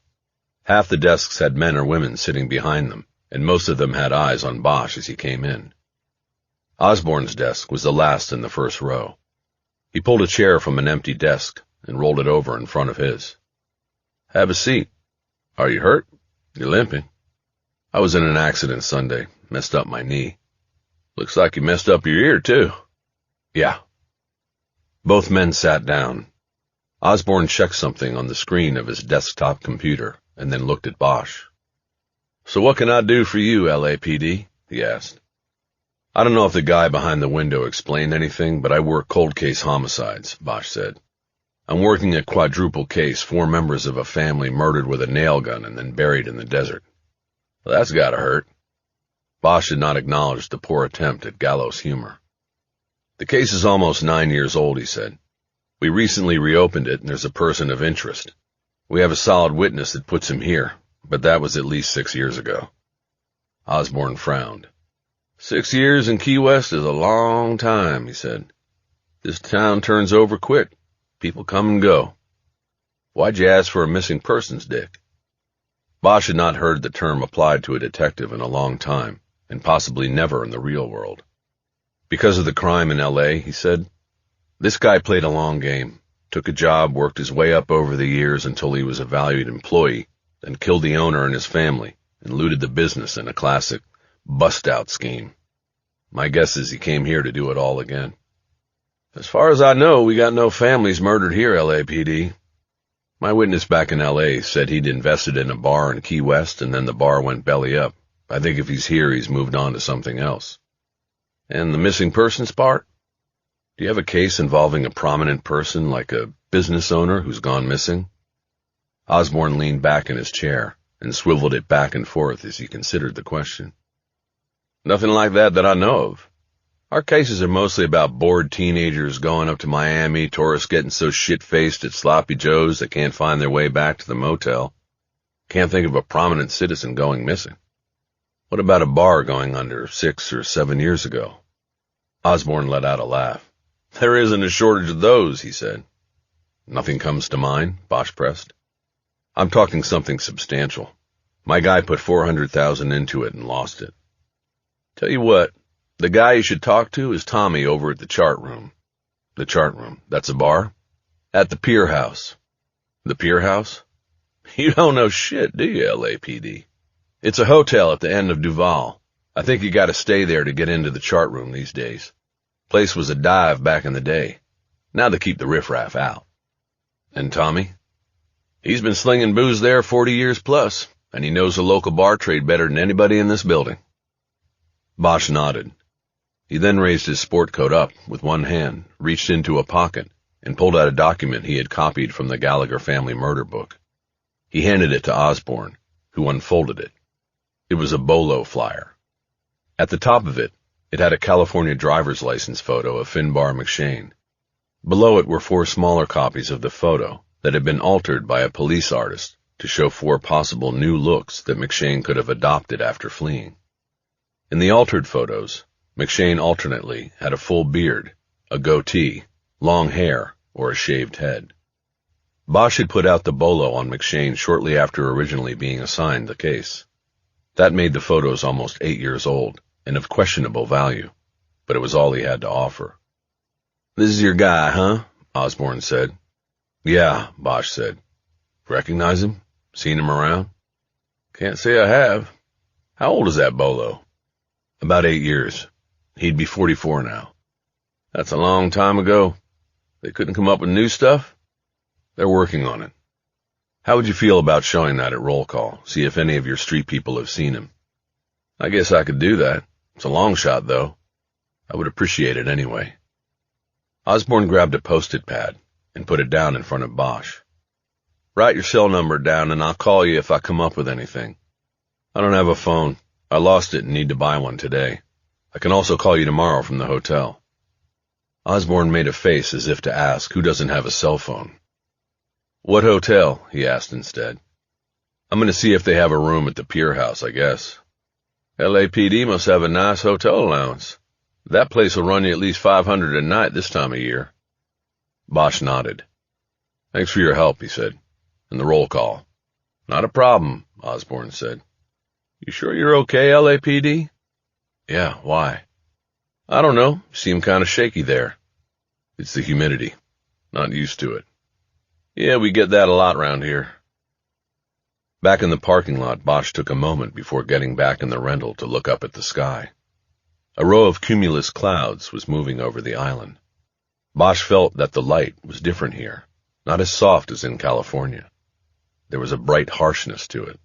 Half the desks had men or women sitting behind them, and most of them had eyes on Bosch as he came in. Osborne's desk was the last in the first row. He pulled a chair from an empty desk and rolled it over in front of his. "Have a seat. Are you hurt? You're limping." "I was in an accident Sunday. Messed up my knee." "Looks like you messed up your ear, too." "Yeah." Both men sat down. Osborne checked something on the screen of his desktop computer and then looked at Bosch. "So what can I do for you, LAPD?" he asked. "I don't know if the guy behind the window explained anything, but I work cold case homicides," Bosch said. "I'm working a quadruple case, 4 members of a family murdered with a nail gun and then buried in the desert." "Well, that's gotta hurt." Bosch did not acknowledge the poor attempt at gallows humor. "The case is almost 9 years old," he said. "We recently reopened it, and there's a person of interest. We have a solid witness that puts him here, but that was at least 6 years ago." Osborne frowned. 6 years in Key West is a long time, he said. "This town turns over quick. People come and go. Why'd you ask for a missing persons, Dick?" Bosch had not heard the term applied to a detective in a long time, and possibly never in the real world. "Because of the crime in L.A., he said. "This guy played a long game, took a job, worked his way up over the years until he was a valued employee, then killed the owner and his family, and looted the business in a classic bust-out scheme. My guess is he came here to do it all again." "As far as I know, we got no families murdered here, LAPD. My witness back in L.A. said he'd invested in a bar in Key West, and then the bar went belly up. I think if he's here, he's moved on to something else." "And the missing persons part? Do you have a case involving a prominent person, like a business owner who's gone missing?" Osborne leaned back in his chair and swiveled it back and forth as he considered the question. "Nothing like that I know of. Our cases are mostly about bored teenagers going up to Miami, tourists getting so shit-faced at Sloppy Joe's they can't find their way back to the motel. Can't think of a prominent citizen going missing." "What about a bar going under 6 or 7 years ago?" Osborne let out a laugh. "There isn't a shortage of those," he said. "Nothing comes to mind?" Bosch pressed. "I'm talking something substantial. My guy put $400,000 into it and lost it. Tell you what, the guy you should talk to is Tommy over at the Chart Room." "The Chart Room? That's a bar?" "At the Pier House." "The Pier House? You don't know shit, do you, LAPD? It's a hotel at the end of Duval. I think you gotta stay there to get into the Chart Room these days. Place was a dive back in the day. Now they keep the riffraff out." "And Tommy?" "He's been slinging booze there 40 years plus, and he knows the local bar trade better than anybody in this building." Bosch nodded. He then raised his sport coat up with one hand, reached into a pocket, and pulled out a document he had copied from the Gallagher family murder book. He handed it to Osborne, who unfolded it. It was a bolo flyer. At the top of it, it had a California driver's license photo of Finbar McShane. Below it were 4 smaller copies of the photo that had been altered by a police artist to show 4 possible new looks that McShane could have adopted after fleeing. In the altered photos, McShane alternately had a full beard, a goatee, long hair, or a shaved head. Bosch had put out the bolo on McShane shortly after originally being assigned the case. That made the photos almost 8 years old and of questionable value, but it was all he had to offer. "This is your guy, huh?" Osborne said. "Yeah," Bosch said. "Recognize him? Seen him around?" "Can't say I have. How old is that bolo?" "About 8 years. He'd be 44 now." "That's a long time ago. They couldn't come up with new stuff?" "They're working on it." "How would you feel about showing that at roll call, see if any of your street people have seen him?" "I guess I could do that. It's a long shot, though. I would appreciate it anyway." Osborne grabbed a post-it pad and put it down in front of Bosch. "Write your cell number down and I'll call you if I come up with anything. I don't have a phone. I lost it and need to buy one today. I can also call you tomorrow from the hotel." Osborne made a face as if to ask who doesn't have a cell phone. "What hotel?" he asked instead. "I'm going to see if they have a room at the Pier House, I guess. LAPD must have a nice hotel allowance. That place will run you at least $500 a night this time of year." Bosch nodded. "Thanks for your help," he said, "and the roll call." "Not a problem," Osborne said. "You sure you're okay, LAPD?" "Yeah, why?" "I don't know. You seem kind of shaky there." "It's the humidity. Not used to it." "Yeah, we get that a lot round here." Back in the parking lot, Bosch took a moment before getting back in the rental to look up at the sky. A row of cumulus clouds was moving over the island. Bosch felt that the light was different here, not as soft as in California. There was a bright harshness to it.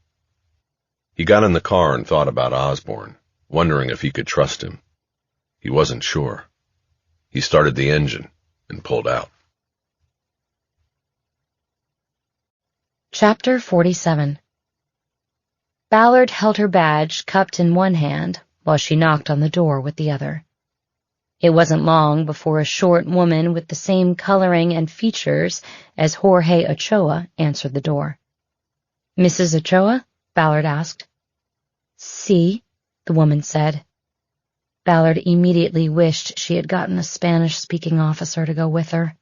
He got in the car and thought about Osborne, wondering if he could trust him. He wasn't sure. He started the engine and pulled out. Chapter 47. Ballard held her badge cupped in one hand while she knocked on the door with the other. It wasn't long before a short woman with the same coloring and features as Jorge Ochoa answered the door. "Mrs. Ochoa?" Ballard asked. "Sí," the woman said. Ballard immediately wished she had gotten a Spanish-speaking officer to go with her.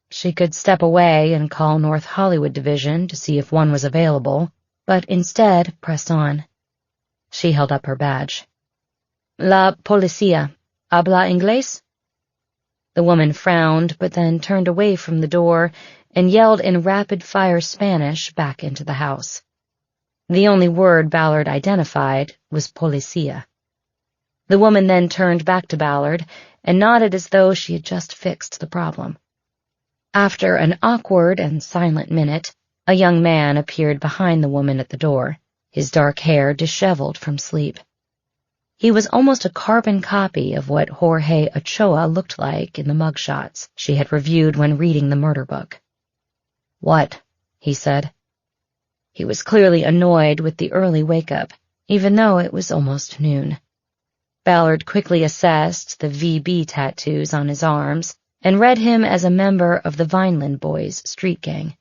She could step away and call North Hollywood Division to see if one was available, but instead pressed on. She held up her badge. "La policía. Habla inglés?" The woman frowned, but then turned away from the door and yelled in rapid-fire Spanish back into the house. The only word Ballard identified was policía. The woman then turned back to Ballard and nodded as though she had just fixed the problem. After an awkward and silent minute, a young man appeared behind the woman at the door, his dark hair disheveled from sleep. He was almost a carbon copy of what Jorge Ochoa looked like in the mugshots she had reviewed when reading the murder book. "What?" he said. He was clearly annoyed with the early wake-up, even though it was almost noon. Ballard quickly assessed the VB tattoos on his arms and read him as a member of the Vineland Boys street gang.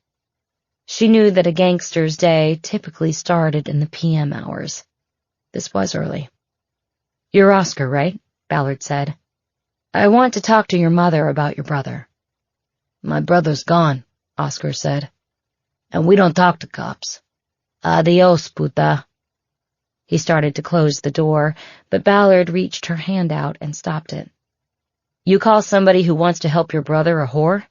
She knew that a gangster's day typically started in the PM hours. This was early. "You're Oscar, right?" Ballard said. "I want to talk to your mother about your brother." "My brother's gone," Oscar said. "And we don't talk to cops. Adios, puta." He started to close the door, but Ballard reached her hand out and stopped it. "You call somebody who wants to help your brother a whore?"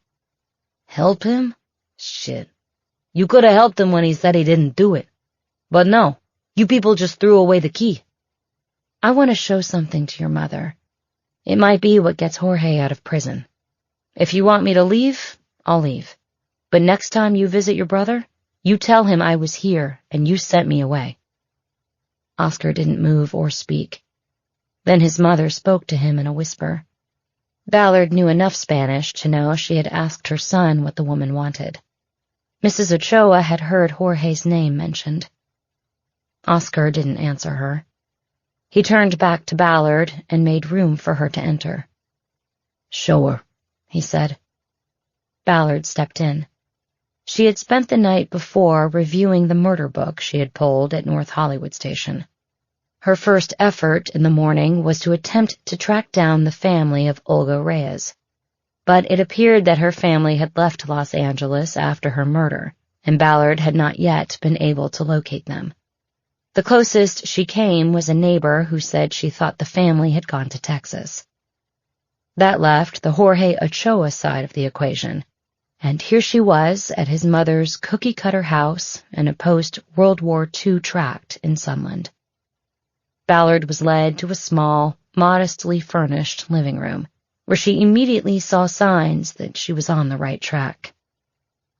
"Help him? Shit. You could have helped him when he said he didn't do it. But no, you people just threw away the key." "I want to show something to your mother. It might be what gets Jorge out of prison. If you want me to leave, I'll leave. But next time you visit your brother, you tell him I was here and you sent me away." Oscar didn't move or speak. Then his mother spoke to him in a whisper. Ballard knew enough Spanish to know she had asked her son what the woman wanted. Mrs. Ochoa had heard Jorge's name mentioned. Oscar didn't answer her. He turned back to Ballard and made room for her to enter. "Show her," he said. Ballard stepped in. She had spent the night before reviewing the murder book she had pulled at North Hollywood Station. Her first effort in the morning was to attempt to track down the family of Olga Reyes. But it appeared that her family had left Los Angeles after her murder, and Ballard had not yet been able to locate them. The closest she came was a neighbor who said she thought the family had gone to Texas. That left the Jorge Ochoa side of the equation, and here she was at his mother's cookie-cutter house in a post-World War II tract in Sunland. Ballard was led to a small, modestly furnished living room, where she immediately saw signs that she was on the right track.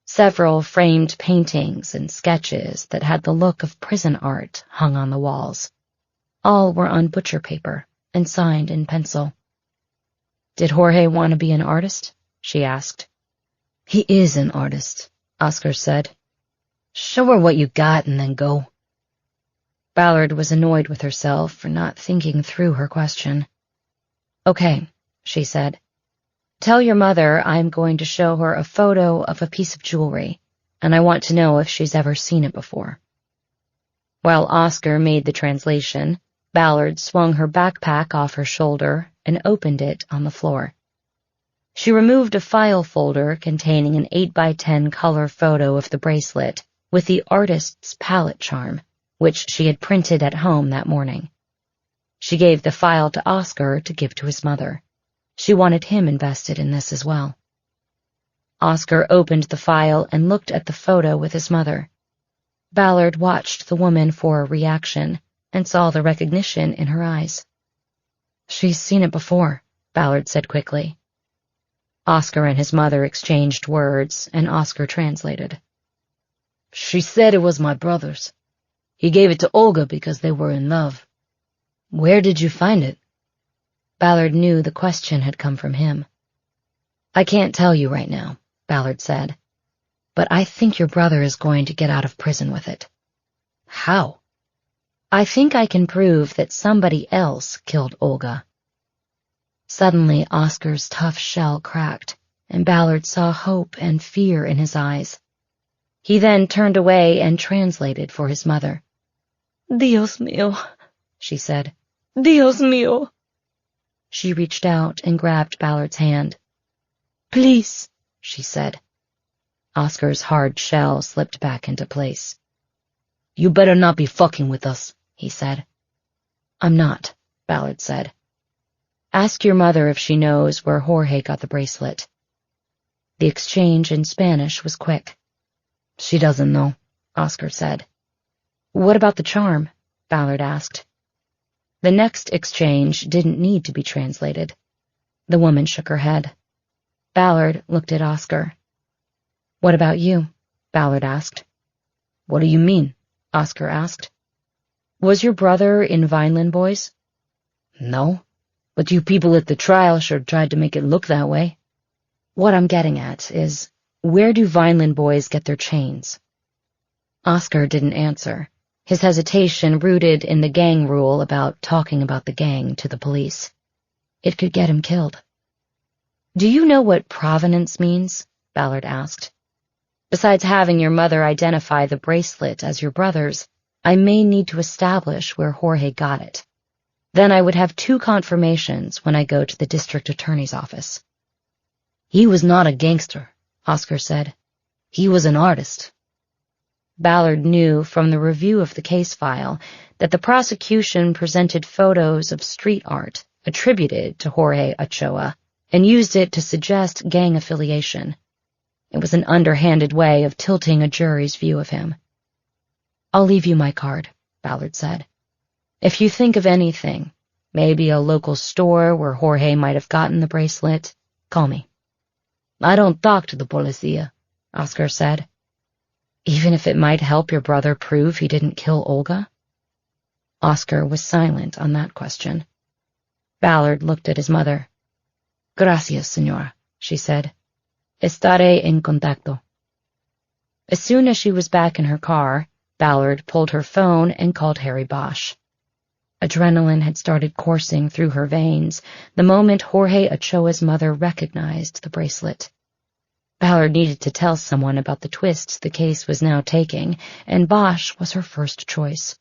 Several framed paintings and sketches that had the look of prison art hung on the walls. All were on butcher paper and signed in pencil. "Did Jorge want to be an artist?" she asked. "He is an artist," Oscar said. "Show her what you got and then go." Ballard was annoyed with herself for not thinking through her question. "Okay," she said. "Tell your mother I'm going to show her a photo of a piece of jewelry, and I want to know if she's ever seen it before." While Oscar made the translation, Ballard swung her backpack off her shoulder and opened it on the floor. She removed a file folder containing an 8x10 color photo of the bracelet with the artist's palette charm, which she had printed at home that morning. She gave the file to Oscar to give to his mother. She wanted him invested in this as well. Oscar opened the file and looked at the photo with his mother. Ballard watched the woman for a reaction and saw the recognition in her eyes. "She's seen it before," Ballard said quickly. Oscar and his mother exchanged words, and Oscar translated. She said it was my brother's. He gave it to Olga because they were in love. Where did you find it? Ballard knew the question had come from him. I can't tell you right now, Ballard said, but I think your brother is going to get out of prison with it. How? I think I can prove that somebody else killed Olga. Suddenly, Oscar's tough shell cracked, and Ballard saw hope and fear in his eyes. He then turned away and translated for his mother. Dios mío, she said. Dios mío. She reached out and grabbed Ballard's hand. Please, she said. Oscar's hard shell slipped back into place. You better not be fucking with us, he said. I'm not, Ballard said. Ask your mother if she knows where Jorge got the bracelet. The exchange in Spanish was quick. She doesn't know, Oscar said. What about the charm? Ballard asked. The next exchange didn't need to be translated. The woman shook her head. Ballard looked at Oscar. What about you? Ballard asked. What do you mean? Oscar asked. Was your brother in Vineland Boys? No, but you people at the trial sure tried to make it look that way. What I'm getting at is, where do Vineland Boys get their chains? Oscar didn't answer, his hesitation rooted in the gang rule about talking about the gang to the police. It could get him killed. Do you know what provenance means? Ballard asked. Besides having your mother identify the bracelet as your brother's, I may need to establish where Jorge got it. Then I would have 2 confirmations when I go to the district attorney's office. He was not a gangster, Oscar said. He was an artist. Ballard knew from the review of the case file that the prosecution presented photos of street art attributed to Jorge Ochoa and used it to suggest gang affiliation. It was an underhanded way of tilting a jury's view of him. I'll leave you my card, Ballard said. If you think of anything, maybe a local store where Jorge might have gotten the bracelet, call me. I don't talk to the policía, Oscar said. Even if it might help your brother prove he didn't kill Olga? Oscar was silent on that question. Ballard looked at his mother. Gracias, señora, she said. Estaré en contacto. As soon as she was back in her car, Ballard pulled her phone and called Harry Bosch. Adrenaline had started coursing through her veins the moment Jorge Ochoa's mother recognized the bracelet. Ballard needed to tell someone about the twists the case was now taking, and Bosch was her first choice.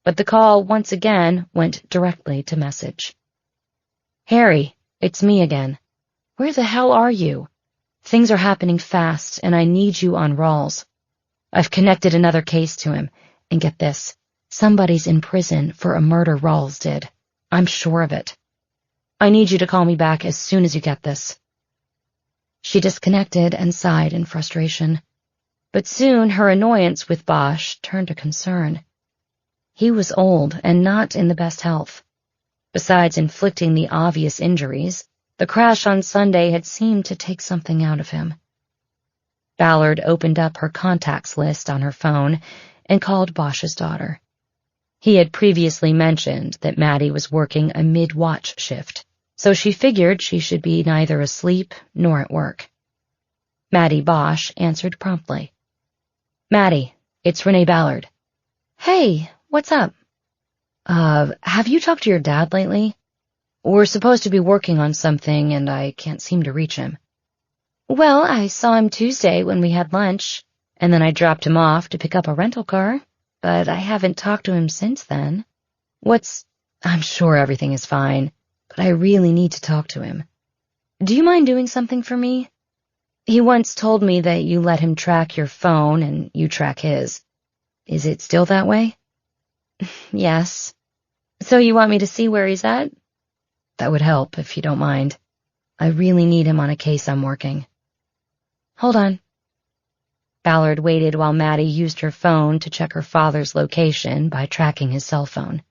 But the call once again went directly to message. Harry, it's me again. Where the hell are you? Things are happening fast, and I need you on Rawls. I've connected another case to him, and get this, somebody's in prison for a murder Rawls did. I'm sure of it. I need you to call me back as soon as you get this. She disconnected and sighed in frustration. But soon her annoyance with Bosch turned to concern. He was old and not in the best health. Besides inflicting the obvious injuries, the crash on Sunday had seemed to take something out of him. Ballard opened up her contacts list on her phone and called Bosch's daughter. He had previously mentioned that Maddie was working a mid-watch shift, so she figured she should be neither asleep nor at work. Maddie Bosch answered promptly. Maddie, it's Renee Ballard. Hey, what's up? Have you talked to your dad lately? We're supposed to be working on something and I can't seem to reach him. Well, I saw him Tuesday when we had lunch, and then I dropped him off to pick up a rental car, but I haven't talked to him since then. I'm sure everything is fine, but I really need to talk to him. Do you mind doing something for me? He once told me that you let him track your phone and you track his. Is it still that way? Yes. So you want me to see where he's at? That would help, if you don't mind. I really need him on a case I'm working. Hold on. Ballard waited while Maddie used her phone to check her father's location by tracking his cell phone.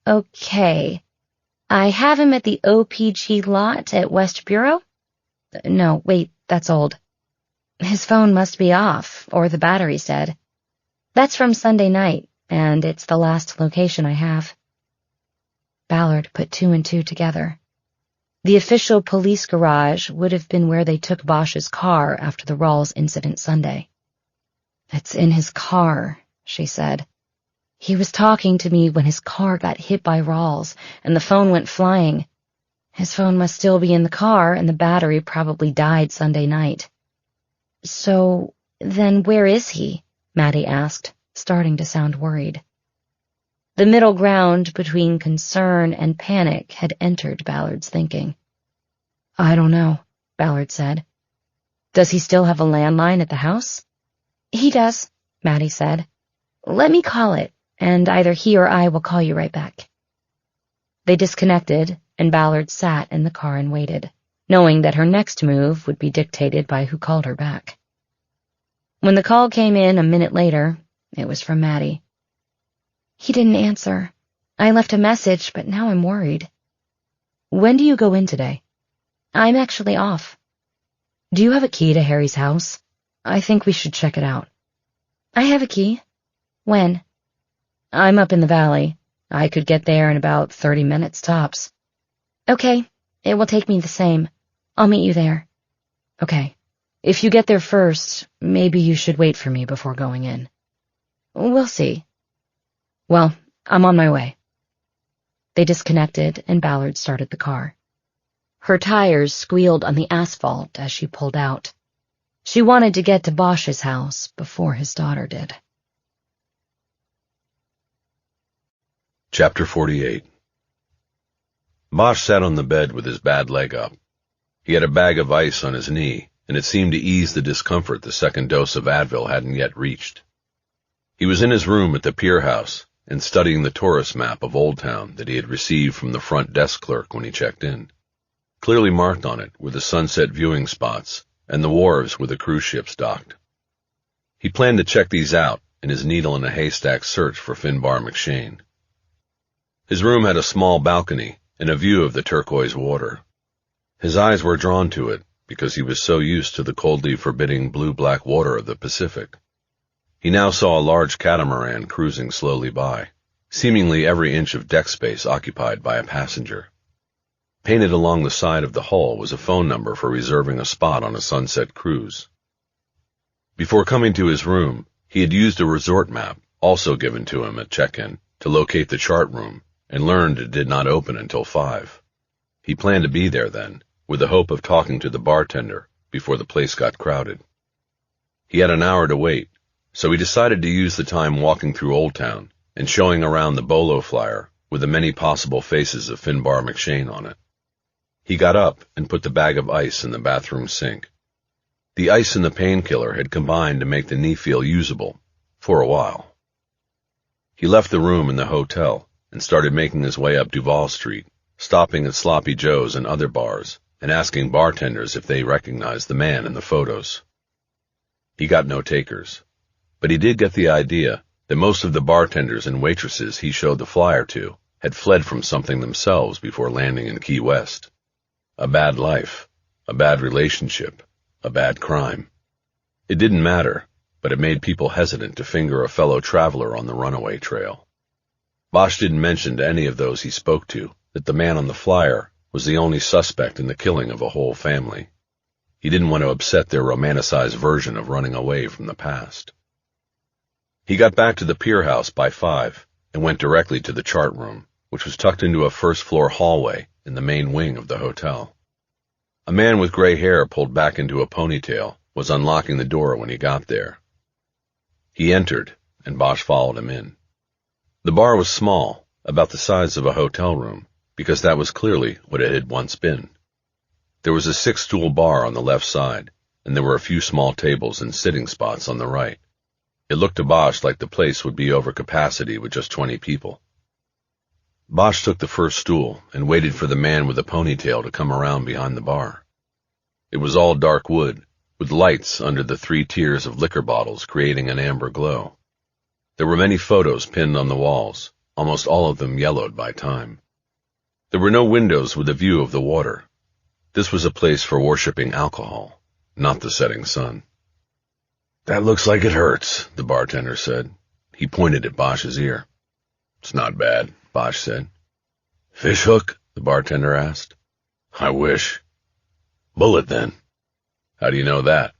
Okay. I have him at the OPG lot at West Bureau? No, wait, that's old. His phone must be off, or the battery's dead. That's from Sunday night, and it's the last location I have. Ballard put two and two together. The official police garage would have been where they took Bosch's car after the Rawls incident Sunday. It's in his car, she said. He was talking to me when his car got hit by Rawls, and the phone went flying. His phone must still be in the car, and the battery probably died Sunday night. So, then where is he? Maddie asked, starting to sound worried. The middle ground between concern and panic had entered Ballard's thinking. I don't know, Ballard said. Does he still have a landline at the house? He does, Maddie said. Let me call it, and either he or I will call you right back. They disconnected, and Ballard sat in the car and waited, knowing that her next move would be dictated by who called her back. When the call came in a minute later, it was from Maddie. He didn't answer. I left a message, but now I'm worried. When do you go in today? I'm actually off. Do you have a key to Harry's house? I think we should check it out. I have a key. When? I'm up in the valley. I could get there in about 30 minutes tops. Okay, it will take me the same. I'll meet you there. Okay. If you get there first, maybe you should wait for me before going in. We'll see. Well, I'm on my way. They disconnected, and Ballard started the car. Her tires squealed on the asphalt as she pulled out. She wanted to get to Bosch's house before his daughter did. Chapter 48. Bosch sat on the bed with his bad leg up. He had a bag of ice on his knee, and it seemed to ease the discomfort the second dose of Advil hadn't yet reached. He was in his room at the Pier House and studying the tourist map of Old Town that he had received from the front desk clerk when he checked in. Clearly marked on it were the sunset viewing spots and the wharves where the cruise ships docked. He planned to check these out in his needle-in-a-haystack search for Finbar McShane. His room had a small balcony and a view of the turquoise water. His eyes were drawn to it because he was so used to the coldly forbidding blue-black water of the Pacific. He now saw a large catamaran cruising slowly by, seemingly every inch of deck space occupied by a passenger. Painted along the side of the hull was a phone number for reserving a spot on a sunset cruise. Before coming to his room, he had used a resort map, also given to him at check-in, to locate the chart room, and learned it did not open until 5. He planned to be there then, with the hope of talking to the bartender before the place got crowded. He had an hour to wait, so he decided to use the time walking through Old Town and showing around the bolo flyer with the many possible faces of Finbar McShane on it. He got up and put the bag of ice in the bathroom sink. The ice and the painkiller had combined to make the knee feel usable, for a while. He left the room in the hotel and started making his way up Duval Street, stopping at Sloppy Joe's and other bars and asking bartenders if they recognized the man in the photos. He got no takers, but he did get the idea that most of the bartenders and waitresses he showed the flyer to had fled from something themselves before landing in Key West. A bad life, a bad relationship, a bad crime. It didn't matter, but it made people hesitant to finger a fellow traveler on the runaway trail. Bosch didn't mention to any of those he spoke to that the man on the flyer was the only suspect in the killing of a whole family. He didn't want to upset their romanticized version of running away from the past. He got back to the Pier House by 5 and went directly to the chart room, which was tucked into a first-floor hallway in the main wing of the hotel. A man with gray hair pulled back into a ponytail was unlocking the door when he got there. He entered, and Bosch followed him in. The bar was small, about the size of a hotel room, because that was clearly what it had once been. There was a 6-stool bar on the left side, and there were a few small tables and sitting spots on the right. It looked to Bosch like the place would be over capacity with just 20 people. Bosch took the first stool and waited for the man with the ponytail to come around behind the bar. It was all dark wood, with lights under the 3 tiers of liquor bottles creating an amber glow. There were many photos pinned on the walls, almost all of them yellowed by time. There were no windows with a view of the water. This was a place for worshipping alcohol, not the setting sun. That looks like it hurts, the bartender said. He pointed at Bosch's ear. It's not bad, Bosch said. Fish hook? The bartender asked. I wish. Bullet, then. How do you know that?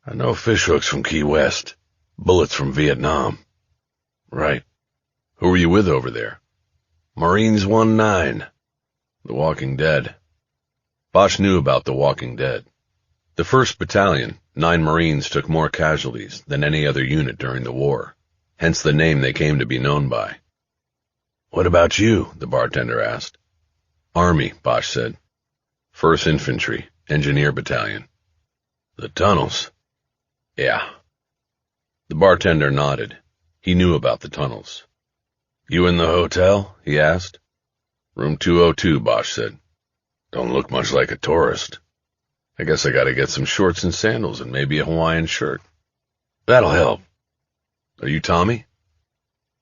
I know fish hooks from Key West. Bullets from Vietnam. Right. Who were you with over there? Marines 1-9. The Walking Dead. Bosch knew about the Walking Dead. The 1st Battalion, 9 Marines, took more casualties than any other unit during the war, hence the name they came to be known by. What about you? The bartender asked. Army, Bosch said. 1st Infantry, Engineer Battalion. The tunnels? Yeah. The bartender nodded. He knew about the tunnels. You in the hotel? He asked. Room 202, Bosch said. Don't look much like a tourist. I guess I gotta get some shorts and sandals and maybe a Hawaiian shirt. That'll help. Are you Tommy?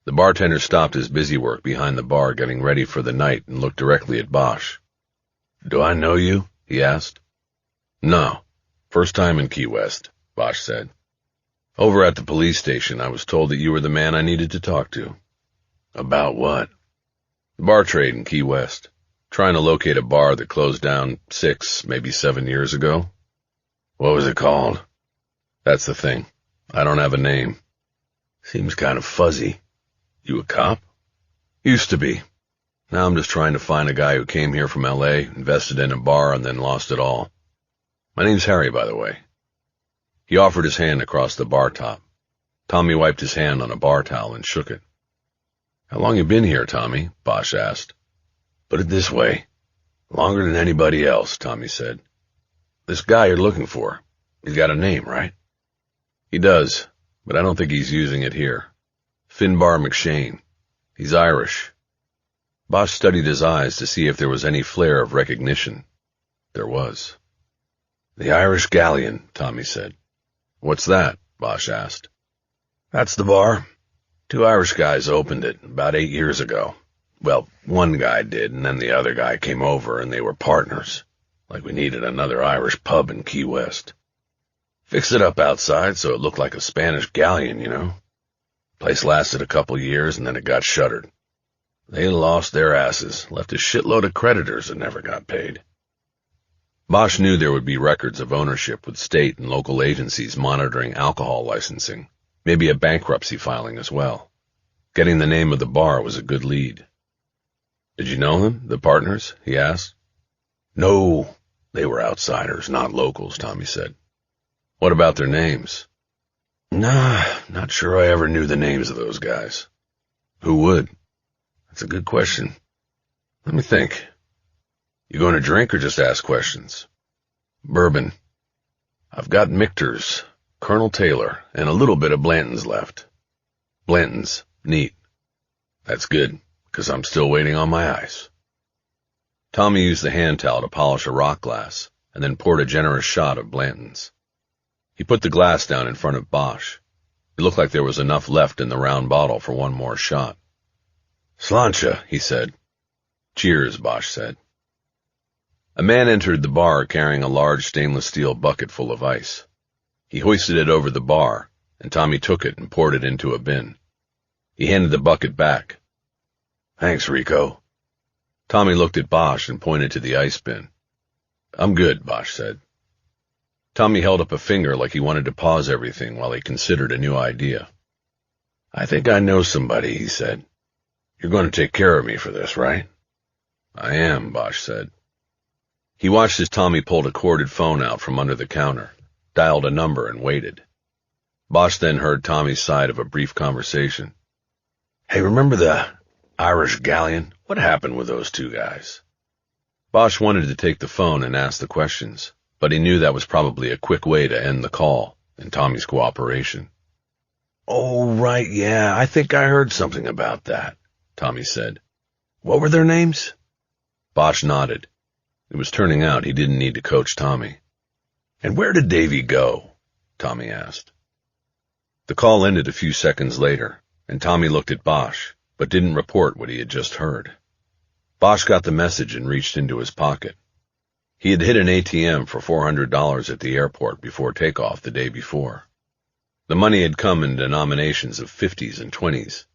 The bartender stopped his busy work behind the bar getting ready for the night and looked directly at Bosch. Do I know you? He asked. No. First time in Key West, Bosch said. Over at the police station, I was told that you were the man I needed to talk to. About what? Bar trade in Key West. Trying to locate a bar that closed down 6, maybe 7 years ago. What was it called? That's the thing. I don't have a name. Seems kind of fuzzy. You a cop? Used to be. Now I'm just trying to find a guy who came here from L.A., invested in a bar, and then lost it all. My name's Harry, by the way. He offered his hand across the bar top. Tommy wiped his hand on a bar towel and shook it. How long you been here, Tommy? Bosch asked. Put it this way. Longer than anybody else, Tommy said. This guy you're looking for, he's got a name, right? He does, but I don't think he's using it here. Finbar McShane. He's Irish. Bosch studied his eyes to see if there was any flare of recognition. There was. The Irish Galleon, Tommy said. What's that? Bosch asked. That's the bar. 2 Irish guys opened it about 8 years ago. Well, one guy did, and then the other guy came over, and they were partners. Like we needed another Irish pub in Key West. Fixed it up outside so it looked like a Spanish galleon, you know. Place lasted a couple years, and then it got shuttered. They lost their asses, left a shitload of creditors that never got paid. Bosch knew there would be records of ownership with state and local agencies monitoring alcohol licensing, maybe a bankruptcy filing as well. Getting the name of the bar was a good lead. Did you know them, the partners? He asked. No, they were outsiders, not locals, Tommy said. What about their names? Nah, not sure I ever knew the names of those guys. Who would? That's a good question. Let me think. You going to drink or just ask questions? Bourbon. I've got Michter's, Colonel Taylor, and a little bit of Blanton's left. Blanton's, neat. That's good, because I'm still waiting on my ice. Tommy used the hand towel to polish a rock glass, and then poured a generous shot of Blanton's. He put the glass down in front of Bosch. It looked like there was enough left in the round bottle for one more shot. Sláinte, he said. Cheers, Bosch said. A man entered the bar carrying a large stainless steel bucket full of ice. He hoisted it over the bar, and Tommy took it and poured it into a bin. He handed the bucket back. Thanks, Rico. Tommy looked at Bosch and pointed to the ice bin. I'm good, Bosch said. Tommy held up a finger like he wanted to pause everything while he considered a new idea. I think I know somebody, he said. You're going to take care of me for this, right? I am, Bosch said. He watched as Tommy pulled a corded phone out from under the counter, dialed a number, and waited. Bosch then heard Tommy's side of a brief conversation. Hey, remember the Irish Galleon? What happened with those 2 guys? Bosch wanted to take the phone and ask the questions, but he knew that was probably a quick way to end the call, and Tommy's cooperation. Oh, right, yeah, I think I heard something about that, Tommy said. What were their names? Bosch nodded. It was turning out he didn't need to coach Tommy. And where did Davy go? Tommy asked. The call ended a few seconds later, and Tommy looked at Bosch, but didn't report what he had just heard. Bosch got the message and reached into his pocket. He had hit an ATM for $400 at the airport before takeoff the day before. The money had come in denominations of 50s and 20s.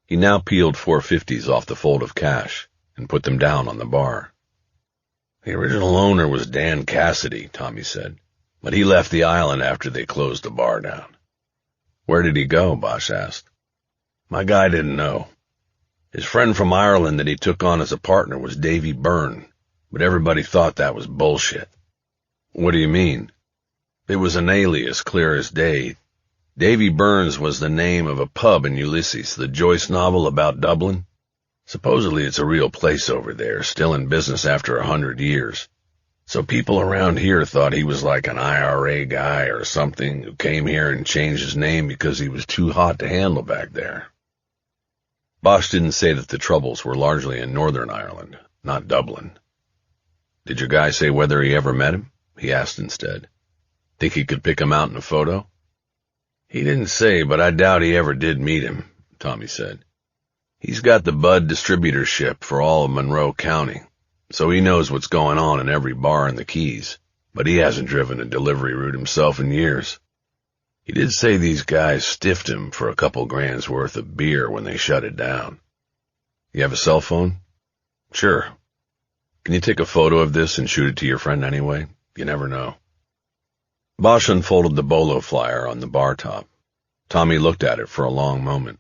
He now peeled 4 50s off the fold of cash and put them down on the bar. The original owner was Dan Cassidy, Tommy said, but he left the island after they closed the bar down. Where did he go? Bosch asked. My guy didn't know. His friend from Ireland that he took on as a partner was Davy Byrne, but everybody thought that was bullshit. What do you mean? It was an alias, clear as day. Davy Byrne's was the name of a pub in Ulysses, the Joyce novel about Dublin. Supposedly it's a real place over there, still in business after 100 years. So people around here thought he was like an IRA guy or something who came here and changed his name because he was too hot to handle back there. Bosch didn't say that the troubles were largely in Northern Ireland, not Dublin. Did your guy say whether he ever met him? He asked instead. Think he could pick him out in a photo? He didn't say, but I doubt he ever did meet him, Tommy said. He's got the Bud distributorship for all of Monroe County, so he knows what's going on in every bar in the Keys, but he hasn't driven a delivery route himself in years. He did say these guys stiffed him for a couple grand's worth of beer when they shut it down. You have a cell phone? Sure. Can you take a photo of this and shoot it to your friend anyway? You never know. Bosch unfolded the bolo flyer on the bar top. Tommy looked at it for a long moment.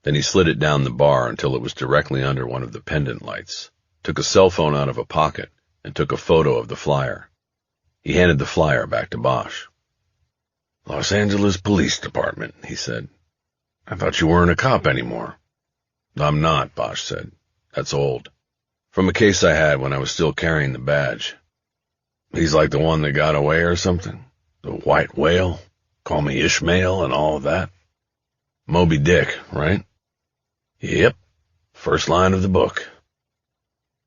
Then he slid it down the bar until it was directly under one of the pendant lights, took a cell phone out of a pocket, and took a photo of the flyer. He handed the flyer back to Bosch. Los Angeles Police Department, he said. I thought you weren't a cop anymore. I'm not, Bosch said. That's old. From a case I had when I was still carrying the badge. He's like the one that got away or something? The white whale? Call me Ishmael and all of that? Moby Dick, right? Yep. First line of the book.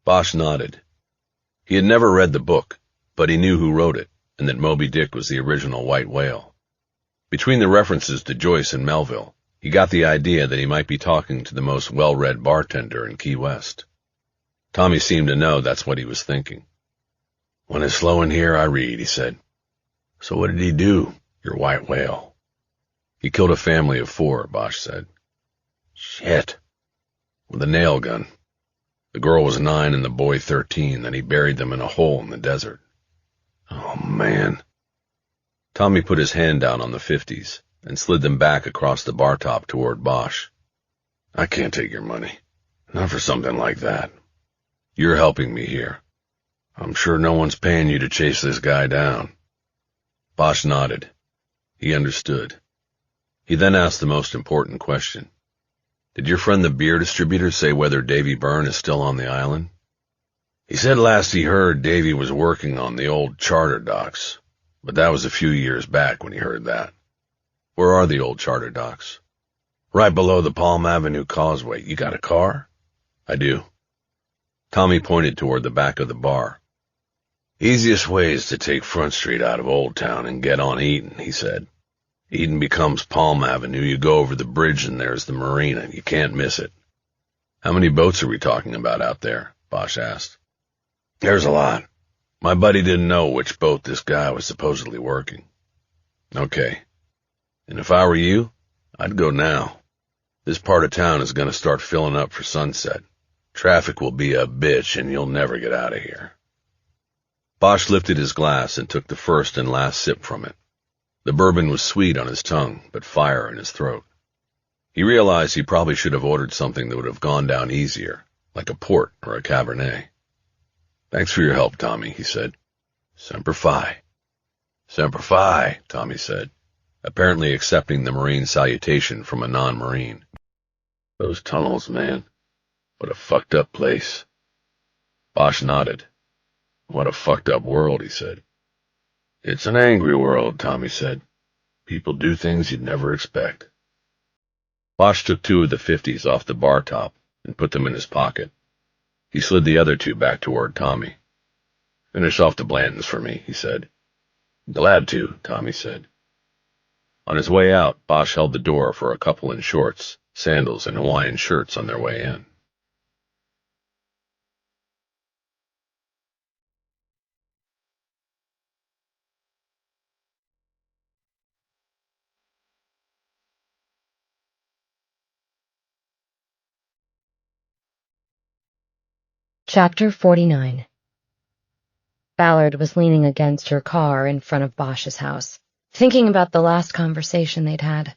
Bosch nodded. He had never read the book, but he knew who wrote it, and that Moby Dick was the original white whale. Between the references to Joyce and Melville, he got the idea that he might be talking to the most well-read bartender in Key West. Tommy seemed to know that's what he was thinking. When it's slow in here, I read, he said. So what did he do, your white whale? He killed a family of 4, Bosch said. Shit. With a nail gun. The girl was 9 and the boy 13, then he buried them in a hole in the desert. Oh, man. Tommy put his hand down on the 50s and slid them back across the bar top toward Bosch. I can't take your money. Not for something like that. You're helping me here. I'm sure no one's paying you to chase this guy down. Bosch nodded. He understood. He then asked the most important question. Did your friend the beer distributor say whether Davy Byrne is still on the island? He said last he heard Davy was working on the old charter docks, but that was a few years back when he heard that. Where are the old charter docks? Right below the Palm Avenue Causeway. You got a car? I do. Tommy pointed toward the back of the bar. Easiest way is to take Front Street out of Old Town and get on Eaton, he said. Eaton becomes Palm Avenue. You go over the bridge and there's the marina. You can't miss it. How many boats are we talking about out there? Bosch asked. There's a lot. My buddy didn't know which boat this guy was supposedly working. Okay. And if I were you, I'd go now. This part of town is going to start filling up for sunset. Traffic will be a bitch and you'll never get out of here. Bosch lifted his glass and took the first and last sip from it. The bourbon was sweet on his tongue, but fire in his throat. He realized he probably should have ordered something that would have gone down easier, like a port or a Cabernet. Thanks for your help, Tommy, he said. Semper Fi. Semper Fi, Tommy said, apparently accepting the Marine salutation from a non-Marine. Those tunnels, man. What a fucked up place. Bosch nodded. What a fucked up world, he said. It's an angry world, Tommy said. People do things you'd never expect. Bosch took 2 of the 50s off the bar top and put them in his pocket. He slid the other 2 back toward Tommy. Finish off the Blantons for me, he said. Glad to, Tommy said. On his way out, Bosch held the door for a couple in shorts, sandals, and Hawaiian shirts on their way in. Chapter 49. Ballard was leaning against her car in front of Bosch's house, thinking about the last conversation they'd had.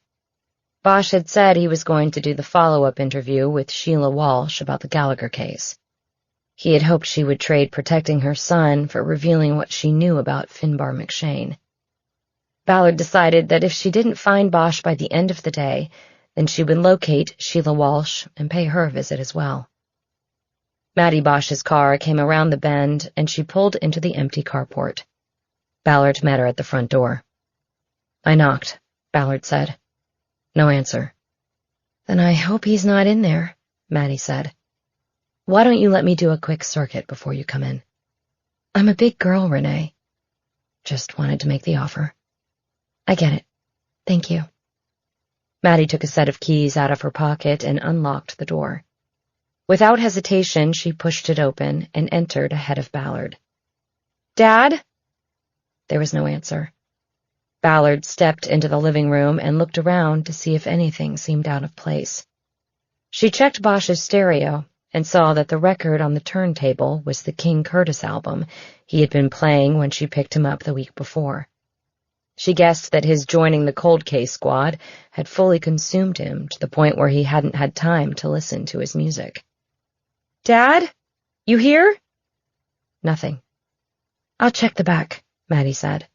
Bosch had said he was going to do the follow-up interview with Sheila Walsh about the Gallagher case. He had hoped she would trade protecting her son for revealing what she knew about Finbar McShane. Ballard decided that if she didn't find Bosch by the end of the day, then she would locate Sheila Walsh and pay her a visit as well. Maddie Bosch's car came around the bend, and she pulled into the empty carport. Ballard met her at the front door. "I knocked," Ballard said. No answer. "Then I hope he's not in there," Maddie said. "Why don't you let me do a quick circuit before you come in?" "I'm a big girl, Renee." "Just wanted to make the offer." "I get it. Thank you." Maddie took a set of keys out of her pocket and unlocked the door. Without hesitation, she pushed it open and entered ahead of Ballard. "Dad?" There was no answer. Ballard stepped into the living room and looked around to see if anything seemed out of place. She checked Bosch's stereo and saw that the record on the turntable was the King Curtis album he had been playing when she picked him up the week before. She guessed that his joining the cold case squad had fully consumed him to the point where he hadn't had time to listen to his music. "Dad? You here?" Nothing. "I'll check the back," Maddie said.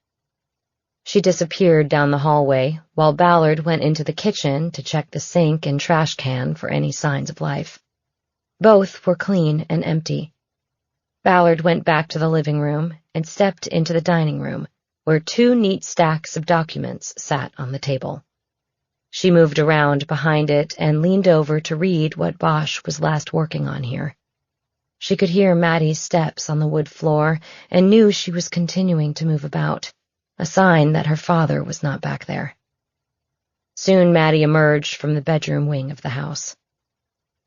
She disappeared down the hallway while Ballard went into the kitchen to check the sink and trash can for any signs of life. Both were clean and empty. Ballard went back to the living room and stepped into the dining room, where 2 neat stacks of documents sat on the table. She moved around behind it and leaned over to read what Bosch was last working on here. She could hear Maddie's steps on the wood floor and knew she was continuing to move about, a sign that her father was not back there. Soon Maddie emerged from the bedroom wing of the house.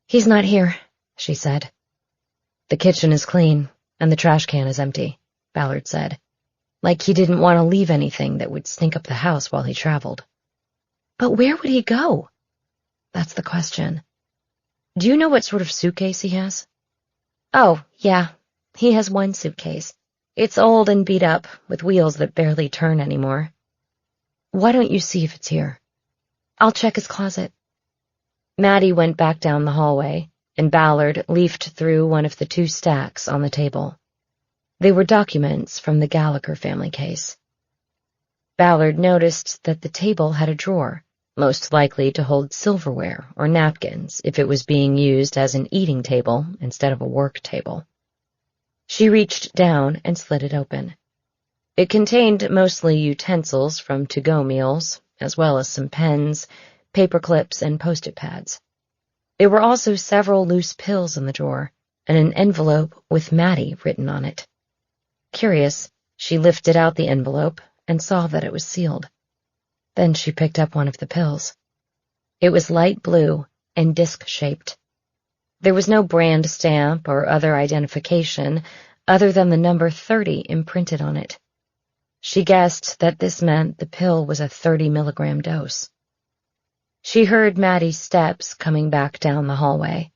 "He's not here," she said. "The kitchen is clean, and the trash can is empty," Ballard said, like he didn't want to leave anything that would stink up the house while he traveled. "But where would he go?" "That's the question." "Do you know what sort of suitcase he has?" "Oh, yeah. He has one suitcase. It's old and beat up, with wheels that barely turn anymore." "Why don't you see if it's here?" "I'll check his closet." Maddie went back down the hallway, and Ballard leafed through one of the 2 stacks on the table. They were documents from the Gallagher family case. Ballard noticed that the table had a drawer, most likely to hold silverware or napkins if it was being used as an eating table instead of a work table. She reached down and slid it open. It contained mostly utensils from to-go meals, as well as some pens, paper clips, and post-it pads. There were also several loose pills in the drawer, and an envelope with Maddie written on it. Curious, she lifted out the envelope and saw that it was sealed. Then she picked up one of the pills. It was light blue and disc-shaped. There was no brand stamp or other identification other than the number 30 imprinted on it. She guessed that this meant the pill was a 30-milligram dose. She heard Maddie's steps coming back down the hallway.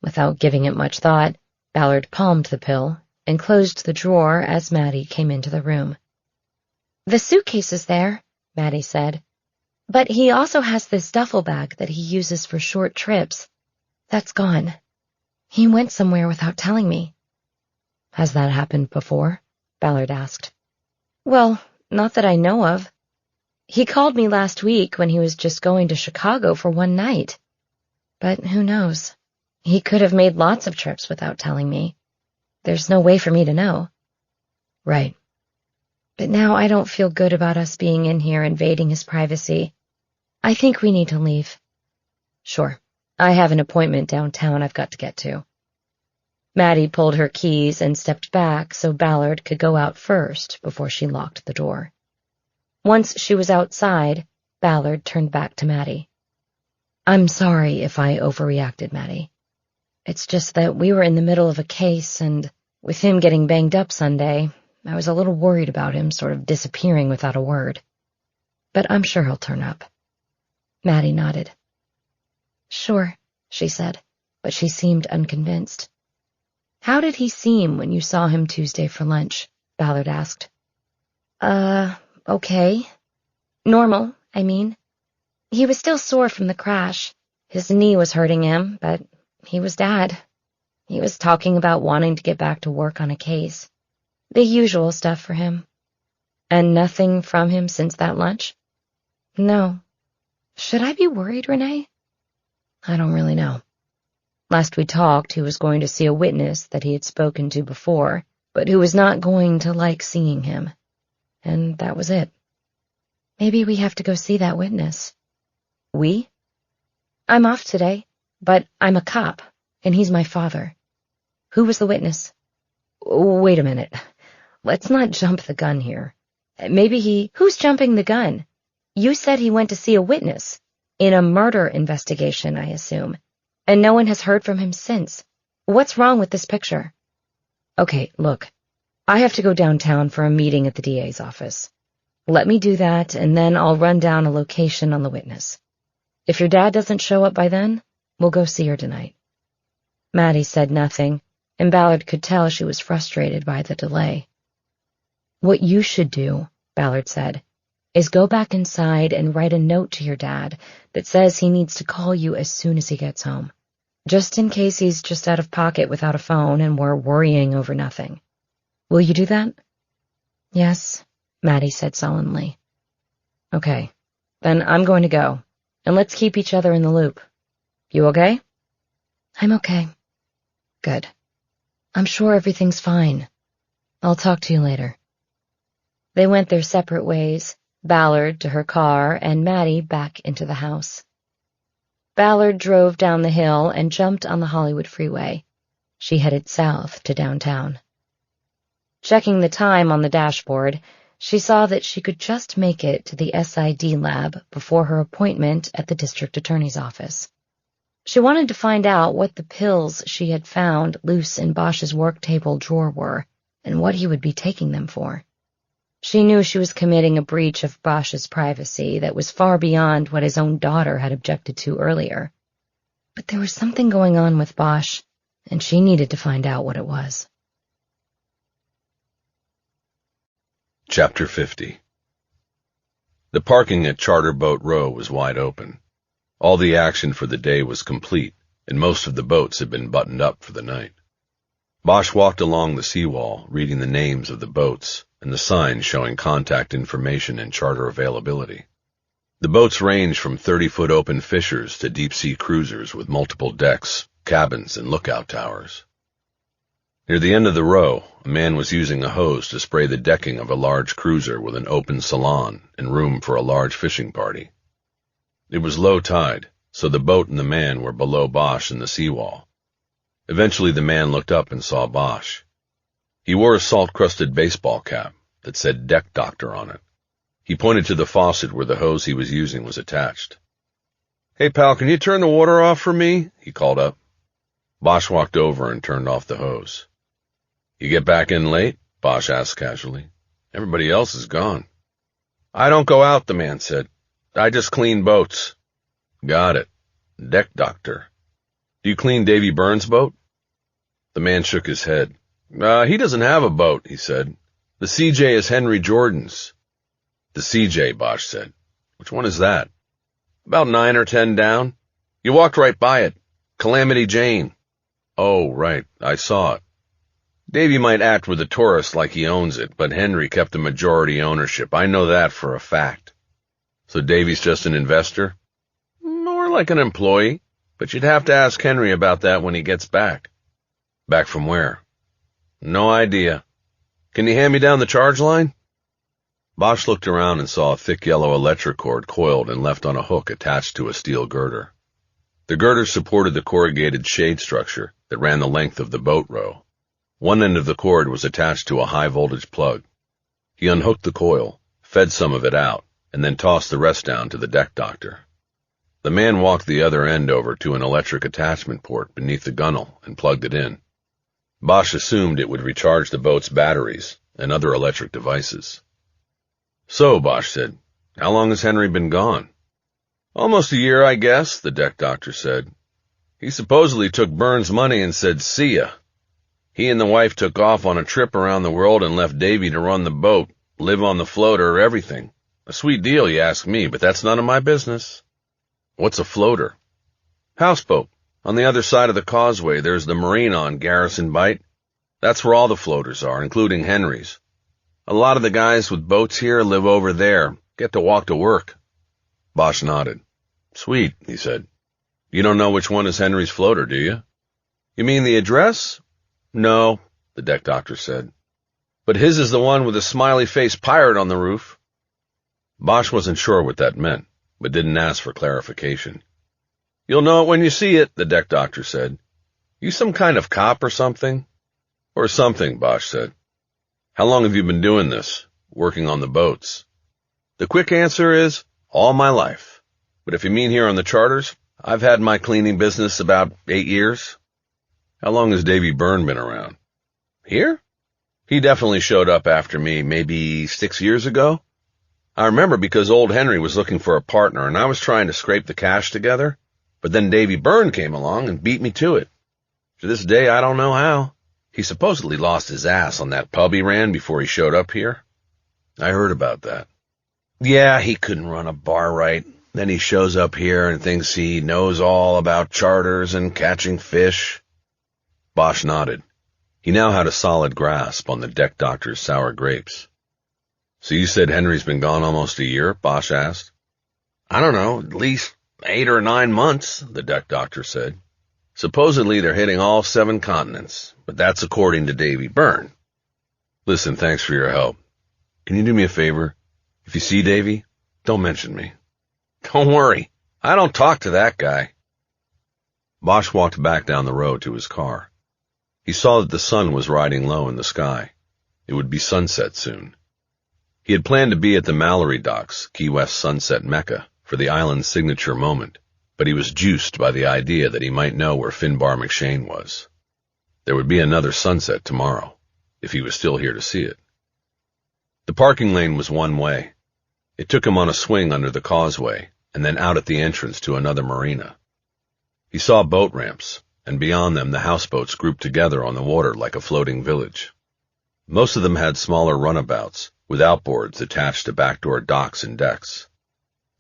Without giving it much thought, Ballard palmed the pill and closed the drawer as Maddie came into the room. "The suitcase is there," Maddie said. "But he also has this duffel bag that he uses for short trips. That's gone. He went somewhere without telling me." "Has that happened before?" Ballard asked. "Well, not that I know of. He called me last week when he was just going to Chicago for one night. But who knows? He could have made lots of trips without telling me. There's no way for me to know." "Right. But now I don't feel good about us being in here invading his privacy. I think we need to leave." "Sure. I have an appointment downtown I've got to get to." Maddie pulled her keys and stepped back so Ballard could go out first before she locked the door. Once she was outside, Ballard turned back to Maddie. "I'm sorry if I overreacted, Maddie. It's just that we were in the middle of a case, and with him getting banged up Sunday, I was a little worried about him sort of disappearing without a word. But I'm sure he'll turn up." Maddie nodded. "Sure," she said, but she seemed unconvinced. How did he seem when you saw him Tuesday for lunch? Ballard asked. Okay. Normal, I mean. He was still sore from the crash. His knee was hurting him, but he was Dad. He was talking about wanting to get back to work on a case. The usual stuff for him. And nothing from him since that lunch? No. Should I be worried, Renee? I don't really know. Last we talked, he was going to see a witness that he had spoken to before, but who was not going to like seeing him. And that was it. Maybe we have to go see that witness. We? I'm off today, but I'm a cop, and he's my father. Who was the witness? Wait a minute. Let's not jump the gun here. Who's jumping the gun? You said he went to see a witness. In a murder investigation, I assume. And no one has heard from him since. What's wrong with this picture? Okay, look. I have to go downtown for a meeting at the DA's office. Let me do that, and then I'll run down a location on the witness. If your dad doesn't show up by then, we'll go see her tonight. Maddie said nothing, and Ballard could tell she was frustrated by the delay. What you should do, Ballard said, is go back inside and write a note to your dad that says he needs to call you as soon as he gets home, just in case he's just out of pocket without a phone and we're worrying over nothing. Will you do that? Yes, Maddie said sullenly. Okay, then I'm going to go, and let's keep each other in the loop. You okay? I'm okay. Good. I'm sure everything's fine. I'll talk to you later. They went their separate ways, Ballard to her car and Maddie back into the house. Ballard drove down the hill and jumped on the Hollywood freeway. She headed south to downtown. Checking the time on the dashboard, she saw that she could just make it to the SID lab before her appointment at the district attorney's office. She wanted to find out what the pills she had found loose in Bosch's work table drawer were and what he would be taking them for. She knew she was committing a breach of Bosch's privacy that was far beyond what his own daughter had objected to earlier. But there was something going on with Bosch, and she needed to find out what it was. Chapter 50. The parking at Charter Boat Row was wide open. All the action for the day was complete, and most of the boats had been buttoned up for the night. Bosch walked along the seawall, reading the names of the boats and the signs showing contact information and charter availability. The boats ranged from 30-foot open fishers to deep-sea cruisers with multiple decks, cabins, and lookout towers. Near the end of the row, a man was using a hose to spray the decking of a large cruiser with an open salon and room for a large fishing party. It was low tide, so the boat and the man were below Bosch in the seawall. Eventually the man looked up and saw Bosch. He wore a salt-crusted baseball cap that said Deck Doctor on it. He pointed to the faucet where the hose he was using was attached. "Hey, pal, can you turn the water off for me?" he called up. Bosch walked over and turned off the hose. "You get back in late?" Bosch asked casually. "Everybody else is gone." "I don't go out," the man said. "I just clean boats." "Got it. Deck Doctor. Do you clean Davy Burns' boat?" The man shook his head. He doesn't have a boat," he said. "The CJ is Henry Jordan's." "The CJ," Bosch said. "Which one is that?" "About 9 or 10 down. You walked right by it. Calamity Jane." "Oh, right. I saw it." "Davy might act with the tourists like he owns it, but Henry kept the majority ownership. I know that for a fact." "So Davy's just an investor?" "More like an employee, but you'd have to ask Henry about that when he gets back." "Back from where?" "No idea. Can you hand me down the charge line?" Bosch looked around and saw a thick yellow electric cord coiled and left on a hook attached to a steel girder. The girder supported the corrugated shade structure that ran the length of the boat row. One end of the cord was attached to a high-voltage plug. He unhooked the coil, fed some of it out, and then tossed the rest down to the Deck Doctor. The man walked the other end over to an electric attachment port beneath the gunnel and plugged it in. Bosch assumed it would recharge the boat's batteries and other electric devices. "So," Bosch said, "how long has Henry been gone?" "Almost a year, I guess," the Deck Doctor said. "He supposedly took Burns' money and said, 'See ya.' He and the wife took off on a trip around the world and left Davy to run the boat, live on the floater, everything. A sweet deal, you ask me, but that's none of my business. What's a floater? Houseboat. On the other side of the causeway, there's the marina on Garrison Bight. That's where all the floaters are, including Henry's. A lot of the guys with boats here live over there, get to walk to work. Bosch nodded. Sweet, he said. You don't know which one is Henry's floater, do you? You mean the address? No, the deck doctor said. But his is the one with a smiley-faced pirate on the roof. Bosch wasn't sure what that meant, but didn't ask for clarification. You'll know it when you see it, the deck doctor said. You some kind of cop or something? Or something, Bosch said. How long have you been doing this, working on the boats? The quick answer is, all my life. But if you mean here on the charters, I've had my cleaning business about 8 years. How long has Davy Byrne been around? Here? He definitely showed up after me, maybe 6 years ago. I remember because old Henry was looking for a partner, and I was trying to scrape the cash together, but then Davy Byrne came along and beat me to it. To this day, I don't know how. He supposedly lost his ass on that pub he ran before he showed up here. I heard about that. Yeah, he couldn't run a bar right. Then he shows up here and thinks he knows all about charters and catching fish. Bosch nodded. He now had a solid grasp on the deck doctor's sour grapes. So you said Henry's been gone almost a year? Bosch asked. I don't know, at least 8 or 9 months, the deck doctor said. Supposedly they're hitting all 7 continents, but that's according to Davy Byrne. Listen, thanks for your help. Can you do me a favor? If you see Davy, don't mention me. Don't worry, I don't talk to that guy. Bosch walked back down the road to his car. He saw that the sun was riding low in the sky. It would be sunset soon. He had planned to be at the Mallory docks, Key West sunset mecca, for the island's signature moment, but he was juiced by the idea that he might know where Finbar McShane was. There would be another sunset tomorrow, if he was still here to see it. The parking lane was one way. It took him on a swing under the causeway, and then out at the entrance to another marina. He saw boat ramps, and beyond them the houseboats grouped together on the water like a floating village. Most of them had smaller runabouts, with outboards attached to backdoor docks and decks.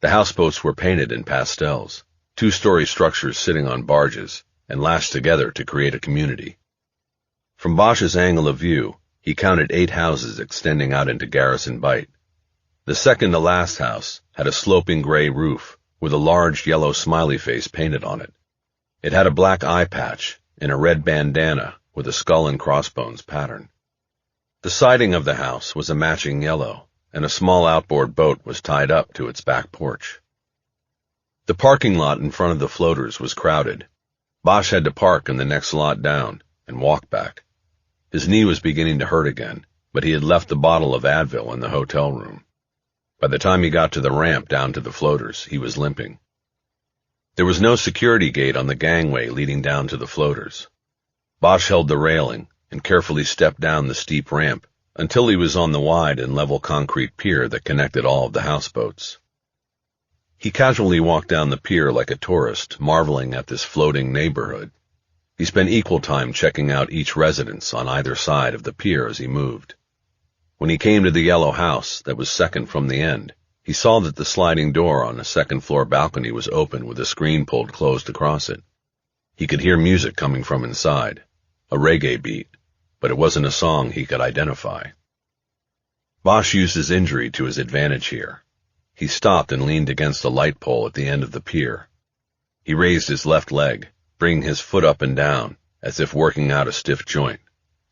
The houseboats were painted in pastels, 2-story structures sitting on barges, and lashed together to create a community. From Bosch's angle of view, he counted 8 houses extending out into Garrison Bight. The second-to-last house had a sloping gray roof with a large yellow smiley face painted on it. It had a black eye patch and a red bandana with a skull and crossbones pattern. The siding of the house was a matching yellow, and a small outboard boat was tied up to its back porch. The parking lot in front of the floaters was crowded. Bosch had to park in the next lot down and walk back. His knee was beginning to hurt again, but he had left the bottle of Advil in the hotel room. By the time he got to the ramp down to the floaters, he was limping. There was no security gate on the gangway leading down to the floaters. Bosch held the railing and carefully stepped down the steep ramp until he was on the wide and level concrete pier that connected all of the houseboats. He casually walked down the pier like a tourist, marveling at this floating neighborhood. He spent equal time checking out each residence on either side of the pier as he moved. When he came to the yellow house that was second from the end, he saw that the sliding door on the second-floor balcony was open with a screen pulled closed across it. He could hear music coming from inside, a reggae beat, but it wasn't a song he could identify. Bosch used his injury to his advantage here. He stopped and leaned against a light pole at the end of the pier. He raised his left leg, bringing his foot up and down, as if working out a stiff joint,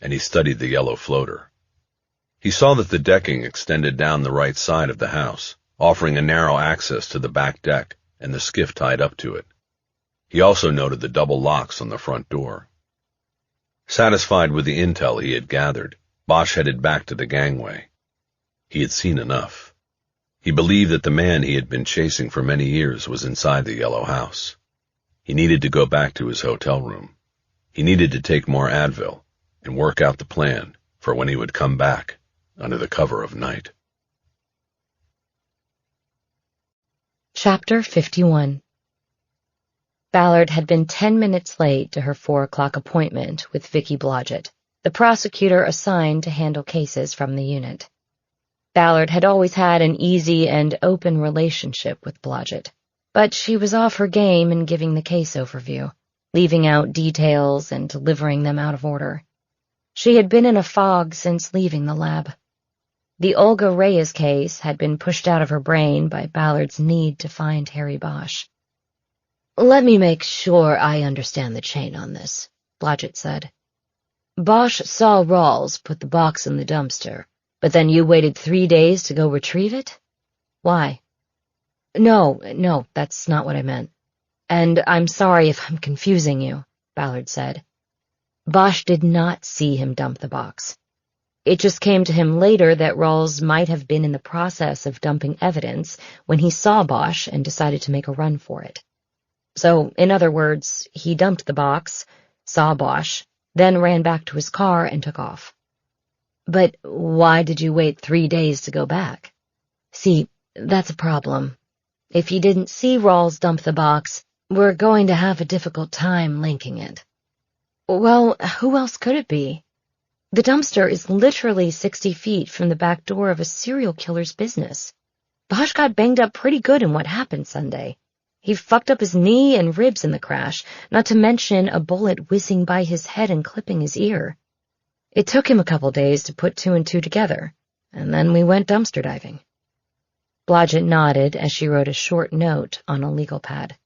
and he studied the yellow floater. He saw that the decking extended down the right side of the house, offering a narrow access to the back deck and the skiff tied up to it. He also noted the double locks on the front door. Satisfied with the intel he had gathered, Bosch headed back to the gangway. He had seen enough. He believed that the man he had been chasing for many years was inside the yellow house. He needed to go back to his hotel room. He needed to take more Advil and work out the plan for when he would come back under the cover of night. Chapter 51. Ballard had been 10 minutes late to her 4 o'clock appointment with Vicky Blodgett. the prosecutor assigned to handle cases from the unit. Ballard had always had an easy and open relationship with Blodgett, but she was off her game in giving the case overview, leaving out details and delivering them out of order. She had been in a fog since leaving the lab. The Olga Reyes case had been pushed out of her brain by Ballard's need to find Harry Bosch. "Let me make sure I understand the chain on this," Blodgett said. "Bosch saw Rawls put the box in the dumpster, but then you waited 3 days to go retrieve it? Why?" No, that's not what I meant. And I'm sorry if I'm confusing you," Ballard said. "Bosch did not see him dump the box. It just came to him later that Rawls might have been in the process of dumping evidence when he saw Bosch and decided to make a run for it. So, in other words, he dumped the box, saw Bosch, then ran back to his car and took off." "But why did you wait 3 days to go back?" "See, that's a problem. If he didn't see Rawls dump the box, we're going to have a difficult time linking it." "Well, who else could it be? The dumpster is literally 60 feet from the back door of a serial killer's business. Bosch got banged up pretty good in what happened Sunday. He fucked up his knee and ribs in the crash, not to mention a bullet whizzing by his head and clipping his ear. It took him a couple days to put 2 and 2 together, and then we went dumpster diving." Blodgett nodded as she wrote a short note on a legal pad.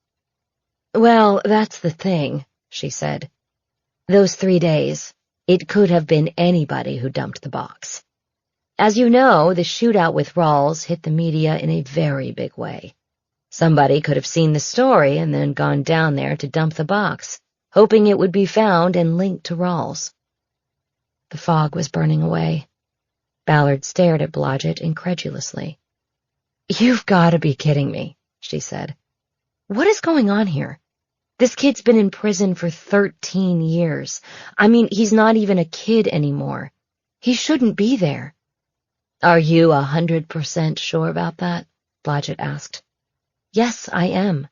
"Well, that's the thing," she said. "Those 3 days, it could have been anybody who dumped the box. As you know, the shootout with Rawls hit the media in a very big way. Somebody could have seen the story and then gone down there to dump the box, hoping it would be found and linked to Rawls." The fog was burning away. Ballard stared at Blodgett incredulously. "You've got to be kidding me," she said. "What is going on here? This kid's been in prison for 13 years. I mean, he's not even a kid anymore. He shouldn't be there." "Are you 100% sure about that?" Blodgett asked. "Yes, I am.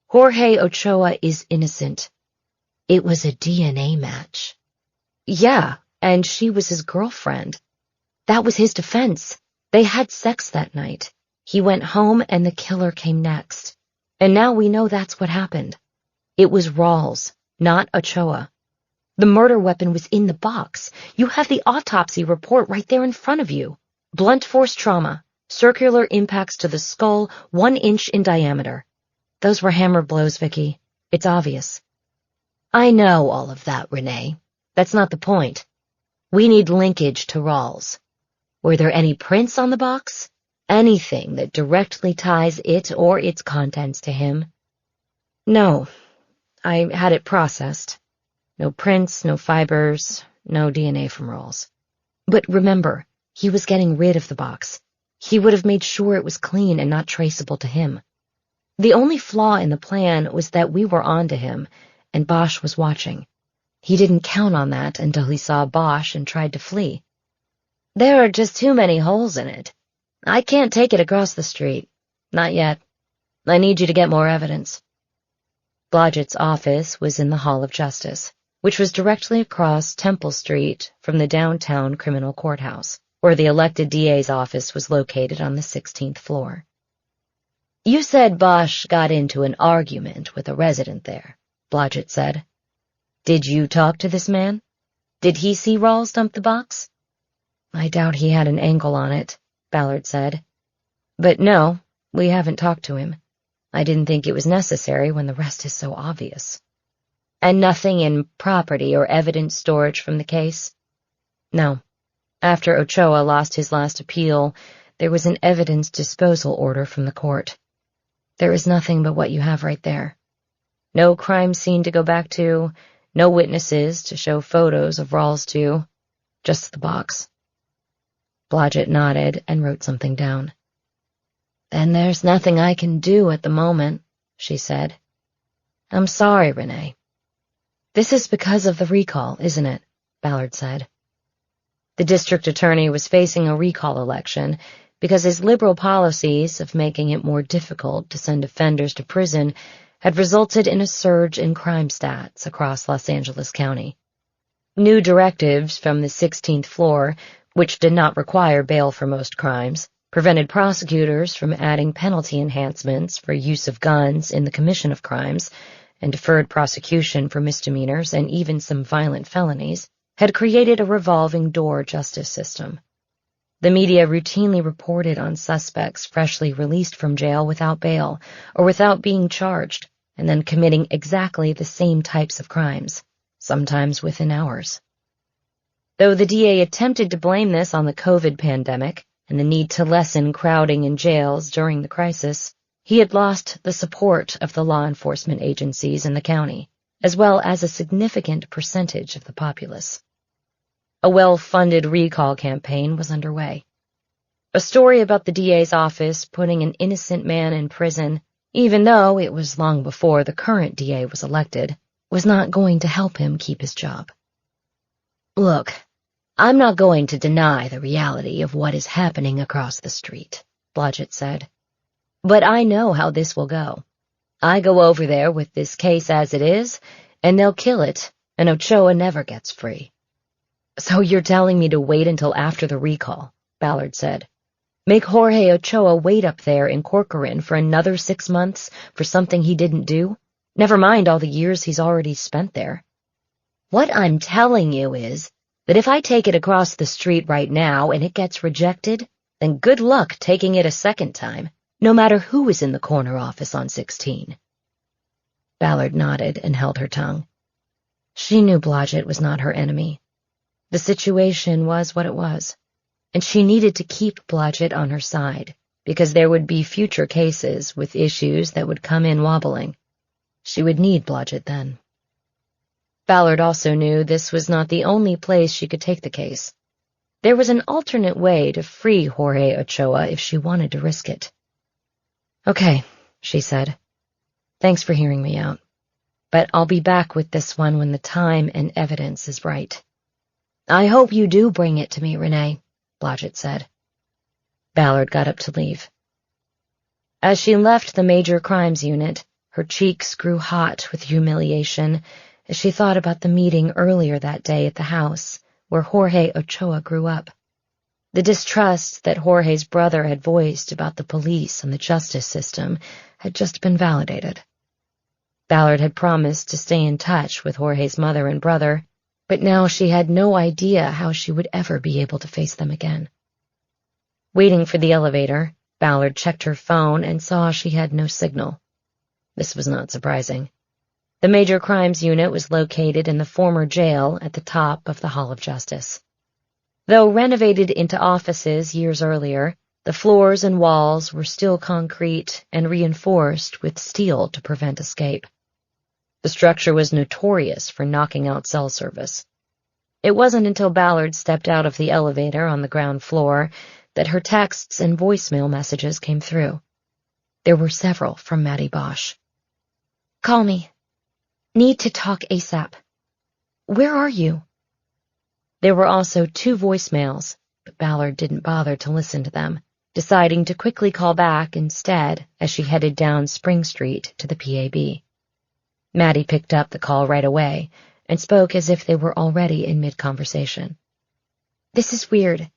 Jorge Ochoa is innocent." "It was a DNA match." "Yeah, and she was his girlfriend. That was his defense. They had sex that night. He went home and the killer came next. And now we know that's what happened. It was Rawls, not Ochoa. The murder weapon was in the box. You have the autopsy report right there in front of you. Blunt force trauma, circular impacts to the skull 1 inch in diameter. Those were hammer blows, Vicky. It's obvious." "I know all of that, Renee. That's not the point. We need linkage to Rawls. Were there any prints on the box? Anything that directly ties it or its contents to him?" "No. I had it processed. No prints, no fibers, no DNA from Rawls. But remember, he was getting rid of the box. He would have made sure it was clean and not traceable to him. The only flaw in the plan was that we were on to him, and Bosch was watching. He didn't count on that until he saw Bosch and tried to flee." "There are just too many holes in it. I can't take it across the street. Not yet. I need you to get more evidence." Blodgett's office was in the Hall of Justice, which was directly across Temple Street from the downtown criminal courthouse, where the elected DA's office was located on the 16th floor. "You said Bosch got into an argument with a resident there," Blodgett said. "Did you talk to this man? Did he see Rawls dump the box?" "I doubt he had an angle on it," Ballard said. "But no, we haven't talked to him. I didn't think it was necessary when the rest is so obvious." "And nothing in property or evidence storage from the case?" "No. After Ochoa lost his last appeal, there was an evidence disposal order from the court. There is nothing but what you have right there. No crime scene to go back to, no witnesses to show photos of Rawls to, just the box." Blodgett nodded and wrote something down. "Then there's nothing I can do at the moment," she said. "I'm sorry, Renee." "This is because of the recall, isn't it?" Ballard said. The district attorney was facing a recall election because his liberal policies of making it more difficult to send offenders to prison had resulted in a surge in crime stats across Los Angeles County. New directives from the 16th floor, which did not require bail for most crimes, prevented prosecutors from adding penalty enhancements for use of guns in the commission of crimes, and deferred prosecution for misdemeanors and even some violent felonies, had created a revolving door justice system. The media routinely reported on suspects freshly released from jail without bail or without being charged, and then committing exactly the same types of crimes, sometimes within hours. Though the DA attempted to blame this on the COVID pandemic and the need to lessen crowding in jails during the crisis, he had lost the support of the law enforcement agencies in the county, as well as a significant percentage of the populace. A well-funded recall campaign was underway. A story about the DA's office putting an innocent man in prison, even though it was long before the current DA was elected, was not going to help him keep his job. Look, I'm not going to deny the reality of what is happening across the street, Blodgett said. But I know how this will go. I go over there with this case as it is, and they'll kill it, and Ochoa never gets free. So you're telling me to wait until after the recall, Ballard said. Make Jorge Ochoa wait up there in Corcoran for another 6 months for something he didn't do? Never mind all the years he's already spent there. What I'm telling you is that if I take it across the street right now and it gets rejected, then good luck taking it a second time, no matter who is in the corner office on 16. Ballard nodded and held her tongue. She knew Blodgett was not her enemy. The situation was what it was, and she needed to keep Blodgett on her side, because there would be future cases with issues that would come in wobbling. She would need Blodgett then. Ballard also knew this was not the only place she could take the case. There was an alternate way to free Jorge Ochoa if she wanted to risk it. Okay, she said. Thanks for hearing me out. But I'll be back with this one when the time and evidence is right. I hope you do bring it to me, Renee, Blodgett said. Ballard got up to leave. As she left the major crimes unit, her cheeks grew hot with humiliation as she thought about the meeting earlier that day at the house where Jorge Ochoa grew up. The distrust that Jorge's brother had voiced about the police and the justice system had just been validated. Ballard had promised to stay in touch with Jorge's mother and brother, but now she had no idea how she would ever be able to face them again. Waiting for the elevator, Ballard checked her phone and saw she had no signal. This was not surprising. The major crimes unit was located in the former jail at the top of the Hall of Justice. Though renovated into offices years earlier, the floors and walls were still concrete and reinforced with steel to prevent escape. The structure was notorious for knocking out cell service. It wasn't until Ballard stepped out of the elevator on the ground floor that her texts and voicemail messages came through. There were several from Maddie Bosch. Call me. Need to talk ASAP. Where are you? There were also 2 voicemails, but Ballard didn't bother to listen to them, deciding to quickly call back instead as she headed down Spring Street to the PAB. Maddie picked up the call right away and spoke as if they were already in mid-conversation. This is weird.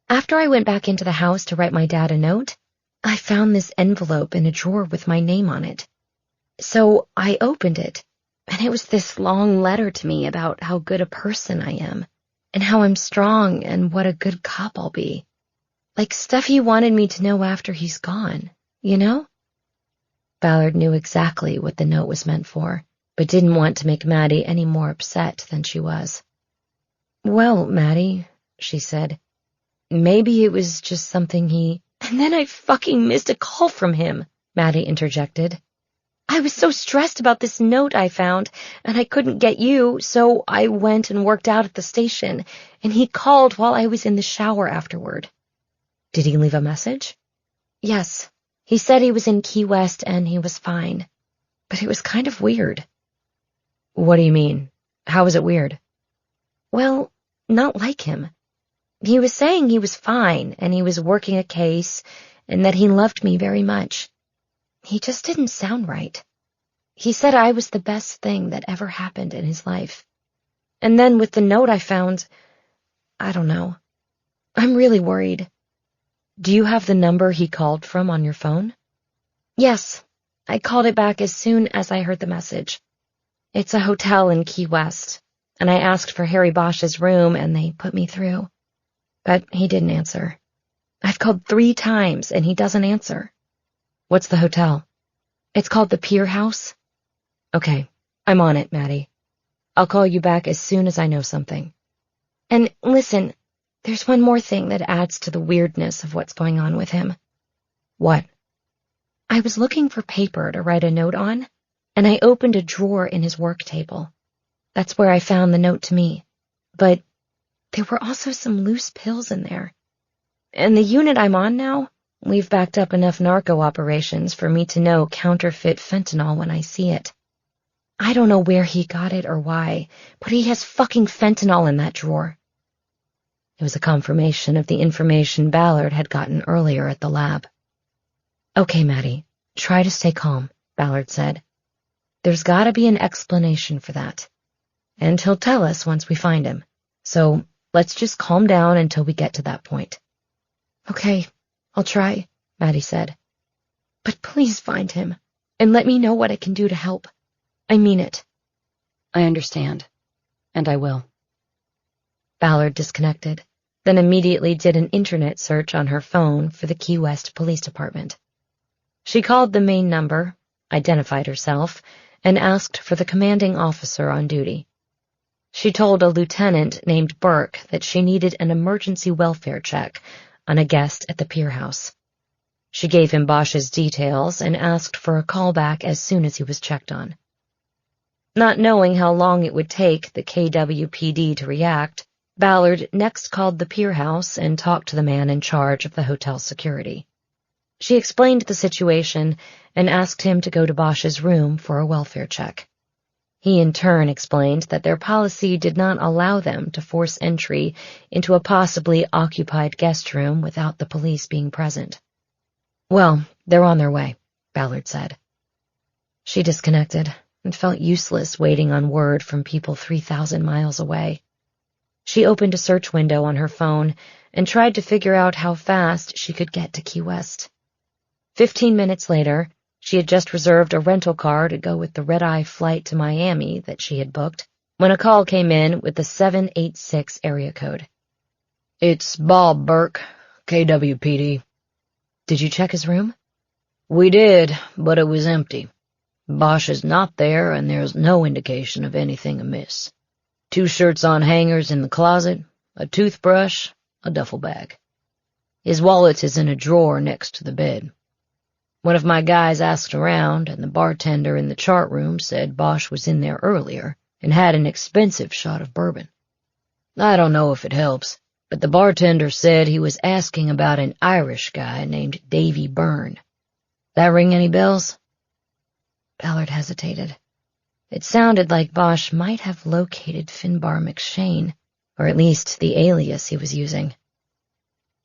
After I went back into the house to write my dad a note, I found this envelope in a drawer with my name on it. So I opened it, and it was this long letter to me about how good a person I am, and how I'm strong and what a good cop I'll be. Like stuff he wanted me to know after he's gone, you know? Ballard knew exactly what the note was meant for, but didn't want to make Maddie any more upset than she was. Well, Maddie, she said, maybe it was just something he— And then I fucking missed a call from him, Maddie interjected. I was so stressed about this note I found, and I couldn't get you, so I went and worked out at the station, and he called while I was in the shower afterward. Did he leave a message? Yes. He said he was in Key West and he was fine. But it was kind of weird. What do you mean? How was it weird? Well, not like him. He was saying he was fine and he was working a case and that he loved me very much. He just didn't sound right. He said I was the best thing that ever happened in his life. And then with the note I found, I don't know. I'm really worried. Do you have the number he called from on your phone? Yes. I called it back as soon as I heard the message. It's a hotel in Key West, and I asked for Harry Bosch's room and they put me through. But he didn't answer. I've called 3 times and he doesn't answer. What's the hotel? It's called the Pier House. Okay, I'm on it, Maddie. I'll call you back as soon as I know something. And listen, there's one more thing that adds to the weirdness of what's going on with him. What? I was looking for paper to write a note on, and I opened a drawer in his work table. That's where I found the note to me. But there were also some loose pills in there. And the unit I'm on now, we've backed up enough narco operations for me to know counterfeit fentanyl when I see it. I don't know where he got it or why, but he has fucking fentanyl in that drawer. It was a confirmation of the information Ballard had gotten earlier at the lab. Okay, Maddie, try to stay calm, Ballard said. There's gotta be an explanation for that. And he'll tell us once we find him. So let's just calm down until we get to that point. Okay, I'll try, Maddie said. But please find him, and let me know what I can do to help. I mean it. I understand, and I will. Ballard disconnected, then immediately did an internet search on her phone for the Key West Police Department. She called the main number, identified herself, and asked for the commanding officer on duty. She told a lieutenant named Burke that she needed an emergency welfare check on a guest at the Pier House. She gave him Bosch's details and asked for a callback as soon as he was checked on. Not knowing how long it would take the KWPD to react, Ballard next called the Pier House and talked to the man in charge of the hotel security. She explained the situation and asked him to go to Bosch's room for a welfare check. He in turn explained that their policy did not allow them to force entry into a possibly occupied guest room without the police being present. Well, they're on their way, Ballard said. She disconnected and felt useless waiting on word from people 3,000 miles away. She opened a search window on her phone and tried to figure out how fast she could get to Key West. 15 minutes later, she had just reserved a rental car to go with the red-eye flight to Miami that she had booked when a call came in with the 786 area code. It's Bob Burke, KWPD. Did you check his room? We did, but it was empty. Bosch is not there, and there's no indication of anything amiss. 2 shirts on hangers in the closet, a toothbrush, a duffel bag. His wallet is in a drawer next to the bed. One of my guys asked around, and the bartender in the chart room said Bosch was in there earlier and had an expensive shot of bourbon. I don't know if it helps, but the bartender said he was asking about an Irish guy named Davy Byrne. That ring any bells? Ballard hesitated. It sounded like Bosch might have located Finbar McShane, or at least the alias he was using.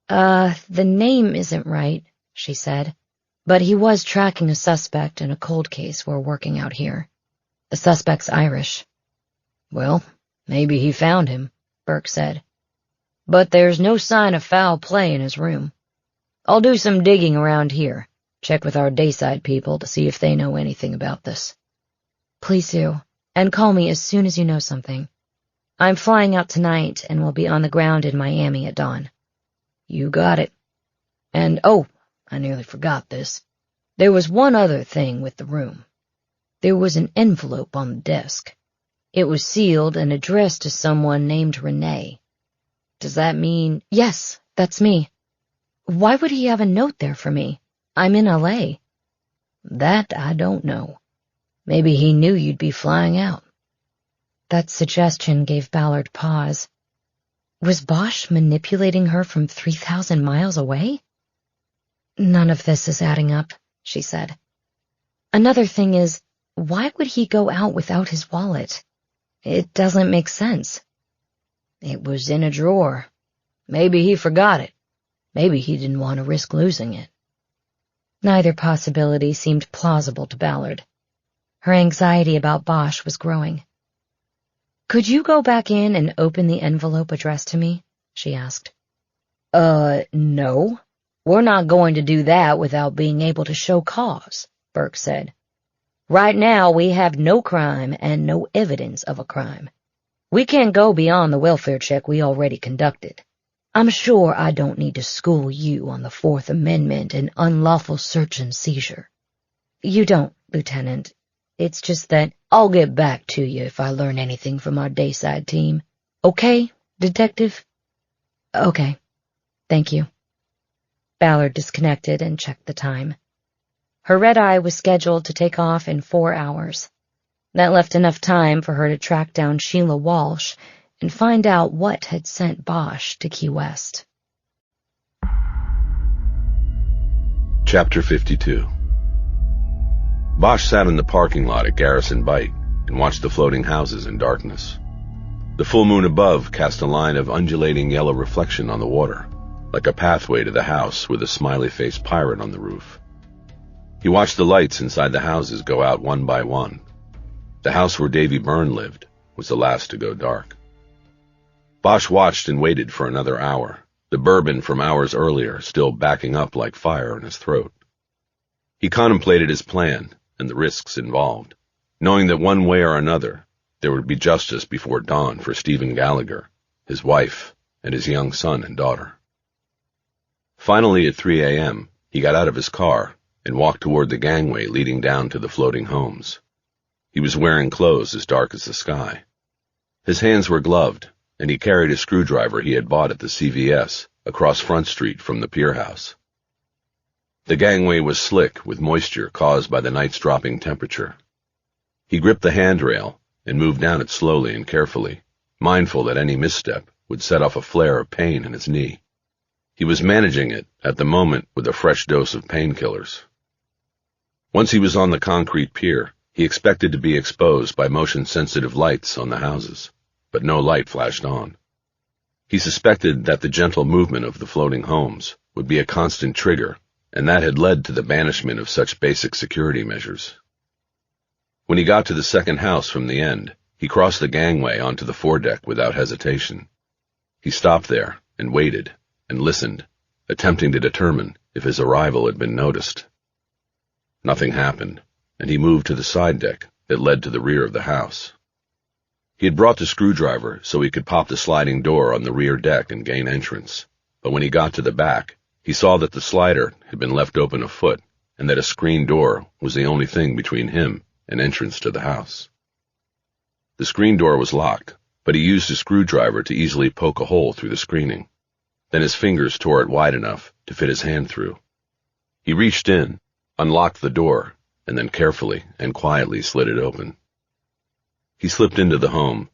The name isn't right, she said, but he was tracking a suspect in a cold case we're working out here. The suspect's Irish. Well, maybe he found him, Burke said. But there's no sign of foul play in his room. I'll do some digging around here. Check with our Dayside people to see if they know anything about this. Please do, and call me as soon as you know something. I'm flying out tonight and will be on the ground in Miami at dawn. You got it. And, oh, I nearly forgot this. There was one other thing with the room. There was an envelope on the desk. It was sealed and addressed to someone named Renee. Does that mean— Yes, that's me. Why would he have a note there for me? I'm in L.A. That I don't know. Maybe he knew you'd be flying out. That suggestion gave Ballard pause. Was Bosch manipulating her from 3,000 miles away? None of this is adding up, she said. Another thing is, why would he go out without his wallet? It doesn't make sense. It was in a drawer. Maybe he forgot it. Maybe he didn't want to risk losing it. Neither possibility seemed plausible to Ballard. Her anxiety about Bosch was growing. Could you go back in and open the envelope addressed to me? She asked. No. We're not going to do that without being able to show cause, Burke said. Right now we have no crime and no evidence of a crime. We can't go beyond the welfare check we already conducted. I'm sure I don't need to school you on the Fourth Amendment and unlawful search and seizure. You don't, Lieutenant. It's just that I'll get back to you if I learn anything from our Dayside team. Okay, Detective? Okay. Thank you. Ballard disconnected and checked the time. Her red-eye was scheduled to take off in 4 hours. That left enough time for her to track down Sheila Walsh and find out what had sent Bosch to Key West. Chapter 52. Bosch sat in the parking lot at Garrison Bight and watched the floating houses in darkness. The full moon above cast a line of undulating yellow reflection on the water, like a pathway to the house with a smiley-faced pirate on the roof. He watched the lights inside the houses go out one by one. The house where Davy Byrne lived was the last to go dark. Bosch watched and waited for another hour, the bourbon from hours earlier still backing up like fire in his throat. He contemplated his plan and the risks involved, knowing that one way or another there would be justice before dawn for Stephen Gallagher, his wife, and his young son and daughter. Finally, at 3 a.m., he got out of his car and walked toward the gangway leading down to the floating homes. He was wearing clothes as dark as the sky. His hands were gloved, and he carried a screwdriver he had bought at the CVS across Front Street from the pier house. The gangway was slick with moisture caused by the night's dropping temperature. He gripped the handrail and moved down it slowly and carefully, mindful that any misstep would set off a flare of pain in his knee. He was managing it at the moment with a fresh dose of painkillers. Once he was on the concrete pier, he expected to be exposed by motion-sensitive lights on the houses, but no light flashed on. He suspected that the gentle movement of the floating homes would be a constant trigger, and that had led to the banishment of such basic security measures. When he got to the second house from the end, he crossed the gangway onto the foredeck without hesitation. He stopped there and waited and listened, attempting to determine if his arrival had been noticed. Nothing happened, and he moved to the side deck that led to the rear of the house. He had brought the screwdriver so he could pop the sliding door on the rear deck and gain entrance, but when he got to the back, he saw that the slider had been left open a foot and that a screen door was the only thing between him and entrance to the house. The screen door was locked, but he used a screwdriver to easily poke a hole through the screening. Then his fingers tore it wide enough to fit his hand through. He reached in, unlocked the door, and then carefully and quietly slid it open. He slipped into the home.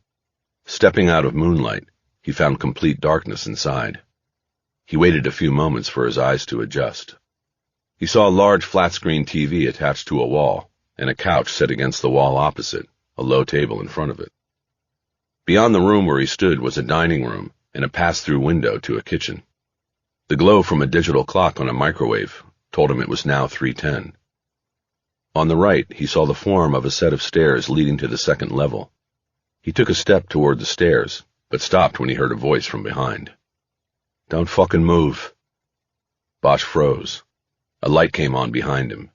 Stepping out of moonlight, he found complete darkness inside. He waited a few moments for his eyes to adjust. He saw a large flat-screen TV attached to a wall, and a couch set against the wall opposite, a low table in front of it. Beyond the room where he stood was a dining room and a pass-through window to a kitchen. The glow from a digital clock on a microwave told him it was now 3:10. On the right, he saw the form of a set of stairs leading to the second level. He took a step toward the stairs, but stopped when he heard a voice from behind. "Don't fucking move." Bosch froze. A light came on behind him.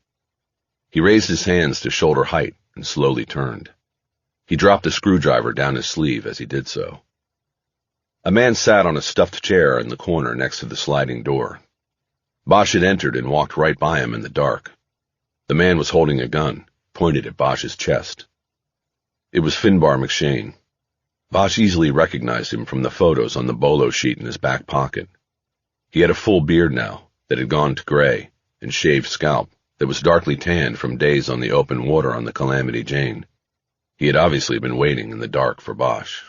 He raised his hands to shoulder height and slowly turned. He dropped the screwdriver down his sleeve as he did so. A man sat on a stuffed chair in the corner next to the sliding door. Bosch had entered and walked right by him in the dark. The man was holding a gun, pointed at Bosch's chest. It was Finbar McShane. Bosch easily recognized him from the photos on the bolo sheet in his back pocket. He had a full beard now that had gone to gray and shaved scalp that was darkly tanned from days on the open water on the Calamity Jane. He had obviously been waiting in the dark for Bosch.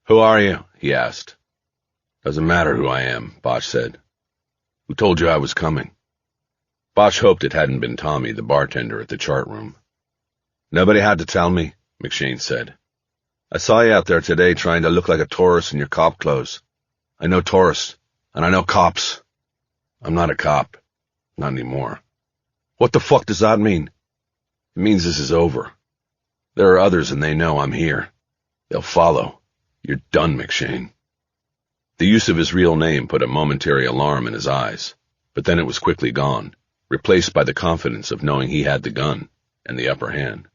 "Who are you?" he asked. "Doesn't matter who I am," Bosch said. "Who told you I was coming?" Bosch hoped it hadn't been Tommy, the bartender at the chart room. "Nobody had to tell me," McShane said. "I saw you out there today trying to look like a tourist in your cop clothes. I know tourists, and I know cops. I'm not a cop. Not anymore." "What the fuck does that mean?" "It means this is over. There are others and they know I'm here. They'll follow. You're done, McShane. The use of his real name put a momentary alarm in his eyes, but then it was quickly gone, replaced by the confidence of knowing he had the gun and the upper hand.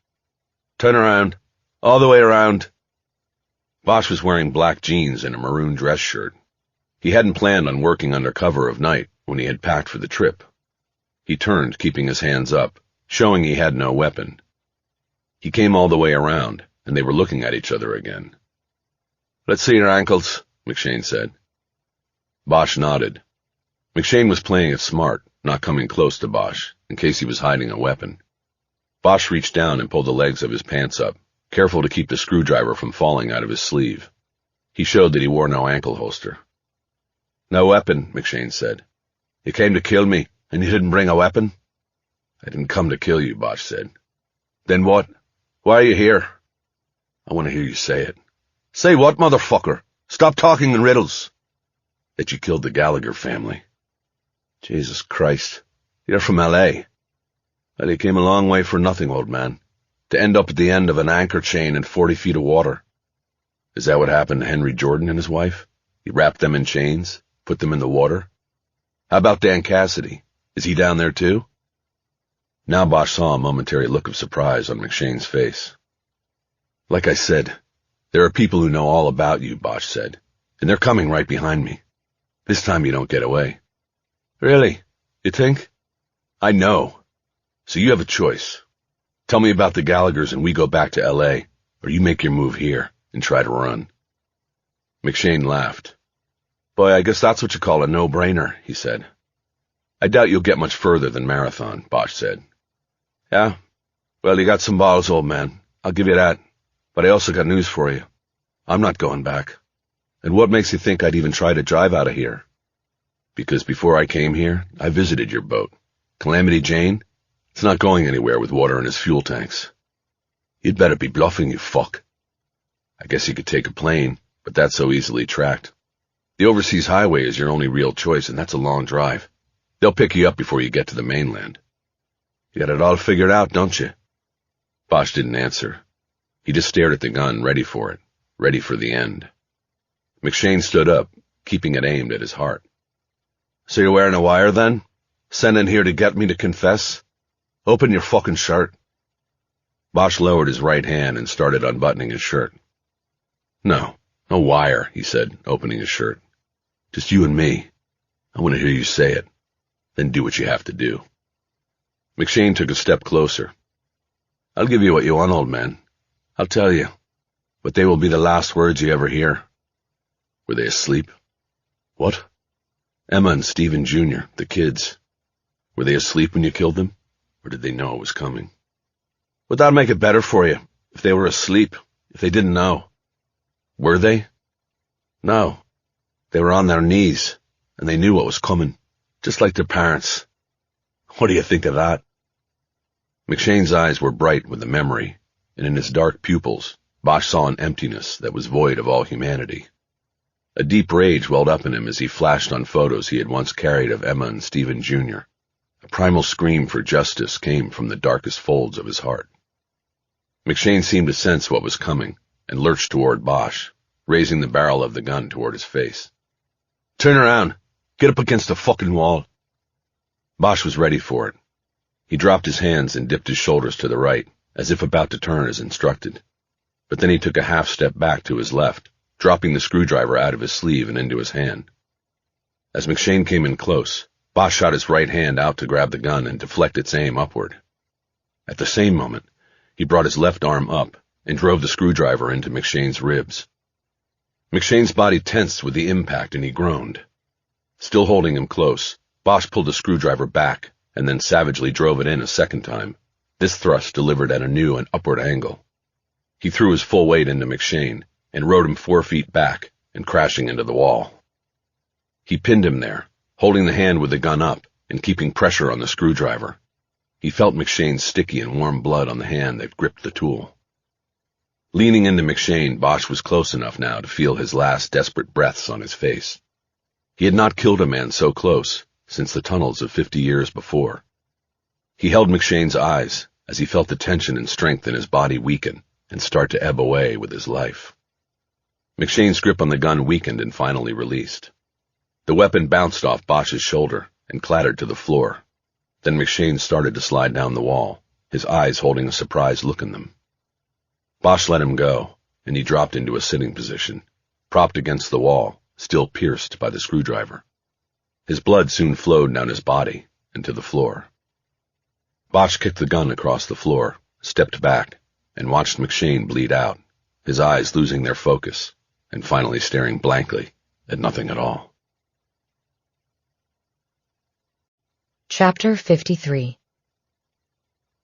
Turn around. All the way around. Bosch was wearing black jeans and a maroon dress shirt. He hadn't planned on working under cover of night when he had packed for the trip. He turned, keeping his hands up, showing he had no weapon. He came all the way around, and they were looking at each other again. Let's see your ankles, McShane said. Bosch nodded. McShane was playing it smart, not coming close to Bosch, in case he was hiding a weapon. Bosch reached down and pulled the legs of his pants up, careful to keep the screwdriver from falling out of his sleeve. He showed that he wore no ankle holster. No weapon, McShane said. You came to kill me, and you didn't bring a weapon? I didn't come to kill you, Bosch said. Then what? Why are you here? I want to hear you say it. Say what, motherfucker? Stop talking in riddles. That you killed the Gallagher family. Jesus Christ. You're from L.A. Well, you came a long way for nothing, old man. To end up at the end of an anchor chain in 40 feet of water. Is that what happened to Henry Jordan and his wife? You wrapped them in chains, put them in the water? How about Dan Cassidy? Is he down there too? Now Bosch saw a momentary look of surprise on McShane's face. Like I said, there are people who know all about you, Bosch said, and they're coming right behind me. This time you don't get away. Really? You think? I know. So you have a choice. Tell me about the Gallaghers and we go back to L.A., or you make your move here and try to run. McShane laughed. Boy, I guess that's what you call a no-brainer, he said. I doubt you'll get much further than Marathon, Bosch said. Yeah? Well, you got some balls, old man. I'll give you that. But I also got news for you. I'm not going back. And what makes you think I'd even try to drive out of here? Because before I came here, I visited your boat. Calamity Jane? It's not going anywhere with water in his fuel tanks. You'd better be bluffing, you fuck. I guess you could take a plane, but that's so easily tracked. The overseas highway is your only real choice, and that's a long drive. They'll pick you up before you get to the mainland. You got it all figured out, don't you? Bosch didn't answer. He just stared at the gun, ready for it, ready for the end. McShane stood up, keeping it aimed at his heart. So you're wearing a wire, then? Sent in here to get me to confess? Open your fucking shirt. Bosch lowered his right hand and started unbuttoning his shirt. No wire, he said, opening his shirt. Just you and me. I want to hear you say it. Then do what you have to do. McShane took a step closer. I'll give you what you want, old man. I'll tell you. But they will be the last words you ever hear. Were they asleep? What? Emma and Stephen Jr., the kids. Were they asleep when you killed them? Or did they know it was coming? Would that make it better for you, if they were asleep, if they didn't know? Were they? No. They were on their knees, and they knew what was coming, just like their parents. What do you think of that? McShane's eyes were bright with the memory, and in his dark pupils, Bosch saw an emptiness that was void of all humanity. A deep rage welled up in him as he flashed on photos he had once carried of Emma and Stephen Jr. A primal scream for justice came from the darkest folds of his heart. McShane seemed to sense what was coming and lurched toward Bosch, raising the barrel of the gun toward his face. Turn around. Get up against the fucking wall. Bosch was ready for it. He dropped his hands and dipped his shoulders to the right, as if about to turn as instructed. But then he took a half step back to his left, dropping the screwdriver out of his sleeve and into his hand. As McShane came in close, Bosch shot his right hand out to grab the gun and deflect its aim upward. At the same moment, he brought his left arm up and drove the screwdriver into McShane's ribs. McShane's body tensed with the impact and he groaned. Still holding him close, Bosch pulled the screwdriver back and then savagely drove it in a second time, this thrust delivered at a new and upward angle. He threw his full weight into McShane and rode him 4 feet back and crashing into the wall. He pinned him there, holding the hand with the gun up and keeping pressure on the screwdriver. He felt McShane's sticky and warm blood on the hand that gripped the tool. Leaning into McShane, Bosch was close enough now to feel his last desperate breaths on his face. He had not killed a man so close since the tunnels of 50 years before. He held McShane's eyes as he felt the tension and strength in his body weaken and start to ebb away with his life. McShane's grip on the gun weakened and finally released. The weapon bounced off Bosch's shoulder and clattered to the floor. Then McShane started to slide down the wall, his eyes holding a surprised look in them. Bosch let him go, and he dropped into a sitting position, propped against the wall, still pierced by the screwdriver. His blood soon flowed down his body and to the floor. Bosch kicked the gun across the floor, stepped back, and watched McShane bleed out, his eyes losing their focus, and finally staring blankly at nothing at all. Chapter 53.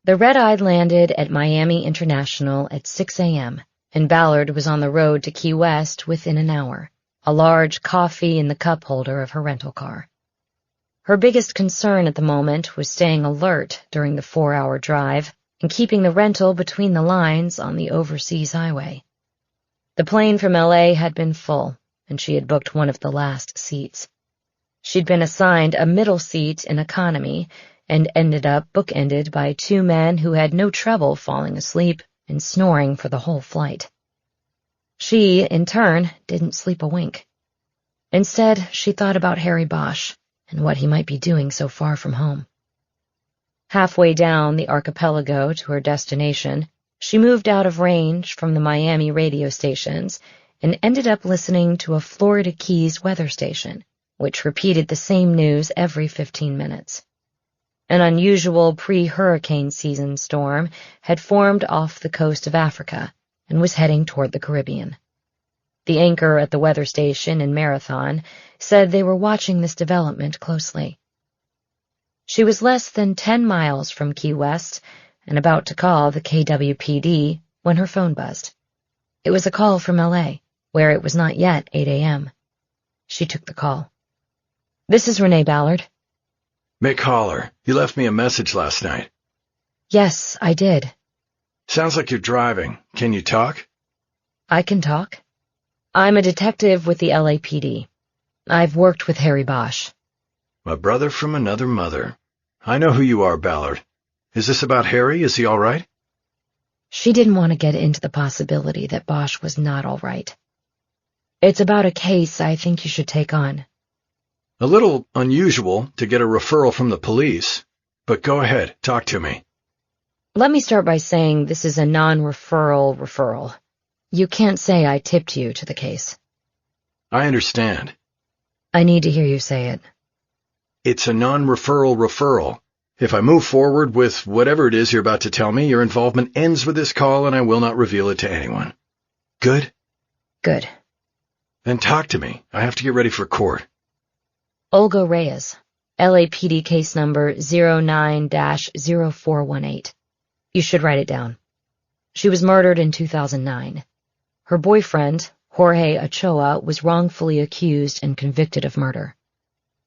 The red-eyed landed at Miami International at 6 a.m., and Ballard was on the road to Key West within an hour, a large coffee in the cup holder of her rental car. Her biggest concern at the moment was staying alert during the 4-hour drive and keeping the rental between the lines on the overseas highway. The plane from L.A. had been full, and she had booked one of the last seats. She'd been assigned a middle seat in economy and ended up bookended by 2 men who had no trouble falling asleep and snoring for the whole flight. She, in turn, didn't sleep a wink. Instead, she thought about Harry Bosch and what he might be doing so far from home. Halfway down the archipelago to her destination, she moved out of range from the Miami radio stations and ended up listening to a Florida Keys weather station, which repeated the same news every 15 minutes. An unusual pre-hurricane season storm had formed off the coast of Africa and was heading toward the Caribbean. The anchor at the weather station in Marathon said they were watching this development closely. She was less than 10 miles from Key West and about to call the KWPD when her phone buzzed. It was a call from L.A., where it was not yet 8 a.m. She took the call. "This is Renee Ballard." Mick Holler, you left me a message last night. "Yes, I did." Sounds like you're driving. Can you talk? "I can talk. I'm a detective with the LAPD. I've worked with Harry Bosch." My brother from another mother. I know who you are, Ballard. Is this about Harry? Is he all right? She didn't want to get into the possibility that Bosch was not all right. "It's about a case I think you should take on." A little unusual to get a referral from the police, but go ahead, talk to me. Let me start by saying this is a non-referral. You can't say I tipped you to the case. I understand. I need to hear you say it. It's a non-referral. If I move forward with whatever it is you're about to tell me, your involvement ends with this call and I will not reveal it to anyone. Good? Good. Then talk to me. I have to get ready for court. Olga Reyes, LAPD case number 09-0418. You should write it down. She was murdered in 2009. Her boyfriend, Jorge Ochoa, was wrongfully accused and convicted of murder.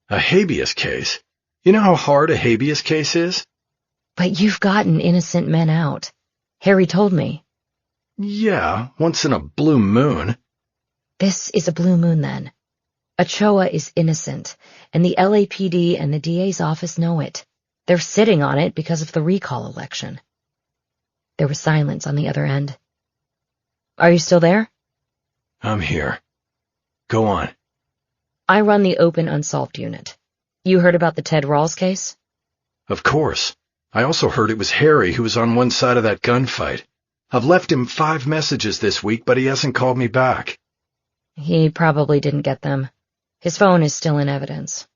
A habeas case? You know how hard a habeas case is? But you've gotten innocent men out. Harry told me. Yeah, once in a blue moon. This is a blue moon, then. Ochoa is innocent, and the LAPD and the DA's office know it. They're sitting on it because of the recall election. There was silence on the other end. Are you still there? I'm here. Go on. I run the open unsolved unit. You heard about the Ted Rawls case? Of course. I also heard it was Harry who was on one side of that gunfight. I've left him 5 messages this week, but he hasn't called me back. He probably didn't get them. His phone is still in evidence.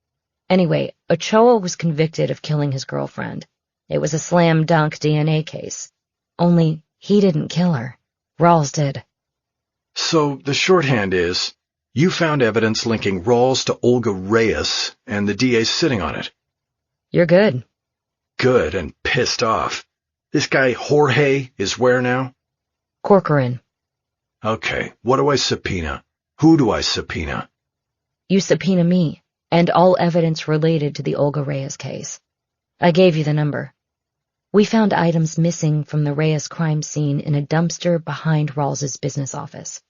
Anyway, Ochoa was convicted of killing his girlfriend. It was a slam-dunk DNA case. Only he didn't kill her. Rawls did. So the shorthand is, you found evidence linking Rawls to Olga Reyes, and the DA's sitting on it. You're good. Good and pissed off. This guy Jorge is where now? Corcoran. Okay, what do I subpoena? Who do I subpoena? You subpoena me, and all evidence related to the Olga Reyes case. I gave you the number. We found items missing from the Reyes crime scene in a dumpster behind Rawls's business office.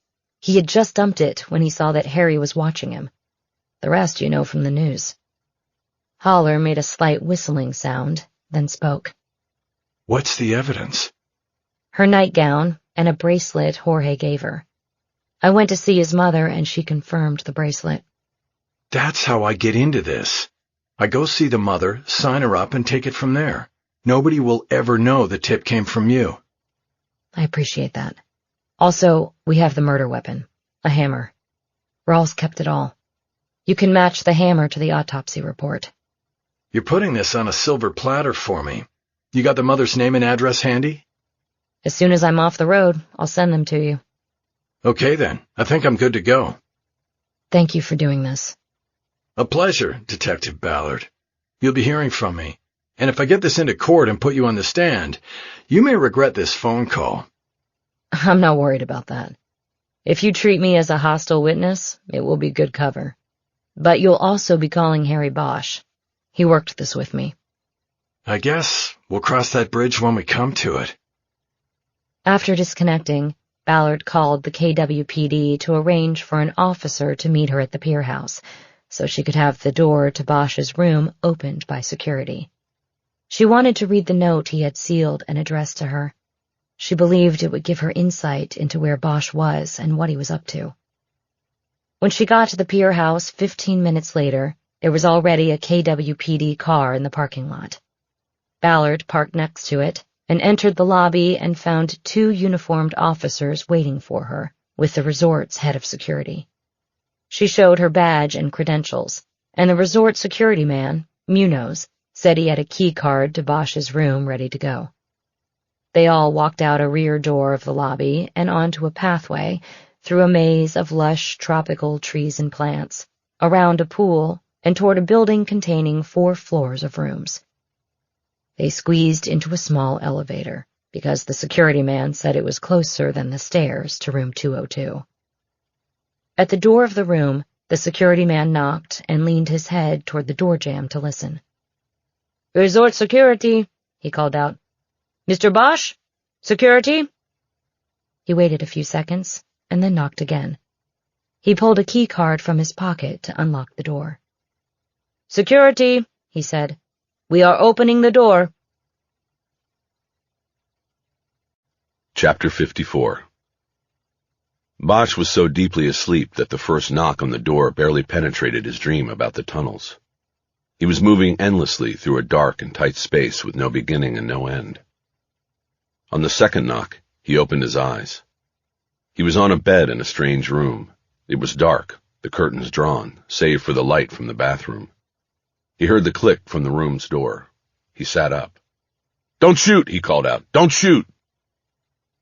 He had just dumped it when he saw that Harry was watching him. The rest you know from the news. Holler made a slight whistling sound, then spoke. What's the evidence? Her nightgown and a bracelet Jorge gave her. I went to see his mother, and she confirmed the bracelet. That's how I get into this. I go see the mother, sign her up, and take it from there. Nobody will ever know the tip came from you. I appreciate that. Also, we have the murder weapon, a hammer. Rawls kept it all. You can match the hammer to the autopsy report. You're putting this on a silver platter for me. You got the mother's name and address handy? As soon as I'm off the road, I'll send them to you. Okay then, I think I'm good to go. Thank you for doing this. A pleasure, Detective Ballard. You'll be hearing from me. And if I get this into court and put you on the stand, you may regret this phone call. I'm not worried about that. If you treat me as a hostile witness, it will be good cover. But you'll also be calling Harry Bosch. He worked this with me. I guess we'll cross that bridge when we come to it. After disconnecting, Ballard called the KWPD to arrange for an officer to meet her at the pier house, so she could have the door to Bosch's room opened by security. She wanted to read the note he had sealed and addressed to her. She believed it would give her insight into where Bosch was and what he was up to. When she got to the pier house 15 minutes later, there was already a KWPD car in the parking lot. Ballard parked next to it and entered the lobby and found 2 uniformed officers waiting for her, with the resort's head of security. She showed her badge and credentials, and the resort security man, Munoz, said he had a key card to Bosch's room ready to go. They all walked out a rear door of the lobby and onto a pathway through a maze of lush tropical trees and plants, around a pool, and toward a building containing 4 floors of rooms. They squeezed into a small elevator, because the security man said it was closer than the stairs to room 202. At the door of the room, the security man knocked and leaned his head toward the door jamb to listen. "Resort security," he called out. "Mr. Bosch? Security?" He waited a few seconds, and then knocked again. He pulled a key card from his pocket to unlock the door. "Security," he said. "We are opening the door." Chapter 54. Bosch was so deeply asleep that the first knock on the door barely penetrated his dream about the tunnels. He was moving endlessly through a dark and tight space with no beginning and no end. On the second knock, he opened his eyes. He was on a bed in a strange room. It was dark, the curtains drawn, save for the light from the bathroom. He heard the click from the room's door. He sat up. "Don't shoot!" he called out. "Don't shoot!"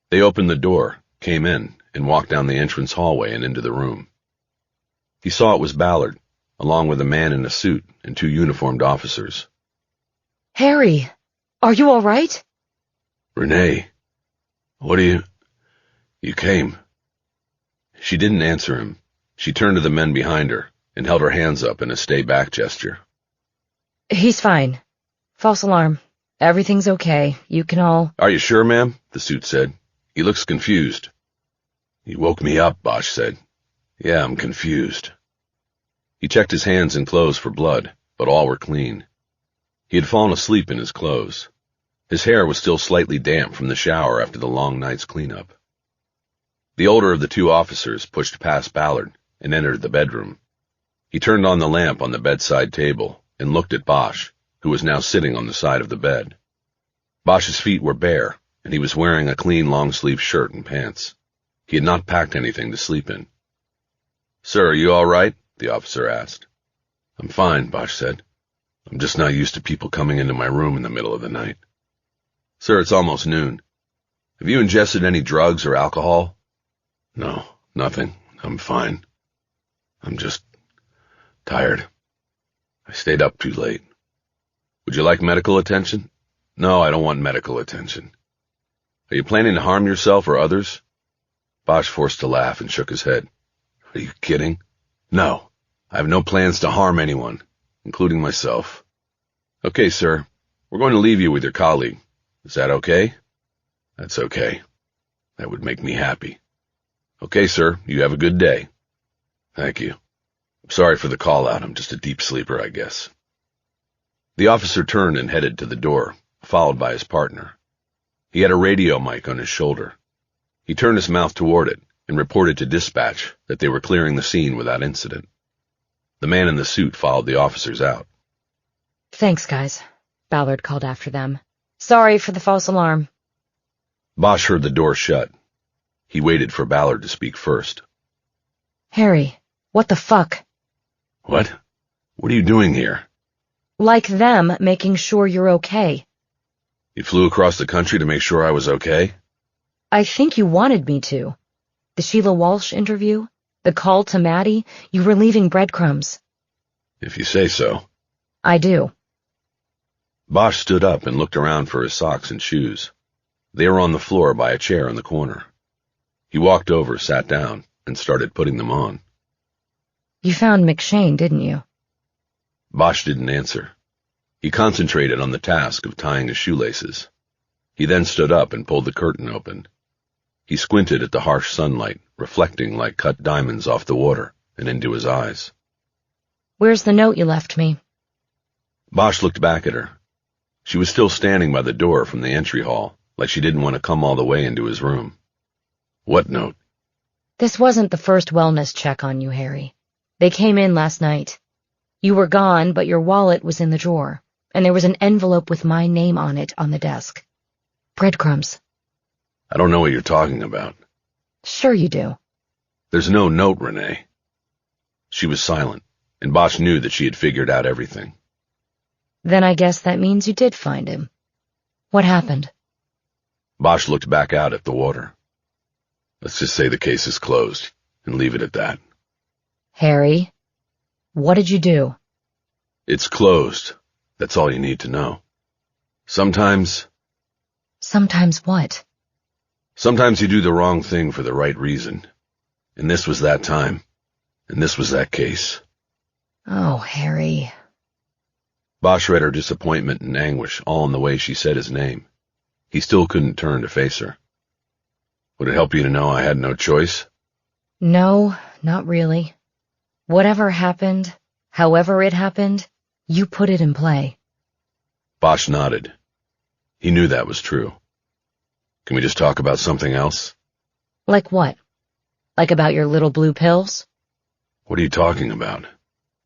They opened the door, came in, and walked down the entrance hallway and into the room. He saw it was Ballard, along with a man in a suit and 2 uniformed officers. "Harry, are you all right?" "Renee, what are you came?" She didn't answer him. She turned to the men behind her and held her hands up in a stay-back gesture. "He's fine. False alarm. Everything's okay. You can all—" "Are you sure, ma'am?" the suit said. "He looks confused." "He woke me up," Bosch said. "Yeah, I'm confused." He checked his hands and clothes for blood, but all were clean. He had fallen asleep in his clothes. His hair was still slightly damp from the shower after the long night's cleanup. The older of the 2 officers pushed past Ballard and entered the bedroom. He turned on the lamp on the bedside table and looked at Bosch, who was now sitting on the side of the bed. Bosch's feet were bare, and he was wearing a clean long-sleeve shirt and pants. He had not packed anything to sleep in. "Sir, are you all right?" the officer asked. "I'm fine," Bosch said. "I'm just not used to people coming into my room in the middle of the night." "Sir, it's almost noon. Have you ingested any drugs or alcohol?" "No, nothing. I'm fine. I'm just tired. I stayed up too late." "Would you like medical attention?" "No, I don't want medical attention." "Are you planning to harm yourself or others?" Bosch forced to laugh and shook his head. "Are you kidding? No, I have no plans to harm anyone, including myself." "Okay, sir. We're going to leave you with your colleague. Is that okay?" "That's okay. That would make me happy." "Okay, sir. You have a good day." "Thank you. I'm sorry for the call-out. I'm just a deep sleeper, I guess." The officer turned and headed to the door, followed by his partner. He had a radio mic on his shoulder. He turned his mouth toward it and reported to dispatch that they were clearing the scene without incident. The man in the suit followed the officers out. Thanks, guys, Ballard called after them. Sorry for the false alarm. Bosch heard the door shut. He waited for Ballard to speak first. Harry, what the fuck? What? What are you doing here? Like them making sure you're okay. You flew across the country to make sure I was okay? I think you wanted me to. The Sheila Walsh interview, the call to Maddie, you were leaving breadcrumbs. If you say so. I do. Bosch stood up and looked around for his socks and shoes. They were on the floor by a chair in the corner. He walked over, sat down, and started putting them on. You found McShane, didn't you? Bosch didn't answer. He concentrated on the task of tying his shoelaces. He then stood up and pulled the curtain open. He squinted at the harsh sunlight, reflecting like cut diamonds off the water and into his eyes. Where's the note you left me? Bosch looked back at her. She was still standing by the door from the entry hall, like she didn't want to come all the way into his room. What note? This wasn't the first wellness check on you, Harry. They came in last night. You were gone, but your wallet was in the drawer, and there was an envelope with my name on it on the desk. Breadcrumbs. I don't know what you're talking about. Sure you do. There's no note, Renee. She was silent, and Bosch knew that she had figured out everything. Then I guess that means you did find him. What happened? Bosch looked back out at the water. Let's just say the case is closed, and leave it at that. Harry, what did you do? It's closed. That's all you need to know. Sometimes what? Sometimes you do the wrong thing for the right reason. And this was that time. And this was that case. Oh, Harry. Bosch read her disappointment and anguish all in the way she said his name. He still couldn't turn to face her. Would it help you to know I had no choice? No, not really. Whatever happened, however it happened, you put it in play. Bosch nodded. He knew that was true. Can we just talk about something else? Like what? Like about your little blue pills? What are you talking about?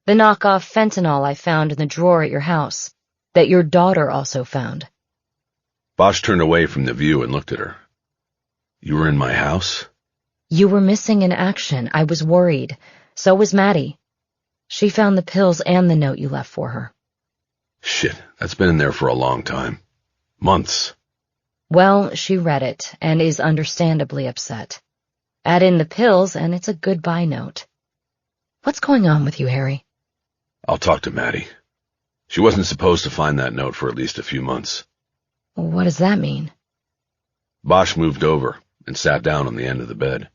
The knockoff fentanyl I found in the drawer at your house, that your daughter also found. Bosch turned away from the view and looked at her. You were in my house? You were missing in action. I was worried. So was Maddie. She found the pills and the note you left for her. Shit, that's been in there for a long time. Months. Well, she read it and is understandably upset. Add in the pills and it's a goodbye note. What's going on with you, Harry? I'll talk to Maddie. She wasn't supposed to find that note for at least a few months. What does that mean? Bosch moved over and sat down on the end of the bed.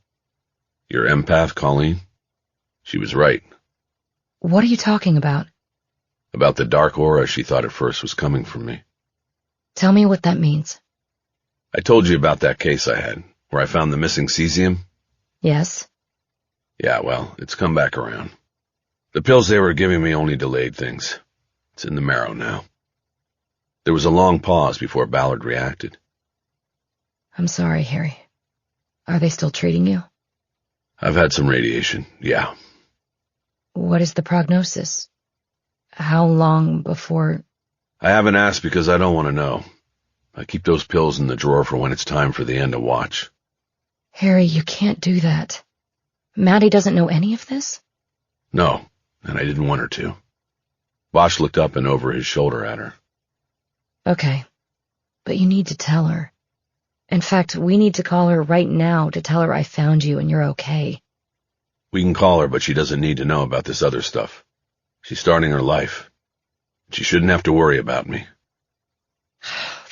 Your empath, Colleen? She was right. What are you talking about? About the dark aura she thought at first was coming from me. Tell me what that means. I told you about that case I had, where I found the missing cesium? Yes. Yeah, well, it's come back around. The pills they were giving me only delayed things. It's in the marrow now. There was a long pause before Ballard reacted. I'm sorry, Harry. Are they still treating you? I've had some radiation, yeah. What is the prognosis? How long before... I haven't asked because I don't want to know. I keep those pills in the drawer for when it's time for the end to watch. Harry, you can't do that. Maddie doesn't know any of this? No, and I didn't want her to. Bosch looked up and over his shoulder at her. Okay, but you need to tell her. In fact, we need to call her right now to tell her I found you and you're okay. We can call her, but she doesn't need to know about this other stuff. She's starting her life. She shouldn't have to worry about me.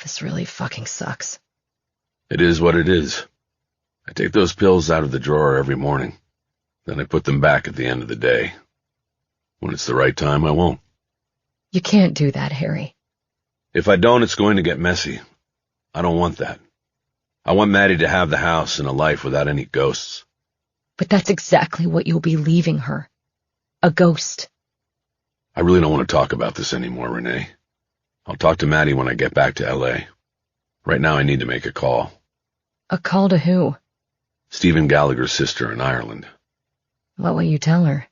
This really fucking sucks. It is what it is. I take those pills out of the drawer every morning. Then I put them back at the end of the day. When it's the right time, I won't. You can't do that, Harry. If I don't, it's going to get messy. I don't want that. I want Maddie to have the house and a life without any ghosts. But that's exactly what you'll be leaving her. A ghost. I really don't want to talk about this anymore, Renee. I'll talk to Maddie when I get back to L.A. Right now I need to make a call. A call to who? Stephen Gallagher's sister in Ireland. What will you tell her?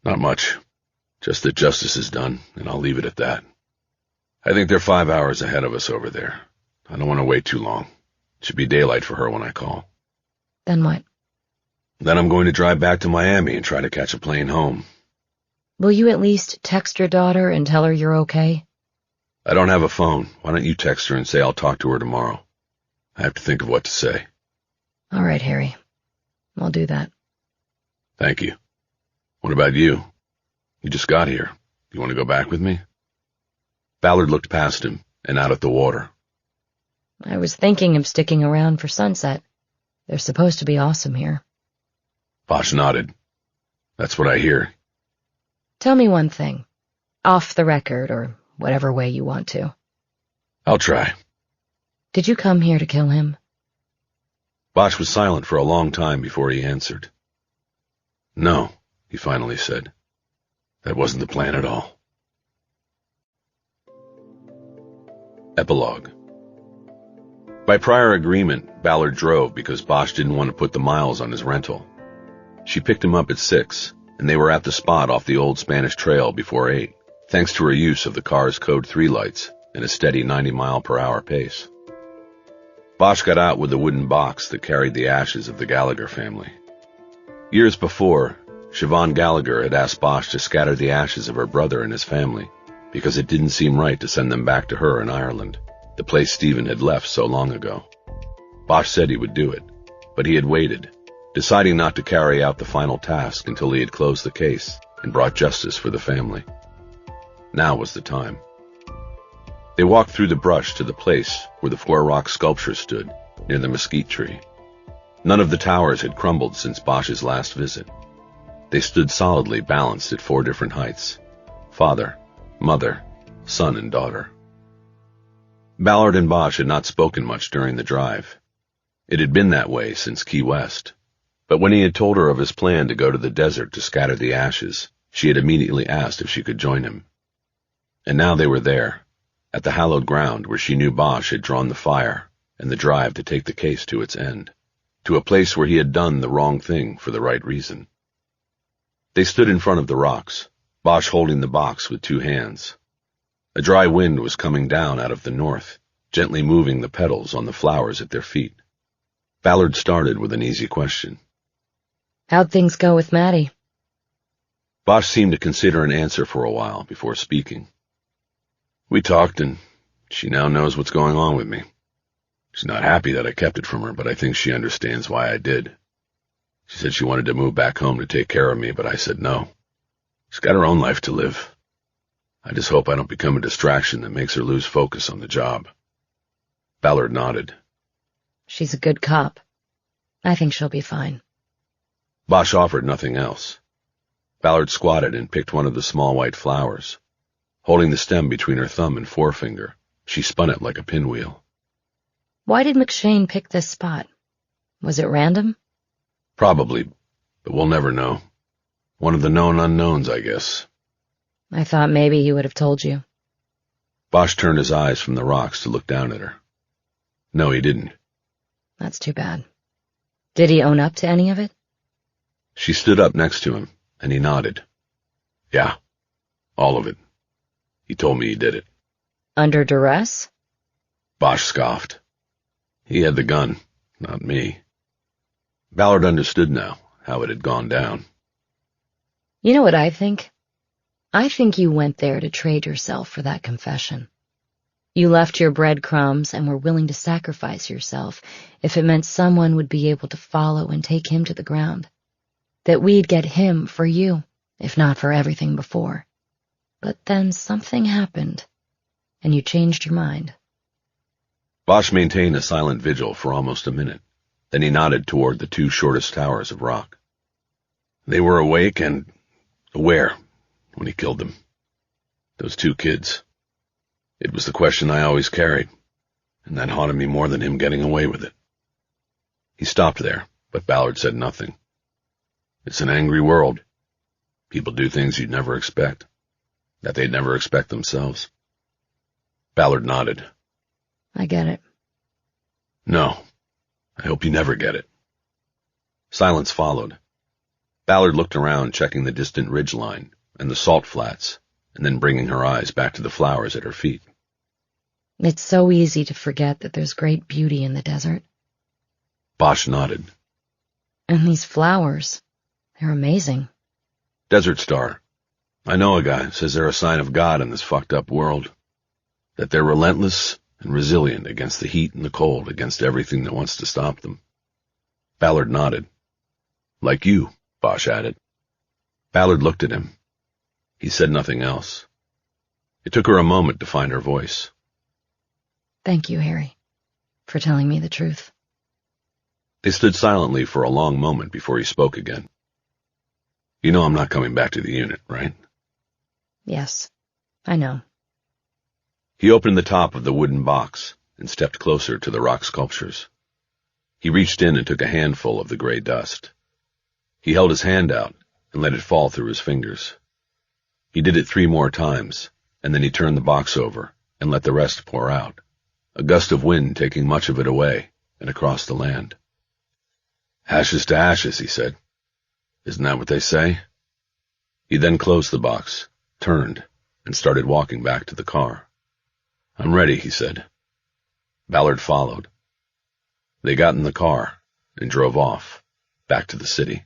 Not much. Just that justice is done, and I'll leave it at that. I think they're 5 hours ahead of us over there. I don't want to wait too long. It should be daylight for her when I call. Then what? Then I'm going to drive back to Miami and try to catch a plane home. Will you at least text your daughter and tell her you're okay? I don't have a phone. Why don't you text her and say I'll talk to her tomorrow? I have to think of what to say. All right, Harry. I'll do that. Thank you. What about you? You just got here. You want to go back with me? Ballard looked past him and out at the water. I was thinking of sticking around for sunset. They're supposed to be awesome here. Bosch nodded. That's what I hear. Tell me one thing. Off the record, or whatever way you want to. I'll try. Did you come here to kill him? Bosch was silent for a long time before he answered. No, he finally said. That wasn't the plan at all. Epilogue. By prior agreement, Ballard drove because Bosch didn't want to put the miles on his rental. She picked him up at 6, and they were at the spot off the old Spanish Trail before 8, thanks to her use of the car's Code 3 lights and a steady 90-mile-per-hour pace. Bosch got out with a wooden box that carried the ashes of the Gallagher family. Years before, Siobhan Gallagher had asked Bosch to scatter the ashes of her brother and his family because it didn't seem right to send them back to her in Ireland, the place Stephen had left so long ago. Bosch said he would do it, but he had waited, deciding not to carry out the final task until he had closed the case and brought justice for the family. Now was the time. They walked through the brush to the place where the 4 rock sculpture stood, near the mesquite tree. None of the towers had crumbled since Bosch's last visit. They stood solidly balanced at 4 different heights: father, mother, son, and daughter. Ballard and Bosch had not spoken much during the drive. It had been that way since Key West. But when he had told her of his plan to go to the desert to scatter the ashes, she had immediately asked if she could join him. And now they were there, at the hallowed ground where she knew Bosch had drawn the fire and the drive to take the case to its end, to a place where he had done the wrong thing for the right reason. They stood in front of the rocks, Bosch holding the box with 2 hands. A dry wind was coming down out of the north, gently moving the petals on the flowers at their feet. Ballard started with an easy question. How'd things go with Maddie? Bosch seemed to consider an answer for a while before speaking. We talked, and she now knows what's going on with me. She's not happy that I kept it from her, but I think she understands why I did. She said she wanted to move back home to take care of me, but I said no. She's got her own life to live. I just hope I don't become a distraction that makes her lose focus on the job. Ballard nodded. She's a good cop. I think she'll be fine. Bosch offered nothing else. Ballard squatted and picked one of the small white flowers. Holding the stem between her thumb and forefinger, she spun it like a pinwheel. Why did McShane pick this spot? Was it random? Probably, but we'll never know. One of the known unknowns, I guess. I thought maybe he would have told you. Bosch turned his eyes from the rocks to look down at her. No, he didn't. That's too bad. Did he own up to any of it? She stood up next to him, and he nodded. Yeah, all of it. He told me he did it. Under duress? Bosch scoffed. He had the gun, not me. Ballard understood now how it had gone down. You know what I think? I think you went there to trade yourself for that confession. You left your breadcrumbs and were willing to sacrifice yourself if it meant someone would be able to follow and take him to the ground. That we'd get him for you, if not for everything before. But then something happened, and you changed your mind. Bosch maintained a silent vigil for almost a minute. Then he nodded toward the 2 shortest towers of rock. They were awake and aware when he killed them. Those 2 kids. It was the question I always carried, and that haunted me more than him getting away with it. He stopped there, but Ballard said nothing. It's an angry world. People do things you'd never expect, that they'd never expect themselves. Ballard nodded. I get it. No, I hope you never get it. Silence followed. Ballard looked around, checking the distant ridgeline and the salt flats, and then bringing her eyes back to the flowers at her feet. It's so easy to forget that there's great beauty in the desert. Bosch nodded. And these flowers, they're amazing. Desert Star. I know a guy says they're a sign of God in this fucked up world. That they're relentless and resilient against the heat and the cold, against everything that wants to stop them. Ballard nodded. Like you, Bosch added. Ballard looked at him. He said nothing else. It took her a moment to find her voice. Thank you, Harry, for telling me the truth. They stood silently for a long moment before he spoke again. You know I'm not coming back to the unit, right? Yes, I know. He opened the top of the wooden box and stepped closer to the rock sculptures. He reached in and took a handful of the gray dust. He held his hand out and let it fall through his fingers. He did it 3 more times, and then he turned the box over and let the rest pour out, a gust of wind taking much of it away and across the land. Ashes to ashes, he said. Isn't that what they say? He then closed the box, turned, and started walking back to the car. I'm ready, he said. Ballard followed. They got in the car and drove off, back to the city.